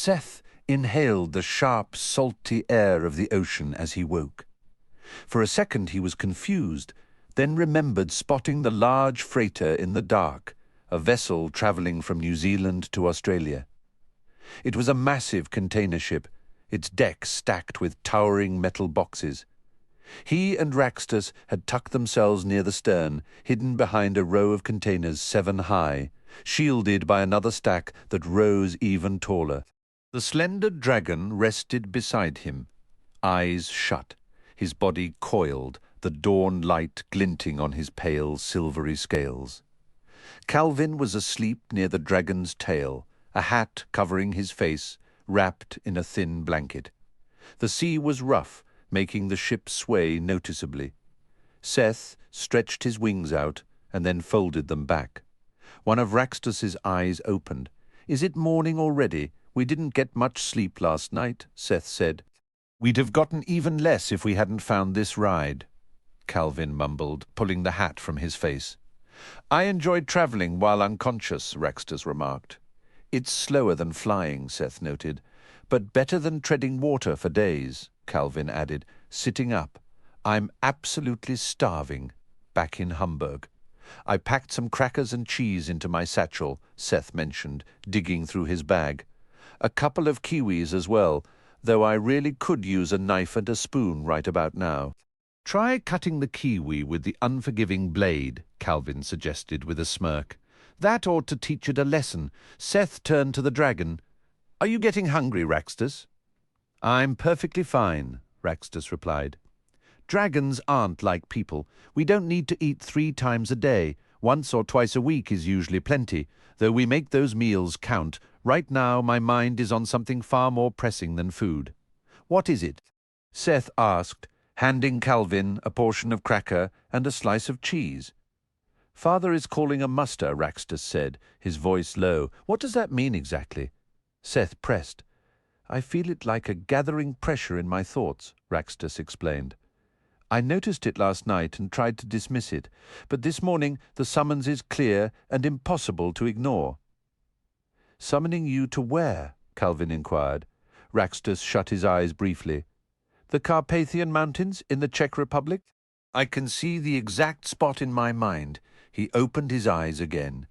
Seth inhaled the sharp, salty air of the ocean as he woke. For a second he was confused, then remembered spotting the large freighter in the dark, a vessel travelling from New Zealand to Australia. It was a massive container ship, its deck stacked with towering metal boxes. He and Raxtus had tucked themselves near the stern, hidden behind a row of containers 7 high, shielded by another stack that rose even taller. The slender dragon rested beside him, eyes shut, his body coiled, the dawn light glinting on his pale silvery scales. Calvin was asleep near the dragon's tail, a hat covering his face, wrapped in a thin blanket. The sea was rough, making the ship sway noticeably. Seth stretched his wings out and then folded them back. One of Raxtus's eyes opened. "Is it morning already? We didn't get much sleep last night," Seth said. "We'd have gotten even less if we hadn't found this ride," Calvin mumbled, pulling the hat from his face. "I enjoyed travelling while unconscious," Raxtus remarked. "It's slower than flying," Seth noted, "but better than treading water for days," Calvin added, sitting up. "I'm absolutely starving," back in Hamburg. "I packed some crackers and cheese into my satchel," Seth mentioned, digging through his bag. "A couple of kiwis as well, though I really could use a knife and a spoon right about now." "Try cutting the kiwi with the unforgiving blade," Calvin suggested with a smirk. "That ought to teach it a lesson." Seth turned to the dragon. "Are you getting hungry, Raxtus?" "I'm perfectly fine," Raxtus replied. "Dragons aren't like people. We don't need to eat 3 times a day. Once or twice a week is usually plenty, though we make those meals count. Right now my mind is on something far more pressing than food." "What is it?" Seth asked, handing Calvin a portion of cracker and a slice of cheese. "Father is calling a muster," Raxtus said, his voice low. "What does that mean exactly?" Seth pressed. "I feel it like a gathering pressure in my thoughts," Raxtus explained. "I noticed it last night and tried to dismiss it, but this morning the summons is clear and impossible to ignore." "Summoning you to where?" Calvin inquired. Raxtus shut his eyes briefly. "The Carpathian Mountains in the Czech Republic?" "I can see the exact spot in my mind." He opened his eyes again.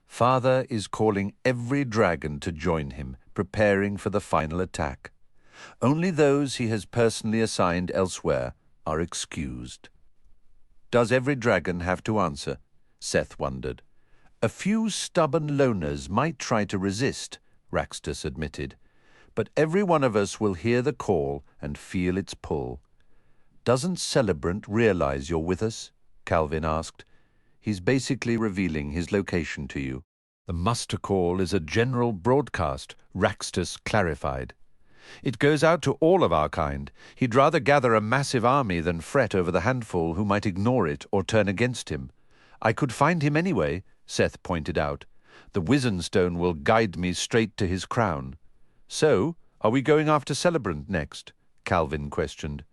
"Father is calling every dragon to join him, preparing for the final attack. Only those he has personally assigned elsewhere are excused." "Does every dragon have to answer?" Seth wondered. "A few stubborn loners might try to resist," Raxtus admitted. "But every one of us will hear the call and feel its pull." "Doesn't Celebrant realize you're with us?" Calvin asked. "He's basically revealing his location to you." "The muster call is a general broadcast," Raxtus clarified. "It goes out to all of our kind. He'd rather gather a massive army than fret over the handful who might ignore it or turn against him. I could find him anyway," Seth pointed out. "The Wizen Stone will guide me straight to his crown." "So, are we going after Celebrant next?" Calvin questioned.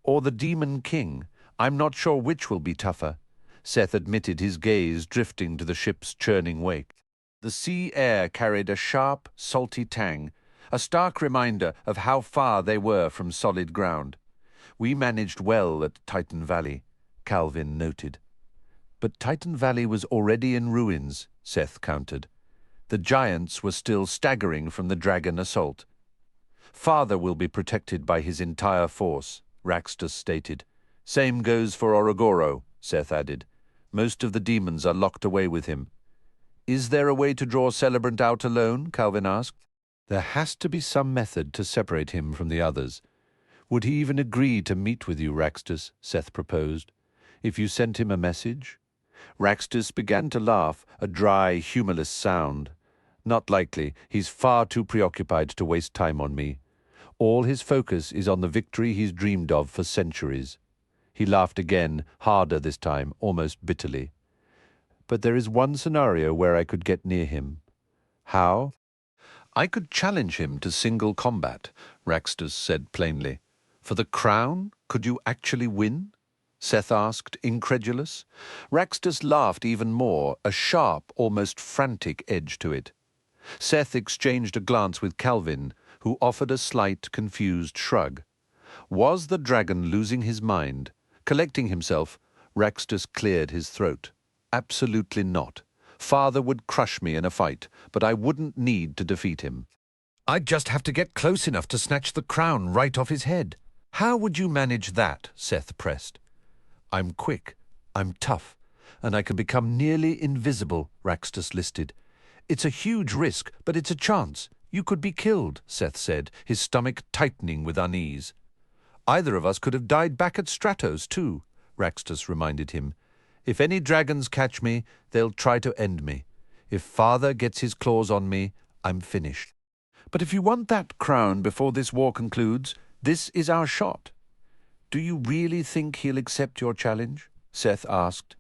"Or the Demon King? I'm not sure which will be tougher." Seth admitted, his gaze drifting to the ship's churning wake. The sea air carried a sharp, salty tang, a stark reminder of how far they were from solid ground. "We managed well at Titan Valley," Calvin noted. "But Titan Valley was already in ruins," Seth countered. "The giants were still staggering from the dragon assault." "Father will be protected by his entire force," Raxtus stated. "Same goes for Orogoro," Seth added. "Most of the demons are locked away with him." "Is there a way to draw Celebrant out alone?" Calvin asked. "There has to be some method to separate him from the others." "Would he even agree to meet with you, Raxtus?" Seth proposed. "If you sent him a message?" Raxtus began to laugh, a dry, humorless sound. "Not likely. He's far too preoccupied to waste time on me. All his focus is on the victory he's dreamed of for centuries." He laughed again, harder this time, almost bitterly. "But there is one scenario where I could get near him." "How?" "I could challenge him to single combat," Raxtus said plainly. "For the crown? Could you actually win?" Seth asked, incredulous. Raxtus laughed even more, a sharp, almost frantic edge to it. Seth exchanged a glance with Calvin, who offered a slight, confused shrug. Was the dragon losing his mind? Collecting himself, Raxtus cleared his throat. Absolutely not. Father would crush me in a fight, but I wouldn't need to defeat him. I'd just have to get close enough to snatch the crown right off his head. How would you manage that? Seth pressed. I'm quick, I'm tough, and I can become nearly invisible, Raxtus listed. It's a huge risk, but it's a chance. You could be killed, Seth said, his stomach tightening with unease. Either of us could have died back at Stratos, too, Raxtus reminded him. If any dragons catch me, they'll try to end me. If Father gets his claws on me, I'm finished. But if you want that crown before this war concludes, this is our shot. Do you really think he'll accept your challenge? Seth asked.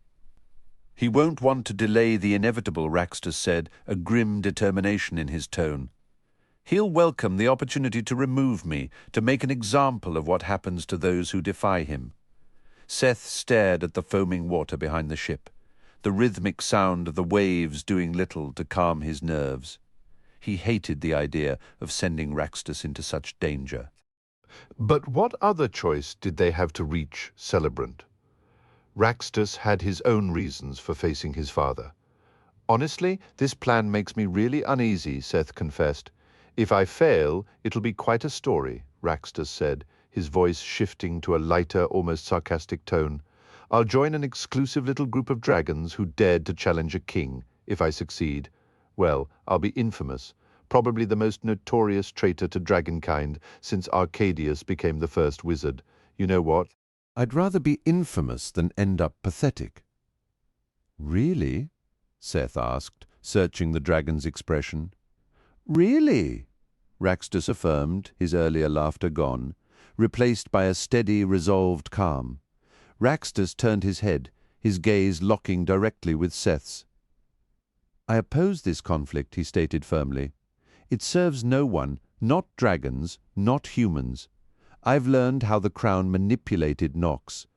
He won't want to delay the inevitable, Raxtus said, a grim determination in his tone. He'll welcome the opportunity to remove me, to make an example of what happens to those who defy him. Seth stared at the foaming water behind the ship, the rhythmic sound of the waves doing little to calm his nerves. He hated the idea of sending Raxtus into such danger. But what other choice did they have to reach Celebrant? Raxtus had his own reasons for facing his father. Honestly, this plan makes me really uneasy, Seth confessed. If I fail, it'll be quite a story, Raxtus said, his voice shifting to a lighter, almost sarcastic tone. I'll join an exclusive little group of dragons who dared to challenge a king. If I succeed, well, I'll be infamous, probably the most notorious traitor to dragonkind since Arcadius became the first wizard. You know what? I'd rather be infamous than end up pathetic. Really? Seth asked, searching the dragon's expression. Really? Raxtus affirmed, his earlier laughter gone, replaced by a steady, resolved calm. Raxtus turned his head, his gaze locking directly with Seth's. I oppose this conflict, he stated firmly. It serves no one, not dragons, not humans. I've learned how the crown manipulated Nox.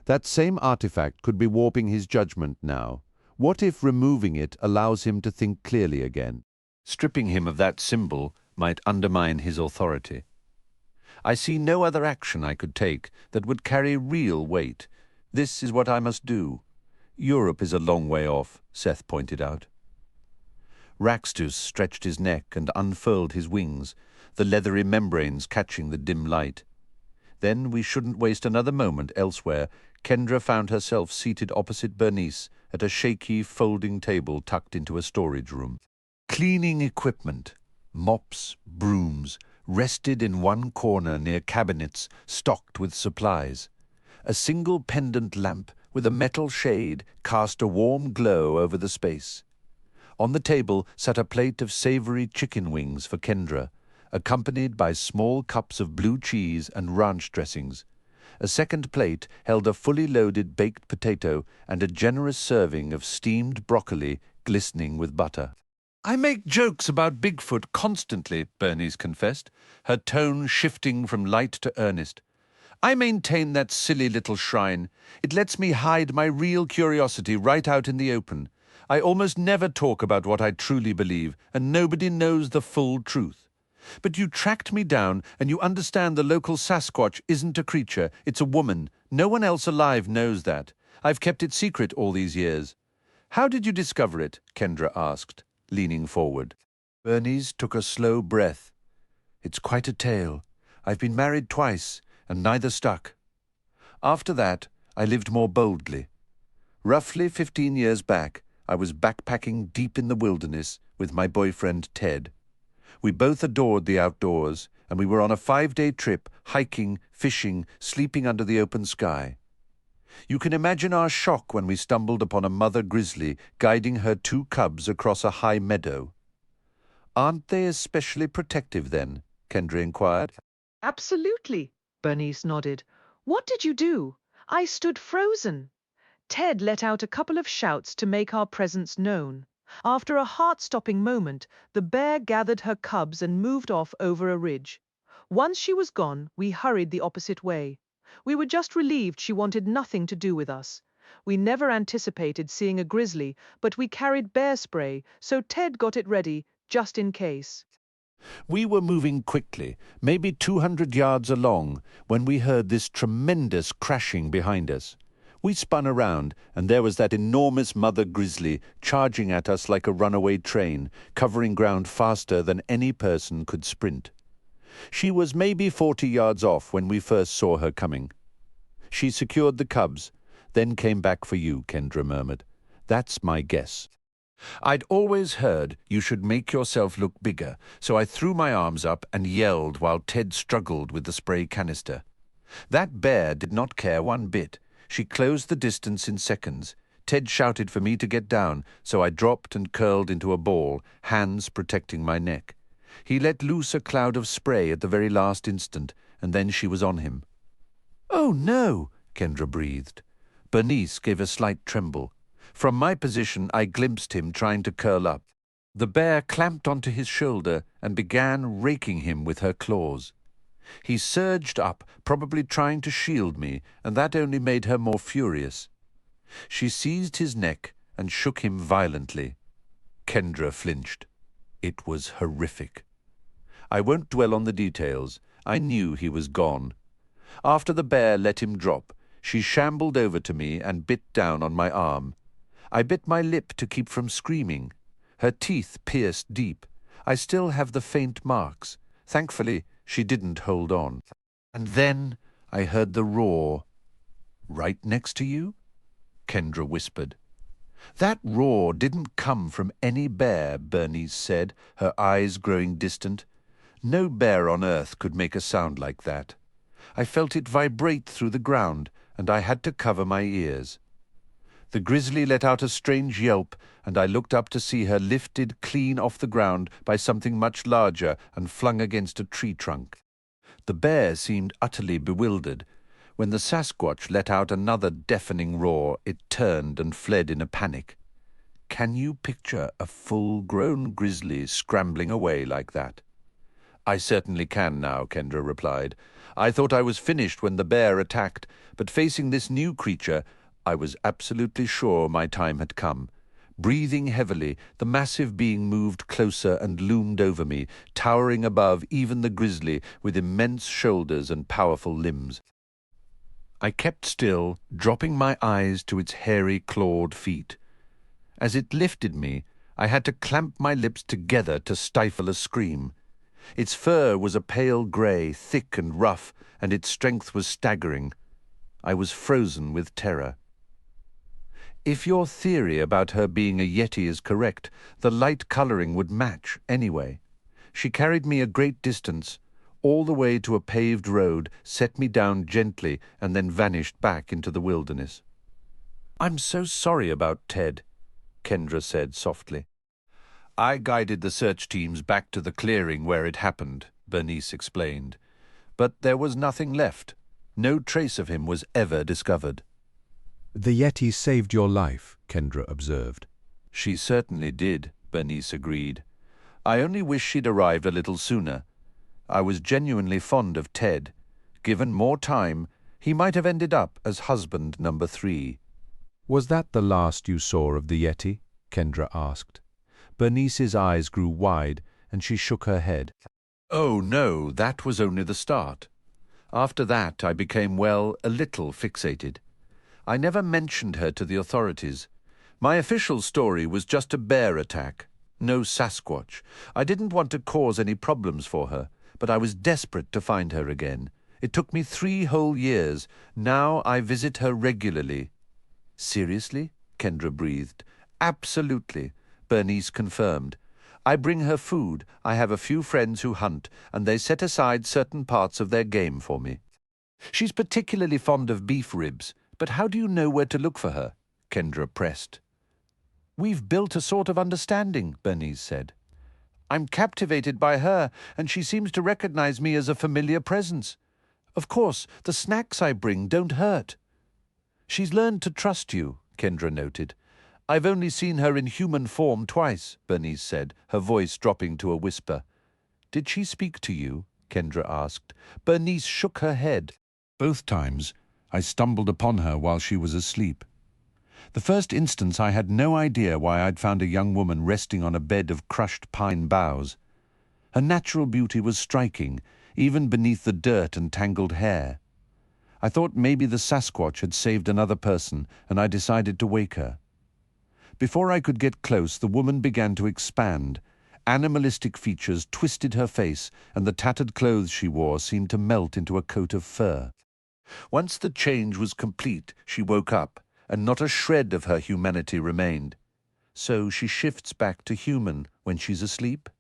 That same artifact could be warping his judgment now. What if removing it allows him to think clearly again? Stripping him of that symbol might undermine his authority. I see no other action I could take that would carry real weight. This is what I must do. Europe is a long way off, Seth pointed out. Raxtus stretched his neck and unfurled his wings, the leathery membranes catching the dim light. Then we shouldn't waste another moment elsewhere. Kendra found herself seated opposite Bernice at a shaky folding table tucked into a storage room. Cleaning equipment, mops, brooms, rested in one corner near cabinets stocked with supplies. A single pendant lamp with a metal shade cast a warm glow over the space. On the table sat a plate of savory chicken wings for Kendra, accompanied by small cups of blue cheese and ranch dressings. A second plate held a fully loaded baked potato and a generous serving of steamed broccoli glistening with butter. I make jokes about Bigfoot constantly, Bernice confessed, her tone shifting from light to earnest. I maintain that silly little shrine. It lets me hide my real curiosity right out in the open. I almost never talk about what I truly believe, and nobody knows the full truth. But you tracked me down, and you understand the local Sasquatch isn't a creature, it's a woman. No one else alive knows that. I've kept it secret all these years. How did you discover it? Kendra asked, leaning forward. Bernice took a slow breath. It's quite a tale. I've been married twice, and neither stuck. After that, I lived more boldly. Roughly 15 years back, I was backpacking deep in the wilderness with my boyfriend Ted. We both adored the outdoors, and we were on a 5-day trip, hiking, fishing, sleeping under the open sky. You can imagine our shock when we stumbled upon a mother grizzly guiding her 2 cubs across a high meadow. Aren't they especially protective then? Kendra inquired. Absolutely, Bernice nodded. What did you do? I stood frozen. Ted let out a couple of shouts to make our presence known. After a heart-stopping moment, the bear gathered her cubs and moved off over a ridge. Once she was gone, we hurried the opposite way. We were just relieved she wanted nothing to do with us. We never anticipated seeing a grizzly, but we carried bear spray, so Ted got it ready just in case. We were moving quickly, maybe 200 yards along, when we heard this tremendous crashing behind us. We spun around, and there was that enormous mother grizzly charging at us like a runaway train, covering ground faster than any person could sprint. She was maybe 40 yards off when we first saw her coming. She secured the cubs, then came back for you, Kendra murmured. That's my guess. I'd always heard you should make yourself look bigger, so I threw my arms up and yelled while Ted struggled with the spray canister. That bear did not care one bit. She closed the distance in seconds. Ted shouted for me to get down, so I dropped and curled into a ball, hands protecting my neck. He let loose a cloud of spray at the very last instant, and then she was on him. "Oh, no," Kendra breathed. Bernice gave a slight tremble. From my position, I glimpsed him trying to curl up. The bear clamped onto his shoulder and began raking him with her claws. He surged up, probably trying to shield me, and that only made her more furious. She seized his neck and shook him violently. Kendra flinched. It was horrific. I won't dwell on the details. I knew he was gone. After the bear let him drop, she shambled over to me and bit down on my arm. I bit my lip to keep from screaming. Her teeth pierced deep. I still have the faint marks. Thankfully, she didn't hold on. And then I heard the roar. "Right next to you?" Kendra whispered. "That roar didn't come from any bear," Bernice said, her eyes growing distant. "No bear on earth could make a sound like that. I felt it vibrate through the ground, and I had to cover my ears." The grizzly let out a strange yelp, and I looked up to see her lifted clean off the ground by something much larger and flung against a tree trunk. The bear seemed utterly bewildered. When the Sasquatch let out another deafening roar, it turned and fled in a panic. Can you picture a full-grown grizzly scrambling away like that? "I certainly can now," Kendra replied. "I thought I was finished when the bear attacked, but facing this new creature, I was absolutely sure my time had come. Breathing heavily, the massive being moved closer and loomed over me, towering above even the grizzly with immense shoulders and powerful limbs. I kept still, dropping my eyes to its hairy, clawed feet. As it lifted me, I had to clamp my lips together to stifle a scream. Its fur was a pale grey, thick and rough, and its strength was staggering. I was frozen with terror. If your theory about her being a yeti is correct, the light colouring would match anyway. She carried me a great distance, all the way to a paved road, set me down gently, and then vanished back into the wilderness. "I'm so sorry about Ted," Kendra said softly. "I guided the search teams back to the clearing where it happened," Bernice explained. "But there was nothing left. No trace of him was ever discovered." "The Yeti saved your life," Kendra observed. "She certainly did," Bernice agreed. "I only wish she'd arrived a little sooner. I was genuinely fond of Ted. Given more time, he might have ended up as husband number 3. "Was that the last you saw of the Yeti?" Kendra asked. Bernice's eyes grew wide, and she shook her head. "Oh, no, that was only the start. After that, I became, well, a little fixated. I never mentioned her to the authorities. My official story was just a bear attack, no Sasquatch. I didn't want to cause any problems for her, but I was desperate to find her again. It took me 3 whole years. Now I visit her regularly." "Seriously?" Kendra breathed. "Absolutely," Bernice confirmed. "I bring her food. I have a few friends who hunt, and they set aside certain parts of their game for me. She's particularly fond of beef ribs. But how do you know where to look for her?" Kendra pressed. "We've built a sort of understanding," Bernice said. "I'm captivated by her, and she seems to recognize me as a familiar presence. Of course, the snacks I bring don't hurt." "She's learned to trust you," Kendra noted. "I've only seen her in human form twice," Bernice said, her voice dropping to a whisper. "Did she speak to you?" Kendra asked. Bernice shook her head. "Both times I stumbled upon her while she was asleep." The first instance I had no idea why I'd found a young woman resting on a bed of crushed pine boughs. Her natural beauty was striking, even beneath the dirt and tangled hair. I thought maybe the Sasquatch had saved another person, and I decided to wake her. Before I could get close, the woman began to expand. Animalistic features twisted her face, and the tattered clothes she wore seemed to melt into a coat of fur. Once the change was complete, she woke up, and not a shred of her humanity remained. So she shifts back to human when she's asleep?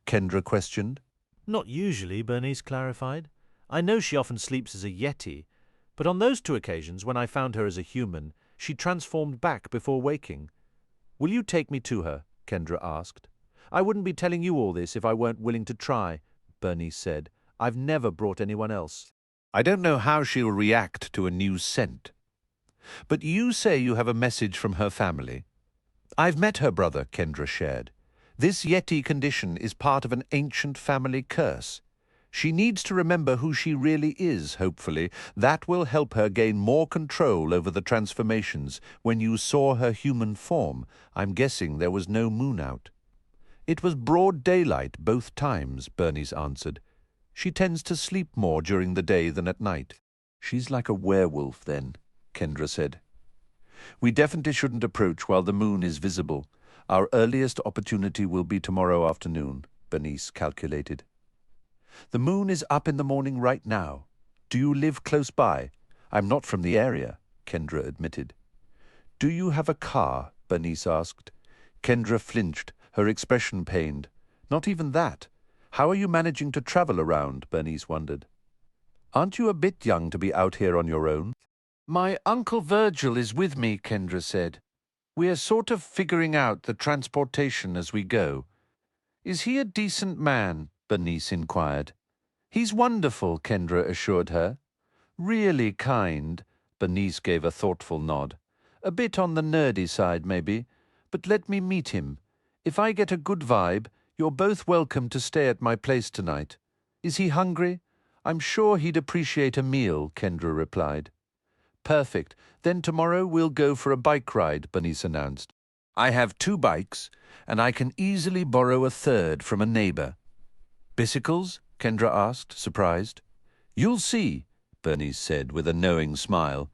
Kendra questioned. Not usually, Bernice clarified. I know she often sleeps as a yeti, but on those 2 occasions when I found her as a human, she transformed back before waking. Will you take me to her? Kendra asked. I wouldn't be telling you all this if I weren't willing to try, Bernice said. I've never brought anyone else. I don't know how she'll react to a new scent. But you say you have a message from her family. I've met her brother, Kendra shared. This Yeti condition is part of an ancient family curse. She needs to remember who she really is, hopefully. That will help her gain more control over the transformations. When you saw her human form, I'm guessing there was no moon out. It was broad daylight both times, Bernice answered. She tends to sleep more during the day than at night. She's like a werewolf, then, Kendra said. We definitely shouldn't approach while the moon is visible. Our earliest opportunity will be tomorrow afternoon, Bernice calculated. The moon is up in the morning right now. Do you live close by? I'm not from the area, Kendra admitted. Do you have a car? Bernice asked. Kendra flinched, her expression pained. Not even that. How are you managing to travel around? Bernice wondered. Aren't you a bit young to be out here on your own? My Uncle Virgil is with me, Kendra said. We're sort of figuring out the transportation as we go. Is he a decent man? Bernice inquired. He's wonderful, Kendra assured her. Really kind, Bernice gave a thoughtful nod. A bit on the nerdy side, maybe, but let me meet him. If I get a good vibe, you're both welcome to stay at my place tonight. Is he hungry? I'm sure he'd appreciate a meal, Kendra replied. Perfect. Then tomorrow we'll go for a bike ride, Bernice announced. I have 2 bikes, and I can easily borrow a third from a neighbor. Bicycles? Kendra asked, surprised. You'll see, Bernice said with a knowing smile.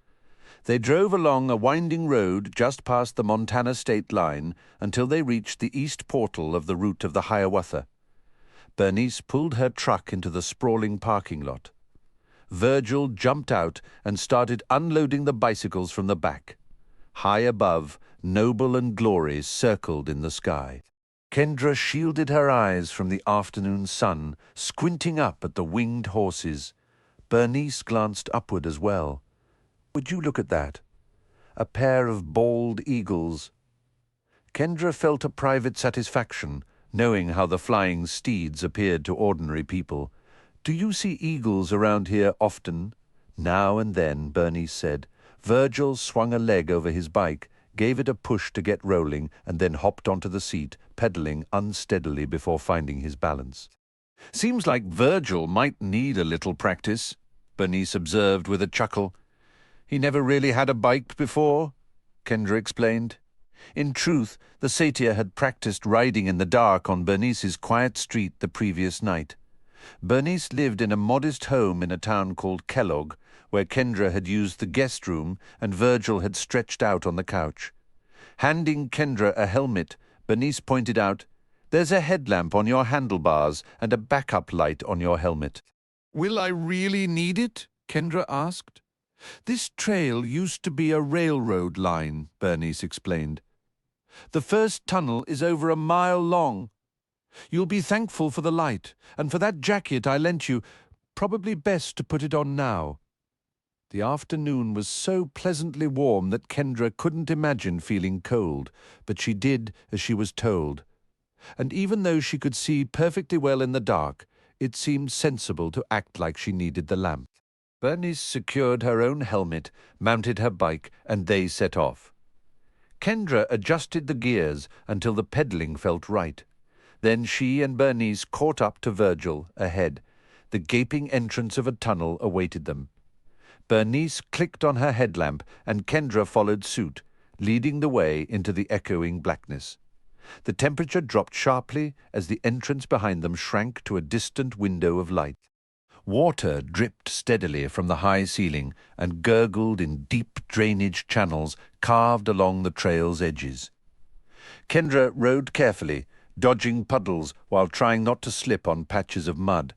They drove along a winding road just past the Montana state line until they reached the east portal of the route of the Hiawatha. Bernice pulled her truck into the sprawling parking lot. Virgil jumped out and started unloading the bicycles from the back. High above, Noble and Glory circled in the sky. Kendra shielded her eyes from the afternoon sun, squinting up at the winged horses. Bernice glanced upward as well. Would you look at that? A pair of bald eagles. Kendra felt a private satisfaction, knowing how the flying steeds appeared to ordinary people. Do you see eagles around here often? Now and then, Bernice said. Virgil swung a leg over his bike, gave it a push to get rolling, and then hopped onto the seat, pedaling unsteadily before finding his balance. Seems like Virgil might need a little practice, Bernice observed with a chuckle. He never really had a bike before, Kendra explained. In truth, the satyr had practiced riding in the dark on Bernice's quiet street the previous night. Bernice lived in a modest home in a town called Kellogg, where Kendra had used the guest room and Virgil had stretched out on the couch. Handing Kendra a helmet, Bernice pointed out, "There's a headlamp on your handlebars and a backup light on your helmet." "Will I really need it?" Kendra asked. "This trail used to be a railroad line," Bernice explained. "The first tunnel is over a mile long. You'll be thankful for the light, and for that jacket I lent you. Probably best to put it on now." The afternoon was so pleasantly warm that Kendra couldn't imagine feeling cold, but she did as she was told. And even though she could see perfectly well in the dark, it seemed sensible to act like she needed the lamp. Bernice secured her own helmet, mounted her bike, and they set off. Kendra adjusted the gears until the pedaling felt right. Then she and Bernice caught up to Virgil ahead. The gaping entrance of a tunnel awaited them. Bernice clicked on her headlamp, and Kendra followed suit, leading the way into the echoing blackness. The temperature dropped sharply as the entrance behind them shrank to a distant window of light. Water dripped steadily from the high ceiling and gurgled in deep drainage channels carved along the trail's edges. Kendra rode carefully, dodging puddles while trying not to slip on patches of mud.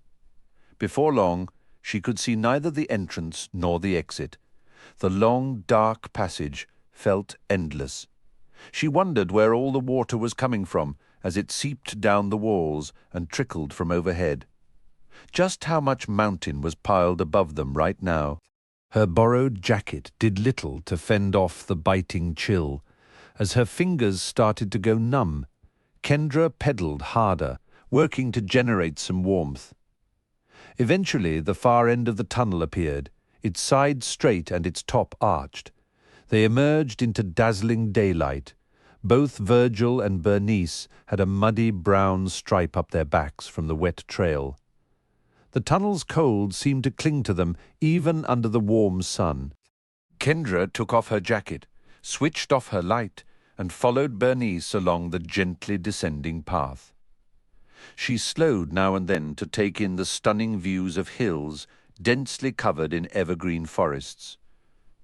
Before long, she could see neither the entrance nor the exit. The long, dark passage felt endless. She wondered where all the water was coming from as it seeped down the walls and trickled from overhead. Just how much mountain was piled above them right now? Her borrowed jacket did little to fend off the biting chill. As her fingers started to go numb, Kendra pedaled harder, working to generate some warmth. Eventually, the far end of the tunnel appeared, its sides straight and its top arched. They emerged into dazzling daylight. Both Virgil and Bernice had a muddy brown stripe up their backs from the wet trail. The tunnel's cold seemed to cling to them even under the warm sun. Kendra took off her jacket, switched off her light, and followed Bernice along the gently descending path. She slowed now and then to take in the stunning views of hills densely covered in evergreen forests.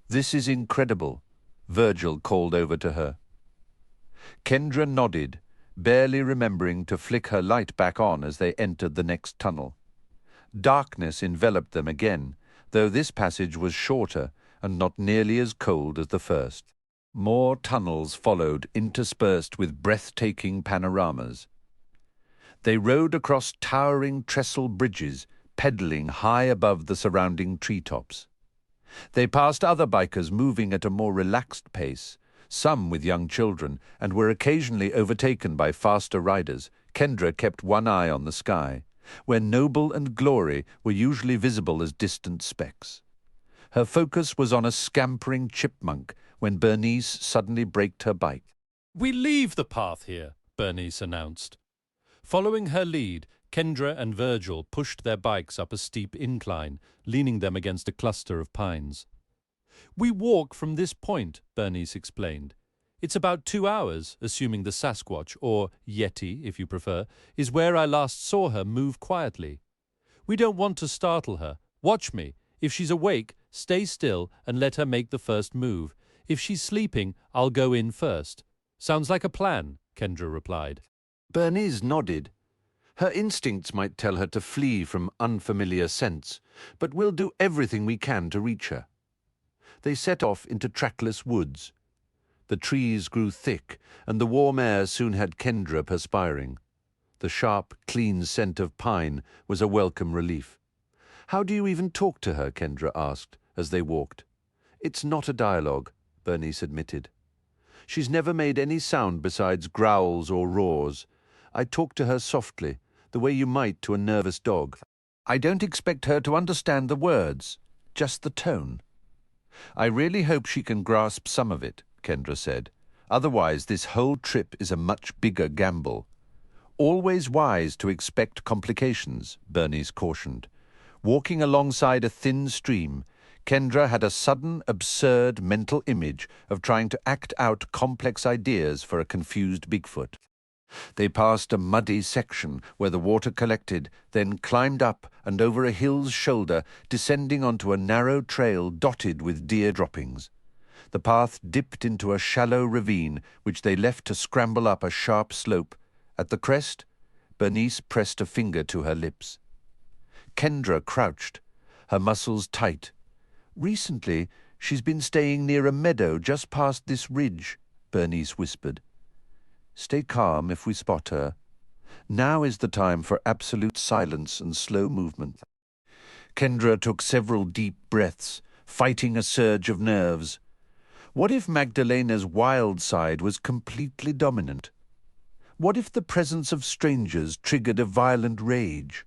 "This is incredible," Virgil called over to her. Kendra nodded, barely remembering to flick her light back on as they entered the next tunnel. Darkness enveloped them again, though this passage was shorter and not nearly as cold as the first. More tunnels followed, interspersed with breathtaking panoramas. They rode across towering trestle bridges, pedaling high above the surrounding treetops. They passed other bikers moving at a more relaxed pace, some with young children, and were occasionally overtaken by faster riders. Kendra kept one eye on the sky, where Noble and Glory were usually visible as distant specks. Her focus was on a scampering chipmunk when Bernice suddenly braked her bike. "We leave the path here," Bernice announced. Following her lead, Kendra and Virgil pushed their bikes up a steep incline, leaning them against a cluster of pines. "We walk from this point," Bernice explained. "It's about 2 hours, assuming the Sasquatch, or Yeti if you prefer, is where I last saw her move quietly. We don't want to startle her. Watch me. If she's awake, stay still and let her make the first move. If she's sleeping, I'll go in first." "Sounds like a plan," Kendra replied. Bernice nodded. Her instincts might tell her to flee from unfamiliar scents, but we'll do everything we can to reach her. They set off into trackless woods. The trees grew thick, and the warm air soon had Kendra perspiring. The sharp, clean scent of pine was a welcome relief. "How do you even talk to her?" Kendra asked, as they walked. "It's not a dialogue," Bernice admitted. "She's never made any sound besides growls or roars. I talk to her softly, the way you might to a nervous dog. I don't expect her to understand the words, just the tone." "I really hope she can grasp some of it," Kendra said. "Otherwise, this whole trip is a much bigger gamble." "Always wise to expect complications," Bernice cautioned. Walking alongside a thin stream, Kendra had a sudden, absurd mental image of trying to act out complex ideas for a confused Bigfoot. They passed a muddy section where the water collected, then climbed up and over a hill's shoulder, descending onto a narrow trail dotted with deer droppings. The path dipped into a shallow ravine, which they left to scramble up a sharp slope. At the crest, Bernice pressed a finger to her lips. Kendra crouched, her muscles tight. "Recently, she's been staying near a meadow just past this ridge," Bernice whispered. "Stay calm if we spot her. Now is the time for absolute silence and slow movement." Kendra took several deep breaths, fighting a surge of nerves. What if Magdalena's wild side was completely dominant? What if the presence of strangers triggered a violent rage?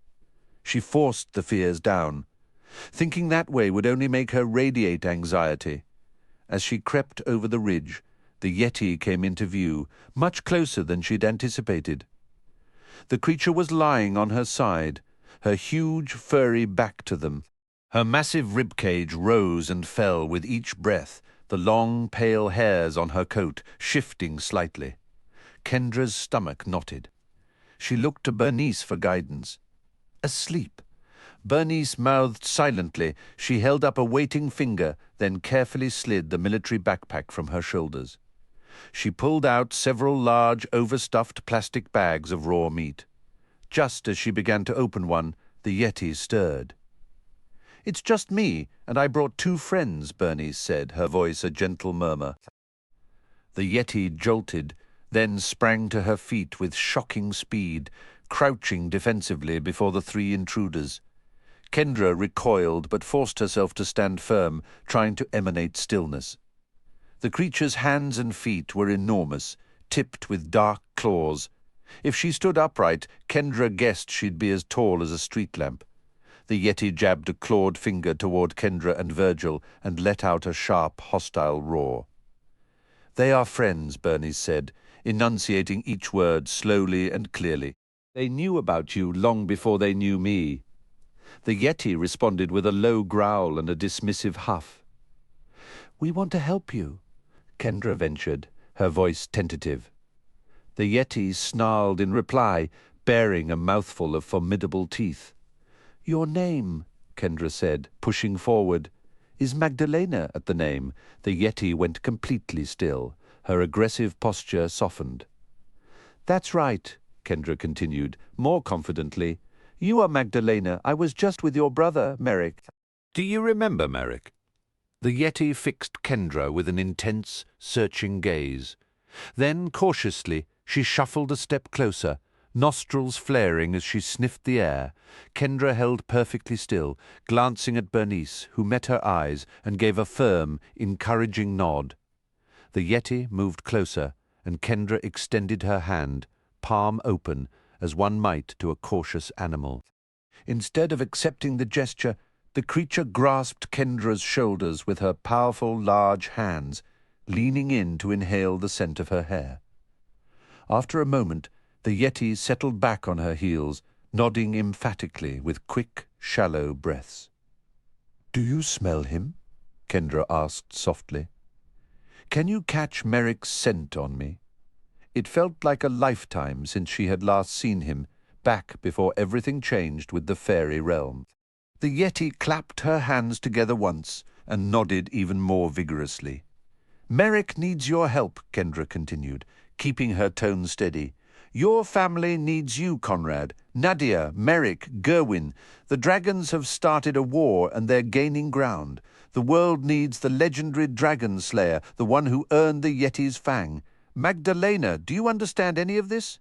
She forced the fears down. Thinking that way would only make her radiate anxiety. As she crept over the ridge, the Yeti came into view, much closer than she'd anticipated. The creature was lying on her side, her huge, furry back to them. Her massive ribcage rose and fell with each breath, the long, pale hairs on her coat shifting slightly. Kendra's stomach knotted. She looked to Bernice for guidance. Asleep. Bernice mouthed silently. She held up a waiting finger, then carefully slid the military backpack from her shoulders. She pulled out several large, overstuffed plastic bags of raw meat. Just as she began to open one, the Yeti stirred. "It's just me, and I brought 2 friends," Bernice said, her voice a gentle murmur. The Yeti jolted, then sprang to her feet with shocking speed, crouching defensively before the 3 intruders. Kendra recoiled but forced herself to stand firm, trying to emanate stillness. The creature's hands and feet were enormous, tipped with dark claws. If she stood upright, Kendra guessed she'd be as tall as a street lamp. The Yeti jabbed a clawed finger toward Kendra and Virgil and let out a sharp, hostile roar. "They are friends," Bernice said, enunciating each word slowly and clearly. "They knew about you long before they knew me." The Yeti responded with a low growl and a dismissive huff. "We want to help you," Kendra ventured, her voice tentative. The Yeti snarled in reply, baring a mouthful of formidable teeth. "Your name," Kendra said, pushing forward. "Is Magdalena at the name?" The Yeti went completely still. Her aggressive posture softened. "That's right," Kendra continued, more confidently. "You are Magdalena. I was just with your brother, Merrick." "Do you remember Merrick?" The Yeti fixed Kendra with an intense, searching gaze. Then, cautiously, she shuffled a step closer, nostrils flaring as she sniffed the air. Kendra held perfectly still, glancing at Bernice, who met her eyes and gave a firm, encouraging nod. The Yeti moved closer, and Kendra extended her hand, palm open, as one might to a cautious animal. Instead of accepting the gesture, the creature grasped Kendra's shoulders with her powerful, large hands, leaning in to inhale the scent of her hair. After a moment, the Yeti settled back on her heels, nodding emphatically with quick, shallow breaths. "Do you smell him?" Kendra asked softly. "Can you catch Merrick's scent on me?" It felt like a lifetime since she had last seen him, back before everything changed with the fairy realm. The Yeti clapped her hands together once and nodded even more vigorously. "Merrick needs your help," Kendra continued, keeping her tone steady. "Your family needs you, Conrad. Nadia, Merrick, Gerwin. The dragons have started a war and they're gaining ground. The world needs the legendary dragon slayer, the one who earned the Yeti's fang. Magdalena, do you understand any of this?"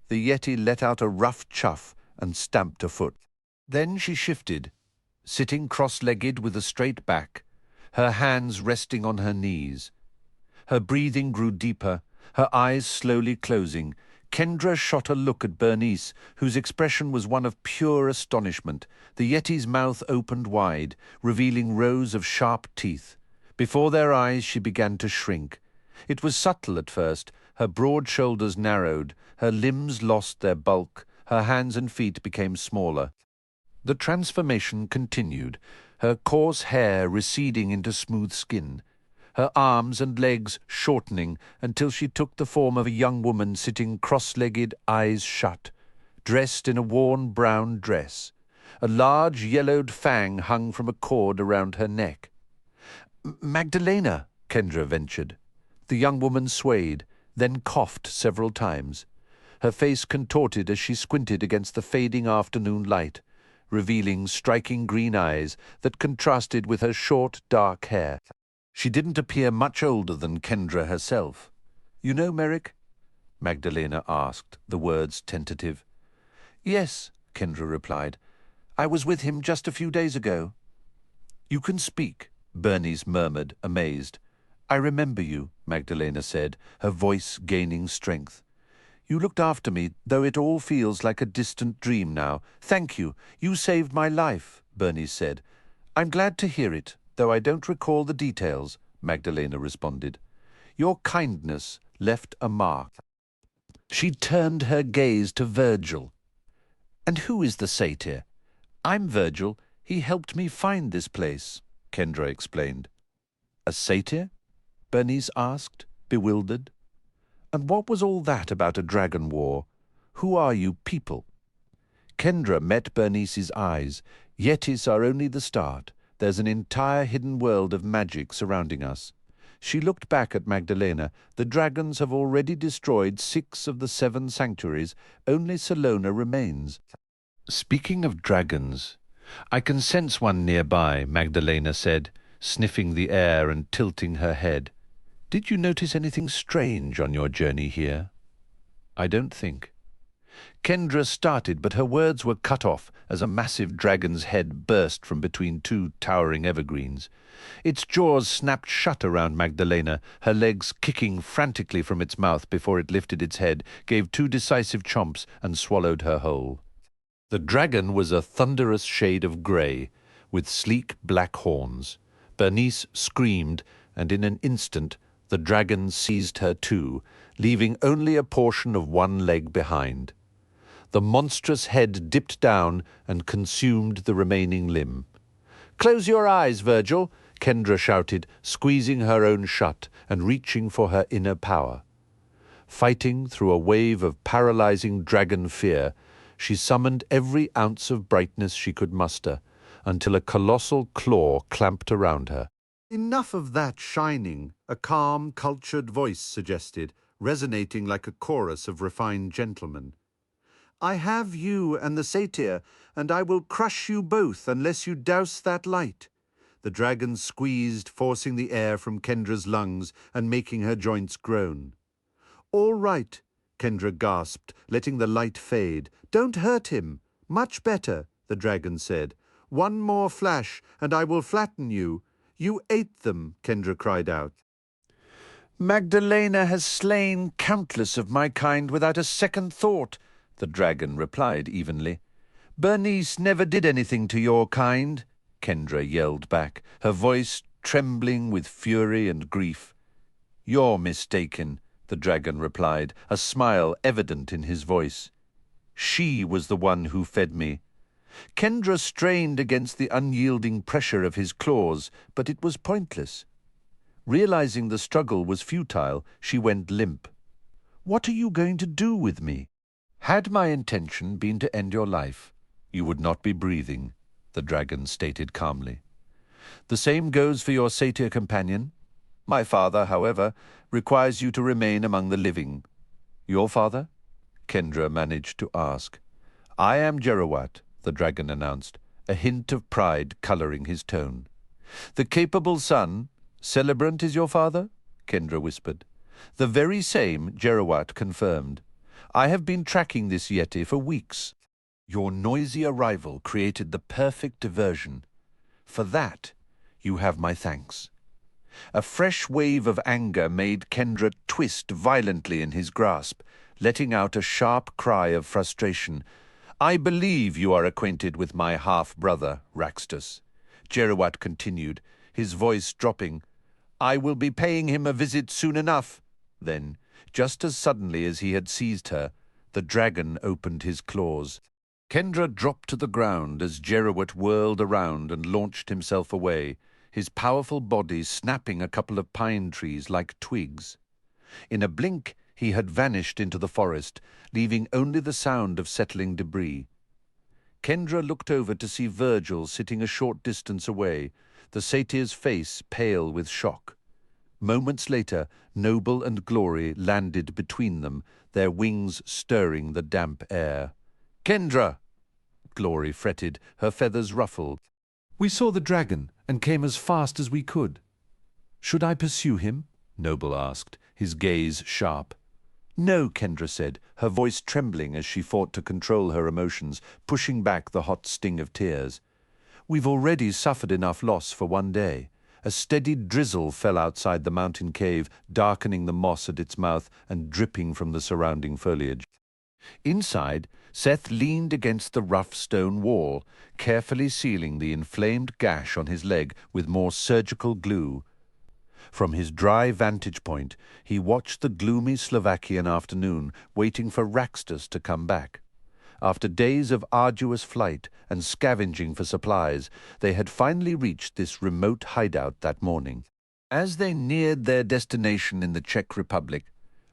The Yeti let out a rough chuff and stamped a foot. Then she shifted, sitting cross-legged with a straight back, her hands resting on her knees. Her breathing grew deeper, her eyes slowly closing. Kendra shot a look at Bernice, whose expression was one of pure astonishment. The Yeti's mouth opened wide, revealing rows of sharp teeth. Before their eyes she began to shrink. It was subtle at first. Her broad shoulders narrowed, her limbs lost their bulk, her hands and feet became smaller. The transformation continued, her coarse hair receding into smooth skin, her arms and legs shortening until she took the form of a young woman sitting cross-legged, eyes shut, dressed in a worn brown dress. A large yellowed fang hung from a cord around her neck. "Magdalena," Kendra ventured. The young woman swayed, then coughed several times. Her face contorted as she squinted against the fading afternoon light, revealing striking green eyes that contrasted with her short, dark hair. She didn't appear much older than Kendra herself. "You know Merrick?" Magdalena asked, the words tentative. "Yes," Kendra replied. "I was with him just a few days ago." "You can speak," Bernice murmured, amazed. "I remember you," Magdalena said, her voice gaining strength. "You looked after me, though it all feels like a distant dream now. Thank you. You saved my life," Bernice said. "I'm glad to hear it, though I don't recall the details," Magdalena responded. "Your kindness left a mark." She turned her gaze to Virgil. "And who is the satyr?" "I'm Virgil. He helped me find this place," Kendra explained. A satyr? Bernice asked, bewildered. And what was all that about a dragon war? Who are you people? Kendra met Bernice's eyes. Yetis are only the start. There's an entire hidden world of magic surrounding us. She looked back at Magdalena. The dragons have already destroyed 6 of the 7 sanctuaries. Only Salona remains. Speaking of dragons, I can sense one nearby, Magdalena said, sniffing the air and tilting her head. Did you notice anything strange on your journey here? I don't think. Kendra started, but her words were cut off as a massive dragon's head burst from between 2 towering evergreens. Its jaws snapped shut around Magdalena, her legs kicking frantically from its mouth before it lifted its head, gave 2 decisive chomps, and swallowed her whole. The dragon was a thunderous shade of grey, with sleek black horns. Bernice screamed, and in an instant the dragon seized her too, leaving only a portion of one leg behind. The monstrous head dipped down and consumed the remaining limb. "Close your eyes, Virgil," Kendra shouted, squeezing her own shut and reaching for her inner power. Fighting through a wave of paralyzing dragon fear, she summoned every ounce of brightness she could muster, until a colossal claw clamped around her. "Enough of that shining," a calm, cultured voice suggested, resonating like a chorus of refined gentlemen. "I have you and the satyr, and I will crush you both unless you douse that light." The dragon squeezed, forcing the air from Kendra's lungs and making her joints groan. "All right," Kendra gasped, letting the light fade. "Don't hurt him. Much better," the dragon said. "One more flash, and I will flatten you." "You ate them," Kendra cried out. "Magdalena has slain countless of my kind without a second thought," the dragon replied evenly. "Bernice never did anything to your kind," Kendra yelled back, her voice trembling with fury and grief. "You're mistaken," the dragon replied, a smile evident in his voice. "She was the one who fed me." Kendra strained against the unyielding pressure of his claws, but it was pointless. Realizing the struggle was futile, she went limp. "What are you going to do with me?" "Had my intention been to end your life, you would not be breathing," the dragon stated calmly. "The same goes for your satyr companion. My father, however, requires you to remain among the living." "Your father?" Kendra managed to ask. "I am Jerowat," the dragon announced, a hint of pride coloring his tone. "The capable son, Celebrant is your father?" Kendra whispered. "The very same," Jerowat confirmed. "I have been tracking this Yeti for weeks. Your noisy arrival created the perfect diversion. For that, you have my thanks." A fresh wave of anger made Kendra twist violently in his grasp, letting out a sharp cry of frustration. "I believe you are acquainted with my half-brother, Raxtus," Jerowat continued, his voice dropping. "I will be paying him a visit soon enough." Then, just as suddenly as he had seized her, the dragon opened his claws. Kendra dropped to the ground as Jerowat whirled around and launched himself away, his powerful body snapping a couple of pine trees like twigs. In a blink, he had vanished into the forest, leaving only the sound of settling debris. Kendra looked over to see Virgil sitting a short distance away, the satyr's face pale with shock. Moments later, Noble and Glory landed between them, their wings stirring the damp air. "Kendra!" Glory fretted, her feathers ruffled. "We saw the dragon and came as fast as we could." "Should I pursue him?" Noble asked, his gaze sharp. "No," Kendra said, her voice trembling as she fought to control her emotions, pushing back the hot sting of tears. "We've already suffered enough loss for one day." A steady drizzle fell outside the mountain cave, darkening the moss at its mouth and dripping from the surrounding foliage. Inside, Seth leaned against the rough stone wall, carefully sealing the inflamed gash on his leg with more surgical glue. From his dry vantage point, he watched the gloomy Slovakian afternoon, waiting for Raxtus to come back. After days of arduous flight and scavenging for supplies, they had finally reached this remote hideout that morning. As they neared their destination in the Czech Republic,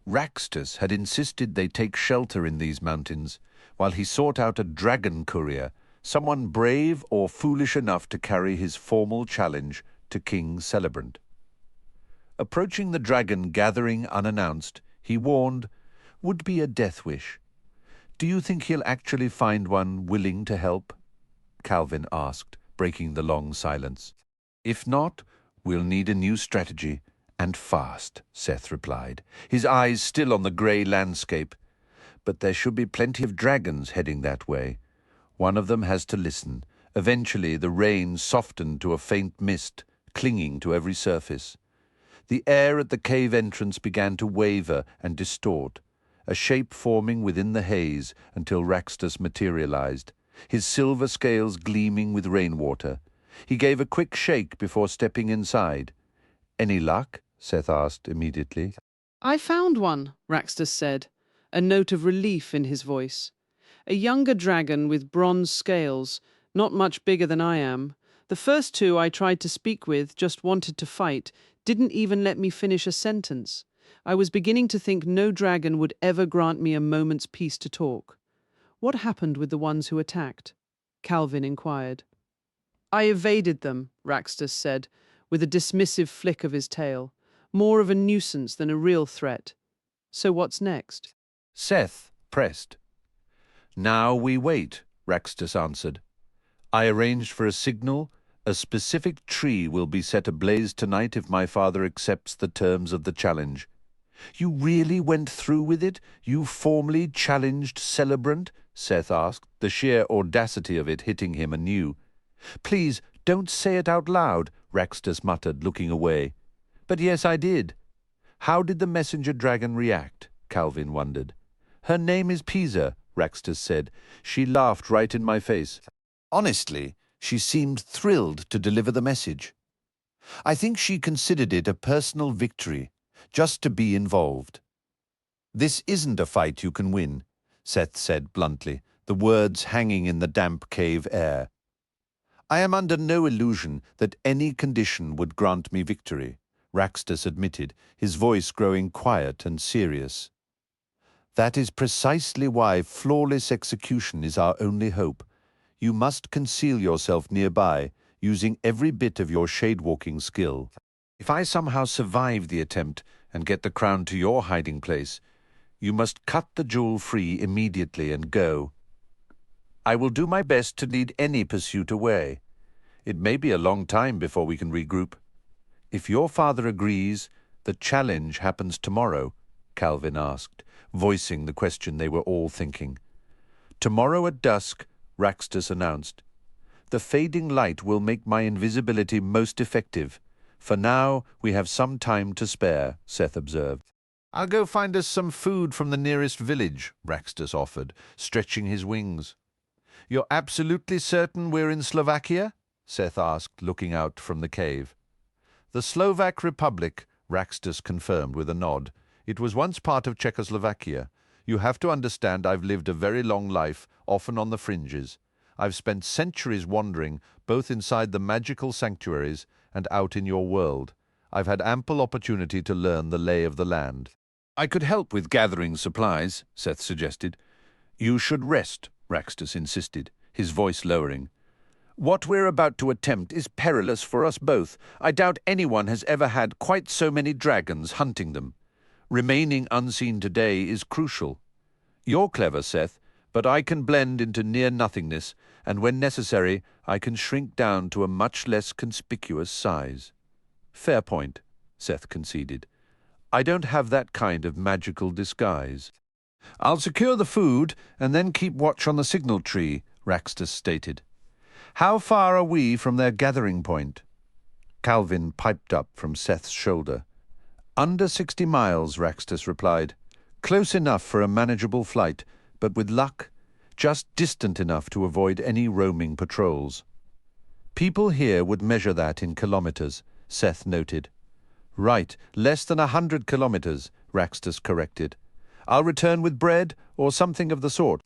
Raxtus had insisted they take shelter in these mountains, while he sought out a dragon courier, someone brave or foolish enough to carry his formal challenge to King Celebrant. Approaching the dragon gathering unannounced, he warned, "Would be a death wish. Do you think he'll actually find one willing to help?" Calvin asked, breaking the long silence. "If not, we'll need a new strategy, and fast," Seth replied, his eyes still on the grey landscape. "But there should be plenty of dragons heading that way. One of them has to listen." Eventually the rain softened to a faint mist, clinging to every surface. The air at the cave entrance began to waver and distort, a shape forming within the haze until Raxtus materialized, his silver scales gleaming with rainwater. He gave a quick shake before stepping inside. "Any luck?" Seth asked immediately. "I found one," Raxtus said, a note of relief in his voice. "A younger dragon with bronze scales, not much bigger than I am. The first two I tried to speak with just wanted to fight, didn't even let me finish a sentence. I was beginning to think no dragon would ever grant me a moment's peace to talk." "What happened with the ones who attacked?" Calvin inquired. "I evaded them," Raxtus said, with a dismissive flick of his tail. "More of a nuisance than a real threat. So what's next?" Seth pressed. "Now we wait," Raxtus answered. "I arranged for a signal. A specific tree will be set ablaze tonight if my father accepts the terms of the challenge." "You really went through with it? You formally challenged Celebrant?" Seth asked, the sheer audacity of it hitting him anew. "Please, don't say it out loud," Raxtus muttered, looking away. "But yes, I did." "How did the messenger dragon react?" Calvin wondered. "Her name is Pisa," Raxtus said. "She laughed right in my face. Honestly, she seemed thrilled to deliver the message. I think she considered it a personal victory, just to be involved." "This isn't a fight you can win," Seth said bluntly, the words hanging in the damp cave air. "I am under no illusion that any condition would grant me victory," Raxtus admitted, his voice growing quiet and serious. "That is precisely why flawless execution is our only hope. You must conceal yourself nearby, using every bit of your shade-walking skill. If I somehow survive the attempt and get the crown to your hiding place, you must cut the jewel free immediately and go. I will do my best to lead any pursuit away. It may be a long time before we can regroup. If your father agrees, the challenge happens tomorrow," Calvin asked, voicing the question they were all thinking. "Tomorrow at dusk," Raxtus announced. "The fading light will make my invisibility most effective. For now, we have some time to spare," Seth observed. "I'll go find us some food from the nearest village," Raxtus offered, stretching his wings. "You're absolutely certain we're in Slovakia?" Seth asked, looking out from the cave. "The Slovak Republic," Raxtus confirmed with a nod. "It was once part of Czechoslovakia. You have to understand I've lived a very long life, often on the fringes. I've spent centuries wandering, both inside the magical sanctuaries and out in your world. I've had ample opportunity to learn the lay of the land." "I could help with gathering supplies," Seth suggested. "You should rest," Raxtus insisted, his voice lowering. "What we're about to attempt is perilous for us both. I doubt anyone has ever had quite so many dragons hunting them. Remaining unseen today is crucial. You're clever, Seth, but I can blend into near-nothingness, and when necessary, I can shrink down to a much less conspicuous size." "Fair point," Seth conceded. "I don't have that kind of magical disguise." "I'll secure the food and then keep watch on the signal tree," Raxtus stated. "How far are we from their gathering point?" Calvin piped up from Seth's shoulder. "Under 60 miles, Raxtus replied. "Close enough for a manageable flight, but with luck, just distant enough to avoid any roaming patrols." "People here would measure that in kilometers," Seth noted. "Right, less than 100 kilometers," Raxtus corrected. "I'll return with bread or something of the sort."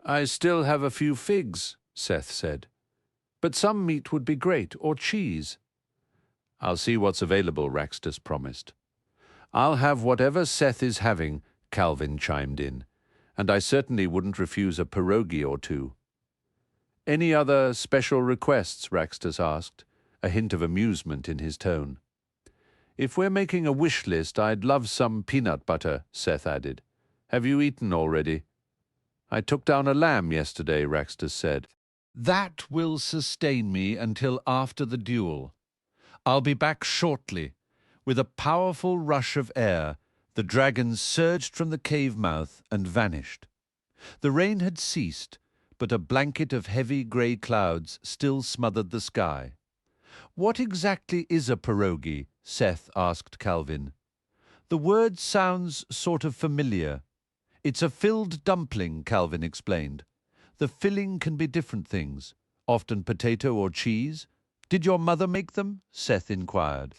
"I still have a few figs," Seth said. "But some meat would be great, or cheese." I'll see what's available, Raxtus promised. I'll have whatever Seth is having, Calvin chimed in, and I certainly wouldn't refuse a pierogi or two. Any other special requests, Raxtus asked, a hint of amusement in his tone. If we're making a wish list, I'd love some peanut butter, Seth added. Have you eaten already? I took down a lamb yesterday, Raxtus said. That will sustain me until after the duel. I'll be back shortly. With a powerful rush of air, the dragons surged from the cave mouth and vanished. The rain had ceased, but a blanket of heavy grey clouds still smothered the sky. What exactly is a pierogi? Seth asked Calvin. The word sounds sort of familiar. It's a filled dumpling, Calvin explained. The filling can be different things, often potato or cheese. Did your mother make them? Seth inquired.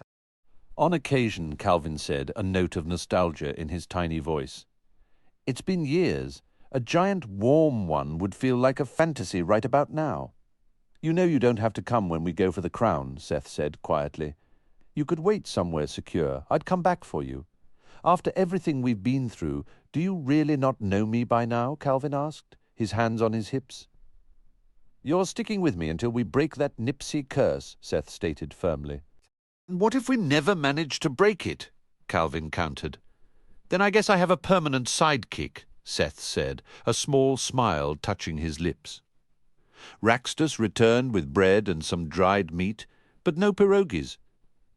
On occasion, Calvin said, a note of nostalgia in his tiny voice. It's been years. A giant warm one would feel like a fantasy right about now. You know you don't have to come when we go for the crown, Seth said quietly. You could wait somewhere secure. I'd come back for you. After everything we've been through, do you really not know me by now? Calvin asked, his hands on his hips. You're sticking with me until we break that Nipsey curse, Seth stated firmly. What if we never manage to break it? Calvin countered. Then I guess I have a permanent sidekick, Seth said, a small smile touching his lips. Raxtus returned with bread and some dried meat, but no pierogies.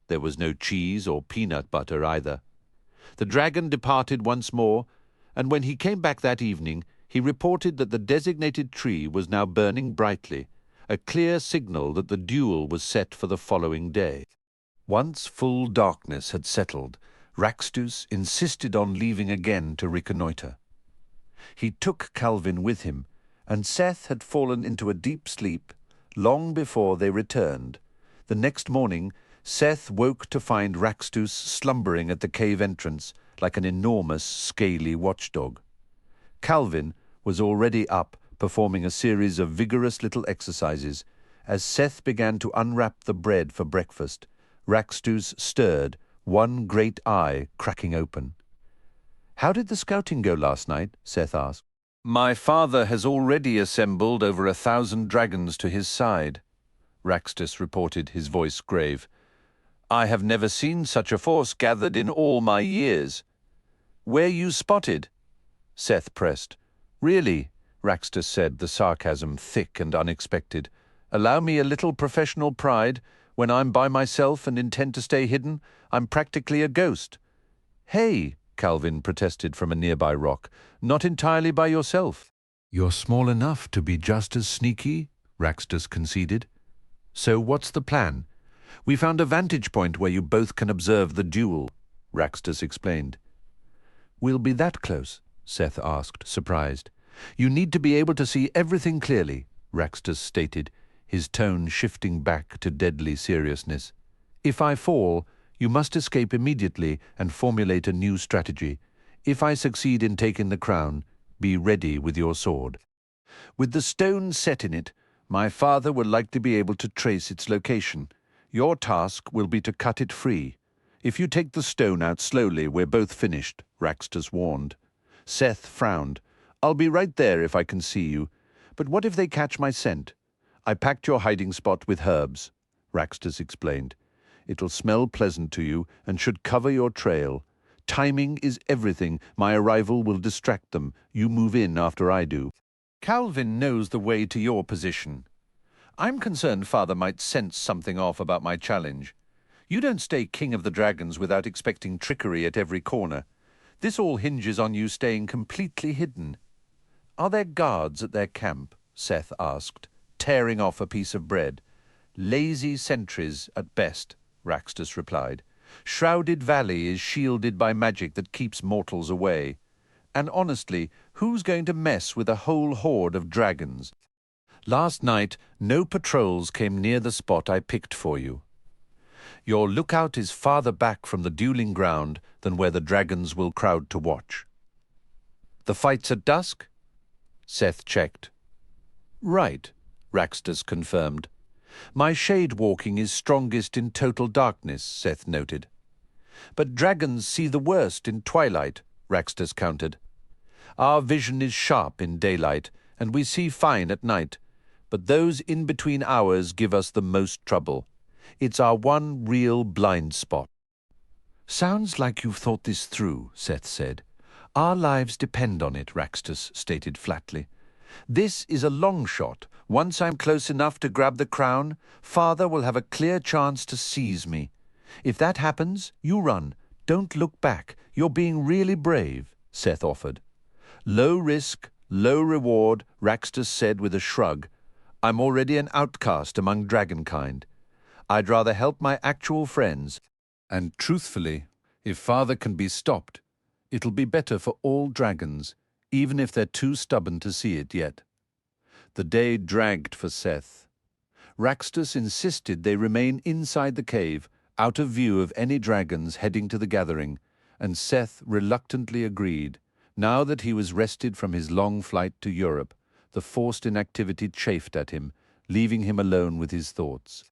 There was no cheese or peanut butter either. The dragon departed once more, and when he came back that evening, he reported that the designated tree was now burning brightly, a clear signal that the duel was set for the following day. Once full darkness had settled, Raxtus insisted on leaving again to reconnoitre. He took Calvin with him, and Seth had fallen into a deep sleep long before they returned. The next morning, Seth woke to find Raxtus slumbering at the cave entrance like an enormous, scaly watchdog. Calvin was already up, performing a series of vigorous little exercises. As Seth began to unwrap the bread for breakfast, Raxtus stirred, one great eye cracking open. How did the scouting go last night? Seth asked. My father has already assembled over 1,000 dragons to his side, Raxtus reported, his voice grave. I have never seen such a force gathered in all my years. Where you spotted? Seth pressed. Really, Raxtus said, the sarcasm thick and unexpected. Allow me a little professional pride. When I'm by myself and intend to stay hidden, I'm practically a ghost. Hey, Calvin protested from a nearby rock, not entirely by yourself. You're small enough to be just as sneaky, Raxtus conceded. So what's the plan? We found a vantage point where you both can observe the duel, Raxtus explained. We'll be that close? Seth asked, surprised. You need to be able to see everything clearly, Raxtus stated, his tone shifting back to deadly seriousness. If I fall, you must escape immediately and formulate a new strategy. If I succeed in taking the crown, be ready with your sword. With the stone set in it, my father will like to be able to trace its location. Your task will be to cut it free. If you take the stone out slowly, we're both finished, Raxtus warned. Seth frowned. I'll be right there if I can see you. But what if they catch my scent? I packed your hiding spot with herbs, Raxtus explained. It'll smell pleasant to you and should cover your trail. Timing is everything. My arrival will distract them. You move in after I do. Calvin knows the way to your position. I'm concerned Father might sense something off about my challenge. You don't stay king of the dragons without expecting trickery at every corner. This all hinges on you staying completely hidden. Are there guards at their camp? Seth asked, tearing off a piece of bread. Lazy sentries at best, Raxtus replied. Shrouded Valley is shielded by magic that keeps mortals away. And honestly, who's going to mess with a whole horde of dragons? Last night, no patrols came near the spot I picked for you. Your lookout is farther back from the dueling ground than where the dragons will crowd to watch. The fight's at dusk? Seth checked. Right, Raxtus confirmed. My shade walking is strongest in total darkness, Seth noted. But dragons see the worst in twilight, Raxtus countered. Our vision is sharp in daylight, and we see fine at night, but those in-between hours give us the most trouble. It's our one real blind spot. Sounds like you've thought this through, Seth said. Our lives depend on it, Raxtus stated flatly. This is a long shot. Once I'm close enough to grab the crown, Father will have a clear chance to seize me. If that happens, you run. Don't look back. You're being really brave, Seth offered. Low risk, low reward, Raxtus said with a shrug. I'm already an outcast among dragonkind. I'd rather help my actual friends. And truthfully, if Father can be stopped, it'll be better for all dragons, even if they're too stubborn to see it yet. The day dragged for Seth. Raxtus insisted they remain inside the cave, out of view of any dragons heading to the gathering, and Seth reluctantly agreed. Now that he was rested from his long flight to Europe, the forced inactivity chafed at him, leaving him alone with his thoughts.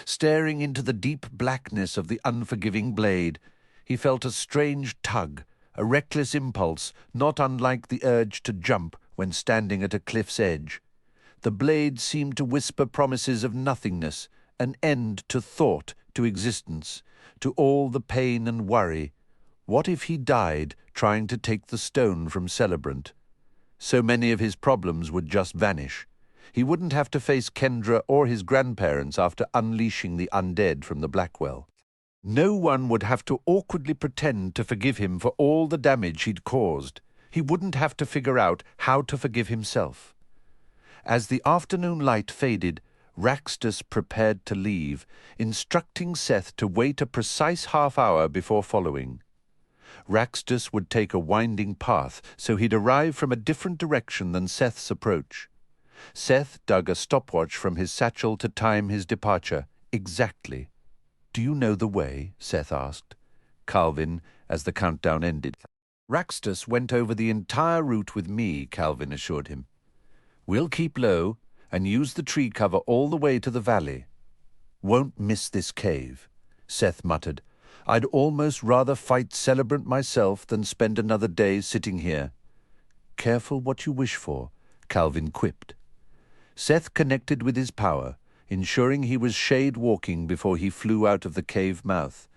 Staring into the deep blackness of the unforgiving blade, he felt a strange tug, a reckless impulse, not unlike the urge to jump when standing at a cliff's edge. The blade seemed to whisper promises of nothingness, an end to thought, to existence, to all the pain and worry. What if he died trying to take the stone from Celebrant? So many of his problems would just vanish. He wouldn't have to face Kendra or his grandparents after unleashing the undead from the Blackwell. No one would have to awkwardly pretend to forgive him for all the damage he'd caused. He wouldn't have to figure out how to forgive himself. As the afternoon light faded, Raxtus prepared to leave, instructing Seth to wait a precise half-hour before following. Raxtus would take a winding path, so he'd arrive from a different direction than Seth's approach. Seth dug a stopwatch from his satchel to time his departure. Exactly. Do you know the way? Seth asked. Calvin, as the countdown ended. Raxtus went over the entire route with me, Calvin assured him. We'll keep low and use the tree cover all the way to the valley. Won't miss this cave, Seth muttered. I'd almost rather fight Celebrant myself than spend another day sitting here. Careful what you wish for, Calvin quipped. Seth connected with his power, ensuring he was shade walking before he flew out of the cave mouth.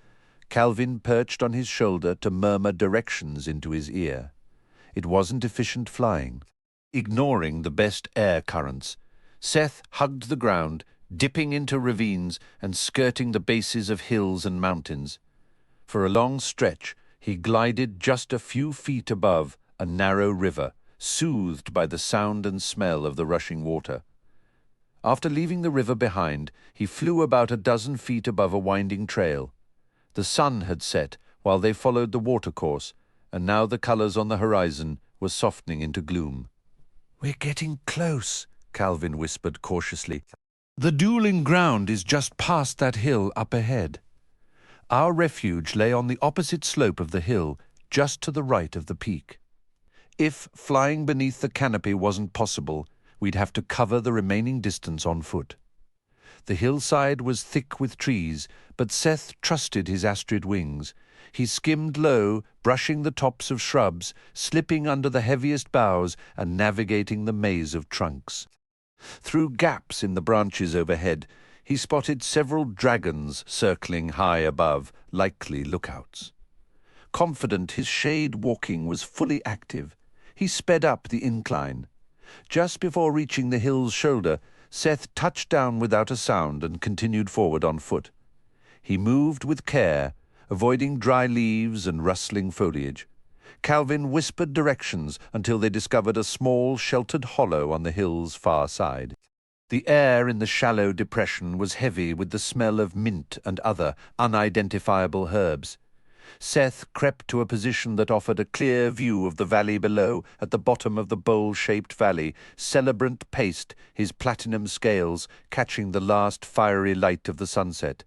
Calvin perched on his shoulder to murmur directions into his ear. It wasn't efficient flying. Ignoring the best air currents, Seth hugged the ground, dipping into ravines and skirting the bases of hills and mountains. For a long stretch, he glided just a few feet above a narrow river, soothed by the sound and smell of the rushing water. After leaving the river behind, he flew about a dozen feet above a winding trail. The sun had set while they followed the watercourse, and now the colors on the horizon were softening into gloom. We're getting close, Calvin whispered cautiously. The dueling ground is just past that hill up ahead. Our refuge lay on the opposite slope of the hill, just to the right of the peak. If flying beneath the canopy wasn't possible, we'd have to cover the remaining distance on foot. The hillside was thick with trees, but Seth trusted his astrid wings. He skimmed low, brushing the tops of shrubs, slipping under the heaviest boughs and navigating the maze of trunks. Through gaps in the branches overhead, he spotted several dragons circling high above, likely lookouts. Confident his shade walking was fully active, he sped up the incline. Just before reaching the hill's shoulder, Seth touched down without a sound and continued forward on foot. He moved with care, avoiding dry leaves and rustling foliage. Calvin whispered directions until they discovered a small, sheltered hollow on the hill's far side. The air in the shallow depression was heavy with the smell of mint and other unidentifiable herbs. Seth crept to a position that offered a clear view of the valley below. At the bottom of the bowl-shaped valley, Celebrant paced, his platinum scales catching the last fiery light of the sunset.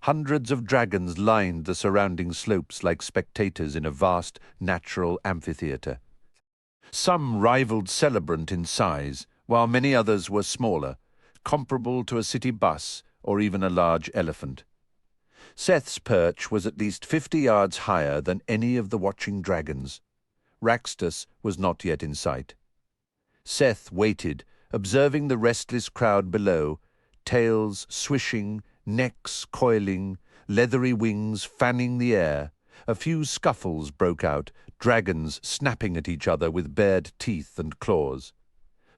Hundreds of dragons lined the surrounding slopes like spectators in a vast natural amphitheatre. Some rivaled Celebrant in size, while many others were smaller. comparable to a city bus or even a large elephant. Seth's perch was at least 50 yards higher than any of the watching dragons. Raxtus was not yet in sight. Seth waited, observing the restless crowd below, tails swishing, necks coiling, leathery wings fanning the air. A few scuffles broke out, dragons snapping at each other with bared teeth and claws.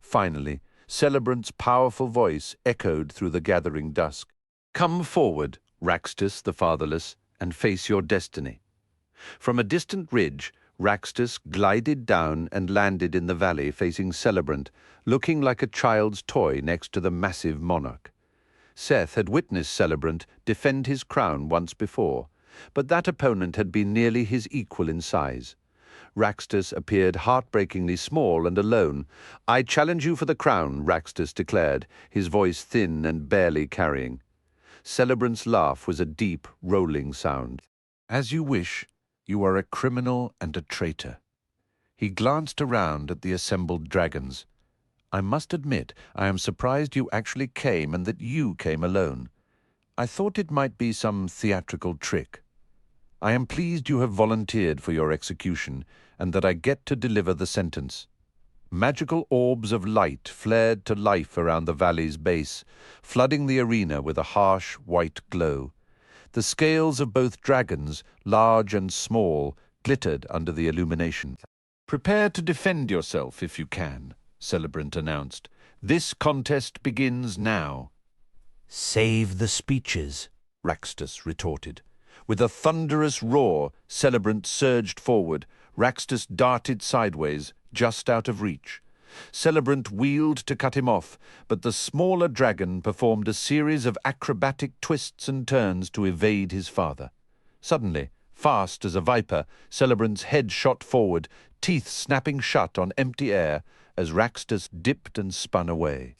Finally, Celebrant's powerful voice echoed through the gathering dusk. "Come forward, Raxtus the Fatherless, and face your destiny." From a distant ridge, Raxtus glided down and landed in the valley facing Celebrant, looking like a child's toy next to the massive monarch. Seth had witnessed Celebrant defend his crown once before, but that opponent had been nearly his equal in size. Raxtus appeared heartbreakingly small and alone. "I challenge you for the crown," Raxtus declared, his voice thin and barely carrying. Celebrant's laugh was a deep, rolling sound. "As you wish. You are a criminal and a traitor." He glanced around at the assembled dragons. "I must admit, I am surprised you actually came and that you came alone. I thought it might be some theatrical trick. I am pleased you have volunteered for your execution and that I get to deliver the sentence." Magical orbs of light flared to life around the valley's base, flooding the arena with a harsh white glow. The scales of both dragons, large and small, glittered under the illumination. "Prepare to defend yourself if you can," Celebrant announced. "This contest begins now." Save the speeches, Raxtus retorted. With a thunderous roar, Celebrant surged forward. Raxtus darted sideways, just out of reach. Celebrant wheeled to cut him off, but the smaller dragon performed a series of acrobatic twists and turns to evade his father. Suddenly, fast as a viper, Celebrant's head shot forward, teeth snapping shut on empty air as Raxtus dipped and spun away.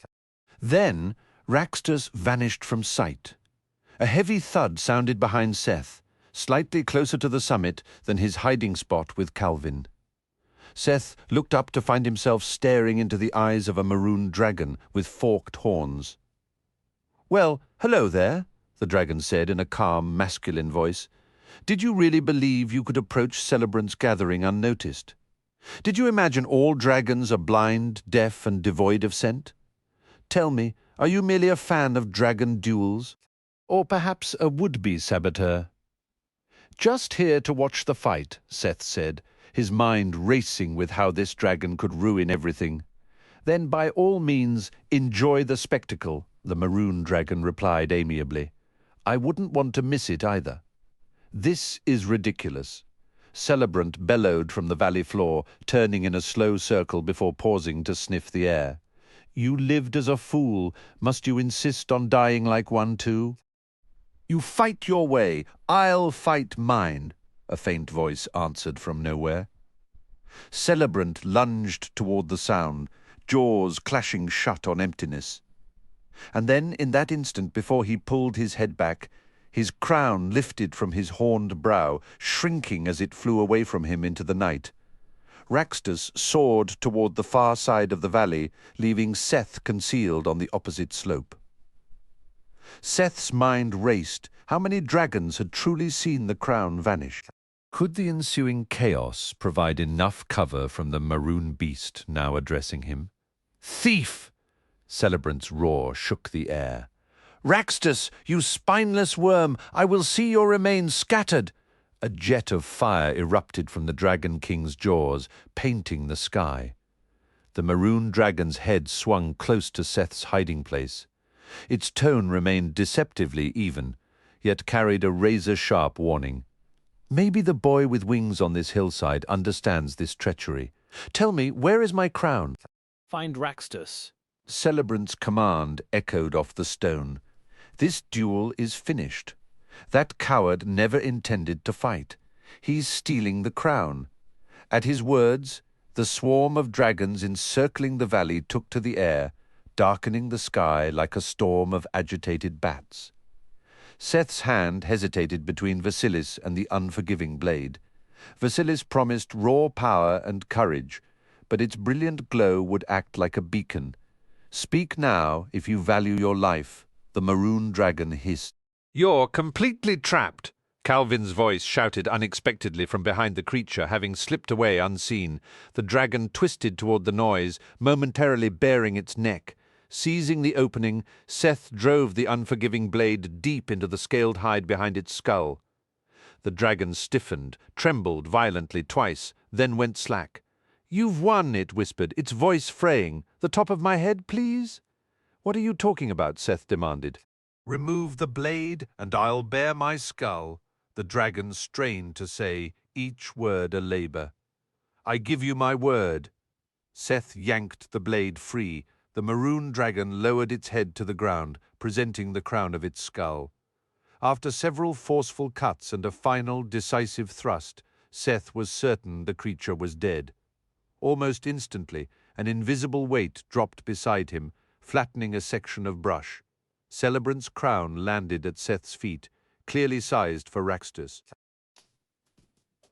Then Raxtus vanished from sight. A heavy thud sounded behind Seth, slightly closer to the summit than his hiding spot with Calvin. Seth looked up to find himself staring into the eyes of a maroon dragon with forked horns. "Well, hello there," the dragon said in a calm, masculine voice. "Did you really believe you could approach Celebrant's gathering unnoticed? Did you imagine all dragons are blind, deaf, and devoid of scent? Tell me, are you merely a fan of dragon duels? Or perhaps a would-be saboteur?" "Just here to watch the fight," Seth said, his mind racing with how this dragon could ruin everything. "Then by all means enjoy the spectacle," the maroon dragon replied amiably. "I wouldn't want to miss it either." "This is ridiculous." Celebrant bellowed from the valley floor, turning in a slow circle before pausing to sniff the air. "You lived as a fool. Must you insist on dying like one too?" "You fight your way. I'll fight mine," a faint voice answered from nowhere. Celebrant lunged toward the sound, jaws clashing shut on emptiness. And then, in that instant before he pulled his head back, his crown lifted from his horned brow, shrinking as it flew away from him into the night. Raxtus soared toward the far side of the valley, leaving Seth concealed on the opposite slope. Seth's mind raced. How many dragons had truly seen the crown vanish? Could the ensuing chaos provide enough cover from the maroon beast now addressing him? "Thief!" Celebrant's roar shook the air. "Raxtus, you spineless worm! I will see your remains scattered!" A jet of fire erupted from the Dragon King's jaws, painting the sky. The maroon dragon's head swung close to Seth's hiding place. Its tone remained deceptively even, yet carried a razor-sharp warning. "Maybe the boy with wings on this hillside understands this treachery. Tell me, where is my crown?" "Find Raxtus." Celebrant's command echoed off the stone. "This duel is finished. That coward never intended to fight. He's stealing the crown." At his words, the swarm of dragons encircling the valley took to the air, darkening the sky like a storm of agitated bats. Seth's hand hesitated between Vasilis and the unforgiving blade. Vasilis promised raw power and courage, but its brilliant glow would act like a beacon. "Speak now if you value your life," the maroon dragon hissed. "You're completely trapped," Calvin's voice shouted unexpectedly from behind the creature, having slipped away unseen. The dragon twisted toward the noise, momentarily baring its neck. Seizing the opening, Seth drove the unforgiving blade deep into the scaled hide behind its skull. The dragon stiffened, trembled violently twice, then went slack. "You've won," it whispered, its voice fraying. "The top of my head, please?" "What are you talking about?" Seth demanded. "Remove the blade, and I'll bare my skull," the dragon strained to say, each word a labor. "I give you my word." Seth yanked the blade free. The maroon dragon lowered its head to the ground, presenting the crown of its skull. After several forceful cuts and a final, decisive thrust, Seth was certain the creature was dead. Almost instantly, an invisible weight dropped beside him, flattening a section of brush. Celebrant's crown landed at Seth's feet, clearly sized for Raxtus.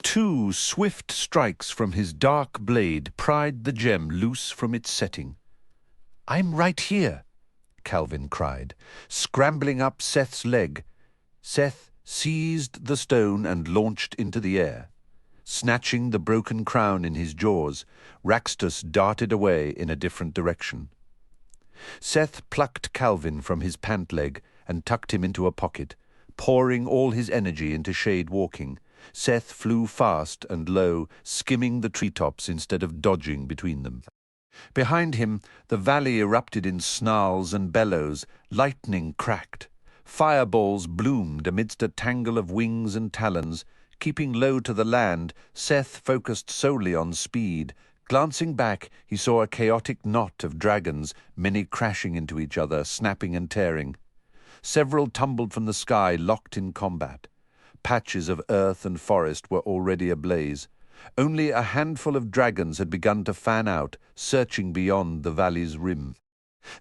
Two swift strikes from his dark blade pried the gem loose from its setting. "I'm right here," Calvin cried, scrambling up Seth's leg. Seth seized the stone and launched into the air. Snatching the broken crown in his jaws, Raxtus darted away in a different direction. Seth plucked Calvin from his pant leg and tucked him into a pocket, pouring all his energy into shade walking. Seth flew fast and low, skimming the treetops instead of dodging between them. Behind him, the valley erupted in snarls and bellows. Lightning cracked. Fireballs bloomed amidst a tangle of wings and talons. Keeping low to the land, Seth focused solely on speed. Glancing back, he saw a chaotic knot of dragons, many crashing into each other, snapping and tearing. Several tumbled from the sky, locked in combat. Patches of earth and forest were already ablaze. Only a handful of dragons had begun to fan out, searching beyond the valley's rim.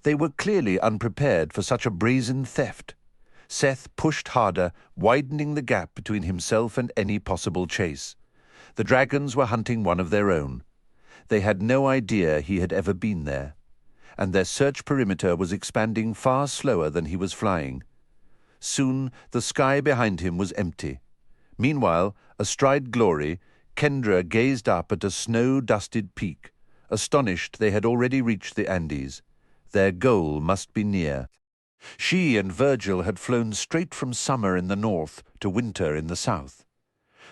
They were clearly unprepared for such a brazen theft. Seth pushed harder, widening the gap between himself and any possible chase. The dragons were hunting one of their own. They had no idea he had ever been there, and their search perimeter was expanding far slower than he was flying. Soon the sky behind him was empty. Meanwhile, astride Glory, Kendra gazed up at a snow-dusted peak. Astonished, they had already reached the Andes. Their goal must be near. She and Virgil had flown straight from summer in the north to winter in the south.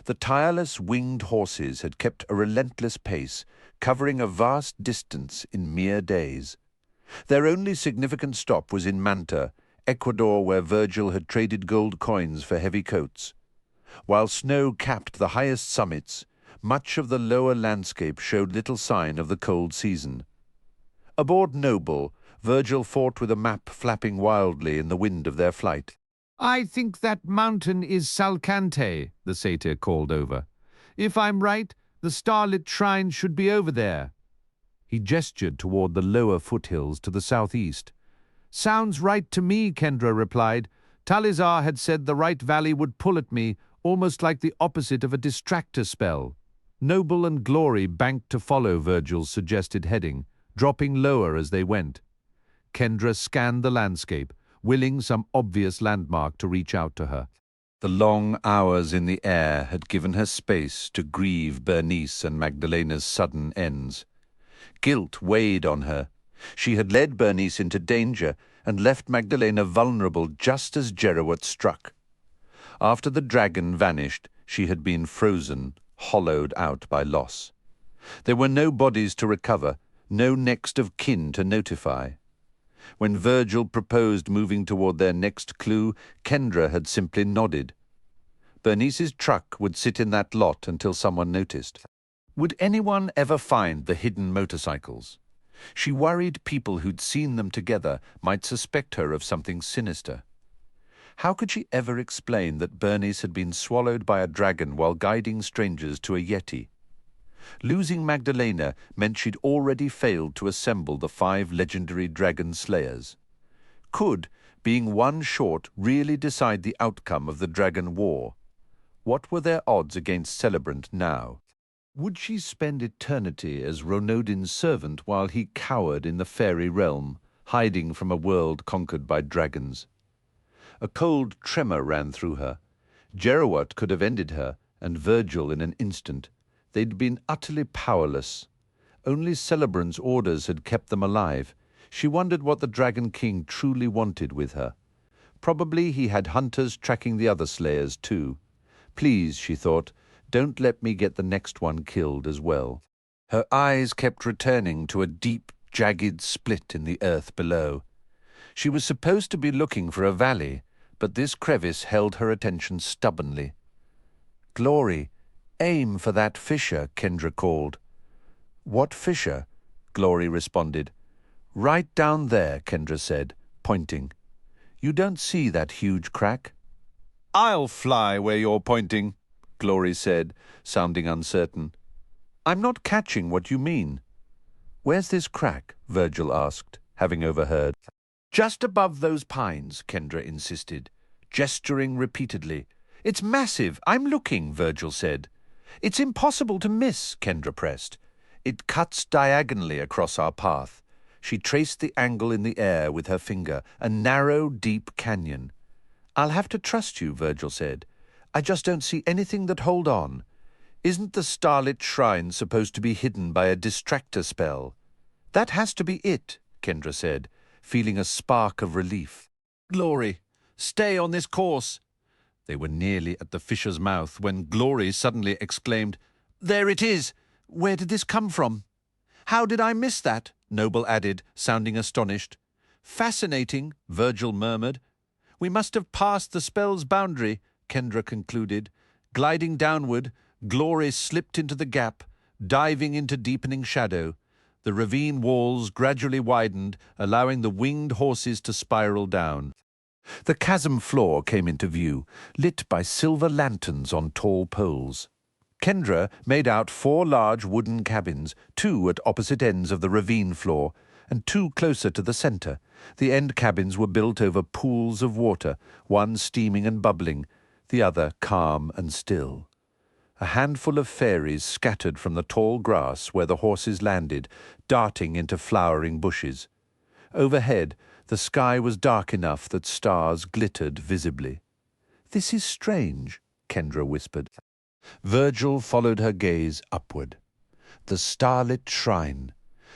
The tireless winged horses had kept a relentless pace, covering a vast distance in mere days. Their only significant stop was in Manta, Ecuador, where Virgil had traded gold coins for heavy coats. While snow capped the highest summits, much of the lower landscape showed little sign of the cold season. Aboard Noble, Virgil fought with a map flapping wildly in the wind of their flight. "I think that mountain is Salcante," the satyr called over. "If I'm right, the starlit shrine should be over there." He gestured toward the lower foothills to the southeast. "Sounds right to me," Kendra replied. "Talizar had said the right valley would pull at me, almost like the opposite of a distractor spell." Noble and Glory banked to follow Virgil's suggested heading, dropping lower as they went. Kendra scanned the landscape, willing some obvious landmark to reach out to her. The long hours in the air had given her space to grieve Bernice and Magdalena's sudden ends. Guilt weighed on her. She had led Bernice into danger and left Magdalena vulnerable just as Jerowat struck. After the dragon vanished, she had been frozen, hollowed out by loss. There were no bodies to recover, no next of kin to notify. When Virgil proposed moving toward their next clue, Kendra had simply nodded. Bernice's truck would sit in that lot until someone noticed. Would anyone ever find the hidden motorcycles? She worried people who'd seen them together might suspect her of something sinister. How could she ever explain that Bernice had been swallowed by a dragon while guiding strangers to a yeti? Losing Magdalena meant she'd already failed to assemble the 5 legendary dragon slayers. Could, being one short, really decide the outcome of the dragon war? What were their odds against Celebrant now? Would she spend eternity as Ronodin's servant while he cowered in the fairy realm, hiding from a world conquered by dragons. A cold tremor ran through her. Jerowat could have ended her, and Virgil in an instant. They'd been utterly powerless. Only Celebrant's orders had kept them alive. She wondered what the Dragon King truly wanted with her. Probably he had hunters tracking the other slayers too. Please, she thought, don't let me get the next one killed as well. Her eyes kept returning to a deep, jagged split in the earth below. She was supposed to be looking for a valley, but this crevice held her attention stubbornly. Glory, aim for that fissure, Kendra called. What fissure? Glory responded. Right down there, Kendra said, pointing. You don't see that huge crack? I'll fly where you're pointing, Glory said, sounding uncertain. I'm not catching what you mean. Where's this crack? Virgil asked, having overheard. Just above those pines, Kendra insisted, gesturing repeatedly. It's massive. I'm looking, Virgil said. It's impossible to miss, Kendra pressed. It cuts diagonally across our path. She traced the angle in the air with her finger, a narrow, deep canyon. I'll have to trust you, Virgil said. I just don't see anything that hold on. Isn't the starlit shrine supposed to be hidden by a distractor spell? That has to be it, Kendra said, feeling a spark of relief. Glory, stay on this course. They were nearly at the fisher's mouth when Glory suddenly exclaimed, There it is! Where did this come from? How did I miss that? Noble added, sounding astonished. Fascinating, Virgil murmured. We must have passed the spell's boundary, Kendra concluded. Gliding downward, Glory slipped into the gap, diving into deepening shadow. The ravine walls gradually widened, allowing the winged horses to spiral down. The chasm floor came into view, lit by silver lanterns on tall poles. Kendra made out 4 large wooden cabins, 2 at opposite ends of the ravine floor, and 2 closer to the center. The end cabins were built over pools of water, one steaming and bubbling, the other calm and still. A handful of fairies scattered from the tall grass where the horses landed, darting into flowering bushes. Overhead, the sky was dark enough that stars glittered visibly. This is strange, Kendra whispered. Virgil followed her gaze upward. The starlit shrine.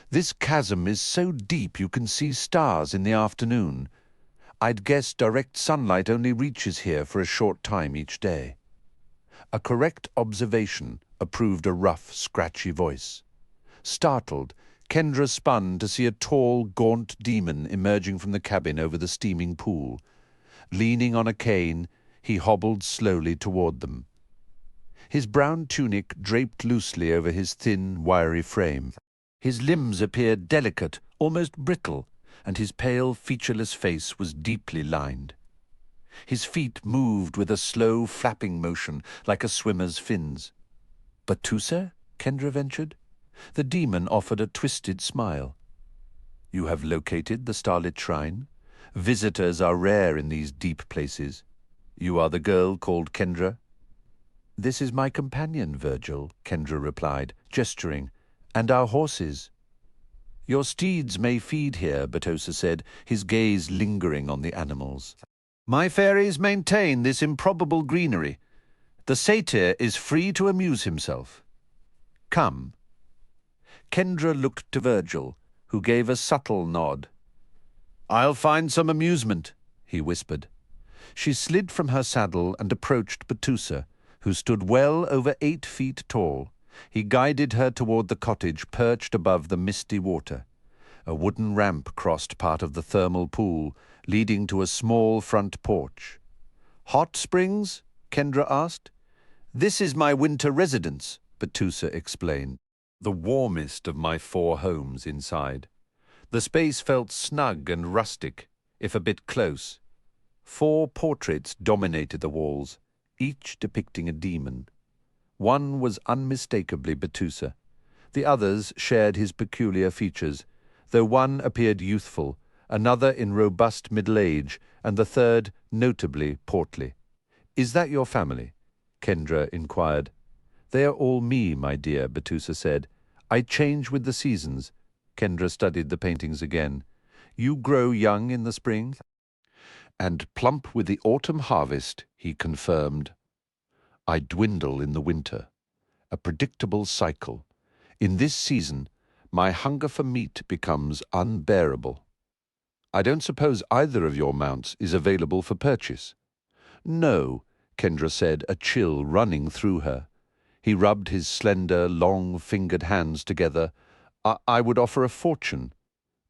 This chasm is so deep you can see stars in the afternoon. I'd guess direct sunlight only reaches here for a short time each day. A correct observation, approved a rough, scratchy voice. Startled, Kendra spun to see a tall, gaunt demon emerging from the cabin over the steaming pool. Leaning on a cane, he hobbled slowly toward them. His brown tunic draped loosely over his thin, wiry frame. His limbs appeared delicate, almost brittle, and his pale, featureless face was deeply lined. His feet moved with a slow, flapping motion like a swimmer's fins. Batusa? Kendra ventured. The demon offered a twisted smile. You have located the starlit shrine? Visitors are rare in these deep places. You are the girl called Kendra? This is my companion, Virgil, Kendra replied, gesturing, and our horses. Your steeds may feed here, Batosa said, his gaze lingering on the animals. My fairies maintain this improbable greenery. The satyr is free to amuse himself. Come. Kendra looked to Virgil, who gave a subtle nod. I'll find some amusement, he whispered. She slid from her saddle and approached Batusa, who stood well over 8 feet tall. He guided her toward the cottage perched above the misty water. A wooden ramp crossed part of the thermal pool, leading to a small front porch. Hot springs? Kendra asked. This is my winter residence, Batusa explained. The warmest of my 4 homes inside. The space felt snug and rustic, if a bit close. 4 portraits dominated the walls, each depicting a demon. One was unmistakably Batusa. The others shared his peculiar features, though one appeared youthful, another in robust middle age, and the third notably portly. Is that your family? Kendra inquired. They are all me, my dear, Batusa said. I change with the seasons. Kendra studied the paintings again. You grow young in the spring and plump with the autumn harvest, he confirmed. I dwindle in the winter, a predictable cycle. In this season, my hunger for meat becomes unbearable. I don't suppose either of your mounts is available for purchase. No, Kendra said, a chill running through her. He rubbed his slender, long-fingered hands together. I would offer a fortune.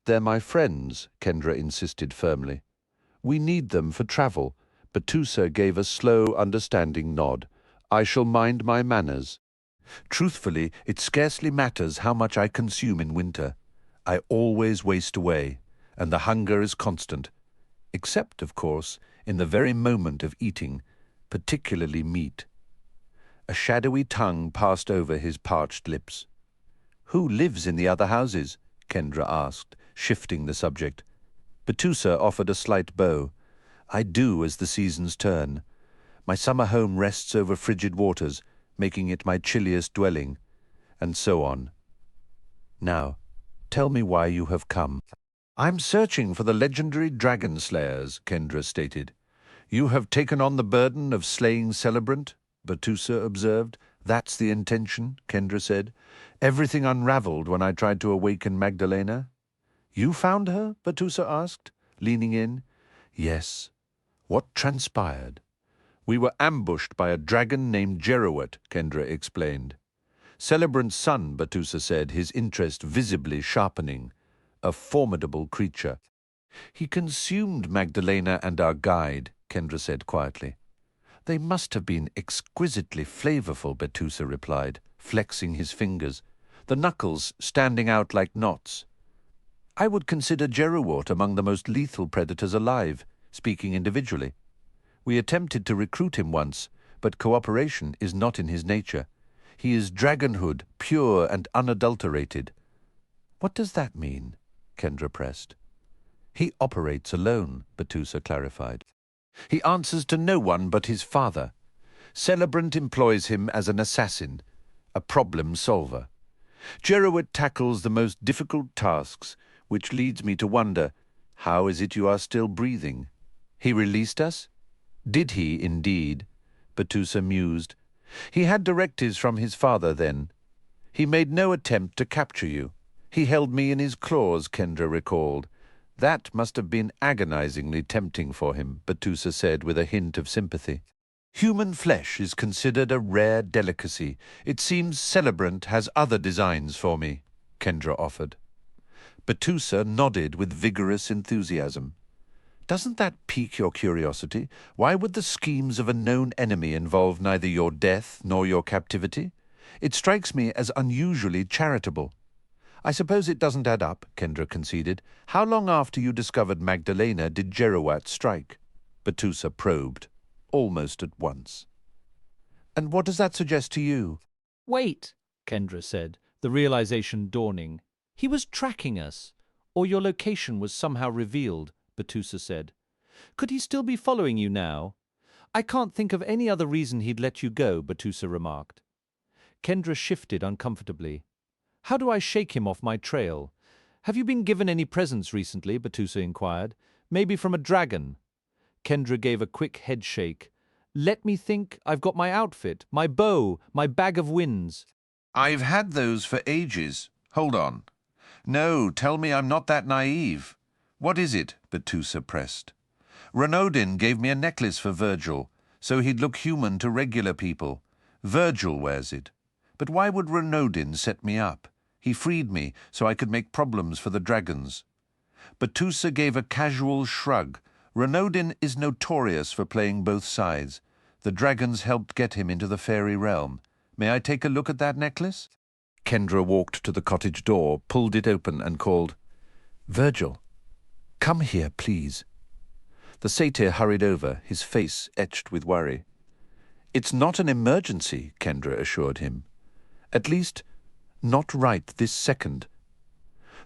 They're my friends, Kendra insisted firmly. We need them for travel. Batusa gave a slow, understanding nod. I shall mind my manners. Truthfully, it scarcely matters how much I consume in winter. I always waste away, and the hunger is constant. Except, of course, in the very moment of eating, particularly meat. A shadowy tongue passed over his parched lips. Who lives in the other houses? Kendra asked, shifting the subject. Batusa offered a slight bow. I do as the seasons turn. My summer home rests over frigid waters, making it my chilliest dwelling, and so on. Now, tell me why you have come. I'm searching for the legendary dragon slayers, Kendra stated. You have taken on the burden of slaying Celebrant, Batusa observed. That's the intention, Kendra said. Everything unraveled when I tried to awaken Magdalena. You found her? Batusa asked, leaning in. Yes. What transpired? We were ambushed by a dragon named Jerowat, Kendra explained. Celebrant's son, Batusa said, his interest visibly sharpening. A formidable creature. He consumed Magdalena and our guide, Kendra said quietly. They must have been exquisitely flavorful, Batusa replied, flexing his fingers, the knuckles standing out like knots. I would consider Jerowat among the most lethal predators alive, speaking individually. We attempted to recruit him once, but cooperation is not in his nature. He is dragonhood, pure and unadulterated. What does that mean? Kendra pressed. He operates alone, Batusa clarified. He answers to no one but his father. Celebrant employs him as an assassin, a problem solver. Jerowat tackles the most difficult tasks, which leads me to wonder, how is it you are still breathing? He released us? Did he indeed? Batusa mused. He had directives from his father then. He made no attempt to capture you. He held me in his claws, Kendra recalled. That must have been agonizingly tempting for him, Batusa said with a hint of sympathy. Human flesh is considered a rare delicacy. It seems Celebrant has other designs for me, Kendra offered. Batusa nodded with vigorous enthusiasm. Doesn't that pique your curiosity? Why would the schemes of a known enemy involve neither your death nor your captivity? It strikes me as unusually charitable. I suppose it doesn't add up, Kendra conceded. How long after you discovered Magdalena did Jerowat strike? Batusa probed, almost at once. And what does that suggest to you? Wait, Kendra said, the realization dawning. He was tracking us. Or your location was somehow revealed, Batusa said. Could he still be following you now? I can't think of any other reason he'd let you go, Batusa remarked. Kendra shifted uncomfortably. How do I shake him off my trail? Have you been given any presents recently? Batusa inquired. Maybe from a dragon? Kendra gave a quick head shake. Let me think. I've got my outfit, my bow, my bag of winds. I've had those for ages. Hold on. No, tell me I'm not that naive. What is it? Batusa pressed. Renaudin gave me a necklace for Virgil, so he'd look human to regular people. Virgil wears it. But why would Renaudin set me up? He freed me so I could make problems for the dragons. Batusa gave a casual shrug. Renaudin is notorious for playing both sides. The dragons helped get him into the fairy realm. May I take a look at that necklace? Kendra walked to the cottage door, pulled it open and called, Virgil, come here, please. The satyr hurried over, his face etched with worry. It's not an emergency, Kendra assured him. At least, not right this second.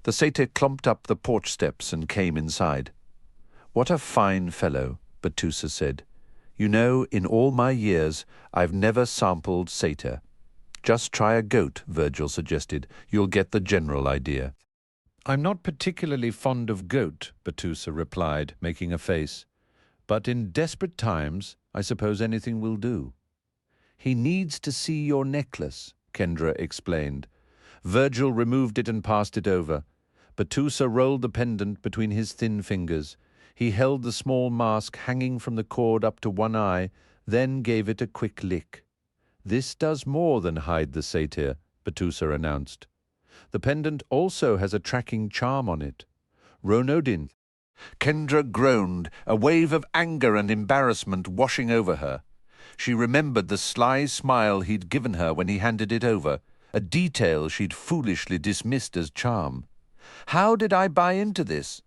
The satyr clomped up the porch steps and came inside. What a fine fellow, Batusa said. You know, in all my years, I've never sampled satyr. Just try a goat, Virgil suggested. You'll get the general idea. I'm not particularly fond of goat, Betusa replied, making a face. But in desperate times, I suppose anything will do. He needs to see your necklace, Kendra explained. Virgil removed it and passed it over. Betusa rolled the pendant between his thin fingers. He held the small mask hanging from the cord up to one eye, then gave it a quick lick. This does more than hide the satyr, Betusa announced. The pendant also has a tracking charm on it. Ronodin. Kendra groaned, a wave of anger and embarrassment washing over her. She remembered the sly smile he'd given her when he handed it over, a detail she'd foolishly dismissed as charm. How did I buy into this?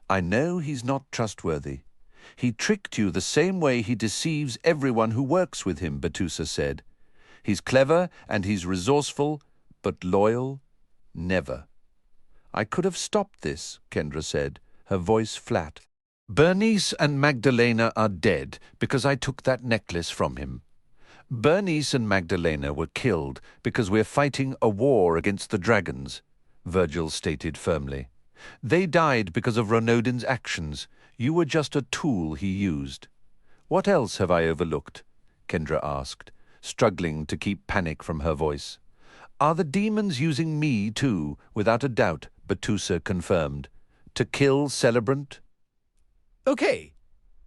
I know he's not trustworthy. He tricked you the same way he deceives everyone who works with him, Betusa said. He's clever and he's resourceful, but loyal? Never. I could have stopped this, Kendra said, her voice flat. Bernice and Magdalena are dead because I took that necklace from him. Bernice and Magdalena were killed because we're fighting a war against the dragons, Virgil stated firmly. They died because of Ronodin's actions. You were just a tool he used. What else have I overlooked? Kendra asked, struggling to keep panic from her voice. Are the demons using me too, without a doubt, Betusa confirmed. To kill Celebrant? Okay.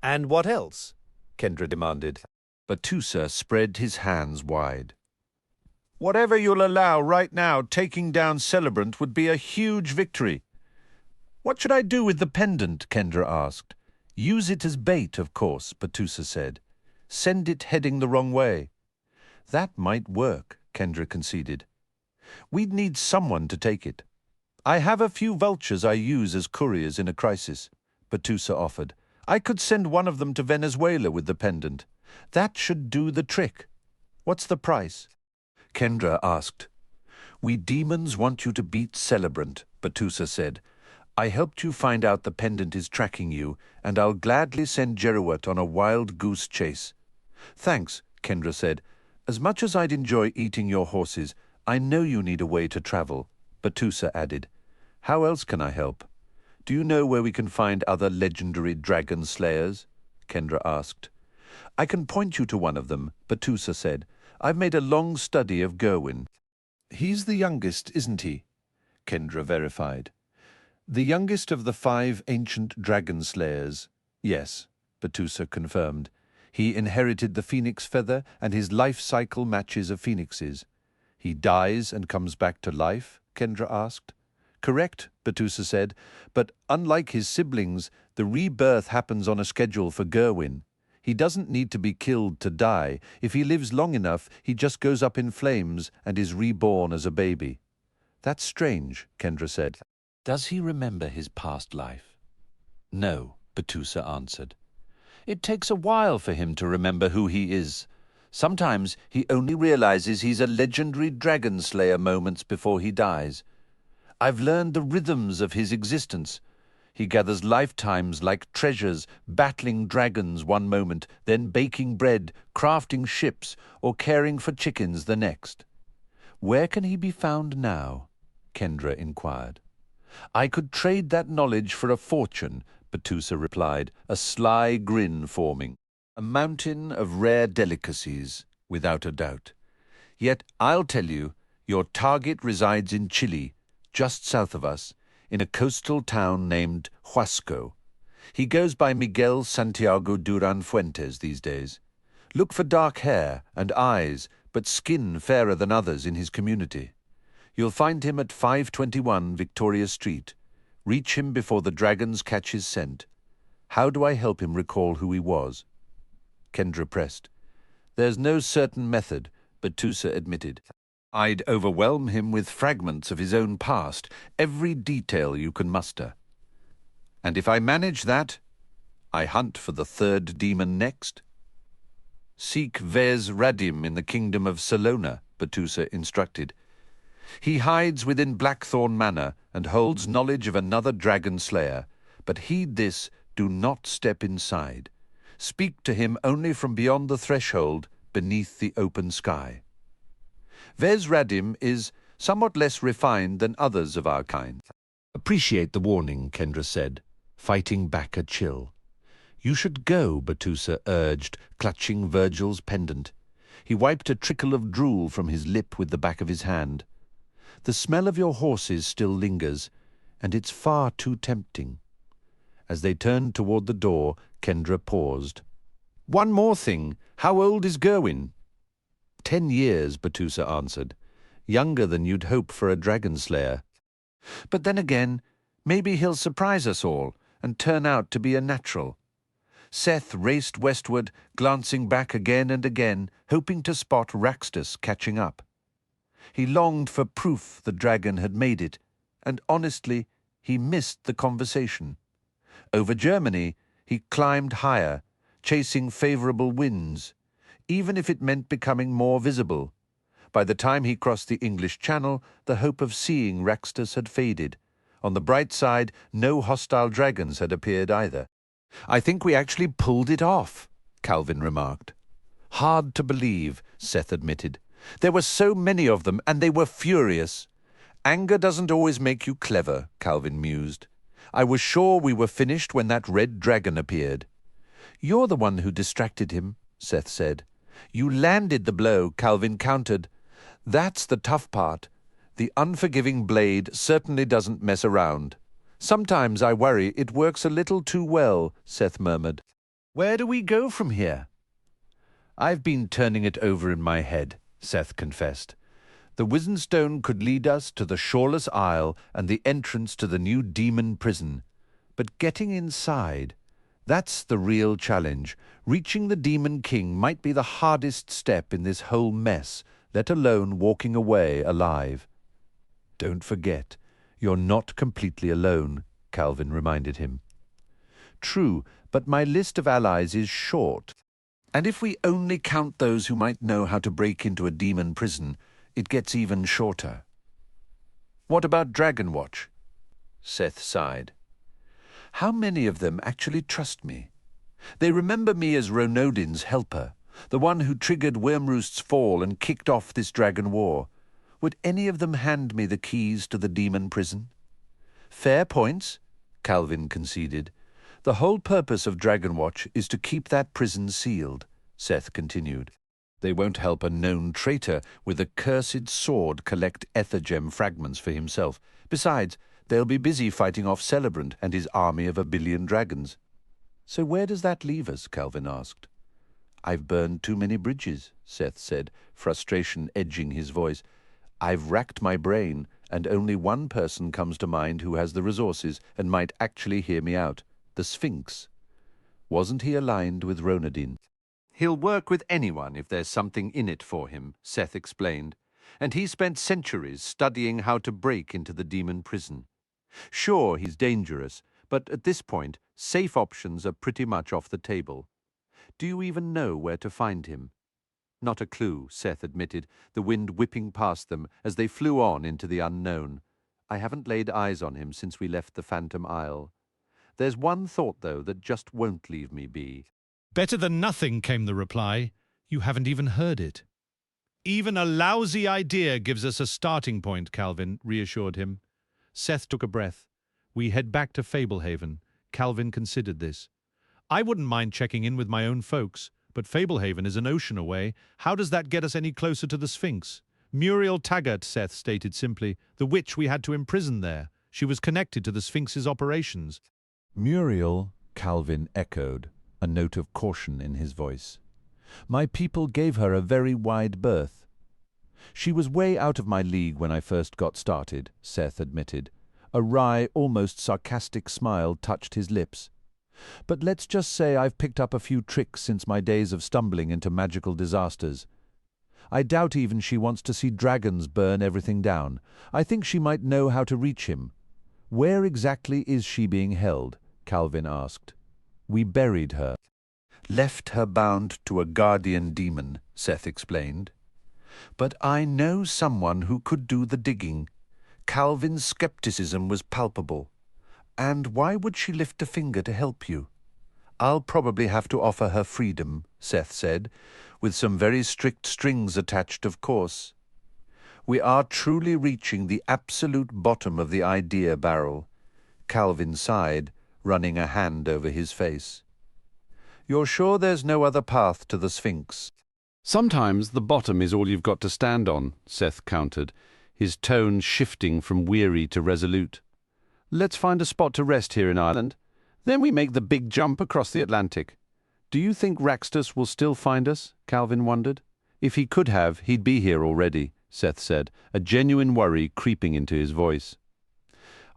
And what else? Kendra demanded. Betusa spread his hands wide. Whatever you'll allow right now, taking down Celebrant would be a huge victory. What should I do with the pendant? Kendra asked. Use it as bait, of course, Betusa said. Send it heading the wrong way. That might work, Kendra conceded. We'd need someone to take it. I have a few vultures I use as couriers in a crisis, Betusa offered. I could send one of them to Venezuela with the pendant. That should do the trick. What's the price? Kendra asked. We demons want you to beat Celebrant, Betusa said. I helped you find out the pendant is tracking you, and I'll gladly send Jeruat on a wild goose chase. Thanks, Kendra said. As much as I'd enjoy eating your horses, I know you need a way to travel, Betusa added. How else can I help? Do you know where we can find other legendary dragon slayers? Kendra asked. I can point you to one of them, Betusa said. I've made a long study of Gerwin. He's the youngest, isn't he? Kendra verified. The youngest of the 5 ancient dragon slayers. Yes, Betusa confirmed. He inherited the phoenix feather, and his life cycle matches a phoenix's. He dies and comes back to life? Kendra asked. Correct, Betusa said, but unlike his siblings, the rebirth happens on a schedule for Gerwin. He doesn't need to be killed to die. If he lives long enough, he just goes up in flames and is reborn as a baby. That's strange, Kendra said. Does he remember his past life? No, Betusa answered. It takes a while for him to remember who he is. Sometimes he only realizes he's a legendary dragon slayer moments before he dies. I've learned the rhythms of his existence. He gathers lifetimes like treasures, battling dragons one moment, then baking bread, crafting ships, or caring for chickens the next. Where can he be found now? Kendra inquired. I could trade that knowledge for a fortune, Betusa replied, a sly grin forming. A mountain of rare delicacies, without a doubt. Yet I'll tell you, your target resides in Chile, just south of us, in a coastal town named Huasco. He goes by Miguel Santiago Duran Fuentes these days. Look for dark hair and eyes, but skin fairer than others in his community. You'll find him at 521 Victoria Street. Reach him before the dragons catch his scent. How do I help him recall who he was? Kendra pressed. There's no certain method, Betusa admitted. I'd overwhelm him with fragments of his own past, every detail you can muster. And if I manage that, I hunt for the 3rd demon next. Seek Vez Radim in the kingdom of Salona, Betusa instructed. He hides within Blackthorn Manor and holds knowledge of another dragon slayer, but heed this, do not step inside. Speak to him only from beyond the threshold, beneath the open sky. Vez Radim is somewhat less refined than others of our kind. Appreciate the warning, Kendra said, fighting back a chill. You should go, Batusa urged, clutching Virgil's pendant. He wiped a trickle of drool from his lip with the back of his hand. The smell of your horses still lingers, and it's far too tempting. As they turned toward the door, Kendra paused. One more thing. How old is Gerwin? 10 years, Batusa answered. Younger than you'd hope for a dragon slayer. But then again, maybe he'll surprise us all and turn out to be a natural. Seth raced westward, glancing back again and again, hoping to spot Raxtus catching up. He longed for proof the dragon had made it, and honestly, he missed the conversation. Over Germany, he climbed higher, chasing favorable winds, even if it meant becoming more visible. By the time he crossed the English Channel, the hope of seeing Raxtus had faded. On the bright side, no hostile dragons had appeared either. I think we actually pulled it off, Calvin remarked. Hard to believe, Seth admitted. There were so many of them, and they were furious. Anger doesn't always make you clever, Calvin mused. I was sure we were finished when that red dragon appeared. You're the one who distracted him, Seth said. You landed the blow, Calvin countered. That's the tough part. The unforgiving blade certainly doesn't mess around. Sometimes I worry it works a little too well, Seth murmured. Where do we go from here? I've been turning it over in my head, Seth confessed. The Wizen Stone could lead us to the Shoreless Isle and the entrance to the new demon prison. But getting inside, that's the real challenge. Reaching the Demon King might be the hardest step in this whole mess, let alone walking away alive. Don't forget, you're not completely alone, Calvin reminded him. True, but my list of allies is short. And if we only count those who might know how to break into a demon prison, it gets even shorter. What about Dragonwatch? Seth sighed. How many of them actually trust me? They remember me as Ronodin's helper, the one who triggered Wormroost's fall and kicked off this dragon war. Would any of them hand me the keys to the demon prison? Fair points, Calvin conceded. The whole purpose of Dragonwatch is to keep that prison sealed, Seth continued. They won't help a known traitor with a cursed sword collect ethergem fragments for himself. Besides, they'll be busy fighting off Celebrant and his army of 1 billion dragons. So where does that leave us? Calvin asked. I've burned too many bridges, Seth said, frustration edging his voice. I've racked my brain, and only one person comes to mind who has the resources and might actually hear me out. The Sphinx. Wasn't he aligned with Ronodin? He'll work with anyone if there's something in it for him, Seth explained, and he spent centuries studying how to break into the demon prison. Sure, he's dangerous, but at this point, safe options are pretty much off the table. Do you even know where to find him? Not a clue, Seth admitted, the wind whipping past them as they flew on into the unknown. I haven't laid eyes on him since we left the Phantom Isle. There's one thought, though, that just won't leave me be. Better than nothing, came the reply. You haven't even heard it. Even a lousy idea gives us a starting point, Calvin reassured him. Seth took a breath. We head back to Fablehaven. Calvin considered this. I wouldn't mind checking in with my own folks, but Fablehaven is an ocean away. How does that get us any closer to the Sphinx? Muriel Taggart, Seth stated simply, the witch we had to imprison there. She was connected to the Sphinx's operations. Muriel, Calvin echoed, a note of caution in his voice. My people gave her a very wide berth. She was way out of my league when I first got started, Seth admitted. A wry, almost sarcastic smile touched his lips. But let's just say I've picked up a few tricks since my days of stumbling into magical disasters. I doubt even she wants to see dragons burn everything down. I think she might know how to reach him. Where exactly is she being held? Calvin asked. We buried her. Left her bound to a guardian demon, Seth explained. But I know someone who could do the digging. Calvin's skepticism was palpable. And why would she lift a finger to help you? I'll probably have to offer her freedom, Seth said, with some very strict strings attached, of course. We are truly reaching the absolute bottom of the idea barrel. Calvin sighed, running a hand over his face. You're sure there's no other path to the Sphinx? Sometimes the bottom is all you've got to stand on, Seth countered, his tone shifting from weary to resolute. Let's find a spot to rest here in Ireland. Then we make the big jump across the Atlantic. Do you think Raxtus will still find us? Calvin wondered. If he could have, he'd be here already, Seth said, a genuine worry creeping into his voice.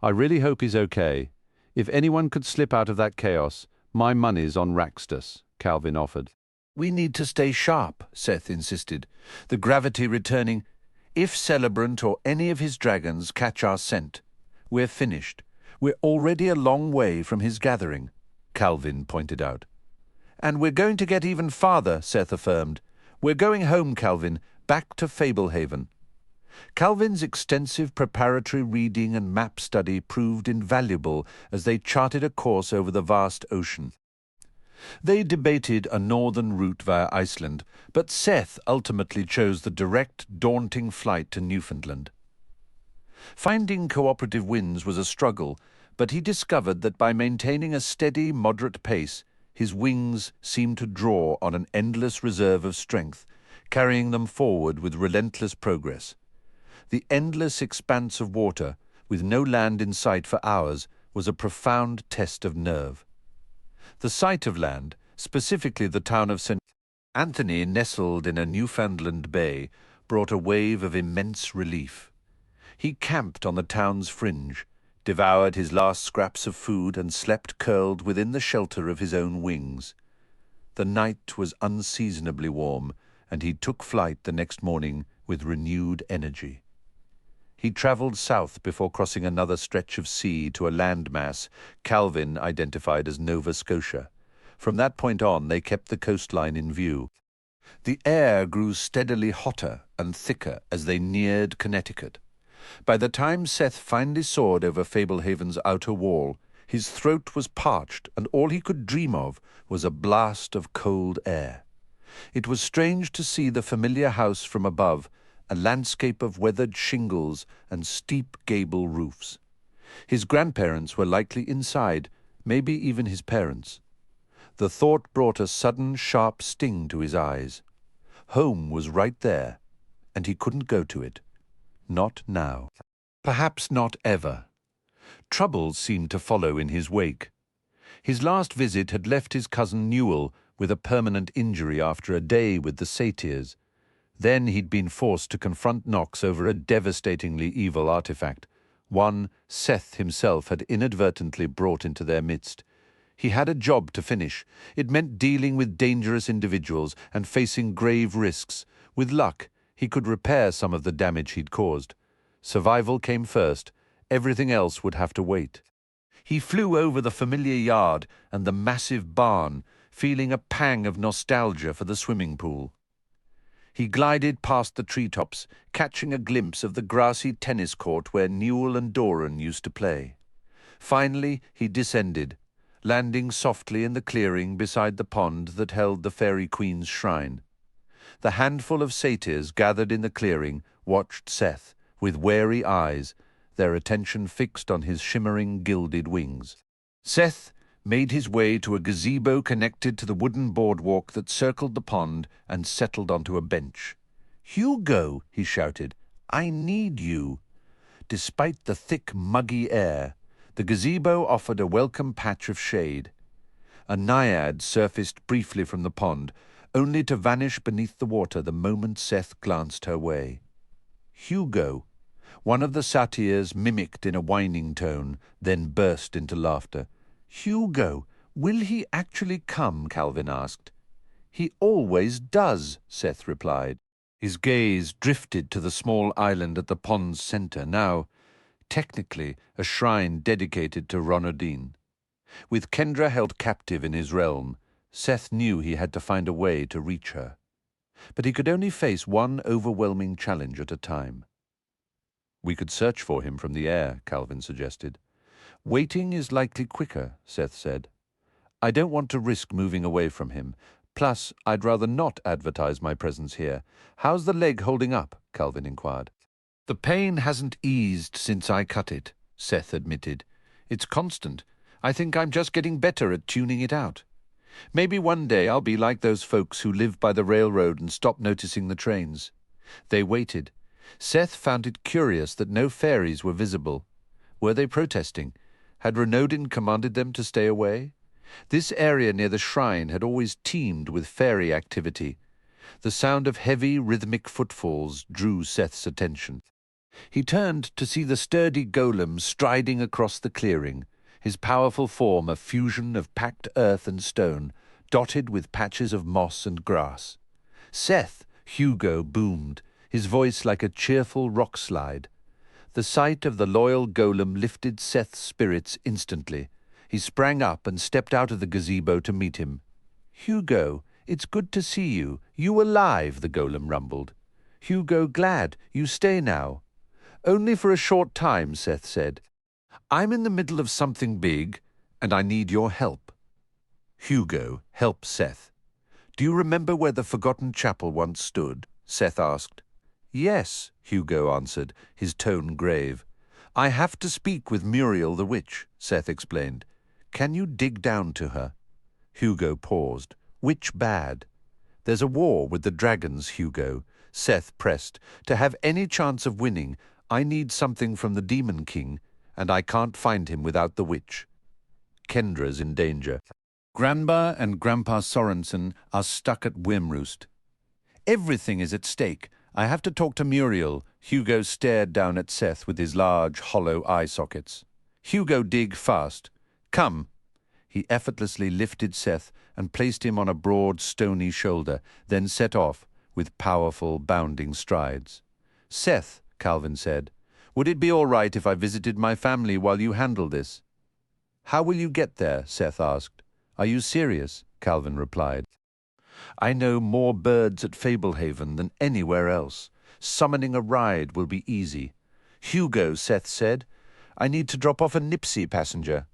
I really hope he's okay. If anyone could slip out of that chaos, my money's on Raxtus, Calvin offered. We need to stay sharp, Seth insisted, the gravity returning. If Celebrant or any of his dragons catch our scent, we're finished. We're already a long way from his gathering, Calvin pointed out. And we're going to get even farther, Seth affirmed. We're going home, Calvin, back to Fablehaven. Calvin's extensive preparatory reading and map study proved invaluable as they charted a course over the vast ocean. They debated a northern route via Iceland, but Seth ultimately chose the direct, daunting flight to Newfoundland. Finding cooperative winds was a struggle, but he discovered that by maintaining a steady, moderate pace, his wings seemed to draw on an endless reserve of strength, carrying them forward with relentless progress. The endless expanse of water, with no land in sight for hours, was a profound test of nerve. The sight of land, specifically the town of St. Anthony nestled in a Newfoundland bay, brought a wave of immense relief. He camped on the town's fringe, devoured his last scraps of food and slept curled within the shelter of his own wings. The night was unseasonably warm, and he took flight the next morning with renewed energy. He travelled south before crossing another stretch of sea to a landmass Calvin identified as Nova Scotia. From that point on, they kept the coastline in view. The air grew steadily hotter and thicker as they neared Connecticut. By the time Seth finally soared over Fablehaven's outer wall, his throat was parched, and all he could dream of was a blast of cold air. It was strange to see the familiar house from above, a landscape of weathered shingles and steep gable roofs. His grandparents were likely inside, maybe even his parents. The thought brought a sudden, sharp sting to his eyes. Home was right there, and he couldn't go to it. Not now. Perhaps not ever. Troubles seemed to follow in his wake. His last visit had left his cousin Newell with a permanent injury after a day with the satyrs. Then he'd been forced to confront Nox over a devastatingly evil artifact, one Seth himself had inadvertently brought into their midst. He had a job to finish. It meant dealing with dangerous individuals and facing grave risks. With luck, he could repair some of the damage he'd caused. Survival came first. Everything else would have to wait. He flew over the familiar yard and the massive barn, feeling a pang of nostalgia for the swimming pool. He glided past the treetops, catching a glimpse of the grassy tennis court where Newell and Doran used to play. Finally, he descended, landing softly in the clearing beside the pond that held the Fairy Queen's shrine. The handful of satyrs gathered in the clearing watched Seth with wary eyes, their attention fixed on his shimmering gilded wings. Seth made his way to a gazebo connected to the wooden boardwalk that circled the pond and settled onto a bench. "Hugo," he shouted, "I need you." Despite the thick, muggy air, the gazebo offered a welcome patch of shade. A naiad surfaced briefly from the pond, only to vanish beneath the water the moment Seth glanced her way. "Hugo," one of the satyrs mimicked in a whining tone, then burst into laughter. "Hugo, will he actually come?" Calvin asked. "He always does," Seth replied. His gaze drifted to the small island at the pond's center, now, technically, a shrine dedicated to Ronodine. With Kendra held captive in his realm, Seth knew he had to find a way to reach her. But he could only face one overwhelming challenge at a time. "We could search for him from the air," Calvin suggested. "Waiting is likely quicker," Seth said. "I don't want to risk moving away from him. Plus, I'd rather not advertise my presence here. How's the leg holding up?" Calvin inquired. The pain hasn't eased since I cut it, Seth admitted. It's constant. I think I'm just getting better at tuning it out. Maybe one day I'll be like those folks who live by the railroad and stop noticing the trains. They waited. Seth found it curious that no fairies were visible. Were they protesting? Had Renaudin commanded them to stay away? This area near the shrine had always teemed with fairy activity. The sound of heavy, rhythmic footfalls drew Seth's attention. He turned to see the sturdy golem striding across the clearing, his powerful form a fusion of packed earth and stone, dotted with patches of moss and grass. Seth, Hugo boomed, his voice like a cheerful rock slide. The sight of the loyal golem lifted Seth's spirits instantly. He sprang up and stepped out of the gazebo to meet him. "Hugo, it's good to see you. You alive," the golem rumbled. "Hugo, glad. You stay now." "Only for a short time," Seth said. "I'm in the middle of something big, and I need your help." Hugo helped Seth. "Do you remember where the forgotten chapel once stood?" Seth asked. "Yes," Hugo answered, his tone grave. "I have to speak with Muriel the witch," Seth explained. "Can you dig down to her?" Hugo paused. "Which bad?" "There's a war with the dragons, Hugo," Seth pressed. "To have any chance of winning, I need something from the Demon King, and I can't find him without the witch. Kendra's in danger. Granba and Grandpa Sorensen are stuck at Wimroost. Everything is at stake. I have to talk to Muriel." Hugo stared down at Seth with his large, hollow eye sockets. "Hugo, dig fast. Come." He effortlessly lifted Seth and placed him on a broad, stony shoulder, then set off with powerful, bounding strides. "Seth," Calvin said, "would it be all right if I visited my family while you handle this?" "How will you get there?" Seth asked. "Are you serious?" Calvin replied. "I know more birds at Fablehaven than anywhere else. Summoning a ride will be easy." "Hugo," Seth said, "I need to drop off a Nipsey passenger."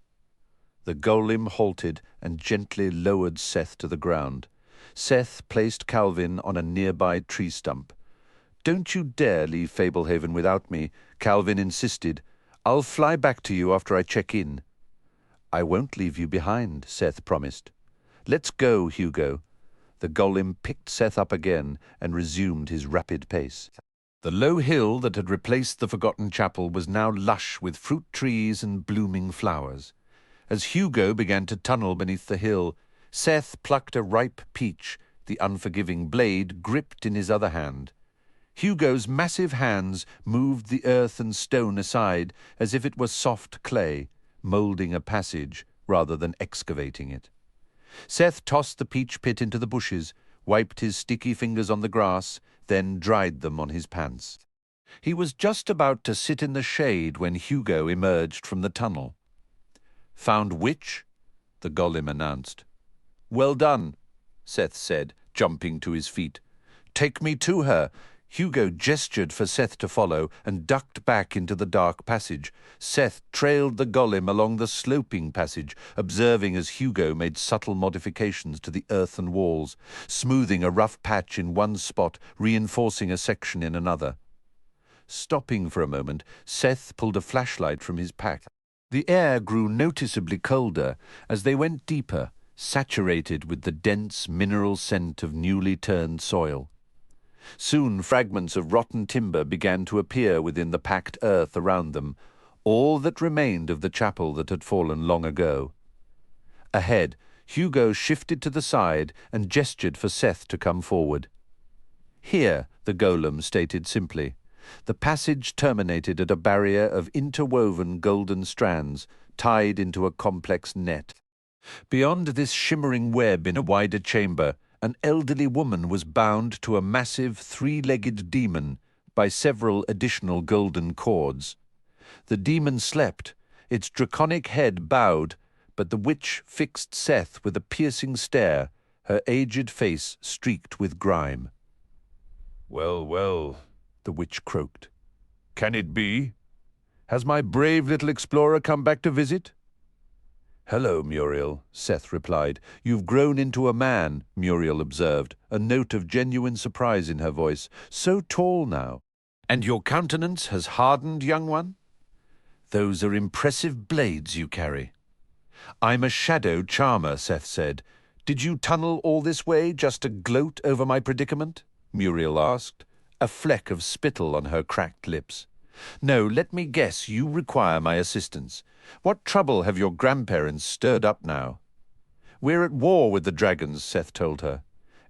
The golem halted and gently lowered Seth to the ground. Seth placed Calvin on a nearby tree stump. "Don't you dare leave Fablehaven without me," Calvin insisted. "I'll fly back to you after I check in." "I won't leave you behind," Seth promised. "Let's go, Hugo." The golem picked Seth up again and resumed his rapid pace. The low hill that had replaced the forgotten chapel was now lush with fruit trees and blooming flowers. As Hugo began to tunnel beneath the hill, Seth plucked a ripe peach, the unforgiving blade gripped in his other hand. Hugo's massive hands moved the earth and stone aside as if it were soft clay, moulding a passage rather than excavating it. Seth tossed the peach pit into the bushes, wiped his sticky fingers on the grass, then dried them on his pants. He was just about to sit in the shade when Hugo emerged from the tunnel. "Found witch?" the golem announced. "Well done," Seth said, jumping to his feet. "Take me to her." Hugo gestured for Seth to follow and ducked back into the dark passage. Seth trailed the golem along the sloping passage, observing as Hugo made subtle modifications to the earthen walls, smoothing a rough patch in one spot, reinforcing a section in another. Stopping for a moment, Seth pulled a flashlight from his pack. The air grew noticeably colder as they went deeper, saturated with the dense mineral scent of newly turned soil. Soon fragments of rotten timber began to appear within the packed earth around them, all that remained of the chapel that had fallen long ago. Ahead, Hugo shifted to the side and gestured for Seth to come forward. "Here," the golem stated simply. The passage terminated at a barrier of interwoven golden strands, tied into a complex net. Beyond this shimmering web in a wider chamber, an elderly woman was bound to a massive three-legged demon by several additional golden cords. The demon slept, its draconic head bowed, but the witch fixed Seth with a piercing stare, her aged face streaked with grime. "Well, well," the witch croaked. "Can it be? Has my brave little explorer come back to visit?" "Hello, Muriel," Seth replied. "You've grown into a man," Muriel observed, a note of genuine surprise in her voice. "So tall now." And your countenance has hardened, young one? Those are impressive blades you carry. I'm a shadow charmer, Seth said. Did you tunnel all this way just to gloat over my predicament? Muriel asked, a fleck of spittle on her cracked lips. No, let me guess, you require my assistance. What trouble have your grandparents stirred up now? We're at war with the dragons, Seth told her.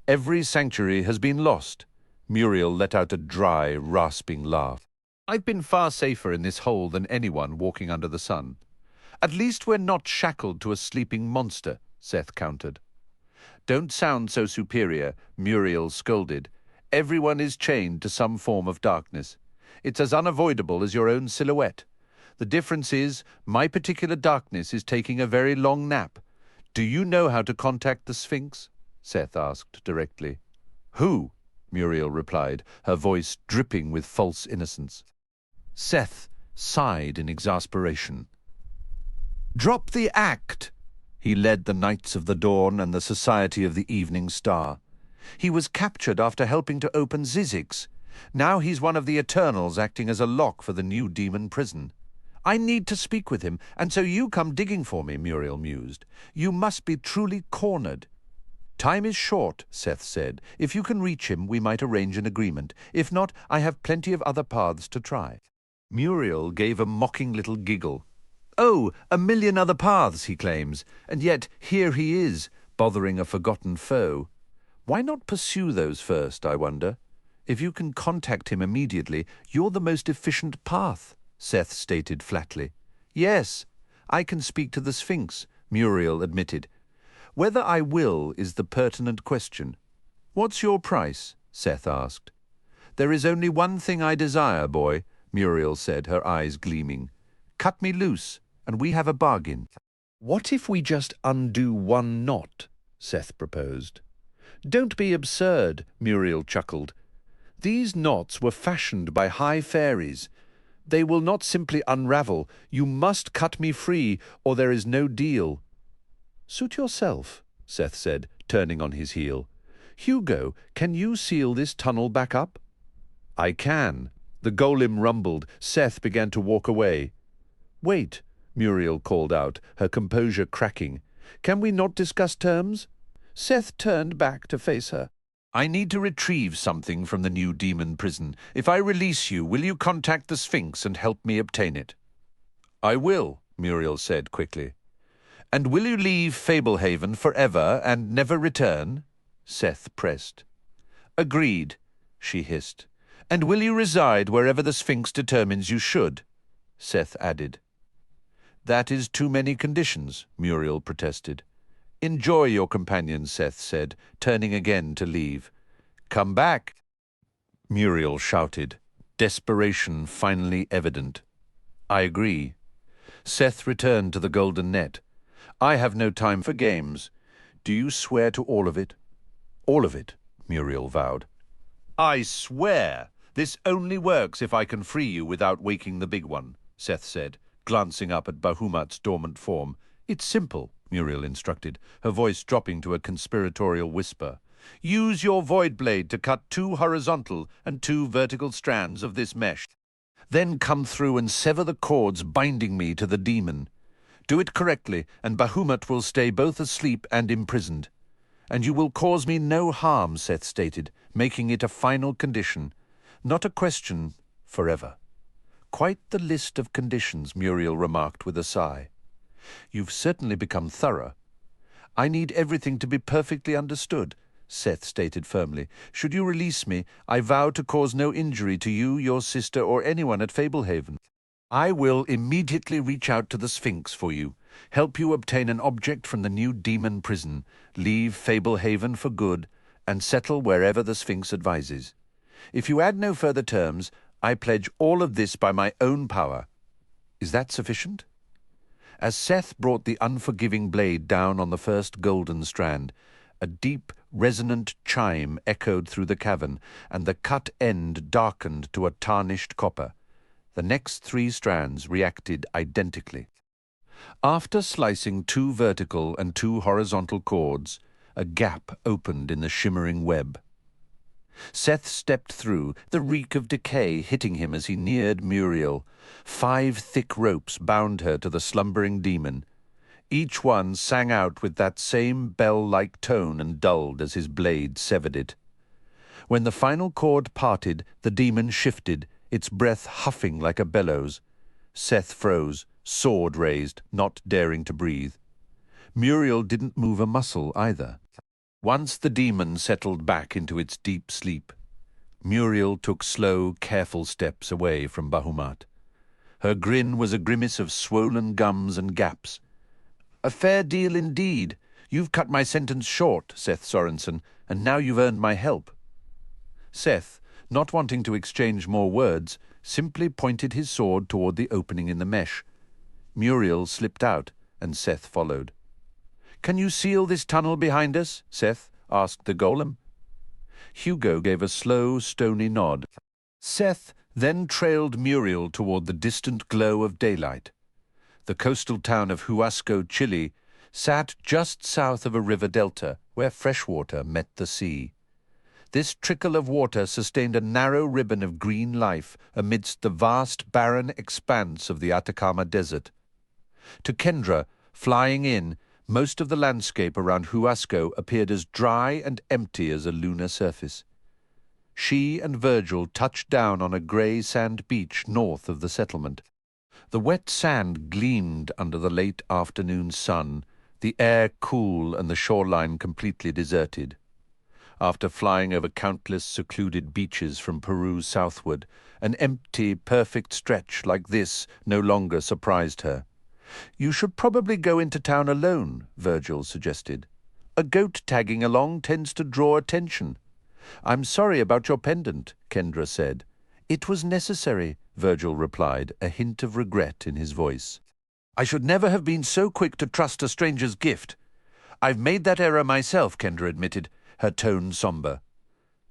Every sanctuary has been lost. Muriel let out a dry, rasping laugh. I've been far safer in this hole than anyone walking under the sun. At least we're not shackled to a sleeping monster, Seth countered. Don't sound so superior, Muriel scolded. Everyone is chained to some form of darkness. It's as unavoidable as your own silhouette. The difference is, my particular darkness is taking a very long nap. Do you know how to contact the Sphinx? Seth asked directly. Who? Muriel replied, her voice dripping with false innocence. Seth sighed in exasperation. Drop the act! He led the Knights of the Dawn and the Society of the Evening Star. He was captured after helping to open Zizix. Now he's one of the Eternals acting as a lock for the new demon prison. I need to speak with him, and so you come digging for me, Muriel mused. You must be truly cornered. Time is short, Seth said. If you can reach him, we might arrange an agreement. If not, I have plenty of other paths to try. Muriel gave a mocking little giggle. Oh, a million other paths, he claims, and yet here he is, bothering a forgotten foe. Why not pursue those first, I wonder? If you can contact him immediately, you're the most efficient path, Seth stated flatly. Yes, I can speak to the Sphinx, Muriel admitted. Whether I will is the pertinent question. What's your price? Seth asked. There is only one thing I desire, boy, Muriel said, her eyes gleaming. Cut me loose, and we have a bargain. What if we just undo one knot? Seth proposed. Don't be absurd, Muriel chuckled. These knots were fashioned by high fairies. They will not simply unravel. You must cut me free, or there is no deal. Suit yourself, Seth said, turning on his heel. Hugo, can you seal this tunnel back up? I can. The golem rumbled. Seth began to walk away. Wait, Muriel called out, her composure cracking. Can we not discuss terms? Seth turned back to face her. I need to retrieve something from the new demon prison. If I release you, will you contact the Sphinx and help me obtain it? I will, Muriel said quickly. And will you leave Fablehaven forever and never return? Seth pressed. Agreed, she hissed. And will you reside wherever the Sphinx determines you should? Seth added. That is too many conditions, Muriel protested. Enjoy your companion, Seth said, turning again to leave. Come back, Muriel shouted, desperation finally evident. I agree. Seth returned to the golden net. I have no time for games. Do you swear to all of it? All of it, Muriel vowed. I swear. This only works if I can free you without waking the big one, Seth said, glancing up at Bahumat's dormant form. It's simple, Muriel instructed, her voice dropping to a conspiratorial whisper. Use your void blade to cut 2 horizontal and 2 vertical strands of this mesh. Then come through and sever the cords binding me to the demon. Do it correctly, and Bahumat will stay both asleep and imprisoned. And you will cause me no harm, Seth stated, making it a final condition. Not a question, forever. Quite the list of conditions, Muriel remarked with a sigh. You've certainly become thorough. I need everything to be perfectly understood, Seth stated firmly. Should you release me, I vow to cause no injury to you, your sister, or anyone at Fablehaven. I will immediately reach out to the Sphinx for you, help you obtain an object from the new demon prison, leave Fablehaven for good, and settle wherever the Sphinx advises. If you add no further terms, I pledge all of this by my own power. Is that sufficient? As Seth brought the unforgiving blade down on the first golden strand, a deep, resonant chime echoed through the cavern, and the cut end darkened to a tarnished copper. The next 3 strands reacted identically. After slicing 2 vertical and 2 horizontal cords, a gap opened in the shimmering web. Seth stepped through, the reek of decay hitting him as he neared Muriel. 5 thick ropes bound her to the slumbering demon. Each one sang out with that same bell-like tone and dulled as his blade severed it. When the final cord parted, the demon shifted, its breath huffing like a bellows. Seth froze, sword raised, not daring to breathe. Muriel didn't move a muscle either. Once the demon settled back into its deep sleep, Muriel took slow, careful steps away from Bahumat. Her grin was a grimace of swollen gums and gaps. "A fair deal indeed. You've cut my sentence short, Seth Sorensen, and now you've earned my help." Seth, not wanting to exchange more words, simply pointed his sword toward the opening in the mesh. Muriel slipped out, and Seth followed. "Can you seal this tunnel behind us?" Seth asked the golem. Hugo gave a slow, stony nod. Seth then trailed Muriel toward the distant glow of daylight. The coastal town of Huasco, Chile, sat just south of a river delta where freshwater met the sea. This trickle of water sustained a narrow ribbon of green life amidst the vast, barren expanse of the Atacama Desert. To Kendra, flying in, most of the landscape around Huasco appeared as dry and empty as a lunar surface. She and Virgil touched down on a grey sand beach north of the settlement. The wet sand gleamed under the late afternoon sun, the air cool and the shoreline completely deserted. After flying over countless secluded beaches from Peru southward, an empty, perfect stretch like this no longer surprised her. "You should probably go into town alone," Virgil suggested. "A goat tagging along tends to draw attention." "I'm sorry about your pendant," Kendra said. "It was necessary," Virgil replied, a hint of regret in his voice. "I should never have been so quick to trust a stranger's gift." "I've made that error myself," Kendra admitted, her tone somber.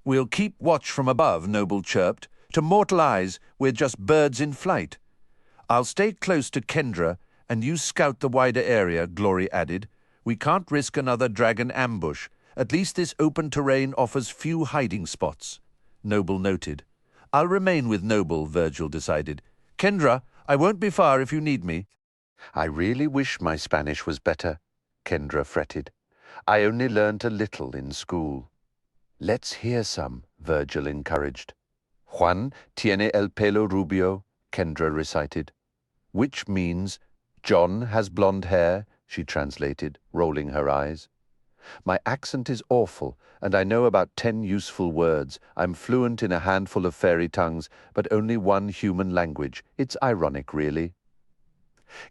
"We'll keep watch from above," Noble chirped. "To mortal eyes, we're just birds in flight." "I'll stay close to Kendra, and you scout the wider area," Glory added. "We can't risk another dragon ambush. At least this open terrain offers few hiding spots," Noble noted. "I'll remain with Noble," Virgil decided. "Kendra, I won't be far if you need me." "I really wish my Spanish was better," Kendra fretted. "I only learnt a little in school." "Let's hear some," Virgil encouraged. "Juan tiene el pelo rubio," Kendra recited. "Which means, John has blonde hair," she translated, rolling her eyes. "My accent is awful, and I know about 10 useful words. I'm fluent in a handful of fairy tongues, but only one human language. It's ironic, really."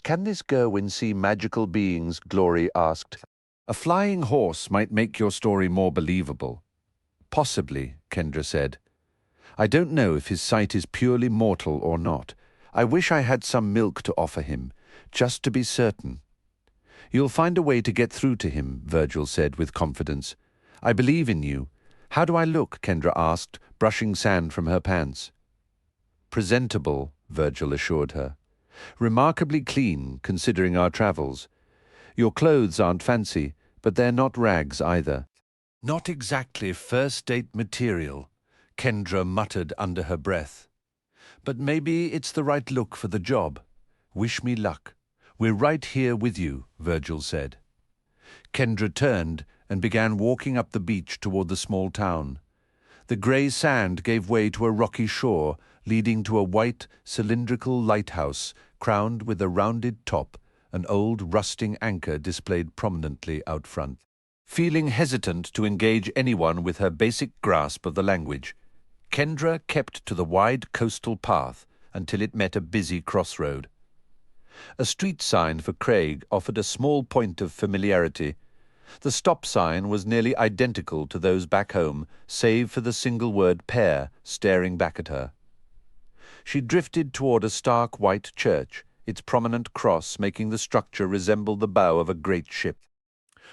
"Can this Gerwin see magical beings?" Glory asked. "A flying horse might make your story more believable." "Possibly," Kendra said. "I don't know if his sight is purely mortal or not. I wish I had some milk to offer him, just to be certain." "You'll find a way to get through to him," Virgil said with confidence. "I believe in you." "How do I look?" Kendra asked, brushing sand from her pants. "Presentable," Virgil assured her. "Remarkably clean, considering our travels. Your clothes aren't fancy, but they're not rags either." "Not exactly first-date material," Kendra muttered under her breath. "But maybe it's the right look for the job. Wish me luck. We're right here with you," Virgil said. Kendra turned and began walking up the beach toward the small town. The grey sand gave way to a rocky shore, leading to a white, cylindrical lighthouse crowned with a rounded top, an old rusting anchor displayed prominently out front. Feeling hesitant to engage anyone with her basic grasp of the language, Kendra kept to the wide coastal path until it met a busy crossroad. A street sign for Craig offered a small point of familiarity. The stop sign was nearly identical to those back home, save for the single word pair staring back at her. She drifted toward a stark white church, its prominent cross making the structure resemble the bow of a great ship.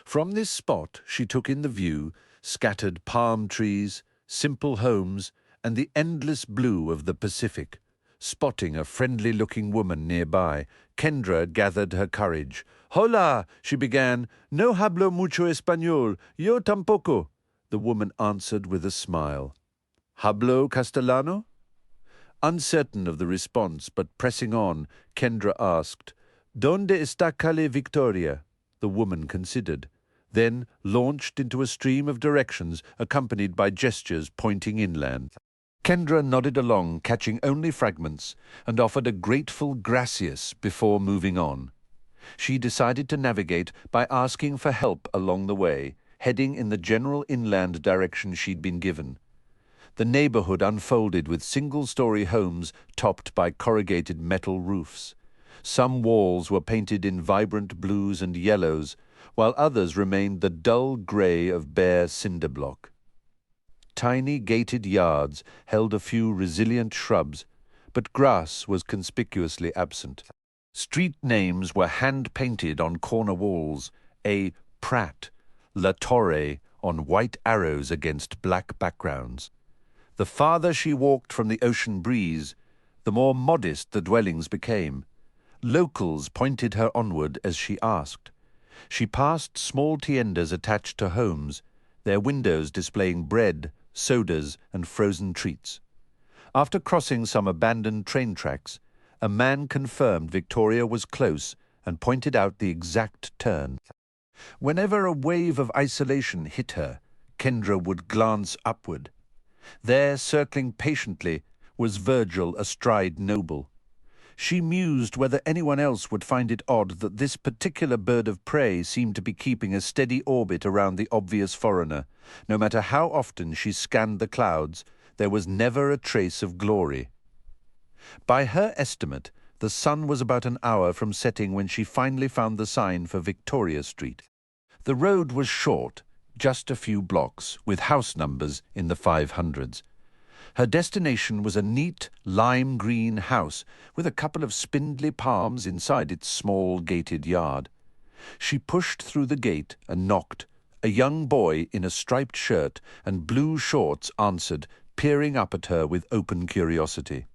From this spot she took in the view, scattered palm trees, simple homes, and the endless blue of the Pacific. Spotting a friendly-looking woman nearby, Kendra gathered her courage. "Hola," she began. "No hablo mucho español. Yo tampoco," the woman answered with a smile. Hablo Castellano? Uncertain of the response, but pressing on, Kendra asked, Donde está Calle Victoria? The woman considered, then launched into a stream of directions accompanied by gestures pointing inland. Kendra nodded along, catching only fragments, and offered a grateful gracias before moving on. She decided to navigate by asking for help along the way, heading in the general inland direction she'd been given. The neighborhood unfolded with single-story homes topped by corrugated metal roofs. Some walls were painted in vibrant blues and yellows, while others remained the dull gray of bare cinder block. Tiny gated yards held a few resilient shrubs, but grass was conspicuously absent. Street names were hand-painted on corner walls, a Pratt, La Torre on white arrows against black backgrounds. The farther she walked from the ocean breeze, the more modest the dwellings became. Locals pointed her onward as she asked. She passed small tiendas attached to homes, their windows displaying bread, sodas, and frozen treats. After crossing some abandoned train tracks, a man confirmed Victoria was close and pointed out the exact turn. Whenever a wave of isolation hit her, Kendra would glance upward. There, circling patiently, was Virgil astride Noble. She mused whether anyone else would find it odd that this particular bird of prey seemed to be keeping a steady orbit around the obvious foreigner. No matter how often she scanned the clouds, there was never a trace of glory. By her estimate, the sun was about an hour from setting when she finally found the sign for Victoria Street. The road was short, just a few blocks, with house numbers in the 500s. Her destination was a neat lime green house with a couple of spindly palms inside its small gated yard. She pushed through the gate and knocked. A young boy in a striped shirt and blue shorts answered, peering up at her with open curiosity.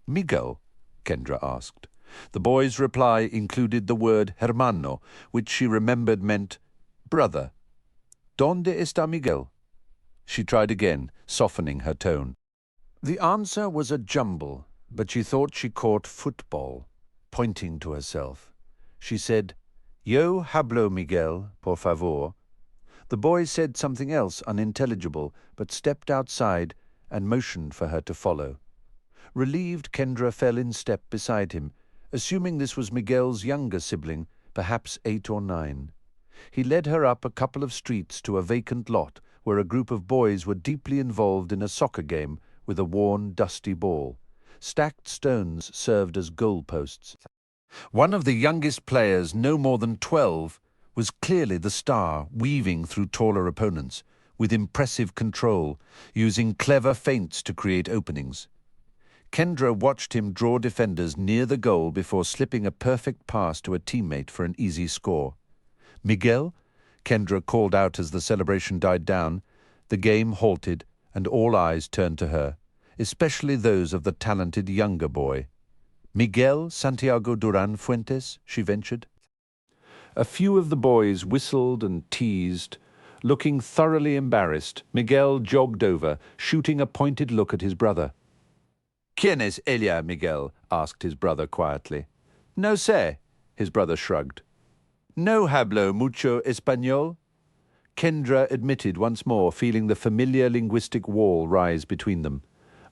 "Miguel?" Kendra asked. The boy's reply included the word hermano, which she remembered meant brother. "Donde está Miguel?" She tried again, softening her tone. The answer was a jumble, but she thought she caught football, pointing to herself. She said, "Yo hablo Miguel, por favor." The boy said something else unintelligible, but stepped outside and motioned for her to follow. Relieved, Kendra fell in step beside him, assuming this was Miguel's younger sibling, perhaps 8 or 9. He led her up a couple of streets to a vacant lot where a group of boys were deeply involved in a soccer game with a worn, dusty ball. Stacked stones served as goalposts. One of the youngest players, no more than 12, was clearly the star, weaving through taller opponents, with impressive control, using clever feints to create openings. Kendra watched him draw defenders near the goal before slipping a perfect pass to a teammate for an easy score. "Miguel?" Kendra called out as the celebration died down. The game halted, and all eyes turned to her, especially those of the talented younger boy. "Miguel Santiago Duran Fuentes?" she ventured. A few of the boys whistled and teased. Looking thoroughly embarrassed, Miguel jogged over, shooting a pointed look at his brother. "¿Quién es ella, Miguel?" asked his brother quietly. "No sé," his brother shrugged. "No hablo mucho español?" Kendra admitted once more, feeling the familiar linguistic wall rise between them.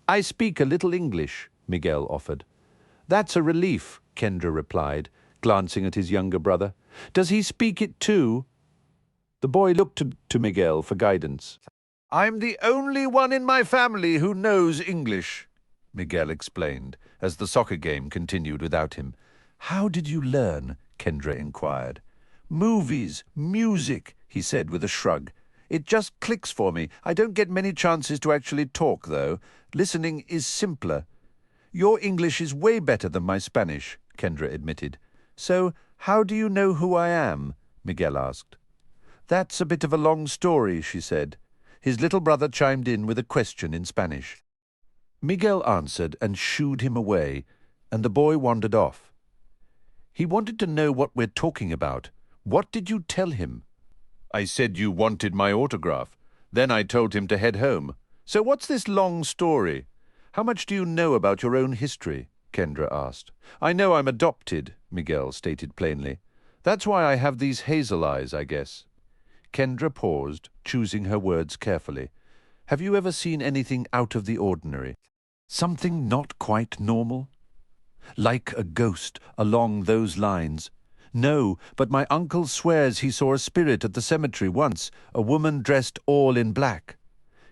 "I speak a little English," Miguel offered. "That's a relief," Kendra replied, glancing at his younger brother. "Does he speak it too?" The boy looked to Miguel for guidance. "I'm the only one in my family who knows English," Miguel explained, as the soccer game continued without him. "How did you learn?" Kendra inquired. "Movies, music," he said with a shrug. "It just clicks for me. I don't get many chances to actually talk, though. Listening is simpler." "Your English is way better than my Spanish," Kendra admitted. "So, how do you know who I am?" Miguel asked. "That's a bit of a long story," she said. His little brother chimed in with a question in Spanish. Miguel answered and shooed him away, and the boy wandered off. "He wanted to know what we're talking about. What did you tell him?" "I said you wanted my autograph. Then I told him to head home. So what's this long story? How much do you know about your own history? Kendra asked. I know I'm adopted, Miguel stated plainly. That's why I have these hazel eyes, I guess. Kendra paused, choosing her words carefully. Have you ever seen anything out of the ordinary? Something not quite normal? Like a ghost, along those lines? No, but my uncle swears he saw a spirit at the cemetery once, a woman dressed all in black.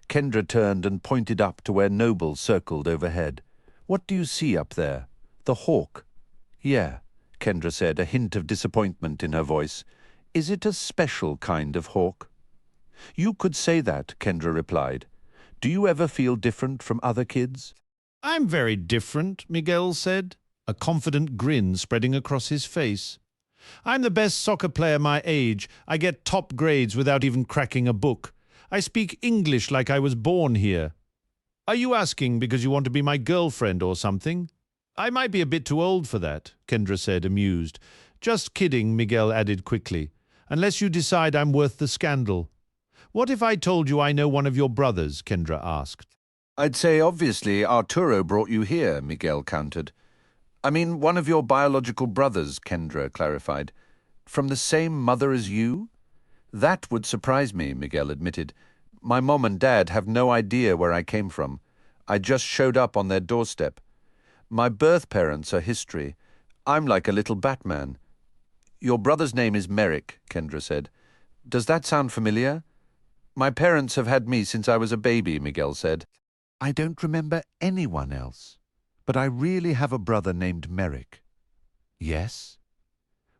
Kendra turned and pointed up to where Noble circled overhead. What do you see up there? The hawk? Yeah, Kendra said, a hint of disappointment in her voice. Is it a special kind of hawk? You could say that, Kendra replied. Do you ever feel different from other kids? I'm very different, Miguel said, a confident grin spreading across his face. I'm the best soccer player my age. I get top grades without even cracking a book. I speak English like I was born here. Are you asking because you want to be my girlfriend or something? I might be a bit too old for that, Kendra said, amused. Just kidding, Miguel added quickly. Unless you decide I'm worth the scandal. What if I told you I know one of your brothers? Kendra asked. I'd say obviously Arturo brought you here, Miguel countered. I mean, one of your biological brothers, Kendra clarified. From the same mother as you? That would surprise me, Miguel admitted. My mom and dad have no idea where I came from. I just showed up on their doorstep. My birth parents are history. I'm like a little Batman. Your brother's name is Merrick, Kendra said. Does that sound familiar? My parents have had me since I was a baby, Miguel said. I don't remember anyone else, but I really have a brother named Merrick. Yes?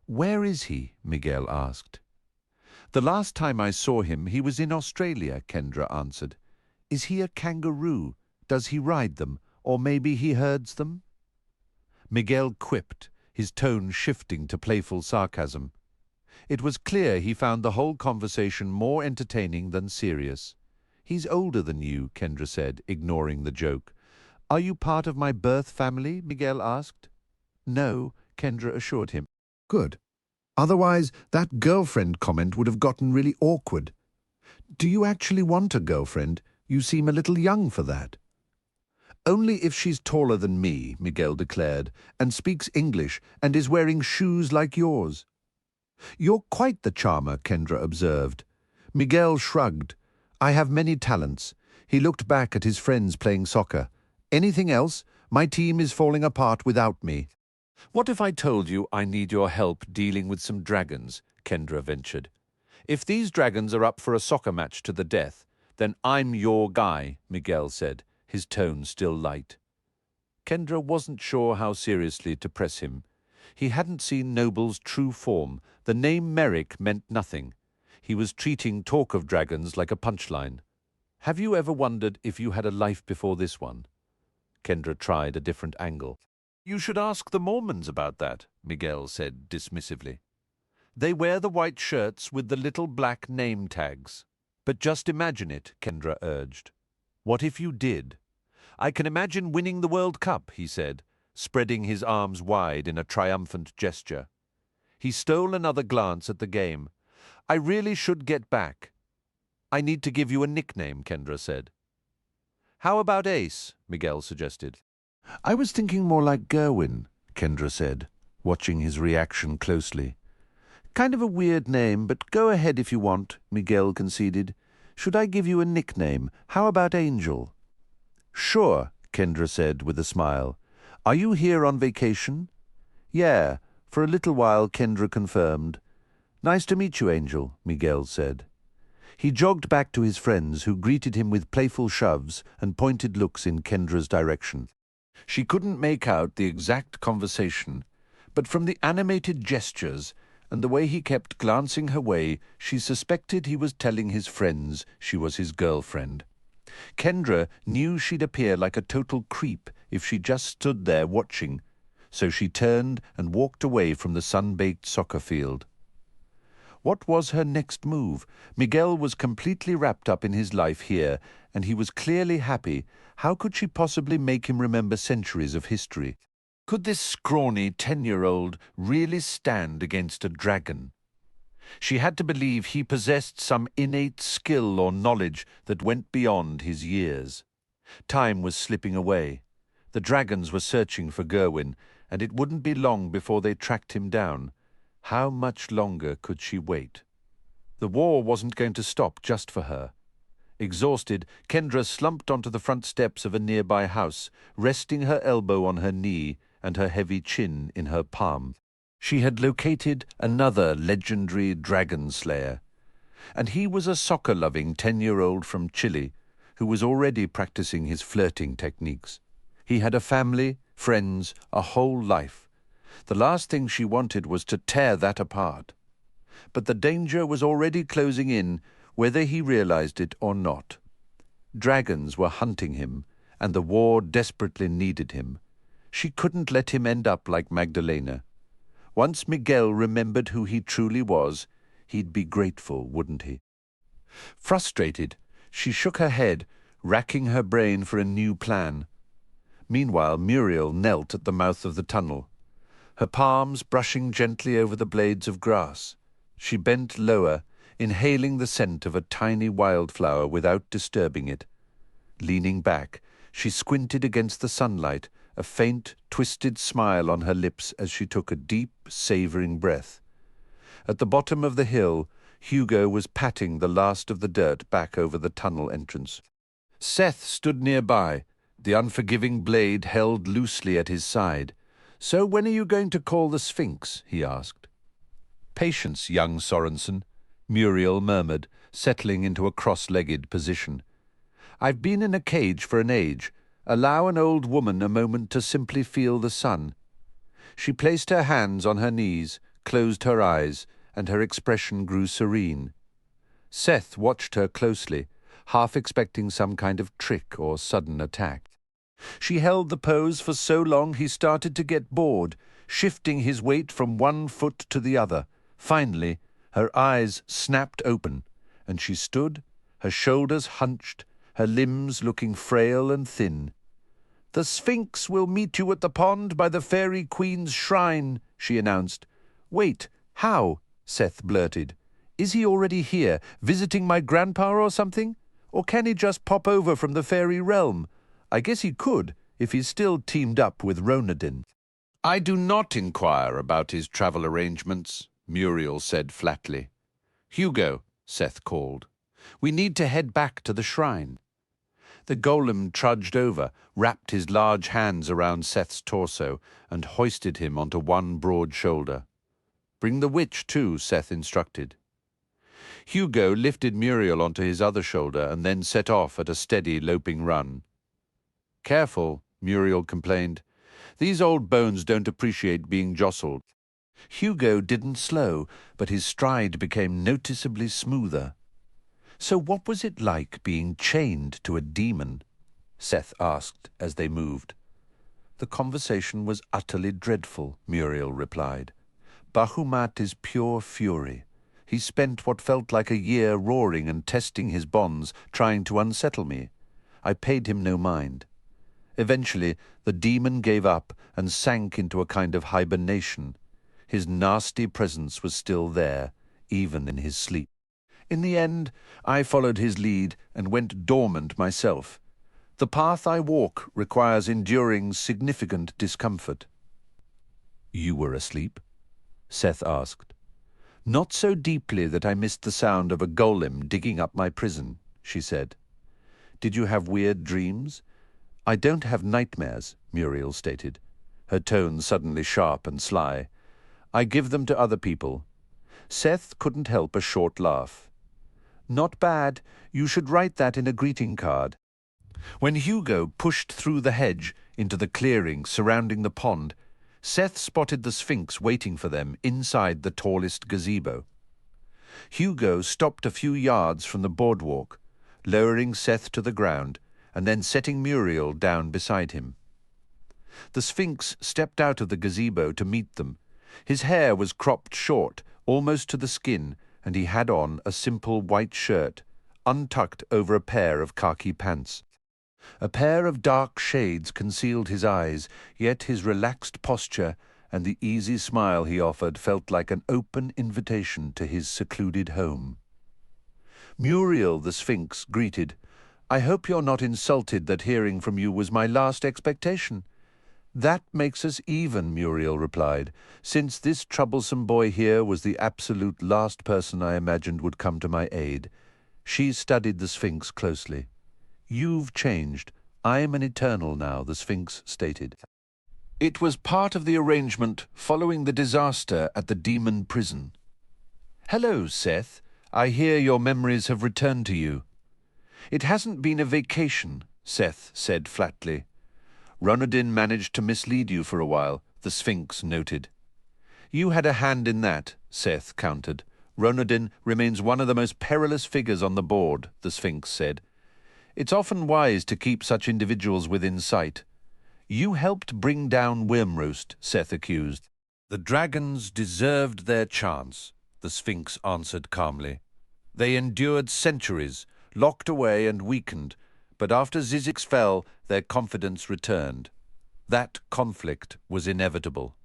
Where is he? Miguel asked. The last time I saw him, he was in Australia, Kendra answered. Is he a kangaroo? Does he ride them? Or maybe he herds them? Miguel quipped, his tone shifting to playful sarcasm. It was clear he found the whole conversation more entertaining than serious. He's older than you, Kendra said, ignoring the joke. Are you part of my birth family? Miguel asked. No, Kendra assured him. Good. Otherwise, that girlfriend comment would have gotten really awkward. Do you actually want a girlfriend? You seem a little young for that. Only if she's taller than me, Miguel declared, and speaks English and is wearing shoes like yours. You're quite the charmer, Kendra observed. Miguel shrugged. I have many talents. He looked back at his friends playing soccer. Anything else? My team is falling apart without me. What if I told you I need your help dealing with some dragons? Kendra ventured. If these dragons are up for a soccer match to the death, then I'm your guy, Miguel said, his tone still light. Kendra wasn't sure how seriously to press him. He hadn't seen Noble's true form. The name Merrick meant nothing. He was treating talk of dragons like a punchline. Have you ever wondered if you had a life before this one? Kendra tried a different angle. You should ask the Mormons about that, Miguel said dismissively. They wear the white shirts with the little black name tags. But just imagine it, Kendra urged. What if you did? I can imagine winning the World Cup, he said, spreading his arms wide in a triumphant gesture. He stole another glance at the game. I really should get back. I need to give you a nickname, Kendra said. How about Ace? Miguel suggested. I was thinking more like Gerwin, Kendra said, watching his reaction closely. Kind of a weird name, but go ahead if you want, Miguel conceded. Should I give you a nickname? How about Angel? Sure, Kendra said with a smile. Are you here on vacation? Yeah, for a little while, Kendra confirmed. Nice to meet you, Angel, Miguel said. He jogged back to his friends, who greeted him with playful shoves and pointed looks in Kendra's direction. She couldn't make out the exact conversation, but from the animated gestures and the way he kept glancing her way, she suspected he was telling his friends she was his girlfriend. Kendra knew she'd appear like a total creep if she just stood there watching, so she turned and walked away from the sun-baked soccer field. What was her next move? Miguel was completely wrapped up in his life here, and he was clearly happy. How could she possibly make him remember centuries of history? Could this scrawny 10-year-old really stand against a dragon? She had to believe he possessed some innate skill or knowledge that went beyond his years. Time was slipping away. The dragons were searching for Gerwin, and it wouldn't be long before they tracked him down. How much longer could she wait? The war wasn't going to stop just for her. Exhausted, Kendra slumped onto the front steps of a nearby house, resting her elbow on her knee and her heavy chin in her palm. She had located another legendary dragon slayer, and he was a soccer-loving 10-year-old from Chile who was already practicing his flirting techniques. He had a family, friends, a whole life. The last thing she wanted was to tear that apart. But the danger was already closing in, whether he realized it or not. Dragons were hunting him, and the war desperately needed him. She couldn't let him end up like Magdalena. Once Miguel remembered who he truly was, he'd be grateful, wouldn't he? Frustrated, she shook her head, racking her brain for a new plan. Meanwhile, Muriel knelt at the mouth of the tunnel, her palms brushing gently over the blades of grass. She bent lower, inhaling the scent of a tiny wildflower without disturbing it. Leaning back, she squinted against the sunlight, a faint, twisted smile on her lips as she took a deep, savoring breath. At the bottom of the hill, Hugo was patting the last of the dirt back over the tunnel entrance. Seth stood nearby, the unforgiving blade held loosely at his side. "So when are you going to call the Sphinx?" he asked. "Patience, young Sorensen," Muriel murmured, settling into a cross-legged position. "I've been in a cage for an age. Allow an old woman a moment to simply feel the sun." She placed her hands on her knees, closed her eyes, and her expression grew serene. Seth watched her closely, half expecting some kind of trick or sudden attack. She held the pose for so long he started to get bored, shifting his weight from one foot to the other. Finally, her eyes snapped open, and she stood, her shoulders hunched, her limbs looking frail and thin. "The Sphinx will meet you at the pond by the Fairy Queen's shrine," she announced. "Wait, how?" Seth blurted. "Is he already here, visiting my grandpa or something? Or can he just pop over from the fairy realm? I guess he could, if he's still teamed up with Ronadin." "I do not inquire about his travel arrangements," Muriel said flatly. "Hugo," Seth called, "we need to head back to the shrine." The golem trudged over, wrapped his large hands around Seth's torso, and hoisted him onto one broad shoulder. "Bring the witch too," Seth instructed. Hugo lifted Muriel onto his other shoulder and then set off at a steady, loping run. "Careful," Muriel complained. "These old bones don't appreciate being jostled." Hugo didn't slow, but his stride became noticeably smoother. "So what was it like being chained to a demon?" Seth asked as they moved. "The conversation was utterly dreadful," Muriel replied. "Bahumat is pure fury. He spent what felt like a year roaring and testing his bonds, trying to unsettle me. I paid him no mind. Eventually, the demon gave up and sank into a kind of hibernation. His nasty presence was still there, even in his sleep. In the end, I followed his lead and went dormant myself. The path I walk requires enduring significant discomfort." "You were asleep?" Seth asked. "Not so deeply that I missed the sound of a golem digging up my prison," she said. "Did you have weird dreams?" "I don't have nightmares," Muriel stated, her tone suddenly sharp and sly. "I give them to other people." Seth couldn't help a short laugh. "Not bad. You should write that in a greeting card." When Hugo pushed through the hedge into the clearing surrounding the pond, Seth spotted the Sphinx waiting for them inside the tallest gazebo. Hugo stopped a few yards from the boardwalk, lowering Seth to the ground and then setting Muriel down beside him. The Sphinx stepped out of the gazebo to meet them. His hair was cropped short, almost to the skin, and he had on a simple white shirt, untucked over a pair of khaki pants. A pair of dark shades concealed his eyes, yet his relaxed posture and the easy smile he offered felt like an open invitation to his secluded home. Muriel, the Sphinx, greeted. "I hope you're not insulted that hearing from you was my last expectation." "That makes us even," Muriel replied, "since this troublesome boy here was the absolute last person I imagined would come to my aid." She studied the Sphinx closely. "You've changed. I am an eternal now," the Sphinx stated. It was part of the arrangement following the disaster at the demon prison. "Hello, Seth. I hear your memories have returned to you." "It hasn't been a vacation," Seth said flatly. "Ronodin managed to mislead you for a while," the Sphinx noted. "You had a hand in that," Seth countered. "Ronodin remains one of the most perilous figures on the board," the Sphinx said. "It's often wise to keep such individuals within sight." "You helped bring down Wormroast," Seth accused. "The dragons deserved their chance," the Sphinx answered calmly. "They endured centuries, locked away and weakened, but after Zizix fell, their confidence returned. That conflict was inevitable.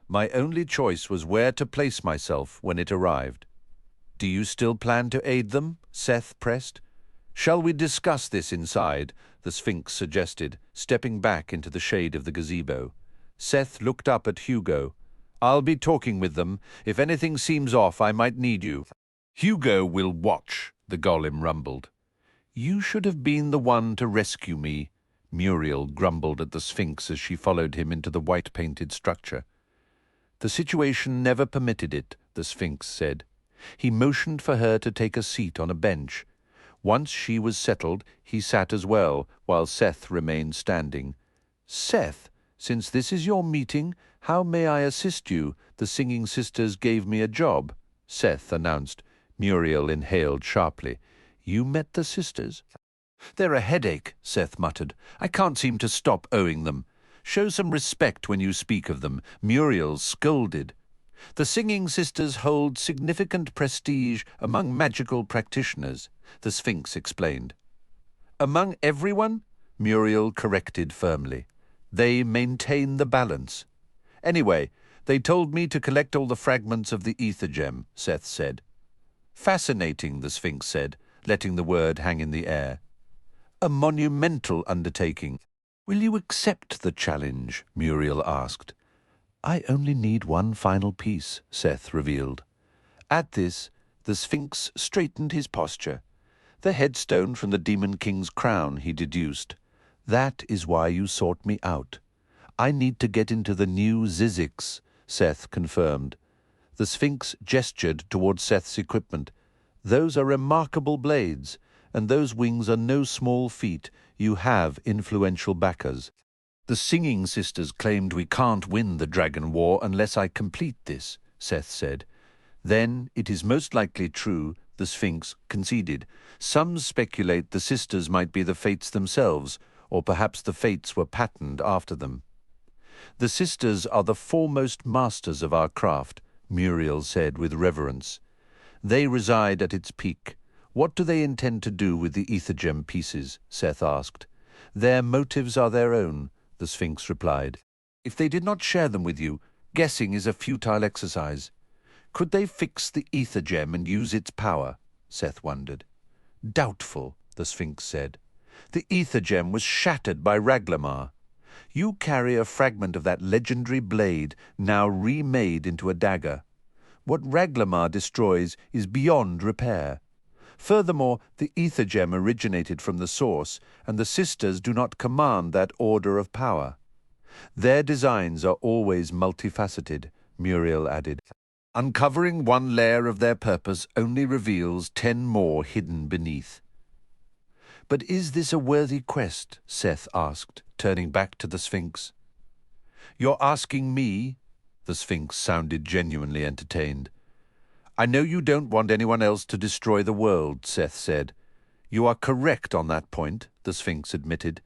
My only choice was where to place myself when it arrived." "Do you still plan to aid them?" Seth pressed. "Shall we discuss this inside?" the Sphinx suggested, stepping back into the shade of the gazebo. Seth looked up at Hugo. "I'll be talking with them. If anything seems off, I might need you." "Hugo will watch," the golem rumbled. "You should have been the one to rescue me," Muriel grumbled at the Sphinx as she followed him into the white-painted structure. "The situation never permitted it," the Sphinx said. He motioned for her to take a seat on a bench. Once she was settled, he sat as well, while Seth remained standing. "Seth, since this is your meeting, how may I assist you? The Singing Sisters gave me a job," Seth announced. Muriel inhaled sharply. "You met the sisters?" "They're a headache," Seth muttered. "I can't seem to stop owing them." "Show some respect when you speak of them," Muriel scolded. "The Singing Sisters hold significant prestige among magical practitioners," the Sphinx explained. "Among everyone?" Muriel corrected firmly. "They maintain the balance." "Anyway, they told me to collect all the fragments of the ether gem," Seth said. "Fascinating," the Sphinx said, letting the word hang in the air. "A monumental undertaking." "Will you accept the challenge?" Muriel asked. "I only need one final piece," Seth revealed. At this, the Sphinx straightened his posture. "The headstone from the Demon King's crown," he deduced. "That is why you sought me out." "I need to get into the new Zizix," Seth confirmed. The Sphinx gestured toward Seth's equipment. "Those are remarkable blades, and those wings are no small feat. You have influential backers." "The Singing Sisters claimed we can't win the Dragon War unless I complete this," Seth said. "Then it is most likely true," the Sphinx conceded. "Some speculate the sisters might be the Fates themselves, or perhaps the Fates were patterned after them." "The sisters are the foremost masters of our craft," Muriel said with reverence. "They reside at its peak. What do they intend to do with the ether gem pieces?" Seth asked. "Their motives are their own," the Sphinx replied. "If they did not share them with you, guessing is a futile exercise." "Could they fix the ether gem and use its power?" Seth wondered. "Doubtful," the Sphinx said. "The ether gem was shattered by Raglamar. You carry a fragment of that legendary blade, now remade into a dagger. What Raglamar destroys is beyond repair. Furthermore, the ether gem originated from the source, and the sisters do not command that order of power. Their designs are always multifaceted," Muriel added. "Uncovering one layer of their purpose only reveals 10 more hidden beneath." "But is this a worthy quest?" Seth asked, turning back to the Sphinx. "You're asking me?" The Sphinx sounded genuinely entertained. "I know you don't want anyone else to destroy the world," Seth said. "You are correct on that point," the Sphinx admitted.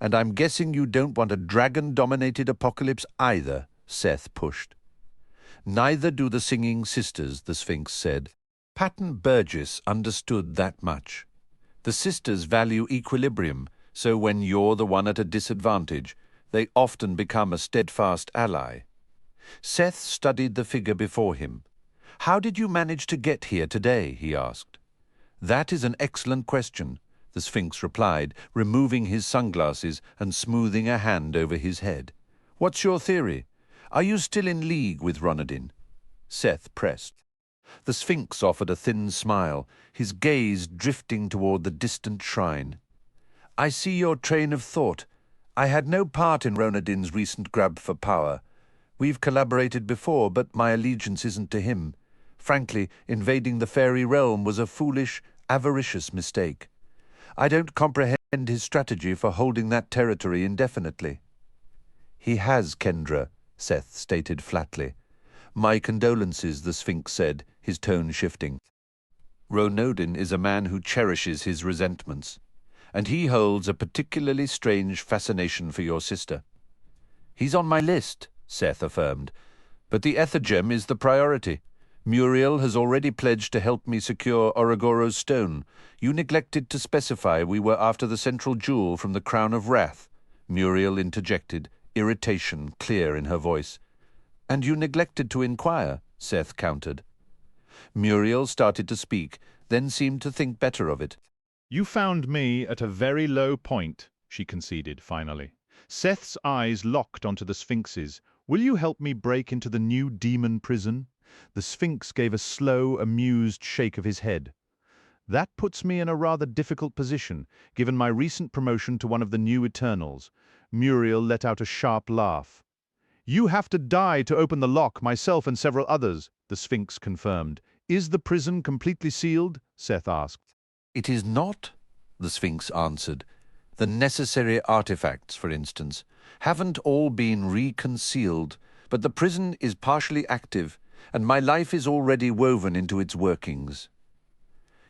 "And I'm guessing you don't want a dragon-dominated apocalypse either," Seth pushed. "Neither do the Singing Sisters," the Sphinx said. Patton Burgess understood that much. The sisters value equilibrium, so when you're the one at a disadvantage, they often become a steadfast ally. Seth studied the figure before him. "How did you manage to get here today?" he asked. "That is an excellent question," the Sphinx replied, removing his sunglasses and smoothing a hand over his head. "What's your theory? Are you still in league with Ronadin?" Seth pressed. The Sphinx offered a thin smile, his gaze drifting toward the distant shrine. "I see your train of thought. I had no part in Ronadin's recent grab for power. We've collaborated before, but my allegiance isn't to him. Frankly, invading the fairy realm was a foolish, avaricious mistake. I don't comprehend his strategy for holding that territory indefinitely." "He has, Kendra," Seth stated flatly. "My condolences," the Sphinx said, his tone shifting. "Ronodin is a man who cherishes his resentments, and he holds a particularly strange fascination for your sister." "He's on my list," Seth affirmed, "but the ether gem is the priority. Muriel has already pledged to help me secure Orogoro's stone. You neglected to specify we were after the central jewel from the Crown of Wrath," Muriel interjected, irritation clear in her voice. "And you neglected to inquire," Seth countered. Muriel started to speak, then seemed to think better of it. "You found me at a very low point," she conceded finally. Seth's eyes locked onto the Sphinx's. "Will you help me break into the new demon prison?" The Sphinx gave a slow, amused shake of his head. "That puts me in a rather difficult position, given my recent promotion to one of the new Eternals." Muriel let out a sharp laugh. "You have to die to open the lock, myself and several others," the Sphinx confirmed. "Is the prison completely sealed?" Seth asked. "It is not," the Sphinx answered. "The necessary artifacts, for instance, haven't all been reconcealed, but the prison is partially active, and my life is already woven into its workings."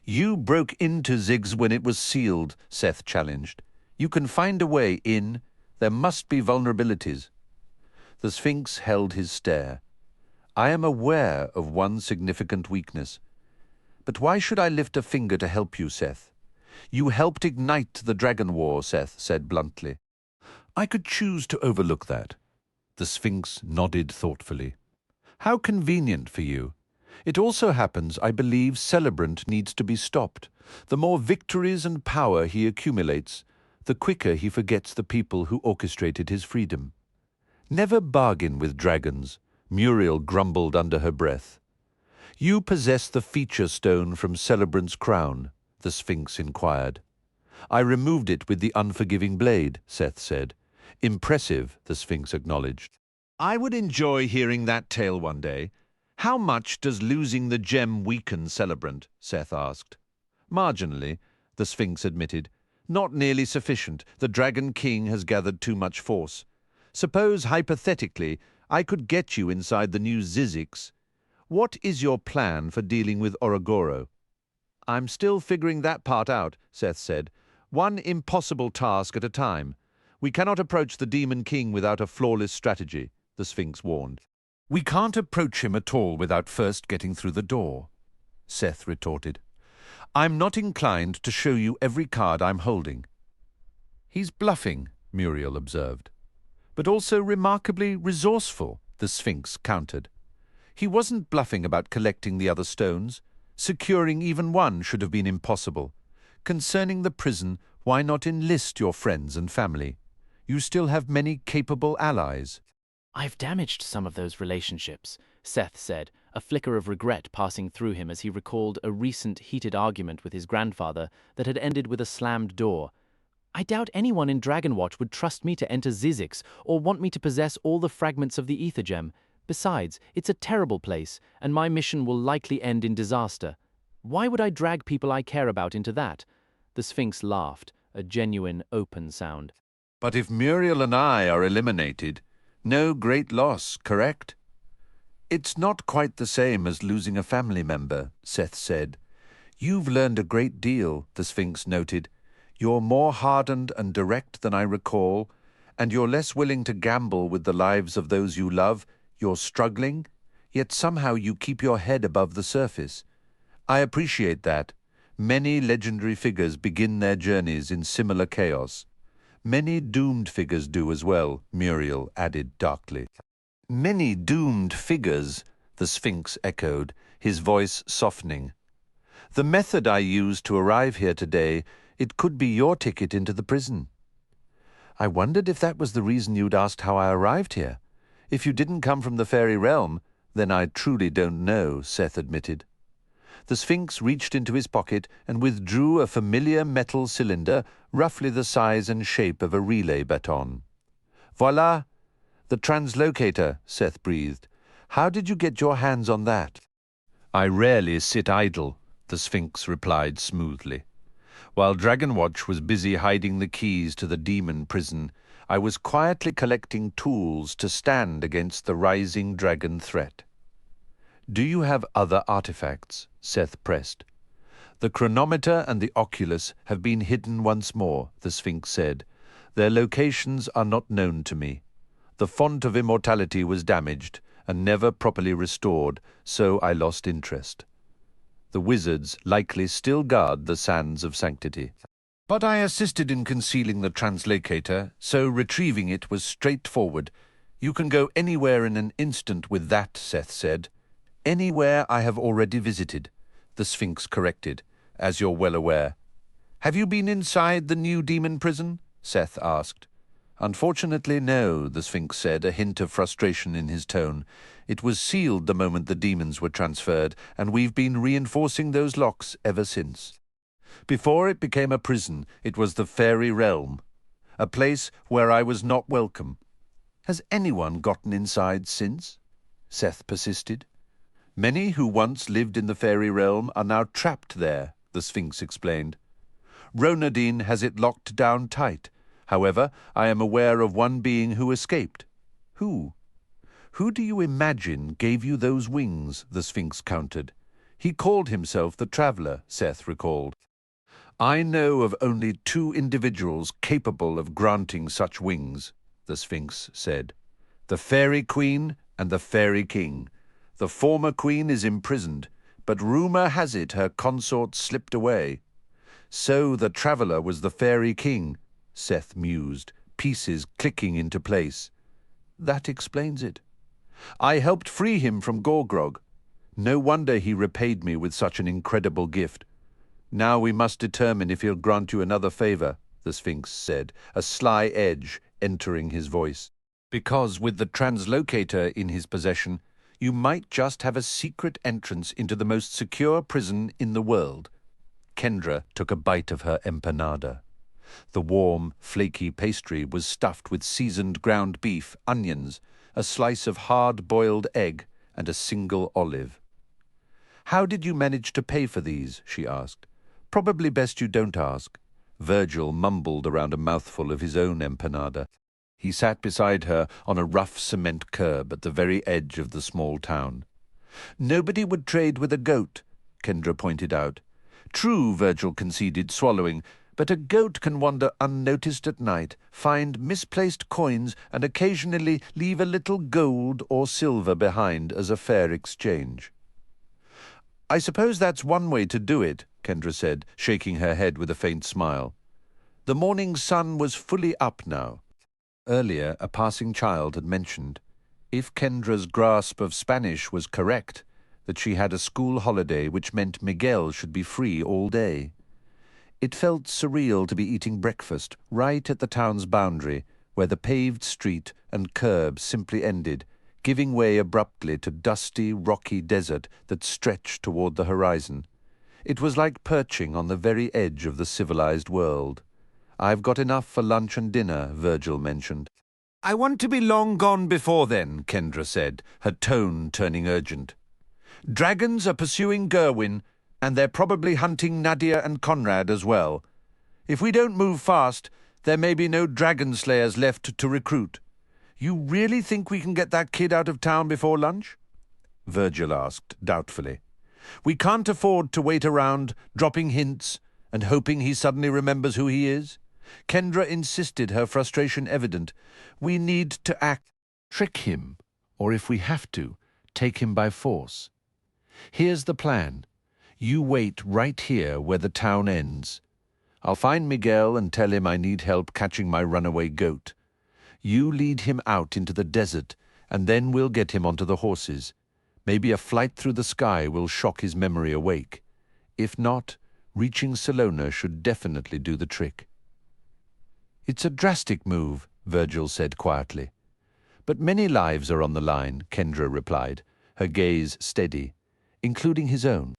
"You broke into Ziggs when it was sealed," Seth challenged. "You can find a way in. There must be vulnerabilities." The Sphinx held his stare. "I am aware of one significant weakness. But why should I lift a finger to help you, Seth? You helped ignite the Dragon War," Seth said bluntly. "I could choose to overlook that." The Sphinx nodded thoughtfully. "How convenient for you. It also happens I believe Celebrant needs to be stopped. The more victories and power he accumulates, the quicker he forgets the people who orchestrated his freedom." "Never bargain with dragons," Muriel grumbled under her breath. "You possess the feature stone from Celebrant's crown," the Sphinx inquired. "I removed it with the unforgiving blade," Seth said. "Impressive," the Sphinx acknowledged. "I would enjoy hearing that tale one day. How much does losing the gem weaken Celebrant?" Seth asked. "Marginally," the Sphinx admitted. "Not nearly sufficient. The Dragon King has gathered too much force. Suppose, hypothetically, I could get you inside the new Zizix. What is your plan for dealing with Orogoro?" "I'm still figuring that part out," Seth said. "One impossible task at a time. We cannot approach the Demon King without a flawless strategy," the Sphinx warned. "We can't approach him at all without first getting through the door," Seth retorted. "I'm not inclined to show you every card I'm holding." "He's bluffing," Muriel observed. "But also remarkably resourceful," the Sphinx countered. "He wasn't bluffing about collecting the other stones. Securing even one should have been impossible. Concerning the prison, why not enlist your friends and family? You still have many capable allies." "I've damaged some of those relationships," Seth said, a flicker of regret passing through him as he recalled a recent heated argument with his grandfather that had ended with a slammed door. "I doubt anyone in Dragonwatch would trust me to enter Zizix or want me to possess all the fragments of the ether gem. Besides, it's a terrible place, and my mission will likely end in disaster. Why would I drag people I care about into that?" The Sphinx laughed, a genuine, open sound. "But if Muriel and I are eliminated, no great loss, correct?" "It's not quite the same as losing a family member," Seth said. "You've learned a great deal," the Sphinx noted. "You're more hardened and direct than I recall, and you're less willing to gamble with the lives of those you love. You're struggling, yet somehow you keep your head above the surface. I appreciate that. Many legendary figures begin their journeys in similar chaos. Many doomed figures do as well," Muriel added darkly. Many doomed figures, the Sphinx echoed, his voice softening. The method I used to arrive here today, it could be your ticket into the prison. I wondered if that was the reason you'd asked how I arrived here. If you didn't come from the fairy realm, then I truly don't know, Seth admitted. The Sphinx reached into his pocket and withdrew a familiar metal cylinder, roughly the size and shape of a relay baton. Voila! The translocator, Seth breathed. How did you get your hands on that? I rarely sit idle, the Sphinx replied smoothly. While Dragonwatch was busy hiding the keys to the demon prison, I was quietly collecting tools to stand against the rising dragon threat. Do you have other artifacts? Seth pressed. The chronometer and the oculus have been hidden once more, the Sphinx said. Their locations are not known to me. The font of immortality was damaged and never properly restored, so I lost interest. The wizards likely still guard the sands of sanctity. But I assisted in concealing the translocator, so retrieving it was straightforward. You can go anywhere in an instant with that, Seth said. Anywhere I have already visited, the Sphinx corrected, as you're well aware. Have you been inside the new demon prison? Seth asked. Unfortunately, no, the Sphinx said, a hint of frustration in his tone. It was sealed the moment the demons were transferred, and we've been reinforcing those locks ever since. Before it became a prison, it was the fairy realm, a place where I was not welcome. Has anyone gotten inside since? Seth persisted. Many who once lived in the fairy realm are now trapped there, the Sphinx explained. Ronadine has it locked down tight. However, I am aware of one being who escaped. Who? Who do you imagine gave you those wings? The Sphinx countered. He called himself the Traveller, Seth recalled. I know of only 2 individuals capable of granting such wings, the Sphinx said. The Fairy Queen and the Fairy King. The former queen is imprisoned, but rumour has it her consort slipped away. So the Traveller was the Fairy King, Seth mused, pieces clicking into place. That explains it. I helped free him from Gorgrog. No wonder he repaid me with such an incredible gift. Now we must determine if he'll grant you another favour, the Sphinx said, a sly edge entering his voice. Because with the translocator in his possession, you might just have a secret entrance into the most secure prison in the world. Kendra took a bite of her empanada. The warm, flaky pastry was stuffed with seasoned ground beef, onions, a slice of hard-boiled egg, and a single olive. How did you manage to pay for these? She asked. Probably best you don't ask. Virgil mumbled around a mouthful of his own empanada. He sat beside her on a rough cement curb at the very edge of the small town. Nobody would trade with a goat, Kendra pointed out. True, Virgil conceded, swallowing, but a goat can wander unnoticed at night, find misplaced coins, and occasionally leave a little gold or silver behind as a fair exchange. I suppose that's one way to do it, Kendra said, shaking her head with a faint smile. The morning sun was fully up now. Earlier, a passing child had mentioned, if Kendra's grasp of Spanish was correct, that she had a school holiday which meant Miguel should be free all day. It felt surreal to be eating breakfast right at the town's boundary, where the paved street and curb simply ended, giving way abruptly to dusty, rocky desert that stretched toward the horizon. It was like perching on the very edge of the civilized world. I've got enough for lunch and dinner, Virgil mentioned. I want to be long gone before then, Kendra said, her tone turning urgent. Dragons are pursuing Gerwin, and they're probably hunting Nadia and Conrad as well. If we don't move fast, there may be no dragon slayers left to recruit. You really think we can get that kid out of town before lunch? Virgil asked, doubtfully. We can't afford to wait around, dropping hints and hoping he suddenly remembers who he is. Kendra insisted, her frustration evident. We need to act. Trick him, or if we have to, take him by force. Here's the plan. You wait right here where the town ends. I'll find Miguel and tell him I need help catching my runaway goat. You lead him out into the desert and then we'll get him onto the horses. Maybe a flight through the sky will shock his memory awake. If not, reaching Salona should definitely do the trick." "It's a drastic move," Virgil said quietly. "But many lives are on the line," Kendra replied, her gaze steady, including his own.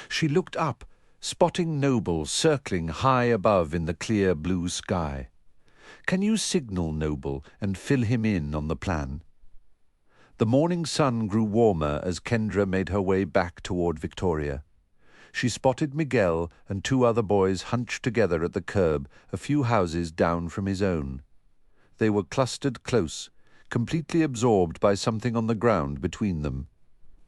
She looked up, spotting Noble circling high above in the clear blue sky. "Can you signal Noble and fill him in on the plan?" The morning sun grew warmer as Kendra made her way back toward Victoria. She spotted Miguel and 2 other boys hunched together at the curb a few houses down from his own. They were clustered close, completely absorbed by something on the ground between them.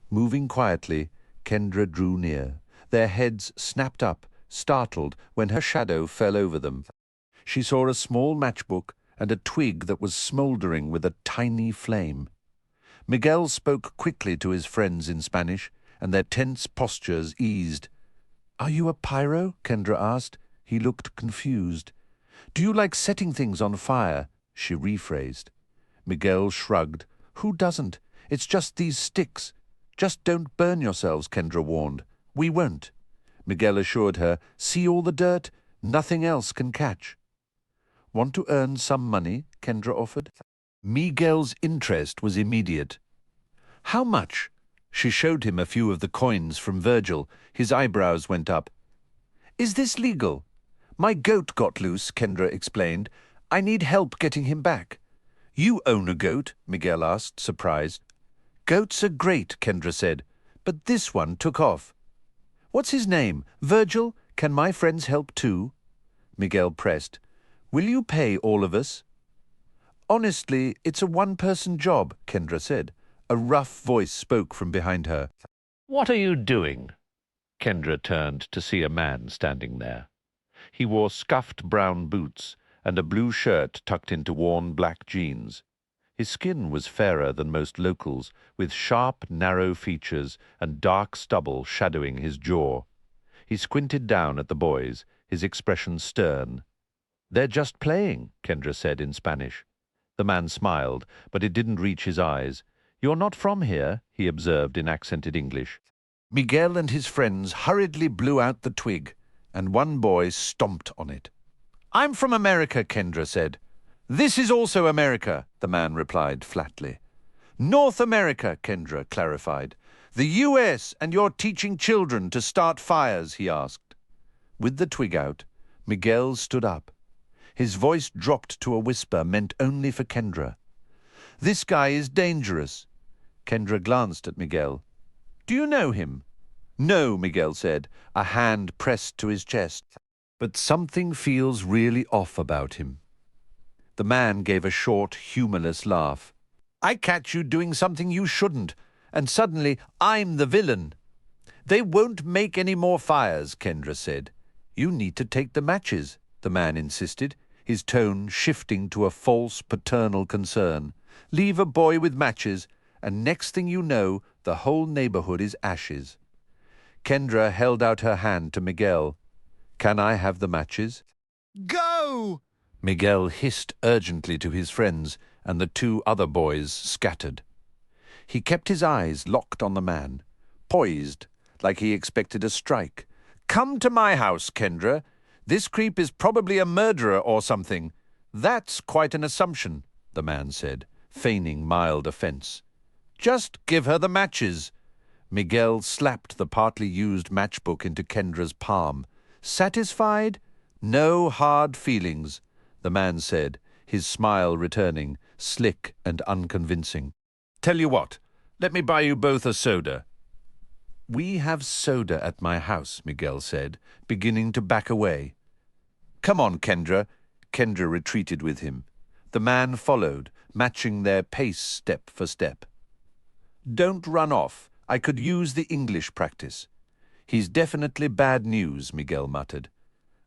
Moving quietly, Kendra drew near. Their heads snapped up, startled, when her shadow fell over them. She saw a small matchbook and a twig that was smouldering with a tiny flame. Miguel spoke quickly to his friends in Spanish, and their tense postures eased. "Are you a pyro?" Kendra asked. He looked confused. "Do you like setting things on fire?" She rephrased. Miguel shrugged. "Who doesn't? It's just these sticks. Just don't burn yourselves," Kendra warned. "We won't." Miguel assured her, "See all the dirt? Nothing else can catch." "Want to earn some money?" Kendra offered. Miguel's interest was immediate. "How much?" She showed him a few of the coins from Virgil. His eyebrows went up. "Is this legal?" "My goat got loose," Kendra explained. "I need help getting him back." "You own a goat?" Miguel asked, surprised. "Goats are great," Kendra said, "but this one took off." "What's his name? Virgil? Can my friends help too?" Miguel pressed. "Will you pay all of us?" "Honestly, it's a one-person job," Kendra said. A rough voice spoke from behind her. "What are you doing?" Kendra turned to see a man standing there. He wore scuffed brown boots and a blue shirt tucked into worn black jeans. His skin was fairer than most locals, with sharp, narrow features and dark stubble shadowing his jaw. He squinted down at the boys, his expression stern. "They're just playing," Kendra said in Spanish. The man smiled, but it didn't reach his eyes. "You're not from here," he observed in accented English. Miguel and his friends hurriedly blew out the twig, and one boy stomped on it. "I'm from America," Kendra said. "This is also America," the man replied flatly. "North America," Kendra clarified. "The U.S. and you're teaching children to start fires," he asked. With the twig out, Miguel stood up. His voice dropped to a whisper meant only for Kendra. "This guy is dangerous." Kendra glanced at Miguel. "Do you know him?" "No," Miguel said, a hand pressed to his chest. "But something feels really off about him." The man gave a short, humorless laugh. "I catch you doing something you shouldn't, and suddenly I'm the villain." "They won't make any more fires," Kendra said. "You need to take the matches," the man insisted, his tone shifting to a false paternal concern. "Leave a boy with matches, and next thing you know, the whole neighborhood is ashes." Kendra held out her hand to Miguel. "Can I have the matches?" Go! Miguel hissed urgently to his friends, and the 2 other boys scattered. He kept his eyes locked on the man, poised, like he expected a strike. "Come to my house, Kendra. This creep is probably a murderer or something." "That's quite an assumption," the man said, feigning mild offense. "Just give her the matches." Miguel slapped the partly used matchbook into Kendra's palm. "Satisfied? No hard feelings," the man said, his smile returning, slick and unconvincing. "Tell you what, let me buy you both a soda." "We have soda at my house," Miguel said, beginning to back away. "Come on, Kendra." Kendra retreated with him. The man followed, matching their pace step for step. "Don't run off. I could use the English practice." "He's definitely bad news," Miguel muttered.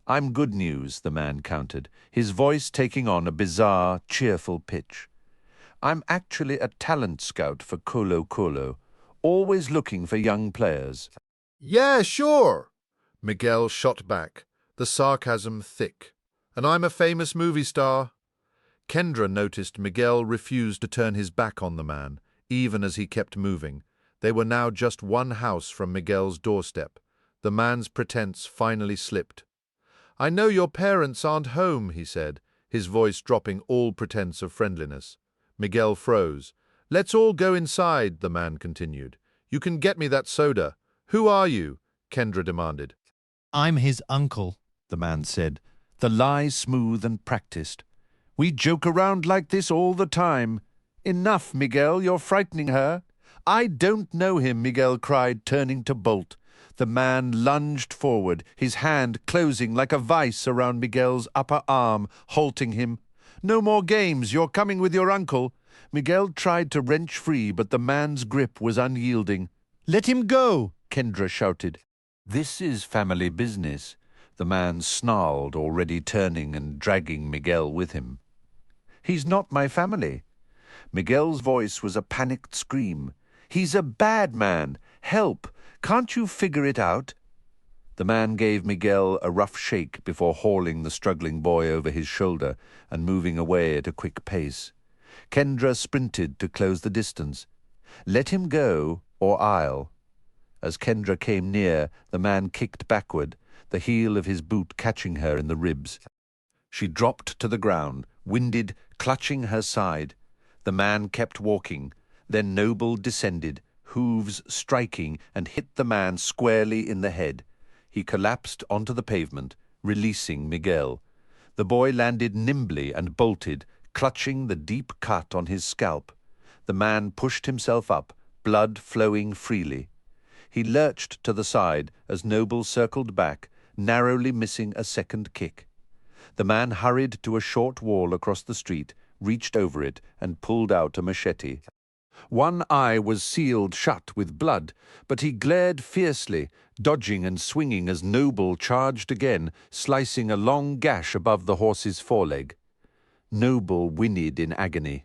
"I'm good news," the man countered, his voice taking on a bizarre, cheerful pitch. "I'm actually a talent scout for Colo Colo, always looking for young players." "Yeah, sure," Miguel shot back, the sarcasm thick. "And I'm a famous movie star." Kendra noticed Miguel refused to turn his back on the man, even as he kept moving. They were now just one house from Miguel's doorstep. The man's pretense finally slipped. "I know your parents aren't home," he said, his voice dropping all pretense of friendliness. Miguel froze. "Let's all go inside," the man continued. "You can get me that soda." "Who are you?" Kendra demanded. I'm his uncle, the man said, the lie smooth and practiced. "We joke around like this all the time. Enough, Miguel, you're frightening her." "I don't know him," Miguel cried, turning to bolt. The man lunged forward, his hand closing like a vice around Miguel's upper arm, halting him. "No more games, you're coming with your uncle." Miguel tried to wrench free, but the man's grip was unyielding. let him go, Kendra shouted. "This is family business." The man snarled, already turning and dragging Miguel with him. "He's not my family." Miguel's voice was a panicked scream. "He's a bad man. Help! Can't you figure it out?" The man gave Miguel a rough shake before hauling the struggling boy over his shoulder and moving away at a quick pace. Kendra sprinted to close the distance. "Let him go, or I'll." As Kendra came near, the man kicked backward, the heel of his boot catching her in the ribs. She dropped to the ground, winded, clutching her side. The man kept walking. Then Noble descended, hooves striking, and hit the man squarely in the head. He collapsed onto the pavement, releasing Miguel. The boy landed nimbly and bolted, clutching the deep cut on his scalp. The man pushed himself up, blood flowing freely. He lurched to the side as Noble circled back, narrowly missing a second kick. The man hurried to a short wall across the street, reached over it, and pulled out a machete. One eye was sealed shut with blood, but he glared fiercely, dodging and swinging as Noble charged again, slicing a long gash above the horse's foreleg. Noble whinnied in agony.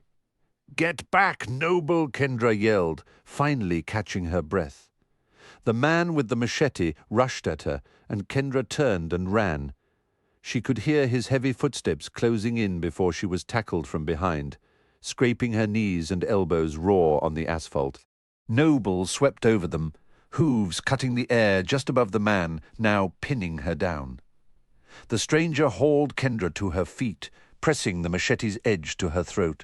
"Get back, Noble!" Kendra yelled, finally catching her breath. The man with the machete rushed at her, and Kendra turned and ran. She could hear his heavy footsteps closing in before she was tackled from behind, scraping her knees and elbows raw on the asphalt. Noble swept over them, hooves cutting the air just above the man, now pinning her down. The stranger hauled Kendra to her feet, pressing the machete's edge to her throat.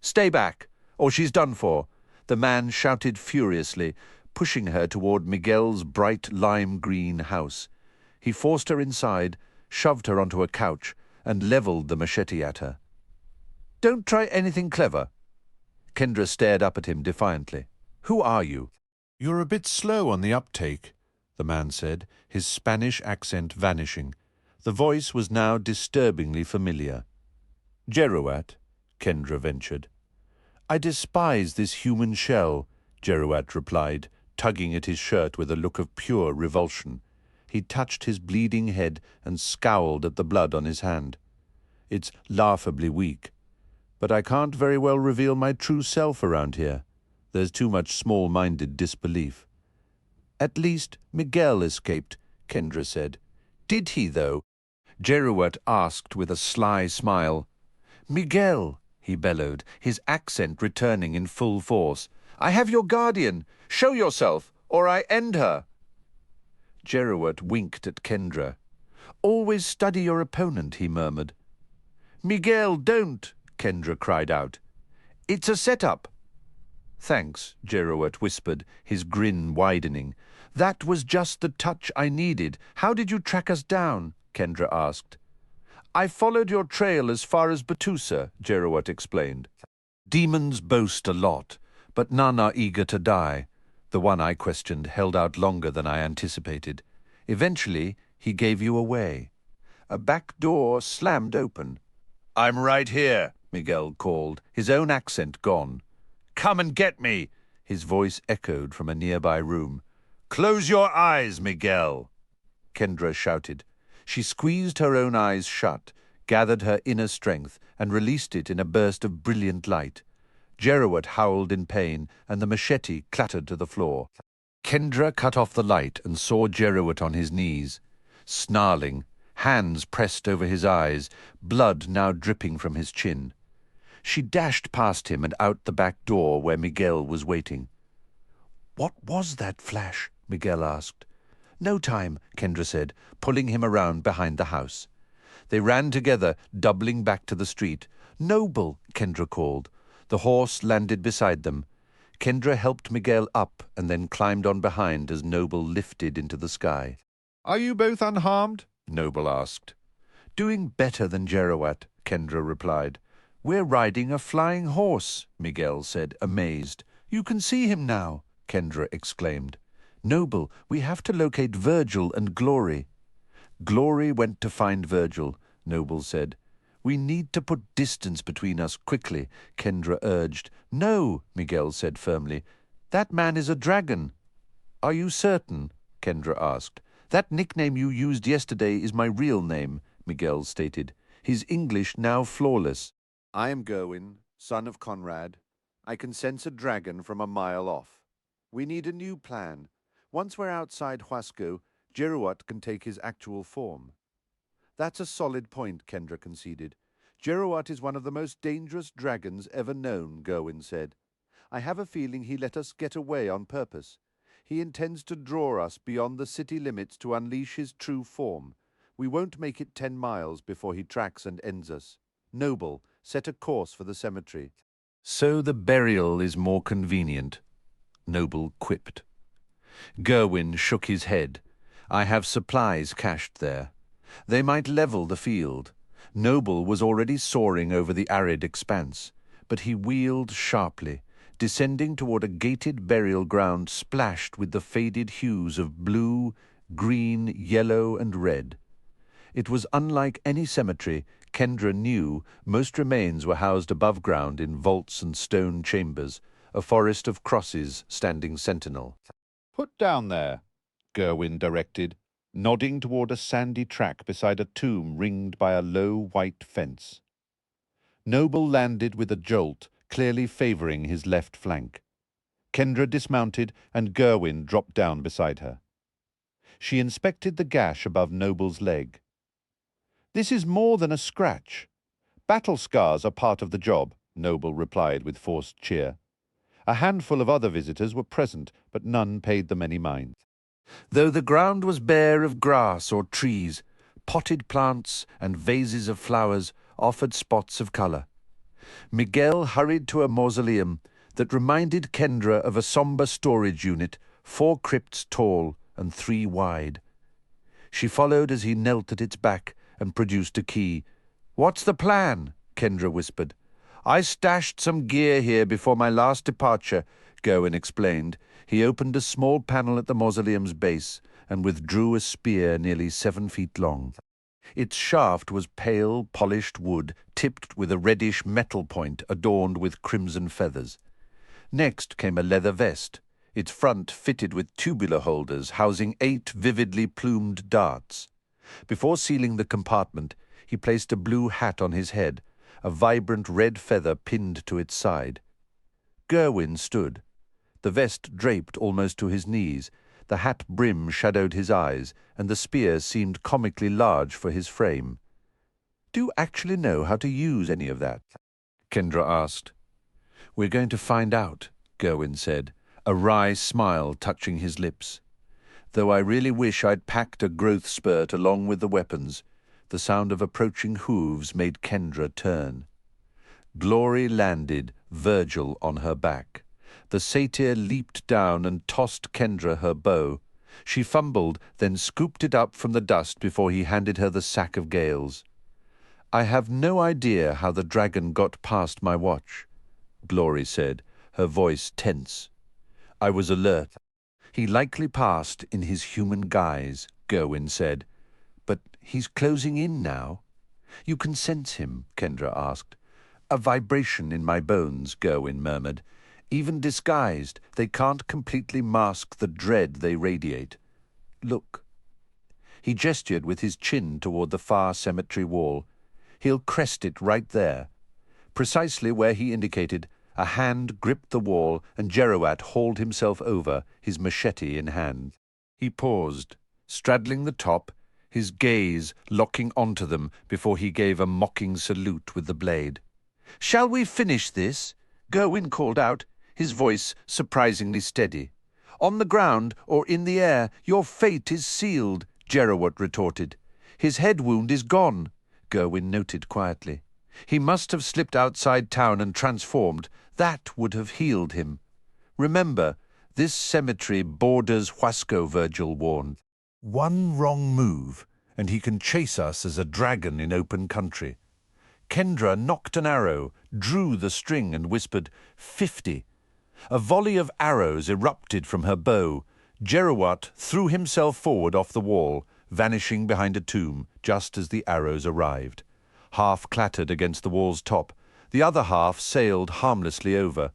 "Stay back, or she's done for," the man shouted furiously, pushing her toward Miguel's bright lime-green house. He forced her inside, shoved her onto a couch, and leveled the machete at her. "Don't try anything clever." Kendra stared up at him defiantly. "Who are you?" "You're a bit slow on the uptake," the man said, his Spanish accent vanishing. The voice was now disturbingly familiar. "Jeruat," Kendra ventured. "I despise this human shell," Jeruat replied, tugging at his shirt with a look of pure revulsion. He touched his bleeding head and scowled at the blood on his hand. "It's laughably weak. But I can't very well reveal my true self around here. There's too much small-minded disbelief." "At least Miguel escaped," Kendra said. "Did he, though?" Jeruat asked with a sly smile. "Miguel," he bellowed, his accent returning in full force. "I have your guardian. Show yourself, or I end her." Jeruat winked at Kendra. "Always study your opponent," he murmured. "Miguel, don't!" Kendra cried out. "It's a setup." "Thanks," Jeruat whispered, his grin widening. "That was just the touch I needed. How did you track us down?" Kendra asked. "I followed your trail as far as Betusa," Jeruat explained. "Demons boast a lot, but none are eager to die." The one I questioned held out longer than I anticipated. "Eventually, he gave you away." A back door slammed open. "I'm right here," Miguel called, his own accent gone. "Come and get me," his voice echoed from a nearby room. "Close your eyes, Miguel," Kendra shouted. She squeezed her own eyes shut, gathered her inner strength, and released it in a burst of brilliant light. Jeruat howled in pain, and the machete clattered to the floor. Kendra cut off the light and saw Jeruat on his knees, snarling, hands pressed over his eyes, blood now dripping from his chin. She dashed past him and out the back door where Miguel was waiting. "What was that flash?" Miguel asked. "No time," Kendra said, pulling him around behind the house. They ran together, doubling back to the street. "Noble," Kendra called. The horse landed beside them. Kendra helped Miguel up and then climbed on behind as Noble lifted into the sky. "Are you both unharmed?" Noble asked. "Doing better than Jerawat," Kendra replied. "We're riding a flying horse," Miguel said, amazed. "You can see him now," Kendra exclaimed. "Noble, we have to locate Virgil and Glory." "Glory went to find Virgil," Noble said. "We need to put distance between us quickly," Kendra urged. "No," Miguel said firmly. "That man is a dragon." "Are you certain?" Kendra asked. "That nickname you used yesterday is my real name," Miguel stated, his English now flawless. "I am Gerwin, son of Conrad. I can sense a dragon from a mile off. We need a new plan. Once we're outside Huasco, Jerawat can take his actual form." "That's a solid point," Kendra conceded. "Jerawat is one of the most dangerous dragons ever known," Gerwin said. "I have a feeling he let us get away on purpose. He intends to draw us beyond the city limits to unleash his true form. We won't make it 10 miles before he tracks and ends us. Noble, set a course for the cemetery." "So the burial is more convenient," Noble quipped. Gerwin shook his head. "I have supplies cached there. They might level the field." Noble was already soaring over the arid expanse, but he wheeled sharply, descending toward a gated burial ground splashed with the faded hues of blue, green, yellow, and red. It was unlike any cemetery Kendra knew. Most remains were housed above ground in vaults and stone chambers, a forest of crosses standing sentinel. "Put down there," Gerwin directed, nodding toward a sandy track beside a tomb ringed by a low white fence. Noble landed with a jolt, clearly favoring his left flank. Kendra dismounted and Gerwin dropped down beside her. She inspected the gash above Noble's leg. "This is more than a scratch. Battle scars are part of the job," Noble replied with forced cheer. A handful of other visitors were present, but none paid them any mind. Though the ground was bare of grass or trees, potted plants and vases of flowers offered spots of color. Miguel hurried to a mausoleum that reminded Kendra of a somber storage unit, 4 crypts tall and 3 wide. She followed as he knelt at its back and produced a key. "What's the plan?" Kendra whispered. "I stashed some gear here before my last departure," Gerwin explained. He opened a small panel at the mausoleum's base and withdrew a spear nearly 7 feet long. Its shaft was pale, polished wood, tipped with a reddish metal point adorned with crimson feathers. Next came a leather vest, its front fitted with tubular holders housing 8 vividly plumed darts. Before sealing the compartment, he placed a blue hat on his head, a vibrant red feather pinned to its side. Gerwin stood, the vest draped almost to his knees, the hat brim shadowed his eyes, and the spear seemed comically large for his frame. "Do you actually know how to use any of that?" Kendra asked. "We're going to find out," Gerwin said, a wry smile touching his lips. "Though I really wish I'd packed a growth spurt along with the weapons." The sound of approaching hooves made Kendra turn. Glory landed, Virgil on her back. The satyr leaped down and tossed Kendra her bow. She fumbled, then scooped it up from the dust before he handed her the sack of gales. "I have no idea how the dragon got past my watch," Glory said, her voice tense. "I was alert. He likely passed in his human guise," Gerwin said. "But he's closing in now." "You can sense him?" Kendra asked. "A vibration in my bones," Gerwin murmured. "Even disguised, they can't completely mask the dread they radiate. Look." He gestured with his chin toward the far cemetery wall. "He'll crest it right there." Precisely where he indicated, a hand gripped the wall and Jerawat hauled himself over, his machete in hand. He paused, straddling the top, his gaze locking onto them before he gave a mocking salute with the blade. "Shall we finish this?" Gerwin called out, his voice surprisingly steady. "On the ground or in the air, your fate is sealed," Jerowat retorted. "His head wound is gone," Gerwin noted quietly. "He must have slipped outside town and transformed. That would have healed him. Remember, this cemetery borders Huasco, Virgil warned. One wrong move, and he can chase us as a dragon in open country." Kendra knocked an arrow, drew the string and whispered, 50. A volley of arrows erupted from her bow. Jerowat threw himself forward off the wall, vanishing behind a tomb just as the arrows arrived. Half clattered against the wall's top. The other half sailed harmlessly over.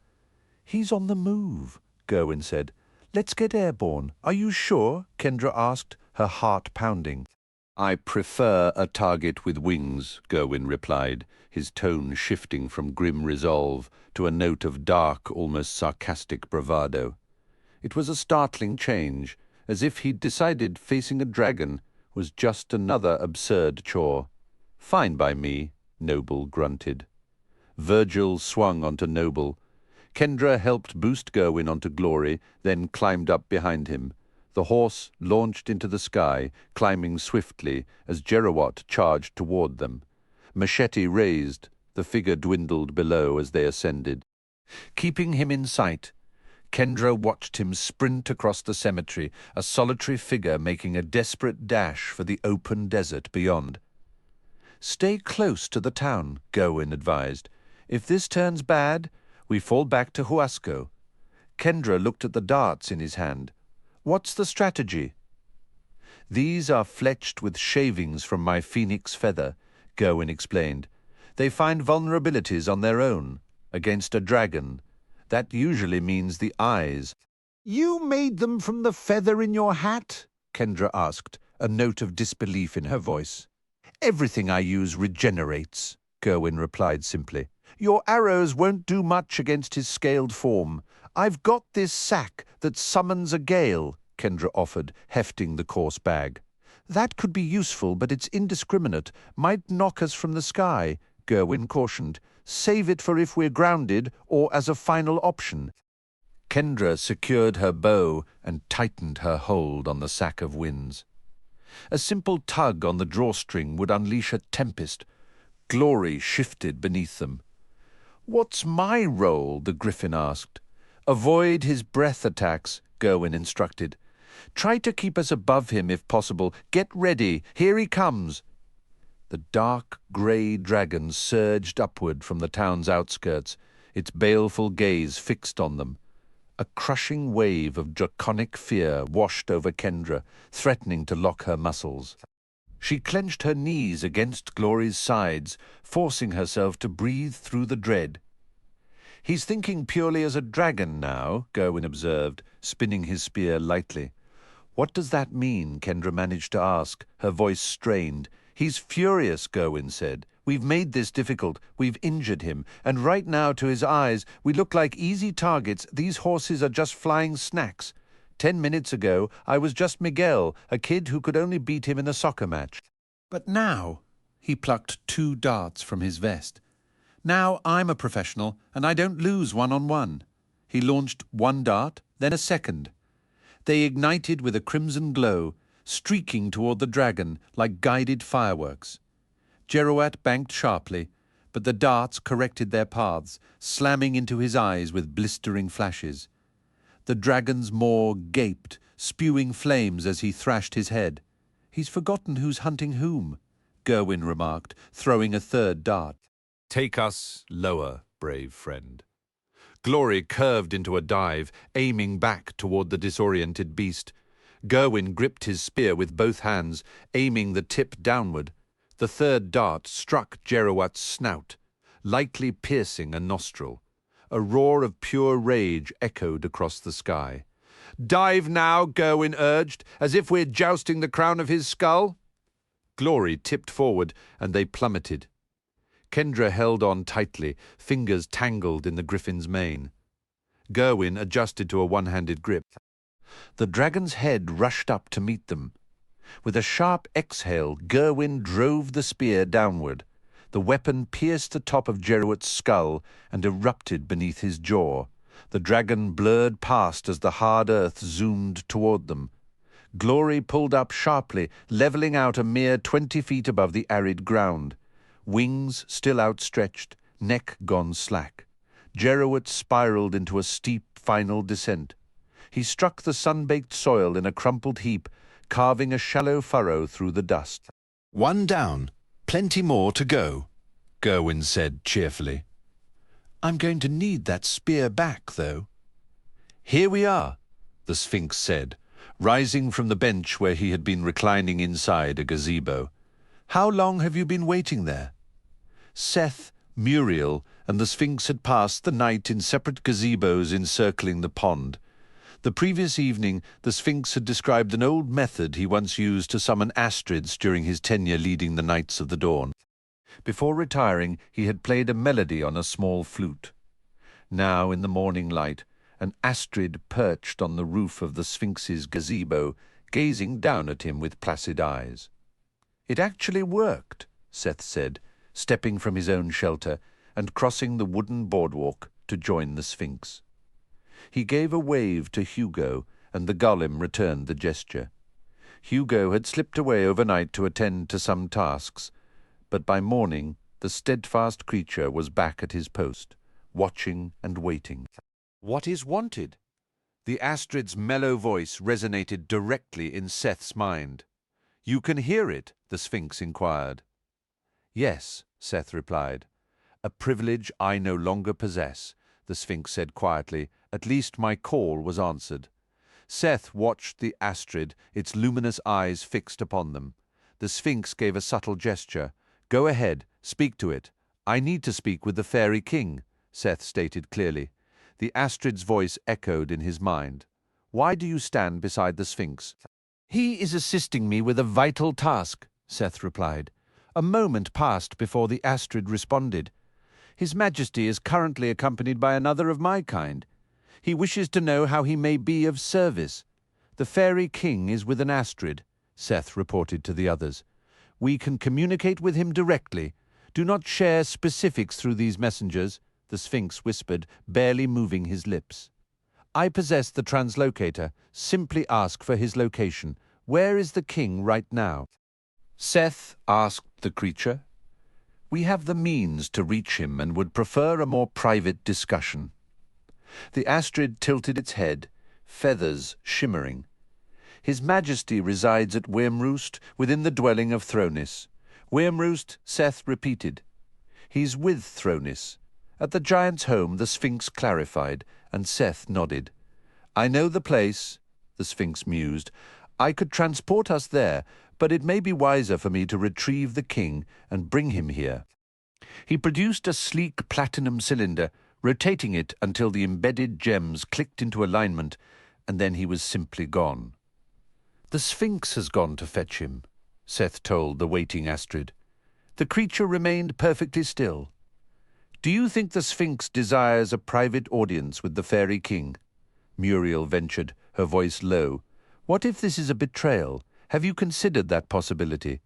"He's on the move," Gerwin said. "Let's get airborne. Are you sure?" Kendra asked, her heart pounding. "I prefer a target with wings," Gerwin replied, his tone shifting from grim resolve to a note of dark, almost sarcastic bravado. It was a startling change, as if he'd decided facing a dragon was just another absurd chore. "Fine by me," Noble grunted. Virgil swung onto Noble. Kendra helped boost Gerwin onto Glory, then climbed up behind him. The horse launched into the sky, climbing swiftly as Jerowat charged toward them. Machete raised, the figure dwindled below as they ascended. Keeping him in sight, Kendra watched him sprint across the cemetery, a solitary figure making a desperate dash for the open desert beyond. "Stay close to the town," Gerwin advised. "If this turns bad, we fall back to Huasco." Kendra looked at the darts in his hand. "What's the strategy?" "These are fletched with shavings from my phoenix feather," Gerwin explained. "They find vulnerabilities on their own, against a dragon. That usually means the eyes." "You made them from the feather in your hat?" Kendra asked, a note of disbelief in her voice. "Everything I use regenerates," Gerwin replied simply. "Your arrows won't do much against his scaled form. I've got this sack that summons a gale," Kendra offered, hefting the coarse bag. "That could be useful, but it's indiscriminate. Might knock us from the sky," Gerwin cautioned. "Save it for if we're grounded or as a final option." Kendra secured her bow and tightened her hold on the sack of winds. A simple tug on the drawstring would unleash a tempest. Glory shifted beneath them. "What's my role?" the griffin asked. "Avoid his breath attacks," Gerwin instructed. "Try to keep us above him if possible. Get ready. Here he comes." The dark grey dragon surged upward from the town's outskirts, its baleful gaze fixed on them. A crushing wave of draconic fear washed over Kendra, threatening to lock her muscles. She clenched her knees against Glory's sides, forcing herself to breathe through the dread. "He's thinking purely as a dragon now," Gerwin observed, spinning his spear lightly. "What does that mean?" Kendra managed to ask, her voice strained. "He's furious," Gerwin said. "We've made this difficult. We've injured him. And right now, to his eyes, we look like easy targets. These horses are just flying snacks. 10 minutes ago, I was just Miguel, a kid who could only beat him in a soccer match. But now," he plucked 2 darts from his vest. "Now I'm a professional, and I don't lose one-on-one." He launched 1 dart, then a second. They ignited with a crimson glow, streaking toward the dragon like guided fireworks. Jerowat banked sharply, but the darts corrected their paths, slamming into his eyes with blistering flashes. The dragon's maw gaped, spewing flames as he thrashed his head. "He's forgotten who's hunting whom," Gerwin remarked, throwing a 3rd dart. "Take us lower, brave friend." Glory curved into a dive, aiming back toward the disoriented beast. Gerwin gripped his spear with both hands, aiming the tip downward. The 3rd dart struck Jerowat's snout, lightly piercing a nostril. A roar of pure rage echoed across the sky. "Dive now," Gerwin urged, "as if we're jousting the crown of his skull." Glory tipped forward, and they plummeted. Kendra held on tightly, fingers tangled in the griffin's mane. Gerwin adjusted to a one-handed grip. The dragon's head rushed up to meet them. With a sharp exhale, Gerwin drove the spear downward. The weapon pierced the top of Jerowat's skull and erupted beneath his jaw. The dragon blurred past as the hard earth zoomed toward them. Glory pulled up sharply, leveling out a mere 20 feet above the arid ground. Wings still outstretched, neck gone slack. Jerowat spiraled into a steep final descent. He struck the sun-baked soil in a crumpled heap, carving a shallow furrow through the dust. "One down, plenty more to go," Gerwin said cheerfully. "I'm going to need that spear back, though." "Here we are," the Sphinx said, rising from the bench where he had been reclining inside a gazebo. "How long have you been waiting there?" Seth, Muriel, and the Sphinx had passed the night in separate gazebos encircling the pond. The previous evening, the Sphinx had described an old method he once used to summon Astrids during his tenure leading the Knights of the Dawn. Before retiring, he had played a melody on a small flute. Now, in the morning light, an Astrid perched on the roof of the Sphinx's gazebo, gazing down at him with placid eyes. "It actually worked," Seth said, stepping from his own shelter and crossing the wooden boardwalk to join the Sphinx. He gave a wave to Hugo, and the golem returned the gesture. Hugo had slipped away overnight to attend to some tasks, but by morning the steadfast creature was back at his post, watching and waiting. "What is wanted?" The Astrid's mellow voice resonated directly in Seth's mind. "You can hear it?" the Sphinx inquired. "Yes," Seth replied. "A privilege I no longer possess," the Sphinx said quietly. "At least my call was answered." Seth watched the Astrid, its luminous eyes fixed upon them. The Sphinx gave a subtle gesture. "Go ahead, speak to it." "I need to speak with the Fairy King," Seth stated clearly. The Astrid's voice echoed in his mind. "Why do you stand beside the Sphinx?" "He is assisting me with a vital task," Seth replied. A moment passed before the Astrid responded. "His Majesty is currently accompanied by another of my kind. He wishes to know how he may be of service." "The Fairy King is with an Astrid," Seth reported to the others. "We can communicate with him directly. Do not share specifics through these messengers," the Sphinx whispered, barely moving his lips. "I possess the translocator. Simply ask for his location. Where is the king right now?" Seth asked the creature. "We have the means to reach him and would prefer a more private discussion." The Astrid tilted its head, feathers shimmering. "His Majesty resides at Wyrmroost, within the dwelling of Thronis." "Wyrmroost," Seth repeated. "He's with Thronis." At the giant's home, the Sphinx clarified, and Seth nodded. "I know the place," the Sphinx mused. "I could transport us there, but it may be wiser for me to retrieve the king and bring him here." He produced a sleek platinum cylinder, rotating it until the embedded gems clicked into alignment, and then he was simply gone. "The Sphinx has gone to fetch him," Seth told the waiting Astrid. The creature remained perfectly still. "Do you think the Sphinx desires a private audience with the Fairy King?" Muriel ventured, her voice low. "What if this is a betrayal? Have you considered that possibility?"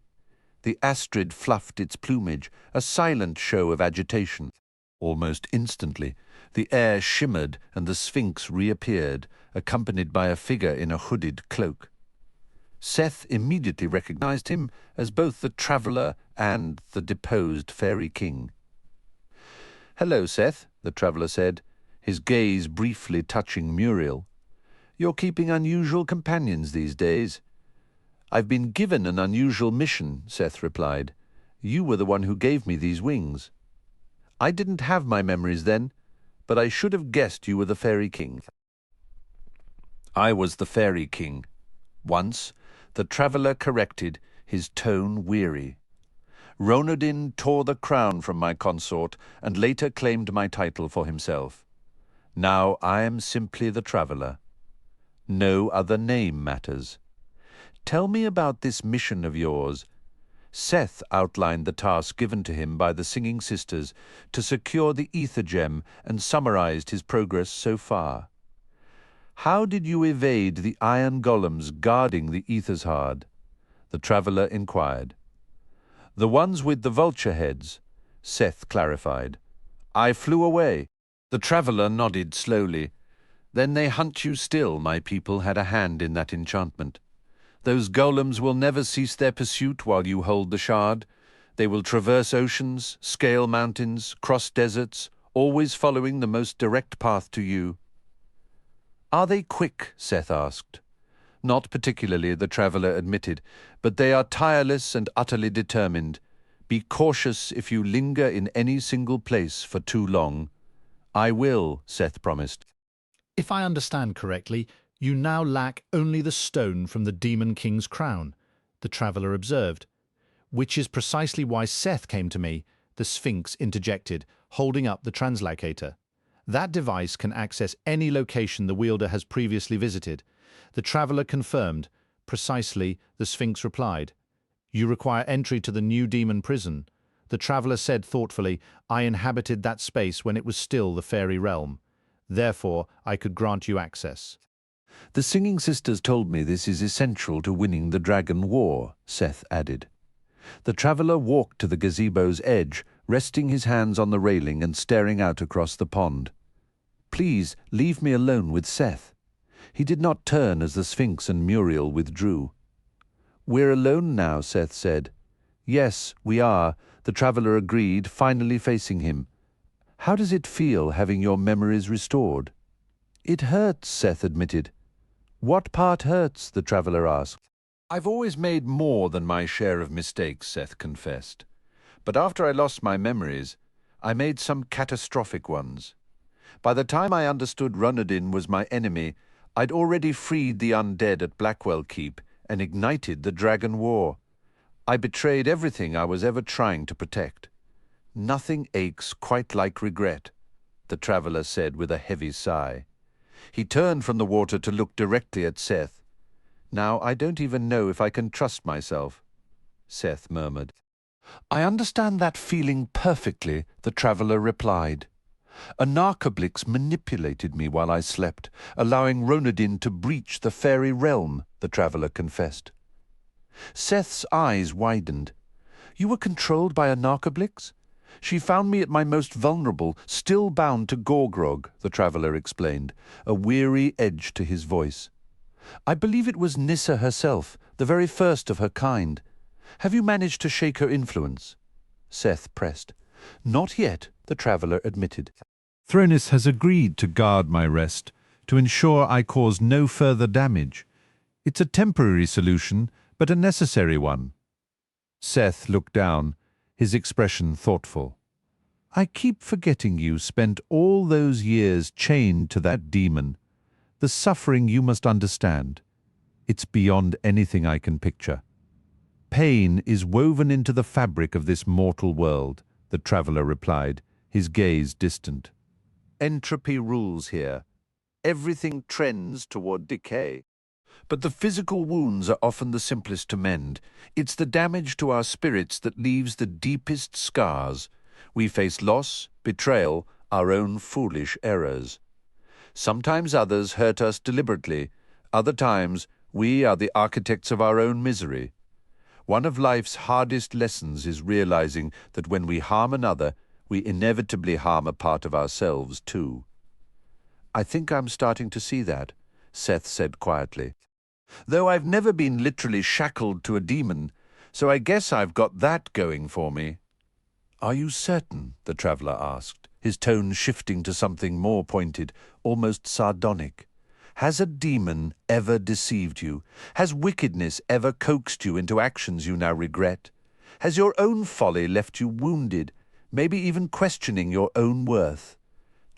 The Astrid fluffed its plumage, a silent show of agitation. Almost instantly, the air shimmered and the Sphinx reappeared, accompanied by a figure in a hooded cloak. Seth immediately recognized him as both the traveller and the deposed Fairy King. "Hello, Seth," the traveller said, his gaze briefly touching Muriel. "You're keeping unusual companions these days." "I've been given an unusual mission," Seth replied. "You were the one who gave me these wings." "I didn't have my memories then, but I should have guessed you were the Fairy King." "I was the Fairy King. Once," the traveller corrected, his tone weary. "Ronodin tore the crown from my consort and later claimed my title for himself. Now I am simply the traveller. No other name matters. Tell me about this mission of yours." Seth outlined the task given to him by the Singing Sisters to secure the ether gem and summarized his progress so far. "How did you evade the iron golems guarding the ether's hard?" the traveller inquired. "The ones with the vulture heads. Seth clarified. I flew away. The traveller nodded slowly. Then they hunt you still, my people had a hand in that enchantment. Those golems will never cease their pursuit while you hold the shard. They will traverse oceans, scale mountains, cross deserts, always following the most direct path to you. Are they quick? Seth asked. Not particularly, the traveller admitted, but they are tireless and utterly determined. Be cautious if you linger in any single place for too long. I will, Seth promised. If I understand correctly, you now lack only the stone from the Demon King's crown, the traveller observed. Which is precisely why Seth came to me, the Sphinx interjected, holding up the translocator. That device can access any location the wielder has previously visited. The traveller confirmed. Precisely, the Sphinx replied. You require entry to the new demon prison. The traveller said thoughtfully, I inhabited that space when it was still the fairy realm. Therefore, I could grant you access. The Singing Sisters told me this is essential to winning the Dragon War, Seth added. The traveller walked to the gazebo's edge, resting his hands on the railing and staring out across the pond. Please, leave me alone with Seth. He did not turn as the Sphinx and Muriel withdrew. We're alone now, Seth said. Yes, we are, the traveller agreed, finally facing him. How does it feel having your memories restored? It hurts, Seth admitted. What part hurts? The traveller asked. I've always made more than my share of mistakes, Seth confessed. But after I lost my memories, I made some catastrophic ones. By the time I understood Runadin was my enemy, I'd already freed the undead at Blackwell Keep and ignited the Dragon War. I betrayed everything I was ever trying to protect. Nothing aches quite like regret, the traveller said with a heavy sigh. He turned from the water to look directly at Seth. Now I don't even know if I can trust myself, Seth murmured. I understand that feeling perfectly, the traveller replied. A narcoblix manipulated me while I slept, allowing Ronadin to breach the fairy realm, the traveller confessed. Seth's eyes widened. You were controlled by a narcoblix? She found me at my most vulnerable, still bound to Gorgrog, the traveller explained, a weary edge to his voice. I believe it was Nissa herself, the very first of her kind. Have you managed to shake her influence? Seth pressed. Not yet, the traveller admitted. Thronis has agreed to guard my rest, to ensure I cause no further damage. It's a temporary solution, but a necessary one. Seth looked down, his expression thoughtful. I keep forgetting you spent all those years chained to that demon. The suffering you must understand. It's beyond anything I can picture. Pain is woven into the fabric of this mortal world, the traveller replied, his gaze distant. Entropy rules here. Everything trends toward decay. But the physical wounds are often the simplest to mend. It's the damage to our spirits that leaves the deepest scars. We face loss, betrayal, our own foolish errors. Sometimes others hurt us deliberately. Other times, we are the architects of our own misery. One of life's hardest lessons is realizing that when we harm another, we inevitably harm a part of ourselves too. I think I'm starting to see that, Seth said quietly. Though I've never been literally shackled to a demon, so I guess I've got that going for me. Are you certain? The traveller asked, his tone shifting to something more pointed, almost sardonic. Has a demon ever deceived you? Has wickedness ever coaxed you into actions you now regret? Has your own folly left you wounded, maybe even questioning your own worth?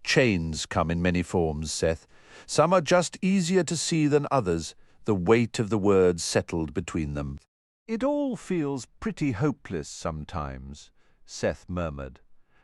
Chains come in many forms, Seth. Some are just easier to see than others, the weight of the words settled between them. It all feels pretty hopeless sometimes, Seth murmured.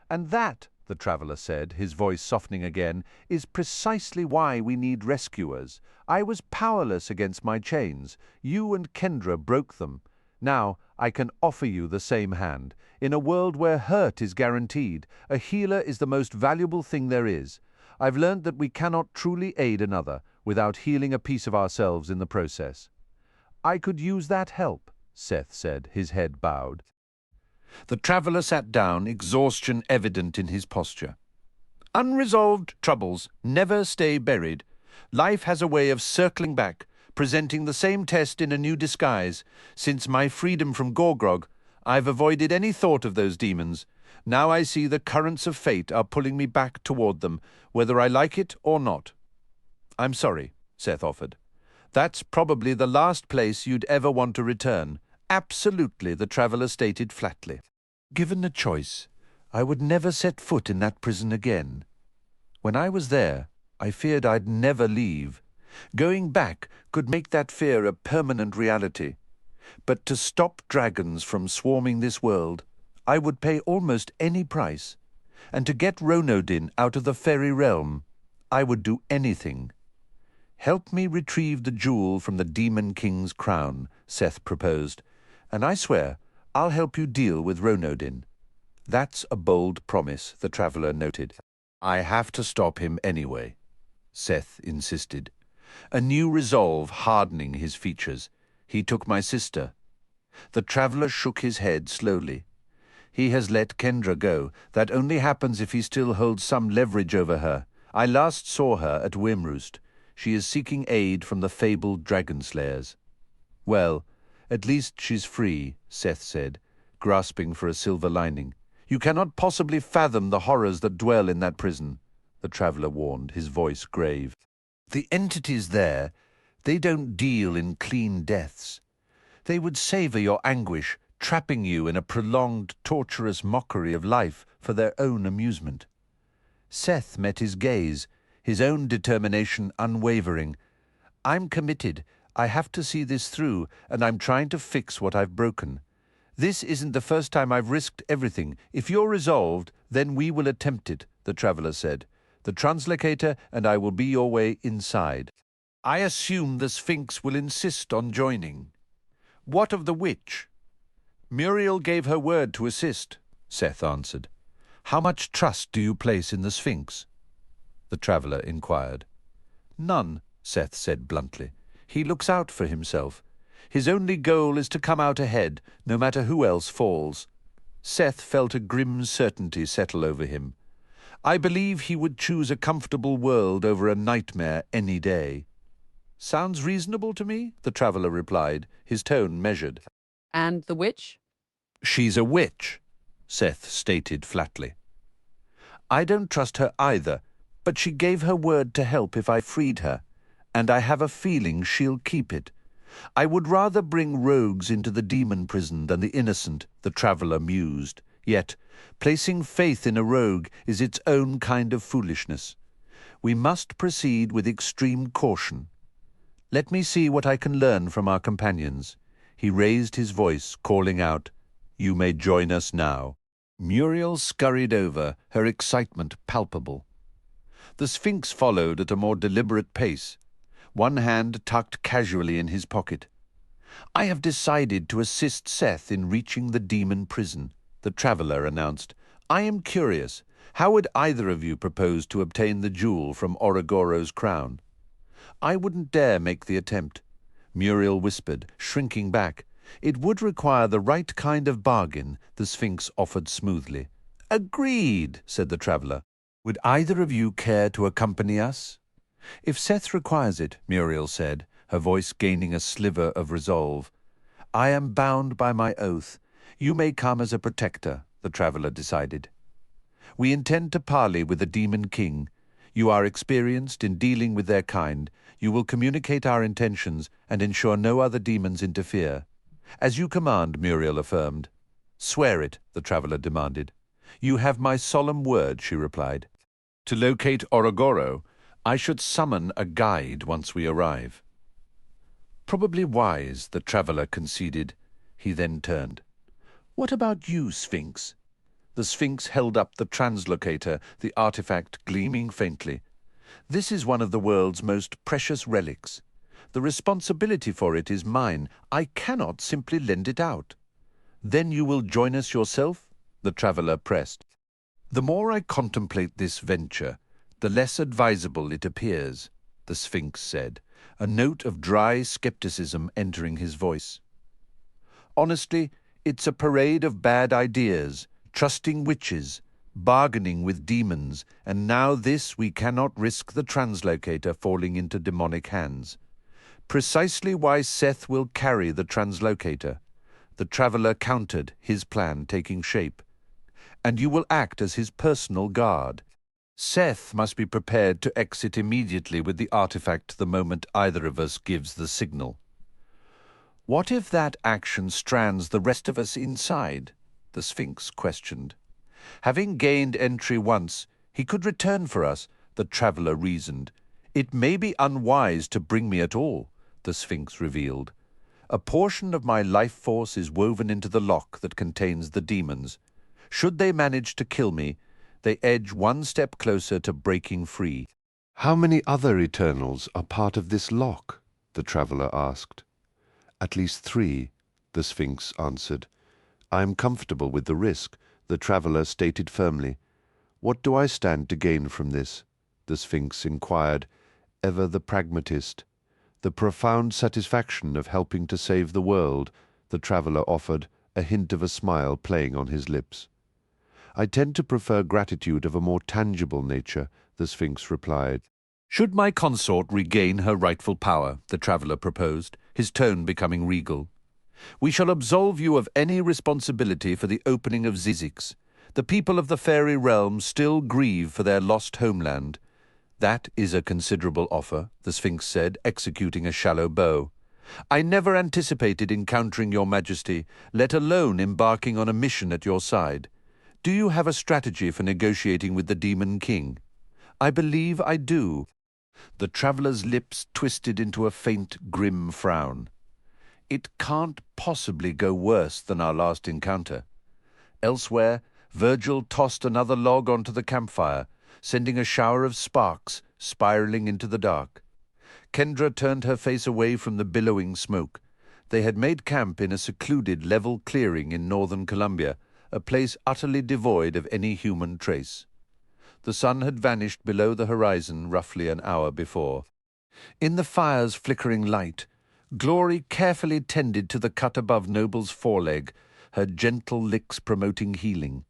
And that, the traveller said, his voice softening again, is precisely why we need rescuers. I was powerless against my chains. You and Kendra broke them. Now I can offer you the same hand. In a world where hurt is guaranteed, a healer is the most valuable thing there is. I've learned that we cannot truly aid another without healing a piece of ourselves in the process. I could use that help, Seth said, his head bowed. The traveller sat down, exhaustion evident in his posture. Unresolved troubles never stay buried. Life has a way of circling back, presenting the same test in a new disguise. Since my freedom from Gorgrog, I've avoided any thought of those demons. Now I see the currents of fate are pulling me back toward them, whether I like it or not. I'm sorry, Seth offered. That's probably the last place you'd ever want to return. Absolutely, the traveller stated flatly. Given the choice, I would never set foot in that prison again. When I was there, I feared I'd never leave. Going back could make that fear a permanent reality. But to stop dragons from swarming this world, I would pay almost any price. And to get Ronodin out of the fairy realm, I would do anything. Help me retrieve the jewel from the Demon King's crown, Seth proposed, and I swear I'll help you deal with Ronodin. That's a bold promise, the traveller noted. I have to stop him anyway, Seth insisted, a new resolve hardening his features. He took my sister. The traveller shook his head slowly. He has let Kendra go. That only happens if he still holds some leverage over her. I last saw her at Wimroost. She is seeking aid from the fabled dragon slayers. Well, at least she's free, Seth said, grasping for a silver lining. You cannot possibly fathom the horrors that dwell in that prison, the traveller warned, his voice grave. The entities there, they don't deal in clean deaths. They would savour your anguish, trapping you in a prolonged, torturous mockery of life for their own amusement. Seth met his gaze, his own determination unwavering. I'm committed. I have to see this through, and I'm trying to fix what I've broken. This isn't the first time I've risked everything. If you're resolved, then we will attempt it, the traveller said. The translocator and I will be your way inside. I assume the Sphinx will insist on joining. What of the witch? Muriel gave her word to assist, Seth answered. How much trust do you place in the Sphinx? The traveller inquired. None, Seth said bluntly. He looks out for himself. His only goal is to come out ahead, no matter who else falls. Seth felt a grim certainty settle over him. I believe he would choose a comfortable world over a nightmare any day. Sounds reasonable to me, the traveller replied, his tone measured. And the witch? She's a witch, Seth stated flatly. I don't trust her either, but she gave her word to help if I freed her, and I have a feeling she'll keep it. I would rather bring rogues into the demon prison than the innocent, the traveller mused. Yet, placing faith in a rogue is its own kind of foolishness. We must proceed with extreme caution. Let me see what I can learn from our companions. He raised his voice, calling out, You may join us now. Muriel scurried over, her excitement palpable. The Sphinx followed at a more deliberate pace, one hand tucked casually in his pocket. I have decided to assist Seth in reaching the demon prison, the traveller announced. I am curious, how would either of you propose to obtain the jewel from Orogoro's crown? I wouldn't dare make the attempt, Muriel whispered, shrinking back. It would require the right kind of bargain, the Sphinx offered smoothly. Agreed, said the traveller. Would either of you care to accompany us? If Seth requires it, Muriel said, her voice gaining a sliver of resolve. I am bound by my oath. You may come as a protector, the traveller decided. We intend to parley with the Demon King. You are experienced in dealing with their kind. You will communicate our intentions and ensure no other demons interfere. As you command, Muriel affirmed. Swear it, the traveller demanded. You have my solemn word, she replied. To locate Orogoro, I should summon a guide once we arrive. Probably wise, the traveller conceded. He then turned. What about you, Sphinx? The Sphinx held up the translocator, the artifact gleaming faintly. This is one of the world's most precious relics. The responsibility for it is mine. I cannot simply lend it out. Then you will join us yourself? The traveller pressed. The more I contemplate this venture, the less advisable it appears, the Sphinx said, a note of dry skepticism entering his voice. Honestly, It's a parade of bad ideas, trusting witches, bargaining with demons, and now this we cannot risk the translocator falling into demonic hands. Precisely why Seth will carry the translocator. The traveler countered, his plan taking shape. And you will act as his personal guard. Seth must be prepared to exit immediately with the artifact the moment either of us gives the signal. What if that action strands the rest of us inside? The Sphinx questioned. Having gained entry once, he could return for us, the traveler reasoned. It may be unwise to bring me at all, the Sphinx revealed. A portion of my life force is woven into the lock that contains the demons. Should they manage to kill me, they edge one step closer to breaking free. How many other Eternals are part of this lock? The traveler asked. At least 3, the Sphinx answered. I am comfortable with the risk, the traveler stated firmly. What do I stand to gain from this? The Sphinx inquired, ever the pragmatist. The profound satisfaction of helping to save the world, the traveler offered, a hint of a smile playing on his lips. I tend to prefer gratitude of a more tangible nature, the Sphinx replied. Should my consort regain her rightful power, the traveller proposed, his tone becoming regal. We shall absolve you of any responsibility for the opening of Zizix. The people of the fairy realm still grieve for their lost homeland. That is a considerable offer, the Sphinx said, executing a shallow bow. I never anticipated encountering your majesty, let alone embarking on a mission at your side. Do you have a strategy for negotiating with the Demon King? I believe I do. The traveller's lips twisted into a faint, grim frown. It can't possibly go worse than our last encounter. Elsewhere, Virgil tossed another log onto the campfire, sending a shower of sparks spiraling into the dark. Kendra turned her face away from the billowing smoke. They had made camp in a secluded level clearing in northern Colombia, a place utterly devoid of any human trace. The sun had vanished below the horizon roughly an hour before. In the fire's flickering light, Glory carefully tended to the cut above Noble's foreleg, her gentle licks promoting healing.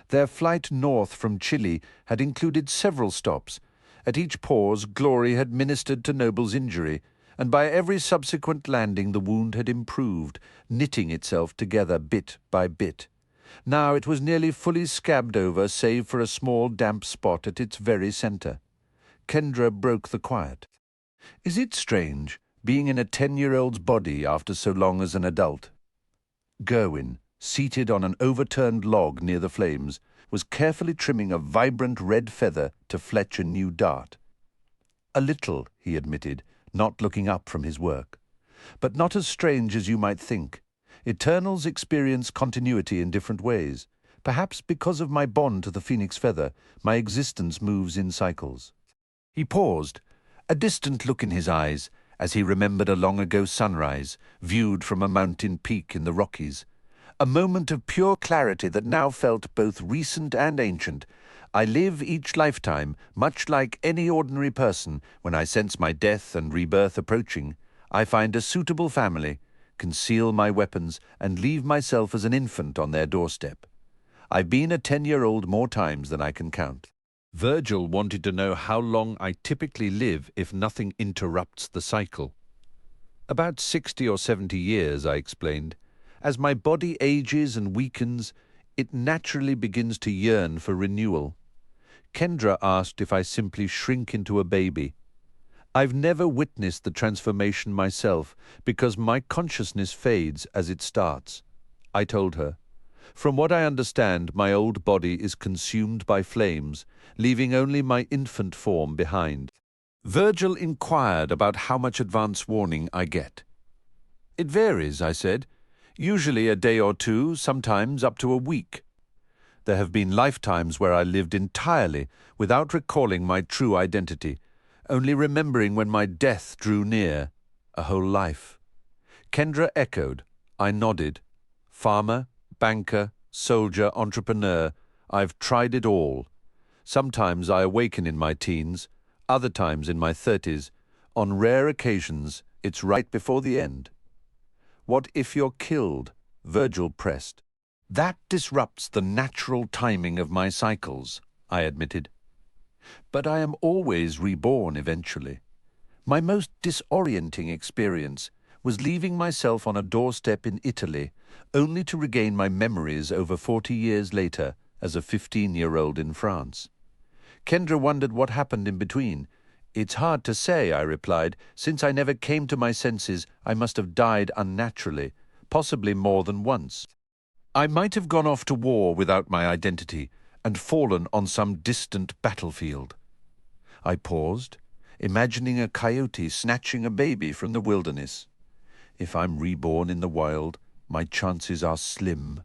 Their flight north from Chile had included several stops. At each pause, Glory had ministered to Noble's injury, and by every subsequent landing the wound had improved, knitting itself together bit by bit. Now it was nearly fully scabbed over, save for a small damp spot at its very centre. Kendra broke the quiet. Is it strange, being in a 10-year-old's body after so long as an adult? Gerwin, seated on an overturned log near the flames, was carefully trimming a vibrant red feather to fletch a new dart. A little, he admitted, not looking up from his work. But not as strange as you might think. Eternals experience continuity in different ways. Perhaps because of my bond to the phoenix feather, my existence moves in cycles. He paused, a distant look in his eyes, as he remembered a long-ago sunrise, viewed from a mountain peak in the Rockies. A moment of pure clarity that now felt both recent and ancient. I live each lifetime, much like any ordinary person. When I sense my death and rebirth approaching, I find a suitable family, conceal my weapons, and leave myself as an infant on their doorstep. I've been a 10-year-old more times than I can count. Virgil wanted to know how long I typically live if nothing interrupts the cycle. About 60 or 70 years, I explained. As my body ages and weakens, it naturally begins to yearn for renewal. Kendra asked if I simply shrink into a baby. I've never witnessed the transformation myself because my consciousness fades as it starts. I told her. From what I understand, my old body is consumed by flames, leaving only my infant form behind. Virgil inquired about how much advance warning I get. It varies, I said. Usually a day or two, sometimes up to a week. There have been lifetimes where I lived entirely without recalling my true identity, only remembering when my death drew near, a whole life. Kendra echoed. I nodded. Farmer, banker, soldier, entrepreneur, I've tried it all. Sometimes I awaken in my teens, other times in my 30s. On rare occasions, it's right before the end. What if you're killed? Virgil pressed. That disrupts the natural timing of my cycles, I admitted. But I am always reborn eventually. My most disorienting experience was leaving myself on a doorstep in Italy, only to regain my memories over 40 years later as a 15-year-old in France. Kendra wondered what happened in between. It's hard to say, I replied. Since I never came to my senses, I must have died unnaturally, possibly more than once. I might have gone off to war without my identity and fallen on some distant battlefield. I paused, imagining a coyote snatching a baby from the wilderness. If I'm reborn in the wild, my chances are slim.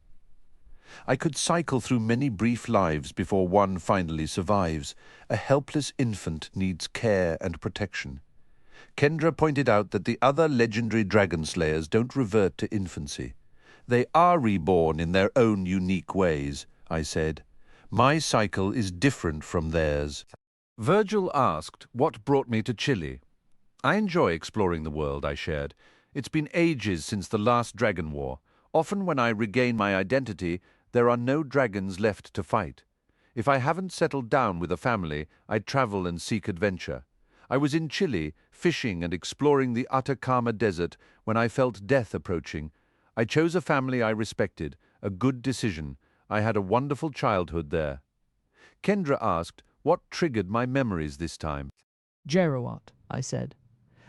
I could cycle through many brief lives before one finally survives. A helpless infant needs care and protection. Kendra pointed out that the other legendary dragon slayers don't revert to infancy. They are reborn in their own unique ways, I said. My cycle is different from theirs. Virgil asked what brought me to Chile. I enjoy exploring the world, I shared. It's been ages since the last dragon war. Often when I regain my identity, there are no dragons left to fight. If I haven't settled down with a family, I travel and seek adventure. I was in Chile, fishing and exploring the Atacama Desert when I felt death approaching. I chose a family I respected, a good decision. I had a wonderful childhood there. Kendra asked what triggered my memories this time. Jeroat, I said.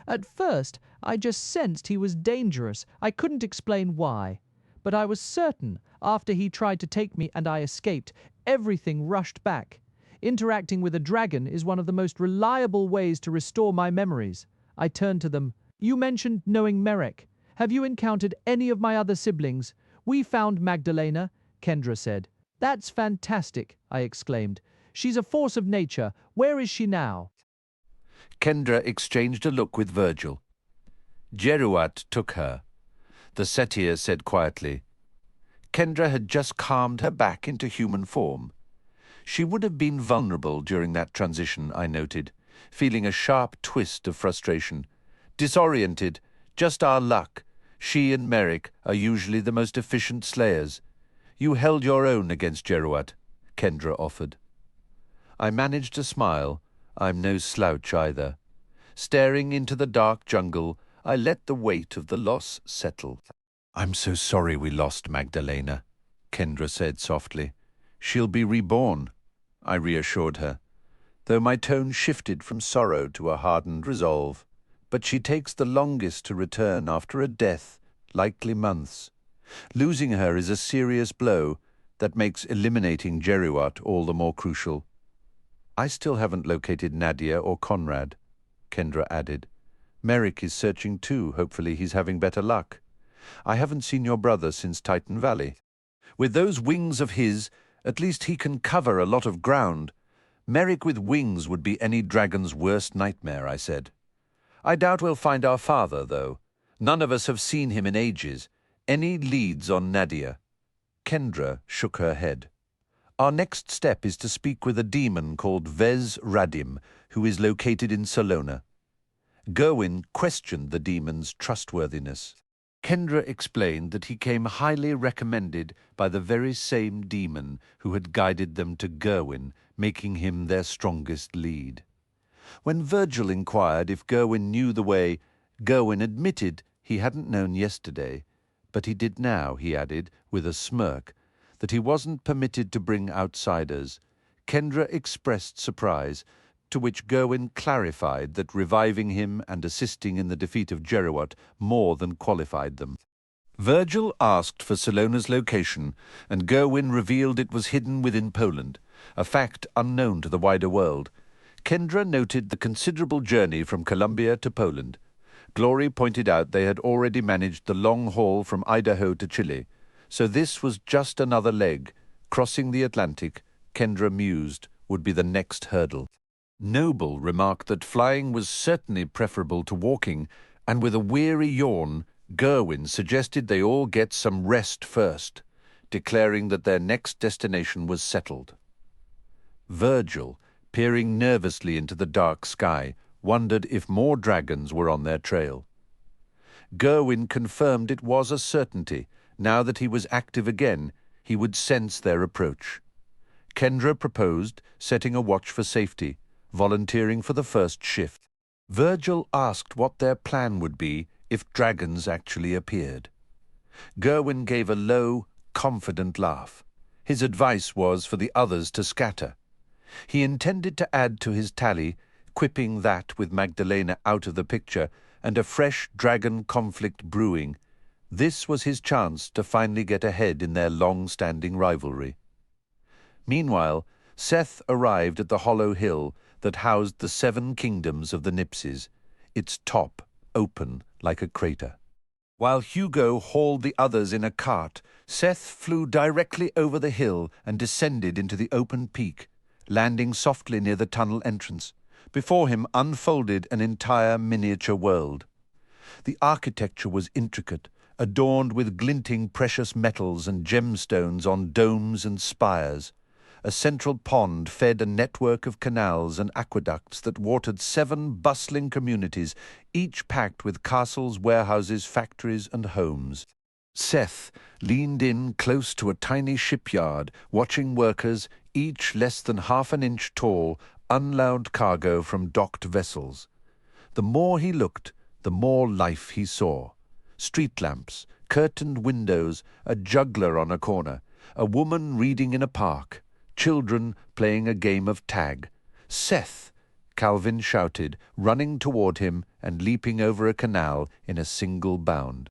At first, I just sensed he was dangerous. I couldn't explain why. But I was certain, after he tried to take me and I escaped, everything rushed back. Interacting with a dragon is one of the most reliable ways to restore my memories. I turned to them. You mentioned knowing Merrick. Have you encountered any of my other siblings? We found Magdalena, Kendra said. That's fantastic, I exclaimed. She's a force of nature. Where is she now? Kendra exchanged a look with Virgil. Jeruat took her. The satyr said quietly. Kendra had just calmed her back into human form. She would have been vulnerable during that transition, I noted, feeling a sharp twist of frustration. Disoriented, just our luck. She and Merrick are usually the most efficient slayers. You held your own against Jeruat, Kendra offered. I managed to smile. I'm no slouch either. Staring into the dark jungle, I let the weight of the loss settle. I'm so sorry we lost Magdalena, Kendra said softly. She'll be reborn, I reassured her, though my tone shifted from sorrow to a hardened resolve. But she takes the longest to return after a death, likely months. Losing her is a serious blow that makes eliminating Jeruat all the more crucial. I still haven't located Nadia or Conrad, Kendra added. Merrick is searching too. Hopefully he's having better luck. I haven't seen your brother since Titan Valley. With those wings of his, at least he can cover a lot of ground. Merrick with wings would be any dragon's worst nightmare, I said. I doubt we'll find our father, though. None of us have seen him in ages. Any leads on Nadia? Kendra shook her head. Our next step is to speak with a demon called Vez Radim, who is located in Salona. Gerwin questioned the demon's trustworthiness. Kendra explained that he came highly recommended by the very same demon who had guided them to Gerwin, making him their strongest lead. When Virgil inquired if Gerwin knew the way, Gerwin admitted he hadn't known yesterday, but he did now, he added, with a smirk, that he wasn't permitted to bring outsiders. Kendra expressed surprise, to which Gerwin clarified that reviving him and assisting in the defeat of Jeruat more than qualified them. Virgil asked for Salona's location, and Gerwin revealed it was hidden within Poland, a fact unknown to the wider world. Kendra noted the considerable journey from Colombia to Poland. Glory pointed out they had already managed the long haul from Idaho to Chile, so this was just another leg. Crossing the Atlantic, Kendra mused, would be the next hurdle. Noble remarked that flying was certainly preferable to walking, and with a weary yawn, Gerwin suggested they all get some rest first, declaring that their next destination was settled. Virgil, peering nervously into the dark sky, wondered if more dragons were on their trail. Gerwin confirmed it was a certainty, Now that he was active again, he would sense their approach. Kendra proposed setting a watch for safety, volunteering for the first shift. Virgil asked what their plan would be if dragons actually appeared. Gerwin gave a low, confident laugh. His advice was for the others to scatter. He intended to add to his tally, quipping that with Magdalena out of the picture and a fresh dragon conflict brewing. This was his chance to finally get ahead in their long-standing rivalry. Meanwhile, Seth arrived at the hollow hill that housed the 7 kingdoms of the Nipses, its top open like a crater. While Hugo hauled the others in a cart, Seth flew directly over the hill and descended into the open peak, landing softly near the tunnel entrance. Before him unfolded an entire miniature world. The architecture was intricate, adorned with glinting precious metals and gemstones on domes and spires. A central pond fed a network of canals and aqueducts that watered 7 bustling communities, each packed with castles, warehouses, factories, and homes. Seth leaned in close to a tiny shipyard, watching workers, each less than half an inch tall, unload cargo from docked vessels. The more he looked, the more life he saw. Street lamps, curtained windows, a juggler on a corner, a woman reading in a park, children playing a game of tag. "Seth!" Calvin shouted, running toward him and leaping over a canal in a single bound.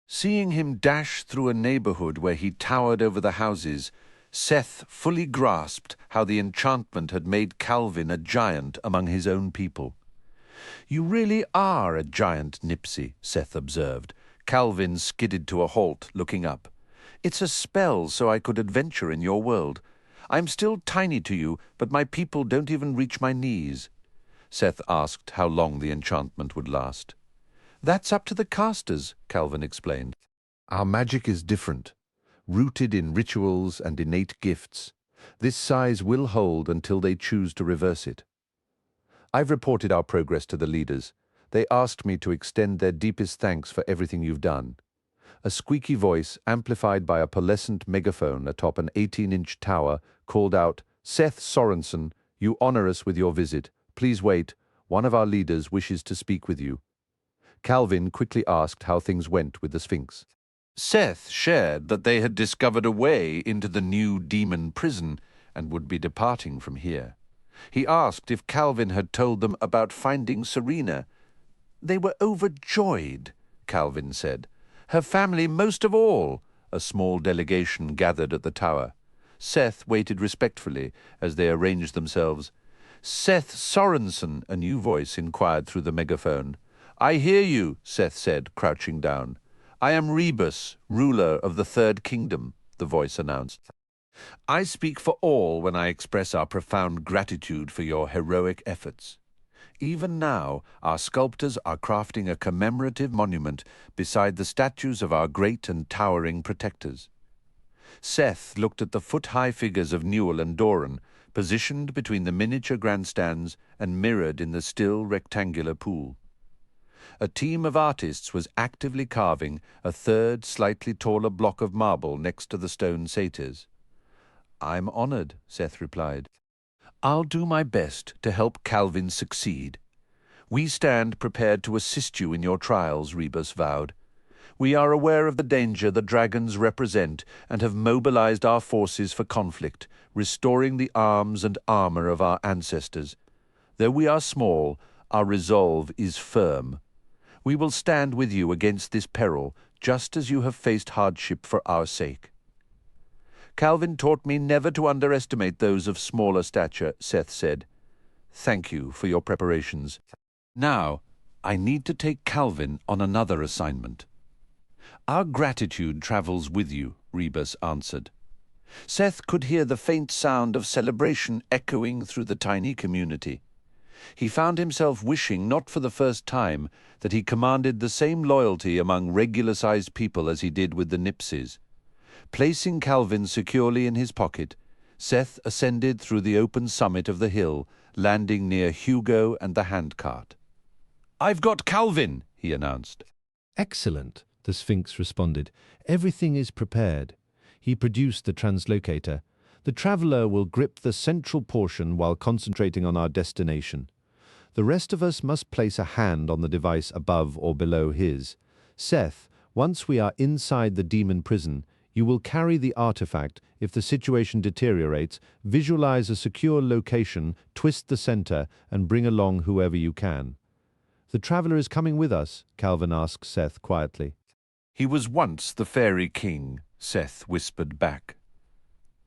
Seeing him dash through a neighborhood where he towered over the houses, Seth fully grasped how the enchantment had made Calvin a giant among his own people. "You really are a giant, Nipsey," Seth observed. Calvin skidded to a halt, looking up. "It's a spell so I could adventure in your world. I'm still tiny to you, but my people don't even reach my knees." Seth asked how long the enchantment would last. "That's up to the casters," Calvin explained. "Our magic is different, rooted in rituals and innate gifts. This size will hold until they choose to reverse it. I've reported our progress to the leaders. They asked me to extend their deepest thanks for everything you've done." A squeaky voice, amplified by a pearlescent megaphone atop an 18-inch tower, called out, "Seth Sorensen, you honor us with your visit. Please wait. One of our leaders wishes to speak with you." Calvin quickly asked how things went with the Sphinx. Seth shared that they had discovered a way into the new demon prison and would be departing from here. He asked if Calvin had told them about finding Serena. "They were overjoyed," Calvin said. "Her family most of all." A small delegation gathered at the tower. Seth waited respectfully as they arranged themselves. "Seth Sorensen," a new voice inquired through the megaphone. "I hear you," Seth said, crouching down. "I am Rebus, ruler of the 3rd Kingdom," the voice announced. "I speak for all when I express our profound gratitude for your heroic efforts. Even now, our sculptors are crafting a commemorative monument beside the statues of our great and towering protectors." Seth looked at the foot-high figures of Newell and Doran, positioned between the miniature grandstands and mirrored in the still rectangular pool. A team of artists was actively carving a 3rd, slightly taller block of marble next to the stone satyrs. "I'm honored," Seth replied. "I'll do my best to help Calvin succeed. We stand prepared to assist you in your trials," Rebus vowed. "We are aware of the danger the dragons represent and have mobilized our forces for conflict, restoring the arms and armor of our ancestors. Though we are small, our resolve is firm. We will stand with you against this peril, just as you have faced hardship for our sake." "Calvin taught me never to underestimate those of smaller stature," Seth said. "Thank you for your preparations. Now, I need to take Calvin on another assignment." "Our gratitude travels with you," Rebus answered. Seth could hear the faint sound of celebration echoing through the tiny community. He found himself wishing, not for the first time, that he commanded the same loyalty among regular-sized people as he did with the Nipses. Placing Calvin securely in his pocket, Seth ascended through the open summit of the hill, landing near Hugo and the handcart. "I've got Calvin," he announced. Excellent. the Sphinx responded. Everything is prepared. He produced the translocator. The traveler will grip the central portion while concentrating on our destination. The rest of us must place a hand on the device above or below his. Seth, once we are inside the demon prison, you will carry the artifact. If the situation deteriorates, visualize a secure location, twist the center, and bring along whoever you can. The traveler is coming with us, Calvin asked Seth quietly. He was once the fairy king, Seth whispered back.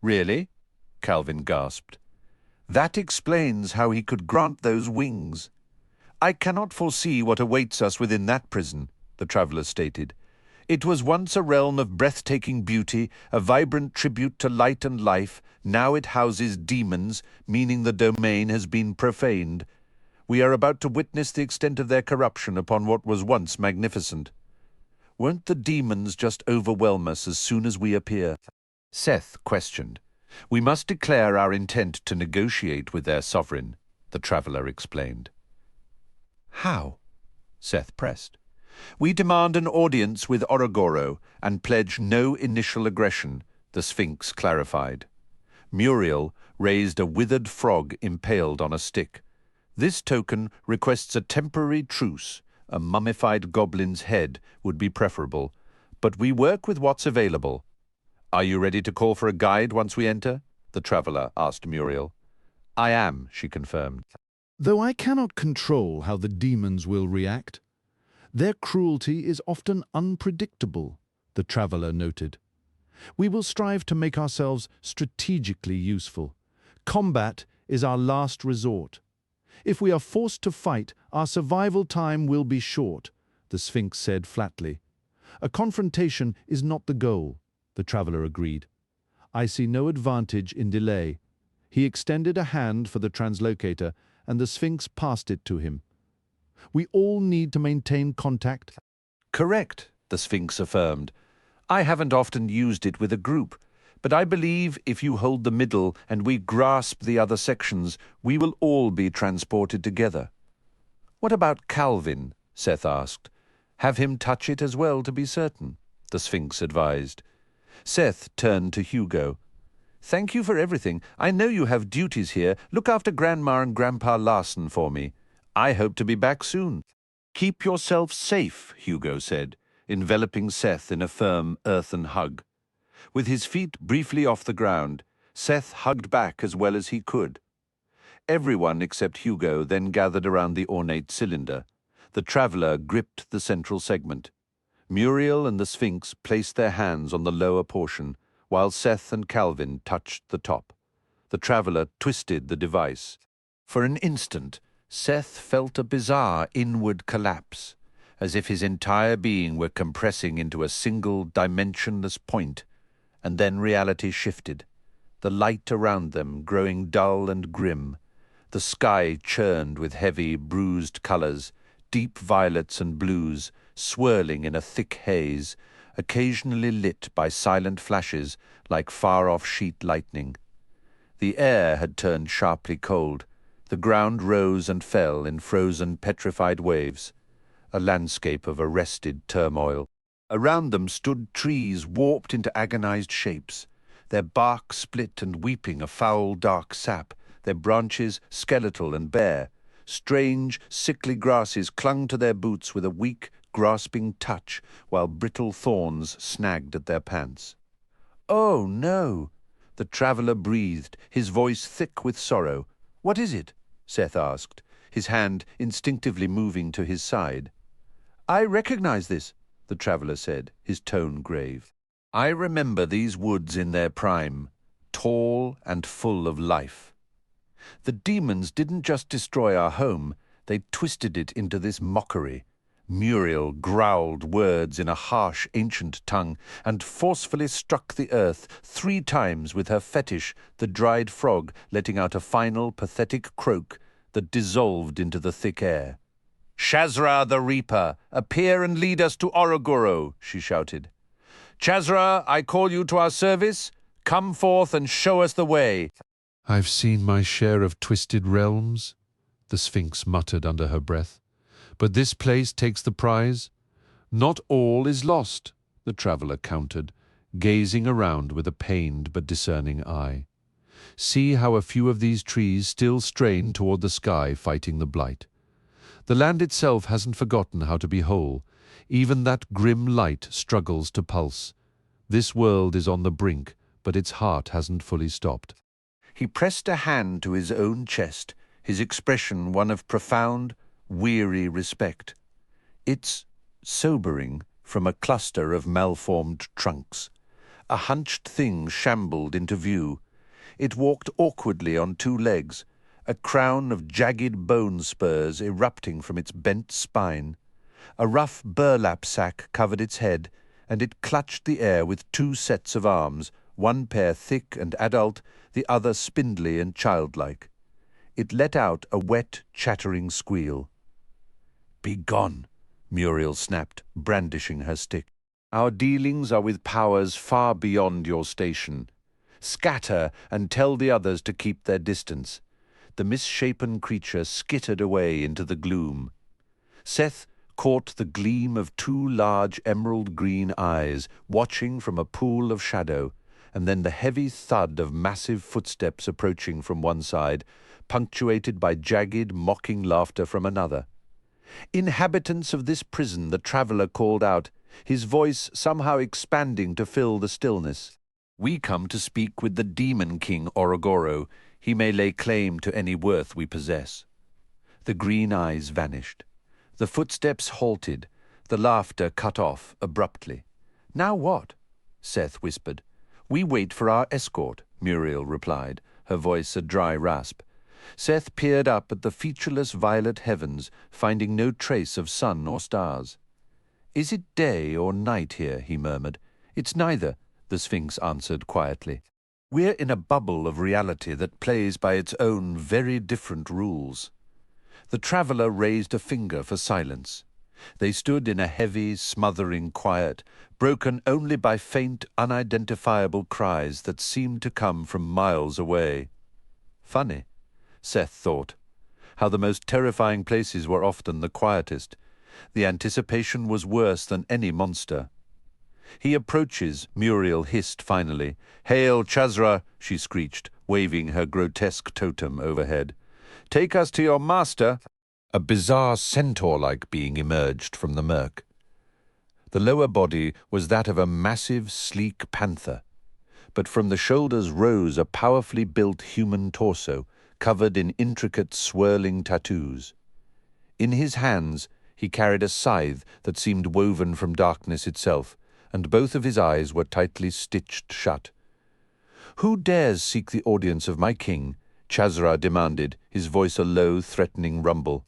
Really? Calvin gasped. That explains how he could grant those wings. I cannot foresee what awaits us within that prison, the traveler stated. It was once a realm of breathtaking beauty, a vibrant tribute to light and life. Now it houses demons, meaning the domain has been profaned. We are about to witness the extent of their corruption upon what was once magnificent. Won't the demons just overwhelm us as soon as we appear? Seth questioned. We must declare our intent to negotiate with their sovereign, the traveler explained. How? Seth pressed. We demand an audience with Orogoro and pledge no initial aggression, the Sphinx clarified. Muriel raised a withered frog impaled on a stick. This token requests a temporary truce. A mummified goblin's head would be preferable, but we work with what's available. Are you ready to call for a guide once we enter? The traveler asked Muriel. I am, she confirmed. Though I cannot control how the demons will react, their cruelty is often unpredictable, the traveler noted. We will strive to make ourselves strategically useful. Combat is our last resort. If we are forced to fight, our survival time will be short, the Sphinx said flatly. A confrontation is not the goal, the traveler agreed. I see no advantage in delay. He extended a hand for the translocator, and the Sphinx passed it to him. We all need to maintain contact. Correct, the Sphinx affirmed. I haven't often used it with a group, but I believe if you hold the middle and we grasp the other sections, we will all be transported together. What about Calvin? Seth asked. Have him touch it as well to be certain, the Sphinx advised. Seth turned to Hugo. Thank you for everything. I know you have duties here. Look after Grandma and Grandpa Larson for me. I hope to be back soon. Keep yourself safe, Hugo said, enveloping Seth in a firm earthen hug. With his feet briefly off the ground, Seth hugged back as well as he could. Everyone except Hugo then gathered around the ornate cylinder. The traveler gripped the central segment. Muriel and the Sphinx placed their hands on the lower portion, while Seth and Calvin touched the top. The traveler twisted the device. For an instant, Seth felt a bizarre inward collapse, as if his entire being were compressing into a single dimensionless point, and then reality shifted, the light around them growing dull and grim. The sky churned with heavy, bruised colors, deep violets and blues, swirling in a thick haze, occasionally lit by silent flashes like far-off sheet lightning. The air had turned sharply cold. The ground rose and fell in frozen, petrified waves, a landscape of arrested turmoil. Around them stood trees warped into agonized shapes, their bark split and weeping a foul, dark sap, their branches skeletal and bare. Strange, sickly grasses clung to their boots with a weak, grasping touch, while brittle thorns snagged at their pants. Oh, no! The traveler breathed, his voice thick with sorrow. What is it? Seth asked, his hand instinctively moving to his side. I recognize this, the traveler said, his tone grave. I remember these woods in their prime, tall and full of life. The demons didn't just destroy our home, they twisted it into this mockery. Muriel growled words in a harsh, ancient tongue and forcefully struck the earth 3 times with her fetish, the dried frog letting out a final, pathetic croak that dissolved into the thick air. Shazra the Reaper, appear and lead us to Orogoro, she shouted. Chazra, I call you to our service. Come forth and show us the way. I've seen my share of twisted realms, the Sphinx muttered under her breath. But this place takes the prize. Not all is lost, the traveller countered, gazing around with a pained but discerning eye. See how a few of these trees still strain toward the sky, fighting the blight. The land itself hasn't forgotten how to be whole. Even that grim light struggles to pulse. This world is on the brink, but its heart hasn't fully stopped. He pressed a hand to his own chest, his expression one of profound, weary respect. It's sobering from a cluster of malformed trunks. A hunched thing shambled into view. It walked awkwardly on two legs, a crown of jagged bone spurs erupting from its bent spine. A rough burlap sack covered its head, and it clutched the air with two sets of arms, one pair thick and adult, the other spindly and childlike. It let out a wet, chattering squeal. "Begone!" Muriel snapped, brandishing her stick. "Our dealings are with powers far beyond your station. Scatter and tell the others to keep their distance." The misshapen creature skittered away into the gloom. Seth caught the gleam of two large emerald-green eyes watching from a pool of shadow, and then the heavy thud of massive footsteps approaching from one side, punctuated by jagged, mocking laughter from another. "Inhabitants of this prison," the traveller called out, his voice somehow expanding to fill the stillness. "We come to speak with the Demon King Orogoro. He may lay claim to any worth we possess." The green eyes vanished. The footsteps halted, the laughter cut off abruptly. "Now what?" Seth whispered. "We wait for our escort," Muriel replied, her voice a dry rasp. Seth peered up at the featureless violet heavens, finding no trace of sun or stars. "Is it day or night here?" he murmured. "It's neither," the Sphinx answered quietly. "We're in a bubble of reality that plays by its own very different rules." The traveller raised a finger for silence. They stood in a heavy, smothering quiet, broken only by faint, unidentifiable cries that seemed to come from miles away. Funny, Seth thought, how the most terrifying places were often the quietest. The anticipation was worse than any monster. "He approaches," Muriel hissed finally. "Hail, Chazra!" she screeched, waving her grotesque totem overhead. "Take us to your master!" A bizarre centaur-like being emerged from the murk. The lower body was that of a massive, sleek panther, but from the shoulders rose a powerfully built human torso, covered in intricate, swirling tattoos. In his hands he carried a scythe that seemed woven from darkness itself, and both of his eyes were tightly stitched shut. "Who dares seek the audience of my king?" Chazra demanded, his voice a low, threatening rumble.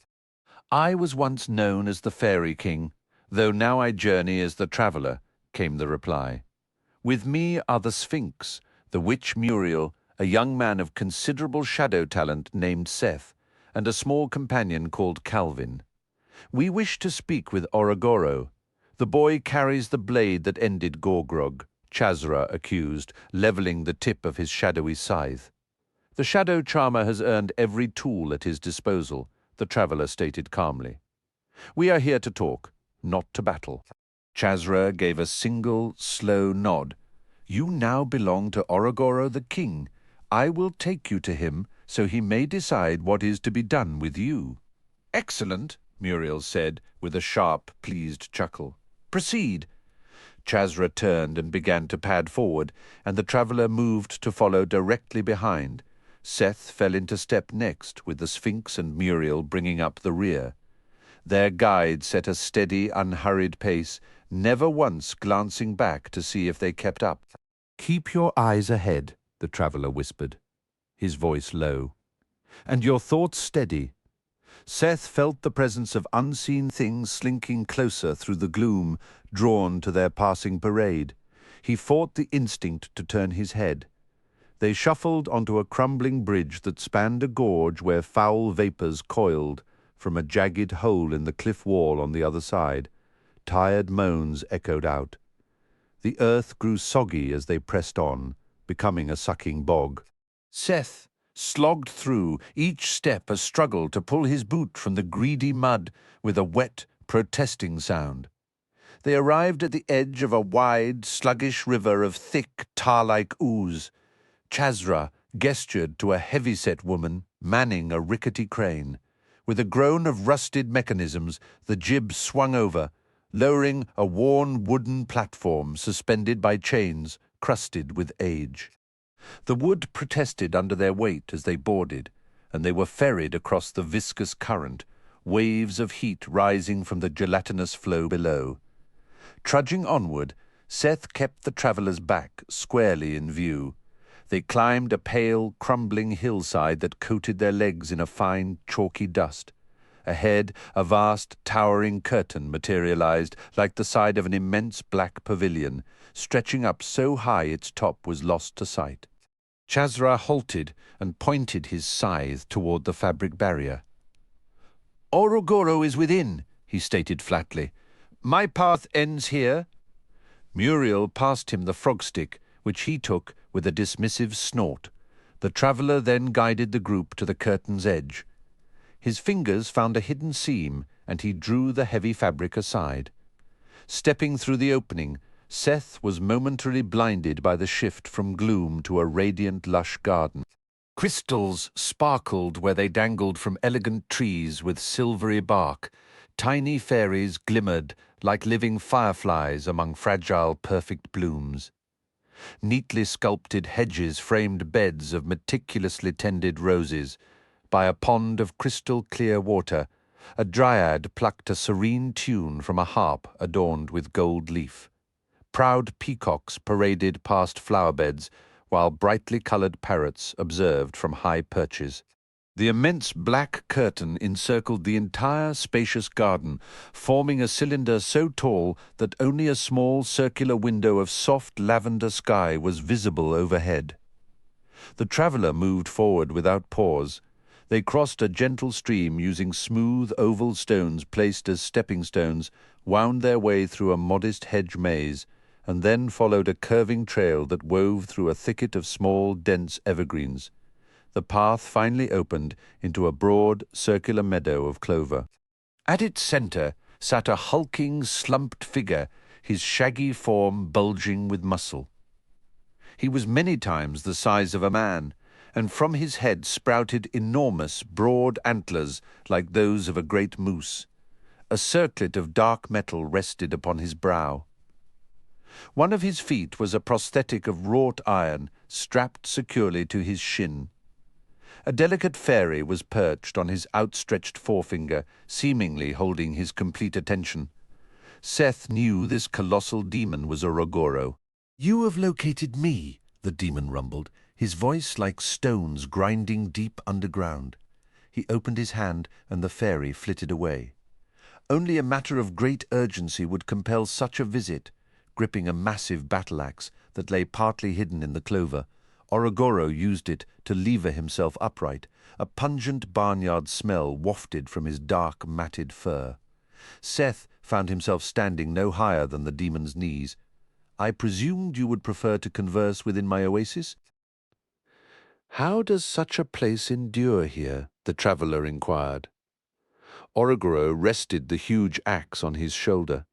"I was once known as the Fairy King, though now I journey as the traveller," came the reply. "With me are the Sphinx, the witch Muriel, a young man of considerable shadow talent named Seth, and a small companion called Calvin. We wish to speak with Orogoro. The boy carries the blade that ended Gorgrog," Chazra accused, levelling the tip of his shadowy scythe. "The shadow charmer has earned every tool at his disposal," the traveller stated calmly. "We are here to talk, not to battle." Chazra gave a single, slow nod. "You now belong to Orogoro the king. I will take you to him, so he may decide what is to be done with you." "Excellent," Muriel said, with a sharp, pleased chuckle. "Proceed." Chazra turned and began to pad forward, and the traveller moved to follow directly behind. Seth fell into step next, with the Sphinx and Muriel bringing up the rear. Their guide set a steady, unhurried pace, never once glancing back to see if they kept up. "Keep your eyes ahead," the traveller whispered, his voice low, "and your thoughts steady." Seth felt the presence of unseen things slinking closer through the gloom, drawn to their passing parade. He fought the instinct to turn his head. They shuffled onto a crumbling bridge that spanned a gorge where foul vapours coiled from a jagged hole in the cliff wall on the other side. Tired moans echoed out. The earth grew soggy as they pressed on, becoming a sucking bog. Seth slogged through, each step a struggle to pull his boot from the greedy mud with a wet, protesting sound. They arrived at the edge of a wide, sluggish river of thick, tar-like ooze. Chazra gestured to a heavy-set woman manning a rickety crane. With a groan of rusted mechanisms, the jib swung over, lowering a worn wooden platform suspended by chains crusted with age. The wood protested under their weight as they boarded, and they were ferried across the viscous current, waves of heat rising from the gelatinous flow below. Trudging onward, Seth kept the travellers back squarely in view. They climbed a pale, crumbling hillside that coated their legs in a fine, chalky dust. Ahead, a vast, towering curtain materialized like the side of an immense black pavilion, stretching up so high its top was lost to sight. Chazra halted and pointed his scythe toward the fabric barrier. "Orogoro is within," he stated flatly. "My path ends here." Muriel passed him the frog stick, which he took with a dismissive snort. The traveller then guided the group to the curtain's edge. His fingers found a hidden seam, and he drew the heavy fabric aside. Stepping through the opening, Seth was momentarily blinded by the shift from gloom to a radiant, lush garden. Crystals sparkled where they dangled from elegant trees with silvery bark. Tiny fairies glimmered like living fireflies among fragile, perfect blooms. Neatly sculpted hedges framed beds of meticulously tended roses. By a pond of crystal-clear water, a dryad plucked a serene tune from a harp adorned with gold leaf. Proud peacocks paraded past flower-beds, while brightly coloured parrots observed from high perches. The immense black curtain encircled the entire spacious garden, forming a cylinder so tall that only a small circular window of soft lavender sky was visible overhead. The traveller moved forward without pause. They crossed a gentle stream using smooth oval stones placed as stepping stones, wound their way through a modest hedge maze, and then followed a curving trail that wove through a thicket of small, dense evergreens. The path finally opened into a broad, circular meadow of clover. At its centre sat a hulking, slumped figure, his shaggy form bulging with muscle. He was many times the size of a man, and from his head sprouted enormous, broad antlers like those of a great moose. A circlet of dark metal rested upon his brow. One of his feet was a prosthetic of wrought iron, strapped securely to his shin. A delicate fairy was perched on his outstretched forefinger, seemingly holding his complete attention. Seth knew this colossal demon was Orogoro. "You have located me," the demon rumbled, his voice like stones grinding deep underground. He opened his hand, and the fairy flitted away. Only a matter of great urgency would compel such a visit. Gripping a massive battle-axe that lay partly hidden in the clover, Orogoro used it to lever himself upright. A pungent barnyard smell wafted from his dark, matted fur. Seth found himself standing no higher than the demon's knees. "I presumed you would prefer to converse within my oasis?" "How does such a place endure here?" the traveller inquired. Orogoro rested the huge axe on his shoulder.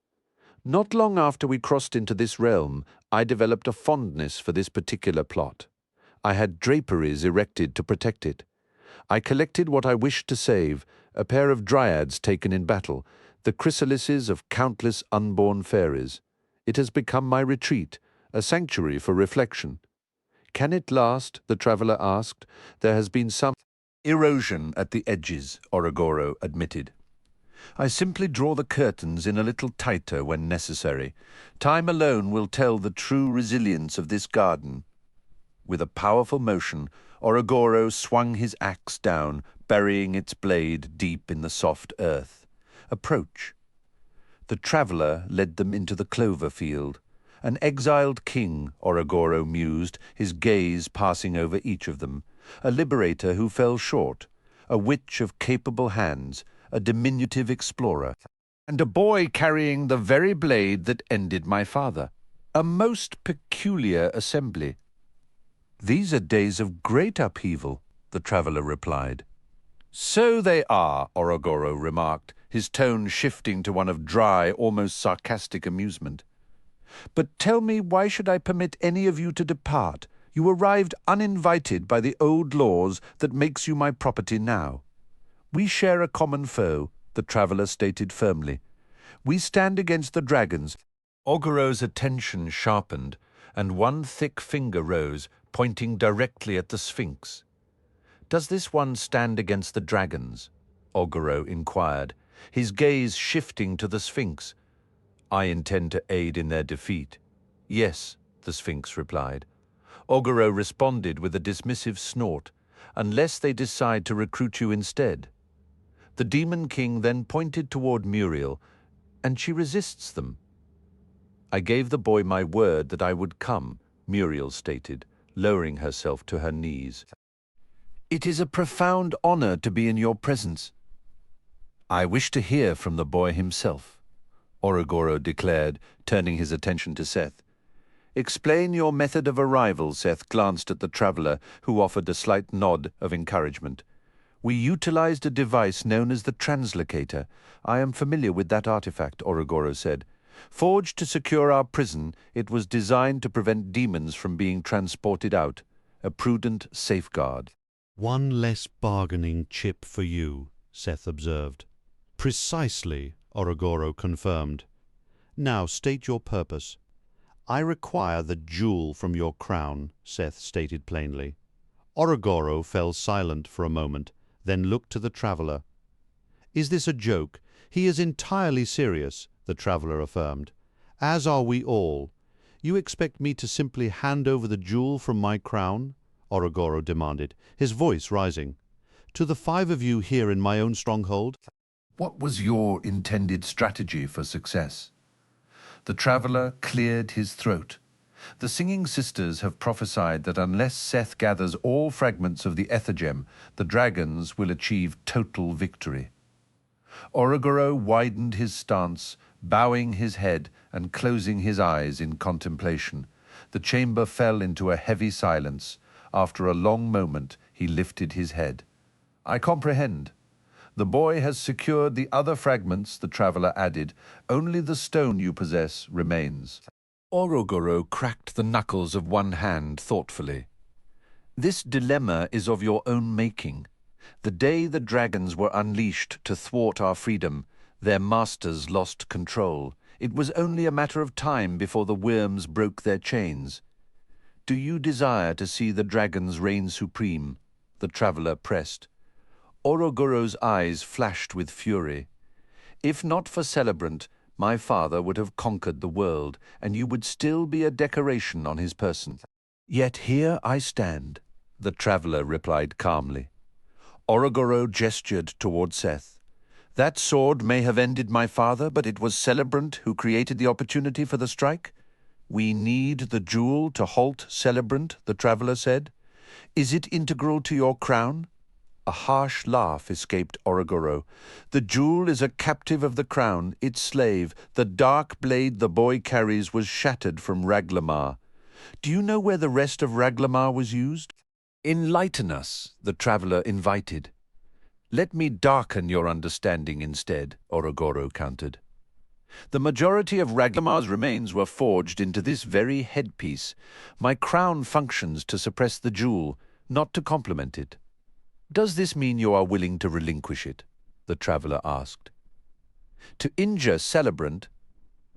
"Not long after we crossed into this realm, I developed a fondness for this particular plot. I had draperies erected to protect it. I collected what I wished to save, a pair of dryads taken in battle, the chrysalises of countless unborn fairies. It has become my retreat, a sanctuary for reflection." "Can it last?" the traveller asked. "There has been some erosion at the edges," Orogoro admitted. "I simply draw the curtains in a little tighter when necessary. Time alone will tell the true resilience of this garden." With a powerful motion, Orogoro swung his axe down, burying its blade deep in the soft earth. "Approach." The traveller led them into the clover field. An exiled king, Orogoro mused, his gaze passing over each of them. A liberator who fell short, a witch of capable hands, a diminutive explorer, and a boy carrying the very blade that ended my father. A most peculiar assembly. "These are days of great upheaval," the traveller replied. "So they are," Orogoro remarked, his tone shifting to one of dry, almost sarcastic amusement. "But tell me, why should I permit any of you to depart? You arrived uninvited by the old laws that makes you my property now." "We share a common foe," the traveller stated firmly. "We stand against the dragons." Ogoro's attention sharpened, and one thick finger rose, pointing directly at the Sphinx. "Does this one stand against the dragons?" Ogoro inquired, his gaze shifting to the Sphinx. "I intend to aid in their defeat." "Yes," the Sphinx replied. Ogoro responded with a dismissive snort, "unless they decide to recruit you instead." The Demon King then pointed toward Muriel, "And she resists them." "I gave the boy my word that I would come," Muriel stated, lowering herself to her knees. "It is a profound honor to be in your presence." "I wish to hear from the boy himself," Orogoro declared, turning his attention to Seth. "Explain your method of arrival." Seth glanced at the traveller, who offered a slight nod of encouragement. "We utilized a device known as the translocator. I am familiar with that artifact," Orogoro said. "Forged to secure our prison, it was designed to prevent demons from being transported out. A prudent safeguard." "One less bargaining chip for you," Seth observed. "Precisely," Orogoro confirmed. "Now state your purpose." "I require the jewel from your crown," Seth stated plainly. Orogoro fell silent for a moment, then looked to the traveller. "Is this a joke?" "He is entirely serious," the traveller affirmed. "As are we all. You expect me to simply hand over the jewel from my crown?" Orogoro demanded, his voice rising. "To the 5 of you here in my own stronghold?" "What was your intended strategy for success?" The traveller cleared his throat. "The Singing Sisters have prophesied that unless Seth gathers all fragments of the Ethergem, the dragons will achieve total victory." Orogoro widened his stance, bowing his head and closing his eyes in contemplation. The chamber fell into a heavy silence. After a long moment, he lifted his head. "I comprehend. The boy has secured the other fragments," the traveller added. "Only the stone you possess remains." Orogoro cracked the knuckles of one hand thoughtfully. "This dilemma is of your own making. The day the dragons were unleashed to thwart our freedom, their masters lost control. It was only a matter of time before the worms broke their chains. Do you desire to see the dragons reign supreme?" the traveller pressed. Orogoro's eyes flashed with fury. "If not for Celebrant, my father would have conquered the world, and you would still be a decoration on his person." "Yet here I stand," the traveller replied calmly. Orogoro gestured toward Seth. "That sword may have ended my father, but it was Celebrant who created the opportunity for the strike." "We need the jewel to halt Celebrant," the traveller said. "Is it integral to your crown?" A harsh laugh escaped Orogoro. "The jewel is a captive of the crown, its slave. The dark blade the boy carries was shattered from Raglamar. Do you know where the rest of Raglamar was used?" "Enlighten us," the traveller invited. "Let me darken your understanding instead," Orogoro countered. "The majority of Raglamar's remains were forged into this very headpiece. My crown functions to suppress the jewel, not to complement it." "Does this mean you are willing to relinquish it?" the traveller asked. "To injure Celebrant,"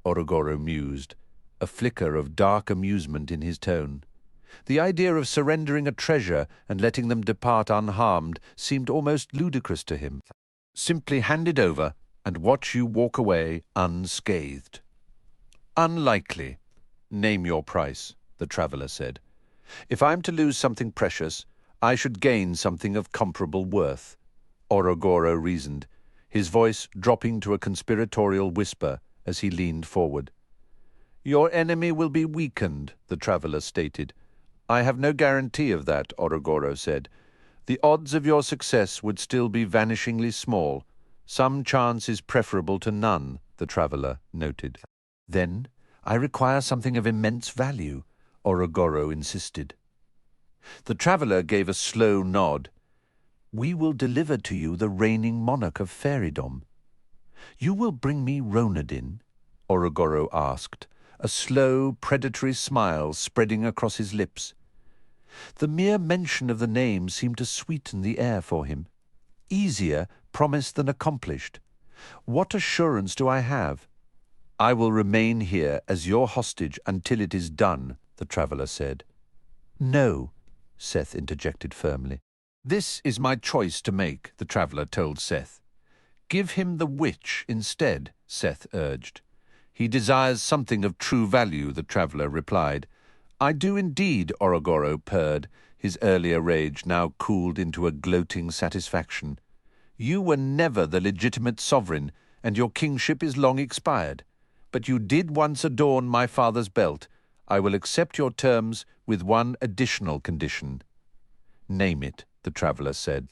Orogoro mused, a flicker of dark amusement in his tone. The idea of surrendering a treasure and letting them depart unharmed seemed almost ludicrous to him. "Simply hand it over and watch you walk away unscathed." "Unlikely. Name your price," the traveller said. "If I'm to lose something precious, I should gain something of comparable worth," Orogoro reasoned, his voice dropping to a conspiratorial whisper as he leaned forward. "Your enemy will be weakened," the traveller stated. "I have no guarantee of that," Orogoro said. "The odds of your success would still be vanishingly small. Some chance is preferable to none," the traveller noted. "Then I require something of immense value," Orogoro insisted. The traveller gave a slow nod. "We will deliver to you the reigning monarch of Fairydom." "You will bring me Ronadin?" Orogoro asked, a slow, predatory smile spreading across his lips. The mere mention of the name seemed to sweeten the air for him. Easier promised than accomplished. What assurance do I have? "I will remain here as your hostage until it is done," the traveller said. "No," Seth interjected firmly. "This is my choice to make," the traveller told Seth. "Give him the witch instead," Seth urged. "He desires something of true value," the traveller replied. "I do indeed," Orogoro purred, his earlier rage now cooled into a gloating satisfaction. "You were never the legitimate sovereign, and your kingship is long expired. But you did once adorn my father's belt. I will accept your terms with one additional condition." "Name it," the traveller said.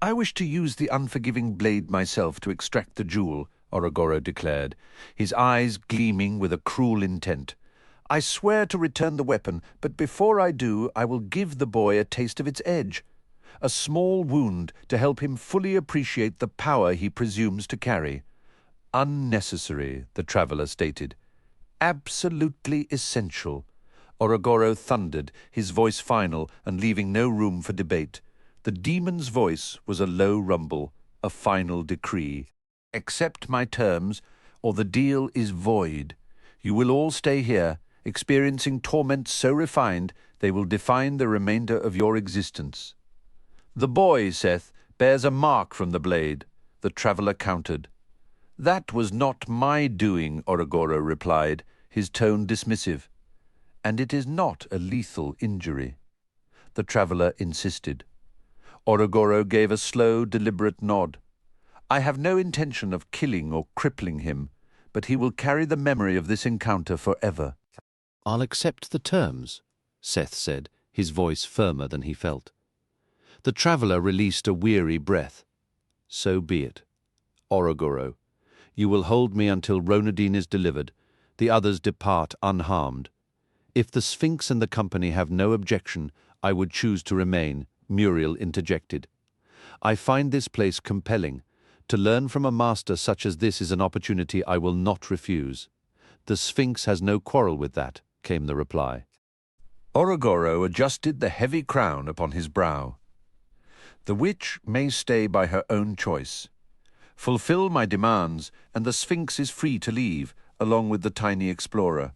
"I wish to use the unforgiving blade myself to extract the jewel," Orogoro declared, his eyes gleaming with a cruel intent. "I swear to return the weapon, but before I do, I will give the boy a taste of its edge. A small wound to help him fully appreciate the power he presumes to carry." "Unnecessary," the traveller stated. "Absolutely essential," Orogoro thundered, his voice final and leaving no room for debate. The demon's voice was a low rumble, a final decree. "Accept my terms, or the deal is void. You will all stay here, experiencing torments so refined they will define the remainder of your existence." "The boy, Seth, bears a mark from the blade," the traveller countered. "That was not my doing," Orogoro replied, his tone dismissive. "And it is not a lethal injury," the traveller insisted. Orogoro gave a slow, deliberate nod. "I have no intention of killing or crippling him, but he will carry the memory of this encounter forever." "I'll accept the terms," Seth said, his voice firmer than he felt. The traveller released a weary breath. "So be it. Orogoro, you will hold me until Ronadin is delivered. The others depart unharmed. If the Sphinx and the company have no objection, I would choose to remain," Muriel interjected. "I find this place compelling. To learn from a master such as this is an opportunity I will not refuse." "The Sphinx has no quarrel with that," came the reply. Orogoro adjusted the heavy crown upon his brow. "The witch may stay by her own choice. Fulfill my demands, and the Sphinx is free to leave, along with the tiny explorer.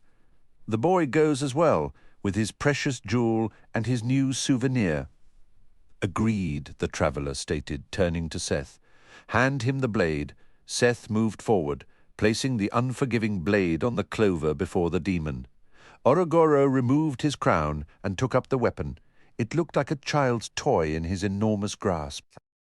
The boy goes as well, with his precious jewel and his new souvenir." "Agreed," the traveller stated, turning to Seth. "Hand him the blade." Seth moved forward, placing the unforgiving blade on the clover before the demon. Orogoro removed his crown and took up the weapon. It looked like a child's toy in his enormous grasp.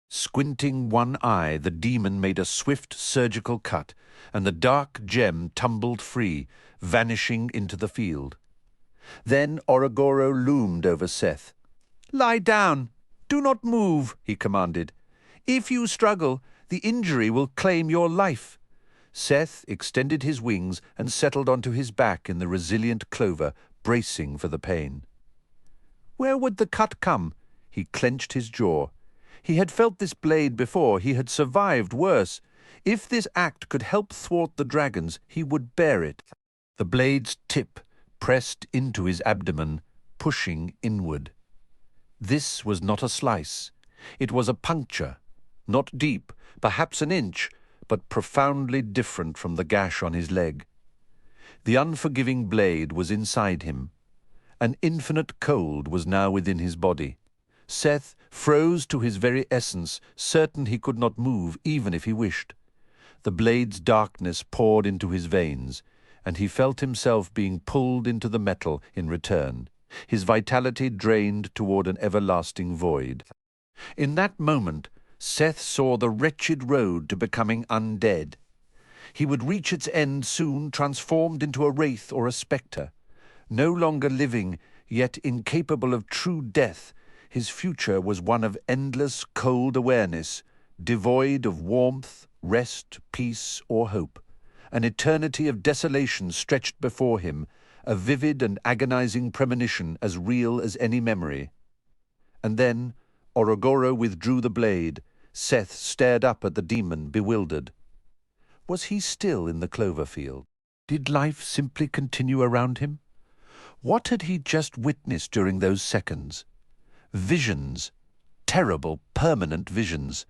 Squinting one eye, the demon made a swift surgical cut, and the dark gem tumbled free, vanishing into the field. Then Orogoro loomed over Seth. "Lie down. Do not move," he commanded. "If you struggle, the injury will claim your life." Seth extended his wings and settled onto his back in the resilient clover, bracing for the pain. Where would the cut come? He clenched his jaw. He had felt this blade before. He had survived worse. If this act could help thwart the dragons, he would bear it. The blade's tip pressed into his abdomen, pushing inward. This was not a slice. It was a puncture. Not deep, perhaps an inch, but profoundly different from the gash on his leg. The unforgiving blade was inside him. An infinite cold was now within his body. Seth froze to his very essence, certain he could not move even if he wished. The blade's darkness poured into his veins, and he felt himself being pulled into the metal in return, his vitality drained toward an everlasting void. In that moment, Seth saw the wretched road to becoming undead. He would reach its end soon, transformed into a wraith or a spectre. No longer living, yet incapable of true death, his future was one of endless cold awareness, devoid of warmth, rest, peace, or hope. An eternity of desolation stretched before him, a vivid and agonizing premonition as real as any memory. And then Orogoro withdrew the blade. Seth stared up at the demon, bewildered. Was he still in the clover field? Did life simply continue around him? What had he just witnessed during those seconds? Visions. Terrible, permanent visions.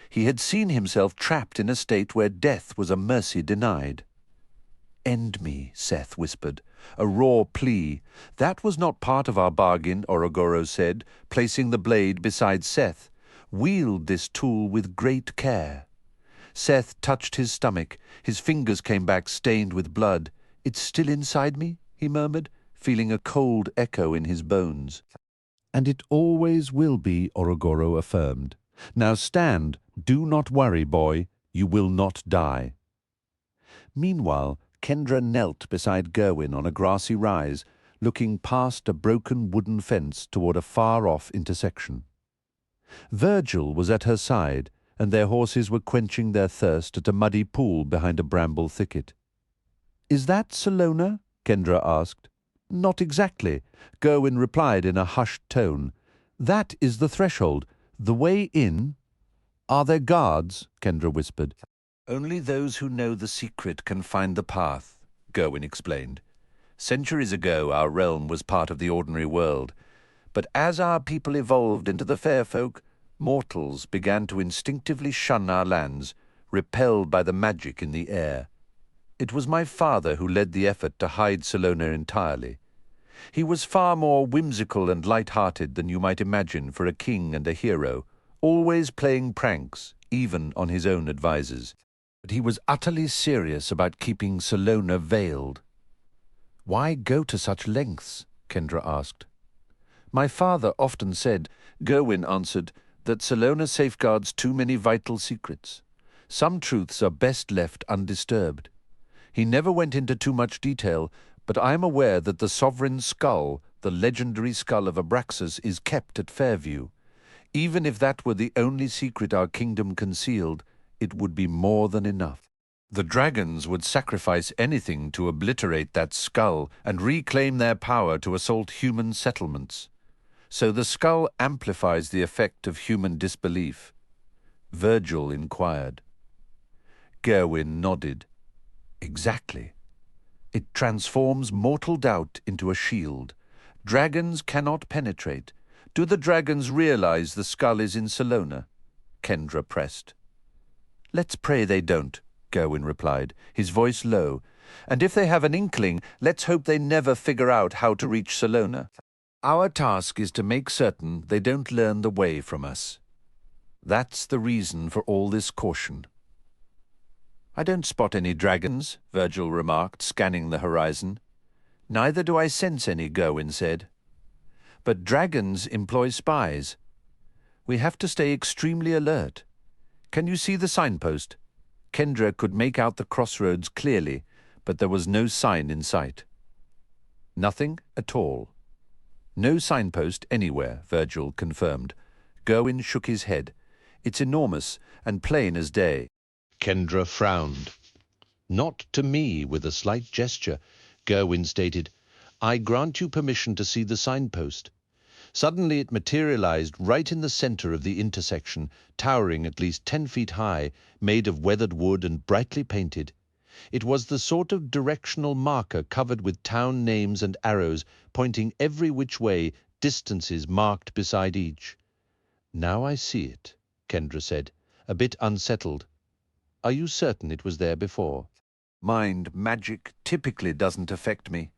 He had seen himself trapped in a state where death was a mercy denied. "End me," Seth whispered, a raw plea. "That was not part of our bargain," Orogoro said, placing the blade beside Seth. "Wield this tool with great care." Seth touched his stomach. His fingers came back stained with blood. "It's still inside me," he murmured, feeling a cold echo in his bones. "And it always will be," Orogoro affirmed. "Now stand. Do not worry, boy. You will not die." Meanwhile, Kendra knelt beside Gerwin on a grassy rise, looking past a broken wooden fence toward a far-off intersection. Virgil was at her side, and their horses were quenching their thirst at a muddy pool behind a bramble thicket. "Is that Salona?" Kendra asked. "Not exactly," Gerwin replied in a hushed tone. "That is the threshold. The way in—" "Are there guards?" Kendra whispered. "Only those who know the secret can find the path," Gerwin explained. "Centuries ago our realm was part of the ordinary world, but as our people evolved into the fair folk, mortals began to instinctively shun our lands, repelled by the magic in the air. It was my father who led the effort to hide Salona entirely. He was far more whimsical and light-hearted than you might imagine for a king and a hero, always playing pranks, even on his own advisers. But he was utterly serious about keeping Salona veiled." "Why go to such lengths?" Kendra asked. "My father often said," Gerwin answered, "that Salona safeguards too many vital secrets. Some truths are best left undisturbed. He never went into too much detail, but I am aware that the sovereign skull, the legendary skull of Abraxas, is kept at Fairview. Even if that were the only secret our kingdom concealed, it would be more than enough. The dragons would sacrifice anything to obliterate that skull and reclaim their power to assault human settlements. So the skull amplifies the effect of human disbelief." Virgil inquired. Gerwin nodded. "Exactly. It transforms mortal doubt into a shield. Dragons cannot penetrate. Do the dragons realize the skull is in Salona?" Kendra pressed. "Let's pray they don't," Gerwin replied, his voice low. "And if they have an inkling, let's hope they never figure out how to reach Salona. Our task is to make certain they don't learn the way from us. That's the reason for all this caution." "I don't spot any dragons," Virgil remarked, scanning the horizon. "Neither do I sense any," Gerwin said. "But dragons employ spies. We have to stay extremely alert. Can you see the signpost?" Kendra could make out the crossroads clearly, but there was no sign in sight. "Nothing at all." "No signpost anywhere," Virgil confirmed. Gerwin shook his head. "It's enormous and plain as day." Kendra frowned. "Not to me," with a slight gesture. Gerwin stated, "I grant you permission to see the signpost." Suddenly it materialized right in the center of the intersection, towering at least 10 feet high, made of weathered wood and brightly painted. It was the sort of directional marker covered with town names and arrows, pointing every which way, distances marked beside each. "Now I see it," Kendra said, a bit unsettled. "Are you certain it was there before?" "Mind magic typically doesn't affect me.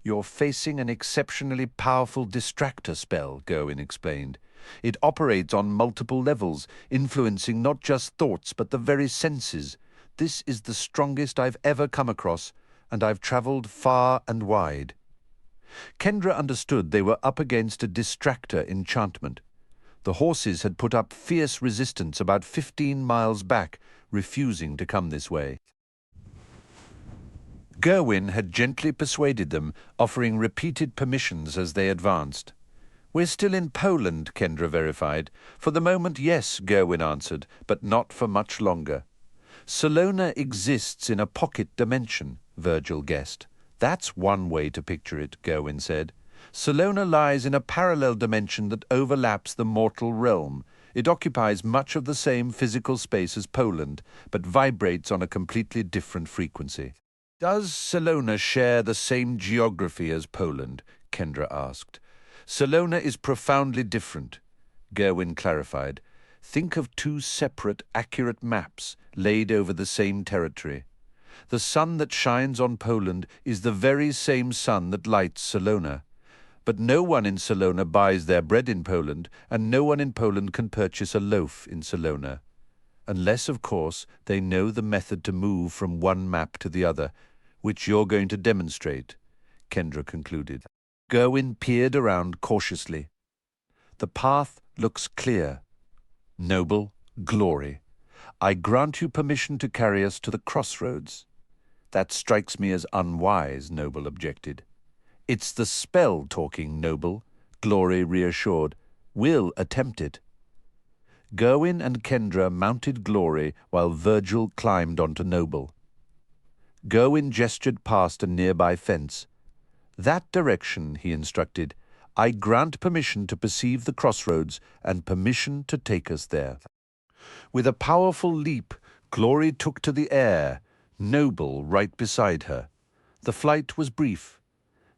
You're facing an exceptionally powerful distractor spell," Gerwin explained. "It operates on multiple levels, influencing not just thoughts but the very senses. This is the strongest I've ever come across, and I've traveled far and wide." Kendra understood they were up against a distractor enchantment. The horses had put up fierce resistance about 15 miles back, refusing to come this way. Gerwin had gently persuaded them, offering repeated permissions as they advanced. "We're still in Poland," Kendra verified. "For the moment, yes," Gerwin answered, "but not for much longer." "Salona exists in a pocket dimension," Virgil guessed. "That's one way to picture it," Gerwin said. "Salona lies in a parallel dimension that overlaps the mortal realm. It occupies much of the same physical space as Poland, but vibrates on a completely different frequency. Does Salona share the same geography as Poland? Kendra asked. Salona is profoundly different, Gerwin clarified. Think of two separate, accurate maps laid over the same territory. The sun that shines on Poland is the very same sun that lights Salona. But no one in Salona buys their bread in Poland, and no one in Poland can purchase a loaf in Salona. Unless, of course, they know the method to move from one map to the other, which you're going to demonstrate, Kendra concluded. Gerwin peered around cautiously. The path looks clear. Noble, glory. I grant you permission to carry us to the crossroads. That strikes me as unwise, Noble objected. It's the spell talking, Noble, Glory reassured. We'll attempt it. Gerwin and Kendra mounted Glory while Virgil climbed onto Noble. Gerwin gestured past a nearby fence. That direction, he instructed. I grant permission to perceive the crossroads and permission to take us there. With a powerful leap, Glory took to the air, Noble right beside her. The flight was brief.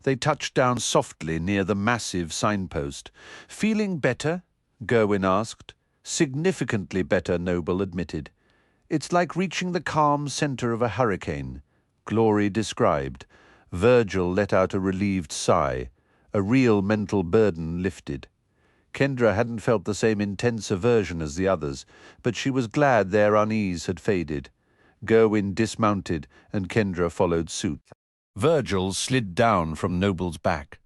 They touched down softly near the massive signpost. Feeling better? Gerwin asked. Significantly better, Noble admitted. It's like reaching the calm center of a hurricane, Glory described. Virgil let out a relieved sigh. A real mental burden lifted. Kendra hadn't felt the same intense aversion as the others, but she was glad their unease had faded. Gerwin dismounted, and Kendra followed suit. Virgil slid down from Noble's back.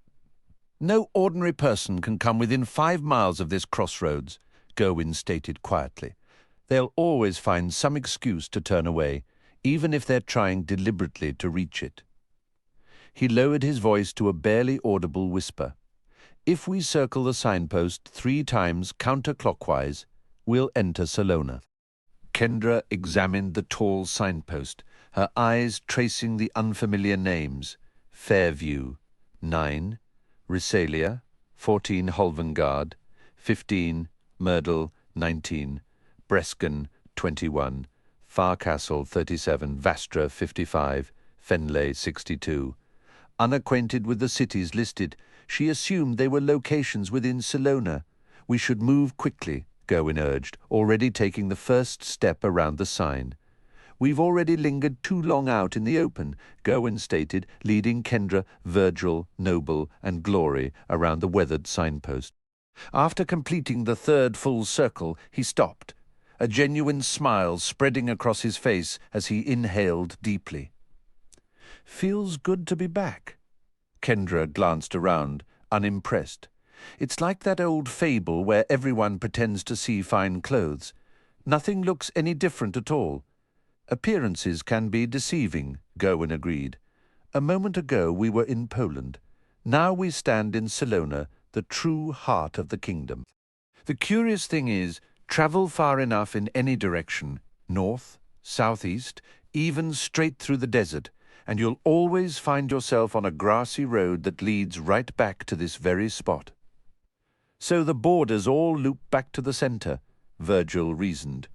No ordinary person can come within 5 miles of this crossroads, Gerwin stated quietly. They'll always find some excuse to turn away, even if they're trying deliberately to reach it. He lowered his voice to a barely audible whisper. If we circle the signpost 3 times counterclockwise, we'll enter Salona. Kendra examined the tall signpost, her eyes tracing the unfamiliar names. Fairview, 9, Risalia, 14 Holvengard, 15 Myrtle, 19, Brescan, 21, Farcastle, 37, Vastra, 55, Fenley, 62. Unacquainted with the cities listed, she assumed they were locations within Salona. We should move quickly, Gerwin urged, already taking the first step around the sign. We've already lingered too long out in the open, Gerwin stated, leading Kendra, Virgil, Noble, and Glory around the weathered signpost. After completing the 3rd full circle, he stopped, a genuine smile spreading across his face as he inhaled deeply. Feels good to be back. Kendra glanced around, unimpressed. It's like that old fable where everyone pretends to see fine clothes. Nothing looks any different at all. Appearances can be deceiving, Gerwin agreed. A moment ago we were in Poland. Now we stand in Salona, the true heart of the kingdom. The curious thing is, travel far enough in any direction, north, southeast, even straight through the desert, and you'll always find yourself on a grassy road that leads right back to this very spot. So the borders all loop back to the center, Virgil reasoned.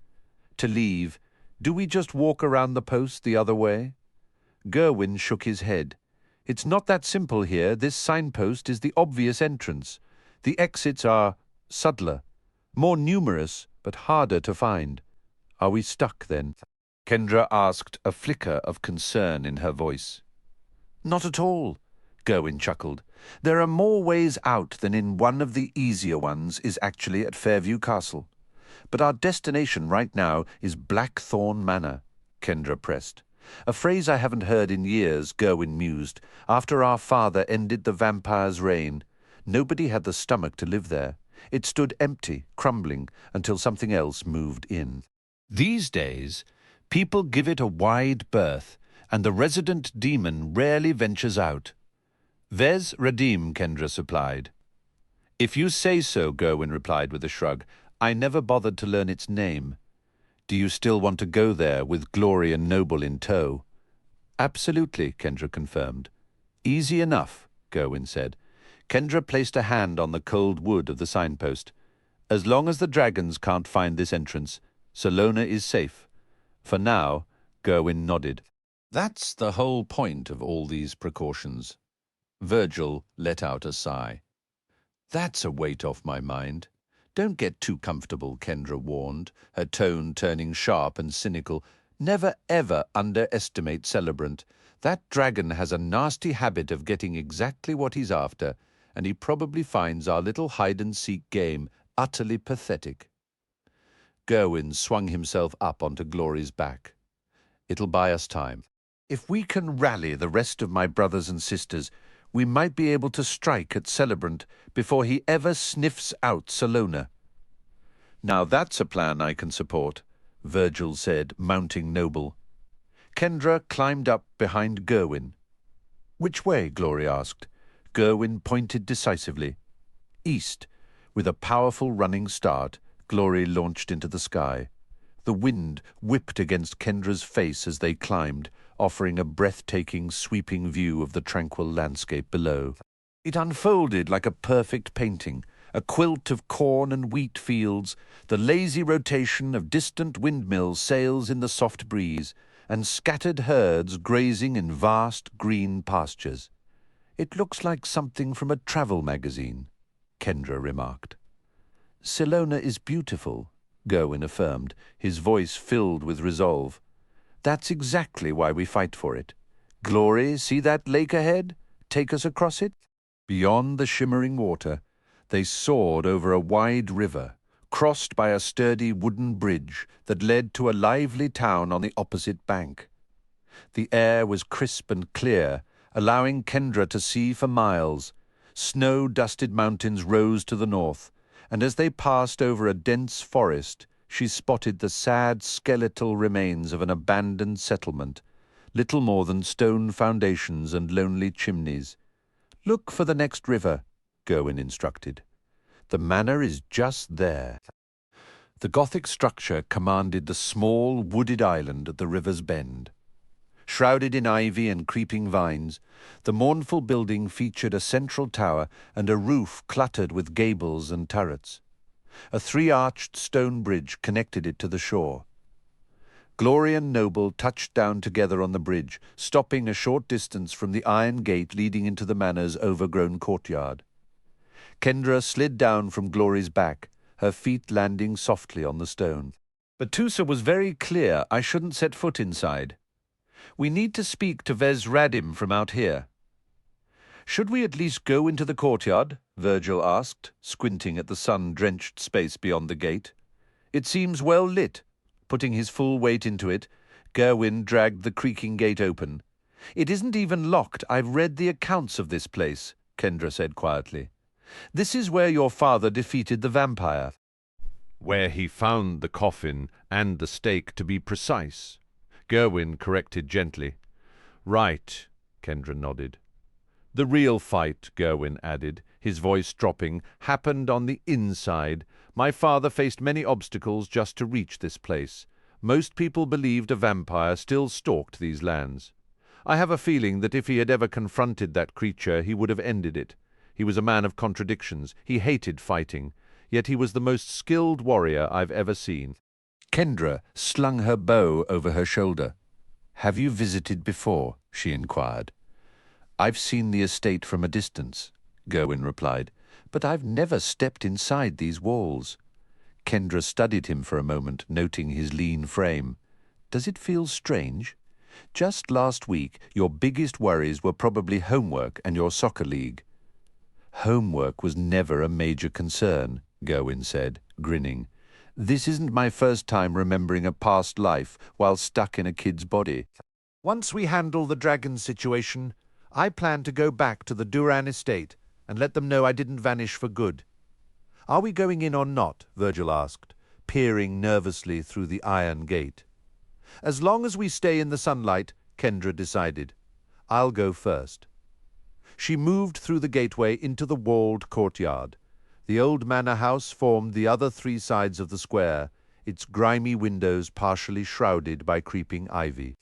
To leave, do we just walk around the post the other way? Gerwin shook his head. It's not that simple here. This signpost is the obvious entrance. The exits are subtler, more numerous, but harder to find. Are we stuck then? Kendra asked, a flicker of concern in her voice. Not at all, Gerwin chuckled. There are more ways out than in one of the easier ones is actually at Fairview Castle. But our destination right now is Blackthorn Manor, Kendra pressed. A phrase I haven't heard in years, Gerwin mused. After our father ended the vampire's reign, nobody had the stomach to live there. It stood empty, crumbling, until something else moved in. These days, people give it a wide berth, and the resident demon rarely ventures out. Vez Radim, Kendra supplied. If you say so, Gerwin replied with a shrug. I never bothered to learn its name. Do you still want to go there with Glory and Noble in tow? Absolutely, Kendra confirmed. Easy enough, Gerwin said. Kendra placed a hand on the cold wood of the signpost. As long as the dragons can't find this entrance, Salona is safe. For now, Gerwin nodded. That's the whole point of all these precautions. Virgil let out a sigh. That's a weight off my mind. Don't get too comfortable, Kendra warned, her tone turning sharp and cynical. Never ever underestimate Celebrant. That dragon has a nasty habit of getting exactly what he's after, and he probably finds our little hide-and-seek game utterly pathetic. Gerwin swung himself up onto Glory's back. It'll buy us time. If we can rally the rest of my brothers and sisters, we might be able to strike at Celebrant before he ever sniffs out Salona. Now that's a plan I can support, Virgil said, mounting noble. Kendra climbed up behind Gerwin. Which way? Glory asked. Gerwin pointed decisively. East. With a powerful running start, Glory launched into the sky. The wind whipped against Kendra's face as they climbed, offering a breathtaking, sweeping view of the tranquil landscape below. It unfolded like a perfect painting, a quilt of corn and wheat fields, the lazy rotation of distant windmill sails in the soft breeze, and scattered herds grazing in vast green pastures. It looks like something from a travel magazine, Kendra remarked. Salona is beautiful, Gerwin affirmed, his voice filled with resolve. That's exactly why we fight for it. Glory, see that lake ahead? Take us across it? Beyond the shimmering water, they soared over a wide river, crossed by a sturdy wooden bridge that led to a lively town on the opposite bank. The air was crisp and clear, allowing Kendra to see for miles. Snow-dusted mountains rose to the north, and as they passed over a dense forest, she spotted the sad skeletal remains of an abandoned settlement, little more than stone foundations and lonely chimneys. Look for the next river, Gerwin instructed. The manor is just there. The Gothic structure commanded the small, wooded island at the river's bend. Shrouded in ivy and creeping vines, the mournful building featured a central tower and a roof cluttered with gables and turrets. A three-arched stone bridge connected it to the shore. Glory and Noble touched down together on the bridge, stopping a short distance from the iron gate leading into the manor's overgrown courtyard. Kendra slid down from Glory's back, her feet landing softly on the stone. Batusa was very clear I shouldn't set foot inside. We need to speak to Vez Radim from out here. Should we at least go into the courtyard? Virgil asked, squinting at the sun-drenched space beyond the gate. It seems well lit. Putting his full weight into it, Gerwin dragged the creaking gate open. It isn't even locked. I've read the accounts of this place, Kendra said quietly. This is where your father defeated the vampire. Where he found the coffin and the stake, to be precise, Gerwin corrected gently. Right, Kendra nodded. The real fight, Gerwin added, his voice dropping, happened on the inside. My father faced many obstacles just to reach this place. Most people believed a vampire still stalked these lands. I have a feeling that if he had ever confronted that creature, he would have ended it. He was a man of contradictions. He hated fighting, yet he was the most skilled warrior I've ever seen. Kendra slung her bow over her shoulder. Have you visited before? She inquired. I've seen the estate from a distance, Gerwin replied, but I've never stepped inside these walls. Kendra studied him for a moment, noting his lean frame. Does it feel strange? Just last week, your biggest worries were probably homework and your soccer league. Homework was never a major concern, Gerwin said, grinning. This isn't my first time remembering a past life while stuck in a kid's body. Once we handle the dragon situation, I plan to go back to the Duran estate and let them know I didn't vanish for good. Are we going in or not? Virgil asked, peering nervously through the iron gate. As long as we stay in the sunlight, Kendra decided. I'll go first. She moved through the gateway into the walled courtyard. The old manor house formed the other three sides of the square, its grimy windows partially shrouded by creeping ivy.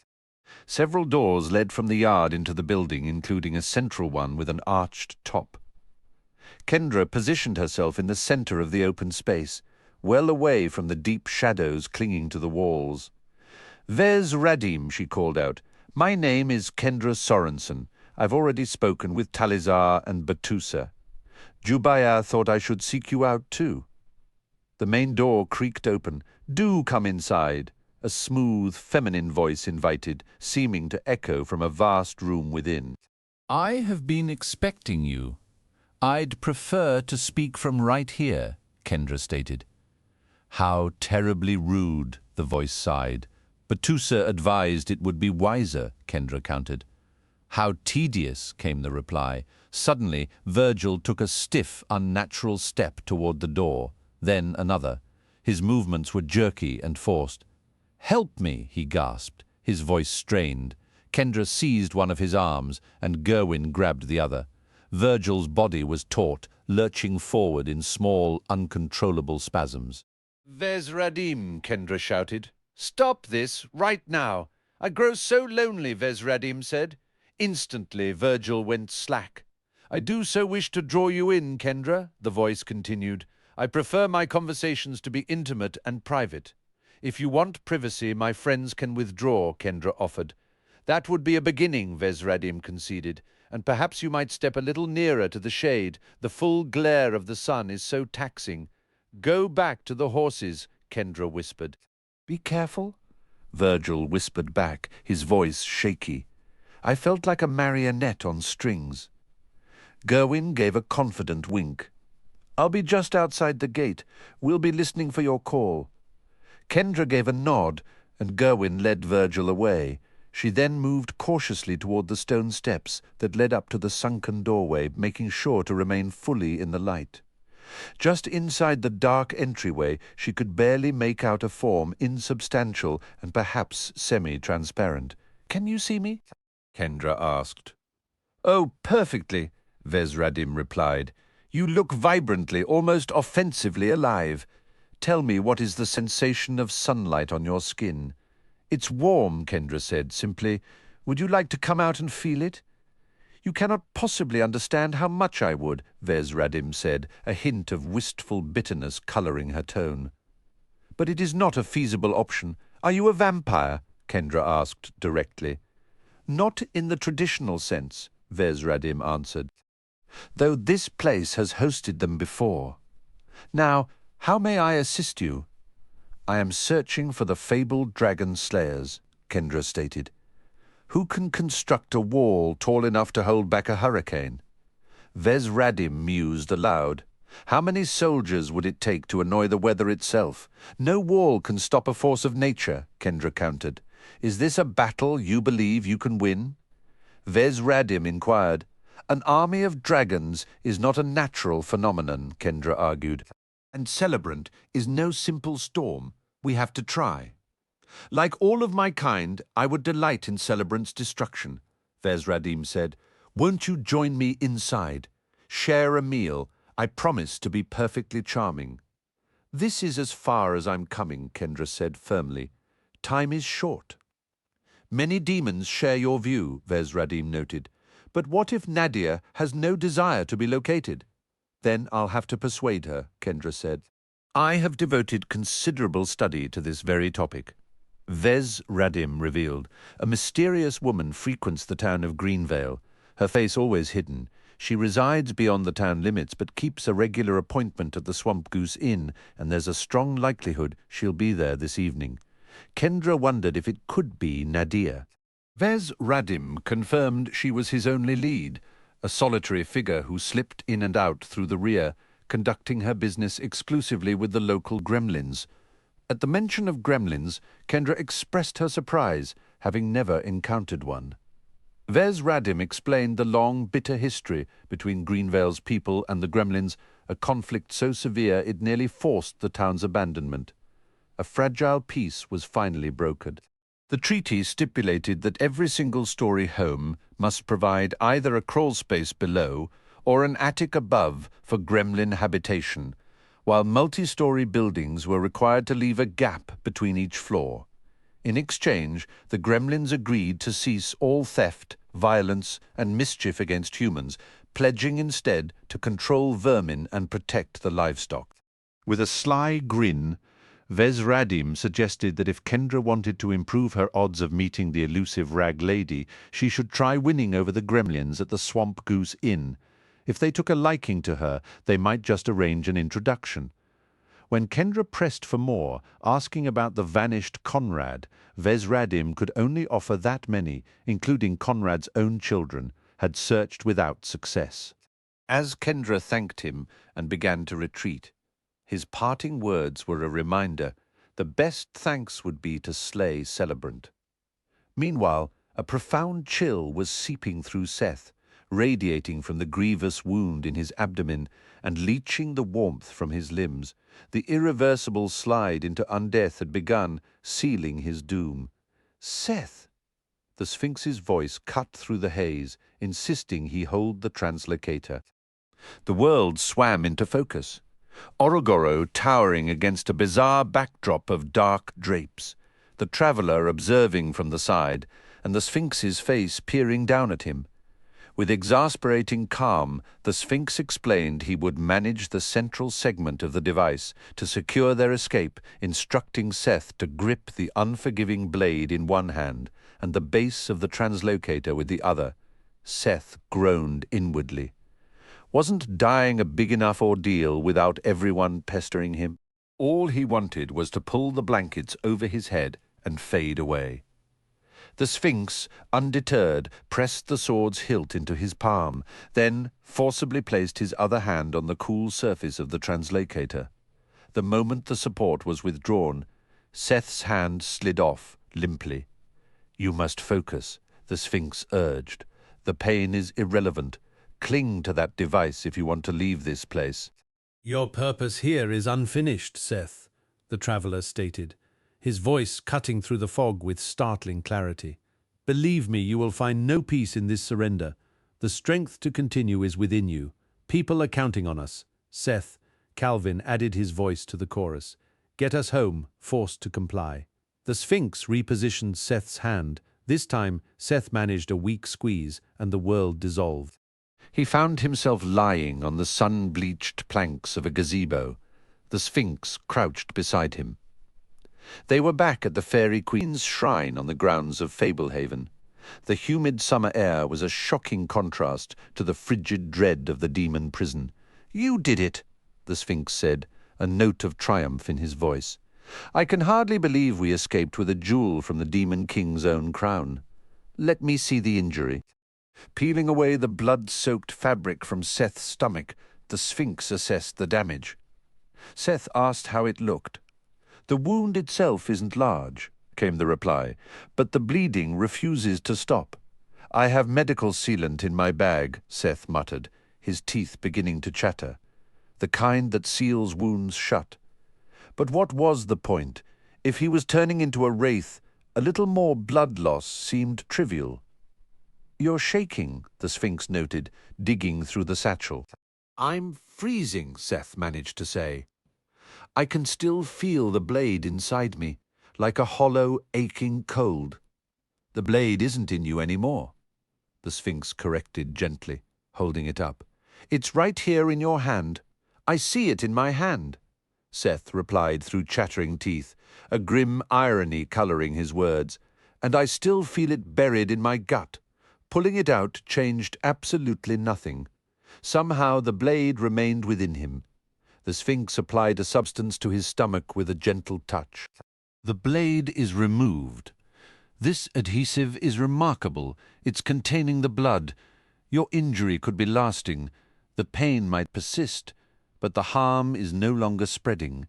Several doors led from the yard into the building, including a central one with an arched top. Kendra positioned herself in the center of the open space, well away from the deep shadows clinging to the walls. "Vez Radim," she called out. "My name is Kendra Sorensen. I've already spoken with Talizar and Batusa. Jubaya thought I should seek you out too." The main door creaked open. "Do come inside," a smooth, feminine voice invited, seeming to echo from a vast room within. "I have been expecting you. I'd prefer to speak from right here," Kendra stated. "How terribly rude," the voice sighed. "Batusa advised it would be wiser," Kendra countered. "How tedious," came the reply. Suddenly, Virgil took a stiff, unnatural step toward the door, then another. His movements were jerky and forced. "Help me," he gasped, his voice strained. Kendra seized one of his arms, and Gerwin grabbed the other. Virgil's body was taut, lurching forward in small, uncontrollable spasms. "Vez Radim," Kendra shouted. "Stop this, right now. I grow so lonely," Vez Radim said. Instantly, Virgil went slack. "I do so wish to draw you in, Kendra," the voice continued. "I prefer my conversations to be intimate and private. If you want privacy, my friends can withdraw," Kendra offered. "That would be a beginning," Vez Radim conceded. "And perhaps you might step a little nearer to the shade. The full glare of the sun is so taxing." "Go back to the horses," Kendra whispered. "Be careful," Virgil whispered back, his voice shaky. I felt like a marionette on strings. Gerwin gave a confident wink. "I'll be just outside the gate. We'll be listening for your call." Kendra gave a nod, and Gerwin led Virgil away. She then moved cautiously toward the stone steps that led up to the sunken doorway, making sure to remain fully in the light. Just inside the dark entryway, she could barely make out a form, insubstantial and perhaps semi-transparent. "Can you see me?" Kendra asked. "Oh, perfectly," Vez Radim replied. "You look vibrantly, almost offensively alive. Tell me, what is the sensation of sunlight on your skin?" "It's warm," Kendra said simply. "Would you like to come out and feel it?" "You cannot possibly understand how much I would," Vez Radim said, a hint of wistful bitterness colouring her tone. "But it is not a feasible option. Are you a vampire?" Kendra asked directly. "Not in the traditional sense," Vez Radim answered, "though this place has hosted them before. Now, how may I assist you?" "I am searching for the fabled dragon slayers," Kendra stated. "Who can construct a wall tall enough to hold back a hurricane?" Vez Radim mused aloud. "How many soldiers would it take to annoy the weather itself? No wall can stop a force of nature," Kendra countered. "Is this a battle you believe you can win?" Vez Radim inquired. "An army of dragons is not a natural phenomenon," Kendra argued. "And Celebrant is no simple storm. We have to try." "Like all of my kind, I would delight in Celebrant's destruction," Vez Radim said. "Won't you join me inside? Share a meal. I promise to be perfectly charming." "This is as far as I'm coming," Kendra said firmly. "Time is short." "Many demons share your view," Vez Radim noted. "But what if Nadia has no desire to be located?" "Then I'll have to persuade her," Kendra said. "I have devoted considerable study to this very topic." Vez Radim revealed. "A mysterious woman frequents the town of Greenvale, her face always hidden. She resides beyond the town limits but keeps a regular appointment at the Swamp Goose Inn, and there's a strong likelihood she'll be there this evening." Kendra wondered if it could be Nadia. Vez Radim confirmed she was his only lead, a solitary figure who slipped in and out through the rear, conducting her business exclusively with the local gremlins. At the mention of gremlins, Kendra expressed her surprise, having never encountered one. Vez Radim explained the long, bitter history between Greenvale's people and the gremlins, a conflict so severe it nearly forced the town's abandonment. A fragile peace was finally brokered. The treaty stipulated that every single-story home must provide either a crawlspace below or an attic above for gremlin habitation, while multi-story buildings were required to leave a gap between each floor. In exchange, the gremlins agreed to cease all theft, violence, and mischief against humans, pledging instead to control vermin and protect the livestock. With a sly grin, Vesradim suggested that if Kendra wanted to improve her odds of meeting the elusive rag lady, she should try winning over the gremlins at the Swamp Goose Inn. If they took a liking to her, they might just arrange an introduction. When Kendra pressed for more, asking about the vanished Conrad, Vesradim could only offer that many, including Conrad's own children, had searched without success. As Kendra thanked him and began to retreat, his parting words were a reminder the best thanks would be to slay Celebrant. Meanwhile, a profound chill was seeping through Seth, radiating from the grievous wound in his abdomen and leaching the warmth from his limbs. The irreversible slide into undeath had begun, sealing his doom. "Seth!" The Sphinx's voice cut through the haze, insisting he hold the translocator. The world swam into focus. Orogoro towering against a bizarre backdrop of dark drapes, the traveller observing from the side, and the Sphinx's face peering down at him. With exasperating calm, the Sphinx explained he would manage the central segment of the device to secure their escape, instructing Seth to grip the unforgiving blade in one hand and the base of the translocator with the other. Seth groaned inwardly. Wasn't dying a big enough ordeal without everyone pestering him? All he wanted was to pull the blankets over his head and fade away. The Sphinx, undeterred, pressed the sword's hilt into his palm, then forcibly placed his other hand on the cool surface of the translocator. The moment the support was withdrawn, Seth's hand slid off, limply. "You must focus," the Sphinx urged. "The pain is irrelevant. Cling to that device if you want to leave this place." "Your purpose here is unfinished, Seth," the traveller stated, his voice cutting through the fog with startling clarity. "Believe me, you will find no peace in this surrender. The strength to continue is within you. People are counting on us." Seth, Calvin added his voice to the chorus. "Get us home," forced to comply. The Sphinx repositioned Seth's hand. This time, Seth managed a weak squeeze, and the world dissolved. He found himself lying on the sun-bleached planks of a gazebo, the Sphinx crouched beside him. They were back at the Fairy Queen's shrine on the grounds of Fablehaven. The humid summer air was a shocking contrast to the frigid dread of the demon prison. "You did it," the Sphinx said, a note of triumph in his voice. "I can hardly believe we escaped with a jewel from the Demon King's own crown. Let me see the injury." Peeling away the blood-soaked fabric from Seth's stomach, the Sphinx assessed the damage. Seth asked how it looked. "The wound itself isn't large," came the reply, "but the bleeding refuses to stop." "I have medical sealant in my bag," Seth muttered, his teeth beginning to chatter. "The kind that seals wounds shut." But what was the point? If he was turning into a wraith, a little more blood loss seemed trivial. "You're shaking," the Sphinx noted, digging through the satchel. "I'm freezing," Seth managed to say. "I can still feel the blade inside me, like a hollow, aching cold." "The blade isn't in you anymore," the Sphinx corrected gently, holding it up. "It's right here in your hand. I see it in my hand," Seth replied through chattering teeth, a grim irony colouring his words. "And I still feel it buried in my gut. Pulling it out changed absolutely nothing. Somehow the blade remained within him." The Sphinx applied a substance to his stomach with a gentle touch. "The blade is removed. This adhesive is remarkable. It's containing the blood. Your injury could be lasting. The pain might persist, but the harm is no longer spreading.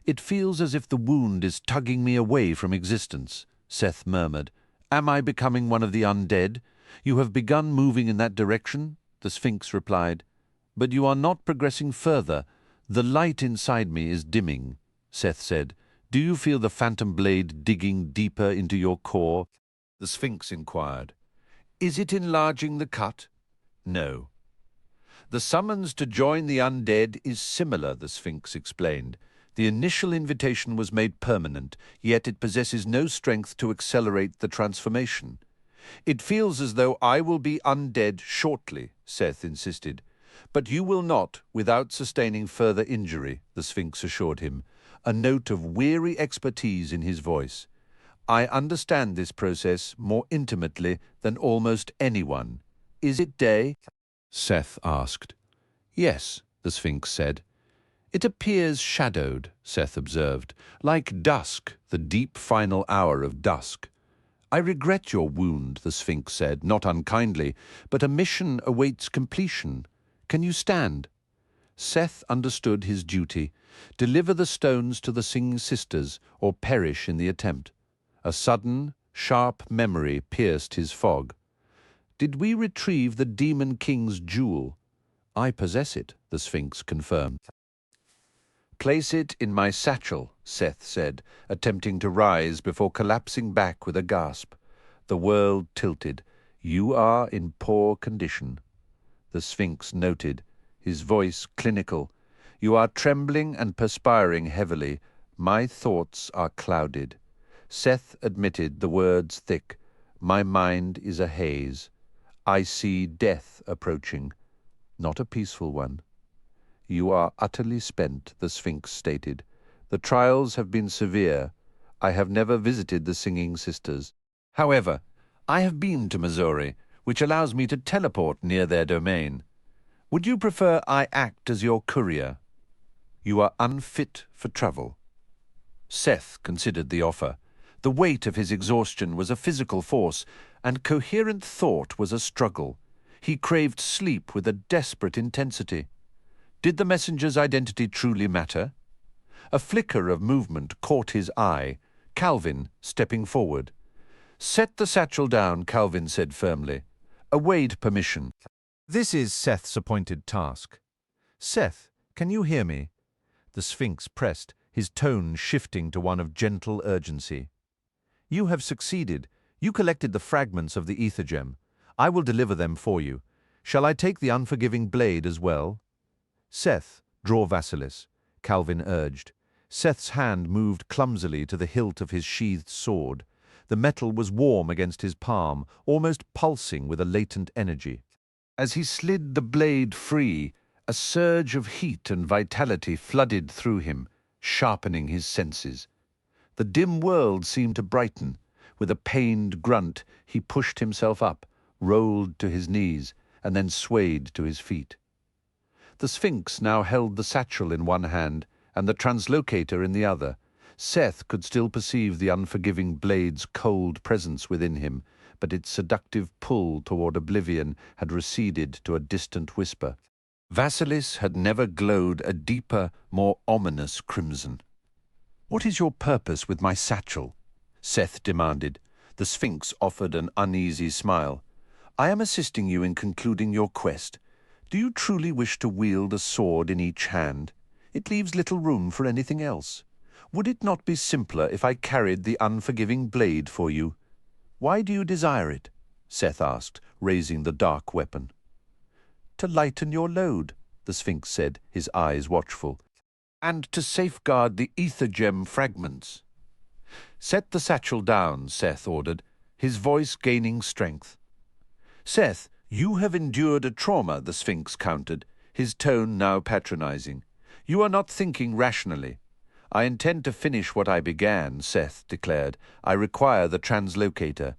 It feels as if the wound is tugging me away from existence," Seth murmured. "Am I becoming one of the undead? You have begun moving in that direction," the Sphinx replied. "But you are not progressing further. The light inside me is dimming," Seth said. "Do you feel the phantom blade digging deeper into your core?" The Sphinx inquired. "Is it enlarging the cut?" "No." "The summons to join the undead is similar," the Sphinx explained. "The initial invitation was made permanent, yet it possesses no strength to accelerate the transformation. It feels as though I will be undead shortly, Seth insisted. But you will not, without sustaining further injury, the Sphinx assured him, a note of weary expertise in his voice. I understand this process more intimately than almost anyone. Is it day? Seth asked. Yes, the Sphinx said. It appears shadowed, Seth observed, like dusk, the deep final hour of dusk. I regret your wound, the Sphinx said, not unkindly, but a mission awaits completion. Can you stand? Seth understood his duty. Deliver the stones to the singing sisters, or perish in the attempt. A sudden, sharp memory pierced his fog. Did we retrieve the Demon King's jewel? I possess it, the Sphinx confirmed. Place it in my satchel, Seth said, attempting to rise before collapsing back with a gasp. The world tilted. You are in poor condition. The Sphinx noted, his voice clinical. You are trembling and perspiring heavily. My thoughts are clouded. Seth admitted, the words thick. My mind is a haze. I see death approaching. Not a peaceful one. You are utterly spent, the Sphinx stated. The trials have been severe. I have never visited the Singing Sisters. However, I have been to Missouri, which allows me to teleport near their domain. Would you prefer I act as your courier? You are unfit for travel. Seth considered the offer. The weight of his exhaustion was a physical force, and coherent thought was a struggle. He craved sleep with a desperate intensity. Did the messenger's identity truly matter? A flicker of movement caught his eye. Calvin, stepping forward. Set the satchel down, Calvin said firmly. Await permission. This is Seth's appointed task. Seth, can you hear me? The Sphinx pressed, his tone shifting to one of gentle urgency. You have succeeded. You collected the fragments of the ether gem. I will deliver them for you. Shall I take the unforgiving blade as well? Seth, draw Vasilis, Calvin urged. Seth's hand moved clumsily to the hilt of his sheathed sword. The metal was warm against his palm, almost pulsing with a latent energy. As he slid the blade free, a surge of heat and vitality flooded through him, sharpening his senses. The dim world seemed to brighten. With a pained grunt, he pushed himself up, rolled to his knees, and then swayed to his feet. The Sphinx now held the satchel in one hand and the translocator in the other. Seth could still perceive the unforgiving blade's cold presence within him, but its seductive pull toward oblivion had receded to a distant whisper. Vasilis had never glowed a deeper, more ominous crimson. What is your purpose with my satchel? Seth demanded. The Sphinx offered an uneasy smile. I am assisting you in concluding your quest. Do you truly wish to wield a sword in each hand? It leaves little room for anything else. Would it not be simpler if I carried the unforgiving blade for you? Why do you desire it? Seth asked, raising the dark weapon. To lighten your load, the Sphinx said, his eyes watchful, and to safeguard the ether gem fragments. Set the satchel down, Seth ordered, his voice gaining strength. Seth, you have endured a trauma, the Sphinx countered, his tone now patronizing. You are not thinking rationally. I intend to finish what I began, Seth declared. I require the translocator.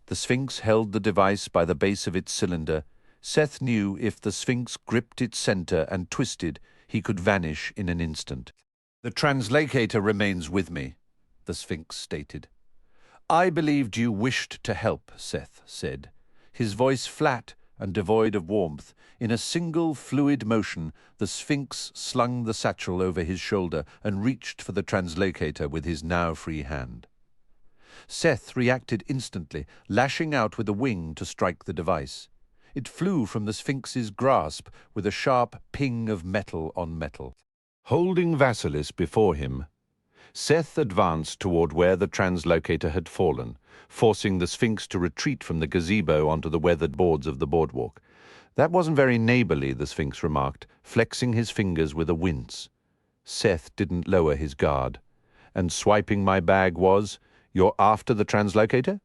The Sphinx held the device by the base of its cylinder. Seth knew if the Sphinx gripped its center and twisted, he could vanish in an instant. The translocator remains with me, the Sphinx stated. I believed you wished to help, Seth said. His voice flat and devoid of warmth. In a single fluid motion, the Sphinx slung the satchel over his shoulder and reached for the translocator with his now free hand. Seth reacted instantly, lashing out with a wing to strike the device. It flew from the Sphinx's grasp with a sharp ping of metal on metal. Holding Vasilis before him, Seth advanced toward where the translocator had fallen, forcing the Sphinx to retreat from the gazebo onto the weathered boards of the boardwalk. That wasn't very neighborly, the Sphinx remarked, flexing his fingers with a wince. Seth didn't lower his guard. And swiping my bag was, you're after the translocator?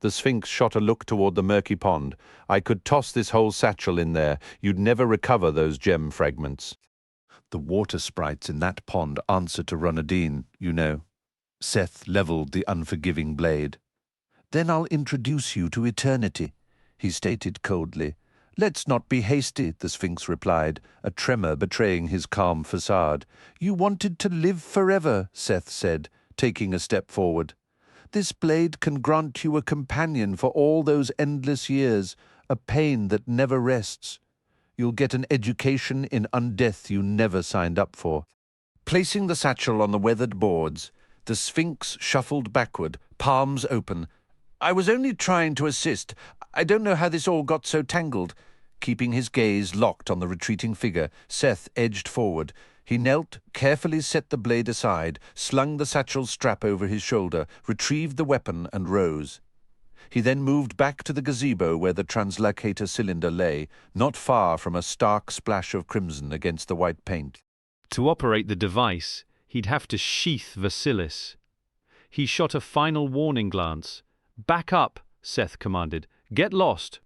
The Sphinx shot a look toward the murky pond. I could toss this whole satchel in there. You'd never recover those gem fragments. The water sprites in that pond answer to Runadine, you know. Seth leveled the unforgiving blade. Then I'll introduce you to eternity, he stated coldly. Let's not be hasty, the Sphinx replied, a tremor betraying his calm facade. You wanted to live forever, Seth said, taking a step forward. This blade can grant you a companion for all those endless years, a pain that never rests. You'll get an education in undeath you never signed up for. Placing the satchel on the weathered boards, the Sphinx shuffled backward, palms open. I was only trying to assist. I don't know how this all got so tangled. Keeping his gaze locked on the retreating figure, Seth edged forward. He knelt, carefully set the blade aside, slung the satchel's strap over his shoulder, retrieved the weapon, and rose. He then moved back to the gazebo where the translocator cylinder lay, not far from a stark splash of crimson against the white paint. To operate the device, he'd have to sheath Vasilis. He shot a final warning glance. Back up, Seth commanded. Get lost.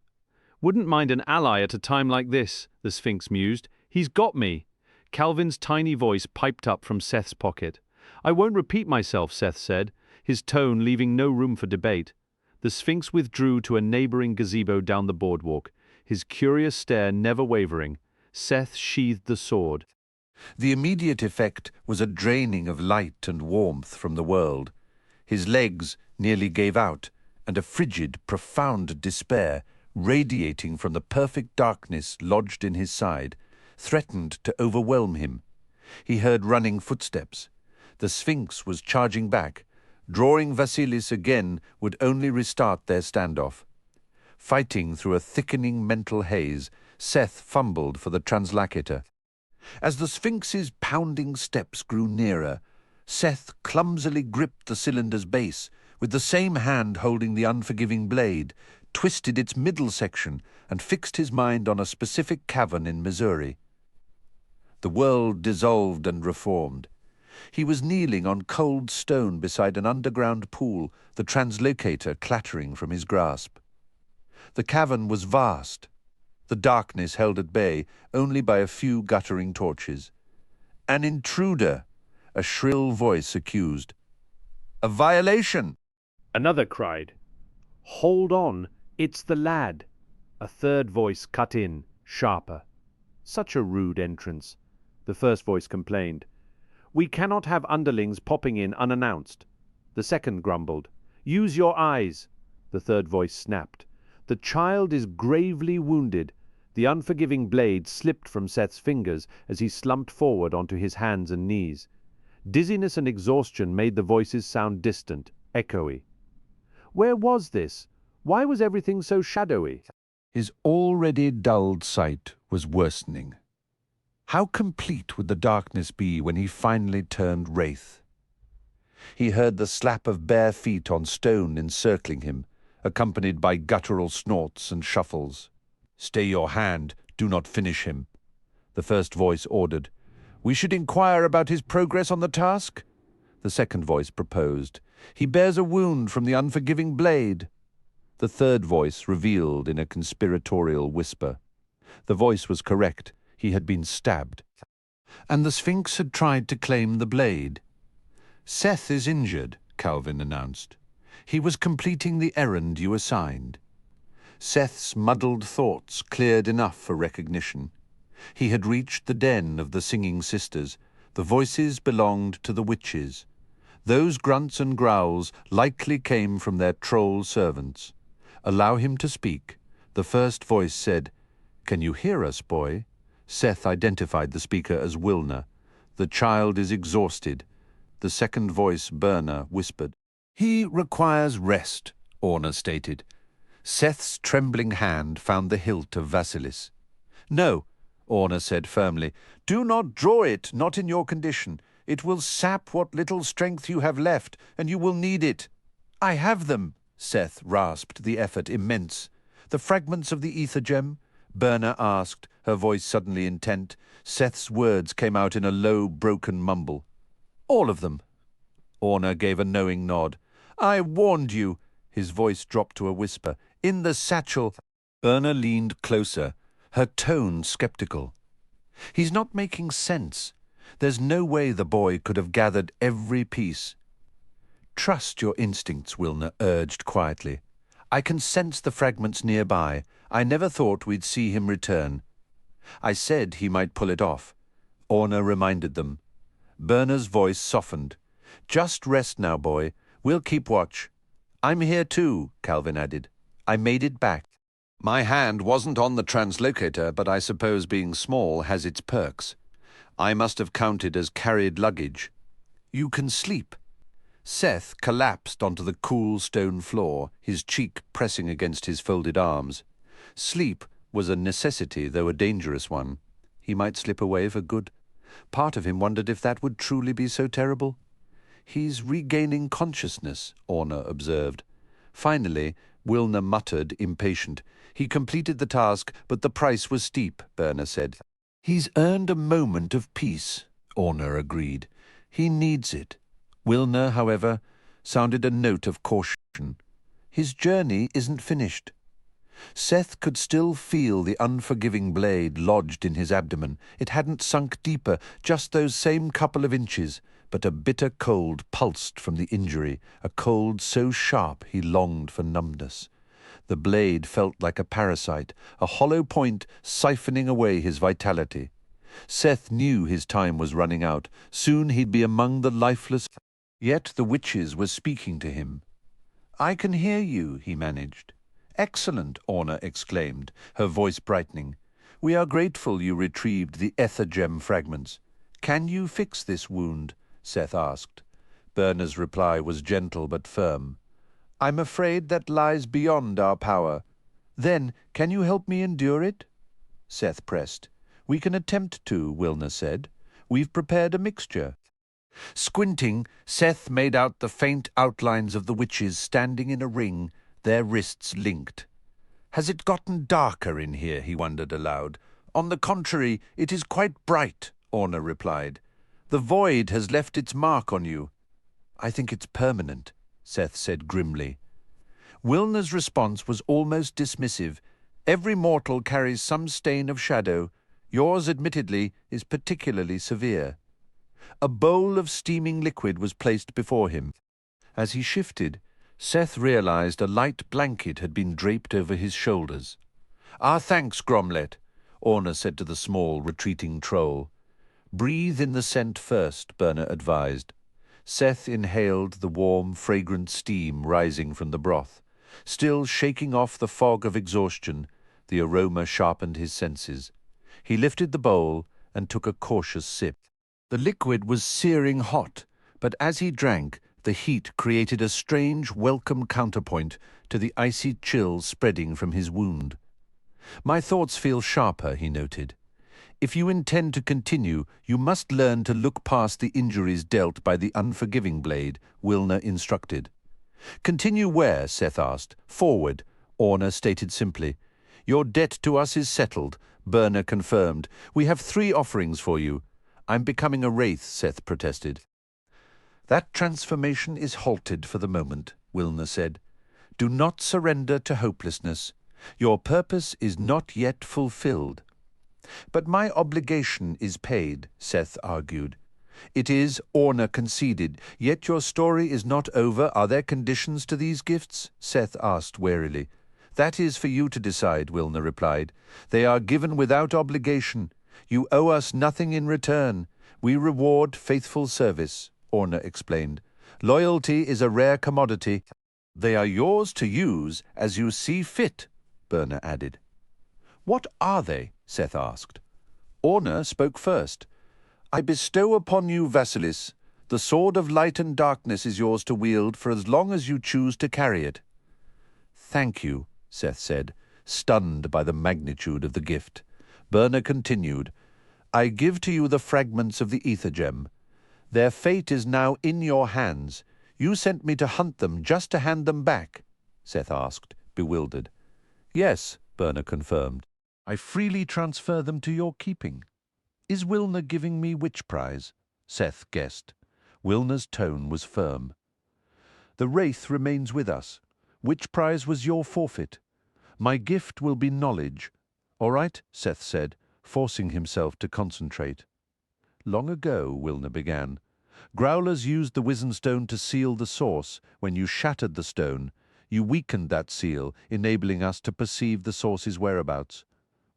Wouldn't mind an ally at a time like this, the Sphinx mused. He's got me. Calvin's tiny voice piped up from Seth's pocket. I won't repeat myself, Seth said, his tone leaving no room for debate. The Sphinx withdrew to a neighboring gazebo down the boardwalk, his curious stare never wavering. Seth sheathed the sword. The immediate effect was a draining of light and warmth from the world. His legs nearly gave out, and a frigid, profound despair, radiating from the perfect darkness lodged in his side, threatened to overwhelm him. He heard running footsteps. The Sphinx was charging back. Drawing Vasilis again would only restart their standoff. Fighting through a thickening mental haze, Seth fumbled for the translocator. As the Sphinx's pounding steps grew nearer, Seth clumsily gripped the cylinder's base, with the same hand holding the unforgiving blade, twisted its middle section, and fixed his mind on a specific cavern in Missouri. The world dissolved and reformed. He was kneeling on cold stone beside an underground pool, the translocator clattering from his grasp. The cavern was vast, the darkness held at bay only by a few guttering torches. An intruder, a shrill voice accused. A violation! Another cried, Hold on, it's the lad. A third voice cut in, sharper. Such a rude entrance, the first voice complained. We cannot have underlings popping in unannounced. The second grumbled. Use your eyes. The third voice snapped. The child is gravely wounded. The unforgiving blade slipped from Seth's fingers as he slumped forward onto his hands and knees. Dizziness and exhaustion made the voices sound distant, echoey. Where was this? Why was everything so shadowy? His already dulled sight was worsening. How complete would the darkness be when he finally turned wraith? He heard the slap of bare feet on stone encircling him, accompanied by guttural snorts and shuffles. Stay your hand, do not finish him, the first voice ordered. We should inquire about his progress on the task, the second voice proposed. He bears a wound from the unforgiving blade. The third voice revealed in a conspiratorial whisper. The voice was correct. He had been stabbed. And the Sphinx had tried to claim the blade. Seth is injured, Calvin announced. He was completing the errand you assigned. Seth's muddled thoughts cleared enough for recognition. He had reached the den of the singing sisters. The voices belonged to the witches. Those grunts and growls likely came from their troll servants. Allow him to speak. The first voice said, Can you hear us, boy? Seth identified the speaker as Wilner. The child is exhausted. The second voice, Burner, whispered. He requires rest, Orna stated. Seth's trembling hand found the hilt of Vasilis. No, Orna said firmly. Do not draw it, not in your condition. It will sap what little strength you have left, and you will need it. I have them, Seth rasped, the effort immense. The fragments of the ether gem? Burner asked, her voice suddenly intent. Seth's words came out in a low, broken mumble. All of them. Orna gave a knowing nod. I warned you. His voice dropped to a whisper. In the satchel. Berna leaned closer, her tone skeptical. He's not making sense. There's no way the boy could have gathered every piece. Trust your instincts, Wilner urged quietly. I can sense the fragments nearby. I never thought we'd see him return. I said he might pull it off. Orna reminded them. Berna's voice softened. Just rest now, boy. We'll keep watch. I'm here too, Calvin added. I made it back. My hand wasn't on the translocator, but I suppose being small has its perks. I must have counted as carried luggage. You can sleep. Seth collapsed onto the cool stone floor, his cheek pressing against his folded arms. Sleep was a necessity, though a dangerous one. He might slip away for good. Part of him wondered if that would truly be so terrible. He's regaining consciousness, Orna observed. Finally, Wilner muttered, impatient. He completed the task, but the price was steep, Berna said. He's earned a moment of peace, Orna agreed. He needs it. Wilner, however, sounded a note of caution. His journey isn't finished. Seth could still feel the unforgiving blade lodged in his abdomen. It hadn't sunk deeper, just those same couple of inches, but a bitter cold pulsed from the injury, a cold so sharp he longed for numbness. The blade felt like a parasite, a hollow point siphoning away his vitality. Seth knew his time was running out. Soon he'd be among the lifeless. Yet the witches were speaking to him. I can hear you, he managed. Excellent, Orna exclaimed, her voice brightening. We are grateful you retrieved the ether gem fragments. Can you fix this wound? Seth asked. Berna's reply was gentle but firm. I'm afraid that lies beyond our power. Then, can you help me endure it? Seth pressed. We can attempt to, Wilner said. We've prepared a mixture. Squinting, Seth made out the faint outlines of the witches standing in a ring, their wrists linked. Has it gotten darker in here, he wondered aloud. On the contrary, it is quite bright, Orna replied. The void has left its mark on you. I think it's permanent, Seth said grimly. Wilner's response was almost dismissive. Every mortal carries some stain of shadow. Yours, admittedly, is particularly severe. A bowl of steaming liquid was placed before him. As he shifted, Seth realized a light blanket had been draped over his shoulders. Our thanks, Gromlet, Orna said to the small, retreating troll. Breathe in the scent first, Berna advised. Seth inhaled the warm, fragrant steam rising from the broth. Still shaking off the fog of exhaustion, the aroma sharpened his senses. He lifted the bowl and took a cautious sip. The liquid was searing hot, but as he drank, the heat created a strange, welcome counterpoint to the icy chill spreading from his wound. My thoughts feel sharper, he noted. If you intend to continue, you must learn to look past the injuries dealt by the unforgiving blade, Wilner instructed. Continue where? Seth asked. Forward, Orna stated simply. Your debt to us is settled, Berna confirmed. We have 3 offerings for you. I'm becoming a wraith, Seth protested. That transformation is halted for the moment, Wilner said. Do not surrender to hopelessness. Your purpose is not yet fulfilled. But my obligation is paid, Seth argued. It is, Orna conceded, yet your story is not over. Are there conditions to these gifts? Seth asked warily. That is for you to decide, Wilner replied. They are given without obligation. You owe us nothing in return. We reward faithful service, Orna explained. Loyalty is a rare commodity. They are yours to use as you see fit, Berna added. What are they? Seth asked. Orna spoke first. I bestow upon you Vasilis. The sword of light and darkness is yours to wield for as long as you choose to carry it. Thank you, Seth said, stunned by the magnitude of the gift. Berna continued. I give to you the fragments of the ether gem. Their fate is now in your hands. You sent me to hunt them just to hand them back, Seth asked, bewildered. Yes, Berna confirmed. I freely transfer them to your keeping. Is Wilner giving me which prize? Seth guessed. Wilner's tone was firm. The wraith remains with us. Which prize was your forfeit? My gift will be knowledge. All right, Seth said, forcing himself to concentrate. Long ago, Wilner began, growlers used the wizen stone to seal the source. When you shattered the stone, you weakened that seal, enabling us to perceive the source's whereabouts.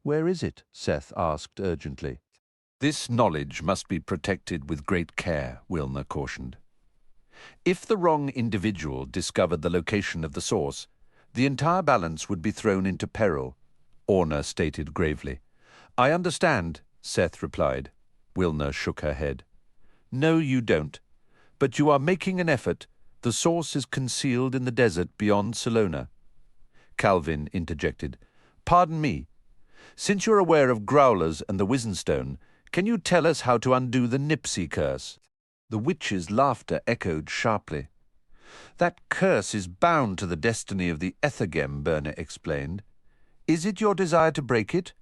Where is it? Seth asked urgently. This knowledge must be protected with great care, Wilner cautioned. If the wrong individual discovered the location of the source, the entire balance would be thrown into peril, Orna stated gravely. I understand, Seth replied. Wilner shook her head. No, you don't. But you are making an effort. The source is concealed in the desert beyond Salona. Calvin interjected. Pardon me. Since you're aware of growlers and the Wizenstone, can you tell us how to undo the Nipsey curse? The witch's laughter echoed sharply. That curse is bound to the destiny of the Ethegem, Berna explained. Is it your desire to break it?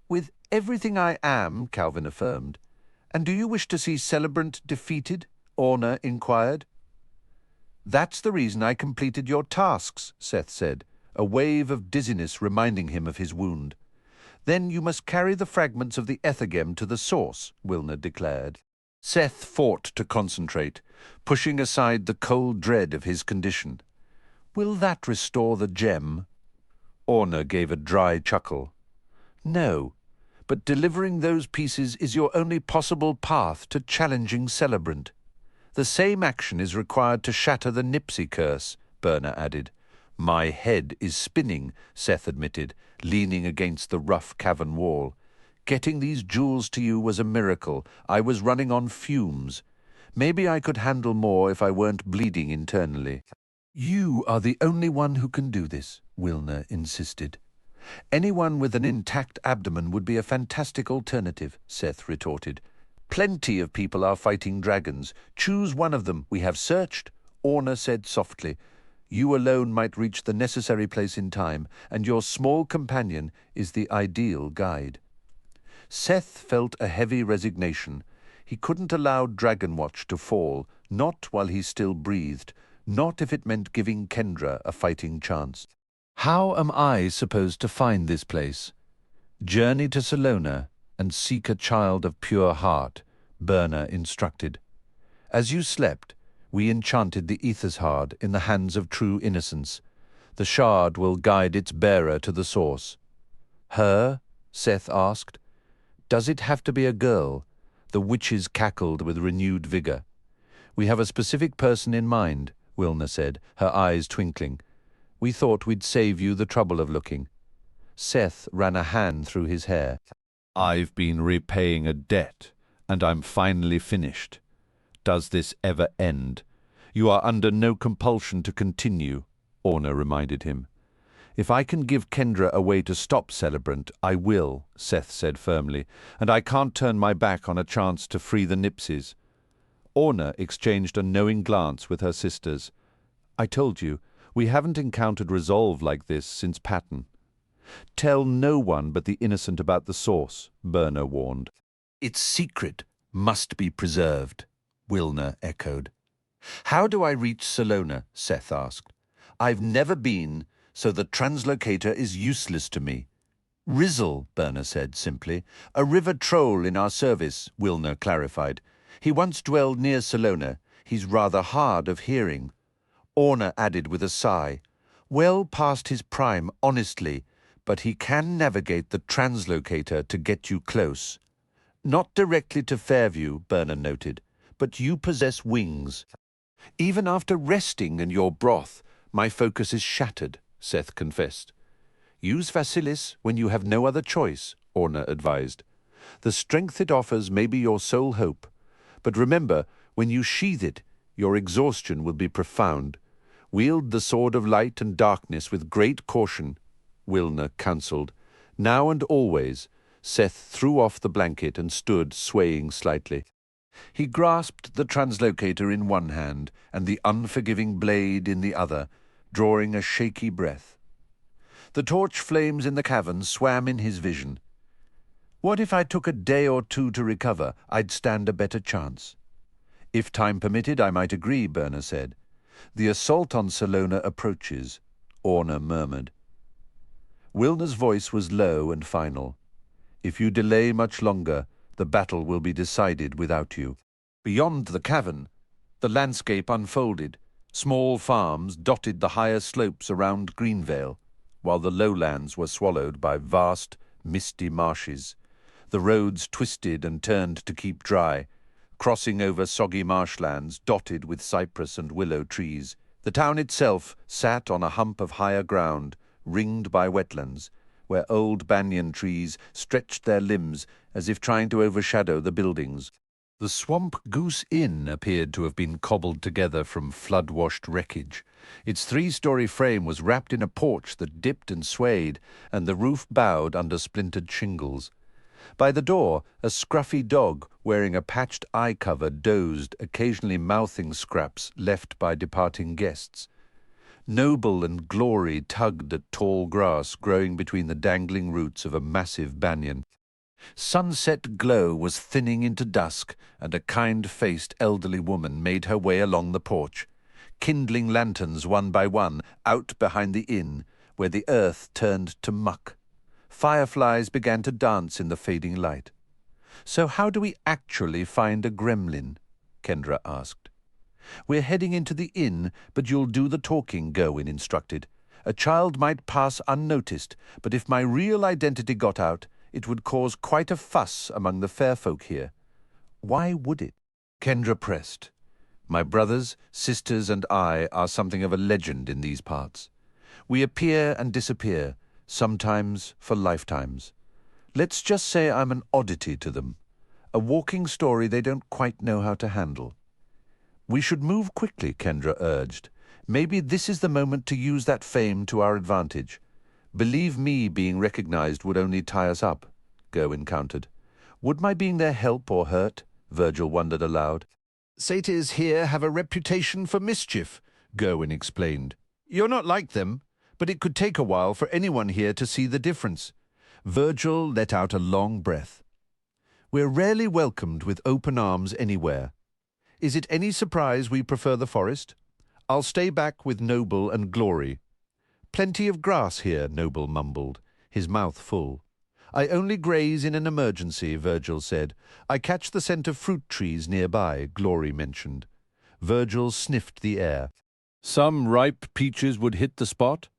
With everything I am, Calvin affirmed. And do you wish to see Celebrant defeated? Orna inquired. That's the reason I completed your tasks, Seth said, a wave of dizziness reminding him of his wound. Then you must carry the fragments of the Ethegem to the source, Wilner declared. Seth fought to concentrate, pushing aside the cold dread of his condition. Will that restore the gem? Orna gave a dry chuckle. No, but delivering those pieces is your only possible path to challenging Celebrant. The same action is required to shatter the Nipsey curse, Berna added. My head is spinning, Seth admitted, leaning against the rough cavern wall. Getting these jewels to you was a miracle. I was running on fumes. Maybe I could handle more if I weren't bleeding internally. You are the only one who can do this, Wilner insisted. Anyone with an intact abdomen would be a fantastic alternative, Seth retorted. Plenty of people are fighting dragons. Choose one of them. We have searched, Orna said softly. You alone might reach the necessary place in time, and your small companion is the ideal guide. Seth felt a heavy resignation. He couldn't allow Dragonwatch to fall, not while he still breathed, not if it meant giving Kendra a fighting chance. How am I supposed to find this place? Journey to Salona and seek a child of pure heart, Berna instructed. As you slept, we enchanted the Aethershard in the hands of true innocence. The shard will guide its bearer to the source. Her? Seth asked. Does it have to be a girl? The witches cackled with renewed vigor. We have a specific person in mind, Wilner said, her eyes twinkling. We thought we'd save you the trouble of looking. Seth ran a hand through his hair. I've been repaying a debt, and I'm finally finished. Does this ever end? You are under no compulsion to continue, Orna reminded him. If I can give Kendra a way to stop Celebrant, I will, Seth said firmly, and I can't turn my back on a chance to free the Nipsies. Orna exchanged a knowing glance with her sisters. I told you, we haven't encountered resolve like this since Patton. Tell no one but the innocent about the source, Berna warned. Its secret must be preserved, Wilner echoed. How do I reach Salona? Seth asked. I've never been, so the translocator is useless to me. Rizzle, Berna said simply. A river troll in our service, Wilner clarified. He once dwelled near Salona. He's rather hard of hearing. Orna added with a sigh. Well past his prime, honestly, but he can navigate the translocator to get you close. Not directly to Fairview, Berna noted, but you possess wings. Even after resting in your broth, my focus is shattered, Seth confessed. Use Facilis when you have no other choice, Orna advised. The strength it offers may be your sole hope, but remember, when you sheathe it, your exhaustion will be profound. Wield the sword of light and darkness with great caution, Wilner counselled. Now and always. Seth threw off the blanket and stood swaying slightly. He grasped the translocator in one hand and the unforgiving blade in the other, drawing a shaky breath. The torch flames in the cavern swam in his vision. What if I took a day or two to recover? I'd stand a better chance. If time permitted, I might agree, Berna said. The assault on Salona approaches, Orna murmured. Wilna's voice was low and final. If you delay much longer, the battle will be decided without you. Beyond the cavern, the landscape unfolded. Small farms dotted the higher slopes around Greenvale, while the lowlands were swallowed by vast, misty marshes. The roads twisted and turned to keep dry, crossing over soggy marshlands dotted with cypress and willow trees. The town itself sat on a hump of higher ground, ringed by wetlands, where old banyan trees stretched their limbs as if trying to overshadow the buildings. The Swamp Goose Inn appeared to have been cobbled together from flood-washed wreckage. Its three-story frame was wrapped in a porch that dipped and swayed, and the roof bowed under splintered shingles. By the door, a scruffy dog wearing a patched eye cover dozed, occasionally mouthing scraps left by departing guests. Noble and Glory tugged at tall grass growing between the dangling roots of a massive banyan. Sunset glow was thinning into dusk, and a kind-faced elderly woman made her way along the porch, kindling lanterns one by one out behind the inn, where the earth turned to muck. Fireflies began to dance in the fading light. "So how do we actually find a gremlin?" Kendra asked. "We're heading into the inn, but you'll do the talking," Gerwin instructed. "A child might pass unnoticed, but if my real identity got out, it would cause quite a fuss among the fair folk here." "Why would it?" Kendra pressed. "My brothers, sisters, and I are something of a legend in these parts. We appear and disappear, sometimes for lifetimes. Let's just say I'm an oddity to them, a walking story they don't quite know how to handle." "We should move quickly," Kendra urged. "Maybe this is the moment to use that fame to our advantage. Believe me, being recognized would only tie us up," Gerwin countered. "Would my being there help or hurt?" Virgil wondered aloud. "Satyrs here have a reputation for mischief," Gerwin explained. "You're not like them, but it could take a while for anyone here to see the difference." Virgil let out a long breath. "We're rarely welcomed with open arms anywhere. Is it any surprise we prefer the forest? I'll stay back with Noble and Glory." "Plenty of grass here," Noble mumbled, his mouth full. "I only graze in an emergency," Virgil said. "I catch the scent of fruit trees nearby," Glory mentioned. Virgil sniffed the air. "Some ripe peaches would hit the spot."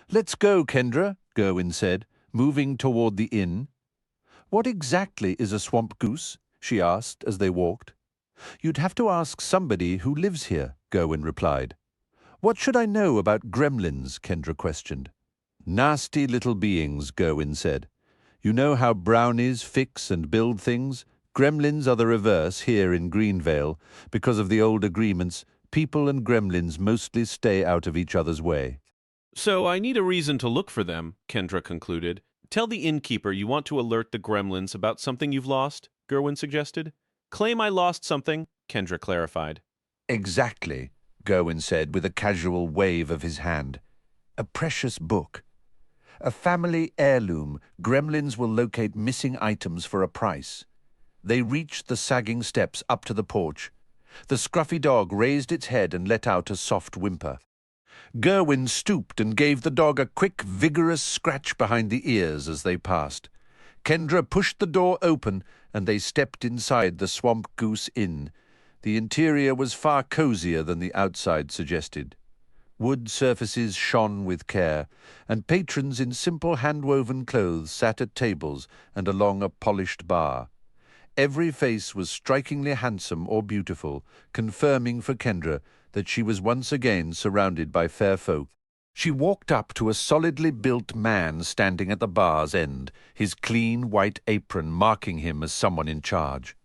"Let's go, Kendra," Gerwin said, moving toward the inn. "What exactly is a swamp goose?" she asked as they walked. "You'd have to ask somebody who lives here," Gerwin replied. "What should I know about gremlins?" Kendra questioned. "Nasty little beings," Gerwin said. "You know how brownies fix and build things? Gremlins are the reverse here in Greenvale. Because of the old agreements, people and gremlins mostly stay out of each other's way." "So I need a reason to look for them," Kendra concluded. "Tell the innkeeper you want to alert the gremlins about something you've lost," Gerwin suggested. "Claim I lost something," Kendra clarified. "Exactly," Gerwin said with a casual wave of his hand. "A precious book. A family heirloom. Gremlins will locate missing items for a price." They reached the sagging steps up to the porch. The scruffy dog raised its head and let out a soft whimper. Gerwin stooped and gave the dog a quick, vigorous scratch behind the ears as they passed. Kendra pushed the door open, and they stepped inside the Swamp Goose Inn. The interior was far cozier than the outside suggested. Wood surfaces shone with care, and patrons in simple hand-woven clothes sat at tables and along a polished bar. Every face was strikingly handsome or beautiful, confirming for Kendra that she was once again surrounded by fair folk. She walked up to a solidly built man standing at the bar's end, his clean white apron marking him as someone in charge.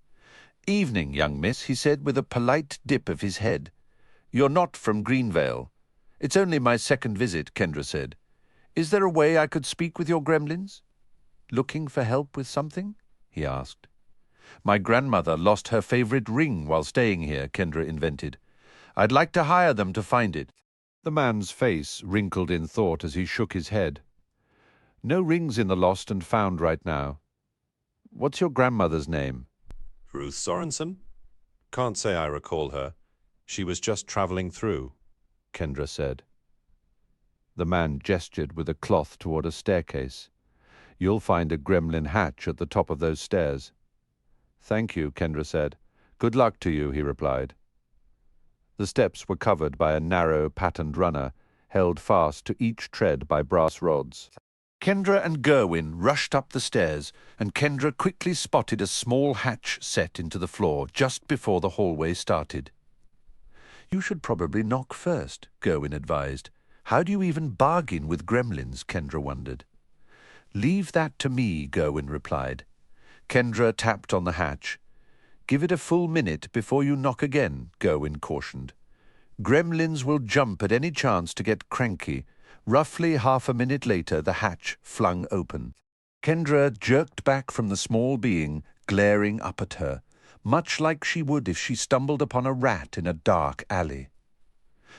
"Evening, young miss," he said with a polite dip of his head. "You're not from Greenvale." "It's only my second visit," Kendra said. "Is there a way I could speak with your gremlins?" "Looking for help with something?" he asked. "My grandmother lost her favorite ring while staying here," Kendra invented. "I'd like to hire them to find it." The man's face wrinkled in thought as he shook his head. "No rings in the lost and found right now. What's your grandmother's name?" "Ruth Sorensen? Can't say I recall her. She was just traveling through." Kendra said. The man gestured with a cloth toward a staircase. You'll find a gremlin hatch at the top of those stairs. Thank you, Kendra said. Good luck to you, he replied. The steps were covered by a narrow, patterned runner, held fast to each tread by brass rods. Kendra and Gerwin rushed up the stairs, and Kendra quickly spotted a small hatch set into the floor just before the hallway started. You should probably knock first, Gerwin advised. How do you even bargain with gremlins, Kendra wondered. Leave that to me, Gerwin replied. Kendra tapped on the hatch. Give it a full minute before you knock again, Gerwin cautioned. Gremlins will jump at any chance to get cranky. Roughly half a minute later, the hatch flung open. Kendra jerked back from the small being, glaring up at her, much like she would if she stumbled upon a rat in a dark alley.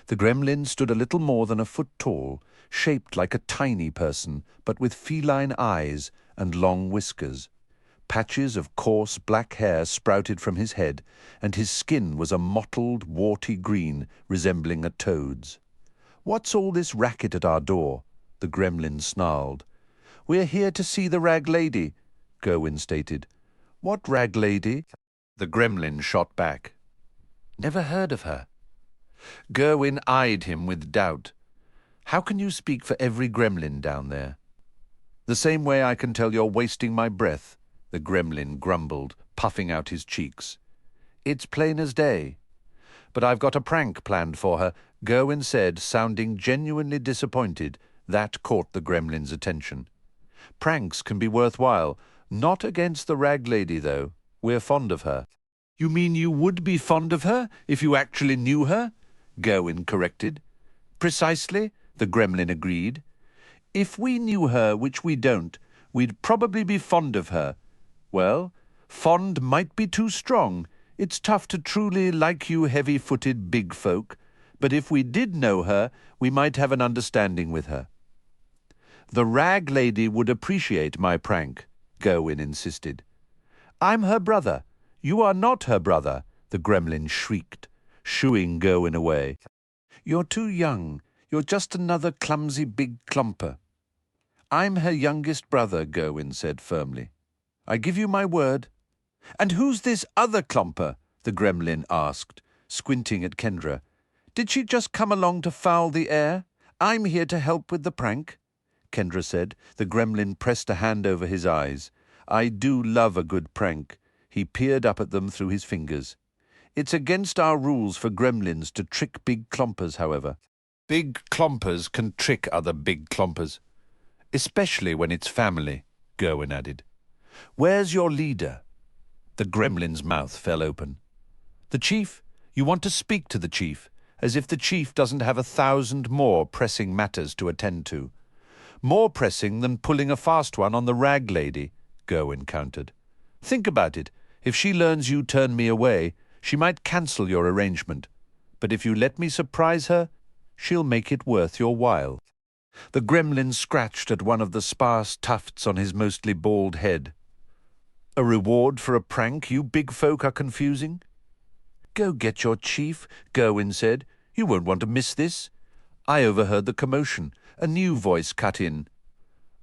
The gremlin stood a little more than a foot tall, shaped like a tiny person, but with feline eyes and long whiskers. Patches of coarse black hair sprouted from his head, and his skin was a mottled, warty green resembling a toad's. "What's all this racket at our door?" the gremlin snarled. "We're here to see the rag lady," Gerwin stated. "What rag lady?" the gremlin shot back. "Never heard of her." Gerwin eyed him with doubt. "How can you speak for every gremlin down there?" "The same way I can tell you're wasting my breath," the gremlin grumbled, puffing out his cheeks. "It's plain as day. But I've got a prank planned for her," Gerwin said, sounding genuinely disappointed. That caught the gremlin's attention. "Pranks can be worthwhile. Not against the rag lady, though. We're fond of her." "You mean you would be fond of her if you actually knew her?" Gerwin corrected. "Precisely," the gremlin agreed. "If we knew her, which we don't, we'd probably be fond of her. Well, fond might be too strong. It's tough to truly like you heavy-footed big folk. But if we did know her, we might have an understanding with her." "The rag lady would appreciate my prank," Gerwin insisted. "I'm her brother. You are not her brother," the gremlin shrieked, shooing Gerwin away. "You're too young. You're just another clumsy big clumper." "I'm her youngest brother," Gerwin said firmly. "I give you my word." "And who's this other clumper?" the gremlin asked, squinting at Kendra. "Did she just come along to foul the air? I'm here to help with the prank," Kendra said. The gremlin pressed a hand over his eyes. "I do love a good prank." He peered up at them through his fingers. "It's against our rules for gremlins to trick big clompers, however. Big clompers can trick other big clompers. Especially when it's family," Gerwin added. "Where's your leader?" The gremlin's mouth fell open. "The chief? You want to speak to the chief, as if the chief doesn't have 1,000 more pressing matters to attend to. More pressing than pulling a fast one on the rag lady," Gerwin countered. "Think about it. If she learns you turn me away, she might cancel your arrangement. But if you let me surprise her, she'll make it worth your while." The gremlin scratched at one of the sparse tufts on his mostly bald head. "A reward for a prank you big folk are confusing?" "Go get your chief," Gerwin said. "You won't want to miss this." I overheard the commotion. A new voice cut in.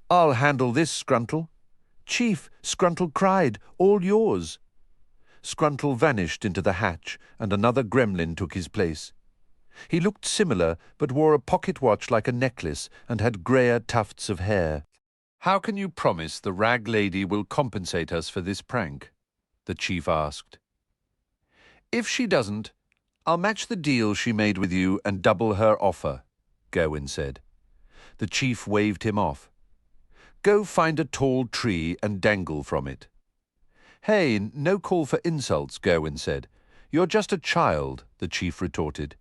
"I'll handle this, Scruntle." "Chief," Scruntle cried, "all yours." Scruntle vanished into the hatch, and another gremlin took his place. He looked similar, but wore a pocket watch like a necklace and had greyer tufts of hair. "How can you promise the rag lady will compensate us for this prank?" the chief asked. "If she doesn't, I'll match the deal she made with you and double her offer," Gerwin said. The chief waved him off. "Go find a tall tree and dangle from it." "Hey, no call for insults," Gerwin said. "You're just a child," the chief retorted.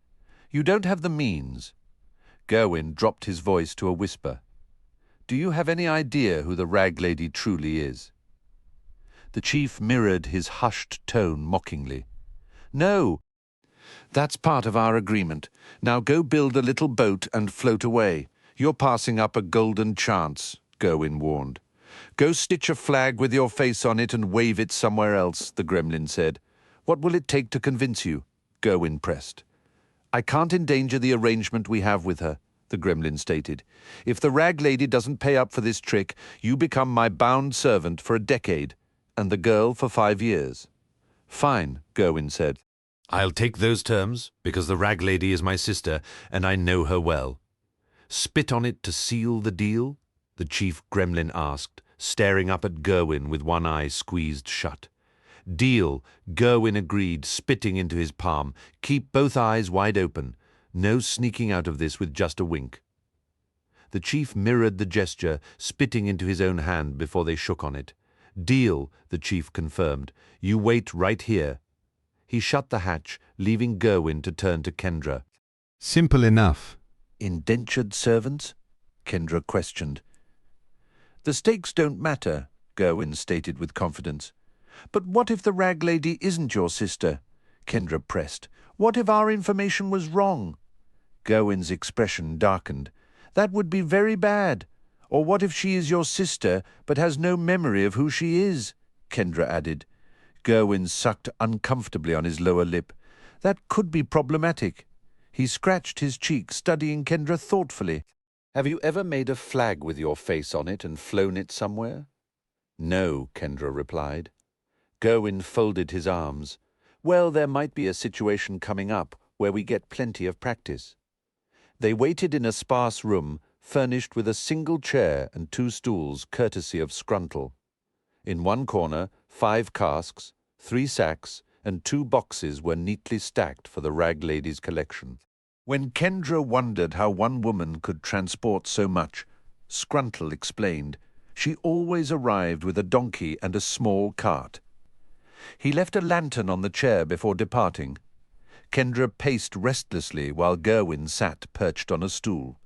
"You don't have the means." Gerwin dropped his voice to a whisper. "Do you have any idea who the rag lady truly is?" The chief mirrored his hushed tone mockingly. "No. That's part of our agreement. Now go build a little boat and float away. You're passing up a golden chance," Gerwin warned. "Go stitch a flag with your face on it and wave it somewhere else," the gremlin said. "What will it take to convince you?" Gerwin pressed. I can't endanger the arrangement we have with her, the gremlin stated. If the rag lady doesn't pay up for this trick, you become my bound servant for a decade, and the girl for 5 years. Fine, Gerwin said. I'll take those terms, because the rag lady is my sister, and I know her well. Spit on it to seal the deal? The chief gremlin asked, staring up at Gerwin with one eye squeezed shut. Deal, Gerwin agreed, spitting into his palm. Keep both eyes wide open. No sneaking out of this with just a wink. The chief mirrored the gesture, spitting into his own hand before they shook on it. Deal, the chief confirmed. You wait right here. He shut the hatch, leaving Gerwin to turn to Kendra. Simple enough. Indentured servants? Kendra questioned. The stakes don't matter, Gerwin stated with confidence. But what if the rag lady isn't your sister? Kendra pressed. What if our information was wrong? Gerwin's expression darkened. That would be very bad. Or what if she is your sister, but has no memory of who she is? Kendra added. Gerwin sucked uncomfortably on his lower lip. That could be problematic. He scratched his cheek, studying Kendra thoughtfully. Have you ever made a flag with your face on it and flown it somewhere? No, Kendra replied. Gerwin folded his arms. Well, there might be a situation coming up where we get plenty of practice. They waited in a sparse room, furnished with a single chair and 2 stools, courtesy of Scruntle. In one corner, 5 casks, 3 sacks, and 2 boxes were neatly stacked for the rag lady's collection. When Kendra wondered how one woman could transport so much, Scruntle explained, she always arrived with a donkey and a small cart. He left a lantern on the chair before departing. Kendra paced restlessly while Gerwin sat perched on a stool.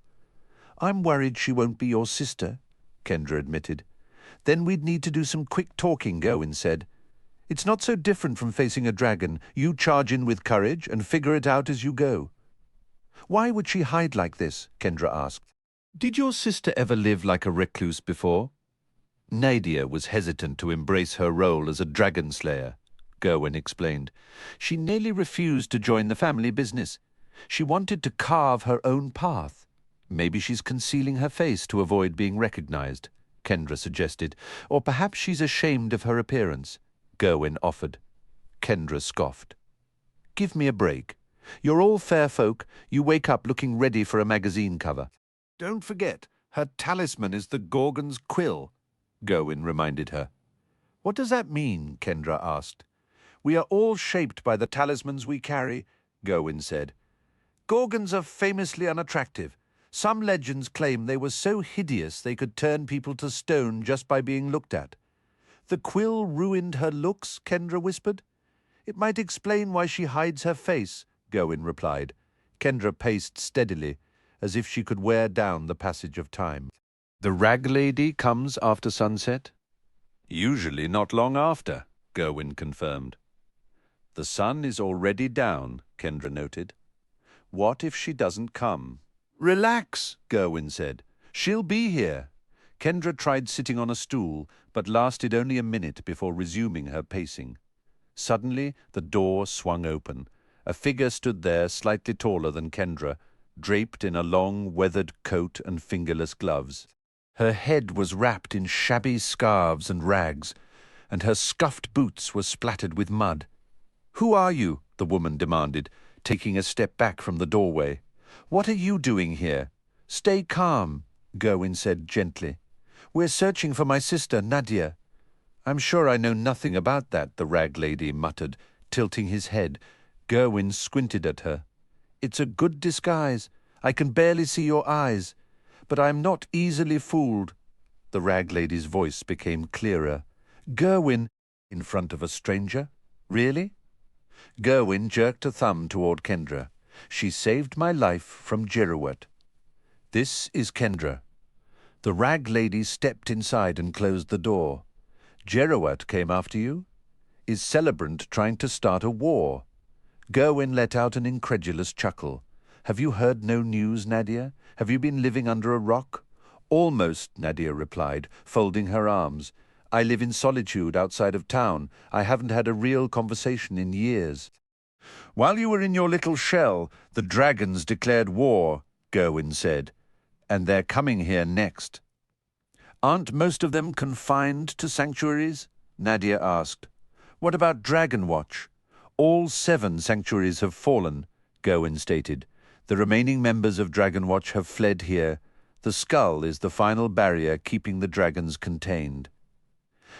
I'm worried she won't be your sister, Kendra admitted. Then we'd need to do some quick talking, Gerwin said. It's not so different from facing a dragon. You charge in with courage and figure it out as you go. Why would she hide like this? Kendra asked. Did your sister ever live like a recluse before? Nadia was hesitant to embrace her role as a dragon slayer, Gerwin explained. She nearly refused to join the family business. She wanted to carve her own path. Maybe she's concealing her face to avoid being recognized, Kendra suggested. Or perhaps she's ashamed of her appearance, Gerwin offered. Kendra scoffed. Give me a break. You're all fair folk. You wake up looking ready for a magazine cover. Don't forget, her talisman is the Gorgon's quill, Gerwin reminded her. What does that mean? Kendra asked. We are all shaped by the talismans we carry, Gerwin said. Gorgons are famously unattractive. Some legends claim they were so hideous they could turn people to stone just by being looked at. The quill ruined her looks, Kendra whispered. It might explain why she hides her face, Gerwin replied. Kendra paced steadily, as if she could wear down the passage of time. The rag lady comes after sunset? Usually not long after, Gerwin confirmed. The sun is already down, Kendra noted. What if she doesn't come? Relax, Gerwin said. She'll be here. Kendra tried sitting on a stool, but lasted only a minute before resuming her pacing. Suddenly, the door swung open. A figure stood there, slightly taller than Kendra, draped in a long, weathered coat and fingerless gloves. Her head was wrapped in shabby scarves and rags, and her scuffed boots were splattered with mud. Who are you? The woman demanded, taking a step back from the doorway. What are you doing here? Stay calm, Gerwin said gently. We're searching for my sister, Nadia. I'm sure I know nothing about that, the rag lady muttered, tilting his head. Gerwin squinted at her. It's a good disguise. I can barely see your eyes. But I'm not easily fooled. The rag lady's voice became clearer. Gerwin, in front of a stranger? Really? Gerwin jerked a thumb toward Kendra. She saved my life from Jeruat. This is Kendra. The rag lady stepped inside and closed the door. Jeruat came after you? Is Celebrant trying to start a war? Gerwin let out an incredulous chuckle. Have you heard no news, Nadia? Have you been living under a rock? Almost, Nadia replied, folding her arms. I live in solitude outside of town. I haven't had a real conversation in years. While you were in your little shell, the dragons declared war, Gerwin said, and they're coming here next. Aren't most of them confined to sanctuaries? Nadia asked. What about Dragon Watch? All 7 sanctuaries have fallen, Gerwin stated. The remaining members of Dragon Watch have fled here. The skull is the final barrier keeping the dragons contained.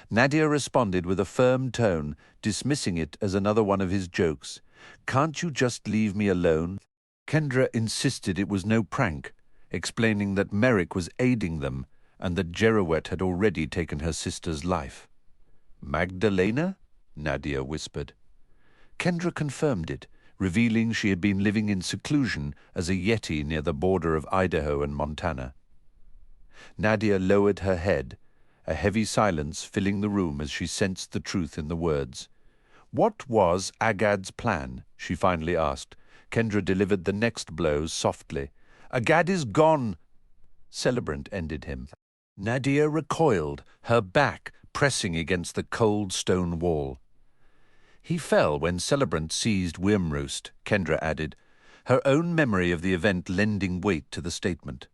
Nadia responded with a firm tone, dismissing it as another one of his jokes. Can't you just leave me alone? Kendra insisted it was no prank, explaining that Merrick was aiding them and that Jerowet had already taken her sister's life. Magdalena? Nadia whispered. Kendra confirmed it, revealing she had been living in seclusion as a yeti near the border of Idaho and Montana. Nadia lowered her head, a heavy silence filling the room as she sensed the truth in the words. What was Agad's plan? She finally asked. Kendra delivered the next blow softly. Agad is gone. Celebrant ended him. Nadia recoiled, her back pressing against the cold stone wall. He fell when Celebrant seized Wyrmroost, Kendra added, her own memory of the event lending weight to the statement.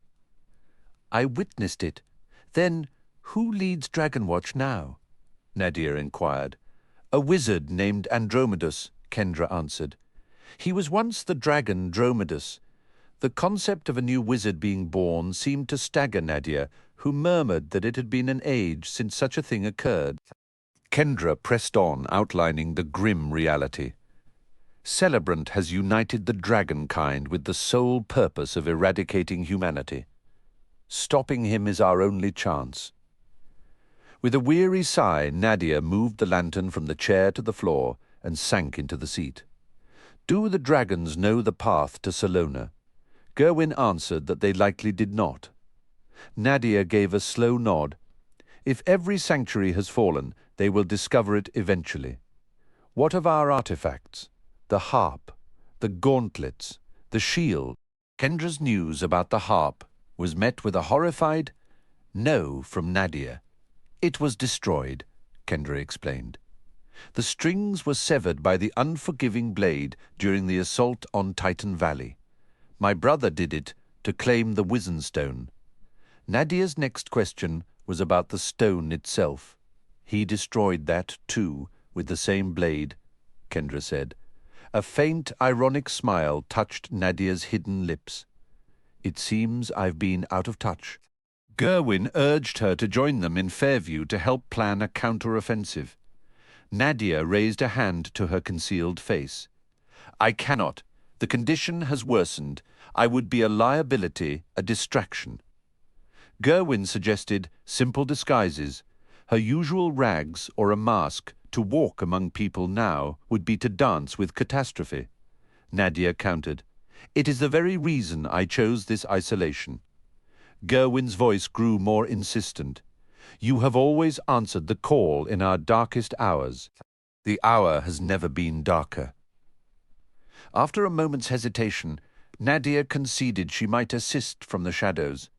I witnessed it. Then, who leads Dragonwatch now? Nadia inquired. A wizard named Andromedus, Kendra answered. He was once the dragon Dromedus. The concept of a new wizard being born seemed to stagger Nadia, who murmured that it had been an age since such a thing occurred. Kendra pressed on, outlining the grim reality. Celebrant has united the dragon kind with the sole purpose of eradicating humanity. Stopping him is our only chance. With a weary sigh, Nadia moved the lantern from the chair to the floor and sank into the seat. Do the dragons know the path to Salona? Gerwin answered that they likely did not. Nadia gave a slow nod. If every sanctuary has fallen, they will discover it eventually. What of our artifacts? The harp, the gauntlets, the shield. Kendra's news about the harp was met with a horrified no from Nadia. It was destroyed, Kendra explained. The strings were severed by the unforgiving blade during the assault on Titan Valley. My brother did it to claim the Wizen Stone. Nadia's next question was about the stone itself. He destroyed that, too, with the same blade, Kendra said. A faint, ironic smile touched Nadia's hidden lips. It seems I've been out of touch. Gerwin urged her to join them in Fairview to help plan a counter-offensive. Nadia raised a hand to her concealed face. I cannot. The condition has worsened. I would be a liability, a distraction. Gerwin suggested simple disguises. Her usual rags or a mask to walk among people now would be to dance with catastrophe. Nadia countered. It is the very reason I chose this isolation. Gerwin's voice grew more insistent. You have always answered the call in our darkest hours. The hour has never been darker. After a moment's hesitation, Nadia conceded she might assist from the shadows.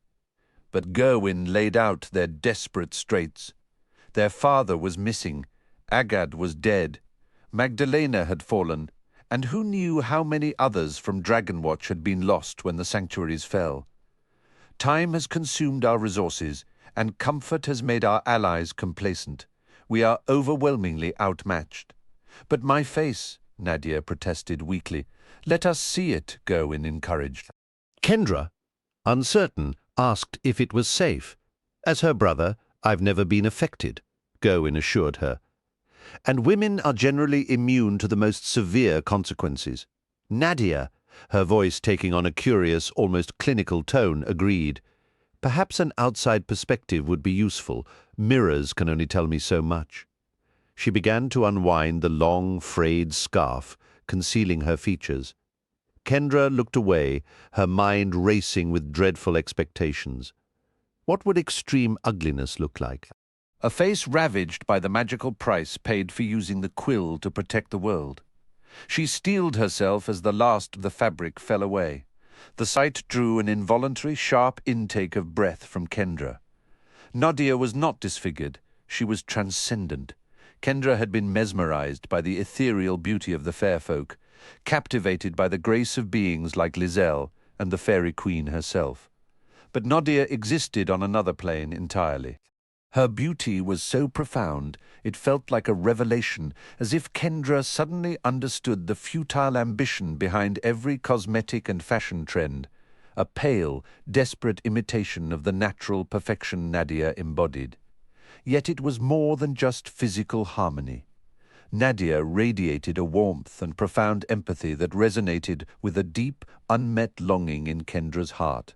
But Gerwin laid out their desperate straits. Their father was missing, Agad was dead, Magdalena had fallen, and who knew how many others from Dragonwatch had been lost when the sanctuaries fell. Time has consumed our resources, and comfort has made our allies complacent. We are overwhelmingly outmatched. But my face, Nadia protested weakly. Let us see it, Gerwin encouraged. Kendra, uncertain, asked if it was safe. As her brother, I've never been affected, Gerwin assured her. And women are generally immune to the most severe consequences. Nadia, her voice taking on a curious, almost clinical tone, agreed. Perhaps an outside perspective would be useful. Mirrors can only tell me so much. She began to unwind the long, frayed scarf, concealing her features. Kendra looked away, her mind racing with dreadful expectations. What would extreme ugliness look like? A face ravaged by the magical price paid for using the quill to protect the world. She steeled herself as the last of the fabric fell away. The sight drew an involuntary, sharp intake of breath from Kendra. Nadia was not disfigured. She was transcendent. Kendra had been mesmerized by the ethereal beauty of the fair folk, captivated by the grace of beings like Lizelle and the fairy queen herself. But Nadia existed on another plane entirely. Her beauty was so profound, it felt like a revelation, as if Kendra suddenly understood the futile ambition behind every cosmetic and fashion trend, a pale, desperate imitation of the natural perfection Nadia embodied. Yet it was more than just physical harmony. Nadia radiated a warmth and profound empathy that resonated with a deep, unmet longing in Kendra's heart.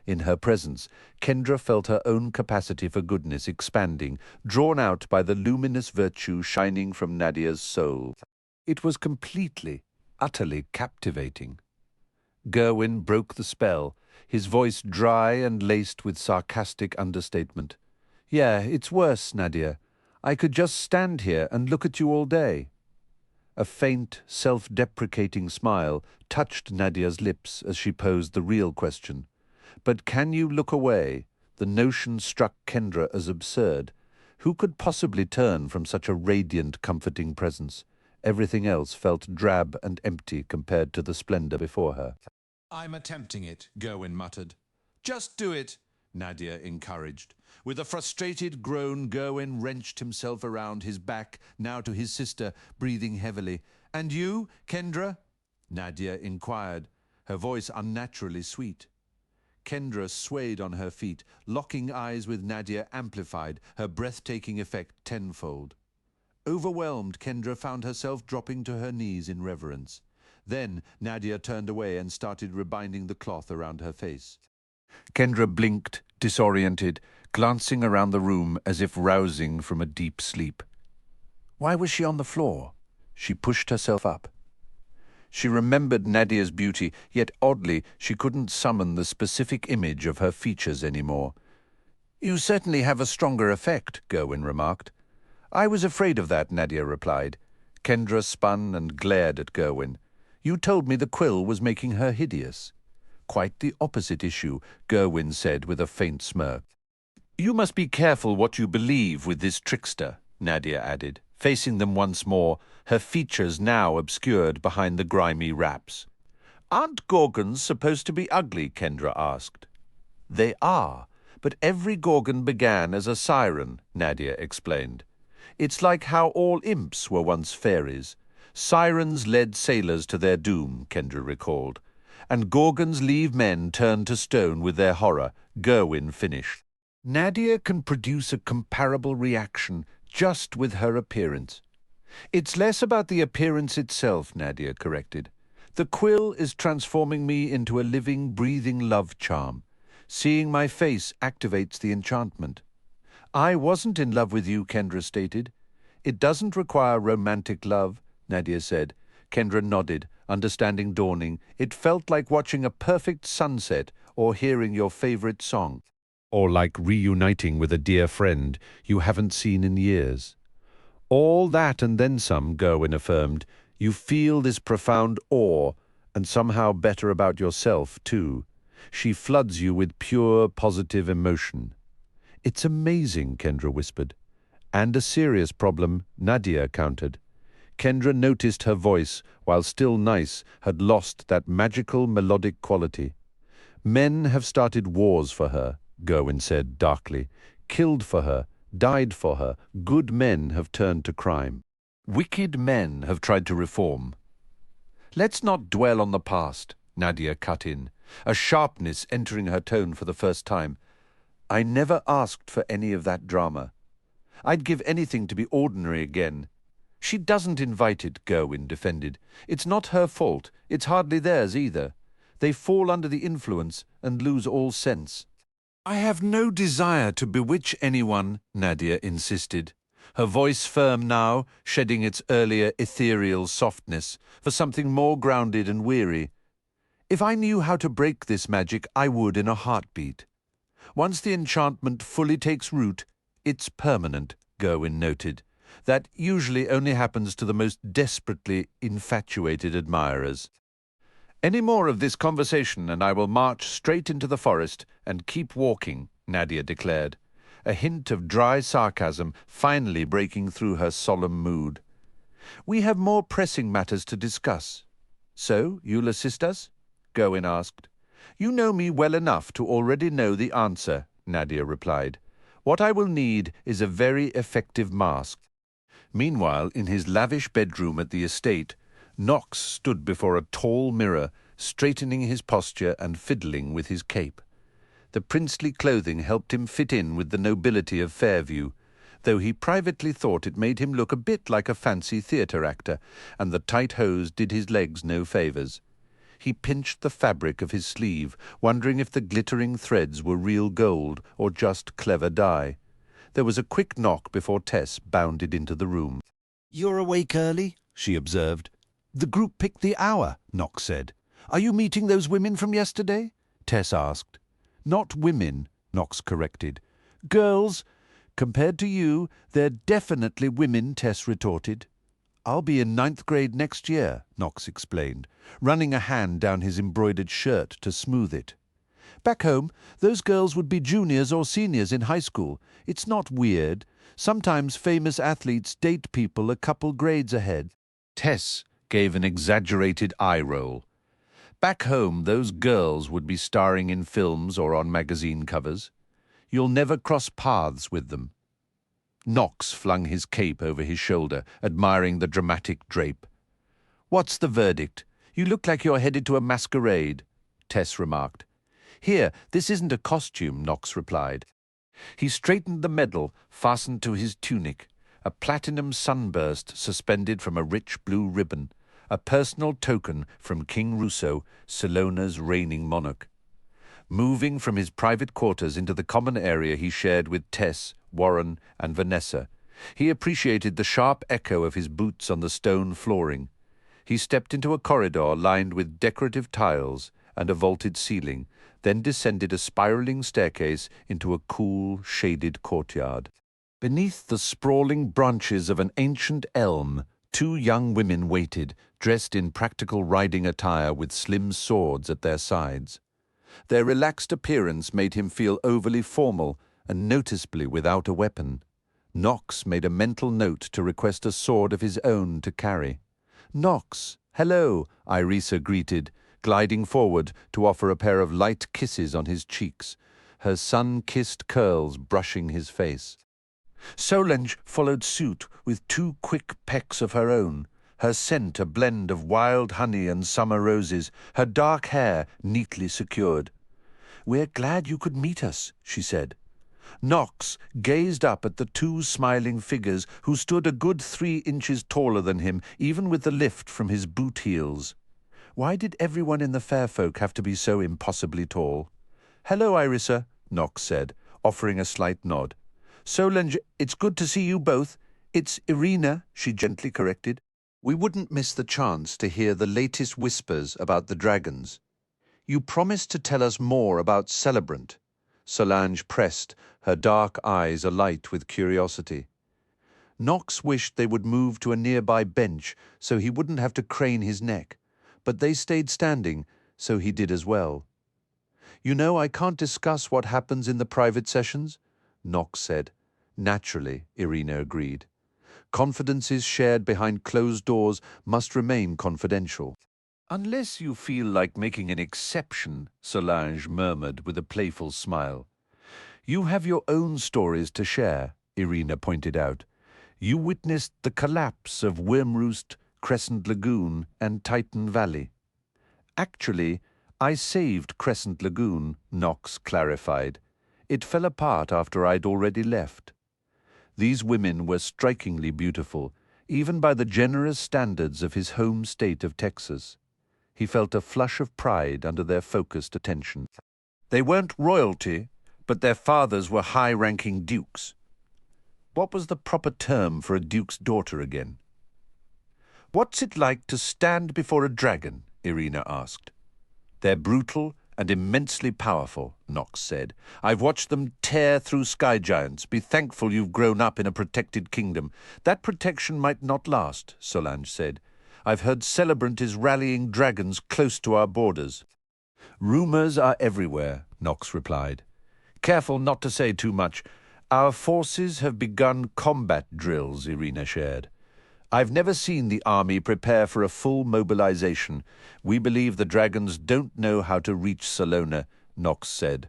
In her presence, Kendra felt her own capacity for goodness expanding, drawn out by the luminous virtue shining from Nadia's soul. It was completely, utterly captivating. Gerwin broke the spell, his voice dry and laced with sarcastic understatement. "Yeah, it's worse, Nadia. I could just stand here and look at you all day." A faint, self-deprecating smile touched Nadia's lips as she posed the real question. "But can you look away?" The notion struck Kendra as absurd. Who could possibly turn from such a radiant, comforting presence? Everything else felt drab and empty compared to the splendor before her. "I'm attempting it," Gerwin muttered. "Just do it," Nadia encouraged. With a frustrated groan, Gerwin wrenched himself around his back, now to his sister, breathing heavily. "And you, Kendra?" Nadia inquired, her voice unnaturally sweet. Kendra swayed on her feet, locking eyes with Nadia amplified, her breathtaking effect tenfold. Overwhelmed, Kendra found herself dropping to her knees in reverence. Then Nadia turned away and started rebinding the cloth around her face. Kendra blinked, disoriented, glancing around the room as if rousing from a deep sleep. Why was she on the floor? She pushed herself up. She remembered Nadia's beauty, yet oddly she couldn't summon the specific image of her features anymore. "You certainly have a stronger effect," Gerwin remarked. "I was afraid of that," Nadia replied. Kendra spun and glared at Gerwin. "You told me the quill was making her hideous." "Quite the opposite issue," Gerwin said with a faint smirk. "You must be careful what you believe with this trickster," Nadia added, facing them once more, her features now obscured behind the grimy wraps. "Aren't Gorgons supposed to be ugly?" Kendra asked. "They are, but every Gorgon began as a siren," Nadia explained. "It's like how all imps were once fairies. Sirens led sailors to their doom," Kendra recalled. "And Gorgons leave men turned to stone with their horror," Gerwin finished. "Nadia can produce a comparable reaction just with her appearance." "It's less about the appearance itself," Nadia corrected. "The quill is transforming me into a living, breathing love charm. Seeing my face activates the enchantment." "I wasn't in love with you," Kendra stated. "It doesn't require romantic love," Nadia said. Kendra nodded, understanding dawning. It felt like watching a perfect sunset or hearing your favorite song. Or like reuniting with a dear friend you haven't seen in years. "All that and then some," Gerwin affirmed. "You feel this profound awe, and somehow better about yourself, too. She floods you with pure, positive emotion." "It's amazing," Kendra whispered. "And a serious problem," Nadia countered. Kendra noticed her voice, while still nice, had lost that magical melodic quality. "Men have started wars for her," Gerwin said darkly. "Killed for her, died for her. Good men have turned to crime. Wicked men have tried to reform." "Let's not dwell on the past," Nadia cut in, a sharpness entering her tone for the first time. "I never asked for any of that drama. I'd give anything to be ordinary again." "She doesn't invite it," Gerwin defended. "It's not her fault. It's hardly theirs either. They fall under the influence and lose all sense." "I have no desire to bewitch anyone," Nadia insisted, her voice firm now, shedding its earlier ethereal softness for something more grounded and weary. "If I knew how to break this magic, I would in a heartbeat. Once the enchantment fully takes root, it's permanent," Gerwin noted. "That usually only happens to the most desperately infatuated admirers." "Any more of this conversation and I will march straight into the forest and keep walking," Nadia declared, a hint of dry sarcasm finally breaking through her solemn mood. "We have more pressing matters to discuss," So, you'll assist us? Gerwin asked. You know me well enough to already know the answer, Nadia replied. What I will need is a very effective mask. Meanwhile, in his lavish bedroom at the estate, Knox stood before a tall mirror, straightening his posture and fiddling with his cape. The princely clothing helped him fit in with the nobility of Fairview, though he privately thought it made him look a bit like a fancy theatre actor, and the tight hose did his legs no favours. He pinched the fabric of his sleeve, wondering if the glittering threads were real gold or just clever dye. There was a quick knock before Tess bounded into the room. "You're awake early," she observed. "The group picked the hour," Knox said. "Are you meeting those women from yesterday?" Tess asked. "Not women," Knox corrected. "Girls. Compared to you, they're definitely women," Tess retorted. "I'll be in 9th grade next year," Knox explained, running a hand down his embroidered shirt to smooth it. "Back home, those girls would be juniors or seniors in high school. It's not weird. Sometimes famous athletes date people a couple grades ahead." Tess gave an exaggerated eye roll. Back home, those girls would be starring in films or on magazine covers. You'll never cross paths with them. Knox flung his cape over his shoulder, admiring the dramatic drape. "What's the verdict? You look like you're headed to a masquerade," Tess remarked. "Here, this isn't a costume," Knox replied. He straightened the medal fastened to his tunic, a platinum sunburst suspended from a rich blue ribbon, a personal token from King Russo, Silona's reigning monarch. Moving from his private quarters into the common area he shared with Tess, Warren, and Vanessa, he appreciated the sharp echo of his boots on the stone flooring. He stepped into a corridor lined with decorative tiles and a vaulted ceiling, then descended a spiraling staircase into a cool, shaded courtyard. Beneath the sprawling branches of an ancient elm, 2 young women waited, dressed in practical riding attire with slim swords at their sides. Their relaxed appearance made him feel overly formal and noticeably without a weapon. Knox made a mental note to request a sword of his own to carry. "Knox, hello," Irisa greeted, gliding forward to offer a pair of light kisses on his cheeks, her sun-kissed curls brushing his face. Solange followed suit with 2 quick pecks of her own, her scent a blend of wild honey and summer roses, her dark hair neatly secured. "We're glad you could meet us," she said. Knox gazed up at the 2 smiling figures who stood a good 3 inches taller than him, even with the lift from his boot heels. Why did everyone in the fair folk have to be so impossibly tall? "Hello, Irisa," Knox said, offering a slight nod. "Solange, it's good to see you both. It's Irina," she gently corrected. "We wouldn't miss the chance to hear the latest whispers about the dragons. You promised to tell us more about Celebrant." Solange pressed, her dark eyes alight with curiosity. Knox wished they would move to a nearby bench so he wouldn't have to crane his neck, but they stayed standing, so he did as well. "You know, I can't discuss what happens in the private sessions," Knox said. "Naturally," Irina agreed. "Confidences shared behind closed doors must remain confidential." "Unless you feel like making an exception," Solange murmured with a playful smile. "You have your own stories to share," Irina pointed out. "You witnessed the collapse of Wormroost, Crescent Lagoon, and Titan Valley." "Actually, I saved Crescent Lagoon," Knox clarified. "It fell apart after I'd already left." These women were strikingly beautiful, even by the generous standards of his home state of Texas. He felt a flush of pride under their focused attention. They weren't royalty, but their fathers were high-ranking dukes. What was the proper term for a duke's daughter again? "What's it like to stand before a dragon?" Irina asked. "They're brutal and immensely powerful," Knox said. "I've watched them tear through sky giants. Be thankful you've grown up in a protected kingdom." "That protection might not last," Solange said. "I've heard Celebrant is rallying dragons close to our borders." "Rumors are everywhere," Knox replied. "Careful not to say too much. Our forces have begun combat drills," Irina shared. I've never seen the army prepare for a full mobilization. We believe the dragons don't know how to reach Salona, Nox said.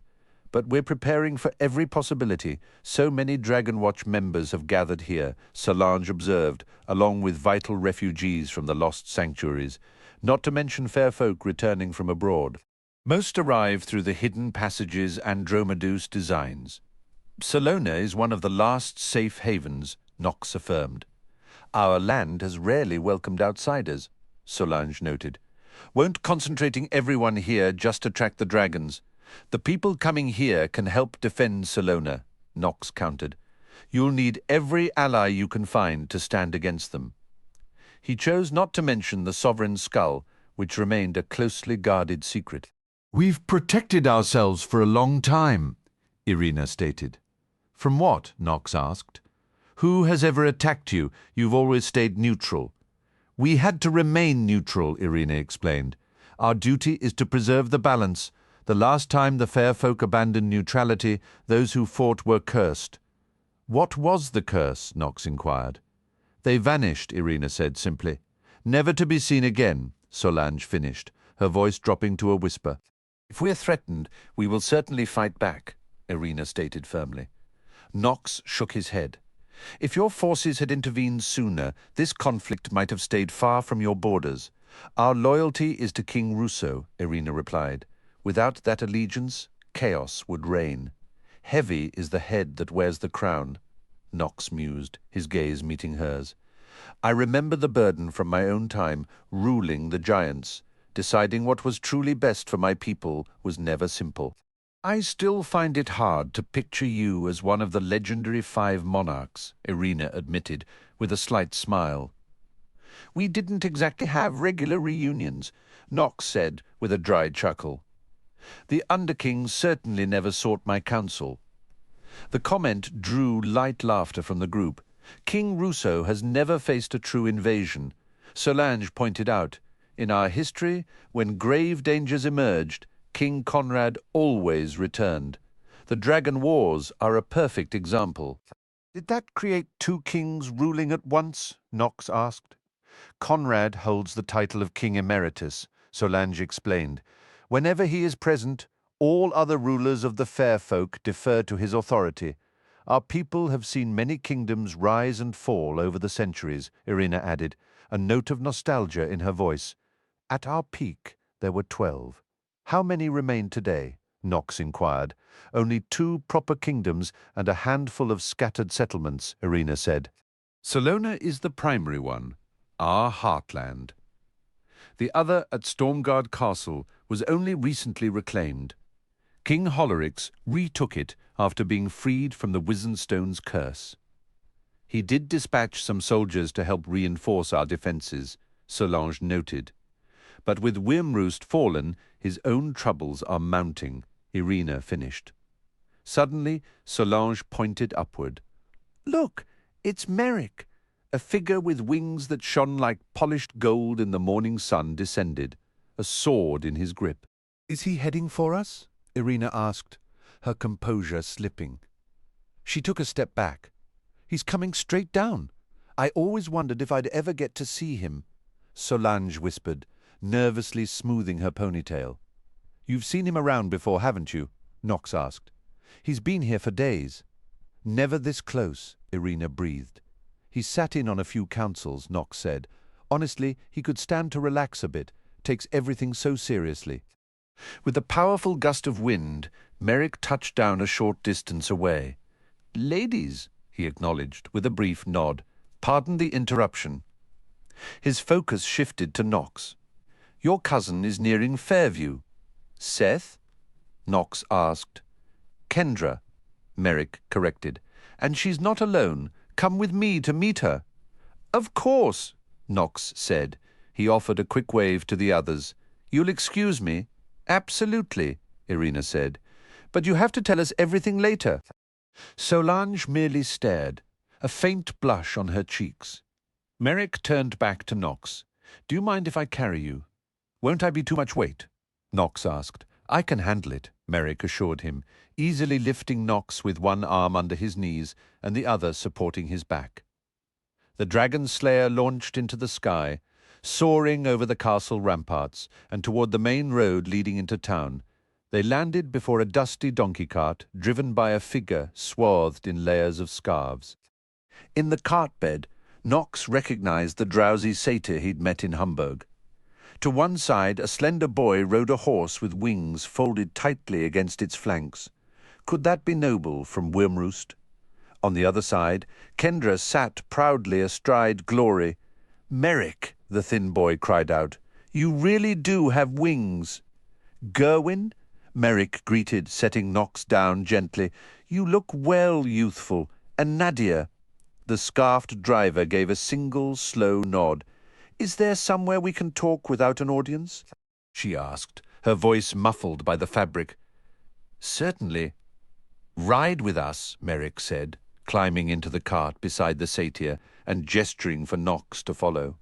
But we're preparing for every possibility. So many Dragon Watch members have gathered here, Solange observed, along with vital refugees from the lost sanctuaries, not to mention fair folk returning from abroad. Most arrive through the hidden passages Andromedos designs. Salona is one of the last safe havens, Nox affirmed. Our land has rarely welcomed outsiders, Solange noted. Won't concentrating everyone here just attract the dragons? The people coming here can help defend Salona, Nox countered. You'll need every ally you can find to stand against them. He chose not to mention the sovereign's skull, which remained a closely guarded secret. We've protected ourselves for a long time, Irina stated. From what? Nox asked. Who has ever attacked you? You've always stayed neutral. We had to remain neutral, Irina explained. Our duty is to preserve the balance. The last time the fair folk abandoned neutrality, those who fought were cursed. What was the curse? Nox inquired. They vanished, Irina said simply. Never to be seen again, Solange finished, her voice dropping to a whisper. If we're threatened, we will certainly fight back, Irina stated firmly. Nox shook his head. If your forces had intervened sooner, this conflict might have stayed far from your borders. Our loyalty is to King Russo, Irina replied. Without that allegiance, chaos would reign. Heavy is the head that wears the crown, Nox mused, his gaze meeting hers. I remember the burden from my own time, ruling the giants. Deciding what was truly best for my people was never simple. I still find it hard to picture you as one of the legendary 5 monarchs, Irina admitted, with a slight smile. We didn't exactly have regular reunions, Nox said with a dry chuckle. The Underkings certainly never sought my counsel. The comment drew light laughter from the group. King Russo has never faced a true invasion. Solange pointed out, in our history, when grave dangers emerged, King Conrad always returned. The Dragon Wars are a perfect example. Did that create 2 kings ruling at once? Nox asked. Conrad holds the title of King Emeritus, Solange explained. Whenever he is present, all other rulers of the fair folk defer to his authority. Our people have seen many kingdoms rise and fall over the centuries, Irina added, a note of nostalgia in her voice. At our peak, there were 12. How many remain today? Nox inquired. Only 2 proper kingdoms and a handful of scattered settlements, Irina said. Salona is the primary one, our heartland. The other at Stormguard Castle was only recently reclaimed. King Hollerix retook it after being freed from the Wizenstone's curse. He did dispatch some soldiers to help reinforce our defences, Solange noted. But with Wyrmroost fallen, his own troubles are mounting, Irina finished. Suddenly, Solange pointed upward. Look, it's Merrick. A figure with wings that shone like polished gold in the morning sun descended, a sword in his grip. Is he heading for us? Irina asked, her composure slipping. She took a step back. He's coming straight down. I always wondered if I'd ever get to see him, Solange whispered, nervously smoothing her ponytail. You've seen him around before, haven't you? Nox asked. He's been here for days. Never this close, Irina breathed. He sat in on a few councils, Nox said. Honestly, he could stand to relax a bit, takes everything so seriously. With a powerful gust of wind, Merrick touched down a short distance away. Ladies, he acknowledged, with a brief nod. Pardon the interruption. His focus shifted to Nox. Your cousin is nearing Fairview. Seth? Nox asked. Kendra, Merrick corrected. And she's not alone. Come with me to meet her. Of course, Nox said. He offered a quick wave to the others. You'll excuse me? Absolutely, Irina said. But you have to tell us everything later. Solange merely stared, a faint blush on her cheeks. Merrick turned back to Nox. Do you mind if I carry you? Won't I be too much weight? Nox asked. I can handle it, Merrick assured him, easily lifting Nox with one arm under his knees and the other supporting his back. The dragon slayer launched into the sky, soaring over the castle ramparts and toward the main road leading into town. They landed before a dusty donkey cart driven by a figure swathed in layers of scarves. In the cart bed, Knox recognized the drowsy satyr he'd met in Hamburg. To one side, a slender boy rode a horse with wings folded tightly against its flanks. Could that be Noble from Wyrmroost? On the other side, Kendra sat proudly astride Glory. "Merrick," the thin boy cried out, "you really do have wings." "Gerwin," Merrick greeted, setting Knox down gently. "You look well, youthful. And Nadia." The scarfed driver gave a single, slow nod. "Is there somewhere we can talk without an audience?" she asked, her voice muffled by the fabric. "Certainly." "Ride with us," Merrick said, climbing into the cart beside the satyr and gesturing for Knox to follow.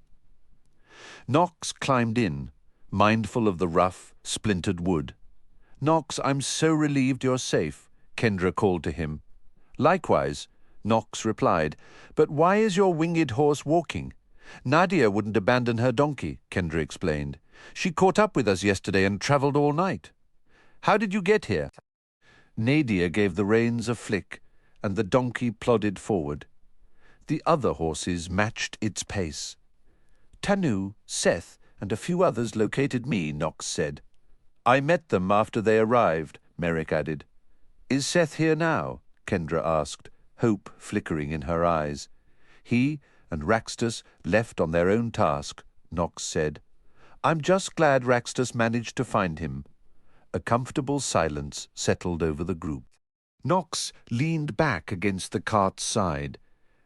Knox climbed in, mindful of the rough, splintered wood. "Knox, I'm so relieved you're safe," Kendra called to him. "Likewise," Knox replied. "But why is your winged horse walking?" "Nadia wouldn't abandon her donkey," Kendra explained. "She caught up with us yesterday and travelled all night." "How did you get here?" Nadia gave the reins a flick, and the donkey plodded forward. The other horses matched its pace. "Tanu, Seth, and a few others located me," Knox said. "I met them after they arrived," Merrick added. "Is Seth here now?" Kendra asked, hope flickering in her eyes. "He and Raxtus left on their own task," Knox said. "I'm just glad Raxtus managed to find him." A comfortable silence settled over the group. Knox leaned back against the cart's side,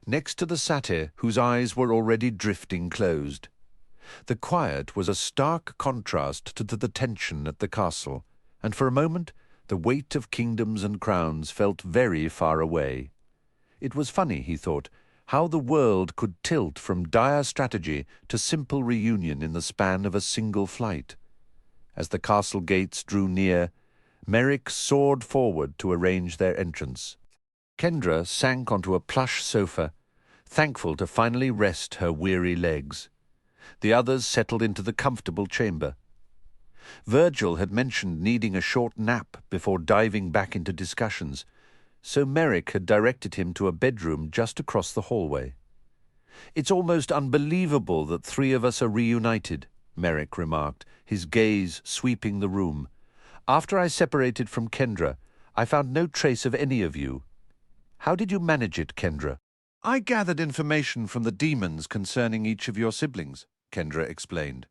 next to the satyr whose eyes were already drifting closed. The quiet was a stark contrast to the tension at the castle, and for a moment the weight of kingdoms and crowns felt very far away. It was funny, he thought, how the world could tilt from dire strategy to simple reunion in the span of a single flight. As the castle gates drew near, Merrick soared forward to arrange their entrance. Kendra sank onto a plush sofa, thankful to finally rest her weary legs. The others settled into the comfortable chamber. Virgil had mentioned needing a short nap before diving back into discussions, so Merrick had directed him to a bedroom just across the hallway. "It's almost unbelievable that three of us are reunited," Merrick remarked, his gaze sweeping the room. "After I separated from Kendra, I found no trace of any of you. How did you manage it, Kendra?" "I gathered information from the demons concerning each of your siblings," Kendra explained.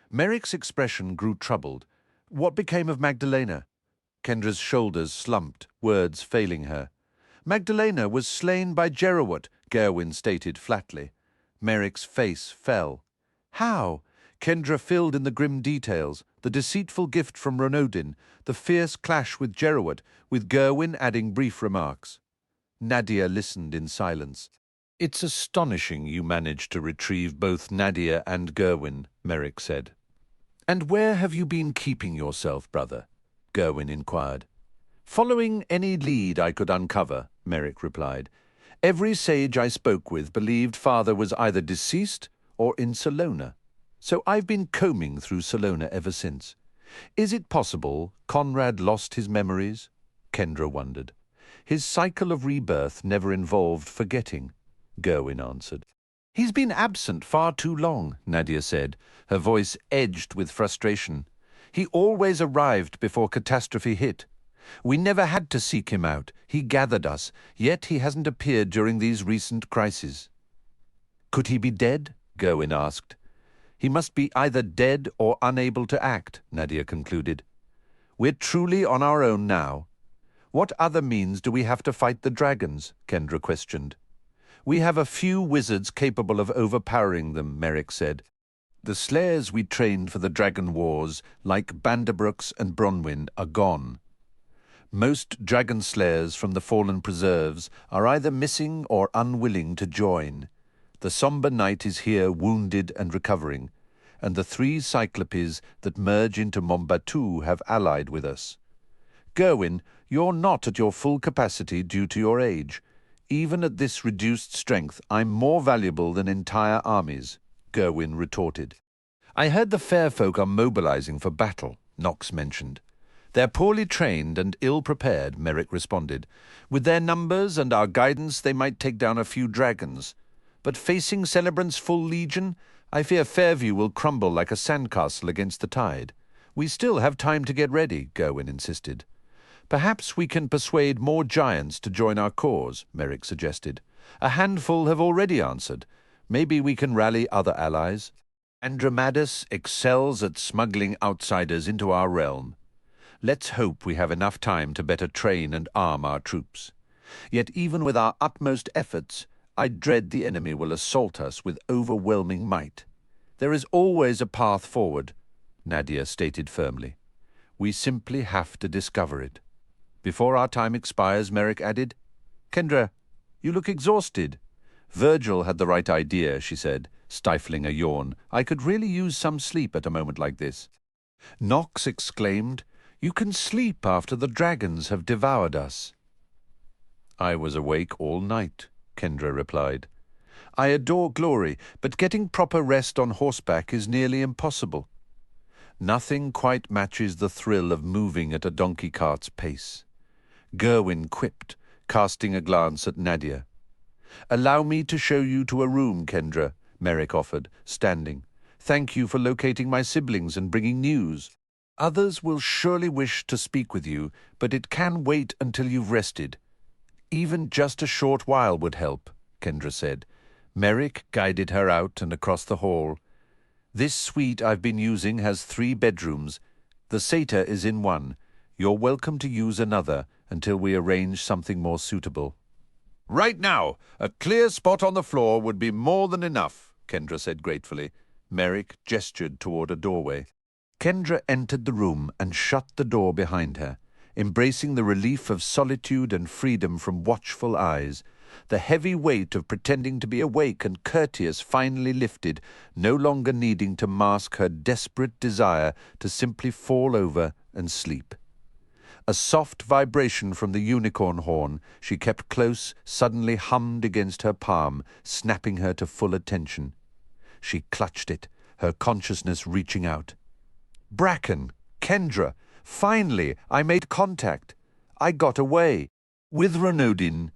Merrick's expression grew troubled. "What became of Magdalena?" Kendra's shoulders slumped, words failing her. "Magdalena was slain by Jerowat," Gerwin stated flatly. Merrick's face fell. "How?" Kendra filled in the grim details, the deceitful gift from Ronodin, the fierce clash with Jerowat, with Gerwin adding brief remarks. Nadia listened in silence. "It's astonishing you managed to retrieve both Nadia and Gerwin," Merrick said. "And where have you been keeping yourself, brother?" Gerwin inquired. "Following any lead I could uncover," Merrick replied. "Every sage I spoke with believed father was either deceased or in Salona, so I've been combing through Salona ever since. Is it possible Conrad lost his memories?" Kendra wondered. "His cycle of rebirth never involved forgetting," Gerwin answered. "He's been absent far too long," Nadia said, her voice edged with frustration. "He always arrived before catastrophe hit. We never had to seek him out. He gathered us, yet he hasn't appeared during these recent crises." "Could he be dead?" Gerwin asked. "He must be either dead or unable to act," Nadia concluded. "We're truly on our own now." "What other means do we have to fight the dragons?" Kendra questioned. "We have a few wizards capable of overpowering them," Merrick said. "The slayers we trained for the dragon wars, like Banderbrooks and Bronwyn, are gone. Most dragon slayers from the fallen preserves are either missing or unwilling to join. The somber knight is here wounded and recovering, and the 3 cyclopes that merge into Mombatu have allied with us. Gerwin, you're not at your full capacity due to your age. Even at this reduced strength, I'm more valuable than entire armies, Gerwin retorted. I heard the fair folk are mobilizing for battle, Knox mentioned. They're poorly trained and ill-prepared, Merrick responded. With their numbers and our guidance, they might take down a few dragons. But facing Celebrant's full legion, I fear Fairview will crumble like a sandcastle against the tide. We still have time to get ready, Gerwin insisted. Perhaps we can persuade more giants to join our cause, Merrick suggested. A handful have already answered. Maybe we can rally other allies. Andromedus excels at smuggling outsiders into our realm. Let's hope we have enough time to better train and arm our troops. Yet even with our utmost efforts, I dread the enemy will assault us with overwhelming might. There is always a path forward, Nadia stated firmly. We simply have to discover it. Before our time expires, Merrick added, Kendra, you look exhausted. Virgil had the right idea, she said, stifling a yawn. I could really use some sleep at a moment like this. Knox exclaimed, You can sleep after the dragons have devoured us. I was awake all night, Kendra replied. I adore glory, but getting proper rest on horseback is nearly impossible. Nothing quite matches the thrill of moving at a donkey cart's pace. Gerwin quipped, casting a glance at Nadia. Allow me to show you to a room, Kendra, Merrick offered, standing. Thank you for locating my siblings and bringing news. Others will surely wish to speak with you, but it can wait until you've rested. Even just a short while would help, Kendra said. Merrick guided her out and across the hall. This suite I've been using has 3 bedrooms. The satyr is in one. You're welcome to use another until we arrange something more suitable. Right now, a clear spot on the floor would be more than enough, Kendra said gratefully. Merrick gestured toward a doorway. Kendra entered the room and shut the door behind her, embracing the relief of solitude and freedom from watchful eyes. The heavy weight of pretending to be awake and courteous finally lifted, no longer needing to mask her desperate desire to simply fall over and sleep. A soft vibration from the unicorn horn she kept close suddenly hummed against her palm, snapping her to full attention. She clutched it, her consciousness reaching out. Bracken, Kendra, finally I made contact. I got away. With Renaudin.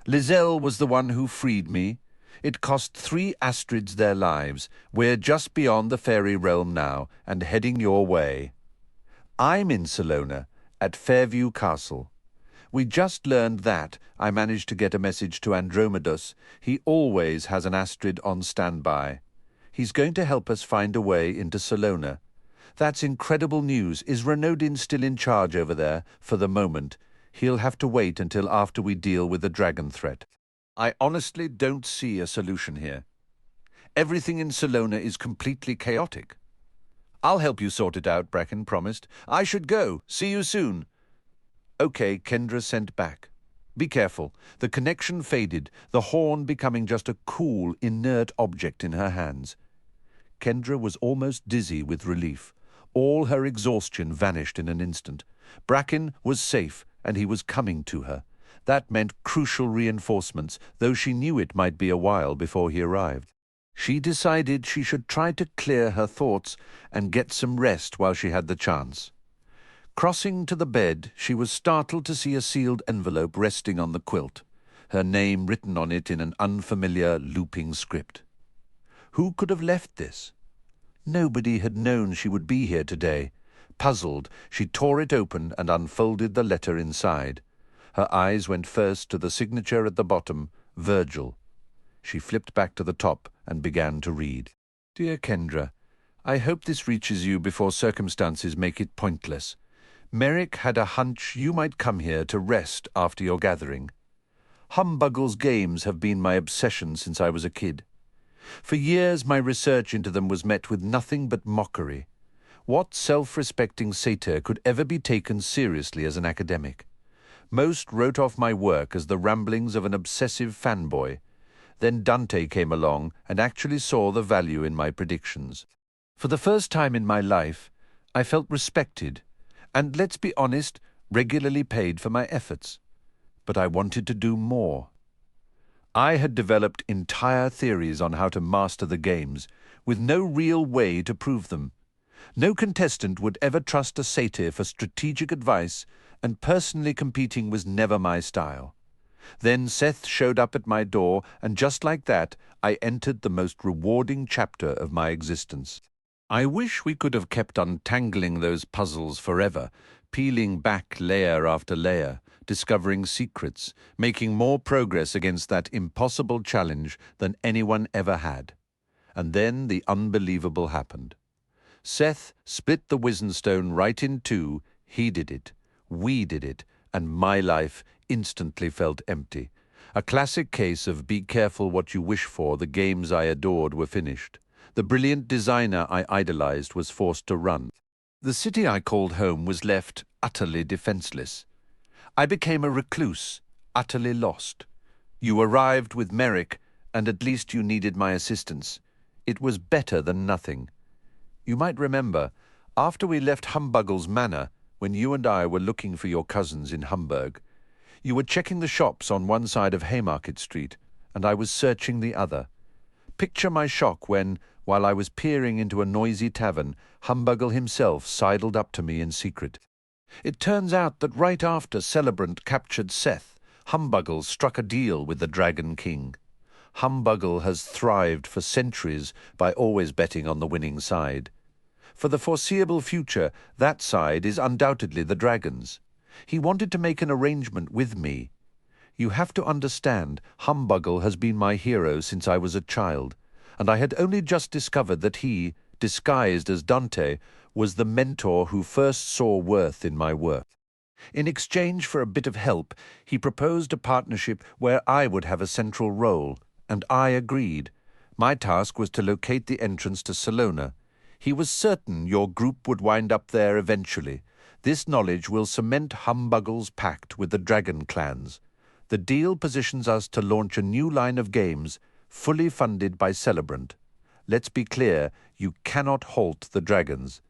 Lizelle was the one who freed me. It cost 3 Astrids their lives. We're just beyond the fairy realm now and heading your way. I'm in Salona, at Fairview Castle. We just learned that. I managed to get a message to Andromedus. He always has an Astrid on standby. He's going to help us find a way into Salona. That's incredible news. Is Renaudin still in charge over there? For the moment. He'll have to wait until after we deal with the dragon threat. I honestly don't see a solution here. Everything in Salona is completely chaotic. I'll help you sort it out, Bracken promised. I should go. See you soon. Okay, Kendra sent back. Be careful. The connection faded, the horn becoming just a cool, inert object in her hands. Kendra was almost dizzy with relief. All her exhaustion vanished in an instant. Bracken was safe, and he was coming to her. That meant crucial reinforcements, though she knew it might be a while before he arrived. She decided she should try to clear her thoughts and get some rest while she had the chance. Crossing to the bed, she was startled to see a sealed envelope resting on the quilt, her name written on it in an unfamiliar, looping script. Who could have left this? Nobody had known she would be here today. Puzzled, she tore it open and unfolded the letter inside. Her eyes went first to the signature at the bottom, Virgil. She flipped back to the top and began to read. Dear Kendra, I hope this reaches you before circumstances make it pointless. Merrick had a hunch you might come here to rest after your gathering. Humbuggle's games have been my obsession since I was a kid. For years my research into them was met with nothing but mockery. What self-respecting satyr could ever be taken seriously as an academic? Most wrote off my work as the ramblings of an obsessive fanboy. Then Dante came along and actually saw the value in my predictions. For the first time in my life, I felt respected, and let's be honest, regularly paid for my efforts. But I wanted to do more. I had developed entire theories on how to master the games, with no real way to prove them. No contestant would ever trust a satyr for strategic advice, and personally competing was never my style. Then Seth showed up at my door, and just like that, I entered the most rewarding chapter of my existence. I wish we could have kept untangling those puzzles forever, peeling back layer after layer, discovering secrets, making more progress against that impossible challenge than anyone ever had. And then the unbelievable happened. Seth split the wizen stone right in two. He did it, we did it, and my life instantly felt empty. A classic case of be careful what you wish for. The games I adored were finished. The brilliant designer I idolized was forced to run. The city I called home was left utterly defenseless. I became a recluse, utterly lost. You arrived with Merrick, and at least you needed my assistance. It was better than nothing. You might remember, after we left Humbuggle's Manor, when you and I were looking for your cousins in Hamburg, you were checking the shops on one side of Haymarket Street, and I was searching the other. Picture my shock when, while I was peering into a noisy tavern, Humbuggle himself sidled up to me in secret. It turns out that right after Celebrant captured Seth, Humbuggle struck a deal with the Dragon King. Humbuggle has thrived for centuries by always betting on the winning side. For the foreseeable future, that side is undoubtedly the Dragon's. He wanted to make an arrangement with me. You have to understand, Humbuggle has been my hero since I was a child, and I had only just discovered that he, disguised as Dante, was the mentor who first saw worth in my work. In exchange for a bit of help, he proposed a partnership where I would have a central role, and I agreed. My task was to locate the entrance to Salona. He was certain your group would wind up there eventually. This knowledge will cement Humbuggle's pact with the Dragon clans. The deal positions us to launch a new line of games, fully funded by Celebrant. Let's be clear, you cannot halt the Dragons.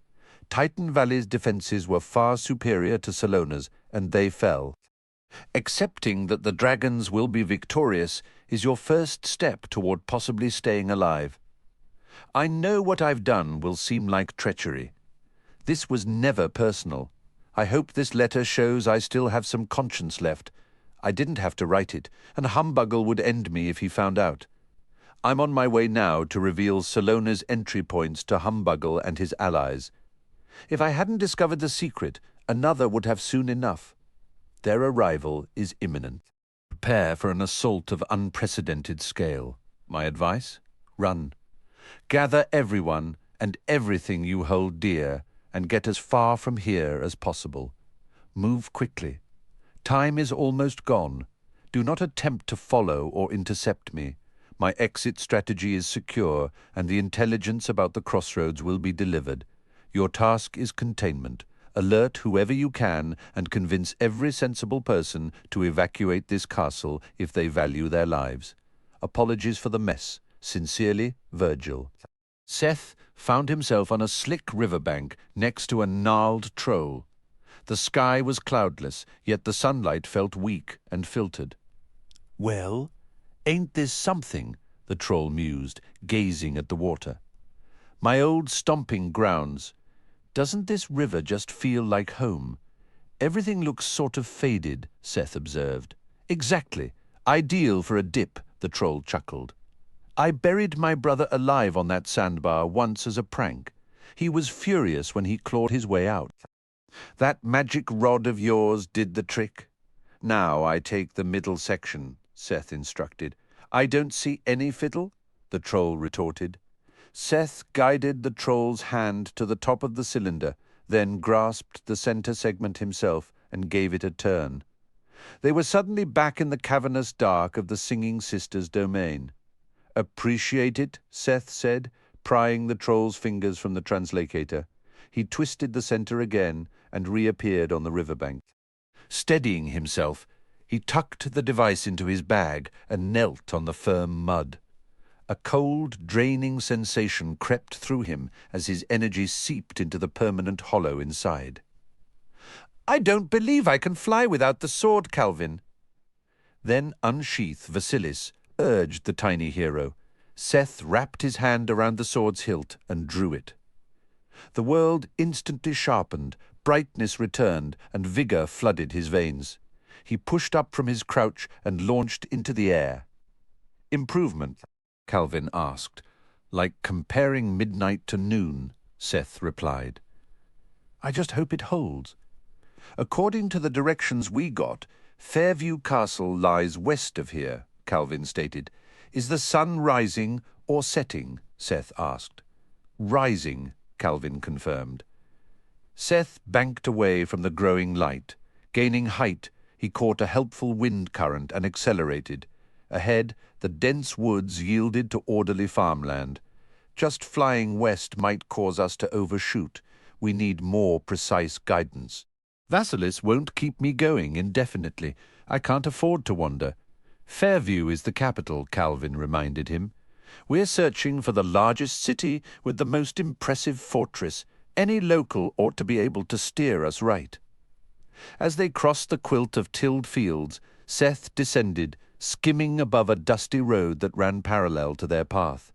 Titan Valley's defenses were far superior to Salona's, and they fell. Accepting that the Dragons will be victorious is your first step toward possibly staying alive. I know what I've done will seem like treachery. This was never personal. I hope this letter shows I still have some conscience left. I didn't have to write it, and Humbuggle would end me if he found out. I'm on my way now to reveal Salona's entry points to Humbuggle and his allies. If I hadn't discovered the secret, another would have soon enough. Their arrival is imminent. Prepare for an assault of unprecedented scale. My advice? Run. Gather everyone and everything you hold dear, and get as far from here as possible. Move quickly. Time is almost gone. Do not attempt to follow or intercept me. My exit strategy is secure, and the intelligence about the crossroads will be delivered. Your task is containment. Alert whoever you can and convince every sensible person to evacuate this castle if they value their lives. Apologies for the mess. Sincerely, Virgil. Seth found himself on a slick riverbank next to a gnarled troll. The sky was cloudless, yet the sunlight felt weak and filtered. Well, ain't this something? The troll mused, gazing at the water. My old stomping grounds. Doesn't this river just feel like home? Everything looks sort of faded, Seth observed. Exactly. Ideal for a dip, the troll chuckled. I buried my brother alive on that sandbar once as a prank. He was furious when he clawed his way out. That magic rod of yours did the trick. Now I take the middle section, Seth instructed. I don't see any fiddle, the troll retorted. Seth guided the troll's hand to the top of the cylinder, then grasped the center segment himself and gave it a turn. They were suddenly back in the cavernous dark of the Singing Sisters' domain. Appreciate it, Seth said, prying the troll's fingers from the translocator. He twisted the center again and reappeared on the riverbank. Steadying himself, he tucked the device into his bag and knelt on the firm mud. A cold, draining sensation crept through him as his energy seeped into the permanent hollow inside. I don't believe I can fly without the sword, Calvin. Then unsheath Vasilis, urged the tiny hero. Seth wrapped his hand around the sword's hilt and drew it. The world instantly sharpened, brightness returned, and vigor flooded his veins. He pushed up from his crouch and launched into the air. "Improvement?" Calvin asked. "Like comparing midnight to noon," Seth replied. "I just hope it holds." "According to the directions we got, Fairview Castle lies west of here," Calvin stated. "Is the sun rising or setting?" Seth asked. "Rising," Calvin confirmed. Seth banked away from the growing light. Gaining height, he caught a helpful wind current and accelerated. Ahead, the dense woods yielded to orderly farmland. "Just flying west might cause us to overshoot. We need more precise guidance." "Vasilis won't keep me going indefinitely. I can't afford to wander." "Fairview is the capital," Calvin reminded him. "We're searching for the largest city with the most impressive fortress. Any local ought to be able to steer us right." As they crossed the quilt of tilled fields, Seth descended, skimming above a dusty road that ran parallel to their path.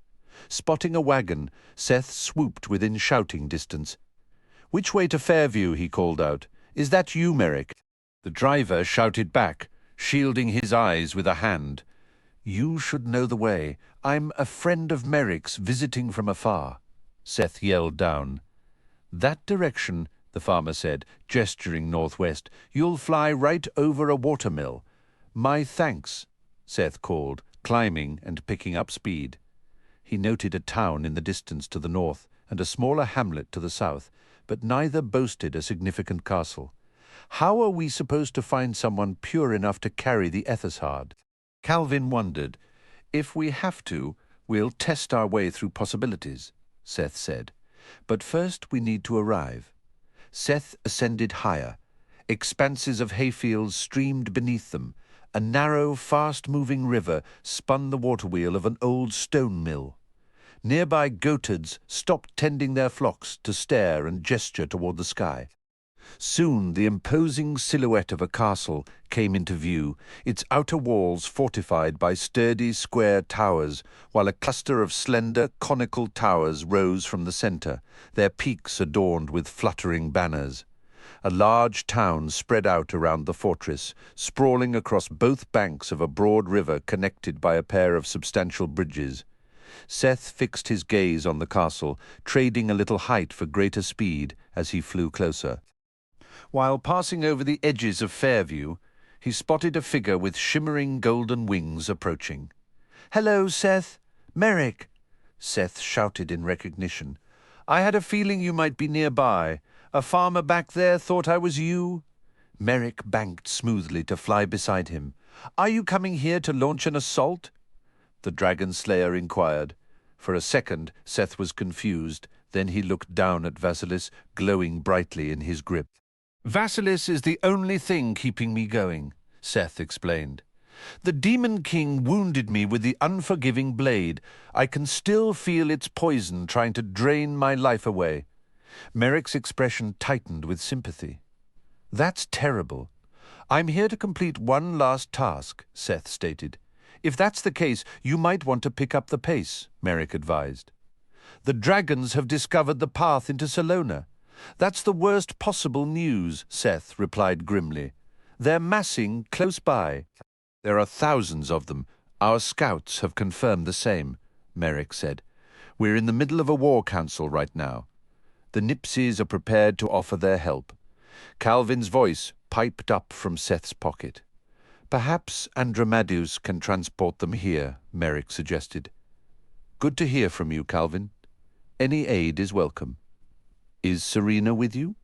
Spotting a wagon, Seth swooped within shouting distance. "Which way to Fairview?" he called out. "Is that you, Merrick?" The driver shouted back, shielding his eyes with a hand. "You should know the way. I'm a friend of Merrick's visiting from afar." Seth yelled down. "That direction," the farmer said, gesturing northwest. "You'll fly right over a watermill." "My thanks," Seth called, climbing and picking up speed. He noted a town in the distance to the north and a smaller hamlet to the south, but neither boasted a significant castle. How are we supposed to find someone pure enough to carry the Etheshard? Calvin wondered. "If we have to, we'll test our way through possibilities," Seth said. "But first we need to arrive." Seth ascended higher. Expanses of hayfields streamed beneath them. A narrow, fast-moving river spun the waterwheel of an old stone mill. Nearby goatherds stopped tending their flocks to stare and gesture toward the sky. Soon the imposing silhouette of a castle came into view, its outer walls fortified by sturdy square towers, while a cluster of slender conical towers rose from the center, their peaks adorned with fluttering banners. A large town spread out around the fortress, sprawling across both banks of a broad river connected by a pair of substantial bridges. Seth fixed his gaze on the castle, trading a little height for greater speed as he flew closer. While passing over the edges of Fairview, he spotted a figure with shimmering golden wings approaching. "Hello, Seth. Merrick," Seth shouted in recognition. "I had a feeling you might be nearby. A farmer back there thought I was you." Merrick banked smoothly to fly beside him. "Are you coming here to launch an assault?" the dragon slayer inquired. For a second, Seth was confused. Then he looked down at Vasilis, glowing brightly in his grip. "Vasilis is the only thing keeping me going," Seth explained. "The Demon King wounded me with the unforgiving blade. I can still feel its poison trying to drain my life away." Merrick's expression tightened with sympathy. "That's terrible. I'm here to complete one last task," Seth stated. "If that's the case, you might want to pick up the pace," Merrick advised. "The dragons have discovered the path into Salona." "That's the worst possible news," Seth replied grimly. "They're massing close by." "There are thousands of them. Our scouts have confirmed the same," Merrick said. "We're in the middle of a war council right now. The Nipsies are prepared to offer their help." Calvin's voice piped up from Seth's pocket. "Perhaps Andromadeus can transport them here," Merrick suggested. "Good to hear from you, Calvin. Any aid is welcome." "Is Serena with you?"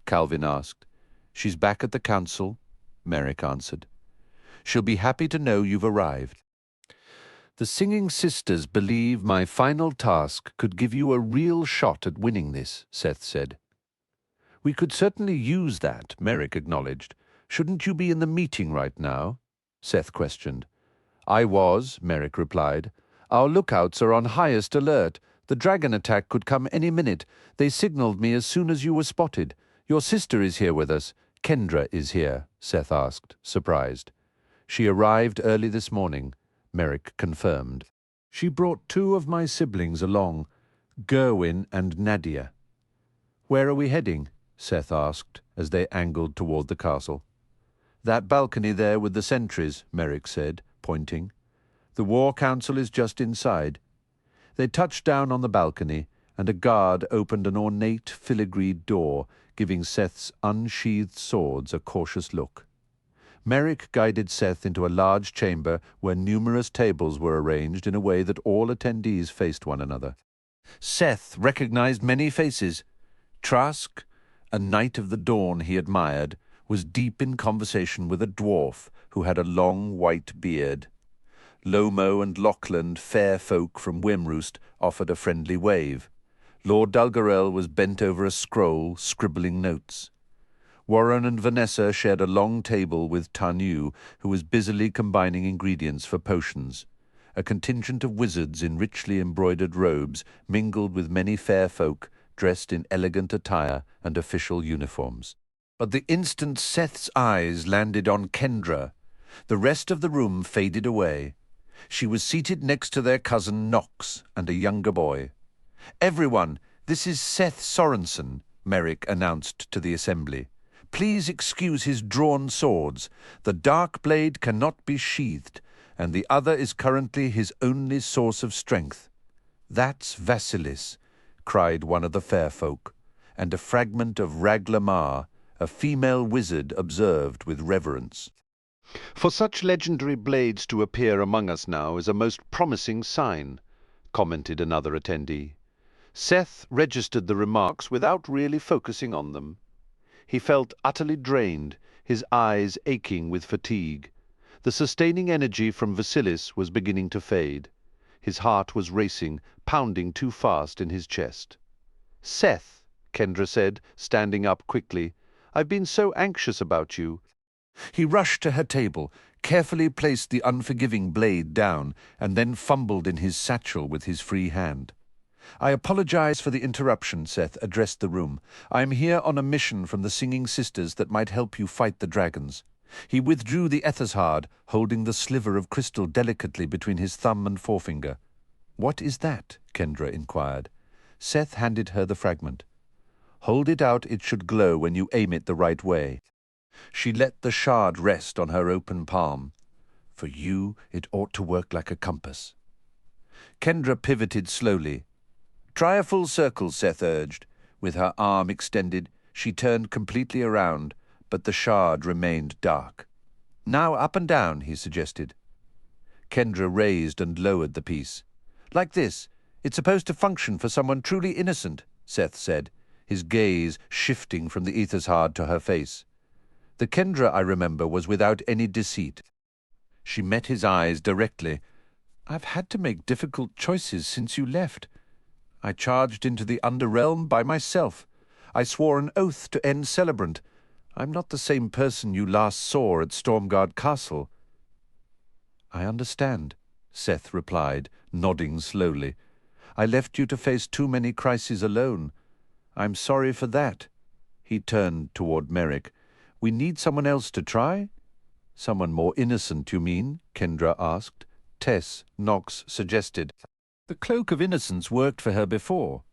Calvin asked. "She's back at the council," Merrick answered. "She'll be happy to know you've arrived." "The Singing Sisters believe my final task could give you a real shot at winning this," Seth said. "We could certainly use that," Merrick acknowledged. "Shouldn't you be in the meeting right now?" Seth questioned. "I was," Merrick replied. "Our lookouts are on highest alert. The dragon attack could come any minute. They signaled me as soon as you were spotted. Your sister is here with us." "Kendra is here?" Seth asked, surprised. "She arrived early this morning," Merrick confirmed. She brought 2 of my siblings along, Gerwin and Nadia. Where are we heading? Seth asked as they angled toward the castle. That balcony there with the sentries, Merrick said, pointing. The War Council is just inside. They touched down on the balcony, and a guard opened an ornate filigreed door, giving Seth's unsheathed swords a cautious look. Merrick guided Seth into a large chamber where numerous tables were arranged in a way that all attendees faced one another. Seth recognized many faces. Trask, a knight of the dawn he admired, was deep in conversation with a dwarf who had a long white beard. Lomo and Lochland, fair folk from Wimroost, offered a friendly wave. Lord Dalgarel was bent over a scroll, scribbling notes. Warren and Vanessa shared a long table with Tanu, who was busily combining ingredients for potions. A contingent of wizards in richly embroidered robes mingled with many fair folk dressed in elegant attire and official uniforms. But the instant Seth's eyes landed on Kendra, the rest of the room faded away. She was seated next to their cousin Knox and a younger boy. "Everyone, this is Seth Sorensen," Merrick announced to the assembly. "Please excuse his drawn swords. The dark blade cannot be sheathed, and the other is currently his only source of strength." "That's Vasilis," cried one of the fair folk, and a fragment of Raglamar, a female wizard, observed with reverence. "For such legendary blades to appear among us now is a most promising sign," commented another attendee. Seth registered the remarks without really focusing on them. He felt utterly drained, his eyes aching with fatigue. The sustaining energy from Vasilis was beginning to fade. His heart was racing, pounding too fast in his chest. "Seth," Kendra said, standing up quickly, "I've been so anxious about you." He rushed to her table, carefully placed the unforgiving blade down, and then fumbled in his satchel with his free hand. "I apologize for the interruption," Seth addressed the room. "I am here on a mission from the Singing Sisters that might help you fight the dragons." He withdrew the Etheshard, holding the sliver of crystal delicately between his thumb and forefinger. "What is that?" Kendra inquired. Seth handed her the fragment. "Hold it out, it should glow when you aim it the right way." She let the shard rest on her open palm. "For you, it ought to work like a compass." Kendra pivoted slowly. "Try a full circle," Seth urged. With her arm extended, she turned completely around, but the shard remained dark. "Now up and down," he suggested. Kendra raised and lowered the piece. "Like this. It's supposed to function for someone truly innocent," Seth said, his gaze shifting from the Etheshard to her face. The Kendra I remember was without any deceit. She met his eyes directly. "I've had to make difficult choices since you left. I charged into the Underrealm by myself. I swore an oath to end Celebrant. I'm not the same person you last saw at Stormguard Castle." "I understand," Seth replied, nodding slowly. "I left you to face too many crises alone. I'm sorry for that." He turned toward Merrick. "We need someone else to try?" "Someone more innocent, you mean?" Kendra asked. Tess, Knox suggested. "The Cloak of Innocence worked for her before."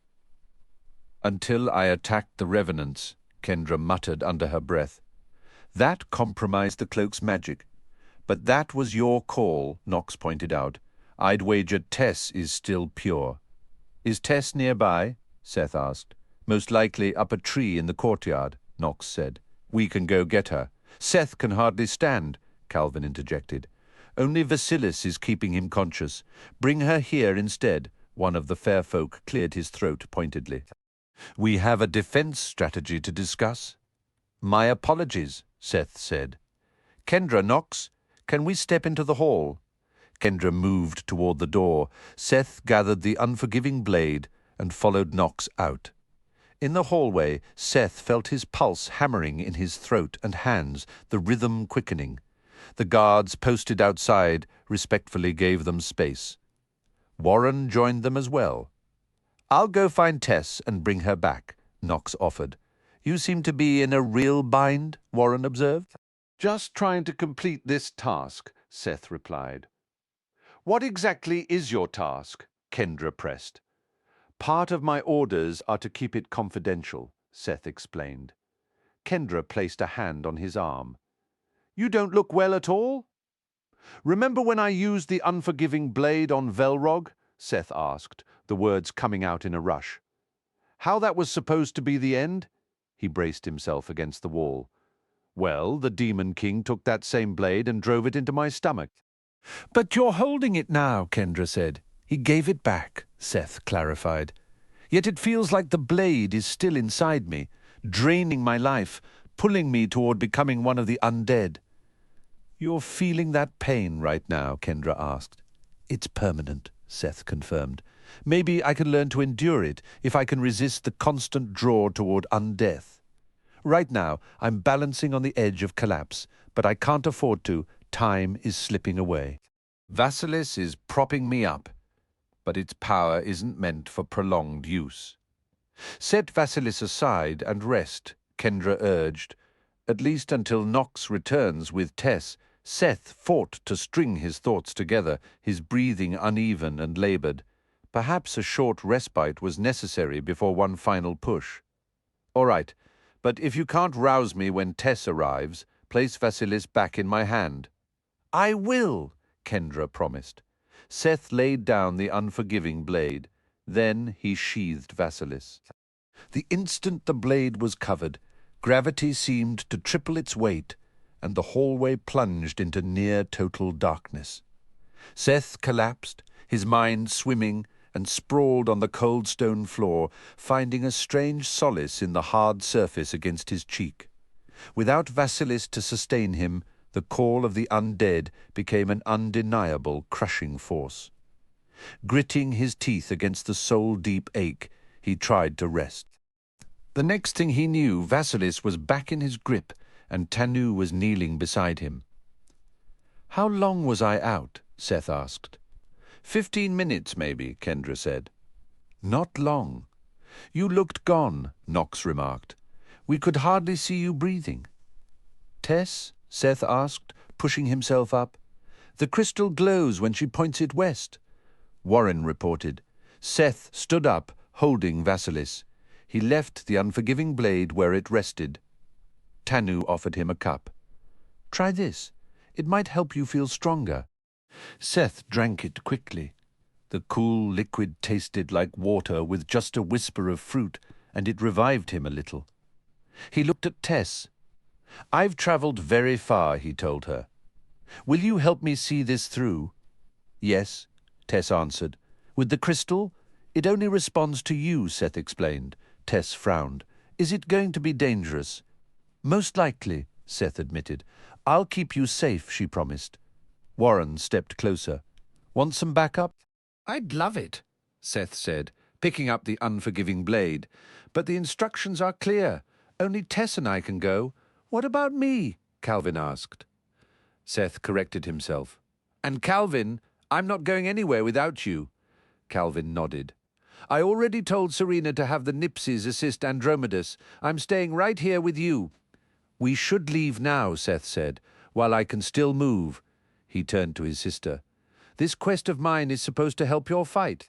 "Until I attacked the Revenants," Kendra muttered under her breath. "That compromised the Cloak's magic. But that was your call," Knox pointed out. "I'd wager Tess is still pure." "Is Tess nearby?" Seth asked. "Most likely up a tree in the courtyard," Knox said. "We can go get her." "Seth can hardly stand," Calvin interjected. "Only Vasilis is keeping him conscious. Bring her here instead." One of the fair folk cleared his throat pointedly. "We have a defense strategy to discuss." "My apologies," Seth said. "Kendra, Knox, can we step into the hall?" Kendra moved toward the door. Seth gathered the unforgiving blade and followed Knox out. In the hallway, Seth felt his pulse hammering in his throat and hands, the rhythm quickening. The guards posted outside respectfully gave them space. Warren joined them as well. "I'll go find Tess and bring her back," Knox offered. "You seem to be in a real bind," Warren observed. "Just trying to complete this task," Seth replied. What exactly is your task? Kendra pressed. Part of my orders are to keep it confidential, Seth explained. Kendra placed a hand on his arm. You don't look well at all? Remember when I used the unforgiving blade on Velrog? Seth asked, the words coming out in a rush. How that was supposed to be the end? He braced himself against the wall. Well, the Demon King took that same blade and drove it into my stomach. But you're holding it now, Kendra said. He gave it back, Seth clarified. Yet it feels like the blade is still inside me, draining my life, pulling me toward becoming one of the undead. You're feeling that pain right now, Kendra asked. It's permanent, Seth confirmed. Maybe I can learn to endure it if I can resist the constant draw toward undeath. Right now, I'm balancing on the edge of collapse, but I can't afford to. Time is slipping away. Vasilis is propping me up, but its power isn't meant for prolonged use. Set Vasilis aside and rest, Kendra urged. At least until Nox returns with Tess, Seth fought to string his thoughts together, his breathing uneven and labored. Perhaps a short respite was necessary before one final push. All right, but if you can't rouse me when Tess arrives, place Vasilis back in my hand. I will, Kendra promised. Seth laid down the unforgiving blade. Then he sheathed Vasilis. The instant the blade was covered, gravity seemed to triple its weight, and the hallway plunged into near-total darkness. Seth collapsed, his mind swimming, and sprawled on the cold stone floor, finding a strange solace in the hard surface against his cheek. Without Vasilis to sustain him, the call of the undead became an undeniable, crushing force. Gritting his teeth against the soul-deep ache, he tried to rest. The next thing he knew, Vasilis was back in his grip, and Tanu was kneeling beside him. How long was I out? Seth asked. 15 minutes, maybe, Kendra said. Not long. You looked gone, Nox remarked. We could hardly see you breathing. Tess? Seth asked, pushing himself up. The crystal glows when she points it west. Warren reported. Seth stood up, holding Vasilis. He left the unforgiving blade where it rested. Tanu offered him a cup. Try this. It might help you feel stronger. Seth drank it quickly. The cool liquid tasted like water with just a whisper of fruit, and it revived him a little. He looked at Tess. I've travelled very far, he told her. Will you help me see this through? Yes, Tess answered. With the crystal? It only responds to you, Seth explained. Tess frowned. Is it going to be dangerous? Most likely, Seth admitted. I'll keep you safe, she promised. Warren stepped closer. Want some backup? I'd love it, Seth said, picking up the unforgiving blade. But the instructions are clear. Only Tess and I can go. What about me? Calvin asked. Seth corrected himself. And Calvin, I'm not going anywhere without you. Calvin nodded. I already told Serena to have the Nipsies assist Andromedus. I'm staying right here with you. We should leave now, Seth said, while I can still move. He turned to his sister. This quest of mine is supposed to help your fight.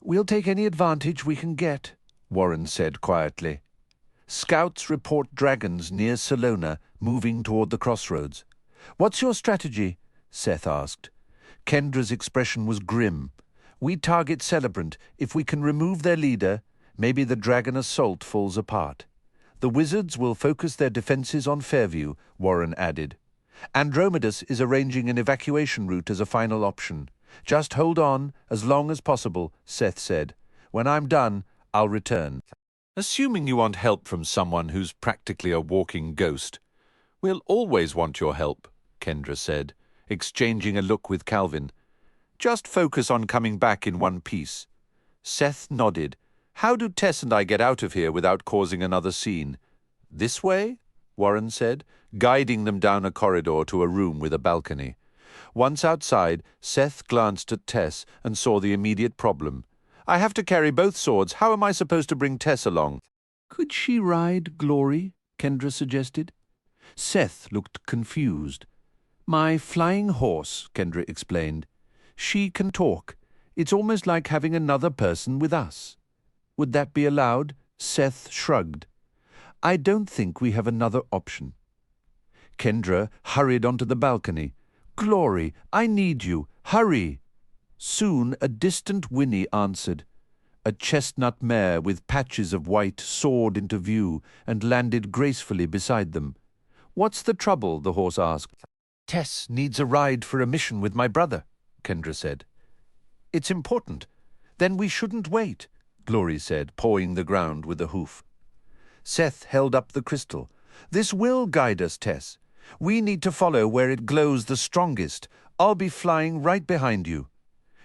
We'll take any advantage we can get, Warren said quietly. Scouts report dragons near Salona, moving toward the crossroads. What's your strategy? Seth asked. Kendra's expression was grim. We target Celebrant. If we can remove their leader, maybe the dragon assault falls apart. The wizards will focus their defenses on Fairview, Warren added. Andromedus is arranging an evacuation route as a final option. Just hold on as long as possible, Seth said. When I'm done, I'll return. Assuming you want help from someone who's practically a walking ghost. We'll always want your help, Kendra said, exchanging a look with Calvin. Just focus on coming back in one piece. Seth nodded. How do Tess and I get out of here without causing another scene? This way? Warren said, guiding them down a corridor to a room with a balcony. Once outside, Seth glanced at Tess and saw the immediate problem. I have to carry both swords. How am I supposed to bring Tess along? Could she ride Glory? Kendra suggested. Seth looked confused. My flying horse, Kendra explained. She can talk. It's almost like having another person with us. Would that be allowed? Seth shrugged. I don't think we have another option. Kendra hurried onto the balcony. Glory, I need you. Hurry! Soon a distant whinny answered. A chestnut mare with patches of white soared into view and landed gracefully beside them. What's the trouble? The horse asked. Tess needs a ride for a mission with my brother, Kendra said. It's important. Then we shouldn't wait, Glory said, pawing the ground with a hoof. Seth held up the crystal. This will guide us, Tess. We need to follow where it glows the strongest. I'll be flying right behind you.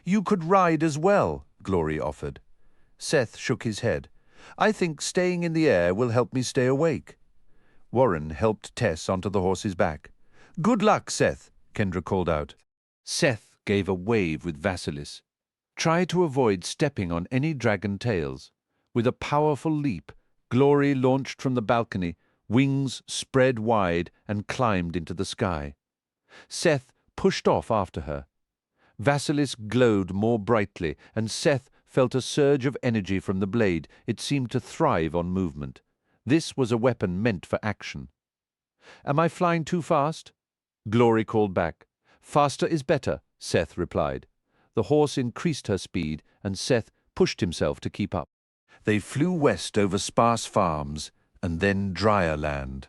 You could ride as well, Glory offered. Seth shook his head. I think staying in the air will help me stay awake. Warren helped Tess onto the horse's back. Good luck, Seth, Kendra called out. Seth gave a wave with Vasilis. Try to avoid stepping on any dragon tails. With a powerful leap, Glory launched from the balcony, wings spread wide, and climbed into the sky. Seth pushed off after her. Vasilis glowed more brightly, and Seth felt a surge of energy from the blade. It seemed to thrive on movement. This was a weapon meant for action. Am I flying too fast? Glory called back. Faster is better, Seth replied. The horse increased her speed, and Seth pushed himself to keep up. They flew west over sparse farms, and then drier land.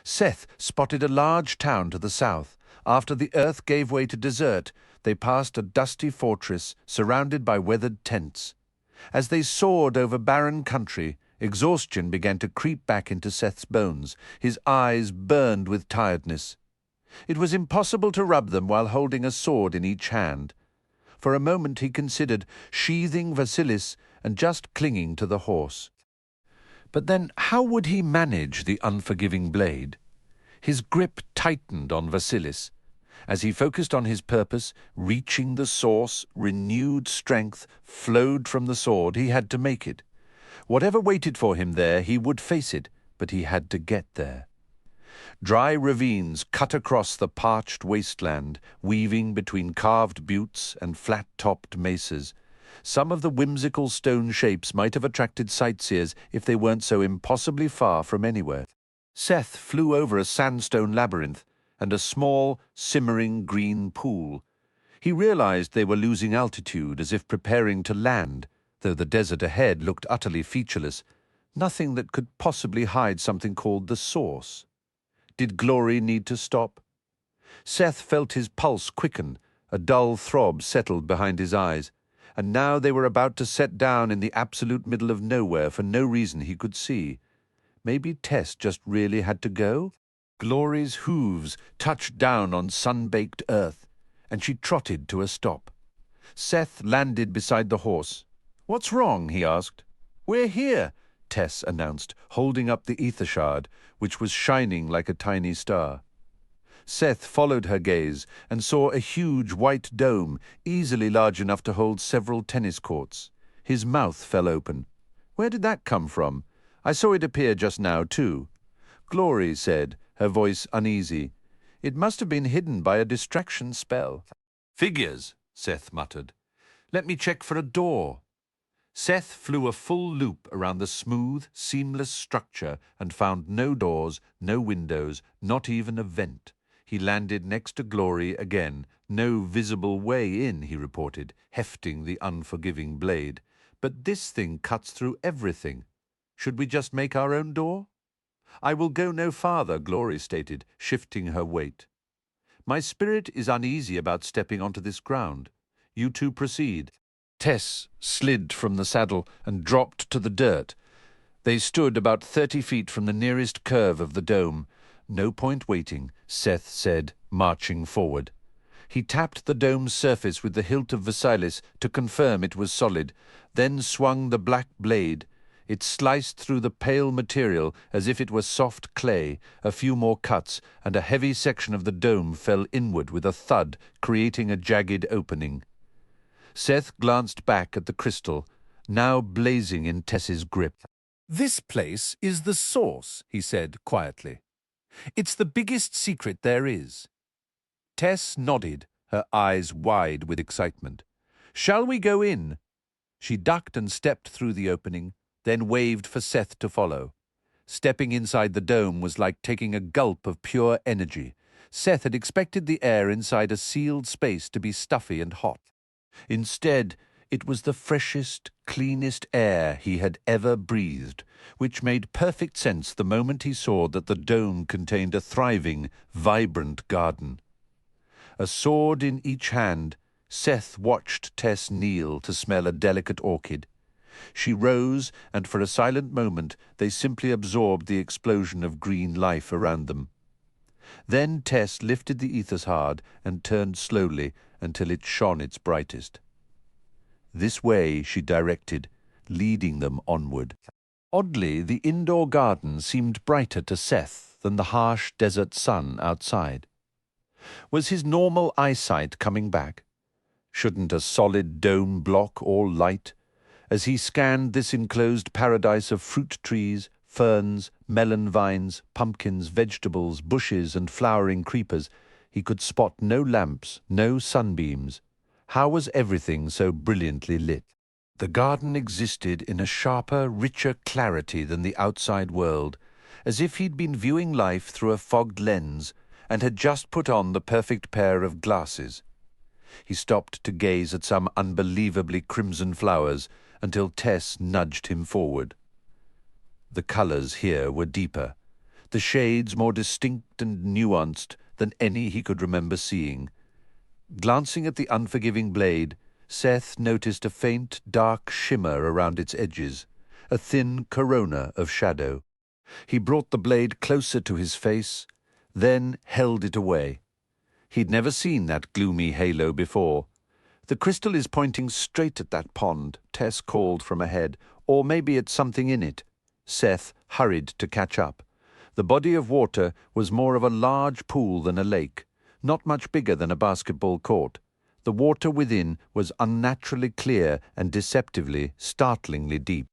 Seth spotted a large town to the south. After the earth gave way to desert, they passed a dusty fortress surrounded by weathered tents. As they soared over barren country, exhaustion began to creep back into Seth's bones. His eyes burned with tiredness. It was impossible to rub them while holding a sword in each hand. For a moment he considered sheathing Vasilis and just clinging to the horse. But then how would he manage the unforgiving blade? His grip tightened on Vasilis. As he focused on his purpose, reaching the source, renewed strength flowed from the sword. He had to make it. Whatever waited for him there, he would face it, but he had to get there. Dry ravines cut across the parched wasteland, weaving between carved buttes and flat-topped mesas. Some of the whimsical stone shapes might have attracted sightseers if they weren't so impossibly far from anywhere. Seth flew over a sandstone labyrinth and a small, simmering green pool. He realized they were losing altitude, as if preparing to land, though the desert ahead looked utterly featureless, nothing that could possibly hide something called the source. Did Glory need to stop? Seth felt his pulse quicken, a dull throb settled behind his eyes, and now they were about to set down in the absolute middle of nowhere for no reason he could see. Maybe Tess just really had to go? Glory's hooves touched down on sun-baked earth, and she trotted to a stop. Seth landed beside the horse. "What's wrong?" he asked. "We're here," Tess announced, holding up the ether shard, which was shining like a tiny star. Seth followed her gaze and saw a huge white dome, easily large enough to hold several tennis courts. His mouth fell open. "Where did that come from? I saw it appear just now, too." Glory said, her voice uneasy. "It must have been hidden by a distraction spell." "Figures," Seth muttered. "Let me check for a door." Seth flew a full loop around the smooth, seamless structure and found no doors, no windows, not even a vent. He landed next to Glory again. "No visible way in," he reported, hefting the unforgiving blade. "But this thing cuts through everything. Should we just make our own door?" "I will go no farther," Glory stated, shifting her weight. "My spirit is uneasy about stepping onto this ground. You two proceed." Tess slid from the saddle and dropped to the dirt. They stood about 30 feet from the nearest curve of the dome. "No point waiting," Seth said, marching forward. He tapped the dome's surface with the hilt of Vasilis to confirm it was solid, then swung the black blade. It sliced through the pale material as if it were soft clay. A few more cuts, and a heavy section of the dome fell inward with a thud, creating a jagged opening. Seth glanced back at the crystal, now blazing in Tess's grip. "This place is the source," he said quietly. "It's the biggest secret there is." Tess nodded, her eyes wide with excitement. "Shall we go in?" She ducked and stepped through the opening, then waved for Seth to follow. Stepping inside the dome was like taking a gulp of pure energy. Seth had expected the air inside a sealed space to be stuffy and hot. Instead, it was the freshest, cleanest air he had ever breathed, which made perfect sense the moment he saw that the dome contained a thriving, vibrant garden. A sword in each hand, Seth watched Tess kneel to smell a delicate orchid. She rose, and for a silent moment they simply absorbed the explosion of green life around them. Then Tess lifted the ethos hard and turned slowly until it shone its brightest. This way, she directed, leading them onward. Oddly, the indoor garden seemed brighter to Seth than the harsh desert sun outside. Was his normal eyesight coming back? Shouldn't a solid dome block all light? As he scanned this enclosed paradise of fruit trees, ferns, melon vines, pumpkins, vegetables, bushes, and flowering creepers, he could spot no lamps, no sunbeams. How was everything so brilliantly lit? The garden existed in a sharper, richer clarity than the outside world, as if he'd been viewing life through a fogged lens and had just put on the perfect pair of glasses. He stopped to gaze at some unbelievably crimson flowers until Tess nudged him forward. The colours here were deeper, the shades more distinct and nuanced than any he could remember seeing. Glancing at the unforgiving blade, Seth noticed a faint, dark shimmer around its edges, a thin corona of shadow. He brought the blade closer to his face, then held it away. He'd never seen that gloomy halo before. "The crystal is pointing straight at that pond," Tess called from ahead, "or maybe it's something in it." Seth hurried to catch up. The body of water was more of a large pool than a lake, not much bigger than a basketball court. The water within was unnaturally clear and deceptively, startlingly deep.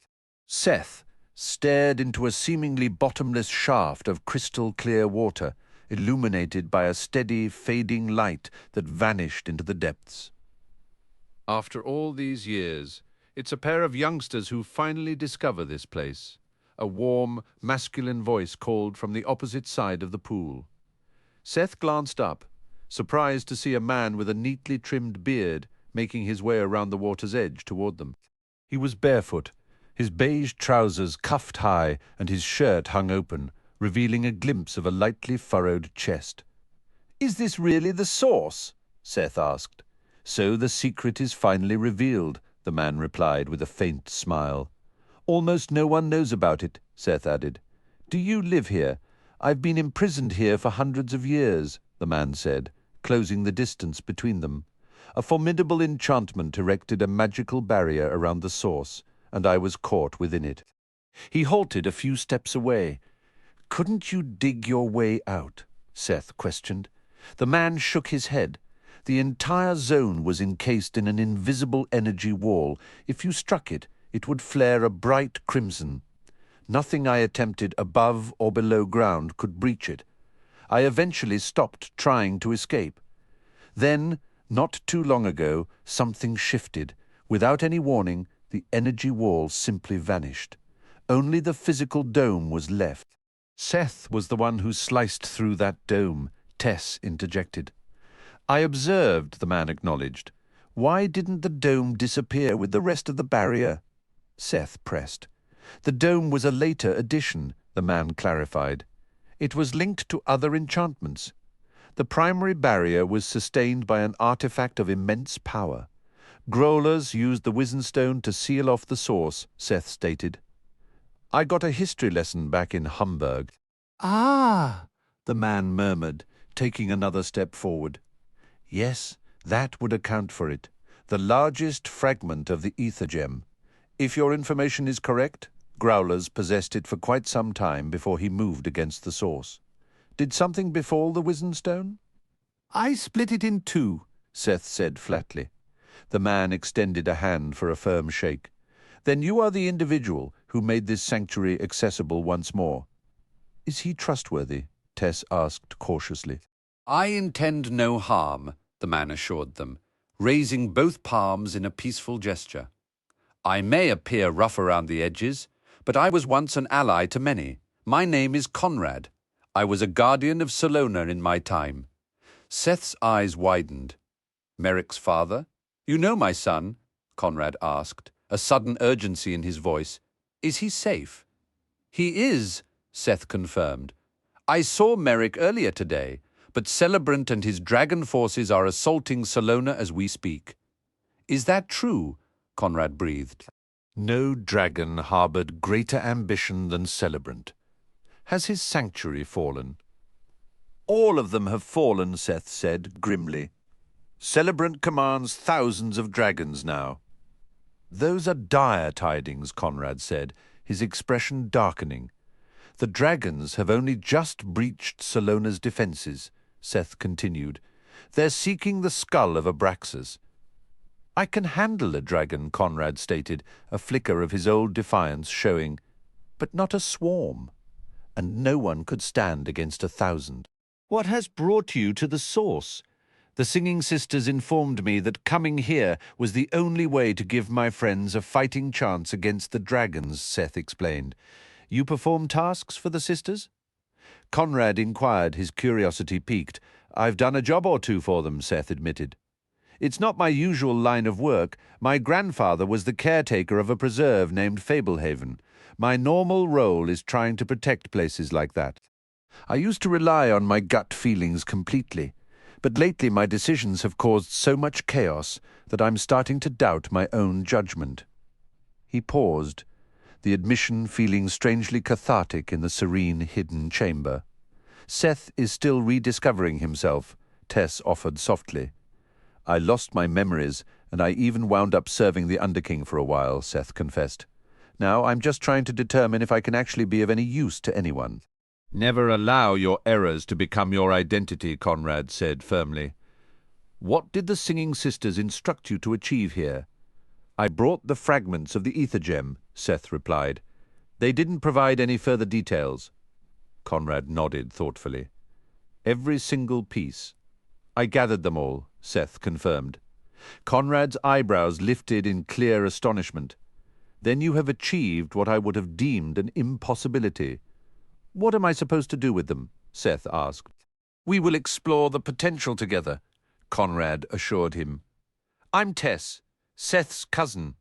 Seth stared into a seemingly bottomless shaft of crystal-clear water, illuminated by a steady, fading light that vanished into the depths. After all these years, it's a pair of youngsters who finally discover this place. A warm, masculine voice called from the opposite side of the pool. Seth glanced up, surprised to see a man with a neatly trimmed beard making his way around the water's edge toward them. He was barefoot, his beige trousers cuffed high and his shirt hung open, revealing a glimpse of a lightly furrowed chest. "Is this really the source?" Seth asked. "So the secret is finally revealed," the man replied with a faint smile. "Almost no one knows about it," Seth added. "Do you live here? I've been imprisoned here for hundreds of years," the man said, closing the distance between them. "A formidable enchantment erected a magical barrier around the source, and I was caught within it." He halted a few steps away. "Couldn't you dig your way out?" Seth questioned. The man shook his head. The entire zone was encased in an invisible energy wall. If you struck it, it would flare a bright crimson. Nothing I attempted above or below ground could breach it. I eventually stopped trying to escape. Then, not too long ago, something shifted. Without any warning, the energy wall simply vanished. Only the physical dome was left. "Seth was the one who sliced through that dome," Tess interjected. "I observed," the man acknowledged. "Why didn't the dome disappear with the rest of the barrier?" Seth pressed. "The dome was a later addition," the man clarified. "It was linked to other enchantments. The primary barrier was sustained by an artifact of immense power. Growlers used the Wizenstone to seal off the source," Seth stated. "I got a history lesson back in Hamburg." Ah, the man murmured, taking another step forward. "Yes, that would account for it. The largest fragment of the ether gem. If your information is correct, Growlers possessed it for quite some time before he moved against the source. Did something befall the Wizenstone?" "I split it in two," Seth said flatly. The man extended a hand for a firm shake. "Then you are the individual who made this sanctuary accessible once more." "Is he trustworthy?" Tess asked cautiously. "I intend no harm," the man assured them, raising both palms in a peaceful gesture. I may appear rough around the edges, but I was once an ally to many. My name is Conrad. I was a guardian of Salona in my time. Seth's eyes widened. Merrick's father? You know my son? Conrad asked, a sudden urgency in his voice. Is he safe? He is, Seth confirmed. I saw Merrick earlier today, but Celebrant and his dragon forces are assaulting Salona as we speak. Is that true? Conrad breathed. No dragon harbored greater ambition than Celebrant. Has his sanctuary fallen? All of them have fallen, Seth said grimly. Celebrant commands thousands of dragons now. Those are dire tidings, Conrad said, his expression darkening. The dragons have only just breached Salona's defences, Seth continued. They're seeking the skull of Abraxas. I can handle a dragon, Conrad stated, a flicker of his old defiance showing, but not a swarm, and no one could stand against 1,000. What has brought you to the source? The Singing Sisters informed me that coming here was the only way to give my friends a fighting chance against the dragons, Seth explained. You perform tasks for the sisters? Conrad inquired, his curiosity piqued. I've done a job or two for them, Seth admitted. It's not my usual line of work. My grandfather was the caretaker of a preserve named Fablehaven. My normal role is trying to protect places like that. I used to rely on my gut feelings completely, but lately my decisions have caused so much chaos that I'm starting to doubt my own judgment. He paused, the admission feeling strangely cathartic in the serene, hidden chamber. Seth is still rediscovering himself, Tess offered softly. I lost my memories, and I even wound up serving the Underking for a while, Seth confessed. Now I'm just trying to determine if I can actually be of any use to anyone. Never allow your errors to become your identity, Conrad said firmly. What did the Singing Sisters instruct you to achieve here? I brought the fragments of the ether gem, Seth replied. They didn't provide any further details. Conrad nodded thoughtfully. Every single piece. I gathered them all, Seth confirmed. Conrad's eyebrows lifted in clear astonishment. Then you have achieved what I would have deemed an impossibility. What am I supposed to do with them? Seth asked. We will explore the potential together, Conrad assured him. I'm Tess, Seth's cousin.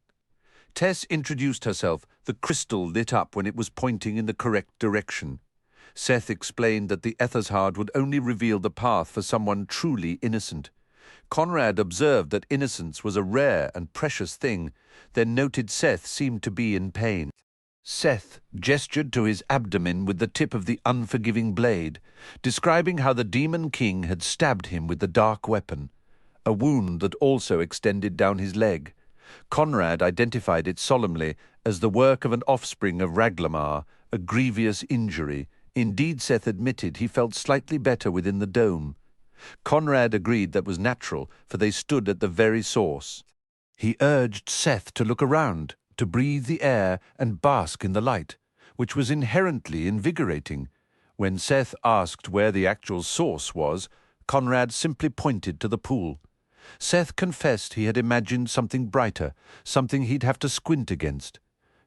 Tess introduced herself, the crystal lit up when it was pointing in the correct direction. Seth explained that the Etheshard would only reveal the path for someone truly innocent. Conrad observed that innocence was a rare and precious thing, then noted Seth seemed to be in pain. Seth gestured to his abdomen with the tip of the unforgiving blade, describing how the Demon King had stabbed him with the dark weapon, a wound that also extended down his leg. Conrad identified it solemnly as the work of an offspring of Raglamar, a grievous injury. Indeed, Seth admitted he felt slightly better within the dome. Conrad agreed that was natural, for they stood at the very source. He urged Seth to look around, to breathe the air and bask in the light, which was inherently invigorating. When Seth asked where the actual source was, Conrad simply pointed to the pool. Seth confessed he had imagined something brighter, something he'd have to squint against.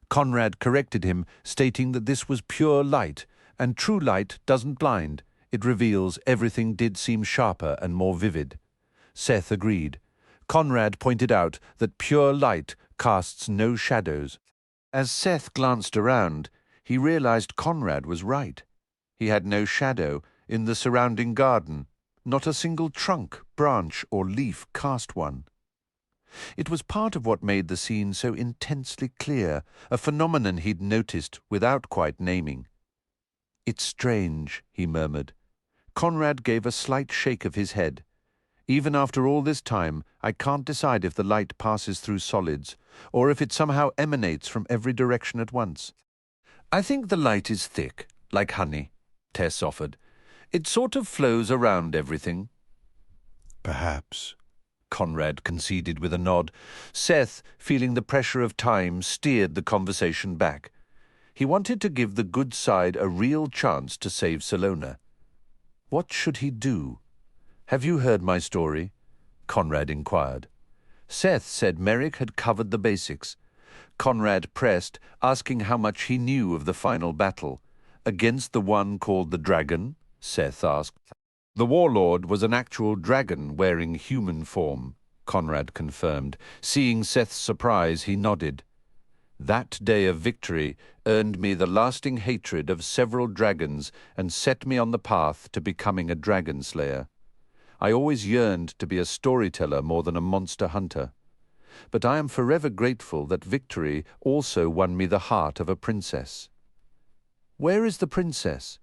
Conrad corrected him, stating that this was pure light, and true light doesn't blind. It reveals everything did seem sharper and more vivid. Seth agreed. Conrad pointed out that pure light casts no shadows. As Seth glanced around, he realized Conrad was right. He had no shadow in the surrounding garden. Not a single trunk, branch, or leaf cast one. It was part of what made the scene so intensely clear, a phenomenon he'd noticed without quite naming. It's strange, he murmured. Conrad gave a slight shake of his head. Even after all this time, I can't decide if the light passes through solids, or if it somehow emanates from every direction at once. I think the light is thick, like honey, Tess offered. It sort of flows around everything. Perhaps, Conrad conceded with a nod. Seth, feeling the pressure of time, steered the conversation back. He wanted to give the good side a real chance to save Salona. What should he do? Have you heard my story? Conrad inquired. Seth said Merrick had covered the basics. Conrad pressed, asking how much he knew of the final battle. Against the one called the Dragon? Seth asked. The warlord was an actual dragon wearing human form, Conrad confirmed. Seeing Seth's surprise, he nodded. That day of victory earned me the lasting hatred of several dragons and set me on the path to becoming a dragon slayer. I always yearned to be a storyteller more than a monster hunter. But I am forever grateful that victory also won me the heart of a princess. "Where is the princess?"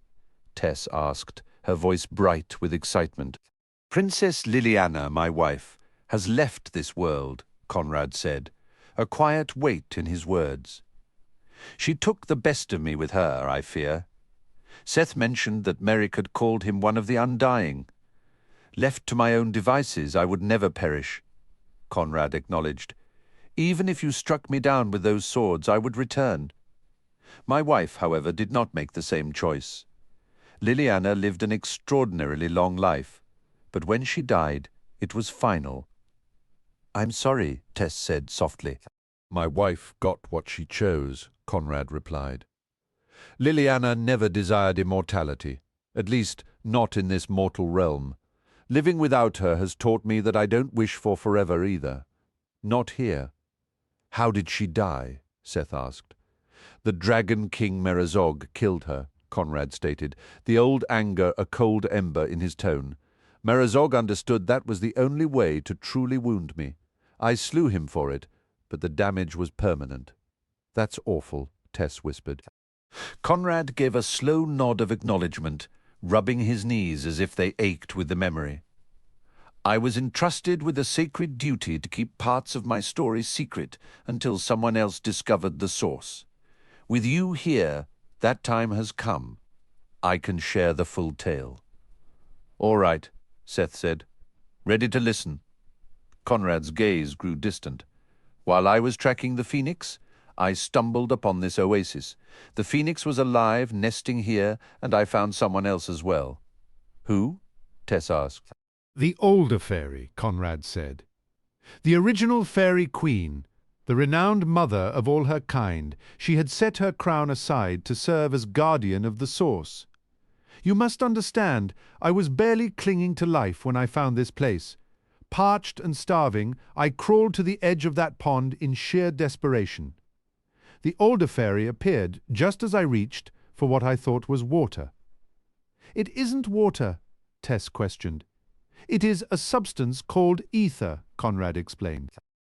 Tess asked, her voice bright with excitement. "Princess Liliana, my wife, has left this world," Conrad said, a quiet weight in his words. "She took the best of me with her, I fear." Seth mentioned that Merrick had called him one of the Undying. "Left to my own devices, I would never perish," Conrad acknowledged. "Even if you struck me down with those swords, I would return." My wife, however, did not make the same choice. Liliana lived an extraordinarily long life, but when she died, it was final. "I'm sorry," Tess said softly. "My wife got what she chose," Conrad replied. "Liliana never desired immortality, at least not in this mortal realm. Living without her has taught me that I don't wish for forever either. Not here." "How did she die?" Seth asked. "The Dragon King Merazog killed her," Conrad stated, the old anger a cold ember in his tone. "Merazog understood that was the only way to truly wound me. I slew him for it, but the damage was permanent." "That's awful," Tess whispered. Conrad gave a slow nod of acknowledgement, rubbing his knees as if they ached with the memory. "I was entrusted with a sacred duty to keep parts of my story secret until someone else discovered the source. With you here, that time has come. I can share the full tale." "All right," Seth said. "Ready to listen." Conrad's gaze grew distant. "While I was tracking the phoenix, I stumbled upon this oasis. The phoenix was alive, nesting here, and I found someone else as well." "Who?" Tess asked. "The older fairy," Conrad said. "The original fairy queen, the renowned mother of all her kind. She had set her crown aside to serve as guardian of the source. You must understand, I was barely clinging to life when I found this place. Parched and starving, I crawled to the edge of that pond in sheer desperation. The older fairy appeared just as I reached for what I thought was water." "It isn't water," Tess questioned. "It is a substance called ether," Conrad explained.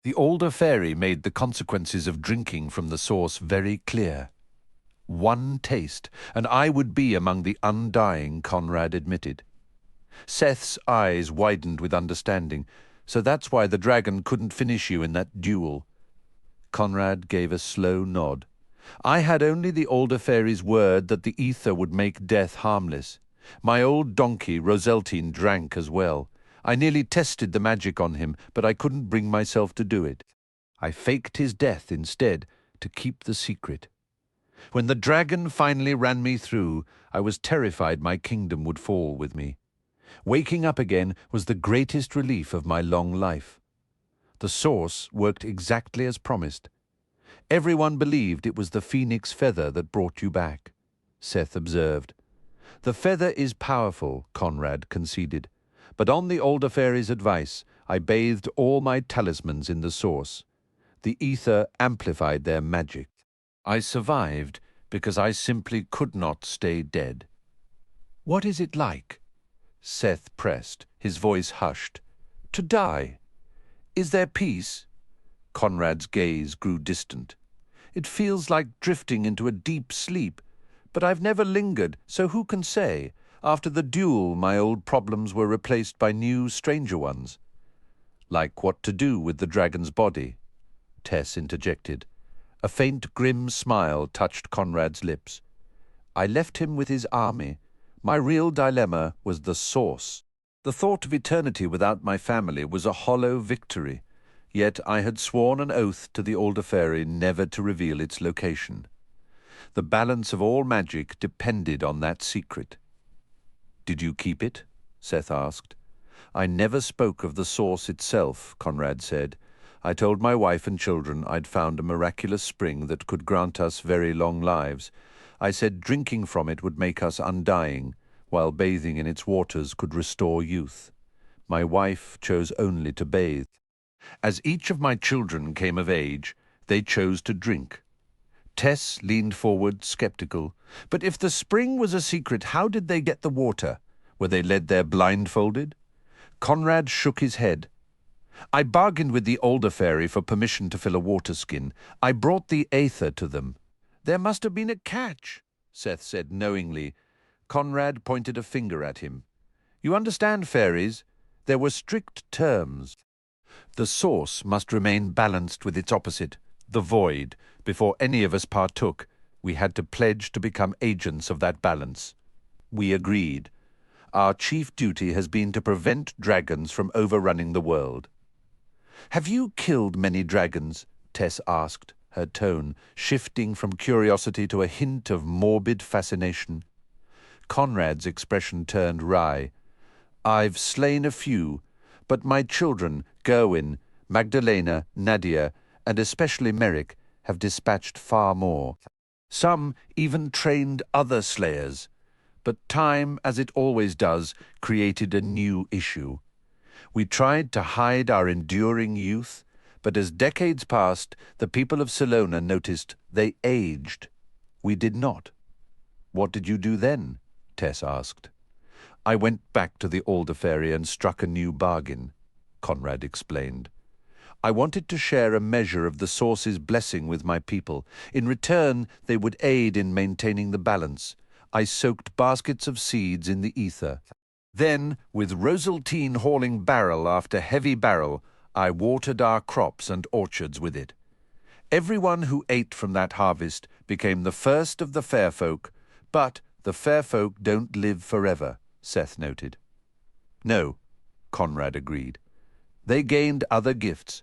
The older fairy made the consequences of drinking from the source very clear. One taste, and I would be among the Undying, Conrad admitted. Seth's eyes widened with understanding. "So that's why the dragon couldn't finish you in that duel." Conrad gave a slow nod. "I had only the older fairy's word that the ether would make death harmless. My old donkey, Roseltine, drank as well. I nearly tested the magic on him, but I couldn't bring myself to do it. I faked his death instead, to keep the secret. When the dragon finally ran me through, I was terrified my kingdom would fall with me. Waking up again was the greatest relief of my long life. The source worked exactly as promised. Everyone believed it was the phoenix feather that brought you back," Seth observed. "The feather is powerful," Conrad conceded, "but on the older fairy's advice, I bathed all my talismans in the source. The ether amplified their magic. I survived because I simply could not stay dead." "What is it like?" Seth pressed, his voice hushed. "To die? Is there peace?" Conrad's gaze grew distant. "It feels like drifting into a deep sleep, but I've never lingered, so who can say? After the duel, my old problems were replaced by new, stranger ones." "Like what to do with the dragon's body?" Tess interjected. A faint, grim smile touched Conrad's lips. "I left him with his army. My real dilemma was the source. The thought of eternity without my family was a hollow victory, yet I had sworn an oath to the older fairy never to reveal its location. The balance of all magic depended on that secret." "Did you keep it?" Seth asked. I never spoke of the source itself, Conrad said. I told my wife and children I'd found a miraculous spring that could grant us very long lives. I said drinking from it would make us undying, while bathing in its waters could restore youth. My wife chose only to bathe. As each of my children came of age, they chose to drink. Tess leaned forward, skeptical. But if the spring was a secret, how did they get the water? Were they led there blindfolded? Conrad shook his head. I bargained with the older fairy for permission to fill a water skin. I brought the aether to them. There must have been a catch, Seth said knowingly. Conrad pointed a finger at him. You understand, fairies? There were strict terms. The source must remain balanced with its opposite, the void. Before any of us partook, we had to pledge to become agents of that balance. We agreed. Our chief duty has been to prevent dragons from overrunning the world. Have you killed many dragons? Tess asked, her tone shifting from curiosity to a hint of morbid fascination. Conrad's expression turned wry. I've slain a few, but my children, Gerwin, Magdalena, Nadia, and especially Merrick, have dispatched far more. Some even trained other slayers. But time, as it always does, created a new issue. We tried to hide our enduring youth, but as decades passed, the people of Salona noticed they aged. We did not. What did you do then? Tess asked. I went back to the Alder Fairy and struck a new bargain, Conrad explained. I wanted to share a measure of the source's blessing with my people. In return, they would aid in maintaining the balance. I soaked baskets of seeds in the ether. Then, with Rosaltine hauling barrel after heavy barrel, I watered our crops and orchards with it. Everyone who ate from that harvest became the first of the fair folk, but the fair folk don't live forever, Seth noted. No, Conrad agreed. They gained other gifts.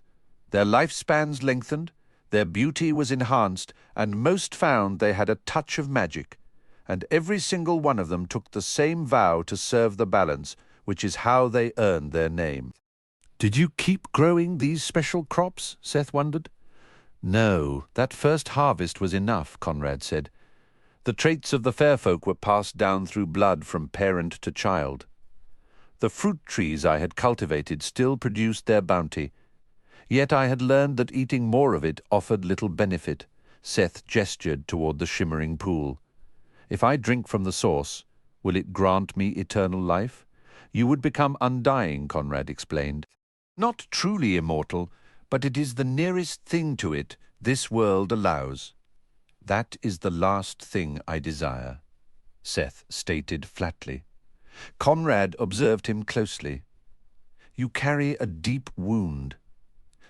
Their lifespans lengthened, their beauty was enhanced, and most found they had a touch of magic. And every single one of them took the same vow to serve the balance, which is how they earned their name. Did you keep growing these special crops? Seth wondered. No, that first harvest was enough, Conrad said. The traits of the fair folk were passed down through blood from parent to child. The fruit trees I had cultivated still produced their bounty. Yet I had learned that eating more of it offered little benefit. Seth gestured toward the shimmering pool. If I drink from the source, will it grant me eternal life? You would become undying, Conrad explained. Not truly immortal, but it is the nearest thing to it this world allows. That is the last thing I desire, Seth stated flatly. Conrad observed him closely. You carry a deep wound.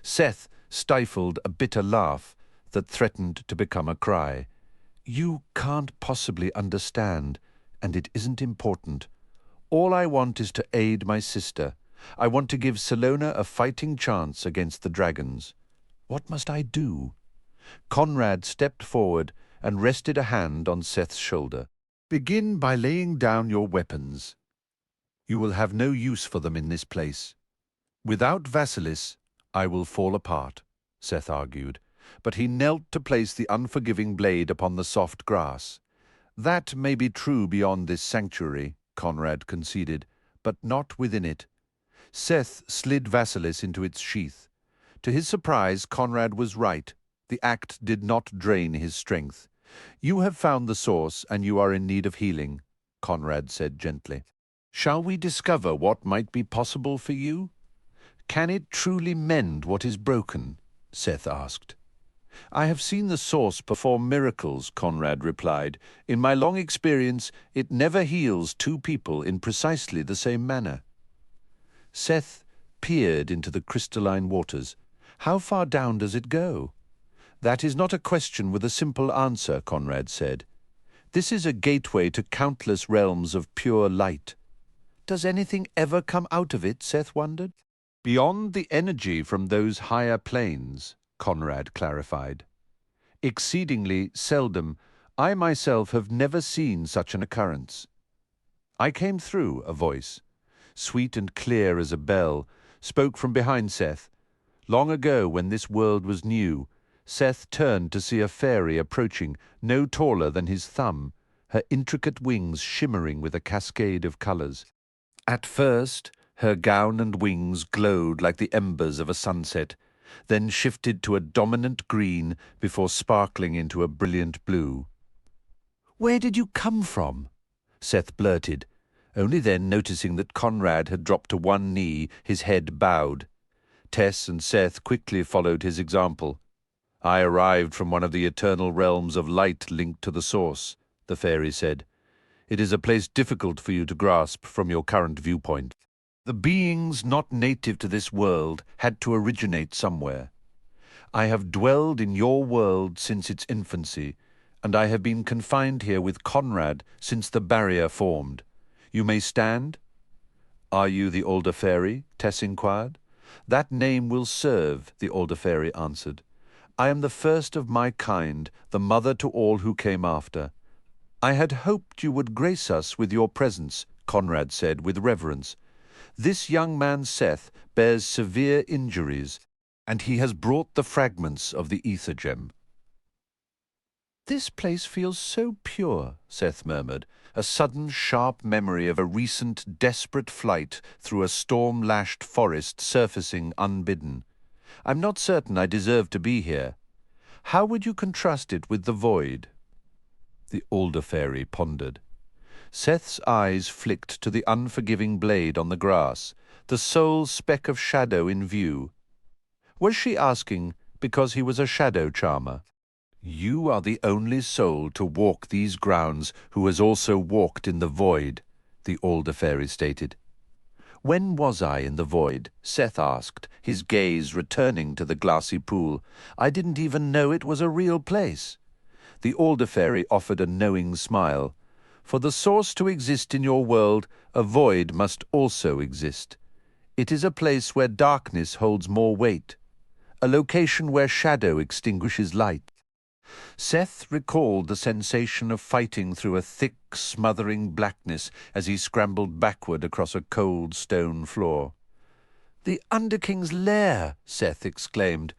Seth stifled a bitter laugh that threatened to become a cry. You can't possibly understand, and it isn't important. All I want is to aid my sister. I want to give Salona a fighting chance against the dragons. What must I do? Conrad stepped forward and rested a hand on Seth's shoulder. Begin by laying down your weapons. You will have no use for them in this place. Without Vasilis, I will fall apart, Seth argued, but he knelt to place the unforgiving blade upon the soft grass. That may be true beyond this sanctuary, Conrad conceded, but not within it. Seth slid Vasilis into its sheath. To his surprise, Conrad was right. The act did not drain his strength. You have found the source, and you are in need of healing, Conrad said gently. Shall we discover what might be possible for you? Can it truly mend what is broken? Seth asked. I have seen the source perform miracles, Conrad replied. In my long experience, it never heals two people in precisely the same manner. Seth peered into the crystalline waters. How far down does it go? That is not a question with a simple answer, Conrad said. This is a gateway to countless realms of pure light. Does anything ever come out of it, Seth wondered? Beyond the energy from those higher planes, Conrad clarified. Exceedingly seldom, I myself have never seen such an occurrence. I came through, a voice. sweet and clear as a bell, spoke from behind Seth. Long ago, when this world was new, Seth turned to see a fairy approaching, no taller than his thumb, her intricate wings shimmering with a cascade of colours. At first, her gown and wings glowed like the embers of a sunset, then shifted to a dominant green before sparkling into a brilliant blue. "Where did you come from?" Seth blurted, only then noticing that Conrad had dropped to one knee, his head bowed. Tess and Seth quickly followed his example. "I arrived from one of the eternal realms of light linked to the source," the fairy said. "It is a place difficult for you to grasp from your current viewpoint. The beings not native to this world had to originate somewhere. I have dwelled in your world since its infancy, and I have been confined here with Conrad since the barrier formed. You may stand." "Are you the older fairy?" Tess inquired. "That name will serve," the older fairy answered. "I am the first of my kind, the mother to all who came after." "I had hoped you would grace us with your presence," Conrad said with reverence. "This young man Seth bears severe injuries, and he has brought the fragments of the ether gem." "This place feels so pure," Seth murmured, a sudden sharp memory of a recent desperate flight through a storm-lashed forest surfacing unbidden. "I'm not certain I deserve to be here. How would you contrast it with the void?" The older fairy pondered. Seth's eyes flicked to the unforgiving blade on the grass, the sole speck of shadow in view. Was she asking because he was a shadow charmer? "You are the only soul to walk these grounds who has also walked in the void," the older fairy stated. "When was I in the void?" Seth asked, his gaze returning to the glassy pool. "I didn't even know it was a real place." The older fairy offered a knowing smile. "For the source to exist in your world, a void must also exist. It is a place where darkness holds more weight, a location where shadow extinguishes light." Seth recalled the sensation of fighting through a thick, smothering blackness as he scrambled backward across a cold stone floor. "The Underking's lair!" Seth exclaimed.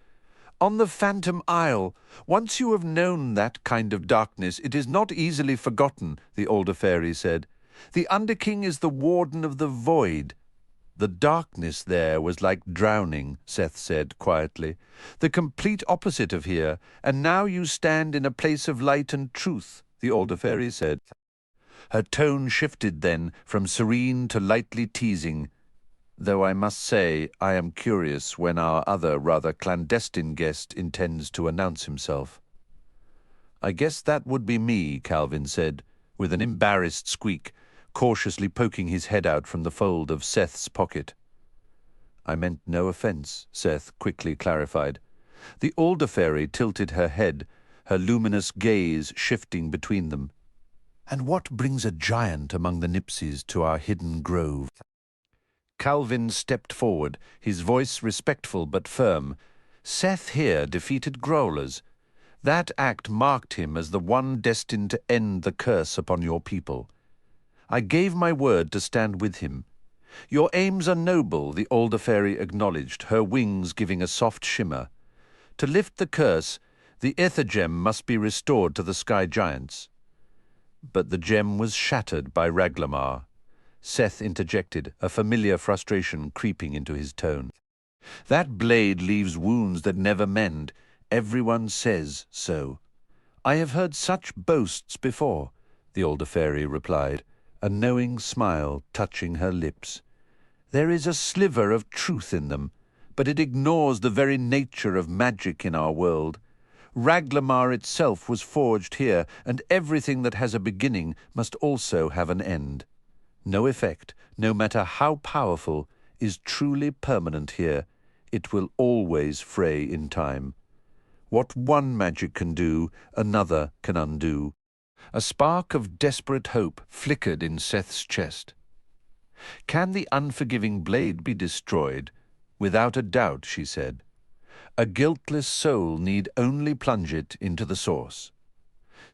"On the Phantom Isle. Once you have known that kind of darkness, it is not easily forgotten," the older fairy said. "The Underking is the warden of the void." "The darkness there was like drowning," Seth said quietly. "The complete opposite of here, and now you stand in a place of light and truth," the older fairy said. Her tone shifted then from serene to lightly teasing. "Though I must say I am curious when our other rather clandestine guest intends to announce himself." "I guess that would be me," Calvin said, with an embarrassed squeak, cautiously poking his head out from the fold of Seth's pocket. "I meant no offence," Seth quickly clarified. The older fairy tilted her head, her luminous gaze shifting between them. "And what brings a giant among the Nipsies to our hidden grove?" Calvin stepped forward, his voice respectful but firm. "Seth here defeated growlers. That act marked him as the one destined to end the curse upon your people. I gave my word to stand with him. Your aims are noble," the older fairy acknowledged, her wings giving a soft shimmer. "To lift the curse, the ether gem must be restored to the sky giants." "But the gem was shattered by Raglamar," Seth interjected, a familiar frustration creeping into his tone. "That blade leaves wounds that never mend. Everyone says so." "I have heard such boasts before," the older fairy replied, a knowing smile touching her lips. "There is a sliver of truth in them, but it ignores the very nature of magic in our world. Raglamar itself was forged here, and everything that has a beginning must also have an end. No effect, no matter how powerful, is truly permanent here. It will always fray in time. What one magic can do, another can undo." A spark of desperate hope flickered in Seth's chest. "Can the unforgiving blade be destroyed?" "Without a doubt," she said. "A guiltless soul need only plunge it into the source."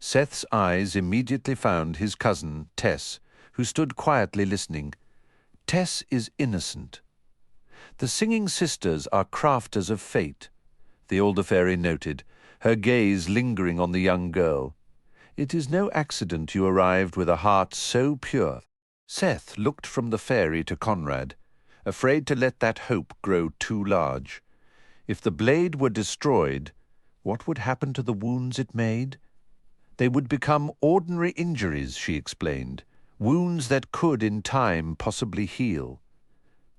Seth's eyes immediately found his cousin, Tess, who stood quietly listening. Tess is innocent. The singing sisters are crafters of fate, the older fairy noted, her gaze lingering on the young girl. It is no accident you arrived with a heart so pure. Seth looked from the fairy to Conrad, afraid to let that hope grow too large. If the blade were destroyed, what would happen to the wounds it made? They would become ordinary injuries, she explained, wounds that could in time possibly heal.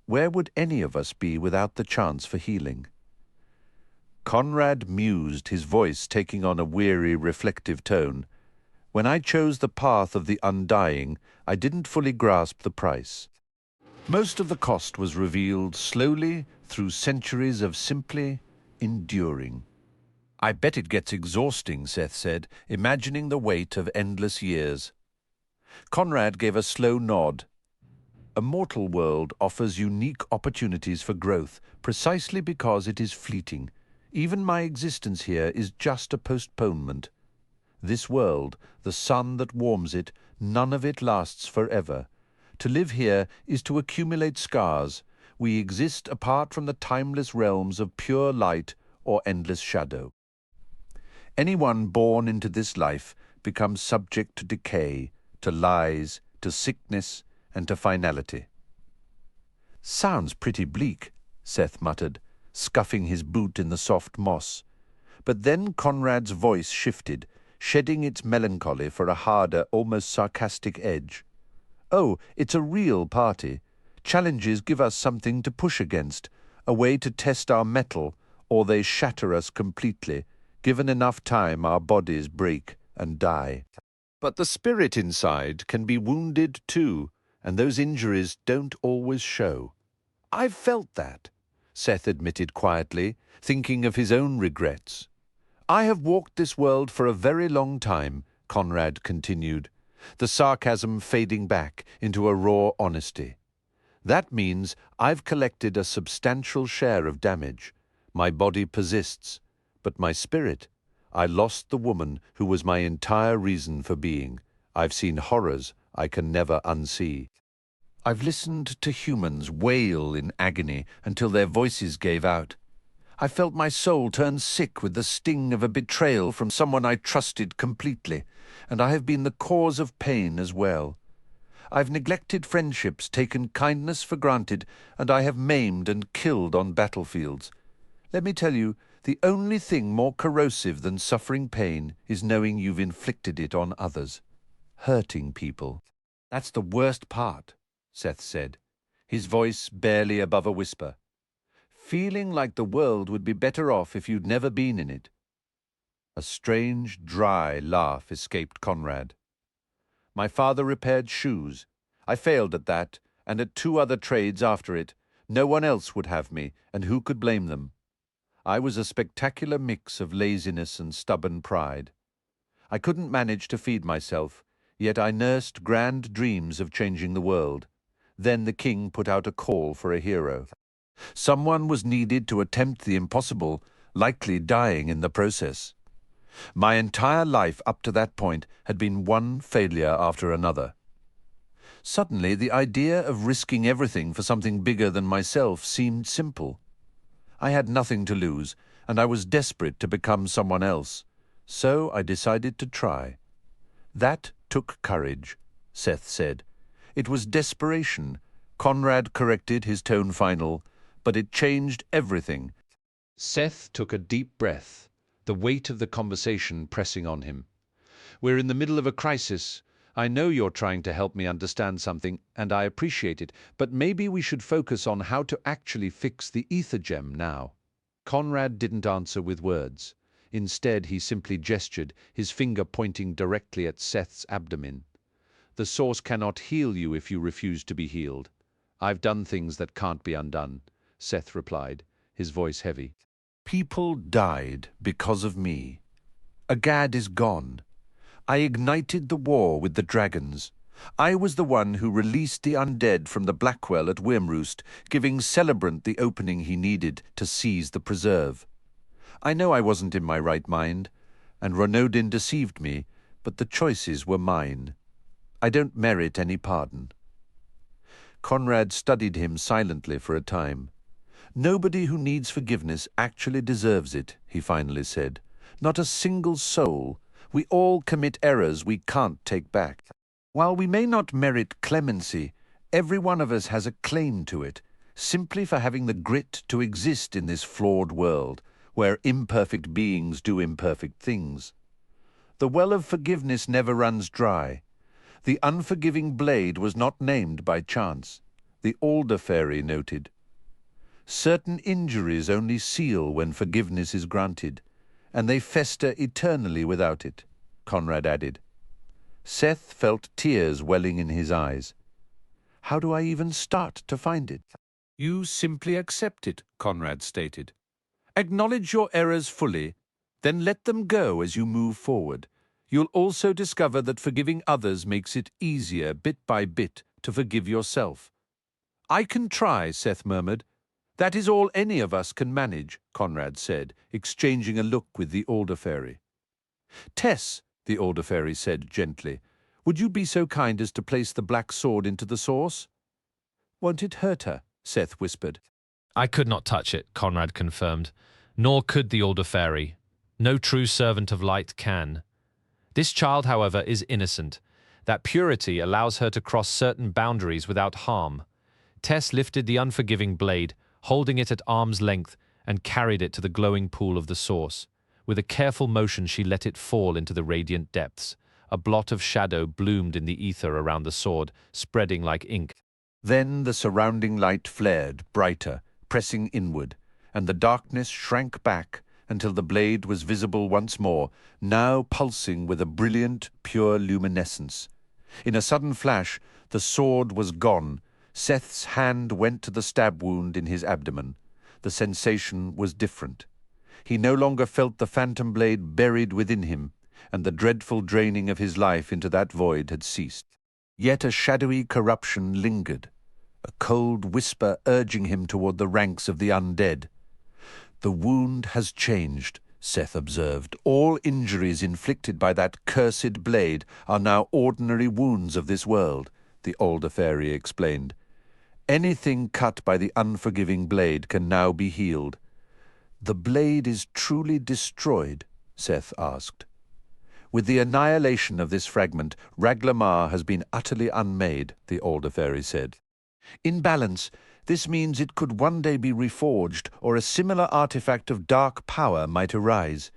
Where would any of us be without the chance for healing? Conrad mused, his voice taking on a weary, reflective tone. When I chose the path of the undying, I didn't fully grasp the price. Most of the cost was revealed slowly through centuries of simply enduring. I bet it gets exhausting, Seth said, imagining the weight of endless years. Conrad gave a slow nod. A mortal world offers unique opportunities for growth precisely because it is fleeting. Even my existence here is just a postponement. This world, the sun that warms it, none of it lasts forever. To live here is to accumulate scars. We exist apart from the timeless realms of pure light or endless shadow. Anyone born into this life becomes subject to decay, to lies, to sickness, and to finality. Sounds pretty bleak, Seth muttered, scuffing his boot in the soft moss. But then Conrad's voice shifted, shedding its melancholy for a harder, almost sarcastic edge. Oh, it's a real party. Challenges give us something to push against, a way to test our mettle, or they shatter us completely. Given enough time, our bodies break and die. But the spirit inside can be wounded too, and those injuries don't always show. I've felt that, Seth admitted quietly, thinking of his own regrets. I have walked this world for a very long time, Conrad continued, the sarcasm fading back into a raw honesty. That means I've collected a substantial share of damage. My body persists, but my spirit, I lost the woman who was my entire reason for being. I've seen horrors I can never unsee. I've listened to humans wail in agony until their voices gave out. I felt my soul turn sick with the sting of a betrayal from someone I trusted completely, and I have been the cause of pain as well. I've neglected friendships, taken kindness for granted, and I have maimed and killed on battlefields. Let me tell you, the only thing more corrosive than suffering pain is knowing you've inflicted it on others. Hurting people. That's the worst part, Seth said, his voice barely above a whisper. Feeling like the world would be better off if you'd never been in it. A strange, dry laugh escaped Conrad. My father repaired shoes. I failed at that, and at 2 other trades after it. No one else would have me, and who could blame them? I was a spectacular mix of laziness and stubborn pride. I couldn't manage to feed myself, yet I nursed grand dreams of changing the world. Then the king put out a call for a hero. Someone was needed to attempt the impossible, likely dying in the process. My entire life up to that point had been one failure after another. Suddenly, the idea of risking everything for something bigger than myself seemed simple. I had nothing to lose, and I was desperate to become someone else. So I decided to try. That took courage, Seth said. It was desperation. Conrad corrected his tone final, but it changed everything. Seth took a deep breath, the weight of the conversation pressing on him. We're in the middle of a crisis. I know you're trying to help me understand something, and I appreciate it, but maybe we should focus on how to actually fix the ether gem now. Conrad didn't answer with words. Instead, he simply gestured, his finger pointing directly at Seth's abdomen. The source cannot heal you if you refuse to be healed. I've done things that can't be undone, Seth replied, his voice heavy. People died because of me. Agad is gone. I ignited the war with the dragons. I was the one who released the undead from the Blackwell at Wyrmroost, giving Celebrant the opening he needed to seize the preserve. I know I wasn't in my right mind, and Ronodin deceived me, but the choices were mine. I don't merit any pardon. Conrad studied him silently for a time. "Nobody who needs forgiveness actually deserves it," he finally said. "Not a single soul. We all commit errors we can't take back. While we may not merit clemency, every one of us has a claim to it, simply for having the grit to exist in this flawed world, where imperfect beings do imperfect things. The well of forgiveness never runs dry. The unforgiving blade was not named by chance. The Alder Fairy noted. Certain injuries only seal when forgiveness is granted, and they fester eternally without it, Conrad added. Seth felt tears welling in his eyes. How do I even start to find it? You simply accept it, Conrad stated. Acknowledge your errors fully, then let them go as you move forward. You'll also discover that forgiving others makes it easier, bit by bit, to forgive yourself. I can try, Seth murmured. That is all any of us can manage, Conrad said, exchanging a look with the Alder Fairy. Tess, the Alder Fairy said gently, would you be so kind as to place the black sword into the sauce? Won't it hurt her? Seth whispered. I could not touch it, Conrad confirmed, nor could the Alder Fairy. No true servant of light can. This child, however, is innocent. That purity allows her to cross certain boundaries without harm. Tess lifted the unforgiving blade, holding it at arm's length, and carried it to the glowing pool of the source. With a careful motion she let it fall into the radiant depths. A blot of shadow bloomed in the ether around the sword, spreading like ink. Then the surrounding light flared, brighter, pressing inward, and the darkness shrank back until the blade was visible once more, now pulsing with a brilliant, pure luminescence. In a sudden flash, the sword was gone. Seth's hand went to the stab wound in his abdomen. The sensation was different. He no longer felt the phantom blade buried within him, and the dreadful draining of his life into that void had ceased. Yet a shadowy corruption lingered, a cold whisper urging him toward the ranks of the undead. The wound has changed, Seth observed. All injuries inflicted by that cursed blade are now ordinary wounds of this world, the Alder Fairy explained. Anything cut by the unforgiving blade can now be healed. The blade is truly destroyed, Seth asked. With the annihilation of this fragment, Raglamar has been utterly unmade, the Alder Fairy said. In balance, this means it could one day be reforged, or a similar artifact of dark power might arise.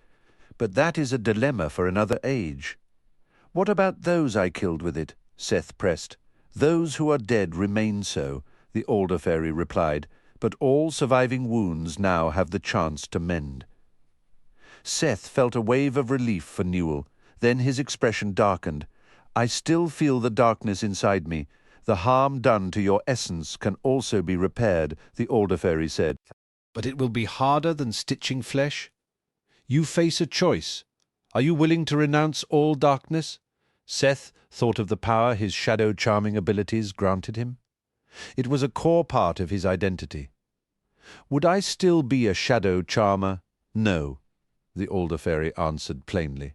But that is a dilemma for another age. What about those I killed with it? Seth pressed. Those who are dead remain so, the Alder Fairy replied, but all surviving wounds now have the chance to mend. Seth felt a wave of relief for Newell. Then his expression darkened. I still feel the darkness inside me. The harm done to your essence can also be repaired, the Alder Fairy said. But it will be harder than stitching flesh. You face a choice. Are you willing to renounce all darkness? Seth thought of the power his shadow charming abilities granted him. It was a core part of his identity. Would I still be a shadow charmer? No, the Alder Fairy answered plainly.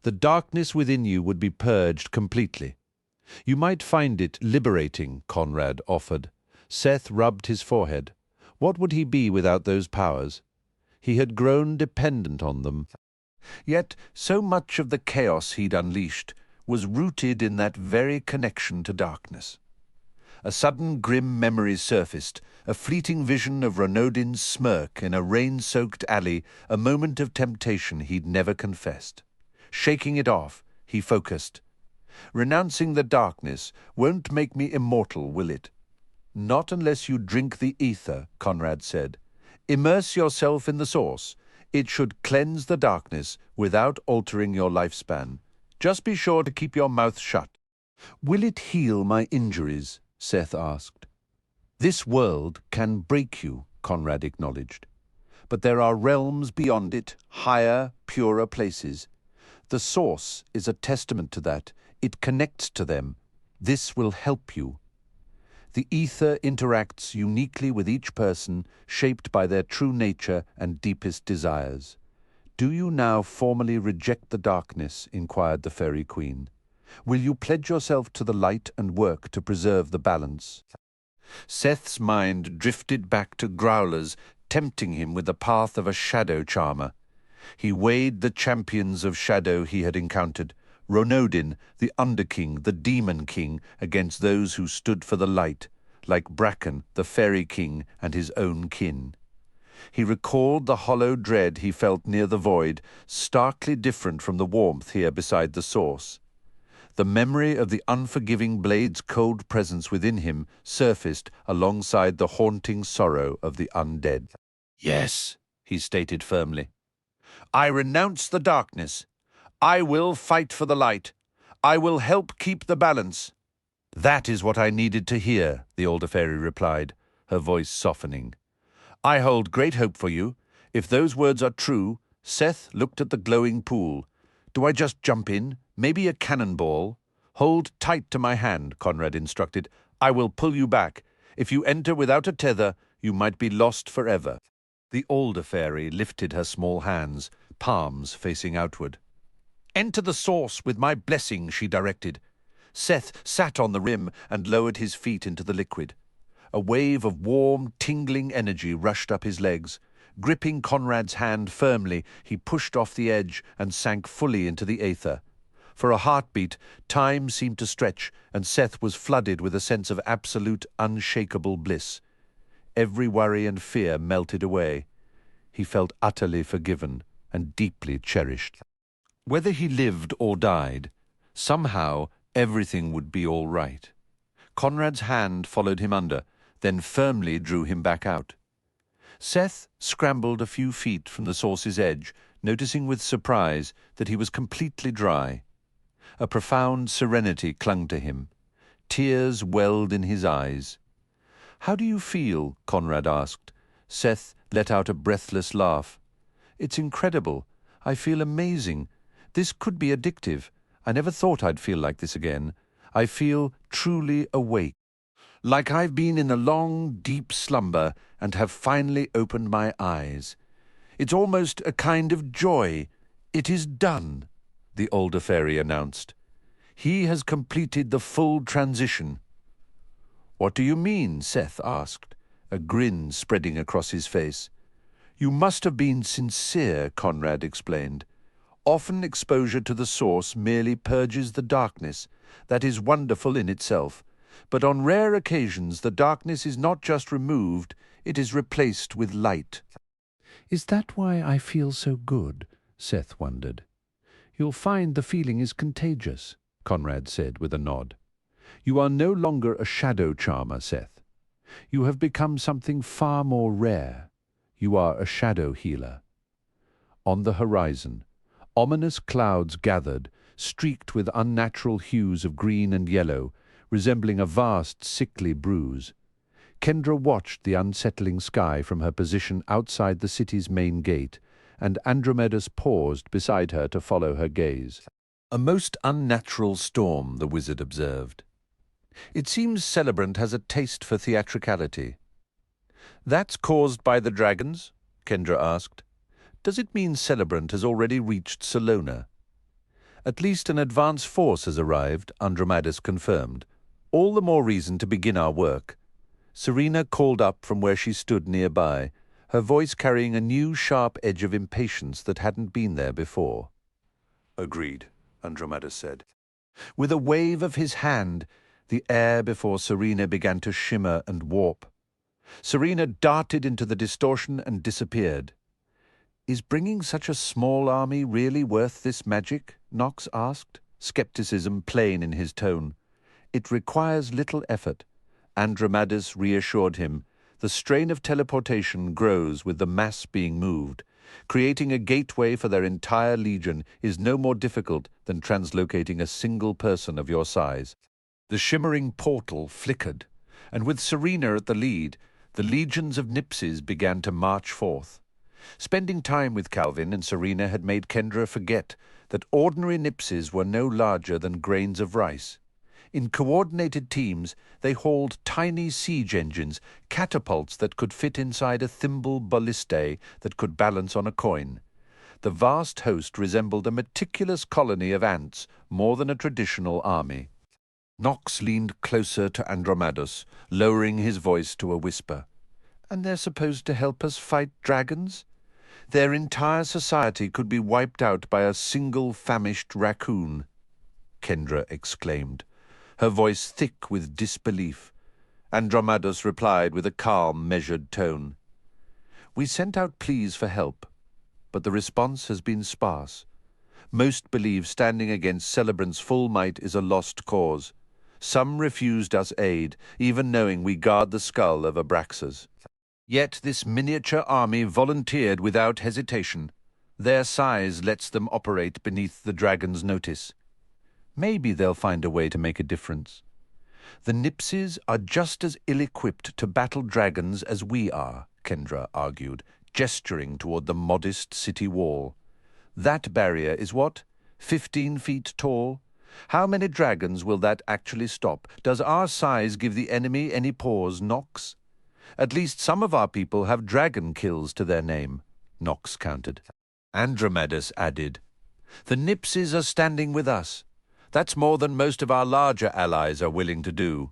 The darkness within you would be purged completely. You might find it liberating, Conrad offered. Seth rubbed his forehead. What would he be without those powers? He had grown dependent on them. Yet so much of the chaos he'd unleashed was rooted in that very connection to darkness. A sudden grim memory surfaced, a fleeting vision of Renaudin's smirk in a rain-soaked alley, a moment of temptation he'd never confessed. Shaking it off, he focused. Renouncing the darkness won't make me immortal, will it? Not unless you drink the ether, Conrad said. Immerse yourself in the source. It should cleanse the darkness without altering your lifespan. Just be sure to keep your mouth shut. Will it heal my injuries? Seth asked. This world can break you, Conrad acknowledged. But there are realms beyond it, higher, purer places. The source is a testament to that. It connects to them. This will help you. The ether interacts uniquely with each person, shaped by their true nature and deepest desires. Do you now formally reject the darkness? Inquired the Fairy Queen. Will you pledge yourself to the light and work to preserve the balance? Seth's mind drifted back to growlers, tempting him with the path of a shadow charmer. He weighed the champions of shadow he had encountered, Ronodin, the Underking, the Demon King, against those who stood for the light, like Bracken, the Fairy King, and his own kin. He recalled the hollow dread he felt near the void, starkly different from the warmth here beside the source. The memory of the unforgiving blade's cold presence within him surfaced alongside the haunting sorrow of the undead. "Yes," he stated firmly. "I renounce the darkness. I will fight for the light. I will help keep the balance." "That is what I needed to hear," the older fairy replied, her voice softening. "I hold great hope for you. If those words are true," Seth looked at the glowing pool. "Do I just jump in? Maybe a cannonball?" "Hold tight to my hand," Conrad instructed. "I will pull you back. If you enter without a tether, you might be lost forever." The older fairy lifted her small hands, palms facing outward. "Enter the source with my blessing," she directed. Seth sat on the rim and lowered his feet into the liquid. A wave of warm, tingling energy rushed up his legs. Gripping Conrad's hand firmly, he pushed off the edge and sank fully into the aether. For a heartbeat, time seemed to stretch, and Seth was flooded with a sense of absolute, unshakable bliss. Every worry and fear melted away. He felt utterly forgiven and deeply cherished. Whether he lived or died, somehow everything would be all right. Conrad's hand followed him under, then firmly drew him back out. Seth scrambled a few feet from the source's edge, noticing with surprise that he was completely dry. A profound serenity clung to him. Tears welled in his eyes. "How do you feel?" Conrad asked. Seth let out a breathless laugh. "It's incredible. I feel amazing. This could be addictive. I never thought I'd feel like this again. I feel truly awake. Like I've been in a long, deep slumber and have finally opened my eyes. It's almost a kind of joy. It is done," the older fairy announced. "He has completed the full transition." "What do you mean?" Seth asked, a grin spreading across his face. "You must have been sincere," Conrad explained. "Often exposure to the source merely purges the darkness. That is wonderful in itself. But on rare occasions the darkness is not just removed, it is replaced with light." "Is that why I feel so good?" Seth wondered. "You'll find the feeling is contagious," Conrad said with a nod. "You are no longer a shadow charmer, Seth. You have become something far more rare. You are a shadow healer." On the horizon, ominous clouds gathered, streaked with unnatural hues of green and yellow, resembling a vast, sickly bruise. Kendra watched the unsettling sky from her position outside the city's main gate, and Andromedas paused beside her to follow her gaze. "A most unnatural storm," the wizard observed. "It seems Celebrant has a taste for theatricality." "That's caused by the dragons?" Kendra asked. "Does it mean Celebrant has already reached Salona?" "At least an advance force has arrived," Andromedas confirmed. "All the more reason to begin our work." Serena called up from where she stood nearby, her voice carrying a new sharp edge of impatience that hadn't been there before. "Agreed," Andromedas said. With a wave of his hand, the air before Serena began to shimmer and warp. Serena darted into the distortion and disappeared. "Is bringing such a small army really worth this magic?" Nox asked, skepticism plain in his tone. "It requires little effort," Andromedas reassured him. "The strain of teleportation grows with the mass being moved. Creating a gateway for their entire legion is no more difficult than translocating a single person of your size." The shimmering portal flickered, and with Serena at the lead, the legions of Nipses began to march forth. Spending time with Calvin and Serena had made Kendra forget that ordinary Nipses were no larger than grains of rice. In coordinated teams, they hauled tiny siege engines, catapults that could fit inside a thimble ballistae that could balance on a coin. The vast host resembled a meticulous colony of ants more than a traditional army. Nox leaned closer to Andromedus, lowering his voice to a whisper. "And they're supposed to help us fight dragons? Their entire society could be wiped out by a single famished raccoon," Kendra exclaimed, her voice thick with disbelief. Andromedus replied with a calm, measured tone. "We sent out pleas for help, but the response has been sparse. Most believe standing against Celebrant's full might is a lost cause. Some refused us aid, even knowing we guard the skull of Abraxas. Yet this miniature army volunteered without hesitation. Their size lets them operate beneath the dragon's notice. Maybe they'll find a way to make a difference. The Nipsies are just as ill-equipped to battle dragons as we are," Kendra argued, gesturing toward the modest city wall. "That barrier is what? 15 feet tall? How many dragons will that actually stop? Does our size give the enemy any pause, Nox? At least some of our people have dragon kills to their name," Nox countered. Andromedus added, "The Nipsies are standing with us. That's more than most of our larger allies are willing to do."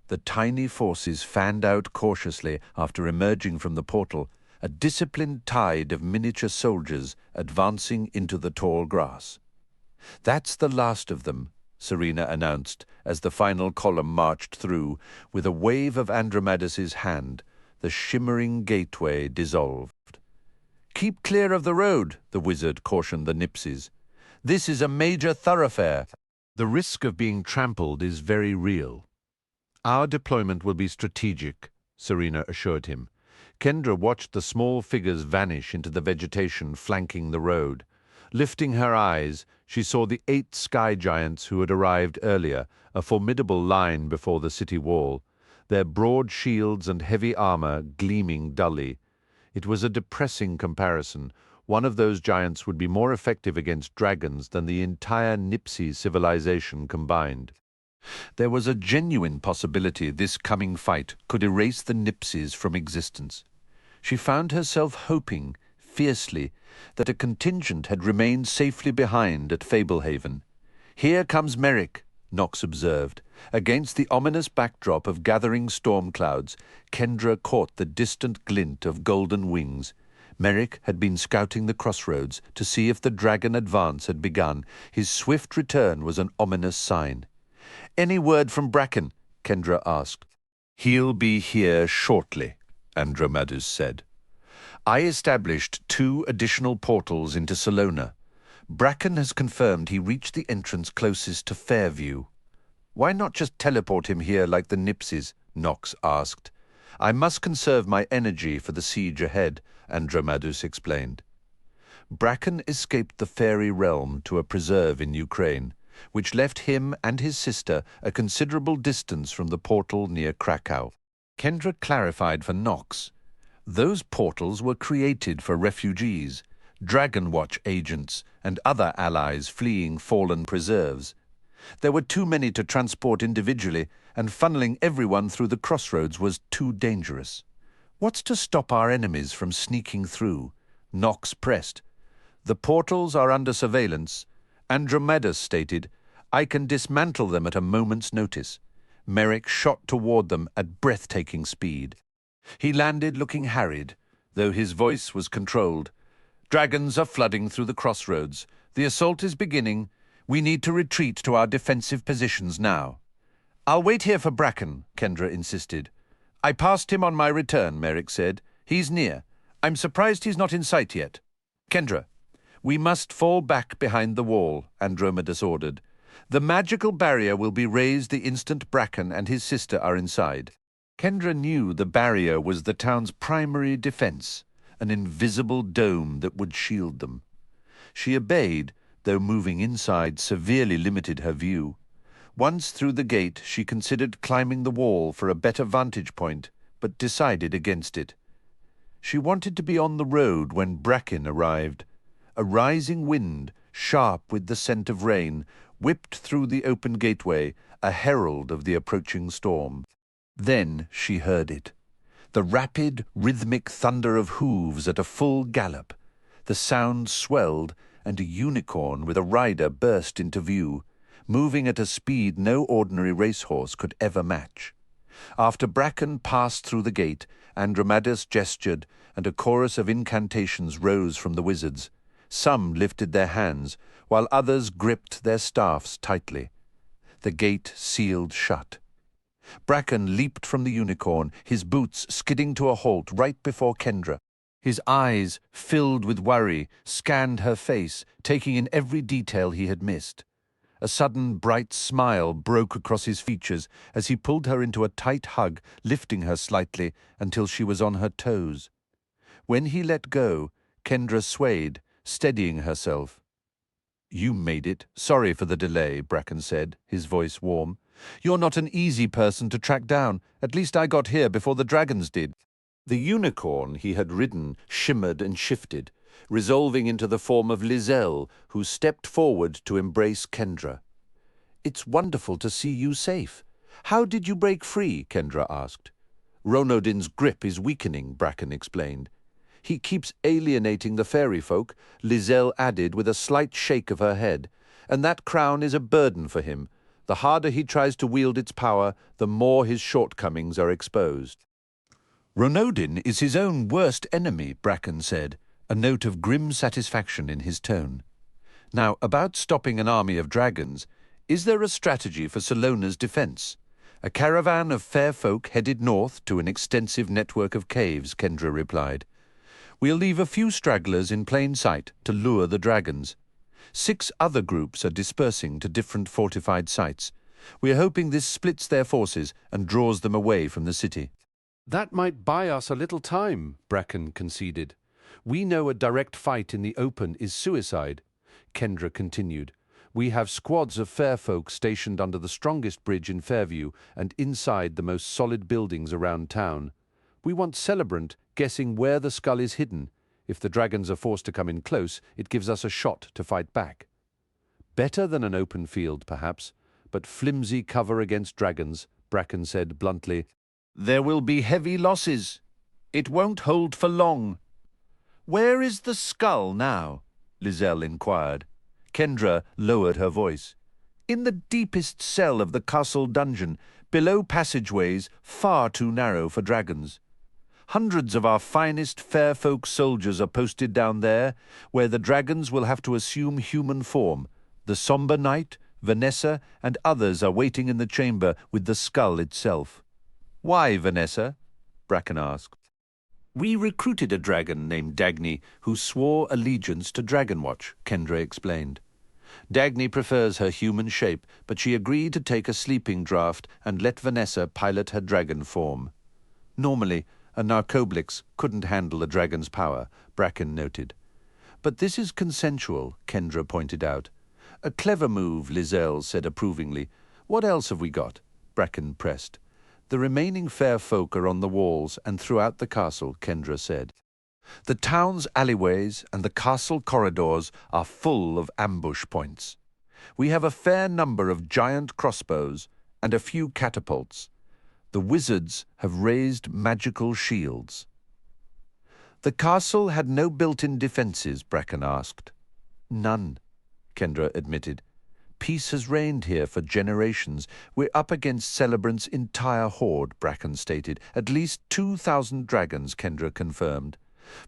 The tiny forces fanned out cautiously after emerging from the portal, a disciplined tide of miniature soldiers advancing into the tall grass. "That's the last of them," Serena announced as the final column marched through. With a wave of Andromedus's hand, the shimmering gateway dissolved. "Keep clear of the road," the wizard cautioned the Nipsies. "This is a major thoroughfare. The risk of being trampled is very real." "Our deployment will be strategic," Serena assured him. Kendra watched the small figures vanish into the vegetation flanking the road. Lifting her eyes, she saw the 8 sky giants who had arrived earlier, a formidable line before the city wall, their broad shields and heavy armor gleaming dully. It was a depressing comparison. One of those giants would be more effective against dragons than the entire Nipsi civilization combined. There was a genuine possibility this coming fight could erase the Nipsies from existence. She found herself hoping, fiercely, that a contingent had remained safely behind at Fablehaven. "Here comes Merrick," Nox observed. Against the ominous backdrop of gathering storm clouds, Kendra caught the distant glint of golden wings. Merrick had been scouting the crossroads to see if the dragon advance had begun. His swift return was an ominous sign. "Any word from Bracken?" Kendra asked. "He'll be here shortly," Andromedus said. "I established 2 additional portals into Salona. Bracken has confirmed he reached the entrance closest to Fairview." "Why not just teleport him here like the Nipsies?" Nox asked. "I must conserve my energy for the siege ahead," Andromedus explained. Bracken escaped the fairy realm to a preserve in Ukraine, which left him and his sister a considerable distance from the portal near Krakow. Kendra clarified for Nox. Those portals were created for refugees, Dragon Watch agents, and other allies fleeing fallen preserves. There were too many to transport individually, and funneling everyone through the crossroads was too dangerous. "What's to stop our enemies from sneaking through?" Nox pressed. "The portals are under surveillance. Andromedus stated, I can dismantle them at a moment's notice." Merrick shot toward them at breathtaking speed. He landed looking harried, though his voice was controlled. "Dragons are flooding through the crossroads. The assault is beginning. We need to retreat to our defensive positions now." "I'll wait here for Bracken," Kendra insisted. "I passed him on my return," Merrick said. "He's near. I'm surprised he's not in sight yet." "Kendra, we must fall back behind the wall," Andromedus ordered. "The magical barrier will be raised the instant Bracken and his sister are inside." Kendra knew the barrier was the town's primary defense, an invisible dome that would shield them. She obeyed, though moving inside severely limited her view. Once through the gate, she considered climbing the wall for a better vantage point, but decided against it. She wanted to be on the road when Bracken arrived. A rising wind, sharp with the scent of rain, whipped through the open gateway, a herald of the approaching storm. Then she heard it. The rapid, rhythmic thunder of hooves at a full gallop. The sound swelled, and a unicorn with a rider burst into view, moving at a speed no ordinary racehorse could ever match. After Bracken passed through the gate, Andromadas gestured, and a chorus of incantations rose from the wizards. Some lifted their hands, while others gripped their staffs tightly. The gate sealed shut. Bracken leaped from the unicorn, his boots skidding to a halt right before Kendra. His eyes, filled with worry, scanned her face, taking in every detail he had missed. A sudden bright smile broke across his features as he pulled her into a tight hug, lifting her slightly until she was on her toes. When he let go, Kendra swayed, steadying herself. "You made it. Sorry for the delay," Bracken said, his voice warm. "You're not an easy person to track down. At least I got here before the dragons did." The unicorn he had ridden shimmered and shifted, resolving into the form of Lizelle, who stepped forward to embrace Kendra. "It's wonderful to see you safe. How did you break free?" Kendra asked. "Ronodin's grip is weakening," Bracken explained. "He keeps alienating the fairy folk," Lizelle added with a slight shake of her head, "and that crown is a burden for him. The harder he tries to wield its power, the more his shortcomings are exposed." "Ronodin is his own worst enemy," Bracken said, a note of grim satisfaction in his tone. "Now, about stopping an army of dragons, is there a strategy for Salona's defense?" "A caravan of fair folk headed north to an extensive network of caves," Kendra replied. "We'll leave a few stragglers in plain sight to lure the dragons. 6 other groups are dispersing to different fortified sites. We're hoping this splits their forces and draws them away from the city." "That might buy us a little time," Bracken conceded. "We know a direct fight in the open is suicide." Kendra continued. "We have squads of fair folk stationed under the strongest bridge in Fairview and inside the most solid buildings around town. We want Celebrant guessing where the skull is hidden. If the dragons are forced to come in close, it gives us a shot to fight back. Better than an open field, perhaps, but flimsy cover against dragons," Bracken said bluntly. "There will be heavy losses. It won't hold for long." "Where is the skull now?" Lizelle inquired. Kendra lowered her voice. "In the deepest cell of the castle dungeon, below passageways far too narrow for dragons. Hundreds of our finest fair folk soldiers are posted down there, where the dragons will have to assume human form. The Somber Knight, Vanessa, and others are waiting in the chamber with the skull itself." "Why, Vanessa?" Bracken asked. "We recruited a dragon named Dagny who swore allegiance to Dragonwatch," Kendra explained. "Dagny prefers her human shape, but she agreed to take a sleeping draught and let Vanessa pilot her dragon form. Normally, a Narcoblix couldn't handle a dragon's power," Bracken noted. "But this is consensual," Kendra pointed out. "A clever move," Lizelle said approvingly. "What else have we got?" Bracken pressed. "The remaining fair folk are on the walls and throughout the castle," Kendra said. "The town's alleyways and the castle corridors are full of ambush points. We have a fair number of giant crossbows and a few catapults. The wizards have raised magical shields." "The castle had no built-in defenses?" Bracken asked. "None," Kendra admitted. "Peace has reigned here for generations. We're up against Celebrant's entire horde," Bracken stated. "At least 2,000 dragons," Kendra confirmed.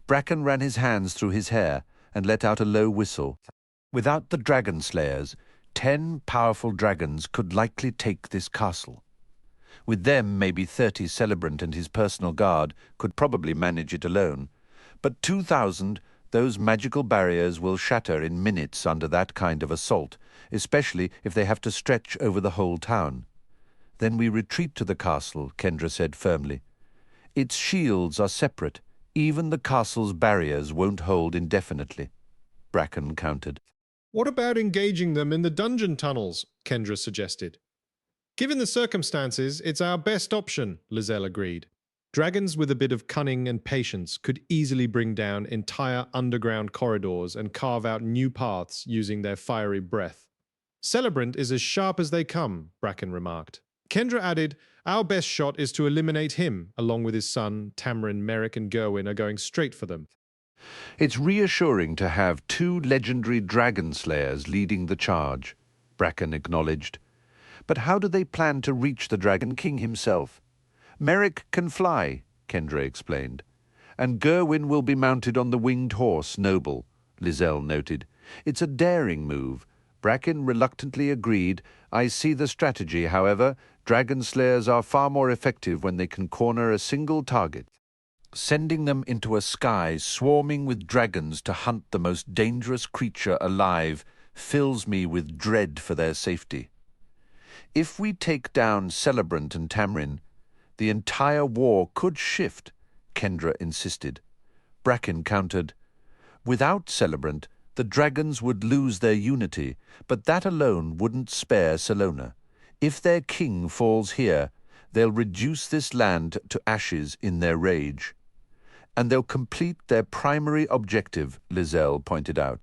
Bracken ran his hands through his hair and let out a low whistle. "Without the dragon slayers, 10 powerful dragons could likely take this castle. With them, maybe 30 Celebrant and his personal guard could probably manage it alone. But 2,000, those magical barriers will shatter in minutes under that kind of assault, especially if they have to stretch over the whole town. Then we retreat to the castle," Kendra said firmly. "Its shields are separate. Even the castle's barriers won't hold indefinitely," Bracken countered. "What about engaging them in the dungeon tunnels?" Kendra suggested. "Given the circumstances, it's our best option," Lizelle agreed. "Dragons with a bit of cunning and patience could easily bring down entire underground corridors and carve out new paths using their fiery breath." "Celebrant is as sharp as they come," Bracken remarked. Kendra added, "Our best shot is to eliminate him, along with his son. Tamarin, Merrick, and Gerwin are going straight for them." It's reassuring to have two legendary dragon slayers leading the charge, Bracken acknowledged. But how do they plan to reach the Dragon King himself? Merrick can fly, Kendra explained. And Gerwin will be mounted on the winged horse, Noble, Lizelle noted. It's a daring move. Bracken reluctantly agreed. I see the strategy, however. Dragon slayers are far more effective when they can corner a single target. Sending them into a sky swarming with dragons to hunt the most dangerous creature alive fills me with dread for their safety. If we take down Celebrant and Tamrin, the entire war could shift, Kendra insisted. Bracken countered, without Celebrant, the dragons would lose their unity, but that alone wouldn't spare Salona. If their king falls here, they'll reduce this land to ashes in their rage. And they'll complete their primary objective, Lizelle pointed out.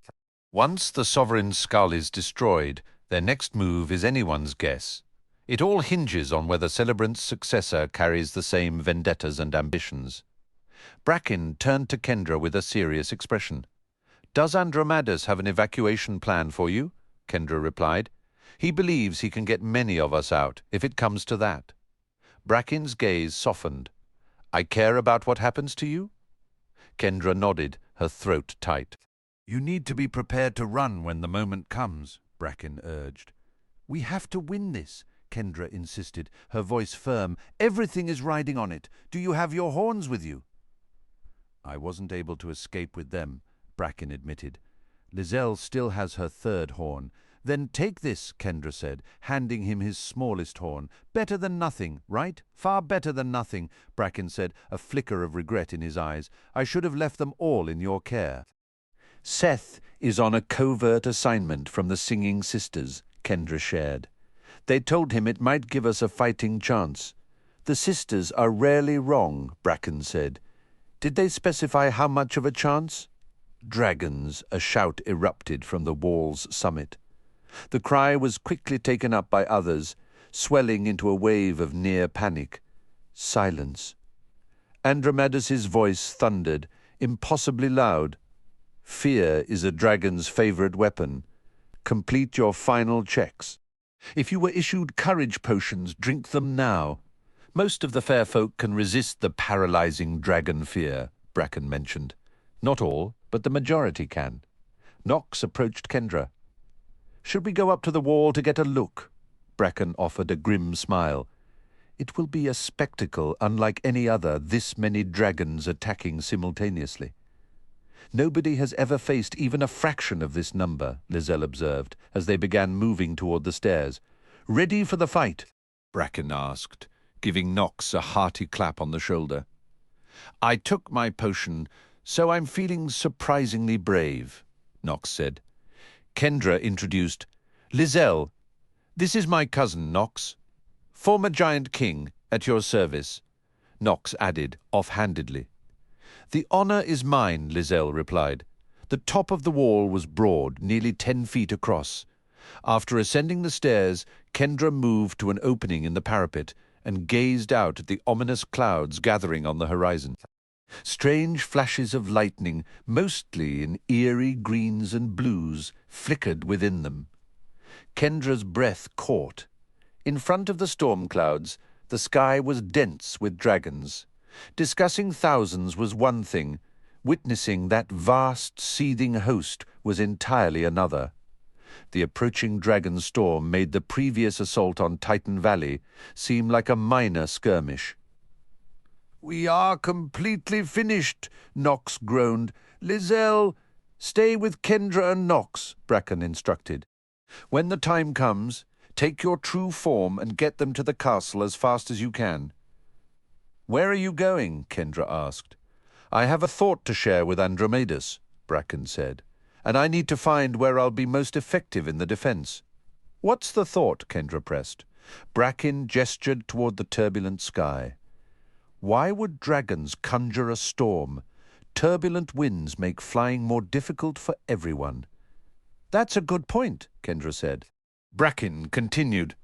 Once the sovereign's skull is destroyed, their next move is anyone's guess. It all hinges on whether Celebrant's successor carries the same vendettas and ambitions. Bracken turned to Kendra with a serious expression. Does Andromadas have an evacuation plan for you? Kendra replied. He believes he can get many of us out, if it comes to that. Bracken's gaze softened. I care about what happens to you? Kendra nodded, her throat tight. You need to be prepared to run when the moment comes, Bracken urged. We have to win this, Kendra insisted, her voice firm. Everything is riding on it. Do you have your horns with you? I wasn't able to escape with them, Bracken admitted. Lizelle still has her third horn. Then take this, Kendra said, handing him his smallest horn. Better than nothing, right? Far better than nothing, Bracken said, a flicker of regret in his eyes. I should have left them all in your care. Seth is on a covert assignment from the Singing Sisters, Kendra shared. They told him it might give us a fighting chance. The sisters are rarely wrong, Bracken said. Did they specify how much of a chance? Dragons, a shout erupted from the wall's summit. The cry was quickly taken up by others, swelling into a wave of near panic. Silence. Andromedas's voice thundered, impossibly loud. Fear is a dragon's favorite weapon. Complete your final checks. If you were issued courage potions, drink them now. Most of the fair folk can resist the paralyzing dragon fear, Bracken mentioned. Not all, but the majority can. Nox approached Kendra. Should we go up to the wall to get a look? Bracken offered a grim smile. It will be a spectacle unlike any other, this many dragons attacking simultaneously. Nobody has ever faced even a fraction of this number, Lizelle observed, as they began moving toward the stairs. Ready for the fight? Bracken asked, giving Nox a hearty clap on the shoulder. I took my potion, so I'm feeling surprisingly brave, Nox said. Kendra introduced, Lizelle, this is my cousin, Nox. Former Giant King, at your service. Nox added, offhandedly. The honor is mine, Lizelle replied. The top of the wall was broad, nearly 10 feet across. After ascending the stairs, Kendra moved to an opening in the parapet and gazed out at the ominous clouds gathering on the horizon. Strange flashes of lightning, mostly in eerie greens and blues, flickered within them. Kendra's breath caught. In front of the storm clouds, the sky was dense with dragons. Discussing thousands was one thing. Witnessing that vast, seething host was entirely another. The approaching dragon storm made the previous assault on Titan Valley seem like a minor skirmish. We are completely finished, Nox groaned. Lizelle, stay with Kendra and Nox, Bracken instructed. When the time comes, take your true form and get them to the castle as fast as you can. Where are you going? Kendra asked. I have a thought to share with Andromadas, Bracken said, and I need to find where I'll be most effective in the defense. What's the thought? Kendra pressed. Bracken gestured toward the turbulent sky. Why would dragons conjure a storm? Turbulent winds make flying more difficult for everyone. That's a good point, Kendra said. Bracken continued.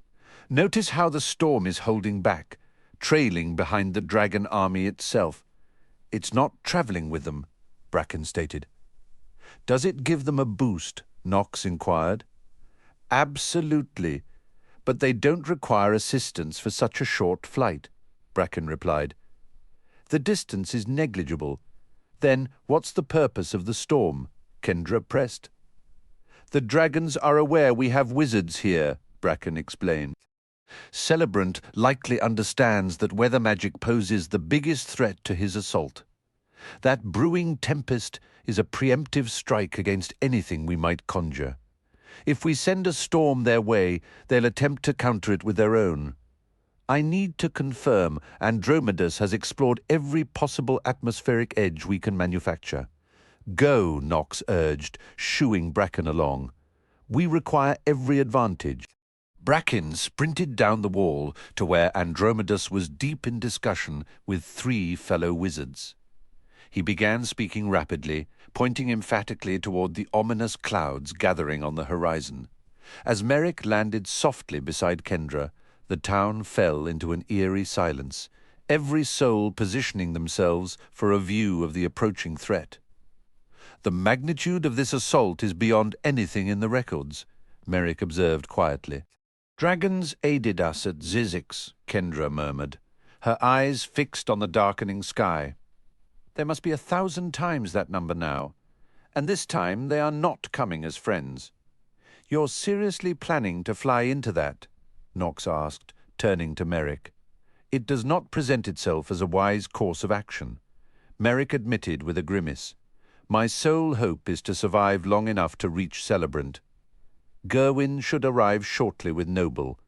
Notice how the storm is holding back, trailing behind the dragon army itself. It's not traveling with them. Bracken stated. Does it give them a boost? Knox inquired. Absolutely, but they don't require assistance for such a short flight, Bracken replied. The distance is negligible. Then what's the purpose of the storm? Kendra pressed. The dragons are aware we have wizards here, Bracken explained. Celebrant likely understands that weather magic poses the biggest threat to his assault. That brewing tempest is a preemptive strike against anything we might conjure. If we send a storm their way, they'll attempt to counter it with their own. I need to confirm Andromedus has explored every possible atmospheric edge we can manufacture. Go, Knox urged, shooing Bracken along. We require every advantage. Bracken sprinted down the wall to where Andromedus was deep in discussion with 3 fellow wizards. He began speaking rapidly, pointing emphatically toward the ominous clouds gathering on the horizon. As Merrick landed softly beside Kendra, the town fell into an eerie silence, every soul positioning themselves for a view of the approaching threat. The magnitude of this assault is beyond anything in the records, Merrick observed quietly. Dragons aided us at Zizix, Kendra murmured, her eyes fixed on the darkening sky. There must be 1,000 times that number now, and this time they are not coming as friends. You're seriously planning to fly into that? Knox asked, turning to Merrick. It does not present itself as a wise course of action. Merrick admitted with a grimace. My sole hope is to survive long enough to reach Celebrant. Gerwin should arrive shortly with Noble,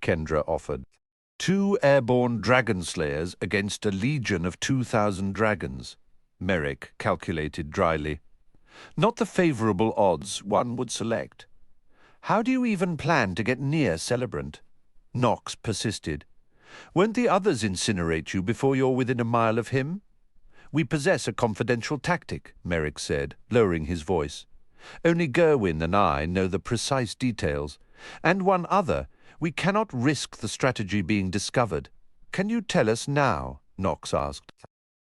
Kendra offered. 2 airborne dragon slayers against a legion of 2,000 dragons, Merrick calculated dryly. Not the favorable odds one would select. How do you even plan to get near Celebrant? Knox persisted. Won't the others incinerate you before you're within a mile of him? We possess a confidential tactic, Merrick said, lowering his voice. Only Gerwin and I know the precise details, and one other. We cannot risk the strategy being discovered. Can you tell us now? Knox asked.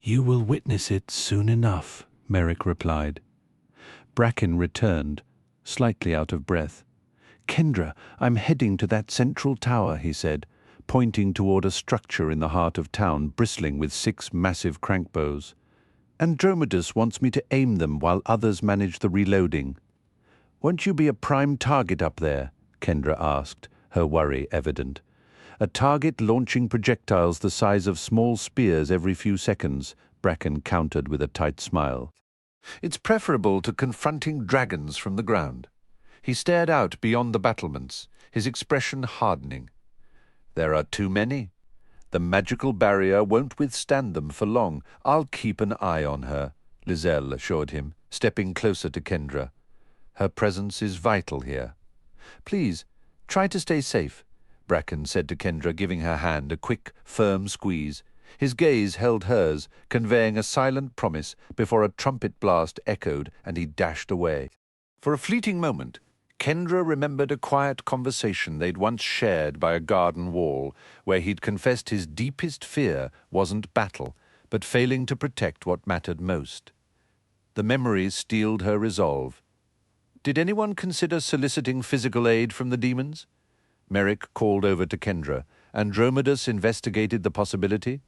You will witness it soon enough, Merrick replied. Bracken returned, slightly out of breath. Kendra, I'm heading to that central tower, he said, pointing toward a structure in the heart of town bristling with 6 massive crankbows. Andromedus wants me to aim them while others manage the reloading. Won't you be a prime target up there? Kendra asked, her worry evident. A target launching projectiles the size of small spears every few seconds, Bracken countered with a tight smile. It's preferable to confronting dragons from the ground. He stared out beyond the battlements, his expression hardening. There are too many. The magical barrier won't withstand them for long. I'll keep an eye on her, Lizelle assured him, stepping closer to Kendra. Her presence is vital here. Please, try to stay safe, Bracken said to Kendra, giving her hand a quick, firm squeeze. His gaze held hers, conveying a silent promise before a trumpet blast echoed and he dashed away. For a fleeting moment, Kendra remembered a quiet conversation they'd once shared by a garden wall, where he'd confessed his deepest fear wasn't battle, but failing to protect what mattered most. The memory steeled her resolve. Did anyone consider soliciting physical aid from the demons? Merrick called over to Kendra. Andromedus investigated the possibility.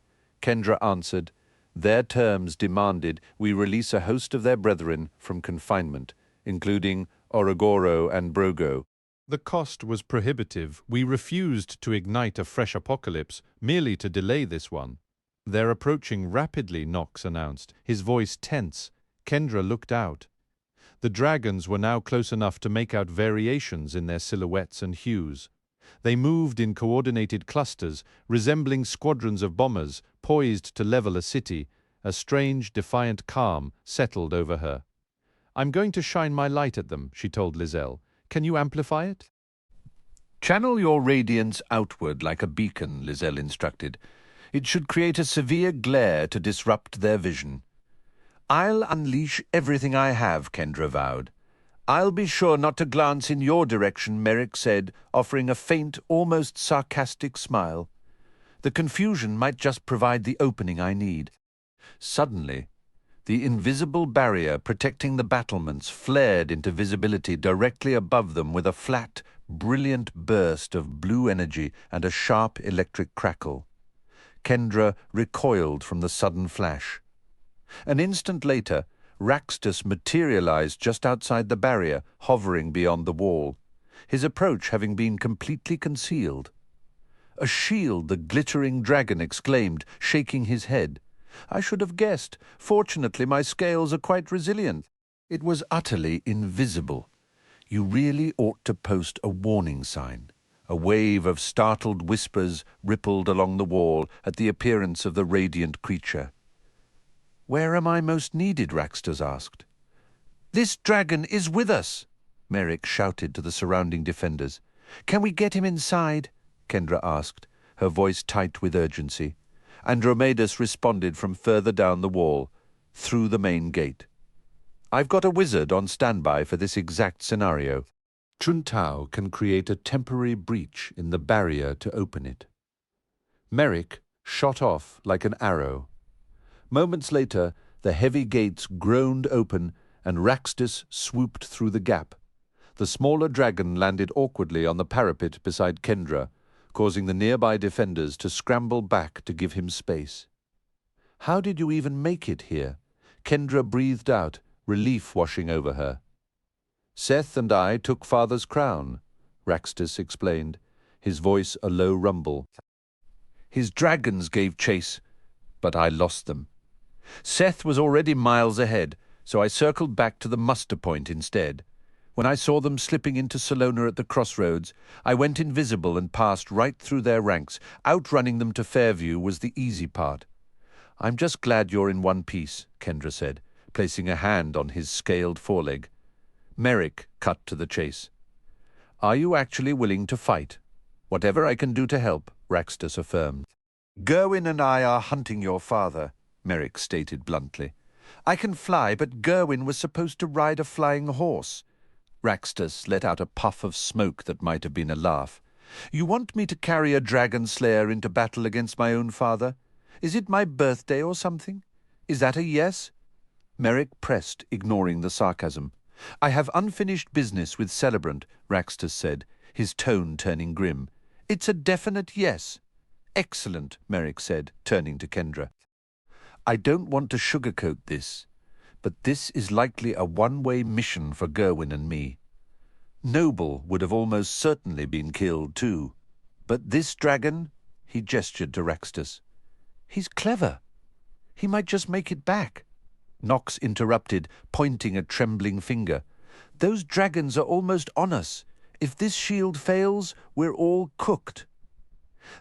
Kendra answered, Their terms demanded we release a host of their brethren from confinement, including Orogoro and Brogo. The cost was prohibitive. We refused to ignite a fresh apocalypse, merely to delay this one. They're approaching rapidly, Knox announced, his voice tense. Kendra looked out. The dragons were now close enough to make out variations in their silhouettes and hues. They moved in coordinated clusters, resembling squadrons of bombers, poised to level a city. A strange, defiant calm settled over her. I'm going to shine my light at them, she told Lizelle. Can you amplify it? Channel your radiance outward like a beacon, Lizelle instructed. It should create a severe glare to disrupt their vision. I'll unleash everything I have, Kendra vowed. I'll be sure not to glance in your direction, Merrick said, offering a faint, almost sarcastic smile. The confusion might just provide the opening I need. Suddenly, The invisible barrier protecting the battlements flared into visibility directly above them with a flat, brilliant burst of blue energy and a sharp electric crackle. Kendra recoiled from the sudden flash. An instant later, Raxtus materialized just outside the barrier, hovering beyond the wall, his approach having been completely concealed. "A shield," the glittering dragon exclaimed, shaking his head. "I should have guessed. Fortunately, my scales are quite resilient." It was utterly invisible. You really ought to post a warning sign. A wave of startled whispers rippled along the wall at the appearance of the radiant creature. "Where am I most needed?" Raxtus asked. "This dragon is with us," Merrick shouted to the surrounding defenders. "Can we get him inside?" Kendra asked, her voice tight with urgency. Andromedas responded from further down the wall, through the main gate. "I've got a wizard on standby for this exact scenario. Chuntao can create a temporary breach in the barrier to open it." Merrick shot off like an arrow. Moments later, the heavy gates groaned open and Raxtus swooped through the gap. The smaller dragon landed awkwardly on the parapet beside Kendra, causing the nearby defenders to scramble back to give him space. "How did you even make it here?" Kendra breathed out, relief washing over her. "Seth and I took Father's crown," Raxtus explained, his voice a low rumble. "His dragons gave chase, but I lost them. Seth was already miles ahead, so I circled back to the muster point instead. When I saw them slipping into Salona at the crossroads, I went invisible and passed right through their ranks. Outrunning them to Fairview was the easy part." "I'm just glad you're in one piece," Kendra said, placing a hand on his scaled foreleg. Merrick cut to the chase. "Are you actually willing to fight?" "Whatever I can do to help," Raxtus affirmed. "Gerwin and I are hunting your father," Merrick stated bluntly. "I can fly, but Gerwin was supposed to ride a flying horse." Raxtus let out a puff of smoke that might have been a laugh. "You want me to carry a dragon slayer into battle against my own father? Is it my birthday or something? Is that a yes?" Merrick pressed, ignoring the sarcasm. "I have unfinished business with Celebrant," Raxtus said, his tone turning grim. "It's a definite yes." "Excellent," Merrick said, turning to Kendra. "I don't want to sugarcoat this, but this is likely a one-way mission for Gerwin and me. Noble would have almost certainly been killed too. But this dragon," he gestured to Raxtus, "he's clever. He might just make it back." Nox interrupted, pointing a trembling finger. "Those dragons are almost on us. If this shield fails, we're all cooked."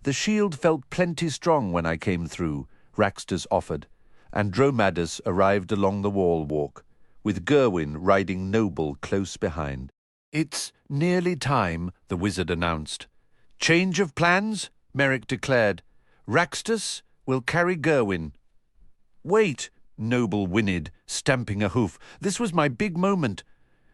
"The shield felt plenty strong when I came through," Raxtus offered. Andromedas arrived along the wall walk, with Gerwin riding Noble close behind. "It's nearly time," the wizard announced. "Change of plans?" Merrick declared. "Raxtus will carry Gerwin." "Wait!" Noble whinnied, stamping a hoof. "This was my big moment."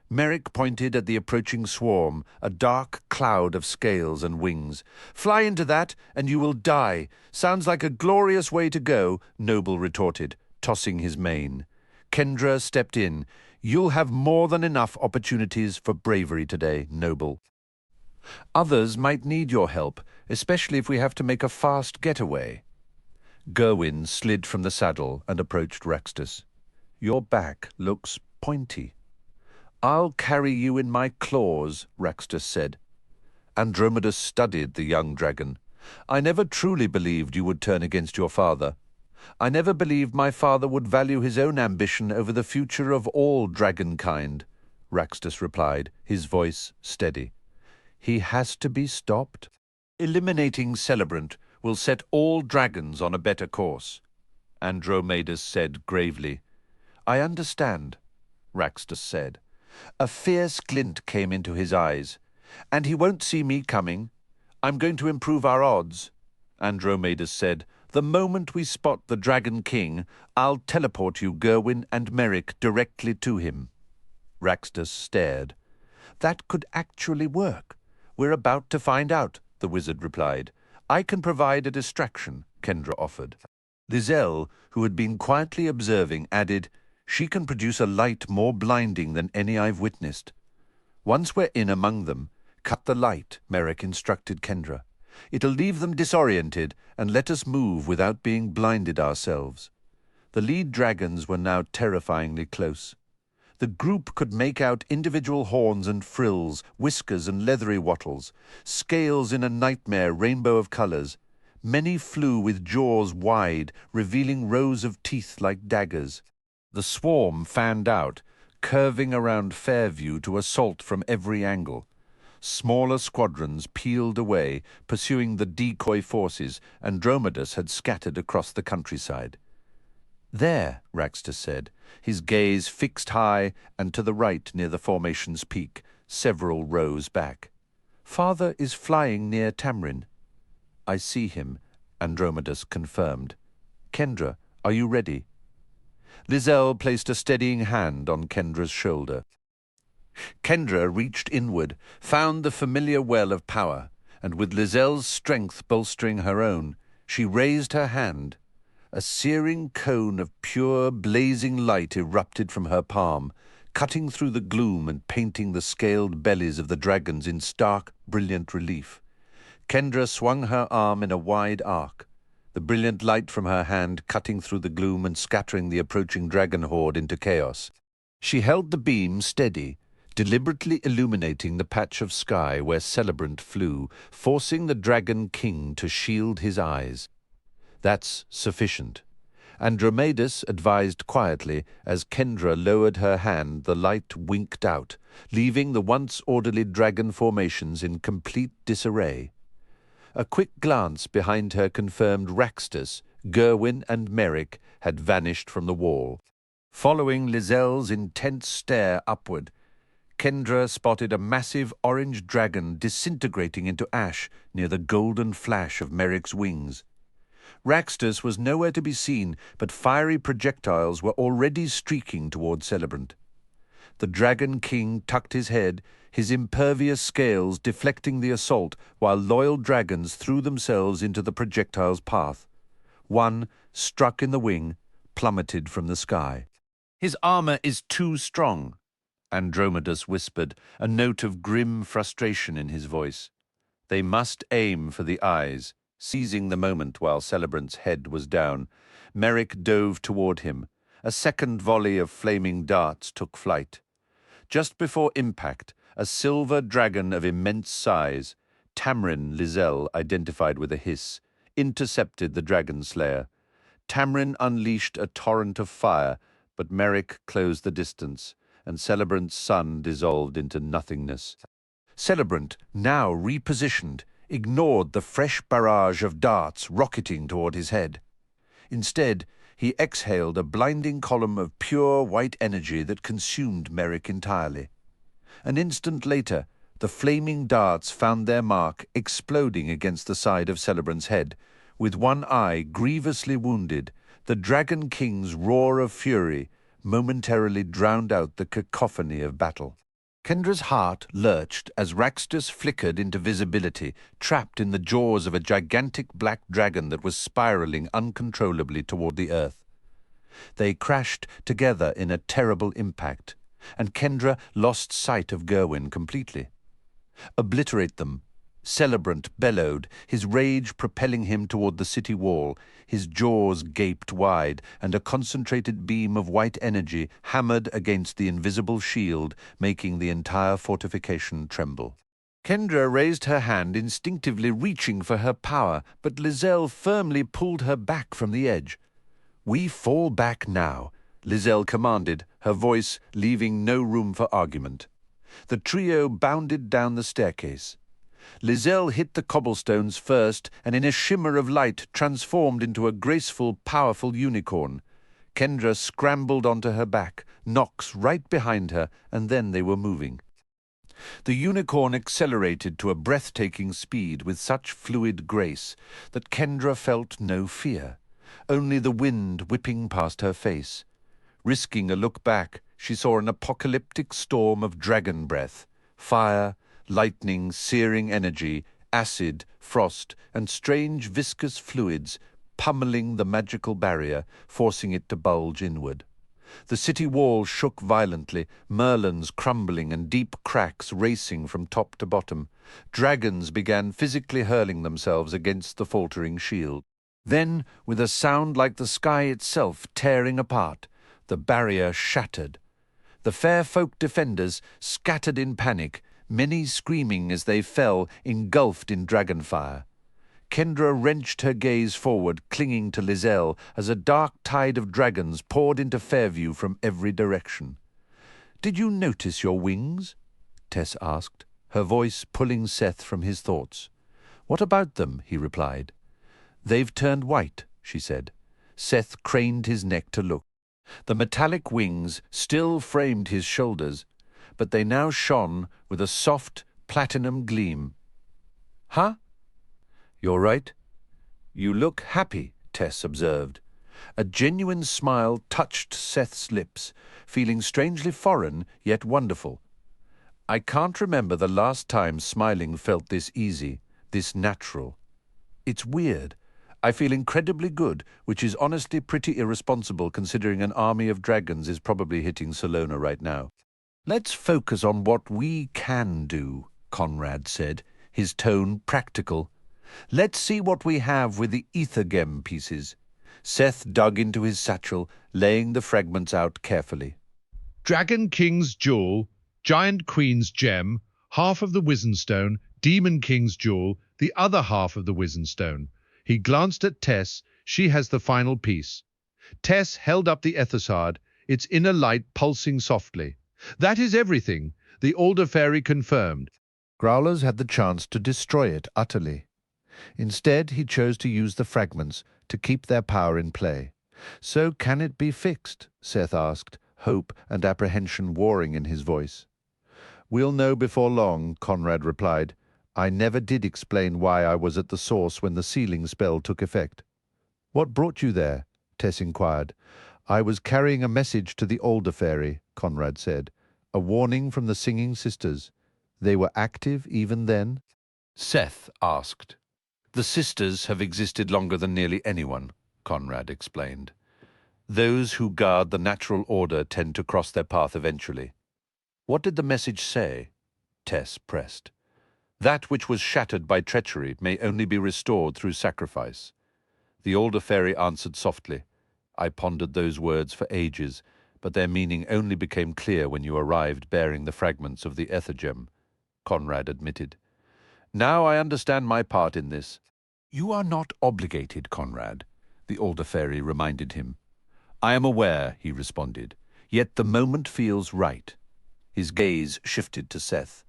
Merrick pointed at the approaching swarm, a dark cloud of scales and wings. "Fly into that, and you will die. Sounds like a glorious way to go," Noble retorted, tossing his mane. Kendra stepped in. "You'll have more than enough opportunities for bravery today, Noble. Others might need your help, especially if we have to make a fast getaway." Gerwin slid from the saddle and approached Raxtus. "Your back looks pointy." "I'll carry you in my claws," Raxtus said. Andromeda studied the young dragon. "I never truly believed you would turn against your father. I never believed my father would value his own ambition over the future of all dragonkind," Raxtus replied, his voice steady. "He has to be stopped. Eliminating Celebrant will set all dragons on a better course," Andromedas said gravely. "I understand," Raxtus said. A fierce glint came into his eyes. "And he won't see me coming. I'm going to improve our odds," Andromedas said. "The moment we spot the Dragon King, I'll teleport you, Gerwin and Merrick, directly to him." Raxtus stared. "That could actually work. We're about to find out," the wizard replied. "I can provide a distraction," Kendra offered. Lizelle, who had been quietly observing, added, She can produce a light more blinding than any I've witnessed. Once we're in among them, cut the light, Merrick instructed Kendra. It'll leave them disoriented and let us move without being blinded ourselves. The lead dragons were now terrifyingly close. The group could make out individual horns and frills, whiskers and leathery wattles, scales in a nightmare rainbow of colors. Many flew with jaws wide, revealing rows of teeth like daggers. The swarm fanned out, curving around Fairview to assault from every angle. Smaller squadrons peeled away, pursuing the decoy forces Andromedus had scattered across the countryside. "There," Raxtus said, his gaze fixed high and to the right near the formation's peak, several rows back. "Father is flying near Tamrin." "I see him," Andromedus confirmed. "Kendra, are you ready?" Lizelle placed a steadying hand on Kendra's shoulder. Kendra reached inward, found the familiar well of power, and with Lizelle's strength bolstering her own, she raised her hand. A searing cone of pure, blazing light erupted from her palm, cutting through the gloom and painting the scaled bellies of the dragons in stark, brilliant relief. Kendra swung her arm in a wide arc, the brilliant light from her hand cutting through the gloom and scattering the approaching dragon horde into chaos. She held the beam steady, deliberately illuminating the patch of sky where Celebrant flew, forcing the Dragon King to shield his eyes. "That's sufficient." Andromedas advised quietly as Kendra lowered her hand. The light winked out, leaving the once orderly dragon formations in complete disarray. A quick glance behind her confirmed Raxtus, Gerwin and Merrick had vanished from the wall. Following Lizelle's intense stare upward, Kendra spotted a massive orange dragon disintegrating into ash near the golden flash of Merrick's wings. Raxtus was nowhere to be seen, but fiery projectiles were already streaking toward Celebrant. The Dragon King tucked his head, his impervious scales deflecting the assault, while loyal dragons threw themselves into the projectile's path. One, struck in the wing, plummeted from the sky. "His armor is too strong," Andromedus whispered, a note of grim frustration in his voice. They must aim for the eyes. Seizing the moment while Celebrant's head was down, Merrick dove toward him. A second volley of flaming darts took flight. Just before impact, a silver dragon of immense size, Tamrin Lizelle identified with a hiss, intercepted the dragon slayer. Tamrin unleashed a torrent of fire, but Merrick closed the distance, and Celebrant's sun dissolved into nothingness. Celebrant, now repositioned, ignored the fresh barrage of darts rocketing toward his head. Instead, he exhaled a blinding column of pure white energy that consumed Merrick entirely. An instant later, the flaming darts found their mark, exploding against the side of Celebrant's head. With one eye grievously wounded, the Dragon King's roar of fury momentarily drowned out the cacophony of battle. Kendra's heart lurched as Raxtus flickered into visibility, trapped in the jaws of a gigantic black dragon that was spiraling uncontrollably toward the earth. They crashed together in a terrible impact, and Kendra lost sight of Gerwin completely. "Obliterate them," Celebrant bellowed, his rage propelling him toward the city wall. His jaws gaped wide, and a concentrated beam of white energy hammered against the invisible shield, making the entire fortification tremble. Kendra raised her hand, instinctively reaching for her power, but Lizelle firmly pulled her back from the edge. "We fall back now," Lizelle commanded, her voice leaving no room for argument. The trio bounded down the staircase. Lizelle hit the cobblestones first, and in a shimmer of light transformed into a graceful, powerful unicorn. Kendra scrambled onto her back, Nox right behind her, and then they were moving. The unicorn accelerated to a breathtaking speed with such fluid grace that Kendra felt no fear, only the wind whipping past her face. Risking a look back, she saw an apocalyptic storm of dragon breath, fire, lightning, searing energy, acid, frost, and strange viscous fluids pummeling the magical barrier, forcing it to bulge inward. The city wall shook violently, merlons crumbling and deep cracks racing from top to bottom. Dragons began physically hurling themselves against the faltering shield. Then, with a sound like the sky itself tearing apart, the barrier shattered. The fair folk defenders scattered in panic, many screaming as they fell, engulfed in dragonfire. Kendra wrenched her gaze forward, clinging to Lizelle, as a dark tide of dragons poured into Fairview from every direction. "Did you notice your wings?" Tess asked, her voice pulling Seth from his thoughts. "What about them?" he replied. "They've turned white," she said. Seth craned his neck to look. The metallic wings still framed his shoulders, but they now shone with a soft, platinum gleam. "Huh? You're right. You look happy," Tess observed. A genuine smile touched Seth's lips, feeling strangely foreign yet wonderful. "I can't remember the last time smiling felt this easy, this natural. It's weird. I feel incredibly good, which is honestly pretty irresponsible considering an army of dragons is probably hitting Salona right now." "Let's focus on what we can do," Conrad said, his tone practical. "Let's see what we have with the ether gem pieces." Seth dug into his satchel, laying the fragments out carefully. Dragon King's jewel, Giant Queen's gem, half of the Wizen Stone, Demon King's jewel, the other half of the Wizen Stone. He glanced at Tess. She has the final piece. Tess held up the Ethosard, its inner light pulsing softly. "That is everything," the Alder Fairy confirmed. Growlers had the chance to destroy it utterly. Instead, he chose to use the fragments to keep their power in play. "So can it be fixed?" Seth asked, hope and apprehension warring in his voice. "We'll know before long," Conrad replied. "I never did explain why I was at the source when the sealing spell took effect." "What brought you there?" Tess inquired. "I was carrying a message to the Alder Fairy," Conrad said. "A warning from the Singing Sisters. They were active even then?" Seth asked. "The Sisters have existed longer than nearly anyone," Conrad explained. "Those who guard the natural order tend to cross their path eventually." "What did the message say?" Tess pressed. "That which was shattered by treachery may only be restored through sacrifice." The Alder Fairy answered softly. "I pondered those words for ages, but their meaning only became clear when you arrived bearing the fragments of the ether gem," Conrad admitted. "Now I understand my part in this." "You are not obligated, Conrad," the Alder Fairy reminded him. "I am aware," he responded, "yet the moment feels right." His gaze shifted to Seth.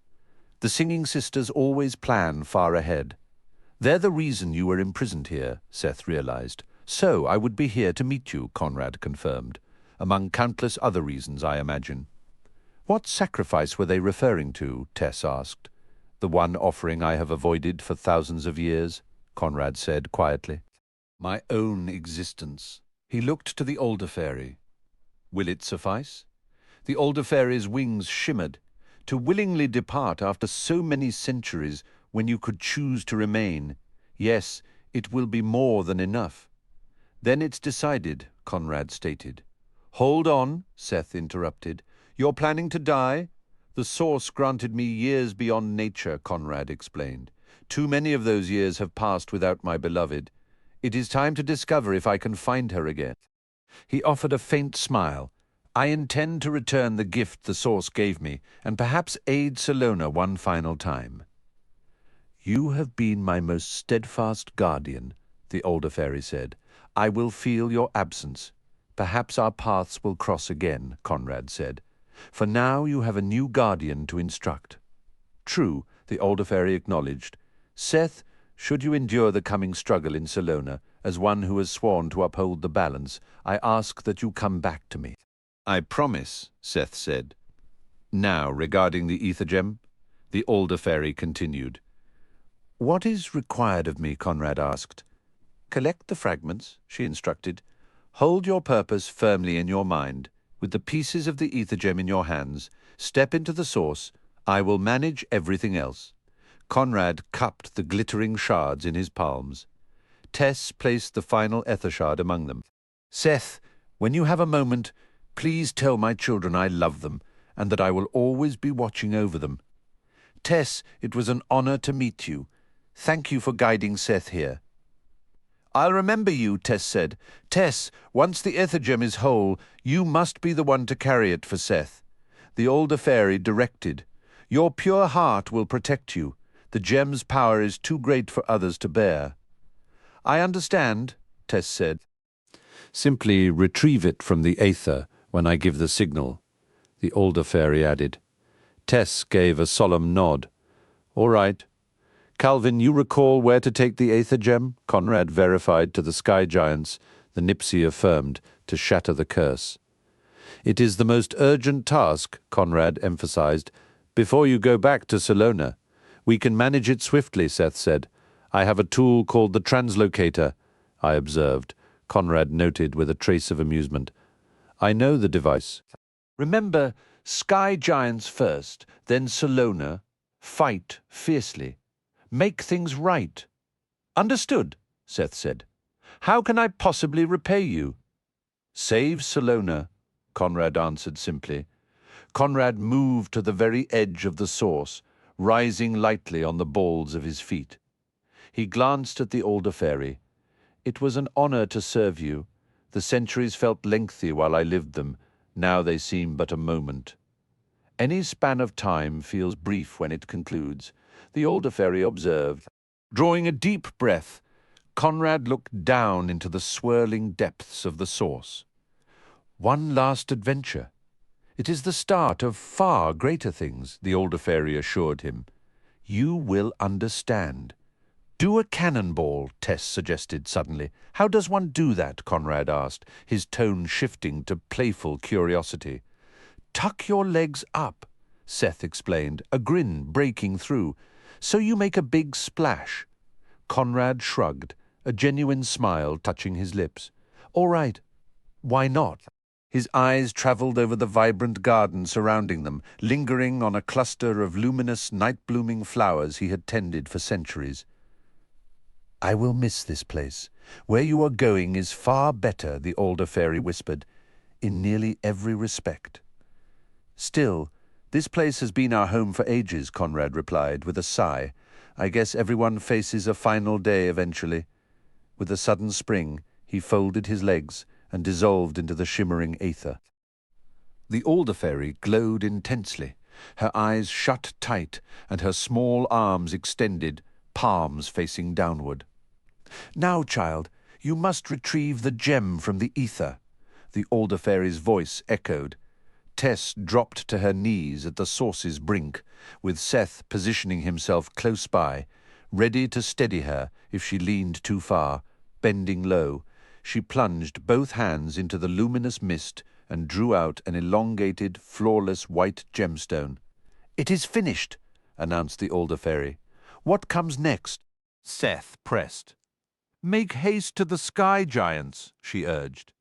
"The Singing Sisters always plan far ahead. They're the reason you were imprisoned here," Seth realized. "So I would be here to meet you," Conrad confirmed, "among countless other reasons, I imagine." "What sacrifice were they referring to?" Tess asked. "The one offering I have avoided for thousands of years," Conrad said quietly. "My own existence." He looked to the Alder Fairy. "Will it suffice?" The Alder Fairy's wings shimmered. "To willingly depart after so many centuries when you could choose to remain. Yes, it will be more than enough." "Then it's decided," Conrad stated. "Hold on," Seth interrupted. "You're planning to die?" "The Source granted me years beyond nature," Conrad explained. "Too many of those years have passed without my beloved. It is time to discover if I can find her again." He offered a faint smile. "I intend to return the gift the Source gave me, and perhaps aid Salona one final time." "You have been my most steadfast guardian," the Alder Fairy said. "I will feel your absence. Perhaps our paths will cross again," Conrad said. "For now you have a new guardian to instruct." "True," the Alder Fairy acknowledged. "Seth, should you endure the coming struggle in Salona, as one who has sworn to uphold the balance, I ask that you come back to me." "I promise," Seth said. "Now, regarding the ether gem," the Alder Fairy continued. "What is required of me?" Conrad asked. "Collect the fragments," she instructed. "Hold your purpose firmly in your mind. With the pieces of the ether gem in your hands, step into the Source. I will manage everything else." Conrad cupped the glittering shards in his palms. Tess placed the final ether shard among them. "Seth, when you have a moment, Please tell my children I love them and that I will always be watching over them. Tess, it was an honor to meet you. Thank you for guiding Seth here. I'll remember you, Tess said. Tess, once the ether gem is whole, you must be the one to carry it for Seth. The older fairy directed. Your pure heart will protect you. The gem's power is too great for others to bear. I understand, Tess said. Simply retrieve it from the aether when I give the signal, the older fairy added. Tess gave a solemn nod. All right. Calvin, you recall where to take the aether gem? Conrad verified to the sky giants. The Nipsey affirmed, to shatter the curse. It is the most urgent task, Conrad emphasized. Before you go back to Salona. We can manage it swiftly, Seth said. I have a tool called the translocator, I observed. Conrad noted with a trace of amusement. I know the device. Remember, sky giants first, then Salona. Fight fiercely. Make things right. Understood, Seth said. How can I possibly repay you? Save Salona, Conrad answered simply. Conrad moved to the very edge of the source, rising lightly on the balls of his feet. He glanced at the older fairy. It was an honor to serve you. The centuries felt lengthy while I lived them. Now they seem but a moment. Any span of time feels brief when it concludes, the older fairy observed. Drawing a deep breath, Conrad looked down into the swirling depths of the source. One last adventure. It is the start of far greater things, the older fairy assured him. You will understand. Do a cannonball, Tess suggested suddenly. How does one do that? Conrad asked, his tone shifting to playful curiosity. Tuck your legs up, Seth explained, a grin breaking through. So you make a big splash. Conrad shrugged, a genuine smile touching his lips. All right. Why not? His eyes travelled over the vibrant garden surrounding them, lingering on a cluster of luminous night-blooming flowers he had tended for centuries. I will miss this place. Where you are going is far better, the older fairy whispered, in nearly every respect. Still, this place has been our home for ages, Conrad replied, with a sigh. I guess everyone faces a final day eventually. With a sudden spring, he folded his legs and dissolved into the shimmering aether. The older fairy glowed intensely, her eyes shut tight and her small arms extended, palms facing downward. Now, child, you must retrieve the gem from the ether, the older fairy's voice echoed. Tess dropped to her knees at the source's brink, with Seth positioning himself close by, ready to steady her if she leaned too far. Bending low, she plunged both hands into the luminous mist and drew out an elongated, flawless white gemstone. It is finished, announced the older fairy. What comes next? Seth pressed. Make haste to the sky giants, she urged.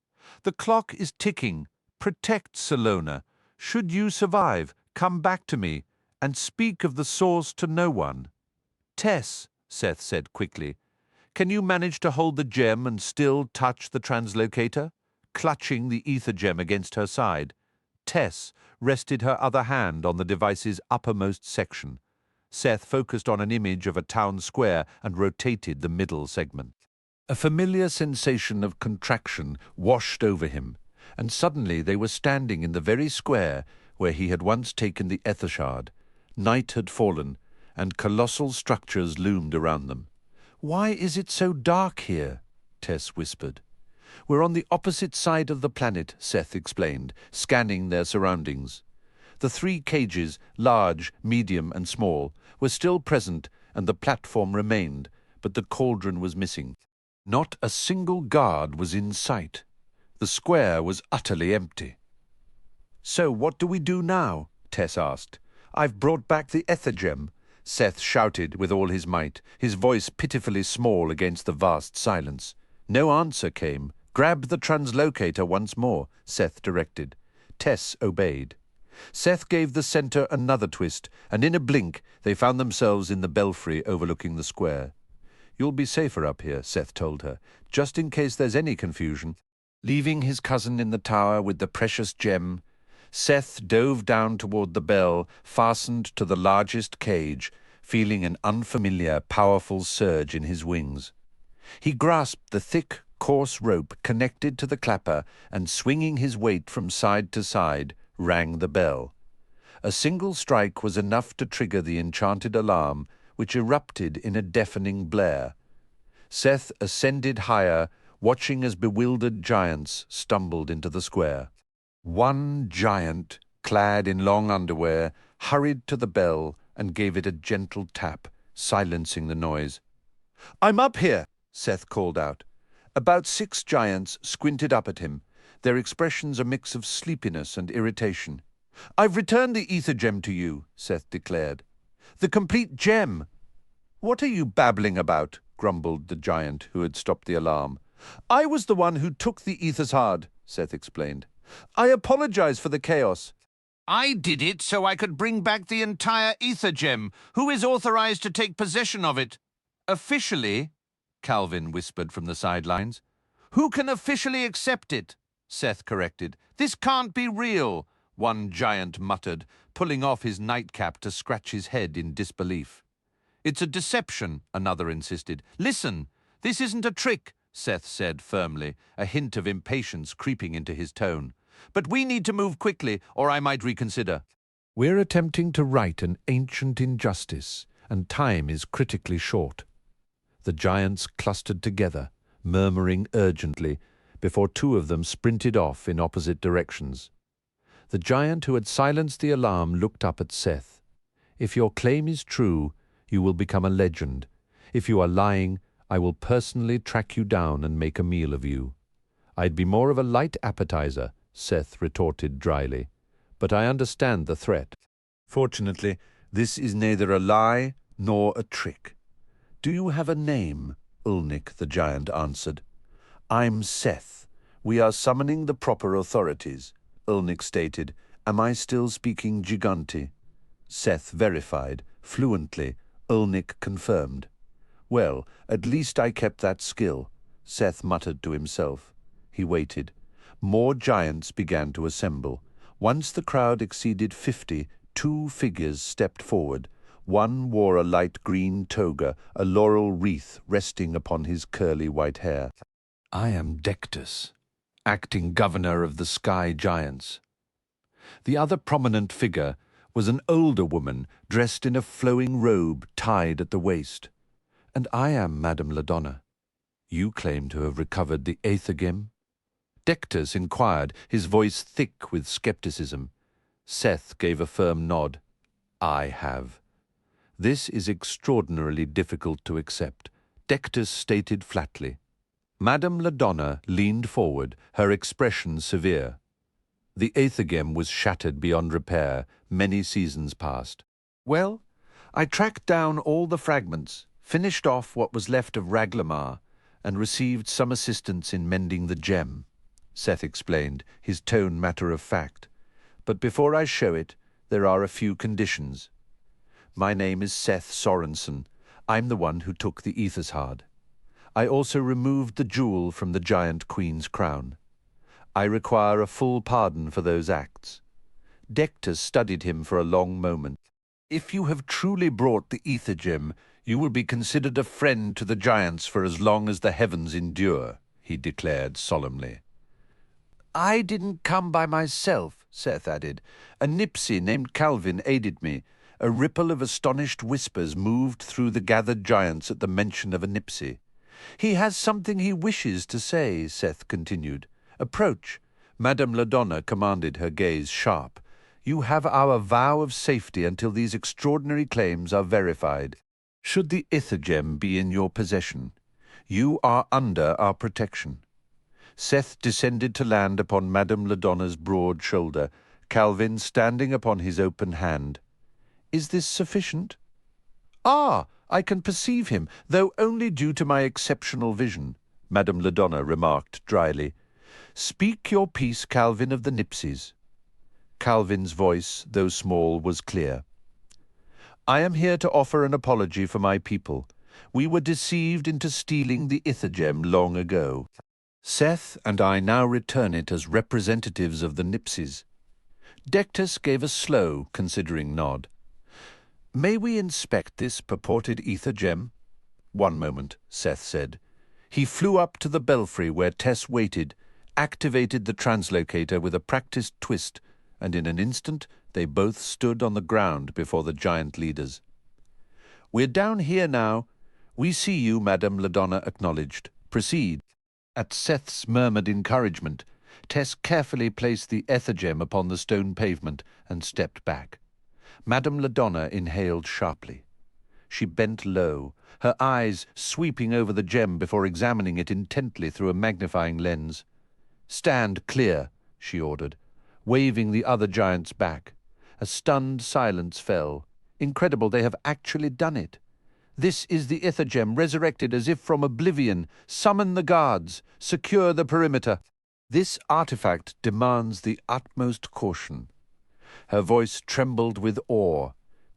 The clock is ticking. Protect Salona. Should you survive, come back to me, and speak of the source to no one. Tess, Seth said quickly, can you manage to hold the gem and still touch the translocator? Clutching the ether gem against her side, Tess rested her other hand on the device's uppermost section. Seth focused on an image of a town square and rotated the middle segment. A familiar sensation of contraction washed over him, and suddenly they were standing in the very square where he had once taken the ether shard. Night had fallen, and colossal structures loomed around them. Why is it so dark here? Tess whispered. We're on the opposite side of the planet, Seth explained, scanning their surroundings. The three cages, large, medium, and small, were still present, and the platform remained, but the cauldron was missing. Not a single guard was in sight. The square was utterly empty. So what do we do now? Tess asked. I've brought back the ether gem, Seth shouted with all his might, his voice pitifully small against the vast silence. No answer came. Grab the translocator once more, Seth directed. Tess obeyed. Seth gave the center another twist, and in a blink they found themselves in the belfry overlooking the square. You'll be safer up here, Seth told her, just in case there's any confusion. Leaving his cousin in the tower with the precious gem, Seth dove down toward the bell fastened to the largest cage, feeling an unfamiliar, powerful surge in his wings. He grasped the thick, coarse rope connected to the clapper and, swinging his weight from side to side, rang the bell. A single strike was enough to trigger the enchanted alarm, which erupted in a deafening blare. Seth ascended higher, watching as bewildered giants stumbled into the square. One giant, clad in long underwear, hurried to the bell and gave it a gentle tap, silencing the noise. "I'm up here," Seth called out. About 6 giants squinted up at him, their expressions a mix of sleepiness and irritation. "I've returned the ether gem to you," Seth declared. "The complete gem." "What are you babbling about?" grumbled the giant who had stopped the alarm. "I was the one who took the ether's hard," Seth explained. "I apologize for the chaos." I did it so I could bring back the entire ether gem. Who is authorized to take possession of it? Officially, Calvin whispered from the sidelines. Who can officially accept it? Seth corrected. This can't be real, one giant muttered, pulling off his nightcap to scratch his head in disbelief. It's a deception, another insisted. Listen, this isn't a trick, Seth said firmly, a hint of impatience creeping into his tone. But we need to move quickly, or I might reconsider. We're attempting to right an ancient injustice, and time is critically short. The giants clustered together, murmuring urgently, before 2 of them sprinted off in opposite directions. The giant who had silenced the alarm looked up at Seth. If your claim is true, you will become a legend. If you are lying, I will personally track you down and make a meal of you. I'd be more of a light appetizer, Seth retorted dryly, but I understand the threat. Fortunately, this is neither a lie nor a trick. Do you have a name? Ulnik the giant answered. I'm Seth. We are summoning the proper authorities, Ulnik stated. Am I still speaking Giganti? Seth verified, fluently. Ulnik confirmed. Well, at least I kept that skill, Seth muttered to himself. He waited. More giants began to assemble. Once the crowd exceeded 50, 2 figures stepped forward. One wore a light green toga, a laurel wreath resting upon his curly white hair. I am Dectus, acting governor of the sky giants. The other prominent figure was an older woman dressed in a flowing robe tied at the waist. And I am Madame Ladonna. You claim to have recovered the Aethergem? Dectus inquired, his voice thick with skepticism. Seth gave a firm nod. I have. This is extraordinarily difficult to accept, Dectus stated flatly. Madame Ladonna leaned forward, her expression severe. The Aethergem was shattered beyond repair, many seasons past. Well, I tracked down all the fragments, finished off what was left of Raglamar, and received some assistance in mending the gem, Seth explained, his tone matter of fact. But before I show it, there are a few conditions. My name is Seth Sorensen. I'm the one who took the Aethershard. I also removed the jewel from the giant queen's crown. I require a full pardon for those acts. Dectus studied him for a long moment. If you have truly brought the ether gem, you will be considered a friend to the giants for as long as the heavens endure, he declared solemnly. I didn't come by myself, Seth added. A Nipsey named Calvin aided me. A ripple of astonished whispers moved through the gathered giants at the mention of a Nipsey. He has something he wishes to say, Seth continued. Approach. Madame Ladonna commanded, her gaze sharp. You have our vow of safety until these extraordinary claims are verified. Should the Aethergem be in your possession, you are under our protection. Seth descended to land upon Madame Ladonna's broad shoulder, Calvin standing upon his open hand. Is this sufficient? Ah, I can perceive him, though only due to my exceptional vision, Madame Ladonna remarked dryly. Speak your piece, Calvin of the Nipsies. Calvin's voice, though small, was clear. I am here to offer an apology for my people. We were deceived into stealing the Aethergem long ago. Seth and I now return it as representatives of the Nipsies. Dectus gave a slow, considering nod. May we inspect this purported ether gem? One moment, Seth said. He flew up to the belfry where Tess waited, activated the translocator with a practiced twist, and in an instant they both stood on the ground before the giant leaders. We're down here now. We see you, Madame Ladonna acknowledged. Proceed. At Seth's murmured encouragement, Tess carefully placed the ether gem upon the stone pavement and stepped back. Madame Ladonna inhaled sharply. She bent low, her eyes sweeping over the gem before examining it intently through a magnifying lens. Stand clear, she ordered, waving the other giants back. A stunned silence fell. Incredible, they have actually done it. This is the ether gem, resurrected as if from oblivion. Summon the guards. Secure the perimeter. This artifact demands the utmost caution. Her voice trembled with awe.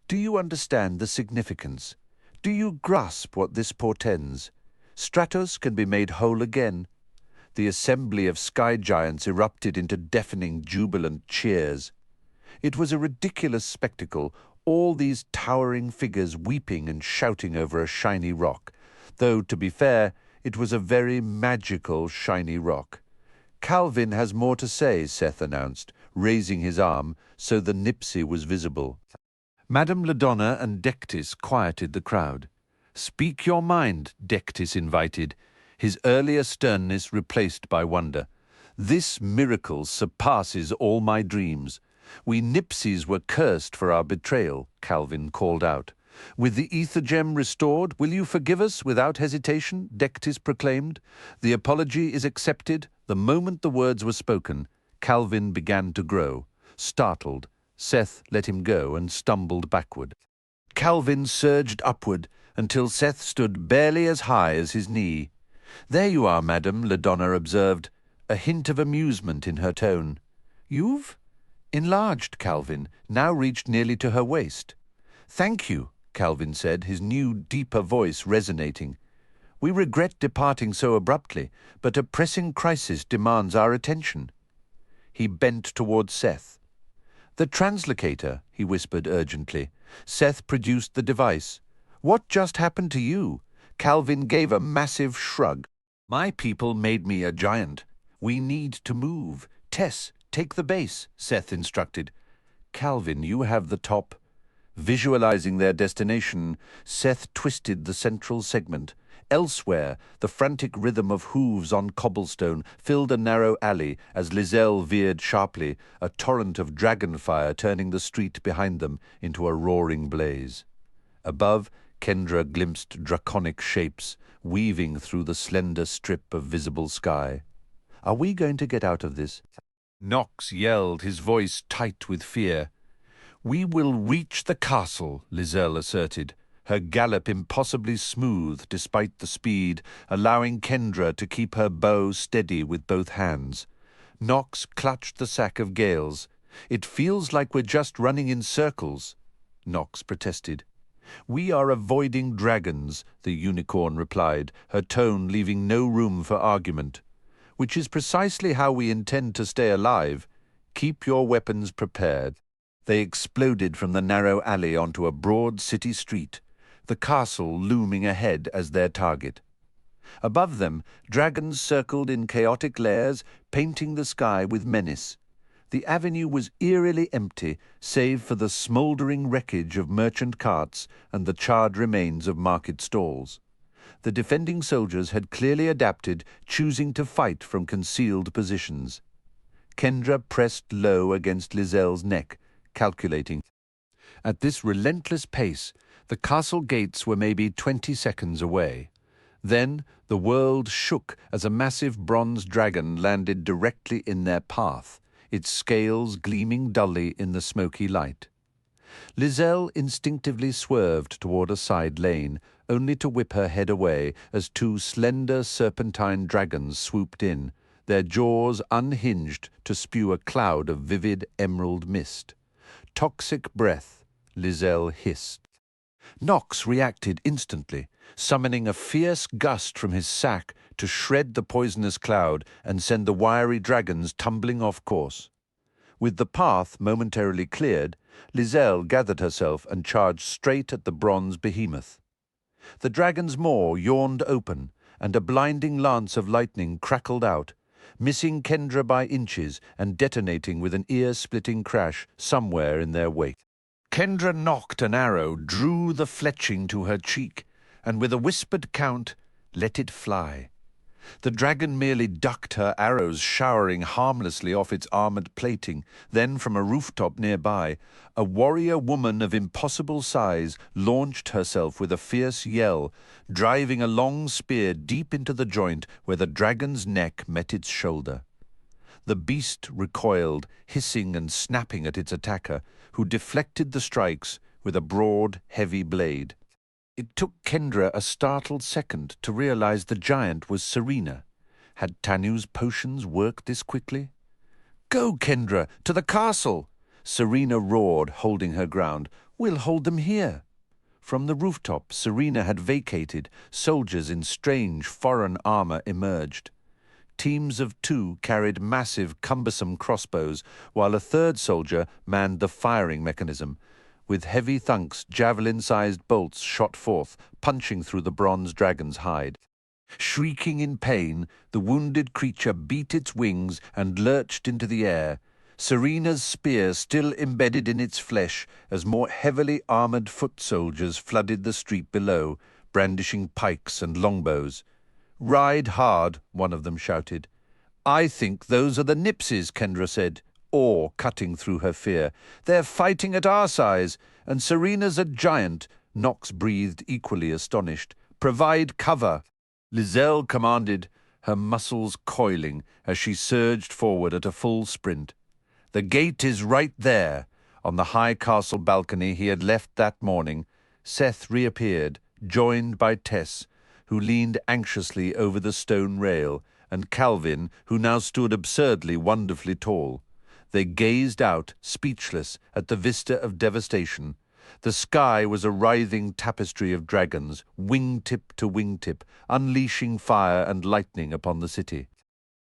Do you understand the significance? Do you grasp what this portends? Stratos can be made whole again. The assembly of sky giants erupted into deafening, jubilant cheers. It was a ridiculous spectacle, all these towering figures weeping and shouting over a shiny rock, though, to be fair, it was a very magical shiny rock. Calvin has more to say, Seth announced, raising his arm so the Nipsie was visible. Madame Ladonna and Dectus quieted the crowd. Speak your mind, Dectus invited, his earlier sternness replaced by wonder. This miracle surpasses all my dreams. We Nipsies were cursed for our betrayal, Calvin called out. With the ether gem restored, will you forgive us without hesitation? Dectus proclaimed. The apology is accepted. The moment the words were spoken, Calvin began to grow. Startled, Seth let him go and stumbled backward. Calvin surged upward until Seth stood barely as high as his knee. There you are, madam, Ladonna observed, a hint of amusement in her tone. You've enlarged, Calvin, now reached nearly to her waist. Thank you, Calvin said, his new, deeper voice resonating. We regret departing so abruptly, but a pressing crisis demands our attention. He bent towards Seth. The translocator, he whispered urgently. Seth produced the device. What just happened to you? Calvin gave a massive shrug. My people made me a giant. We need to move. Tess, take the base, Seth instructed. Calvin, you have the top. Visualizing their destination, Seth twisted the central segment. Elsewhere, the frantic rhythm of hooves on cobblestone filled a narrow alley as Lizelle veered sharply, a torrent of dragon fire turning the street behind them into a roaring blaze. Above, Kendra glimpsed draconic shapes, weaving through the slender strip of visible sky. Are we going to get out of this? Knox yelled, his voice tight with fear. We will reach the castle, Lizelle asserted, her gallop impossibly smooth despite the speed, allowing Kendra to keep her bow steady with both hands. Knox clutched the sack of gales. It feels like we're just running in circles, Knox protested. We are avoiding dragons, the unicorn replied, her tone leaving no room for argument. Which is precisely how we intend to stay alive. Keep your weapons prepared. They exploded from the narrow alley onto a broad city street, the castle looming ahead as their target. Above them, dragons circled in chaotic layers, painting the sky with menace. The avenue was eerily empty, save for the smouldering wreckage of merchant carts and the charred remains of market stalls. The defending soldiers had clearly adapted, choosing to fight from concealed positions. Kendra pressed low against Lizelle's neck, calculating. At this relentless pace, the castle gates were maybe 20 seconds away. Then the world shook as a massive bronze dragon landed directly in their path, its scales gleaming dully in the smoky light. Lizelle instinctively swerved toward a side lane, only to whip her head away as two slender serpentine dragons swooped in, their jaws unhinged to spew a cloud of vivid emerald mist. Toxic breath, Lizelle hissed. Knox reacted instantly, summoning a fierce gust from his sack to shred the poisonous cloud and send the wiry dragons tumbling off course. With the path momentarily cleared, Lizelle gathered herself and charged straight at the bronze behemoth. The dragon's maw yawned open, and a blinding lance of lightning crackled out, missing Kendra by inches and detonating with an ear-splitting crash somewhere in their wake. Kendra nocked an arrow, drew the fletching to her cheek, and with a whispered count, let it fly. The dragon merely ducked her arrows, showering harmlessly off its armored plating. Then, from a rooftop nearby, a warrior woman of impossible size launched herself with a fierce yell, driving a long spear deep into the joint where the dragon's neck met its shoulder. The beast recoiled, hissing and snapping at its attacker, who deflected the strikes with a broad, heavy blade. It took Kendra a startled second to realize the giant was Serena. Had Tanu's potions worked this quickly? "Go, Kendra, to the castle!" Serena roared, holding her ground. "We'll hold them here." From the rooftop Serena had vacated, soldiers in strange foreign armor emerged. Teams of 2 carried massive, cumbersome crossbows, while a third soldier manned the firing mechanism. With heavy thunks, javelin-sized bolts shot forth, punching through the bronze dragon's hide. Shrieking in pain, the wounded creature beat its wings and lurched into the air, Serena's spear still embedded in its flesh as more heavily armored foot soldiers flooded the street below, brandishing pikes and longbows. "Ride hard," one of them shouted. "I think those are the Nipsies," Kendra said, awe cutting through her fear. "They're fighting at our size, and Serena's a giant." Nox breathed, equally astonished. "Provide cover." Lizelle commanded, her muscles coiling as she surged forward at a full sprint. The gate is right there. On the high castle balcony he had left that morning, Seth reappeared, joined by Tess, who leaned anxiously over the stone rail, and Calvin, who now stood absurdly wonderfully tall. They gazed out, speechless, at the vista of devastation. The sky was a writhing tapestry of dragons, wingtip to wingtip, unleashing fire and lightning upon the city.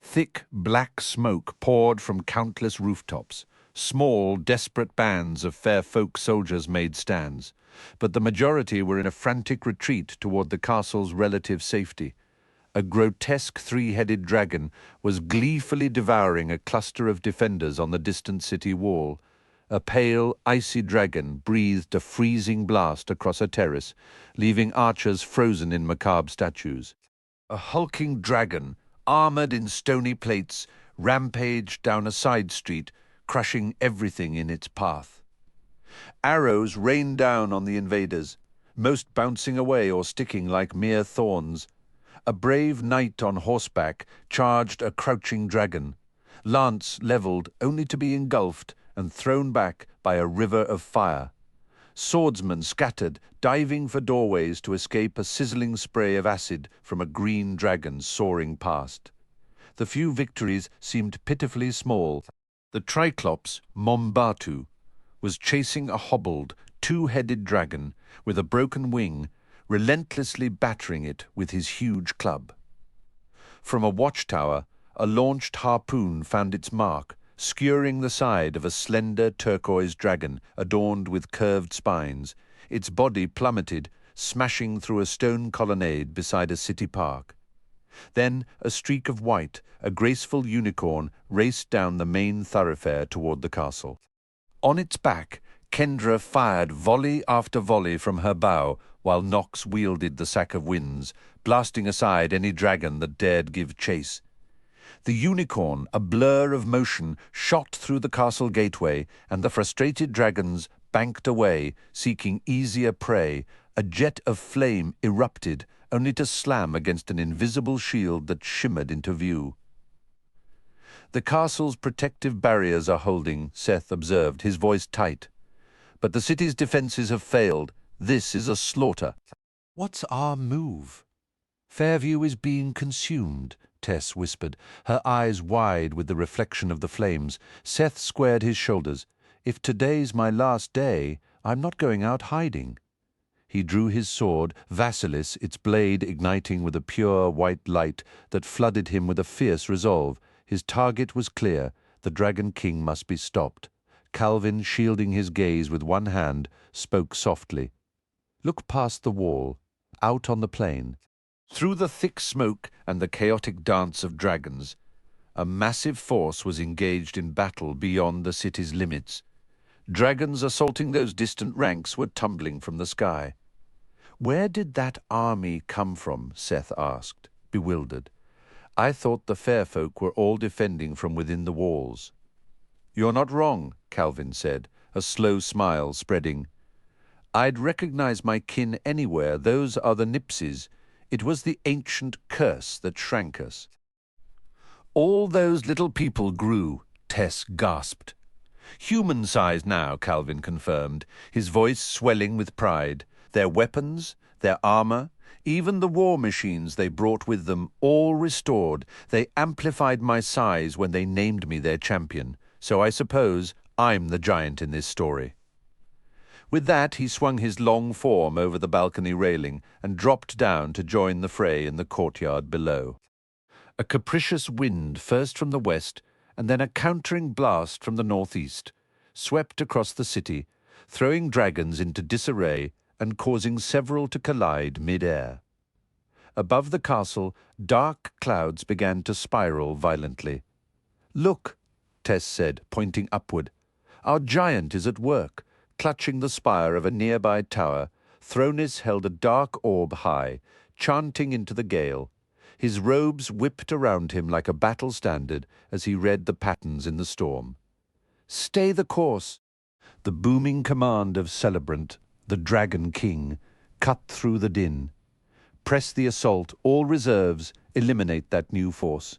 Thick, black smoke poured from countless rooftops. Small, desperate bands of fair folk soldiers made stands, but the majority were in a frantic retreat toward the castle's relative safety. A grotesque 3-headed dragon was gleefully devouring a cluster of defenders on the distant city wall. A pale, icy dragon breathed a freezing blast across a terrace, leaving archers frozen in macabre statues. A hulking dragon, armored in stony plates, rampaged down a side street, crushing everything in its path. Arrows rained down on the invaders, most bouncing away or sticking like mere thorns. A brave knight on horseback charged a crouching dragon, lance levelled only to be engulfed and thrown back by a river of fire. Swordsmen scattered, diving for doorways to escape a sizzling spray of acid from a green dragon soaring past. The few victories seemed pitifully small. The Triclops, Mombatu, was chasing a hobbled, 2-headed dragon with a broken wing, relentlessly battering it with his huge club. From a watchtower, a launched harpoon found its mark, skewering the side of a slender turquoise dragon adorned with curved spines. Its body plummeted, smashing through a stone colonnade beside a city park. Then a streak of white, a graceful unicorn, raced down the main thoroughfare toward the castle. On its back, Kendra fired volley after volley from her bow, while Nox wielded the sack of winds, blasting aside any dragon that dared give chase. The unicorn, a blur of motion, shot through the castle gateway, and the frustrated dragons banked away, seeking easier prey. A jet of flame erupted, only to slam against an invisible shield that shimmered into view. "The castle's protective barriers are holding," Seth observed, his voice tight. "But the city's defenses have failed. This is a slaughter." "What's our move?" "Fairview is being consumed," Tess whispered, her eyes wide with the reflection of the flames. Seth squared his shoulders. "If today's my last day, I'm not going out hiding." He drew his sword, Vasilis, its blade igniting with a pure white light that flooded him with a fierce resolve. His target was clear. The Dragon King must be stopped. Calvin, shielding his gaze with one hand, spoke softly. Look past the wall, out on the plain. Through the thick smoke and the chaotic dance of dragons, a massive force was engaged in battle beyond the city's limits. Dragons assaulting those distant ranks were tumbling from the sky. Where did that army come from? Seth asked, bewildered. I thought the fair folk were all defending from within the walls. You're not wrong, Calvin said, a slow smile spreading. I'd recognize my kin anywhere. Those are the Nipsies. It was the ancient curse that shrank us. All those little people grew, Tess gasped. Human-sized now, Calvin confirmed, his voice swelling with pride. Their weapons, their armor, even the war machines they brought with them, all restored. They amplified my size when they named me their champion. So I suppose I'm the giant in this story. With that, he swung his long form over the balcony railing and dropped down to join the fray in the courtyard below. A capricious wind, first from the west and then a countering blast from the northeast, swept across the city, throwing dragons into disarray and causing several to collide mid-air. Above the castle, dark clouds began to spiral violently. Look, Tess said, pointing upward. Our giant is at work, clutching the spire of a nearby tower. Thronis held a dark orb high, chanting into the gale. His robes whipped around him like a battle standard as he read the patterns in the storm. Stay the course! The booming command of Celebrant, the Dragon King, cut through the din. Press the assault, all reserves, eliminate that new force.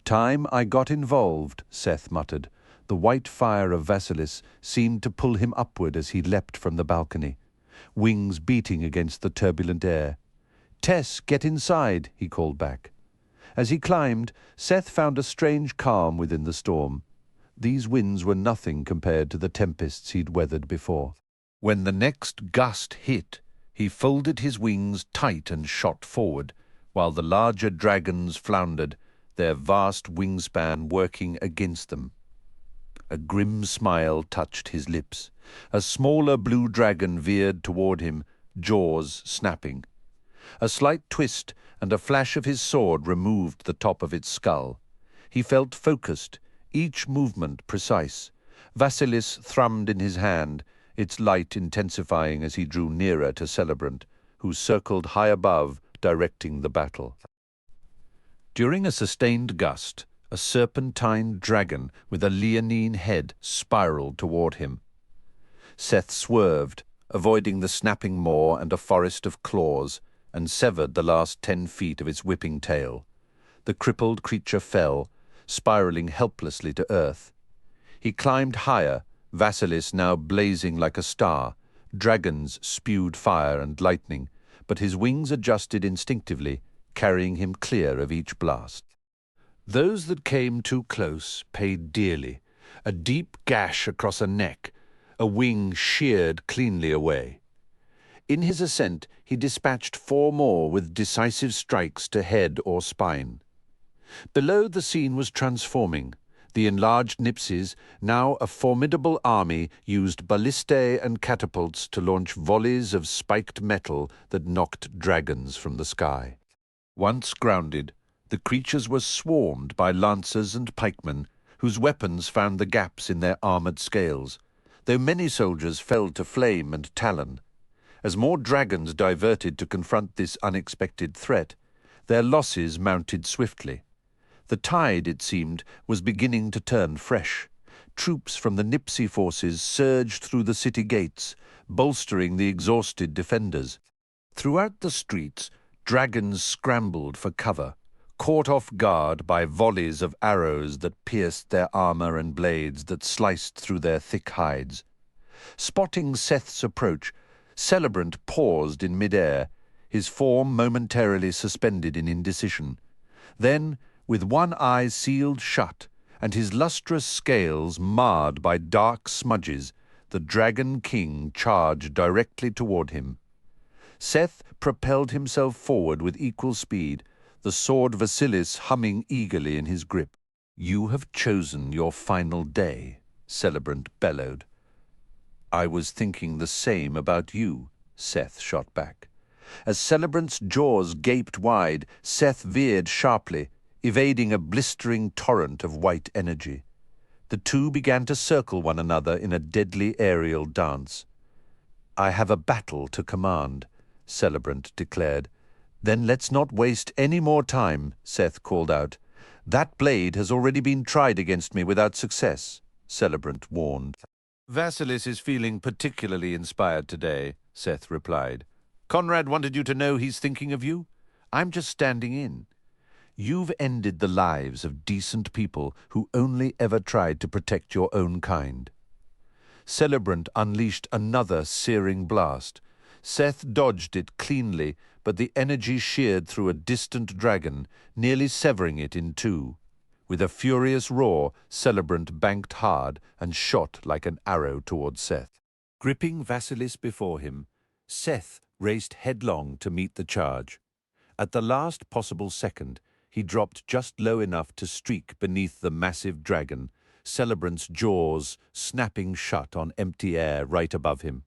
Time I got involved, Seth muttered. The white fire of Vasilis seemed to pull him upward as he leapt from the balcony, wings beating against the turbulent air. Tess, get inside, he called back. As he climbed, Seth found a strange calm within the storm. These winds were nothing compared to the tempests he'd weathered before. When the next gust hit, he folded his wings tight and shot forward, while the larger dragons floundered, their vast wingspan working against them. A grim smile touched his lips. A smaller blue dragon veered toward him, jaws snapping. A slight twist and a flash of his sword removed the top of its skull. He felt focused, each movement precise. Vasilis thrummed in his hand, its light intensifying as he drew nearer to Celebrant, who circled high above, directing the battle. During a sustained gust, a serpentine dragon with a leonine head spiraled toward him. Seth swerved, avoiding the snapping maw and a forest of claws, and severed the last 10 feet of its whipping tail. The crippled creature fell, spiraling helplessly to earth. He climbed higher, Vasilis now blazing like a star. Dragons spewed fire and lightning, but his wings adjusted instinctively, carrying him clear of each blast. Those that came too close paid dearly. A deep gash across a neck, a wing sheared cleanly away. In his ascent, he dispatched 4 more with decisive strikes to head or spine. Below, the scene was transforming. The enlarged Nipsies, now a formidable army, used ballistae and catapults to launch volleys of spiked metal that knocked dragons from the sky. Once grounded, the creatures were swarmed by lancers and pikemen, whose weapons found the gaps in their armoured scales, though many soldiers fell to flame and talon. As more dragons diverted to confront this unexpected threat, their losses mounted swiftly. The tide, it seemed, was beginning to turn fresh. Troops from the Nipsi forces surged through the city gates, bolstering the exhausted defenders. Throughout the streets, dragons scrambled for cover, caught off guard by volleys of arrows that pierced their armor and blades that sliced through their thick hides. Spotting Seth's approach, Celebrant paused in midair, his form momentarily suspended in indecision. Then, with one eye sealed shut and his lustrous scales marred by dark smudges, the Dragon King charged directly toward him. Seth propelled himself forward with equal speed, the sword Vasilis humming eagerly in his grip. "You have chosen your final day," Celebrant bellowed. "I was thinking the same about you," Seth shot back. As Celebrant's jaws gaped wide, Seth veered sharply, evading a blistering torrent of white energy. The two began to circle one another in a deadly aerial dance. "I have a battle to command," Celebrant declared. "Then let's not waste any more time," Seth called out. "That blade has already been tried against me without success," Celebrant warned. "Vasilis is feeling particularly inspired today," Seth replied. "Conrad wanted you to know he's thinking of you. I'm just standing in. You've ended the lives of decent people who only ever tried to protect your own kind." Celebrant unleashed another searing blast. Seth dodged it cleanly, but the energy sheared through a distant dragon, nearly severing it in two. With a furious roar, Celebrant banked hard and shot like an arrow toward Seth. Gripping Vasilis before him, Seth raced headlong to meet the charge. At the last possible second, he dropped just low enough to streak beneath the massive dragon, Celebrant's jaws snapping shut on empty air right above him.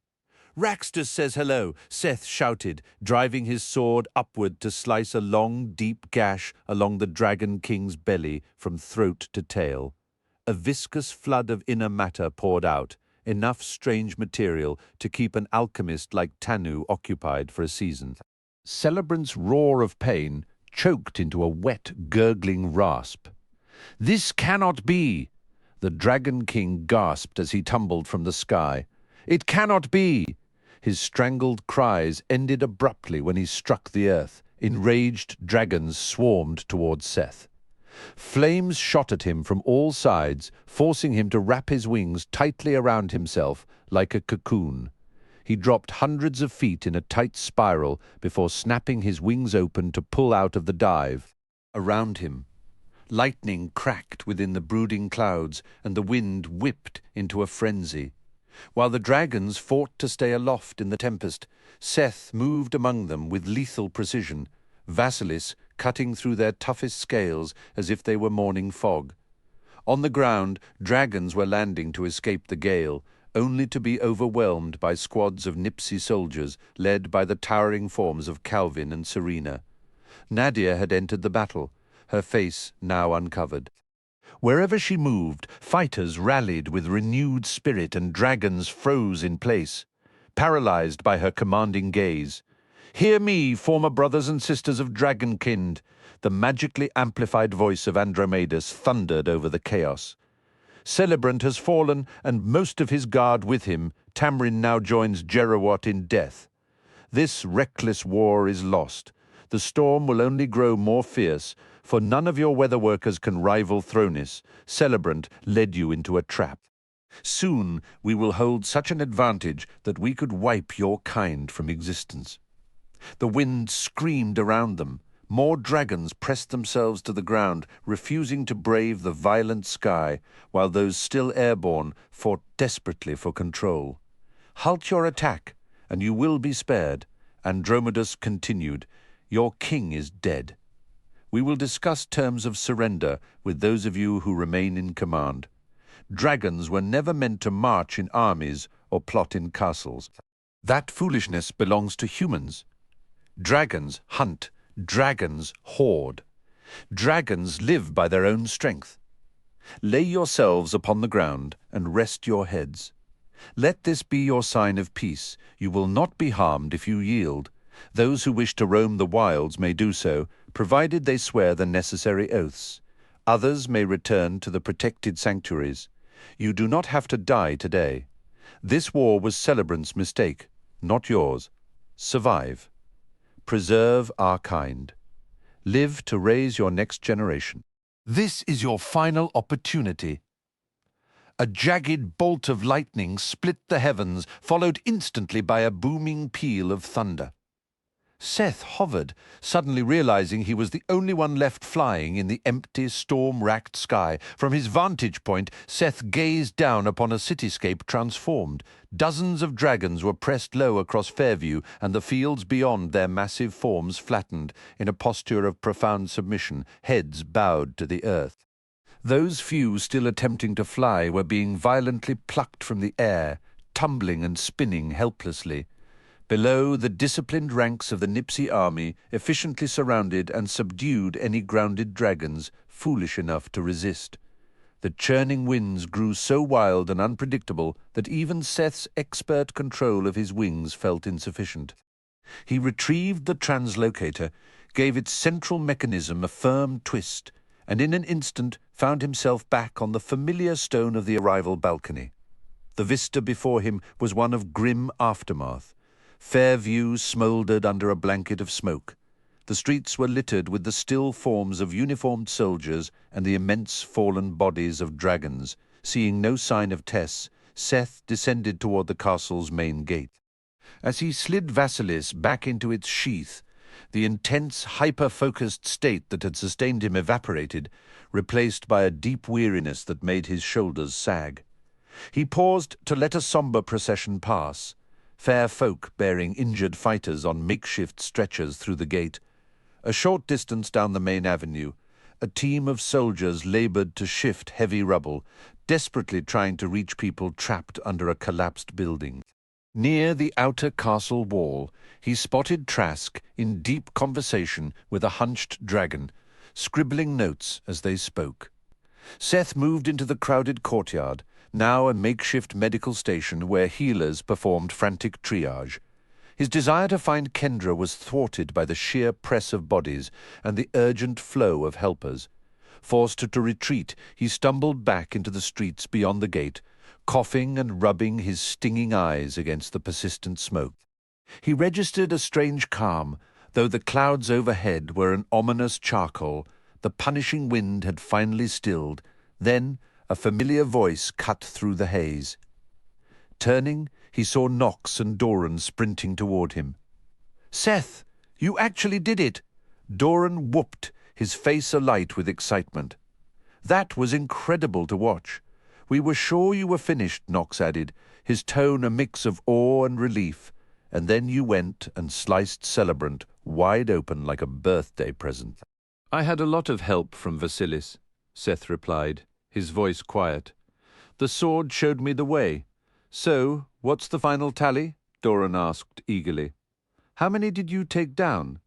"Raxtus says hello," Seth shouted, driving his sword upward to slice a long, deep gash along the Dragon King's belly from throat to tail. A viscous flood of inner matter poured out, enough strange material to keep an alchemist like Tanu occupied for a season. Celebrant's roar of pain choked into a wet, gurgling rasp. "This cannot be!" The Dragon King gasped as he tumbled from the sky. "It cannot be!" His strangled cries ended abruptly when he struck the earth. Enraged dragons swarmed towards Seth. Flames shot at him from all sides, forcing him to wrap his wings tightly around himself like a cocoon. He dropped hundreds of feet in a tight spiral before snapping his wings open to pull out of the dive. Around him, lightning cracked within the brooding clouds, and the wind whipped into a frenzy. While the dragons fought to stay aloft in the tempest, Seth moved among them with lethal precision, Vasilis cutting through their toughest scales as if they were morning fog. On the ground, dragons were landing to escape the gale, only to be overwhelmed by squads of Nipsi soldiers led by the towering forms of Calvin and Serena. Nadia had entered the battle, her face now uncovered. Wherever she moved, fighters rallied with renewed spirit and dragons froze in place, paralyzed by her commanding gaze. "Hear me, former brothers and sisters of Dragonkind," the magically amplified voice of Andromedas thundered over the chaos. "Celebrant has fallen, and most of his guard with him. Tamrin now joins Jerawat in death. This reckless war is lost. The storm will only grow more fierce, for none of your weather workers can rival Thronis. Celebrant led you into a trap. Soon we will hold such an advantage that we could wipe your kind from existence." The wind screamed around them. More dragons pressed themselves to the ground, refusing to brave the violent sky, while those still airborne fought desperately for control. "Halt your attack, and you will be spared," Andromedas continued. "Your king is dead. We will discuss terms of surrender with those of you who remain in command. Dragons were never meant to march in armies or plot in castles. That foolishness belongs to humans. Dragons hunt, dragons hoard. Dragons live by their own strength. Lay yourselves upon the ground and rest your heads. Let this be your sign of peace. You will not be harmed if you yield. Those who wish to roam the wilds may do so, provided they swear the necessary oaths. Others may return to the protected sanctuaries. You do not have to die today. This war was Celebrant's mistake, not yours. Survive. Preserve our kind. Live to raise your next generation. This is your final opportunity." A jagged bolt of lightning split the heavens, followed instantly by a booming peal of thunder. Seth hovered, suddenly realizing he was the only one left flying in the empty, storm-racked sky. From his vantage point, Seth gazed down upon a cityscape transformed. Dozens of dragons were pressed low across Fairview, and the fields beyond, their massive forms flattened in a posture of profound submission, heads bowed to the earth. Those few still attempting to fly were being violently plucked from the air, tumbling and spinning helplessly. Below, the disciplined ranks of the Nipsey army efficiently surrounded and subdued any grounded dragons foolish enough to resist. The churning winds grew so wild and unpredictable that even Seth's expert control of his wings felt insufficient. He retrieved the translocator, gave its central mechanism a firm twist, and in an instant found himself back on the familiar stone of the arrival balcony. The vista before him was one of grim aftermath. Fairview smouldered under a blanket of smoke. The streets were littered with the still forms of uniformed soldiers and the immense fallen bodies of dragons. Seeing no sign of Tess, Seth descended toward the castle's main gate. As he slid Vasilis back into its sheath, the intense, hyper-focused state that had sustained him evaporated, replaced by a deep weariness that made his shoulders sag. He paused to let a somber procession pass, fair folk bearing injured fighters on makeshift stretchers through the gate. A short distance down the main avenue, a team of soldiers labored to shift heavy rubble, desperately trying to reach people trapped under a collapsed building. Near the outer castle wall, he spotted Trask in deep conversation with a hunched dragon, scribbling notes as they spoke. Seth moved into the crowded courtyard, now a makeshift medical station where healers performed frantic triage. His desire to find Kendra was thwarted by the sheer press of bodies and the urgent flow of helpers. Forced to retreat, he stumbled back into the streets beyond the gate, coughing and rubbing his stinging eyes against the persistent smoke. He registered a strange calm, though the clouds overhead were an ominous charcoal. The punishing wind had finally stilled. Then a familiar voice cut through the haze. Turning, he saw Knox and Doran sprinting toward him. "Seth, you actually did it!" Doran whooped, his face alight with excitement. "That was incredible to watch. We were sure you were finished," Knox added, his tone a mix of awe and relief. "And then you went and sliced Celebrant wide open like a birthday present." "I had a lot of help from Vasilis," Seth replied, his voice quiet. "The sword showed me the way. So, what's the final tally?" Doran asked eagerly. "How many did you take down?"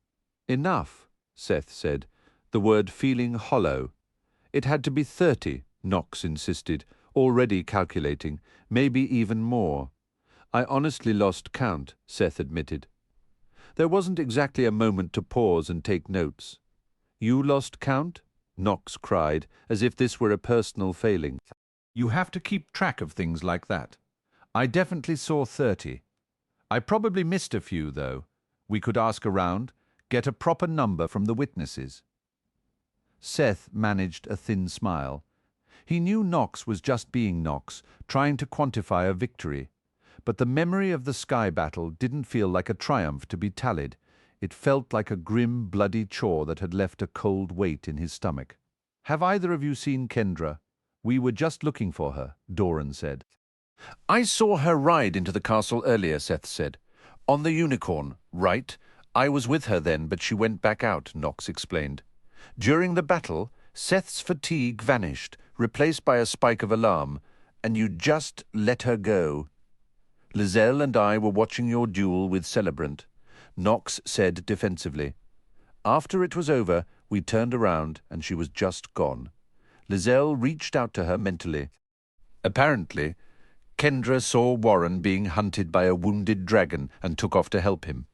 "Enough," Seth said, the word feeling hollow. "It had to be 30, Knox insisted, already calculating, maybe even more. "I honestly lost count," Seth admitted. There wasn't exactly a moment to pause and take notes. "You lost count?" Knox cried, as if this were a personal failing. "You have to keep track of things like that. I definitely saw 30. I probably missed a few, though. We could ask around, get a proper number from the witnesses." Seth managed a thin smile. He knew Knox was just being Knox, trying to quantify a victory. But the memory of the sky battle didn't feel like a triumph to be tallied. It felt like a grim, bloody chore that had left a cold weight in his stomach. "Have either of you seen Kendra? We were just looking for her," Doran said. "I saw her ride into the castle earlier," Seth said. "On the unicorn, right? I was with her then, but she went back out," Knox explained. "During the battle, Seth's fatigue vanished, replaced by a spike of alarm, and you just let her go. Lizelle and I were watching your duel with Celebrant," Knox said defensively. "After it was over, we turned around and she was just gone. Lizelle reached out to her mentally. Apparently, Kendra saw Warren being hunted by a wounded dragon and took off to help him."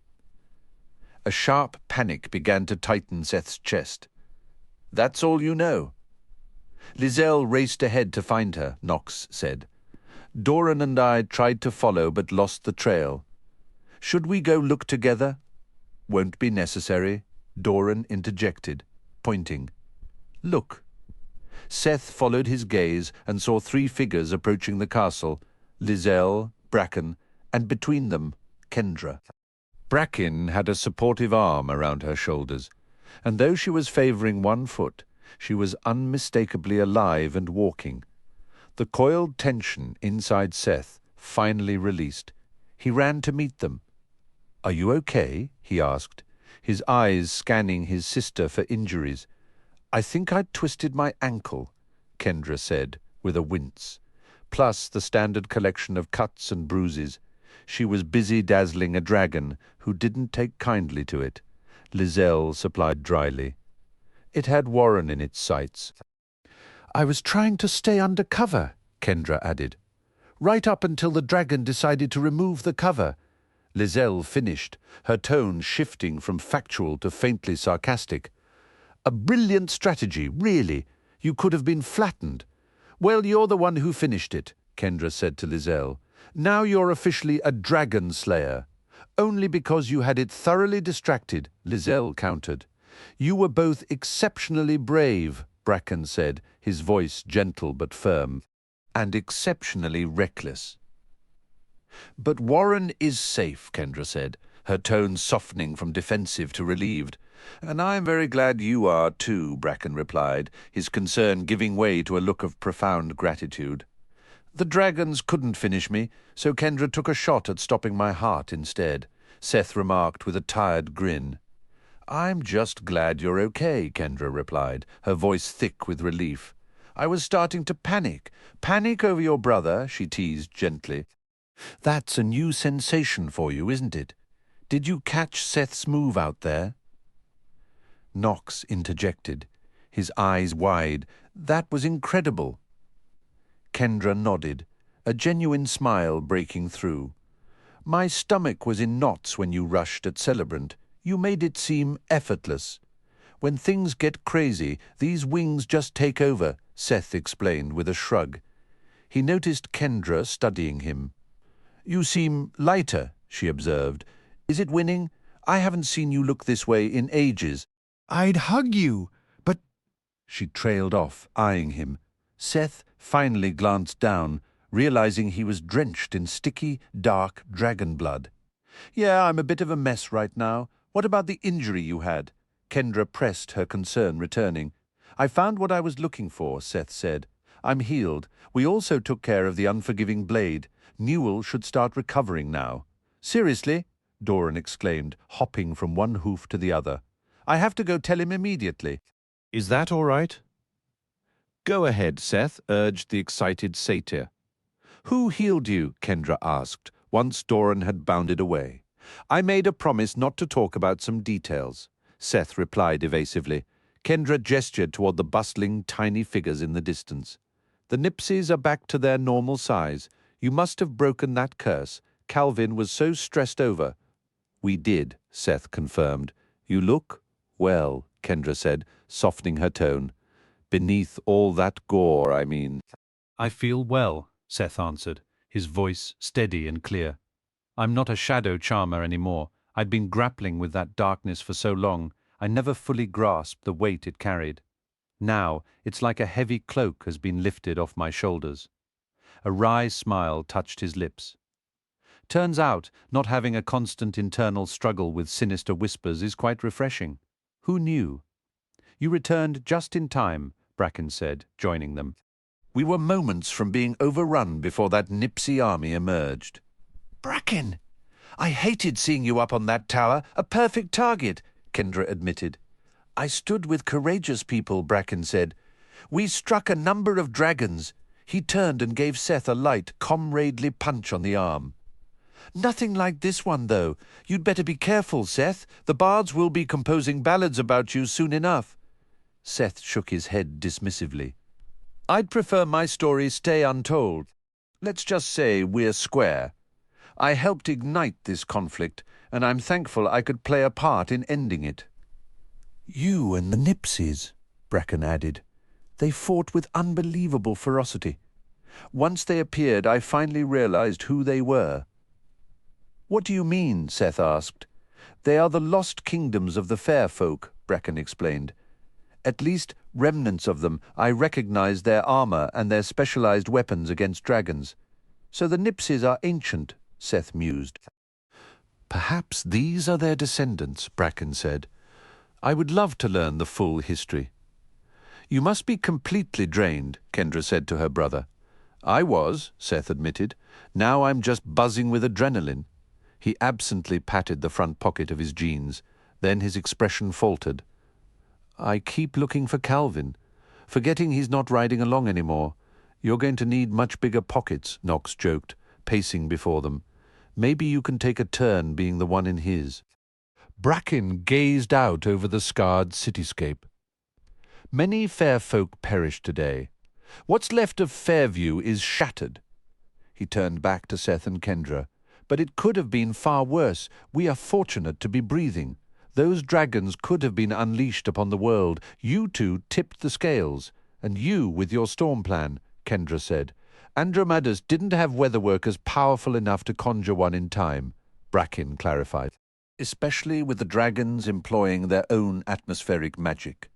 A sharp panic began to tighten Seth's chest. "That's all you know?" "Lizelle raced ahead to find her," Knox said. "Doran and I tried to follow but lost the trail. Should we go look together?" "Won't be necessary," Doran interjected, pointing. "Look." Seth followed his gaze and saw 3 figures approaching the castle, Lizelle, Bracken, and between them, Kendra. Bracken had a supportive arm around her shoulders, and though she was favouring one foot, she was unmistakably alive and walking. The coiled tension inside Seth finally released. He ran to meet them. "Are you okay?" he asked, his eyes scanning his sister for injuries. "I think I'd twisted my ankle," Kendra said, with a wince, plus the standard collection of cuts and bruises. She was busy dazzling a dragon who didn't take kindly to it, Lizelle supplied dryly. It had Warren in its sights. "I was trying to stay under cover," Kendra added. "Right up until the dragon decided to remove the cover." Lizelle finished, her tone shifting from factual to faintly sarcastic. "A brilliant strategy, really. You could have been flattened." "Well, you're the one who finished it," Kendra said to Lizelle. "Now you're officially a dragon slayer." "Only because you had it thoroughly distracted," Lizelle countered. "You were both exceptionally brave," Bracken said, his voice gentle but firm, "and exceptionally reckless." "But Warren is safe," Kendra said, her tone softening from defensive to relieved. "And I'm very glad you are too," Bracken replied, his concern giving way to a look of profound gratitude. "The dragons couldn't finish me, so Kendra took a shot at stopping my heart instead," Seth remarked with a tired grin. "I'm just glad you're okay," Kendra replied, her voice thick with relief. "I was starting to panic. Panic over your brother," she teased gently. "That's a new sensation for you, isn't it? Did you catch Seth's move out there?" Knox interjected, his eyes wide. "That was incredible." Kendra nodded, a genuine smile breaking through. "My stomach was in knots when you rushed at Celebrant. You made it seem effortless. When things get crazy, these wings just take over," Seth explained with a shrug. He noticed Kendra studying him. "You seem lighter," she observed. "Is it winning? I haven't seen you look this way in ages." "I'd hug you, but—" She trailed off, eyeing him. Seth finally glanced down, realizing he was drenched in sticky, dark dragon blood. "Yeah, I'm a bit of a mess right now. What about the injury you had?" Kendra pressed, her concern returning. "I found what I was looking for," Seth said. "I'm healed. We also took care of the unforgiving blade. Newell should start recovering now." "Seriously?" Doran exclaimed, hopping from one hoof to the other. "I have to go tell him immediately." "Is that all right?" "Go ahead, Seth," urged the excited satyr. "Who healed you?" Kendra asked, once Doran had bounded away. "I made a promise not to talk about some details," Seth replied evasively. Kendra gestured toward the bustling, tiny figures in the distance. "The Nipsies are back to their normal size. You must have broken that curse. Calvin was so stressed over." "We did," Seth confirmed. "You look well," Kendra said, softening her tone. "Beneath all that gore, I mean." "I feel well," Seth answered, his voice steady and clear. "I'm not a shadow charmer anymore. I'd been grappling with that darkness for so long, I never fully grasped the weight it carried. Now, it's like a heavy cloak has been lifted off my shoulders." A wry smile touched his lips. "Turns out, not having a constant internal struggle with sinister whispers is quite refreshing. Who knew?" "You returned just in time," Bracken said, joining them. "We were moments from being overrun before that Nipsey army emerged." "Bracken! I hated seeing you up on that tower, a perfect target," Kendra admitted. "I stood with courageous people," Bracken said. "We struck a number of dragons." He turned and gave Seth a light, comradely punch on the arm. "Nothing like this one, though. You'd better be careful, Seth. The bards will be composing ballads about you soon enough." Seth shook his head dismissively. "I'd prefer my story stay untold. Let's just say we're square. I helped ignite this conflict, and I'm thankful I could play a part in ending it." "You and the Nipsies," Bracken added. "They fought with unbelievable ferocity. Once they appeared, I finally realized who they were." "What do you mean?" Seth asked. "They are the lost kingdoms of the fair folk," Bracken explained. "At least remnants of them. I recognize their armor and their specialized weapons against dragons. So the Nipsies are ancient," Seth mused. Perhaps these are their descendants, Bracken said. I would love to learn the full history. You must be completely drained, Kendra said to her brother. I was, Seth admitted. Now I'm just buzzing with adrenaline. He absently patted the front pocket of his jeans. Then his expression faltered. I keep looking for Calvin, forgetting he's not riding along anymore. You're going to need much bigger pockets, Knox joked, pacing before them. Maybe you can take a turn being the one in his. Bracken gazed out over the scarred cityscape. Many fair folk perish today. What's left of Fairview is shattered. He turned back to Seth and Kendra. But it could have been far worse. We are fortunate to be breathing. Those dragons could have been unleashed upon the world. You two tipped the scales. And you with your storm plan, Kendra said. Andromadas didn't have weather workers powerful enough to conjure one in time, Bracken clarified. Especially with the dragons employing their own atmospheric magic.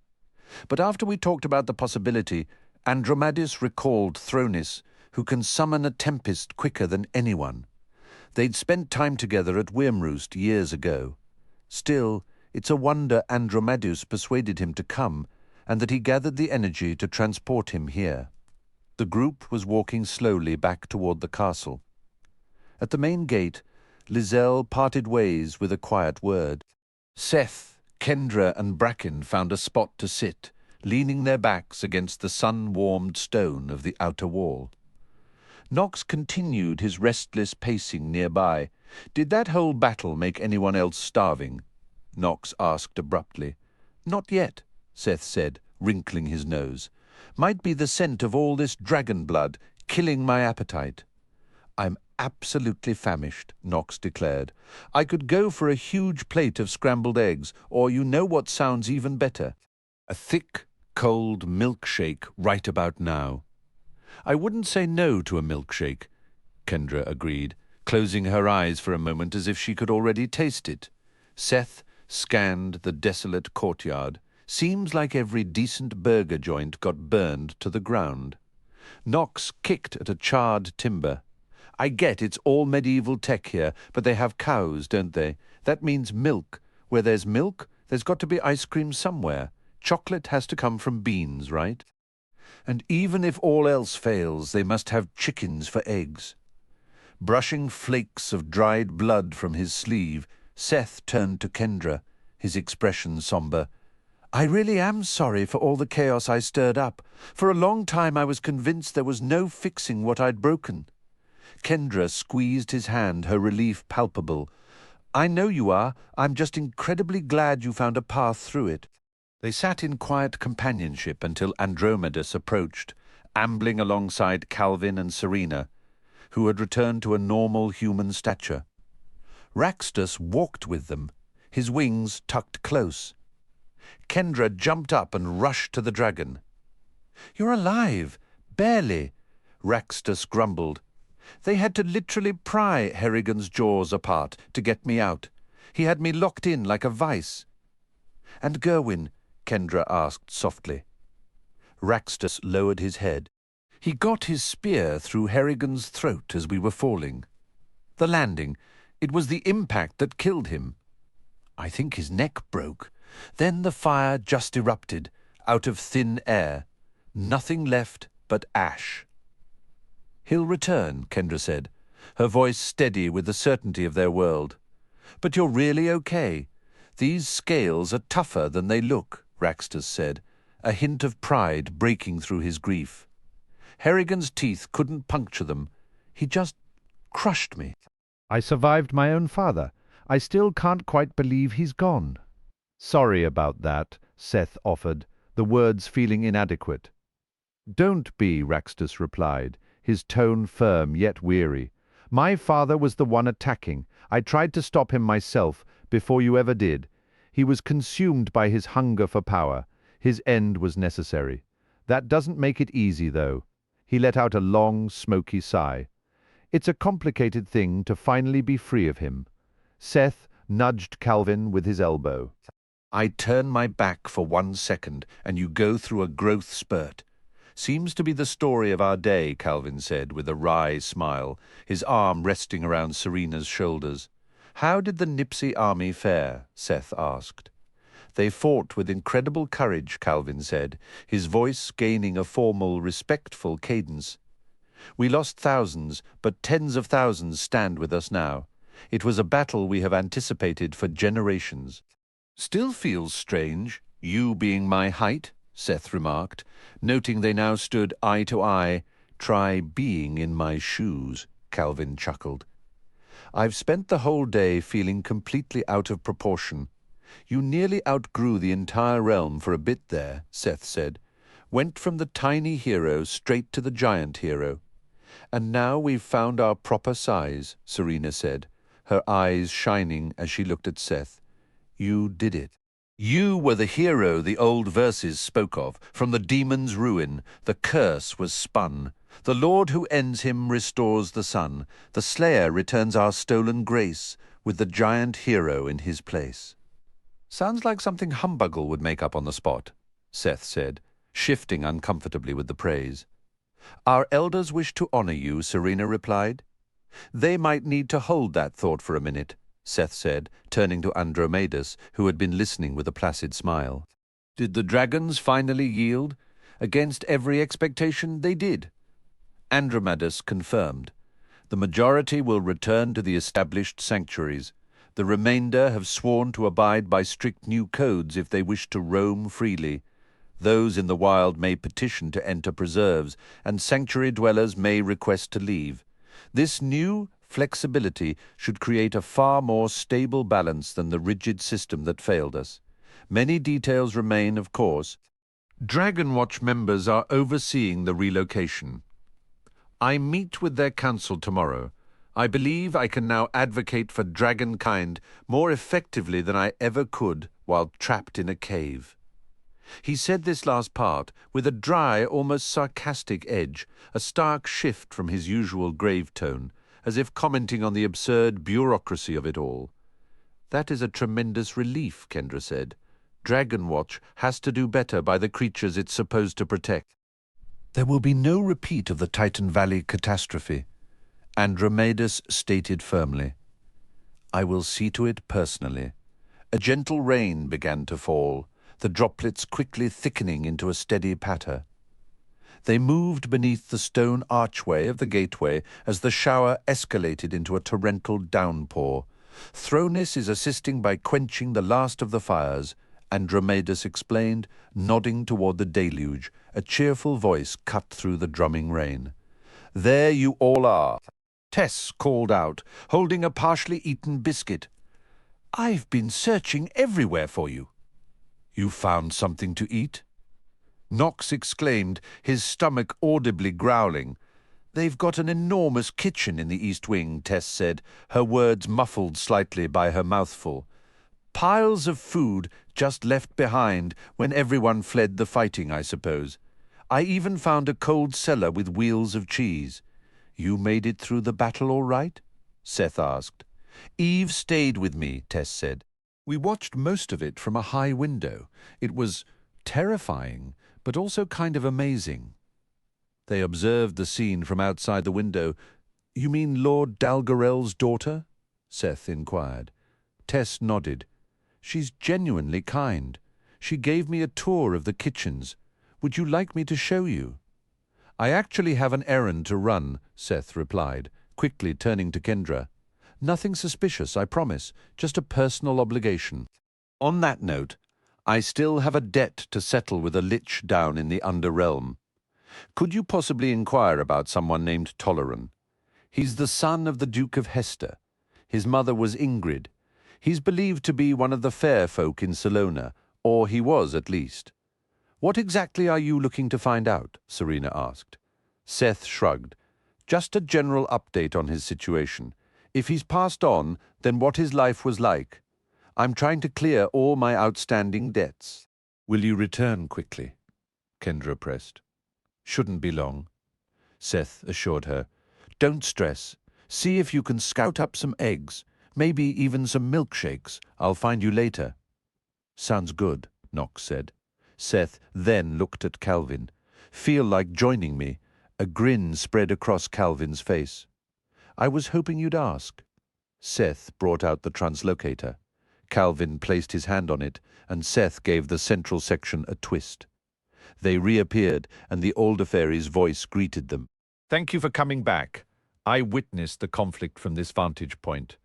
But after we talked about the possibility, Andromadas recalled Thronis, who can summon a tempest quicker than anyone. They'd spent time together at Wyrmroost years ago. Still, it's a wonder Andromadas persuaded him to come, and that he gathered the energy to transport him here. The group was walking slowly back toward the castle. At the main gate, Lizelle parted ways with a quiet word. Seth, Kendra and Bracken found a spot to sit, leaning their backs against the sun-warmed stone of the outer wall. Knox continued his restless pacing nearby. Did that whole battle make anyone else starving? Knox asked abruptly. Not yet, Seth said, wrinkling his nose. Might be the scent of all this dragon blood, killing my appetite. I'm absolutely famished, Knox declared. I could go for a huge plate of scrambled eggs, or you know what sounds even better? A thick, cold milkshake right about now. I wouldn't say no to a milkshake, Kendra agreed, closing her eyes for a moment as if she could already taste it. Seth scanned the desolate courtyard. Seems like every decent burger joint got burned to the ground. Knox kicked at a charred timber. I get it's all medieval tech here, but they have cows, don't they? That means milk. Where there's milk, there's got to be ice cream somewhere. Chocolate has to come from beans, right? And even if all else fails, they must have chickens for eggs. Brushing flakes of dried blood from his sleeve, Seth turned to Kendra, his expression somber. I really am sorry for all the chaos I stirred up. For a long time I was convinced there was no fixing what I'd broken. Kendra squeezed his hand, her relief palpable. I know you are. I'm just incredibly glad you found a path through it. They sat in quiet companionship until Andromadas approached, ambling alongside Calvin and Serena, who had returned to a normal human stature. Raxtus walked with them, his wings tucked close. Kendra jumped up and rushed to the dragon. You're alive, barely, Raxtus grumbled. They had to literally pry Harrigan's jaws apart to get me out. He had me locked in like a vice. And Gerwin, Kendra asked softly. Raxtus lowered his head. He got his spear through Harrigan's throat as we were falling. The landing, it was the impact that killed him. I think his neck broke. Then the fire just erupted, out of thin air. Nothing left but ash. He'll return, Kendra said, her voice steady with the certainty of their world. But you're really okay. These scales are tougher than they look, Raxtus said, a hint of pride breaking through his grief. Harrigan's teeth couldn't puncture them. He just crushed me. I survived my own father. I still can't quite believe he's gone. Sorry about that, Seth offered, the words feeling inadequate. Don't be, Raxtus replied, his tone firm yet weary. My father was the one attacking. I tried to stop him myself before you ever did. He was consumed by his hunger for power. His end was necessary. That doesn't make it easy, though. He let out a long, smoky sigh. It's a complicated thing to finally be free of him. Seth nudged Calvin with his elbow. I turn my back for 1 second, and you go through a growth spurt. Seems to be the story of our day, Calvin said with a wry smile, his arm resting around Serena's shoulders. How did the Nipsey army fare? Seth asked. They fought with incredible courage, Calvin said, his voice gaining a formal, respectful cadence. We lost thousands, but tens of thousands stand with us now. It was a battle we have anticipated for generations. Still feels strange, you being my height, Seth remarked, noting they now stood eye to eye. Try being in my shoes, Calvin chuckled. I've spent the whole day feeling completely out of proportion. You nearly outgrew the entire realm for a bit there, Seth said. Went from the tiny hero straight to the giant hero. And now we've found our proper size, Serena said, her eyes shining as she looked at Seth. You did it. You were the hero the old verses spoke of. From the demon's ruin, the curse was spun. The Lord who ends him restores the sun. The slayer returns our stolen grace, with the giant hero in his place. Sounds like something Humbuggle would make up on the spot, Seth said, shifting uncomfortably with the praise. Our elders wish to honor you, Serena replied. They might need to hold that thought for a minute, Seth said, turning to Andromedas, who had been listening with a placid smile. Did the dragons finally yield? Against every expectation, they did. Andromedas confirmed. The majority will return to the established sanctuaries. The remainder have sworn to abide by strict new codes if they wish to roam freely. Those in the wild may petition to enter preserves, and sanctuary dwellers may request to leave. This new flexibility should create a far more stable balance than the rigid system that failed us. Many details remain, of course. Dragon Watch members are overseeing the relocation. I meet with their council tomorrow. I believe I can now advocate for dragonkind more effectively than I ever could while trapped in a cave. He said this last part with a dry, almost sarcastic edge, a stark shift from his usual grave tone, as if commenting on the absurd bureaucracy of it all. That is a tremendous relief, Kendra said. Dragon Watch has to do better by the creatures it's supposed to protect. There will be no repeat of the Titan Valley catastrophe, Andromedas stated firmly. I will see to it personally. A gentle rain began to fall, the droplets quickly thickening into a steady patter. They moved beneath the stone archway of the gateway as the shower escalated into a torrential downpour. Thronis is assisting by quenching the last of the fires, Andromedas explained, nodding toward the deluge, a cheerful voice cut through the drumming rain. There you all are, Tess called out, holding a partially eaten biscuit. I've been searching everywhere for you. You found something to eat? Knox exclaimed, his stomach audibly growling. They've got an enormous kitchen in the East Wing, Tess said, her words muffled slightly by her mouthful. Piles of food just left behind when everyone fled the fighting, I suppose. I even found a cold cellar with wheels of cheese. You made it through the battle all right? Seth asked. Eve stayed with me, Tess said. We watched most of it from a high window. It was terrifying, but also kind of amazing. They observed the scene from outside the window. You mean Lord Dalgarell's daughter? Seth inquired. Tess nodded. She's genuinely kind. She gave me a tour of the kitchens. Would you like me to show you? I actually have an errand to run, Seth replied, quickly turning to Kendra. Nothing suspicious, I promise, just a personal obligation. On that note, I still have a debt to settle with a lich down in the Underrealm. Could you possibly inquire about someone named Toleran? He's the son of the Duke of Hester. His mother was Ingrid. He's believed to be one of the fair folk in Salona, or he was at least. What exactly are you looking to find out? Serena asked. Seth shrugged. Just a general update on his situation. If he's passed on, then what his life was like. I'm trying to clear all my outstanding debts. Will you return quickly? Kendra pressed. Shouldn't be long. Seth assured her. Don't stress. See if you can scout up some eggs, maybe even some milkshakes. I'll find you later. Sounds good, Knox said. Seth then looked at Calvin. Feel like joining me? A grin spread across Calvin's face. I was hoping you'd ask. Seth brought out the translocator. Calvin placed his hand on it, and Seth gave the central section a twist. They reappeared, and the older fairy's voice greeted them. "Thank you for coming back. I witnessed the conflict from this vantage point.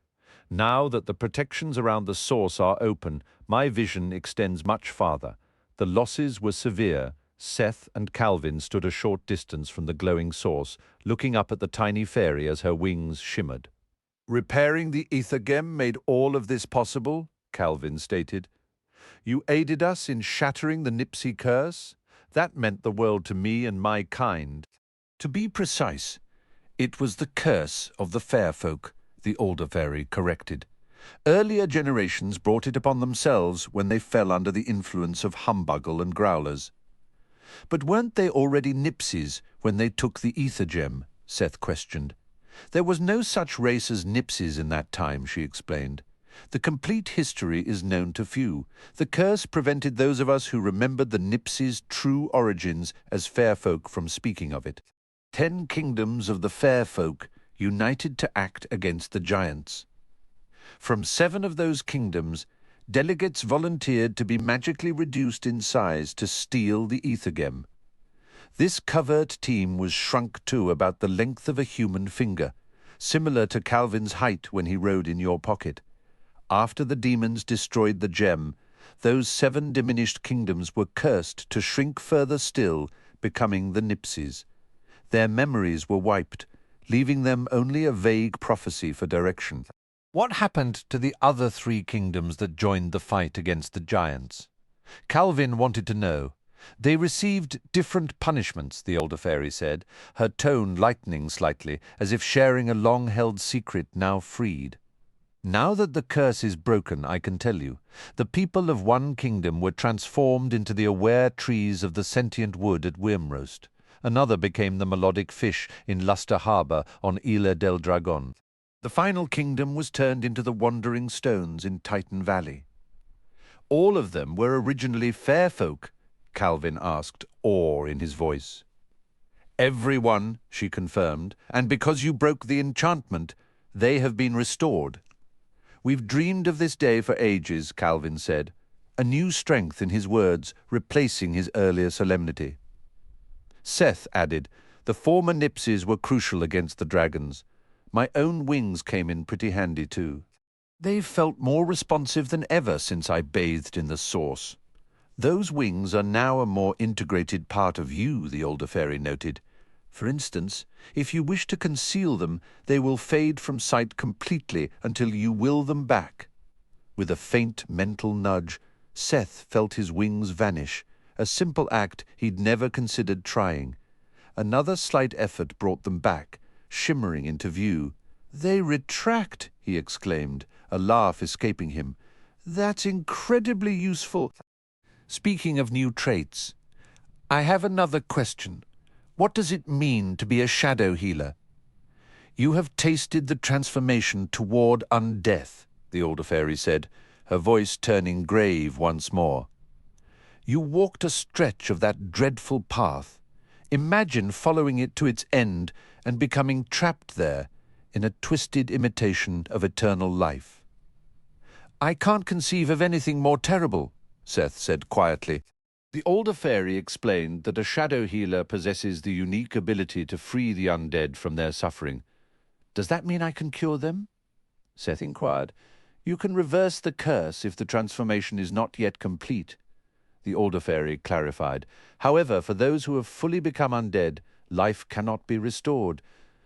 Now that the protections around the source are open, my vision extends much farther. The losses were severe. Seth and Calvin stood a short distance from the glowing source, looking up at the tiny fairy as her wings shimmered. Repairing the ether gem made all of this possible, Calvin stated. You aided us in shattering the Nipsey curse. That meant the world to me and my kind. To be precise, it was the curse of the fair folk, the older fairy corrected. Earlier generations brought it upon themselves when they fell under the influence of humbuggle and growlers. But weren't they already Nipsies when they took the ether gem? Seth questioned. There was no such race as Nipsies in that time, she explained. The complete history is known to few. The curse prevented those of us who remembered the Nipsies' true origins as fair folk from speaking of it. 10 kingdoms of the fair folk united to act against the giants. From 7 of those kingdoms, delegates volunteered to be magically reduced in size to steal the ether gem. This covert team was shrunk to about the length of a human finger, similar to Calvin's height when he rode in your pocket. After the demons destroyed the gem, those 7 diminished kingdoms were cursed to shrink further still, becoming the Nipsies. Their memories were wiped, leaving them only a vague prophecy for direction. What happened to the other 3 kingdoms that joined the fight against the giants? Calvin wanted to know. They received different punishments, the older fairy said, her tone lightening slightly, as if sharing a long-held secret now freed. Now that the curse is broken, I can tell you, the people of one kingdom were transformed into the aware trees of the sentient wood at Wyrmrost. Another became the melodic fish in Luster Harbour on Isla del Dragon. The final kingdom was turned into the wandering stones in Titan Valley. All of them were originally fair folk, Calvin asked, awe in his voice. Every one, she confirmed, and because you broke the enchantment, they have been restored. We've dreamed of this day for ages, Calvin said, a new strength in his words, replacing his earlier solemnity. Seth added, the former Nipsies were crucial against the dragons. My own wings came in pretty handy too. They've felt more responsive than ever since I bathed in the source. Those wings are now a more integrated part of you, the older fairy noted. For instance, if you wish to conceal them, they will fade from sight completely until you will them back. With a faint mental nudge, Seth felt his wings vanish, a simple act he'd never considered trying. Another slight effort brought them back, shimmering into view. They retract, he exclaimed, a laugh escaping him. That's incredibly useful. Speaking of new traits, I have another question. What does it mean to be a shadow healer? You have tasted the transformation toward undeath, the older fairy said, her voice turning grave once more. You walked a stretch of that dreadful path. Imagine following it to its end and becoming trapped there in a twisted imitation of eternal life. I can't conceive of anything more terrible, Seth said quietly. The older fairy explained that a shadow healer possesses the unique ability to free the undead from their suffering. Does that mean I can cure them? Seth inquired. You can reverse the curse if the transformation is not yet complete, the older fairy clarified. However, for those who have fully become undead, life cannot be restored.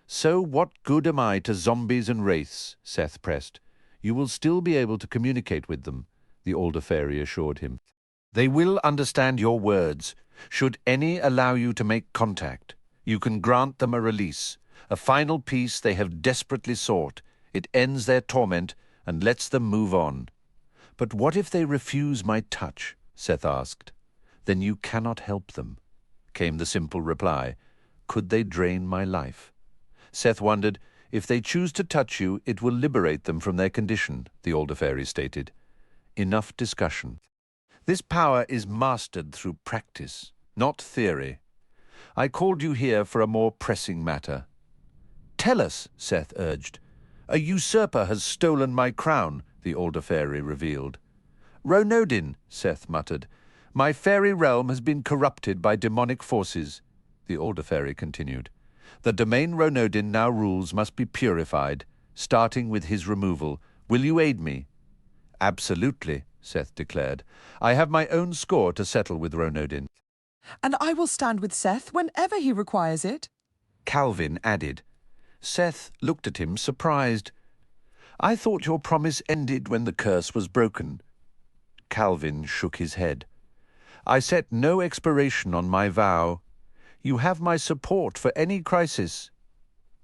So what good am I to zombies and wraiths? Seth pressed. You will still be able to communicate with them, the older fairy assured him. They will understand your words. Should any allow you to make contact, you can grant them a release, a final peace they have desperately sought. It ends their torment and lets them move on. But what if they refuse my touch? Seth asked. Then you cannot help them, came the simple reply. Could they drain my life? Seth wondered, if they choose to touch you, it will liberate them from their condition, the older fairy stated. Enough discussion. This power is mastered through practice, not theory. I called you here for a more pressing matter. Tell us, Seth urged. A usurper has stolen my crown, the older fairy revealed. Ronodin, Seth muttered. My fairy realm has been corrupted by demonic forces, the older fairy continued. The domain Ronodin now rules must be purified, starting with his removal. Will you aid me? Absolutely, Seth declared. I have my own score to settle with Ronodin. And I will stand with Seth whenever he requires it. Calvin added. Seth looked at him, surprised. I thought your promise ended when the curse was broken. Calvin shook his head. I set no expiration on my vow. You have my support for any crisis.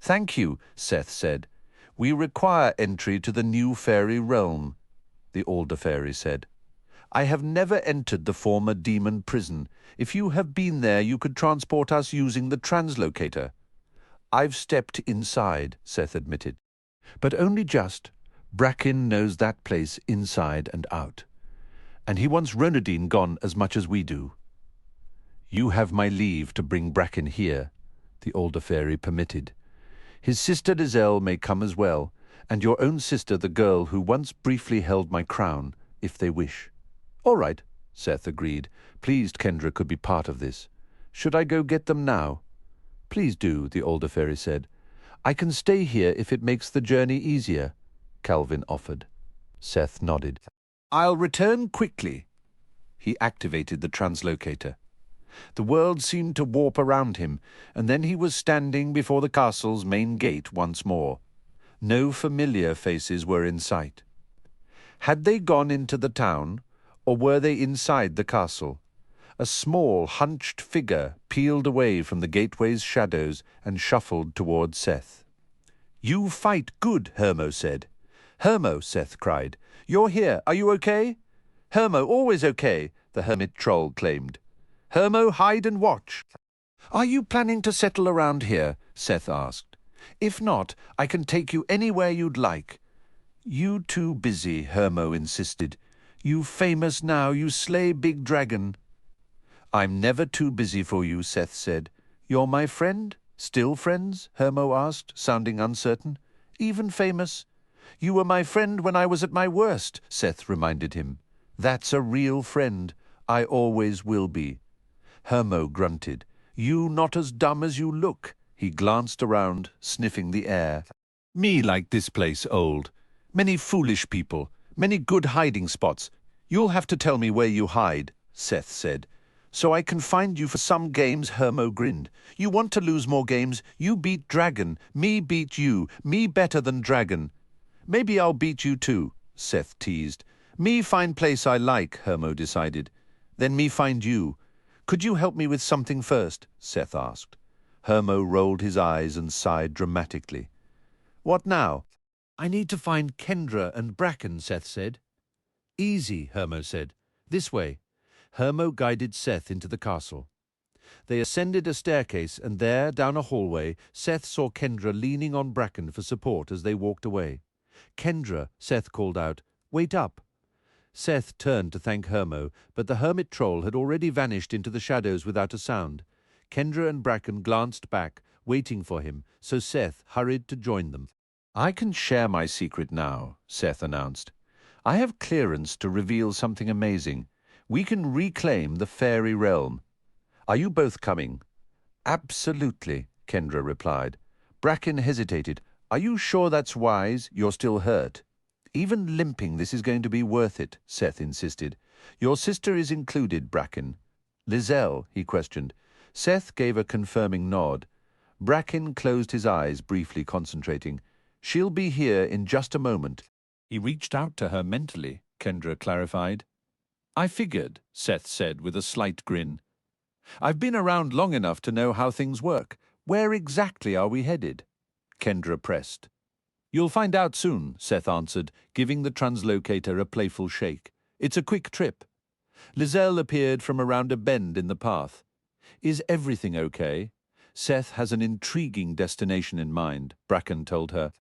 Thank you, Seth said. We require entry to the new fairy realm, the older fairy said. I have never entered the former demon prison. If you have been there, you could transport us using the translocator. I've stepped inside, Seth admitted. But only just. Bracken knows that place inside and out. And he wants Ronodin gone as much as we do. You have my leave to bring Bracken here, the older fairy permitted. His sister Lizelle may come as well, and your own sister, the girl who once briefly held my crown, if they wish. All right, Seth agreed, pleased Kendra could be part of this. Should I go get them now? Please do, the older fairy said. I can stay here if it makes the journey easier, Calvin offered. Seth nodded. I'll return quickly. He activated the translocator. The world seemed to warp around him, and then he was standing before the castle's main gate once more. No familiar faces were in sight. Had they gone into the town, or were they inside the castle? A small, hunched figure peeled away from the gateway's shadows and shuffled toward Seth. You fight good, Hermo said. Hermo, Seth cried. You're here. Are you okay? Hermo, always okay, the hermit troll claimed. Hermo, hide and watch. Are you planning to settle around here? Seth asked. If not, I can take you anywhere you'd like. You too busy, Hermo insisted. You famous now, you slay big dragon. I'm never too busy for you, Seth said. You're my friend? Still friends? Hermo asked, sounding uncertain. Even famous? You were my friend when I was at my worst, Seth reminded him. That's a real friend. I always will be. Hermo grunted. You not as dumb as you look. He glanced around, sniffing the air. Me like this place, old. Many foolish people, many good hiding spots. You'll have to tell me where you hide, Seth said. So I can find you for some games, Hermo grinned. You want to lose more games? You beat Dragon. Me beat you. Me better than Dragon. Maybe I'll beat you too, Seth teased. Me find place I like, Hermo decided. Then me find you. Could you help me with something first? Seth asked. Hermo rolled his eyes and sighed dramatically. What now? I need to find Kendra and Bracken, Seth said. Easy, Hermo said. This way. Hermo guided Seth into the castle. They ascended a staircase, and there, down a hallway, Seth saw Kendra leaning on Bracken for support as they walked away. Kendra, Seth called out, wait up. Seth turned to thank Hermo, but the hermit troll had already vanished into the shadows without a sound. Kendra and Bracken glanced back, waiting for him, so Seth hurried to join them. I can share my secret now, Seth announced. I have clearance to reveal something amazing. We can reclaim the fairy realm. Are you both coming? Absolutely, Kendra replied. Bracken hesitated. Are you sure that's wise? You're still hurt. Even limping, this is going to be worth it, Seth insisted. Your sister is included, Bracken. Lizelle, he questioned. Seth gave a confirming nod. Bracken closed his eyes, briefly concentrating. She'll be here in just a moment. He reached out to her mentally, Kendra clarified. I figured, Seth said with a slight grin. I've been around long enough to know how things work. Where exactly are we headed? Kendra pressed. You'll find out soon, Seth answered, giving the translocator a playful shake. It's a quick trip. Lizelle appeared from around a bend in the path. Is everything okay? Seth has an intriguing destination in mind, Bracken told her.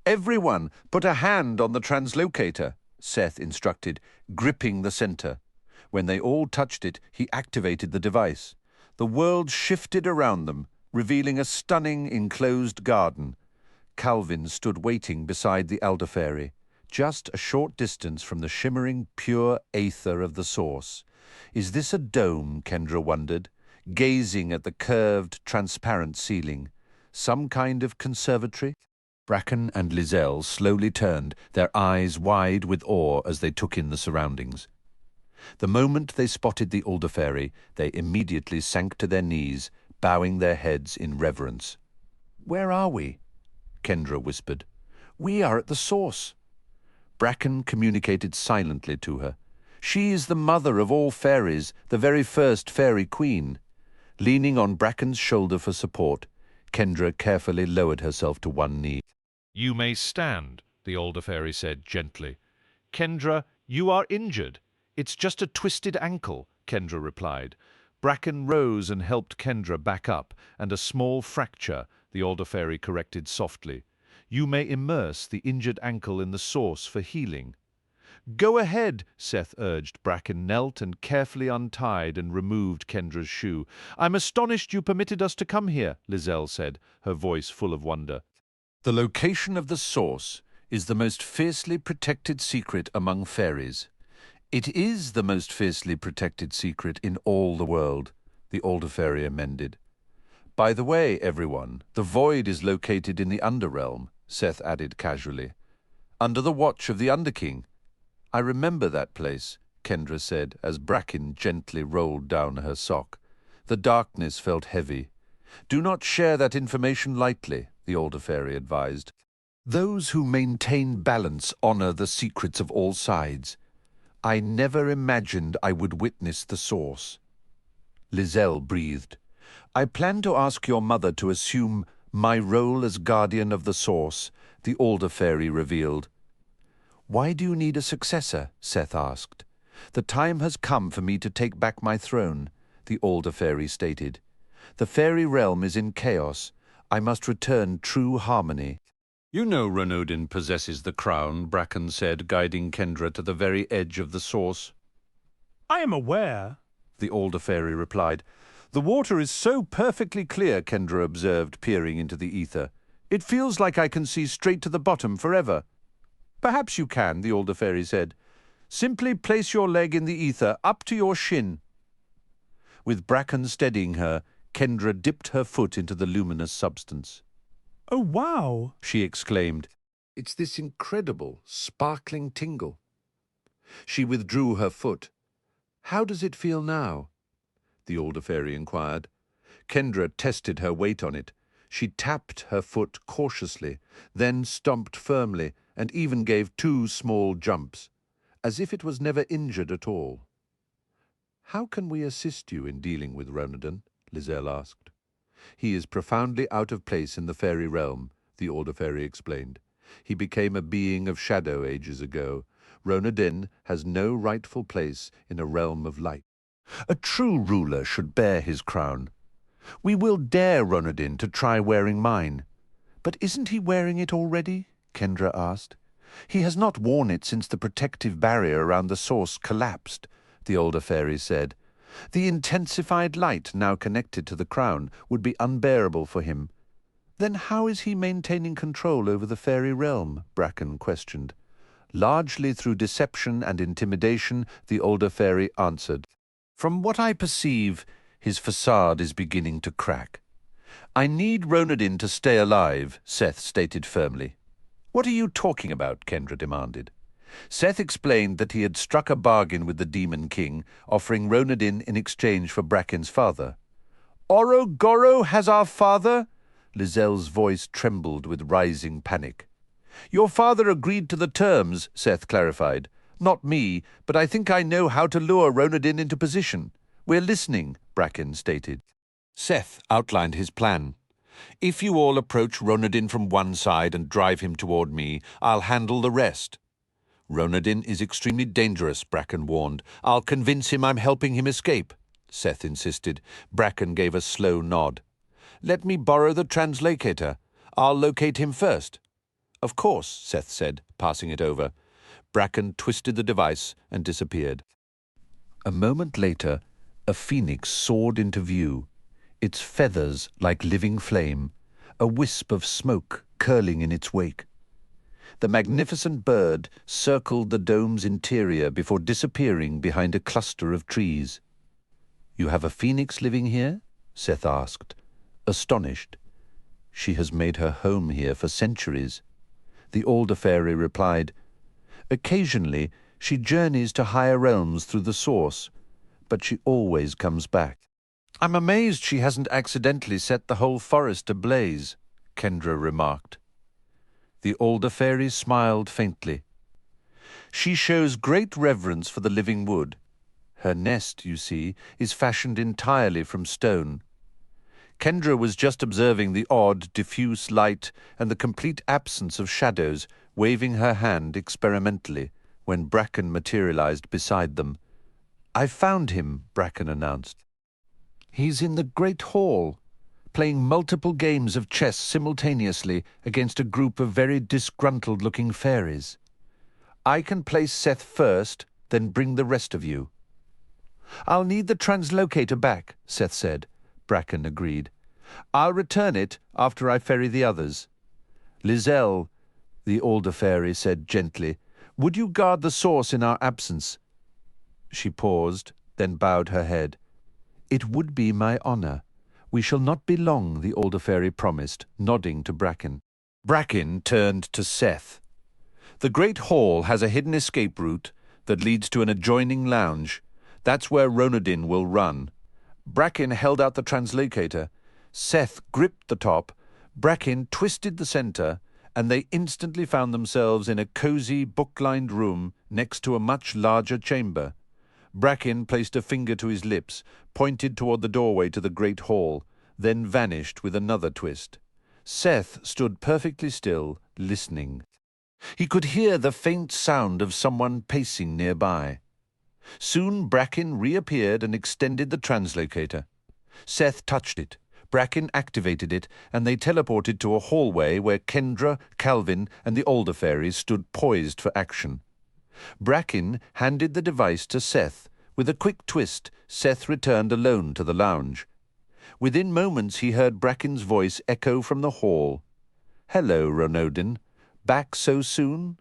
Everyone, put a hand on the translocator, Seth instructed, gripping the center. When they all touched it, he activated the device. The world shifted around them, revealing a stunning enclosed garden. Calvin stood waiting beside the elder-fairy, just a short distance from the shimmering, pure aether of the source. Is this a dome, Kendra wondered, gazing at the curved, transparent ceiling? Some kind of conservatory? Bracken and Lizelle slowly turned, their eyes wide with awe as they took in the surroundings. The moment they spotted the elder-fairy, they immediately sank to their knees, bowing their heads in reverence. "Where are we?" Kendra whispered. "We are at the source." Bracken communicated silently to her. "She is the mother of all fairies, the very first fairy queen." Leaning on Bracken's shoulder for support, Kendra carefully lowered herself to one knee. "You may stand," the older fairy said gently. "Kendra, you are injured. It's just a twisted ankle," Kendra replied. Bracken rose and helped Kendra back up, and a small fracture, the older fairy corrected softly. "You may immerse the injured ankle in the source for healing." "Go ahead," Seth urged. Bracken knelt and carefully untied and removed Kendra's shoe. "I'm astonished you permitted us to come here," Lizelle said, her voice full of wonder. "The location of the source is the most fiercely protected secret among fairies. It is the most fiercely protected secret in all the world," the older fairy amended. "By the way, everyone, the void is located in the Underrealm," Seth added casually. "Under the watch of the Underking." "I remember that place," Kendra said as Bracken gently rolled down her sock. The darkness felt heavy. "Do not share that information lightly," the older fairy advised. "Those who maintain balance honor the secrets of all sides. I never imagined I would witness the source." Lizelle breathed. "I plan to ask your mother to assume my role as guardian of the source," the older fairy revealed. "Why do you need a successor?" Seth asked. "The time has come for me to take back my throne," the older fairy stated. "The fairy realm is in chaos. I must return true harmony." "You know Ronodin possesses the crown," Bracken said, guiding Kendra to the very edge of the source. "I am aware," the older fairy replied. "The water is so perfectly clear," Kendra observed, peering into the ether. "It feels like I can see straight to the bottom forever." "Perhaps you can," the older fairy said. "Simply place your leg in the ether up to your shin." With Bracken steadying her, Kendra dipped her foot into the luminous substance. "Oh, wow!" she exclaimed. "It's this incredible, sparkling tingle." She withdrew her foot. "How does it feel now?" the older fairy inquired. Kendra tested her weight on it. She tapped her foot cautiously, then stomped firmly, and even gave 2 small jumps, as if it was never injured at all. "How can we assist you in dealing with Ronodin?" Lizelle asked. "He is profoundly out of place in the fairy realm," the older fairy explained. "He became a being of shadow ages ago. Ronodin has no rightful place in a realm of light. A true ruler should bear his crown. We will dare Ronodin to try wearing mine." "But isn't he wearing it already?" Kendra asked. "He has not worn it since the protective barrier around the source collapsed," the older fairy said. "The intensified light now connected to the crown would be unbearable for him." "Then how is he maintaining control over the fairy realm?" Bracken questioned. "Largely through deception and intimidation," the older fairy answered. "From what I perceive, his facade is beginning to crack." "I need Ronodin to stay alive," Seth stated firmly. "What are you talking about?" Kendra demanded. Seth explained that he had struck a bargain with the Demon King, offering Ronodin in exchange for Bracken's father. "Orogoro has our father?" Lizelle's voice trembled with rising panic. "Your father agreed to the terms," Seth clarified. "Not me, but I think I know how to lure Ronodin into position." "We're listening," Bracken stated. Seth outlined his plan. "If you all approach Ronodin from one side and drive him toward me, I'll handle the rest." "Ronodin is extremely dangerous," Bracken warned. "I'll convince him I'm helping him escape," Seth insisted. Bracken gave a slow nod. "Let me borrow the translator. I'll locate him first." "Of course," Seth said, passing it over. Bracken twisted the device and disappeared. A moment later, a phoenix soared into view, its feathers like living flame, a wisp of smoke curling in its wake. The magnificent bird circled the dome's interior before disappearing behind a cluster of trees. "You have a phoenix living here?" Seth asked, astonished. "She has made her home here for centuries." The older fairy replied, "Occasionally she journeys to higher realms through the source, but she always comes back." "I'm amazed she hasn't accidentally set the whole forest ablaze," Kendra remarked. The older fairy smiled faintly. "She shows great reverence for the living wood. Her nest, you see, is fashioned entirely from stone." Kendra was just observing the odd, diffuse light and the complete absence of shadows, waving her hand experimentally, when Bracken materialized beside them. "I've found him," Bracken announced. "He's in the Great Hall, playing multiple games of chess simultaneously against a group of very disgruntled-looking fairies. I can place Seth first, then bring the rest of you." "I'll need the translocator back," Seth said. Bracken agreed. "I'll return it after I ferry the others." "Lizelle," the older fairy said gently, "would you guard the source in our absence?" She paused, then bowed her head. "It would be my honor. We shall not be long," the older fairy promised, nodding to Bracken. Bracken turned to Seth. "The Great Hall has a hidden escape route that leads to an adjoining lounge. That's where Ronodin will run." Bracken held out the translocator. Seth gripped the top. Bracken twisted the center, and they instantly found themselves in a cozy, book-lined room next to a much larger chamber. Bracken placed a finger to his lips, pointed toward the doorway to the Great Hall, then vanished with another twist. Seth stood perfectly still, listening. He could hear the faint sound of someone pacing nearby. Soon Bracken reappeared and extended the translocator. Seth touched it. Bracken activated it, and they teleported to a hallway where Kendra, Calvin, and the older fairies stood poised for action. Bracken handed the device to Seth. With a quick twist, Seth returned alone to the lounge. Within moments he heard Bracken's voice echo from the hall. "Hello, Ronodin. Back so soon?"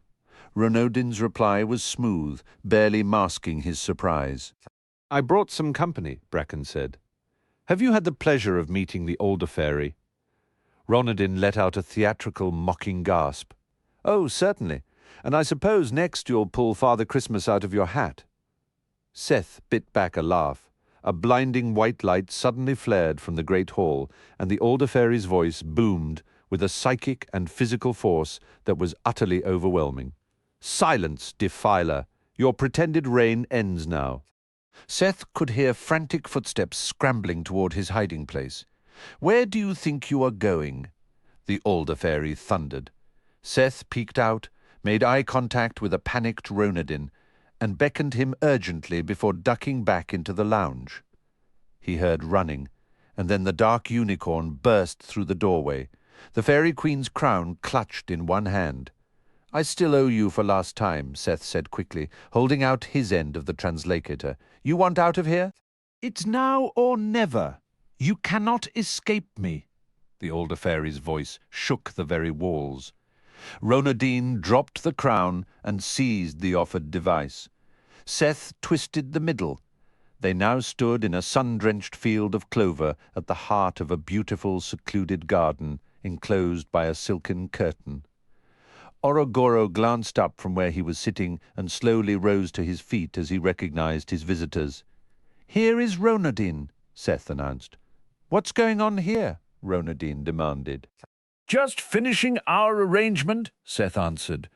Ronodin's reply was smooth, barely masking his surprise. "I brought some company," Bracken said. "Have you had the pleasure of meeting the older fairy?" Ronodin let out a theatrical, mocking gasp. "Oh, certainly. And I suppose next you'll pull Father Christmas out of your hat." Seth bit back a laugh. A blinding white light suddenly flared from the Great Hall, and the older fairy's voice boomed with a psychic and physical force that was utterly overwhelming. "Silence, defiler! Your pretended reign ends now." Seth could hear frantic footsteps scrambling toward his hiding place. "Where do you think you are going?" the older fairy thundered. Seth peeked out, made eye contact with a panicked Ronodin, and beckoned him urgently before ducking back into the lounge. He heard running, and then the dark unicorn burst through the doorway, the Fairy Queen's crown clutched in one hand. "I still owe you for last time," Seth said quickly, holding out his end of the translator. "You want out of here?" "It's now or never. You cannot escape me." The older fairy's voice shook the very walls. Ronodin dropped the crown and seized the offered device. Seth twisted the middle. They now stood in a sun-drenched field of clover at the heart of a beautiful, secluded garden, enclosed by a silken curtain. Orogoro glanced up from where he was sitting and slowly rose to his feet as he recognized his visitors. "Here is Ronodin," Seth announced. "What's going on here?" Ronodin demanded. "Just finishing our arrangement," Seth answered.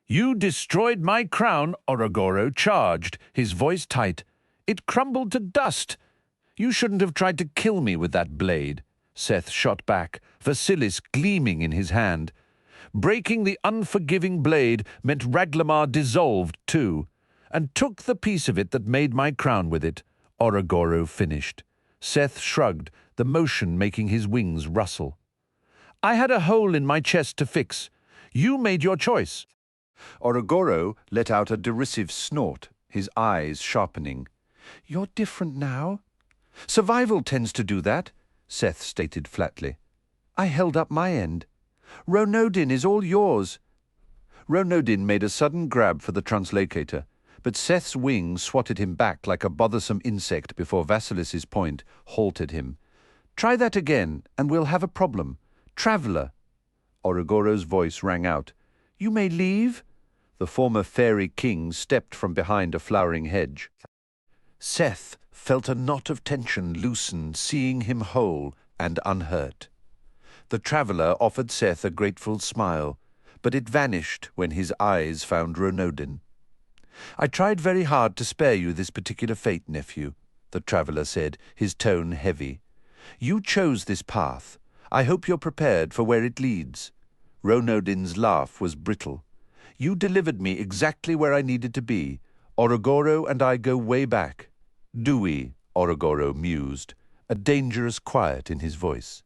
"You destroyed my crown," Orogoro charged, his voice tight. "It crumbled to dust. You shouldn't have tried to kill me with that blade," Seth shot back, Vasilis gleaming in his hand. "Breaking the unforgiving blade meant Raglamar dissolved too, and took the piece of it that made my crown with it," Orogoro finished. Seth shrugged, the motion making his wings rustle. "I had a hole in my chest to fix. You made your choice." Orogoro let out a derisive snort, his eyes sharpening. "You're different now." "Survival tends to do that," Seth stated flatly. I held up my end. Ronodin is all yours. Ronodin made a sudden grab for the translocator, but Seth's wing swatted him back like a bothersome insect before Vasilis's point halted him. Try that again, and we'll have a problem. Traveller. Orogoro's voice rang out. You may leave. The former fairy king stepped from behind a flowering hedge. Seth felt a knot of tension loosen, seeing him whole and unhurt. The traveller offered Seth a grateful smile, but it vanished when his eyes found Ronodin. I tried very hard to spare you this particular fate, nephew, the traveller said, his tone heavy. You chose this path. I hope you're prepared for where it leads. Ronodin's laugh was brittle. You delivered me exactly where I needed to be. Orogoro and I go way back. Do we? Orogoro mused, a dangerous quiet in his voice.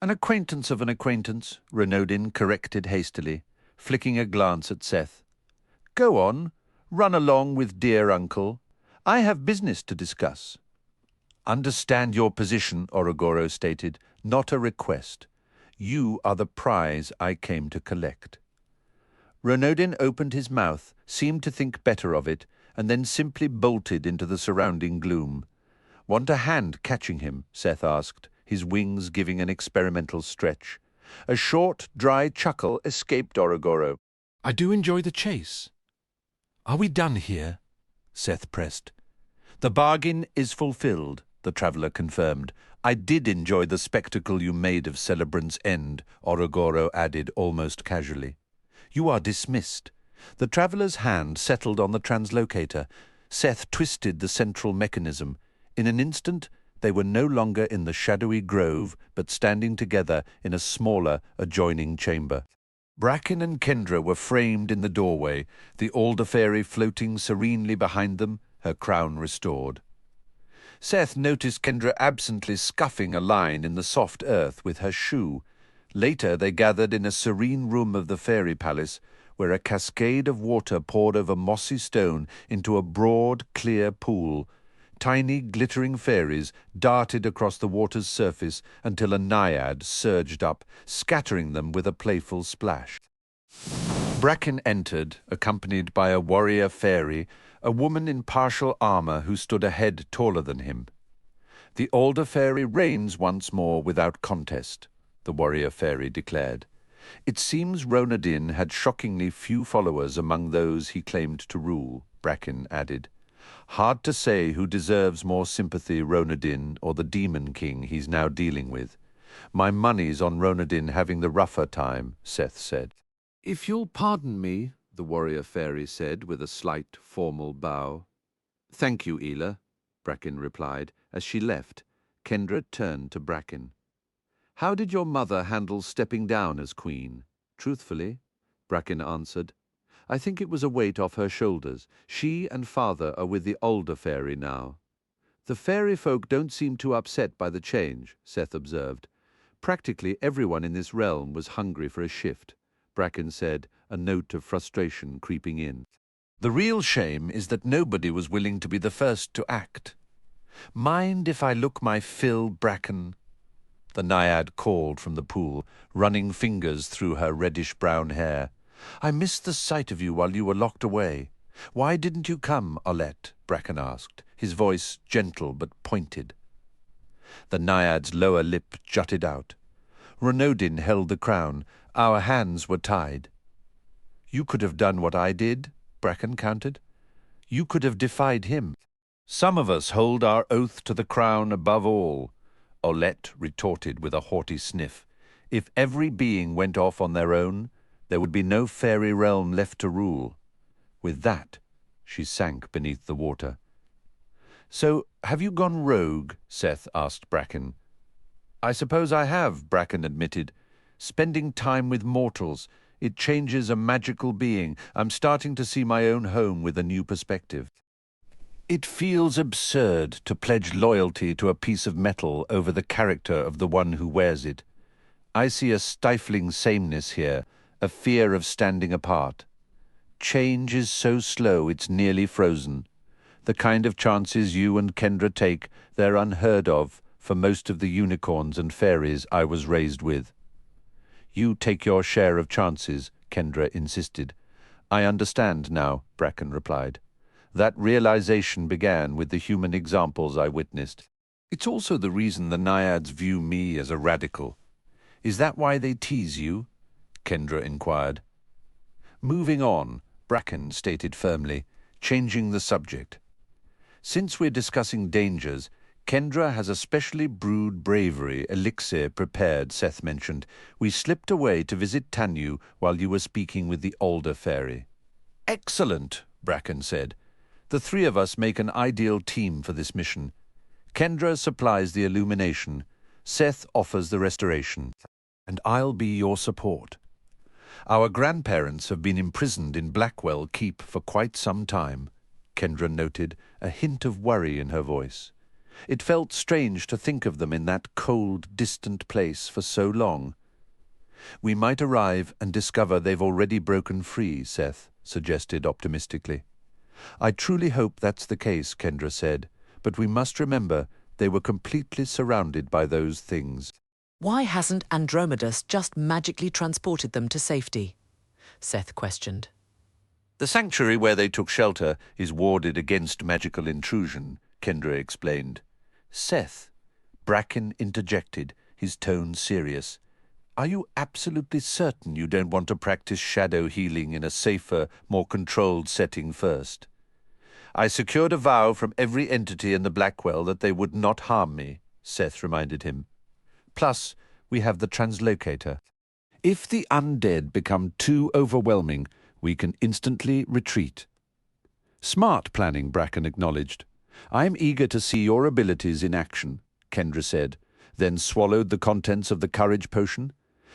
An acquaintance of an acquaintance, Ronodin corrected hastily, flicking a glance at Seth. Go on, run along with dear uncle. I have business to discuss. Understand your position, Orogoro stated, not a request. You are the prize I came to collect. Ronodin opened his mouth, seemed to think better of it, and then simply bolted into the surrounding gloom. Want a hand catching him? Seth asked, his wings giving an experimental stretch. A short, dry chuckle escaped Orogoro. I do enjoy the chase. Are we done here? Seth pressed. The bargain is fulfilled, the traveller confirmed. I did enjoy the spectacle you made of Celebrant's End, Orogoro added almost casually. You are dismissed. The traveller's hand settled on the translocator. Seth twisted the central mechanism. In an instant, they were no longer in the shadowy grove, but standing together in a smaller, adjoining chamber. Bracken and Kendra were framed in the doorway, the Alder Fairy floating serenely behind them, her crown restored. Seth noticed Kendra absently scuffing a line in the soft earth with her shoe. Later they gathered in a serene room of the fairy palace, where a cascade of water poured over mossy stone into a broad, clear pool. Tiny, glittering fairies darted across the water's surface until a naiad surged up, scattering them with a playful splash. Bracken entered, accompanied by a warrior fairy, a woman in partial armour who stood a head taller than him. The Alder Fairy reigns once more without contest, the warrior fairy declared. It seems Ronodin had shockingly few followers among those he claimed to rule, Bracken added. Hard to say who deserves more sympathy, Ronodin or the Demon King he's now dealing with. My money's on Ronodin having the rougher time, Seth said. If you'll pardon me, the warrior fairy said with a slight formal bow. Thank you, Ela, Bracken replied. As she left, Kendra turned to Bracken. How did your mother handle stepping down as queen? Truthfully, Bracken answered. I think it was a weight off her shoulders. She and father are with the Alder Fairy now. The fairy folk don't seem too upset by the change, Seth observed. Practically everyone in this realm was hungry for a shift, Bracken said, a note of frustration creeping in. The real shame is that nobody was willing to be the first to act. Mind if I look my fill, Bracken? The naiad called from the pool, running fingers through her reddish-brown hair. I missed the sight of you while you were locked away. Why didn't you come, Olette? Bracken asked, his voice gentle but pointed. The naiad's lower lip jutted out. Ronodin held the crown. Our hands were tied. You could have done what I did, Bracken countered. You could have defied him. Some of us hold our oath to the crown above all, Olette retorted with a haughty sniff. If every being went off on their own, there would be no fairy realm left to rule. With that, she sank beneath the water. So, have you gone rogue? Seth asked Bracken. I suppose I have, Bracken admitted. Spending time with mortals, it changes a magical being. I'm starting to see my own home with a new perspective. It feels absurd to pledge loyalty to a piece of metal over the character of the one who wears it. I see a stifling sameness here, a fear of standing apart. Change is so slow it's nearly frozen. The kind of chances you and Kendra take, they're unheard of for most of the unicorns and fairies I was raised with. You take your share of chances, Kendra insisted. I understand now, Bracken replied. That realization began with the human examples I witnessed. It's also the reason the Naiads view me as a radical. Is that why they tease you? Kendra inquired. Moving on, Bracken stated firmly, changing the subject. Since we're discussing dangers, Kendra has a specially brewed bravery elixir prepared, Seth mentioned. We slipped away to visit Tanyu while you were speaking with the older fairy. Excellent, Bracken said. The three of us make an ideal team for this mission. Kendra supplies the illumination, Seth offers the restoration, and I'll be your support. Our grandparents have been imprisoned in Blackwell Keep for quite some time, Kendra noted, a hint of worry in her voice. It felt strange to think of them in that cold, distant place for so long. We might arrive and discover they've already broken free, Seth suggested optimistically. I truly hope that's the case, Kendra said, but we must remember they were completely surrounded by those things. Why hasn't Andromedus just magically transported them to safety? Seth questioned. The sanctuary where they took shelter is warded against magical intrusion, Kendra explained. Seth, Bracken interjected, his tone serious. Are you absolutely certain you don't want to practice shadow healing in a safer, more controlled setting first? I secured a vow from every entity in the Blackwell that they would not harm me, Seth reminded him. Plus, we have the translocator. If the undead become too overwhelming, we can instantly retreat. Smart planning, Bracken acknowledged. I am eager to see your abilities in action, Kendra said, then swallowed the contents of the courage potion.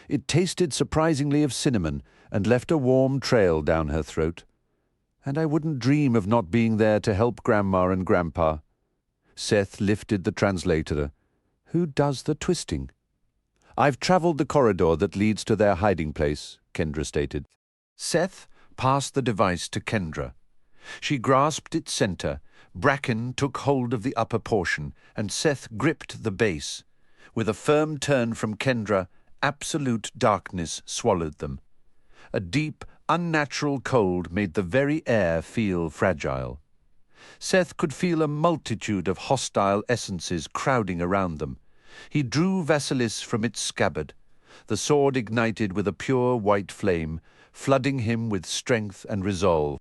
It tasted surprisingly of cinnamon and left a warm trail down her throat. And I wouldn't dream of not being there to help Grandma and Grandpa. Seth lifted the translator. Who does the twisting? I've travelled the corridor that leads to their hiding place, Kendra stated. Seth passed the device to Kendra. She grasped its center. Bracken took hold of the upper portion, and Seth gripped the base. With a firm turn from Kendra, absolute darkness swallowed them. A deep, unnatural cold made the very air feel fragile. Seth could feel a multitude of hostile essences crowding around them. He drew Vasilis from its scabbard. The sword ignited with a pure white flame, flooding him with strength and resolve.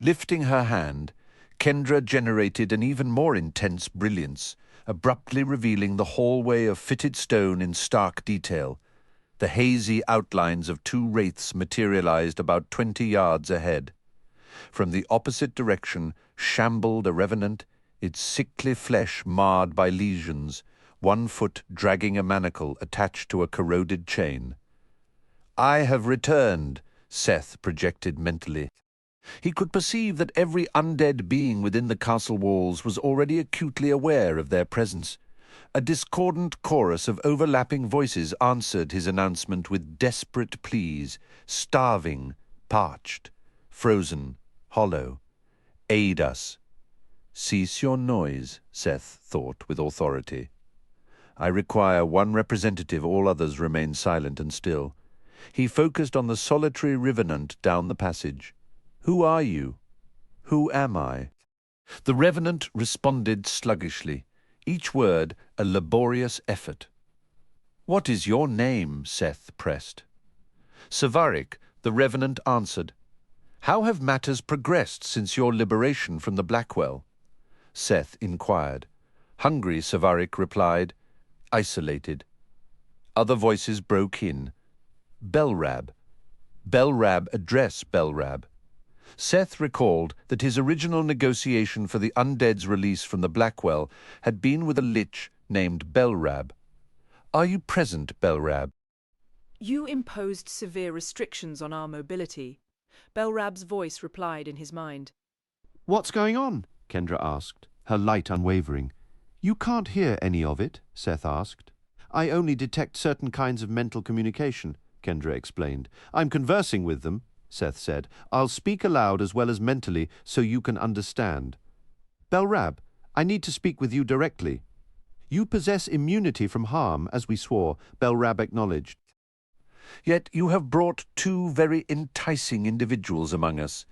Lifting her hand, Kendra generated an even more intense brilliance, abruptly revealing the hallway of fitted stone in stark detail. The hazy outlines of two wraiths materialized about 20 yards ahead. From the opposite direction shambled a revenant, its sickly flesh marred by lesions, one foot dragging a manacle attached to a corroded chain. I have returned, Seth projected mentally. He could perceive that every undead being within the castle walls was already acutely aware of their presence. A discordant chorus of overlapping voices answered his announcement with desperate pleas, starving, parched, frozen, hollow. Aid us. Cease your noise, Seth thought with authority. I require one representative, all others remain silent and still. He focused on the solitary revenant down the passage. Who are you? Who am I? The revenant responded sluggishly, each word a laborious effort. What is your name? Seth pressed. Savaric, the revenant answered. How have matters progressed since your liberation from the Blackwell? Seth inquired. Hungry, Savaric replied. Isolated. Other voices broke in. Belrab. Belrab, address Belrab. Seth recalled that his original negotiation for the undead's release from the Blackwell had been with a lich named Belrab. Are you present, Belrab? You imposed severe restrictions on our mobility. Belrab's voice replied in his mind. What's going on? Kendra asked, her light unwavering. You can't hear any of it, Seth asked. I only detect certain kinds of mental communication, Kendra explained. I'm conversing with them, Seth said. I'll speak aloud as well as mentally so you can understand. Belrab, I need to speak with you directly. You possess immunity from harm, as we swore, Belrab acknowledged. Yet you have brought two very enticing individuals among us.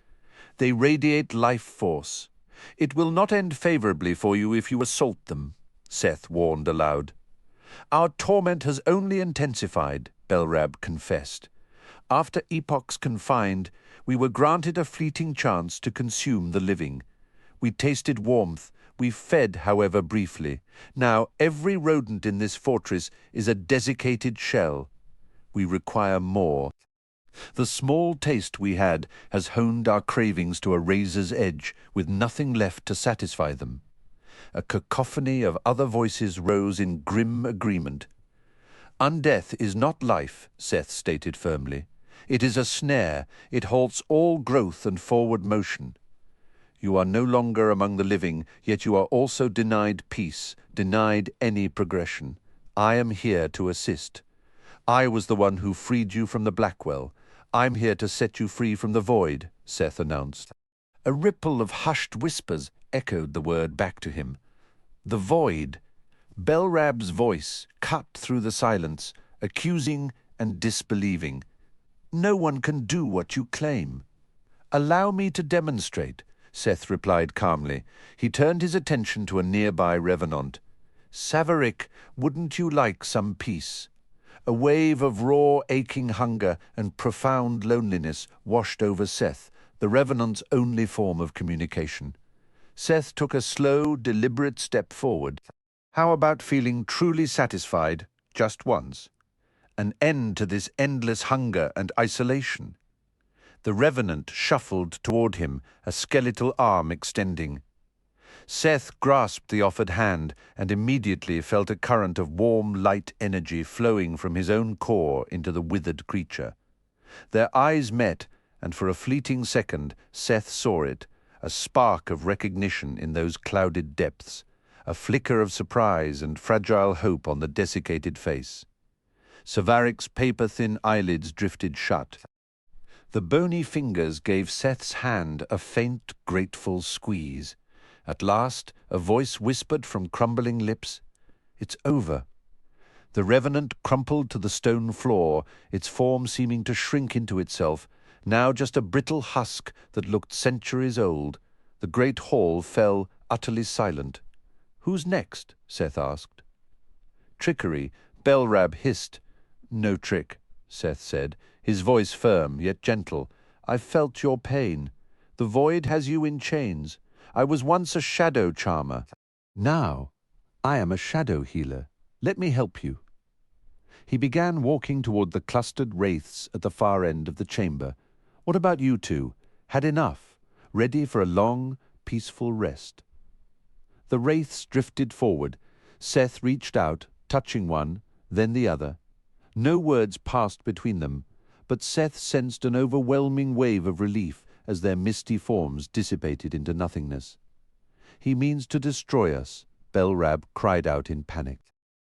They radiate life force. It will not end favorably for you if you assault them, Seth warned aloud. Our torment has only intensified, Belrab confessed. After epochs confined, we were granted a fleeting chance to consume the living. We tasted warmth. We fed, however, briefly. Now every rodent in this fortress is a desiccated shell. We require more. The small taste we had has honed our cravings to a razor's edge, with nothing left to satisfy them. A cacophony of other voices rose in grim agreement. Undeath is not life, Seth stated firmly. It is a snare. It halts all growth and forward motion. You are no longer among the living, yet you are also denied peace, denied any progression. I am here to assist. I was the one who freed you from the Blackwell. I'm here to set you free from the void, Seth announced. A ripple of hushed whispers echoed the word back to him. The void. Belrab's voice cut through the silence, accusing and disbelieving. No one can do what you claim. Allow me to demonstrate, Seth replied calmly. He turned his attention to a nearby revenant. Savaric, wouldn't you like some peace? A wave of raw, aching hunger and profound loneliness washed over Seth, the revenant's only form of communication. Seth took a slow, deliberate step forward. How about feeling truly satisfied just once? An end to this endless hunger and isolation. The revenant shuffled toward him, a skeletal arm extending. Seth grasped the offered hand and immediately felt a current of warm, light energy flowing from his own core into the withered creature. Their eyes met, and for a fleeting second Seth saw it, a spark of recognition in those clouded depths, a flicker of surprise and fragile hope on the desiccated face. Savaric's paper-thin eyelids drifted shut. The bony fingers gave Seth's hand a faint, grateful squeeze. At last, a voice whispered from crumbling lips, "It's over." The revenant crumpled to the stone floor, its form seeming to shrink into itself, now just a brittle husk that looked centuries old. The great hall fell utterly silent. "Who's next?" Seth asked. "Trickery," Belrab hissed. "No trick," Seth said, his voice firm yet gentle. "I've felt your pain. The void has you in chains. I was once a shadow charmer. Now I am a shadow healer. Let me help you." He began walking toward the clustered wraiths at the far end of the chamber. "What about you two? Had enough? Ready for a long, peaceful rest?" The wraiths drifted forward. Seth reached out, touching one, then the other. No words passed between them, but Seth sensed an overwhelming wave of relief as their misty forms dissipated into nothingness. "He means to destroy us," Belrab cried out in panic.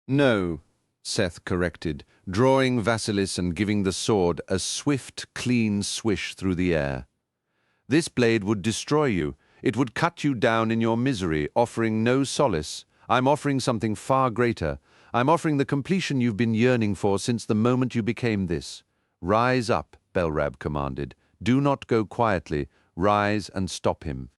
"No," Seth corrected, drawing Vasilis and giving the sword a swift, clean swish through the air. "This blade would destroy you. It would cut you down in your misery, offering no solace. I'm offering something far greater. I'm offering the completion you've been yearning for since the moment you became this. Rise up," Belrab commanded. "Do not go quietly. Rise and stop him."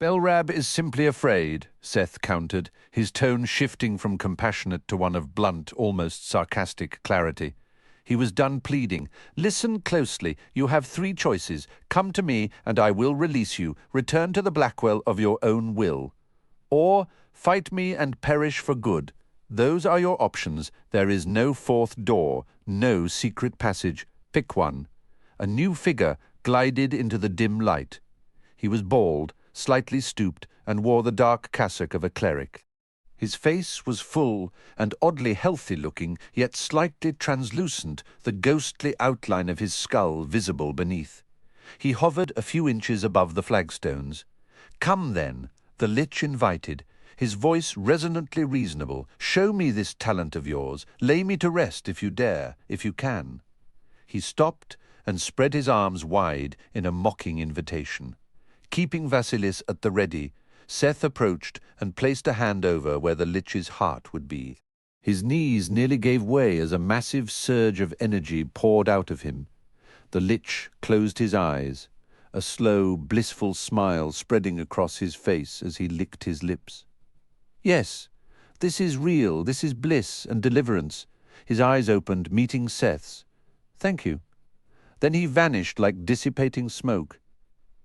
"Belrab is simply afraid," Seth countered, his tone shifting from compassionate to one of blunt, almost sarcastic clarity. He was done pleading. "Listen closely. You have three choices. Come to me, and I will release you. Return to the Blackwell of your own will. Or fight me and perish for good. Those are your options. There is no fourth door, no secret passage. Pick one." A new figure glided into the dim light. He was bald, slightly stooped, and wore the dark cassock of a cleric. His face was full and oddly healthy-looking, yet slightly translucent, the ghostly outline of his skull visible beneath. He hovered a few inches above the flagstones. "Come, then," the Lich invited, his voice resonantly reasonable. "Show me this talent of yours. Lay me to rest if you dare, if you can." He stopped and spread his arms wide in a mocking invitation. Keeping Vasilis at the ready, Seth approached and placed a hand over where the Lich's heart would be. His knees nearly gave way as a massive surge of energy poured out of him. The lich closed his eyes, a slow, blissful smile spreading across his face as he licked his lips. Yes, this is real, this is bliss and deliverance. His eyes opened, meeting Seth's. Thank you. Then he vanished like dissipating smoke.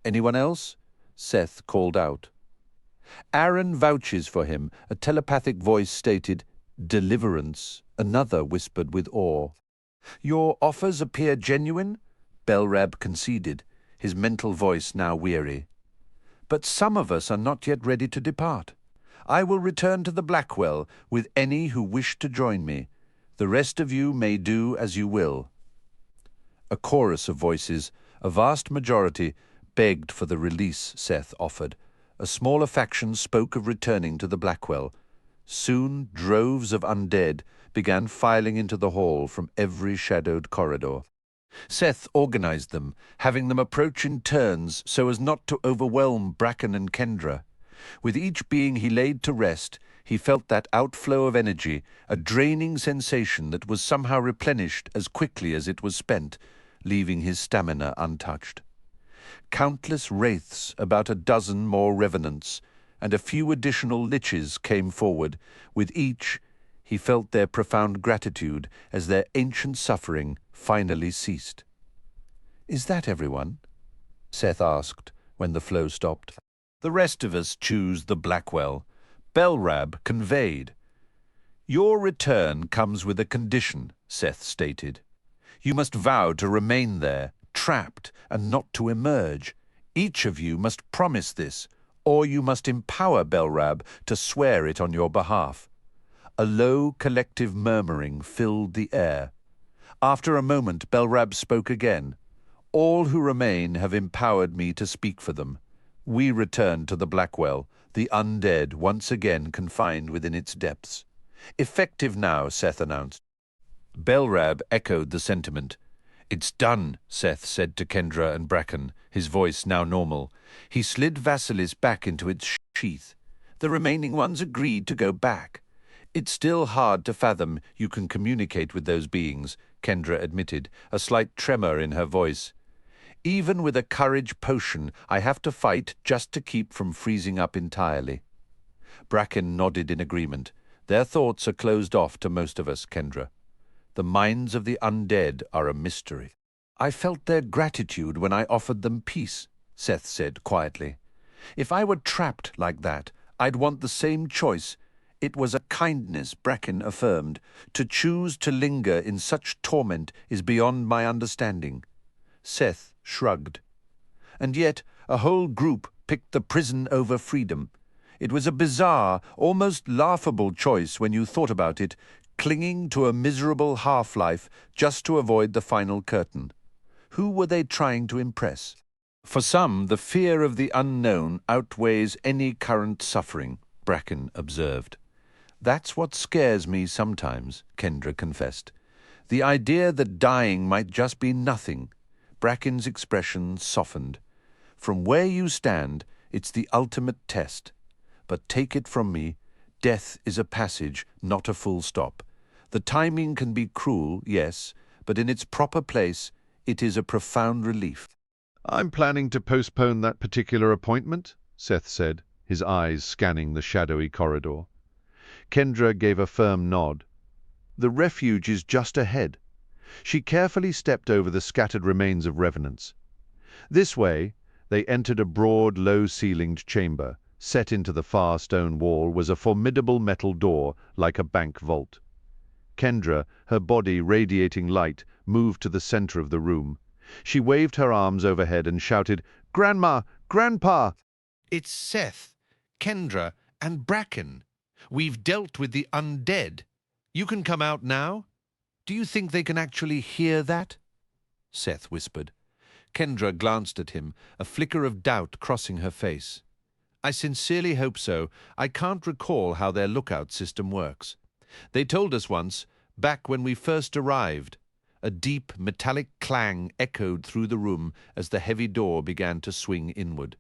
Anyone else? Seth called out. Aaron vouches for him, a telepathic voice stated, deliverance. Another whispered with awe. Your offers appear genuine? Belrab conceded, his mental voice now weary. But some of us are not yet ready to depart. I will return to the Blackwell with any who wish to join me. The rest of you may do as you will. A chorus of voices, a vast majority, begged for the release Seth offered. A smaller faction spoke of returning to the Blackwell. Soon droves of undead began filing into the hall from every shadowed corridor. Seth organized them, having them approach in turns so as not to overwhelm Bracken and Kendra. With each being he laid to rest, he felt that outflow of energy, a draining sensation that was somehow replenished as quickly as it was spent, leaving his stamina untouched. Countless wraiths, about a dozen more revenants, and a few additional liches came forward. With each, he felt their profound gratitude as their ancient suffering finally ceased. Is that everyone? Seth asked when the flow stopped. The rest of us choose the Blackwell. Belrab conveyed. Your return comes with a condition, Seth stated. You must vow to remain there, trapped, and not to emerge. Each of you must promise this, or you must empower Belrab to swear it on your behalf. A low, collective murmuring filled the air. After a moment, Belrab spoke again. All who remain have empowered me to speak for them. We return to the Blackwell, the undead once again confined within its depths. Effective now, Seth announced. Belrab echoed the sentiment. It's done, Seth said to Kendra and Bracken, his voice now normal. He slid Vasilis back into its sheath. The remaining ones agreed to go back. It's still hard to fathom you can communicate with those beings, Kendra admitted, a slight tremor in her voice. Even with a courage potion, I have to fight just to keep from freezing up entirely. Bracken nodded in agreement. Their thoughts are closed off to most of us, Kendra. The minds of the undead are a mystery. I felt their gratitude when I offered them peace, Seth said quietly. If I were trapped like that, I'd want the same choice. It was a kindness, Bracken affirmed. To choose to linger in such torment is beyond my understanding. Seth shrugged. And yet a whole group picked the prison over freedom. It was a bizarre, almost laughable choice when you thought about it, clinging to a miserable half-life just to avoid the final curtain. Who were they trying to impress? For some, the fear of the unknown outweighs any current suffering, Bracken observed. That's what scares me sometimes, Kendra confessed. The idea that dying might just be nothing. Bracken's expression softened. From where you stand, it's the ultimate test. But take it from me, death is a passage, not a full stop. The timing can be cruel, yes, but in its proper place, it is a profound relief. I'm planning to postpone that particular appointment, Seth said, his eyes scanning the shadowy corridor. Kendra gave a firm nod. The refuge is just ahead. She carefully stepped over the scattered remains of revenants. This way, they entered a broad, low-ceilinged chamber. Set into the far stone wall was a formidable metal door, like a bank vault. Kendra, her body radiating light, moved to the center of the room. She waved her arms overhead and shouted, "Grandma! Grandpa!" It's Seth, Kendra, and Bracken. We've dealt with the undead. You can come out now? Do you think they can actually hear that? Seth whispered. Kendra glanced at him, a flicker of doubt crossing her face. I sincerely hope so. I can't recall how their lookout system works. They told us once, back when we first arrived. A deep, metallic clang echoed through the room as the heavy door began to swing inward.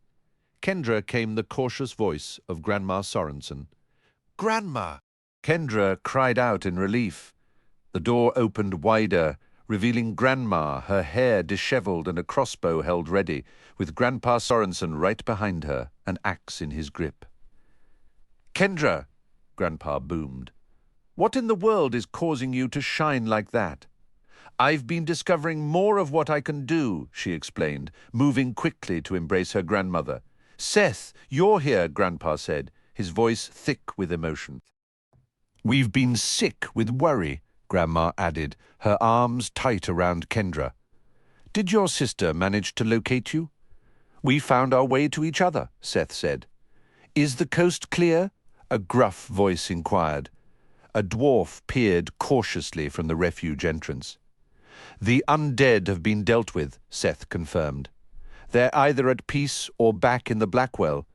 Kendra came the cautious voice of Grandma Sorensen. Grandma! Kendra cried out in relief. The door opened wider, revealing Grandma, her hair dishevelled and a crossbow held ready, with Grandpa Sorensen right behind her, an axe in his grip. "Kendra," Grandpa boomed, "what in the world is causing you to shine like that?" "I've been discovering more of what I can do," she explained, moving quickly to embrace her grandmother. "Seth, you're here," Grandpa said, his voice thick with emotion. "We've been sick with worry," Grandma added, her arms tight around Kendra. "Did your sister manage to locate you?" "We found our way to each other," Seth said. "Is the coast clear?" a gruff voice inquired. A dwarf peered cautiously from the refuge entrance. "The undead have been dealt with," Seth confirmed. "They're either at peace or back in the Blackwell."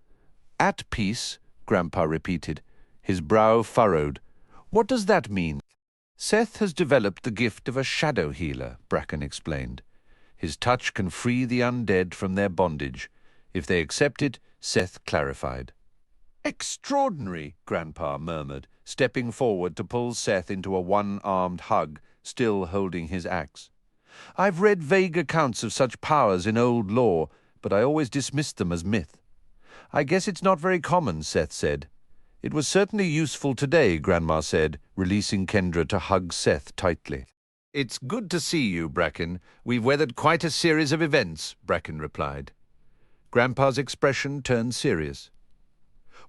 "At peace?" Grandpa repeated, his brow furrowed. "What does that mean?" "Seth has developed the gift of a shadow healer," Bracken explained. "His touch can free the undead from their bondage. If they accept it," Seth clarified. "Extraordinary," Grandpa murmured, stepping forward to pull Seth into a one-armed hug, still holding his axe. "I've read vague accounts of such powers in old lore, but I always dismissed them as myth." "I guess it's not very common," Seth said. "It was certainly useful today," Grandma said, releasing Kendra to hug Seth tightly. "It's good to see you, Bracken. We've weathered quite a series of events," Bracken replied. Grandpa's expression turned serious.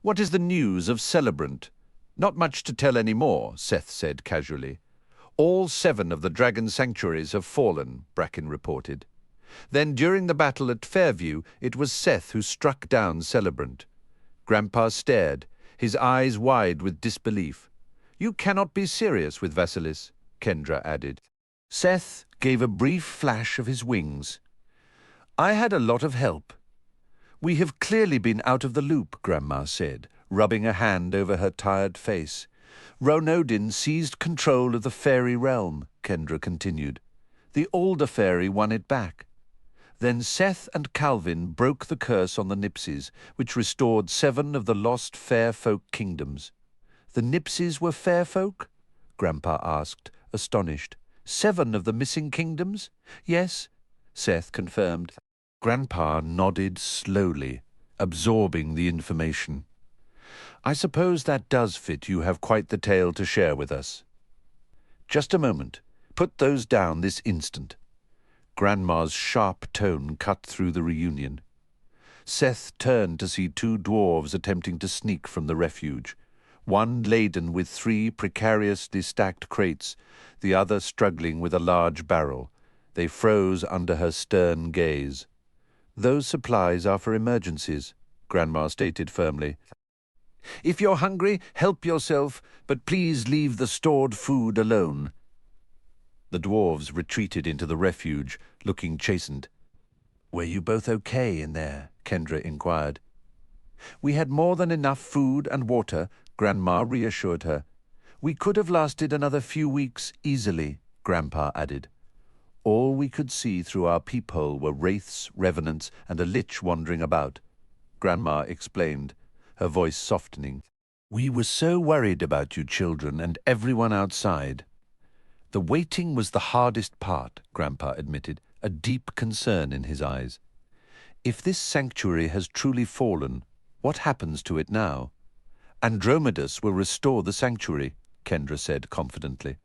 "What is the news of Celebrant?" "Not much to tell any more," Seth said casually. "All 7 of the dragon sanctuaries have fallen," Bracken reported. "Then during the battle at Fairview, it was Seth who struck down Celebrant." Grandpa stared, his eyes wide with disbelief. "You cannot be serious with Vasilis," Kendra added. Seth gave a brief flash of his wings. "I had a lot of help." "We have clearly been out of the loop," Grandma said, rubbing a hand over her tired face. "Ronodin seized control of the fairy realm," Kendra continued. "The older fairy won it back. Then Seth and Calvin broke the curse on the Nipsies, which restored 7 of the lost fair folk kingdoms." "The Nipsies were fair folk?" Grandpa asked, astonished. 7 of the missing kingdoms?" "Yes," Seth confirmed. Grandpa nodded slowly, absorbing the information. "I suppose that does fit. You have quite the tale to share with us." "Just a moment. Put those down this instant." Grandma's sharp tone cut through the reunion. Seth turned to see 2 dwarves attempting to sneak from the refuge, one laden with 3 precariously stacked crates, the other struggling with a large barrel. They froze under her stern gaze. "Those supplies are for emergencies," Grandma stated firmly. "If you're hungry, help yourself, but please leave the stored food alone." The dwarves retreated into the refuge, looking chastened. "Were you both okay in there?" Kendra inquired. "We had more than enough food and water," Grandma reassured her. "We could have lasted another few weeks easily," Grandpa added. "All we could see through our peephole were wraiths, revenants, and a lich wandering about," Grandma explained, her voice softening. "We were so worried about you children and everyone outside." "The waiting was the hardest part," Grandpa admitted, a deep concern in his eyes. "If this sanctuary has truly fallen, what happens to it now?" "Andromedus will restore the sanctuary," Kendra said confidently.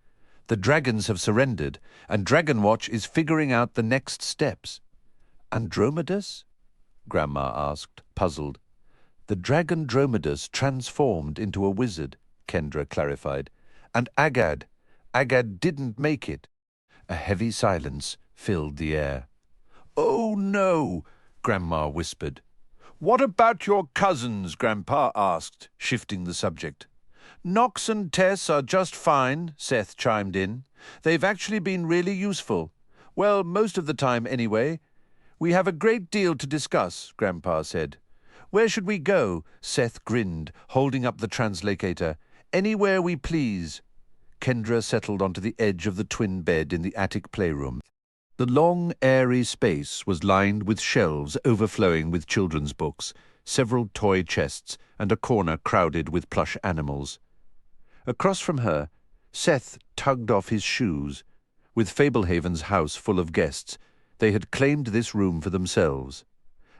"The dragons have surrendered, and Dragonwatch is figuring out the next steps." "Andromedus?" Grandma asked, puzzled. "The dragon Dromedus transformed into a wizard," Kendra clarified. "And Agad didn't make it." A heavy silence filled the air. "Oh, no," Grandma whispered. "What about your cousins?" Grandpa asked, shifting the subject. "Nox and Tess are just fine," Seth chimed in. "They've actually been really useful. Well, most of the time anyway. We have a great deal to discuss," Grandpa said. "Where should we go?" Seth grinned, holding up the translocator. "Anywhere we please." Kendra settled onto the edge of the twin bed in the attic playroom. The long, airy space was lined with shelves overflowing with children's books, several toy chests, and a corner crowded with plush animals. Across from her, Seth tugged off his shoes. With Fablehaven's house full of guests, they had claimed this room for themselves.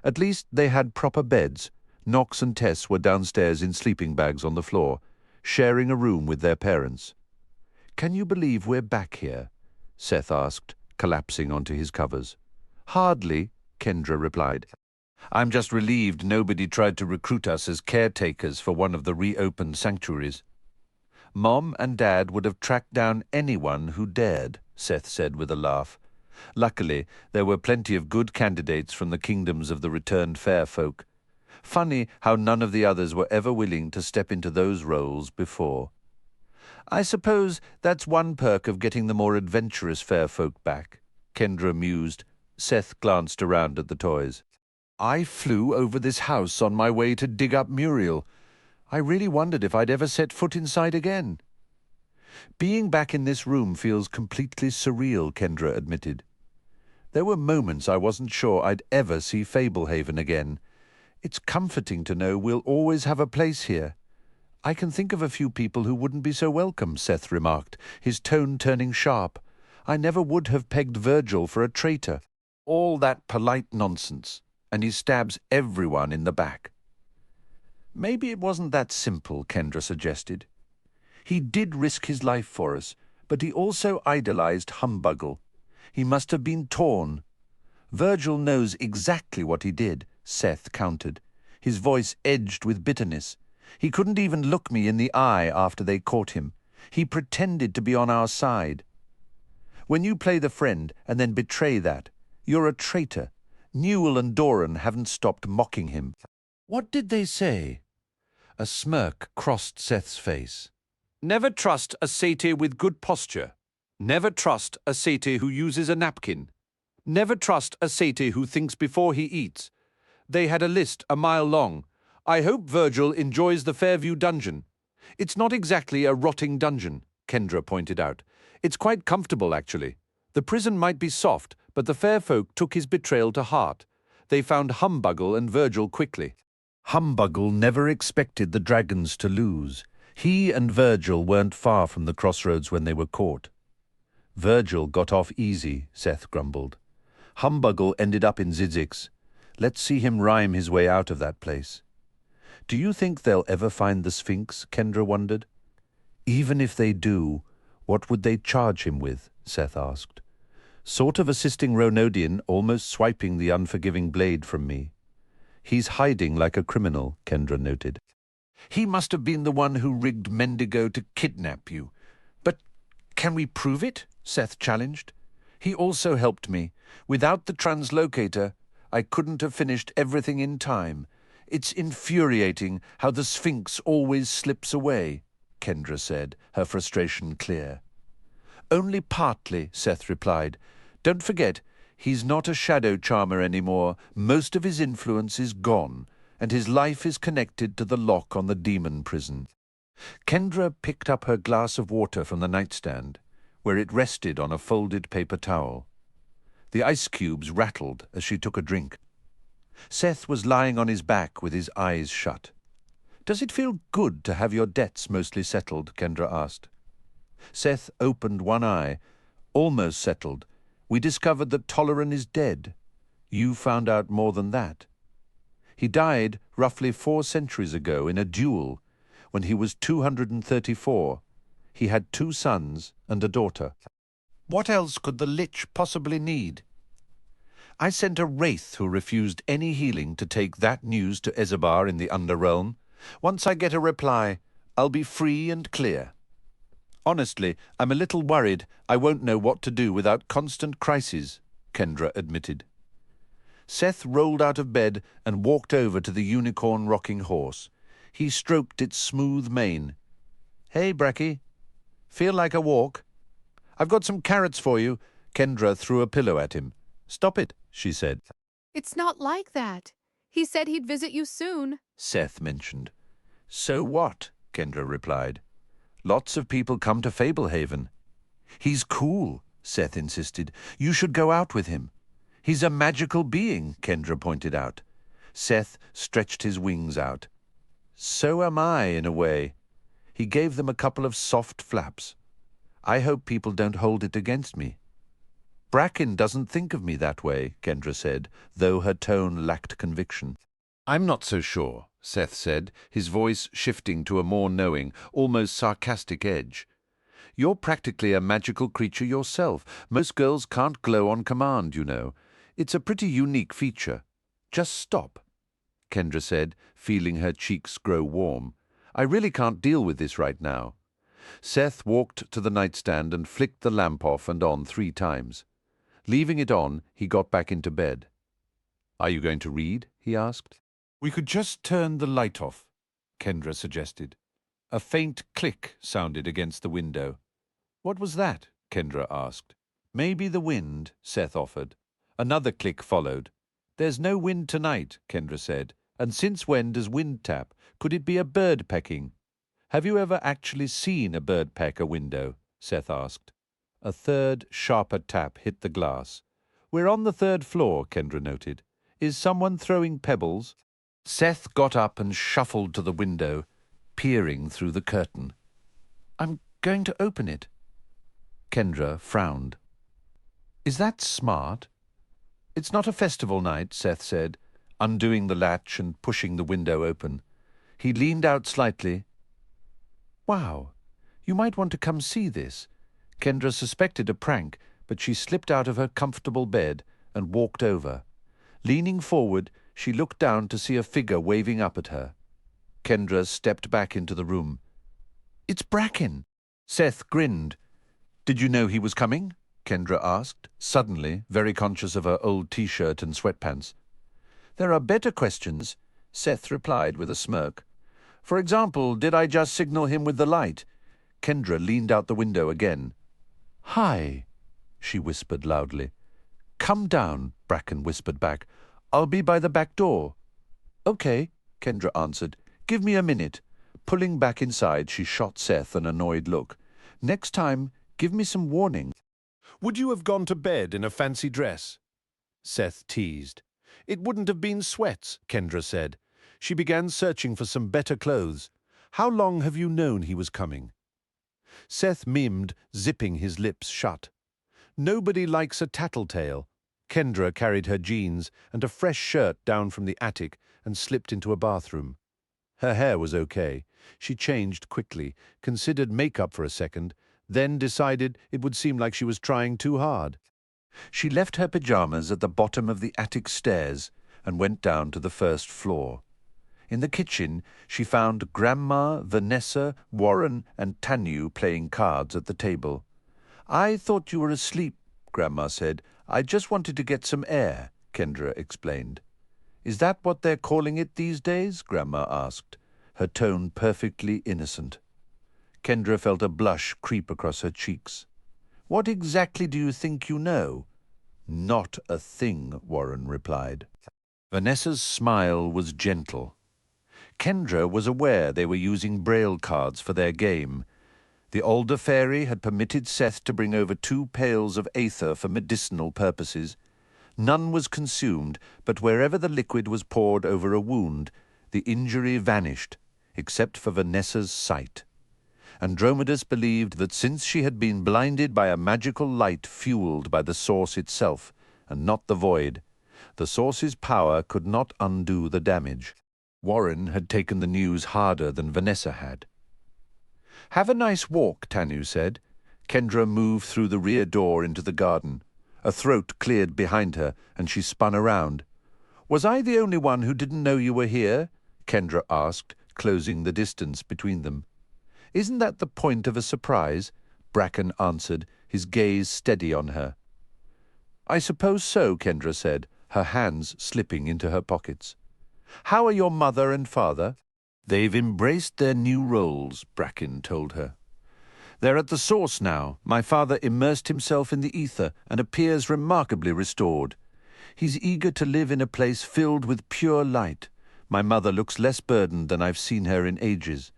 At least they had proper beds. Knox and Tess were downstairs in sleeping bags on the floor, sharing a room with their parents. "Can you believe we're back here?" Seth asked, collapsing onto his covers. "Hardly," Kendra replied. "I'm just relieved nobody tried to recruit us as caretakers for one of the reopened sanctuaries." "Mom and Dad would have tracked down anyone who dared," Seth said with a laugh. Luckily, there were plenty of good candidates from the kingdoms of the returned fair folk. Funny how none of the others were ever willing to step into those roles before. "I suppose that's one perk of getting the more adventurous fair folk back," Kendra mused. Seth glanced around at the toys. "I flew over this house on my way to dig up Muriel. I really wondered if I'd ever set foot inside again." "Being back in this room feels completely surreal," Kendra admitted. "There were moments I wasn't sure I'd ever see Fablehaven again. It's comforting to know we'll always have a place here." "I can think of a few people who wouldn't be so welcome," Seth remarked, his tone turning sharp. "I never would have pegged Virgil for a traitor. All that polite nonsense, and he stabs everyone in the back." "Maybe it wasn't that simple," Kendra suggested. "He did risk his life for us, but he also idolized Humbuggle. He must have been torn." "Virgil knows exactly what he did," Seth countered, his voice edged with bitterness. "He couldn't even look me in the eye after they caught him. He pretended to be on our side. When you play the friend and then betray that, you're a traitor. Newell and Doran haven't stopped mocking him." "What did they say?" A smirk crossed Seth's face. "Never trust a satyr with good posture. Never trust a satyr who uses a napkin. Never trust a satyr who thinks before he eats. They had a list a mile long. I hope Virgil enjoys the Fairview dungeon. It's not exactly a rotting dungeon," Kendra pointed out. "It's quite comfortable, actually. The prison might be soft, but the fair folk took his betrayal to heart. They found Humbuggle and Virgil quickly." Humbuggle never expected the dragons to lose. He and Virgil weren't far from the crossroads when they were caught. "Virgil got off easy," Seth grumbled. "Humbuggle ended up in Zizix. Let's see him rhyme his way out of that place." "Do you think they'll ever find the Sphinx?" Kendra wondered. "Even if they do, what would they charge him with?" Seth asked. "Sort of assisting Ronodian, almost swiping the unforgiving blade from me." "He's hiding like a criminal," Kendra noted. "He must have been the one who rigged Mendigo to kidnap you. But can we prove it?" Seth challenged. "He also helped me. Without the translocator, I couldn't have finished everything in time. It's infuriating how the Sphinx always slips away," Kendra said, her frustration clear. "Only partly," Seth replied. "Don't forget, he's not a shadow charmer anymore. Most of his influence is gone, and his life is connected to the lock on the demon prison." Kendra picked up her glass of water from the nightstand, where it rested on a folded paper towel. The ice cubes rattled as she took a drink. Seth was lying on his back with his eyes shut. "Does it feel good to have your debts mostly settled?" Kendra asked. Seth opened one eye. "Almost settled. We discovered that Toleran is dead. You found out more than that. He died roughly 4 centuries ago in a duel when he was 234. He had 2 sons and a daughter. What else could the Lich possibly need? I sent a wraith who refused any healing to take that news to Ezebar in the Underrealm. Once I get a reply, I'll be free and clear. Honestly, I'm a little worried I won't know what to do without constant crises," Kendra admitted. Seth rolled out of bed and walked over to the unicorn rocking horse. He stroked its smooth mane. "Hey, Bracky. Feel like a walk? I've got some carrots for you." Kendra threw a pillow at him. "Stop it," she said. "It's not like that. He said he'd visit you soon," Seth mentioned. "So what?" Kendra replied. "Lots of people come to Fablehaven." "He's cool," Seth insisted. "You should go out with him." "He's a magical being," Kendra pointed out. Seth stretched his wings out. "So am I, in a way. He gave them a couple of soft flaps. I hope people don't hold it against me. Bracken doesn't think of me that way, Kendra said, though her tone lacked conviction. I'm not so sure, Seth said, his voice shifting to a more knowing, almost sarcastic edge. You're practically a magical creature yourself. Most girls can't glow on command, you know. It's a pretty unique feature. Just stop, Kendra said, feeling her cheeks grow warm. I really can't deal with this right now. Seth walked to the nightstand and flicked the lamp off and on 3 times. Leaving it on, he got back into bed. Are you going to read? He asked. We could just turn the light off, Kendra suggested. A faint click sounded against the window. What was that? Kendra asked. Maybe the wind, Seth offered. Another click followed. There's no wind tonight, Kendra said. And since when does wind tap? Could it be a bird pecking? Have you ever actually seen a bird peck a window? Seth asked. A third, sharper tap hit the glass. We're on the 3rd floor, Kendra noted. Is someone throwing pebbles? Seth got up and shuffled to the window, peering through the curtain. I'm going to open it. Kendra frowned. Is that smart? It's not a festival night, Seth said, undoing the latch and pushing the window open. He leaned out slightly. Wow, you might want to come see this. Kendra suspected a prank, but she slipped out of her comfortable bed and walked over. Leaning forward, she looked down to see a figure waving up at her. Kendra stepped back into the room. It's Bracken. Seth grinned. Did you know he was coming? Kendra asked, suddenly, very conscious of her old T-shirt and sweatpants. There are better questions, Seth replied with a smirk. For example, did I just signal him with the light? Kendra leaned out the window again. Hi, she whispered loudly. Come down, Bracken whispered back. I'll be by the back door. Okay, Kendra answered. Give me a minute. Pulling back inside, she shot Seth an annoyed look. Next time, give me some warning. Would you have gone to bed in a fancy dress? Seth teased. It wouldn't have been sweats, Kendra said. She began searching for some better clothes. How long have you known he was coming? Seth mimed, zipping his lips shut. Nobody likes a tattletale. Kendra carried her jeans and a fresh shirt down from the attic and slipped into a bathroom. Her hair was okay. She changed quickly, considered makeup for a second, then decided it would seem like she was trying too hard. She left her pajamas at the bottom of the attic stairs and went down to the 1st floor. In the kitchen, she found Grandma, Vanessa, Warren, and Tanu playing cards at the table. I thought you were asleep, Grandma said. I just wanted to get some air, Kendra explained. Is that what they're calling it these days? Grandma asked, her tone perfectly innocent. Kendra felt a blush creep across her cheeks. What exactly do you think you know? Not a thing, Warren replied. Vanessa's smile was gentle. Kendra was aware they were using Braille cards for their game. The older fairy had permitted Seth to bring over 2 pails of aether for medicinal purposes. None was consumed, but wherever the liquid was poured over a wound, the injury vanished, except for Vanessa's sight. Andromedus believed that since she had been blinded by a magical light fueled by the source itself, and not the void, the source's power could not undo the damage. Warren had taken the news harder than Vanessa had. Have a nice walk, Tanu said. Kendra moved through the rear door into the garden. A throat cleared behind her, and she spun around. Was I the only one who didn't know you were here? Kendra asked, closing the distance between them. Isn't that the point of a surprise? Bracken answered, his gaze steady on her. I suppose so, Kendra said, her hands slipping into her pockets. How are your mother and father? They've embraced their new roles, Bracken told her. They're at the source now. My father immersed himself in the ether and appears remarkably restored. He's eager to live in a place filled with pure light. My mother looks less burdened than I've seen her in ages.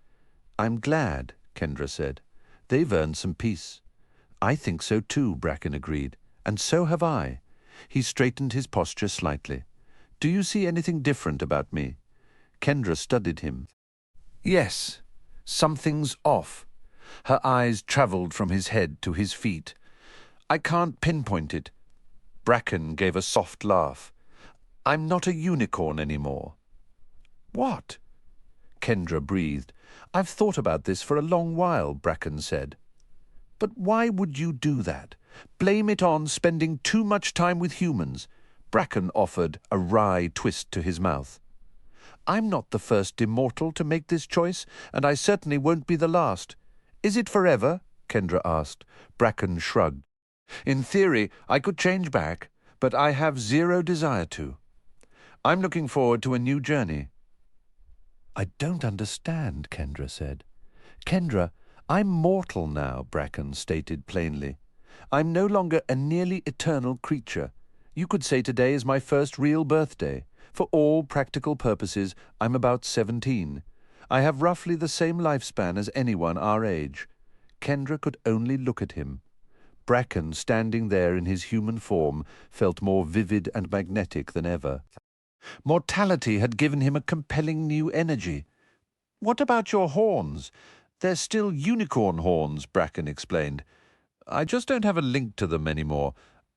I'm glad, Kendra said. They've earned some peace. I think so too, Bracken agreed. And so have I. He straightened his posture slightly. Do you see anything different about me? Kendra studied him. Yes. Something's off. Her eyes travelled from his head to his feet. I can't pinpoint it. Bracken gave a soft laugh. I'm not a unicorn anymore. What? Kendra breathed. I've thought about this for a long while, Bracken said. But why would you do that? Blame it on spending too much time with humans. Bracken offered a wry twist to his mouth. I'm not the first immortal to make this choice, and I certainly won't be the last. Is it forever? Kendra asked. Bracken shrugged. In theory, I could change back, but I have zero desire to. I'm looking forward to a new journey. I don't understand, Kendra said. Kendra, I'm mortal now, Bracken stated plainly. I'm no longer a nearly eternal creature. You could say today is my first real birthday. For all practical purposes, I'm about 17. I have roughly the same lifespan as anyone our age. Kendra could only look at him. Bracken, standing there in his human form, felt more vivid and magnetic than ever. Mortality had given him a compelling new energy. What about your horns? They're still unicorn horns, Bracken explained. I just don't have a link to them anymore.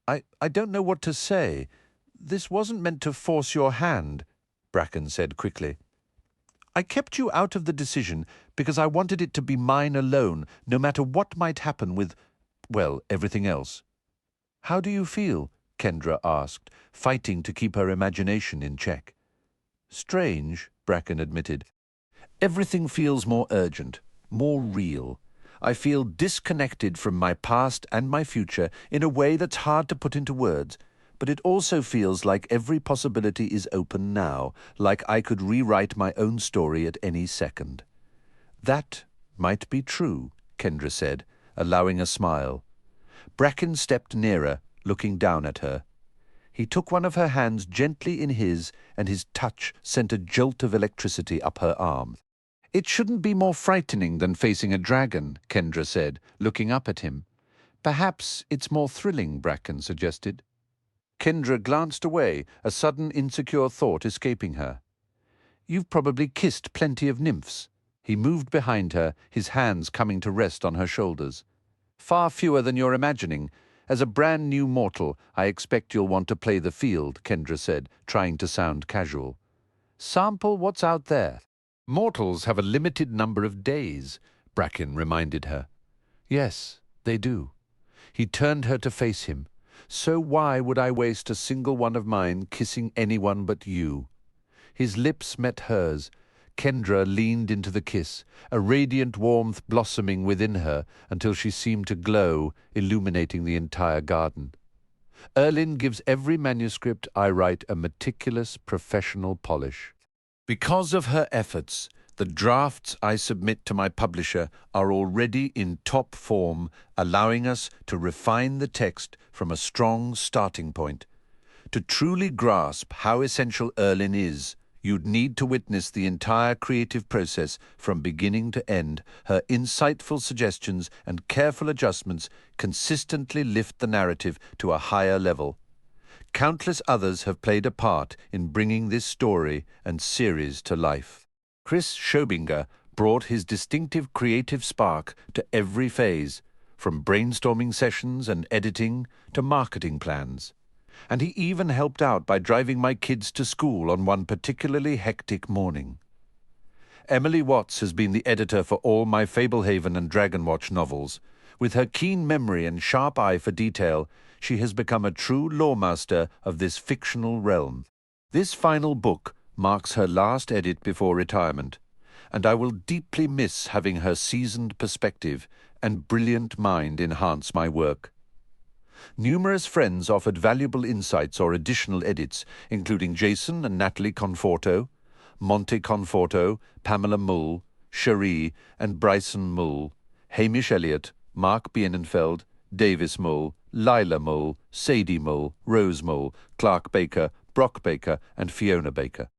I don't know what to say. This wasn't meant to force your hand, Bracken said quickly. I kept you out of the decision because I wanted it to be mine alone, no matter what might happen with, well, everything else. How do you feel? Kendra asked, fighting to keep her imagination in check. Strange, Bracken admitted. Everything feels more urgent, more real. I feel disconnected from my past and my future in a way that's hard to put into words, but it also feels like every possibility is open now, like I could rewrite my own story at any second. That might be true, Kendra said, allowing a smile. Bracken stepped nearer, looking down at her. He took one of her hands gently in his, and his touch sent a jolt of electricity up her arm. It shouldn't be more frightening than facing a dragon, Kendra said, looking up at him. Perhaps it's more thrilling, Bracken suggested. Kendra glanced away, a sudden insecure thought escaping her. You've probably kissed plenty of nymphs. He moved behind her, his hands coming to rest on her shoulders. Far fewer than you're imagining. As a brand new mortal, I expect you'll want to play the field, Kendra said, trying to sound casual. Sample what's out there. Mortals have a limited number of days, Bracken reminded her. Yes, they do. He turned her to face him. So why would I waste a single one of mine kissing anyone but you? His lips met hers. Kendra leaned into the kiss, a radiant warmth blossoming within her until she seemed to glow, illuminating the entire garden. Erlin gives every manuscript I write a meticulous professional polish. Because of her efforts, the drafts I submit to my publisher are already in top form, allowing us to refine the text from a strong starting point. To truly grasp how essential Erlin is, you'd need to witness the entire creative process from beginning to end. Her insightful suggestions and careful adjustments consistently lift the narrative to a higher level. Countless others have played a part in bringing this story and series to life. Chris Schobinger brought his distinctive creative spark to every phase, from brainstorming sessions and editing to marketing plans. And he even helped out by driving my kids to school on one particularly hectic morning. Emily Watts has been the editor for all my Fablehaven and Dragonwatch novels. With her keen memory and sharp eye for detail, she has become a true lawmaster of this fictional realm. This final book marks her last edit before retirement, and I will deeply miss having her seasoned perspective and brilliant mind enhance my work. Numerous friends offered valuable insights or additional edits, including Jason and Natalie Conforto, Monte Conforto, Pamela Mull, Cherie and Bryson Mull, Hamish Elliott, Mark Bienenfeld, Davis Mull, Lila Mull, Sadie Mull, Rose Mull, Clark Baker, Brock Baker and Fiona Baker.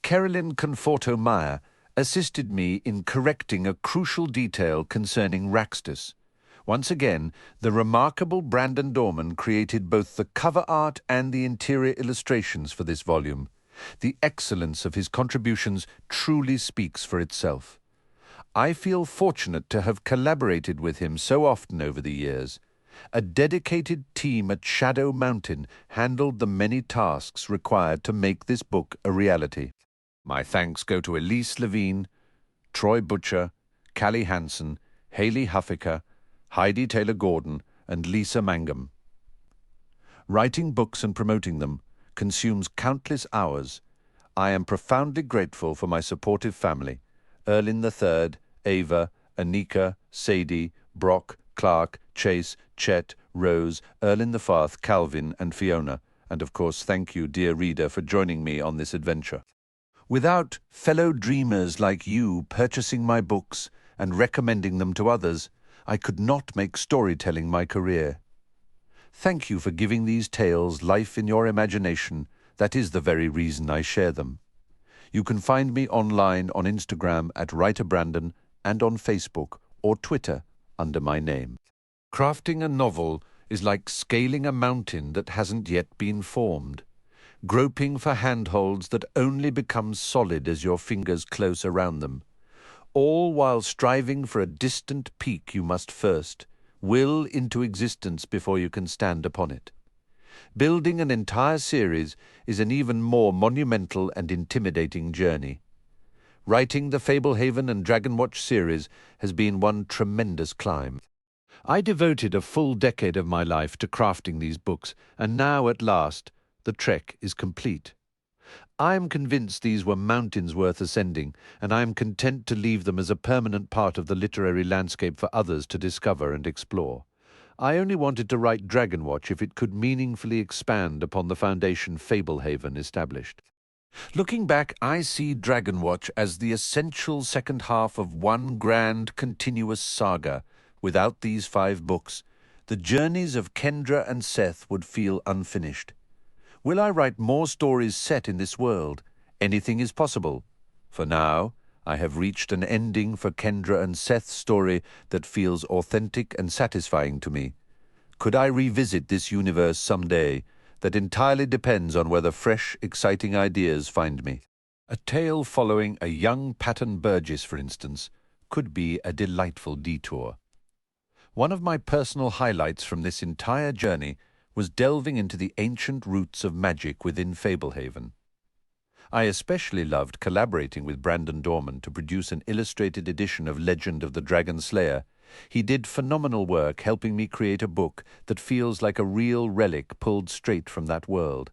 Carolyn Conforto-Meyer assisted me in correcting a crucial detail concerning Raxtus. Once again, the remarkable Brandon Dorman created both the cover art and the interior illustrations for this volume. The excellence of his contributions truly speaks for itself. I feel fortunate to have collaborated with him so often over the years. A dedicated team at Shadow Mountain handled the many tasks required to make this book a reality. My thanks go to Elise Levine, Troy Butcher, Callie Hansen, Hayley Huffaker, Heidi Taylor-Gordon, and Lisa Mangum. Writing books and promoting them consumes countless hours. I am profoundly grateful for my supportive family, Erlin III, Ava, Anika, Sadie, Brock, Clark, Chase, Chet, Rose, Erlin IV, Calvin, and Fiona, and of course thank you, dear reader, for joining me on this adventure. Without fellow dreamers like you purchasing my books and recommending them to others, I could not make storytelling my career. Thank you for giving these tales life in your imagination. That is the very reason I share them. You can find me online on Instagram at WriterBrandon and on Facebook or Twitter under my name. Crafting a novel is like scaling a mountain that hasn't yet been formed, groping for handholds that only become solid as your fingers close around them, all while striving for a distant peak you must first will into existence before you can stand upon it. Building an entire series is an even more monumental and intimidating journey. Writing the Fablehaven and Dragonwatch series has been one tremendous climb. I devoted a full decade of my life to crafting these books, and now, at last, the trek is complete. I am convinced these were mountains worth ascending, and I am content to leave them as a permanent part of the literary landscape for others to discover and explore. I only wanted to write Dragonwatch if it could meaningfully expand upon the foundation Fablehaven established. Looking back, I see Dragonwatch as the essential second half of one grand, continuous saga. Without these 5 books, the journeys of Kendra and Seth would feel unfinished. Will I write more stories set in this world? Anything is possible. For now, I have reached an ending for Kendra and Seth's story that feels authentic and satisfying to me. Could I revisit this universe someday? That entirely depends on whether fresh, exciting ideas find me. A tale following a young Patton Burgess, for instance, could be a delightful detour. One of my personal highlights from this entire journey was delving into the ancient roots of magic within Fablehaven. I especially loved collaborating with Brandon Dorman to produce an illustrated edition of Legend of the Dragon Slayer. He did phenomenal work helping me create a book that feels like a real relic pulled straight from that world.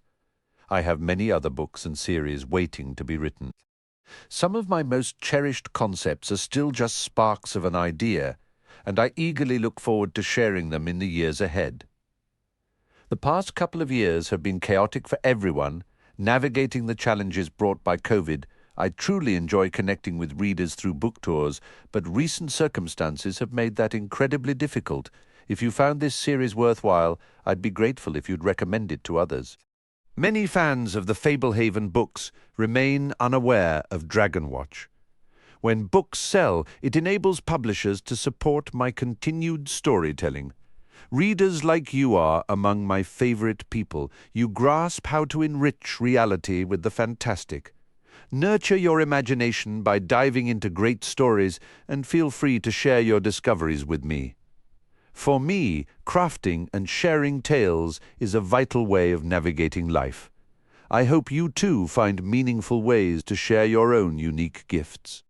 I have many other books and series waiting to be written. Some of my most cherished concepts are still just sparks of an idea, and I eagerly look forward to sharing them in the years ahead. The past couple of years have been chaotic for everyone. Navigating the challenges brought by COVID, I truly enjoy connecting with readers through book tours, but recent circumstances have made that incredibly difficult. If you found this series worthwhile, I'd be grateful if you'd recommend it to others. Many fans of the Fablehaven books remain unaware of Dragonwatch. When books sell, it enables publishers to support my continued storytelling. Readers like you are among my favorite people. You grasp how to enrich reality with the fantastic. Nurture your imagination by diving into great stories, and feel free to share your discoveries with me. For me, crafting and sharing tales is a vital way of navigating life. I hope you too find meaningful ways to share your own unique gifts.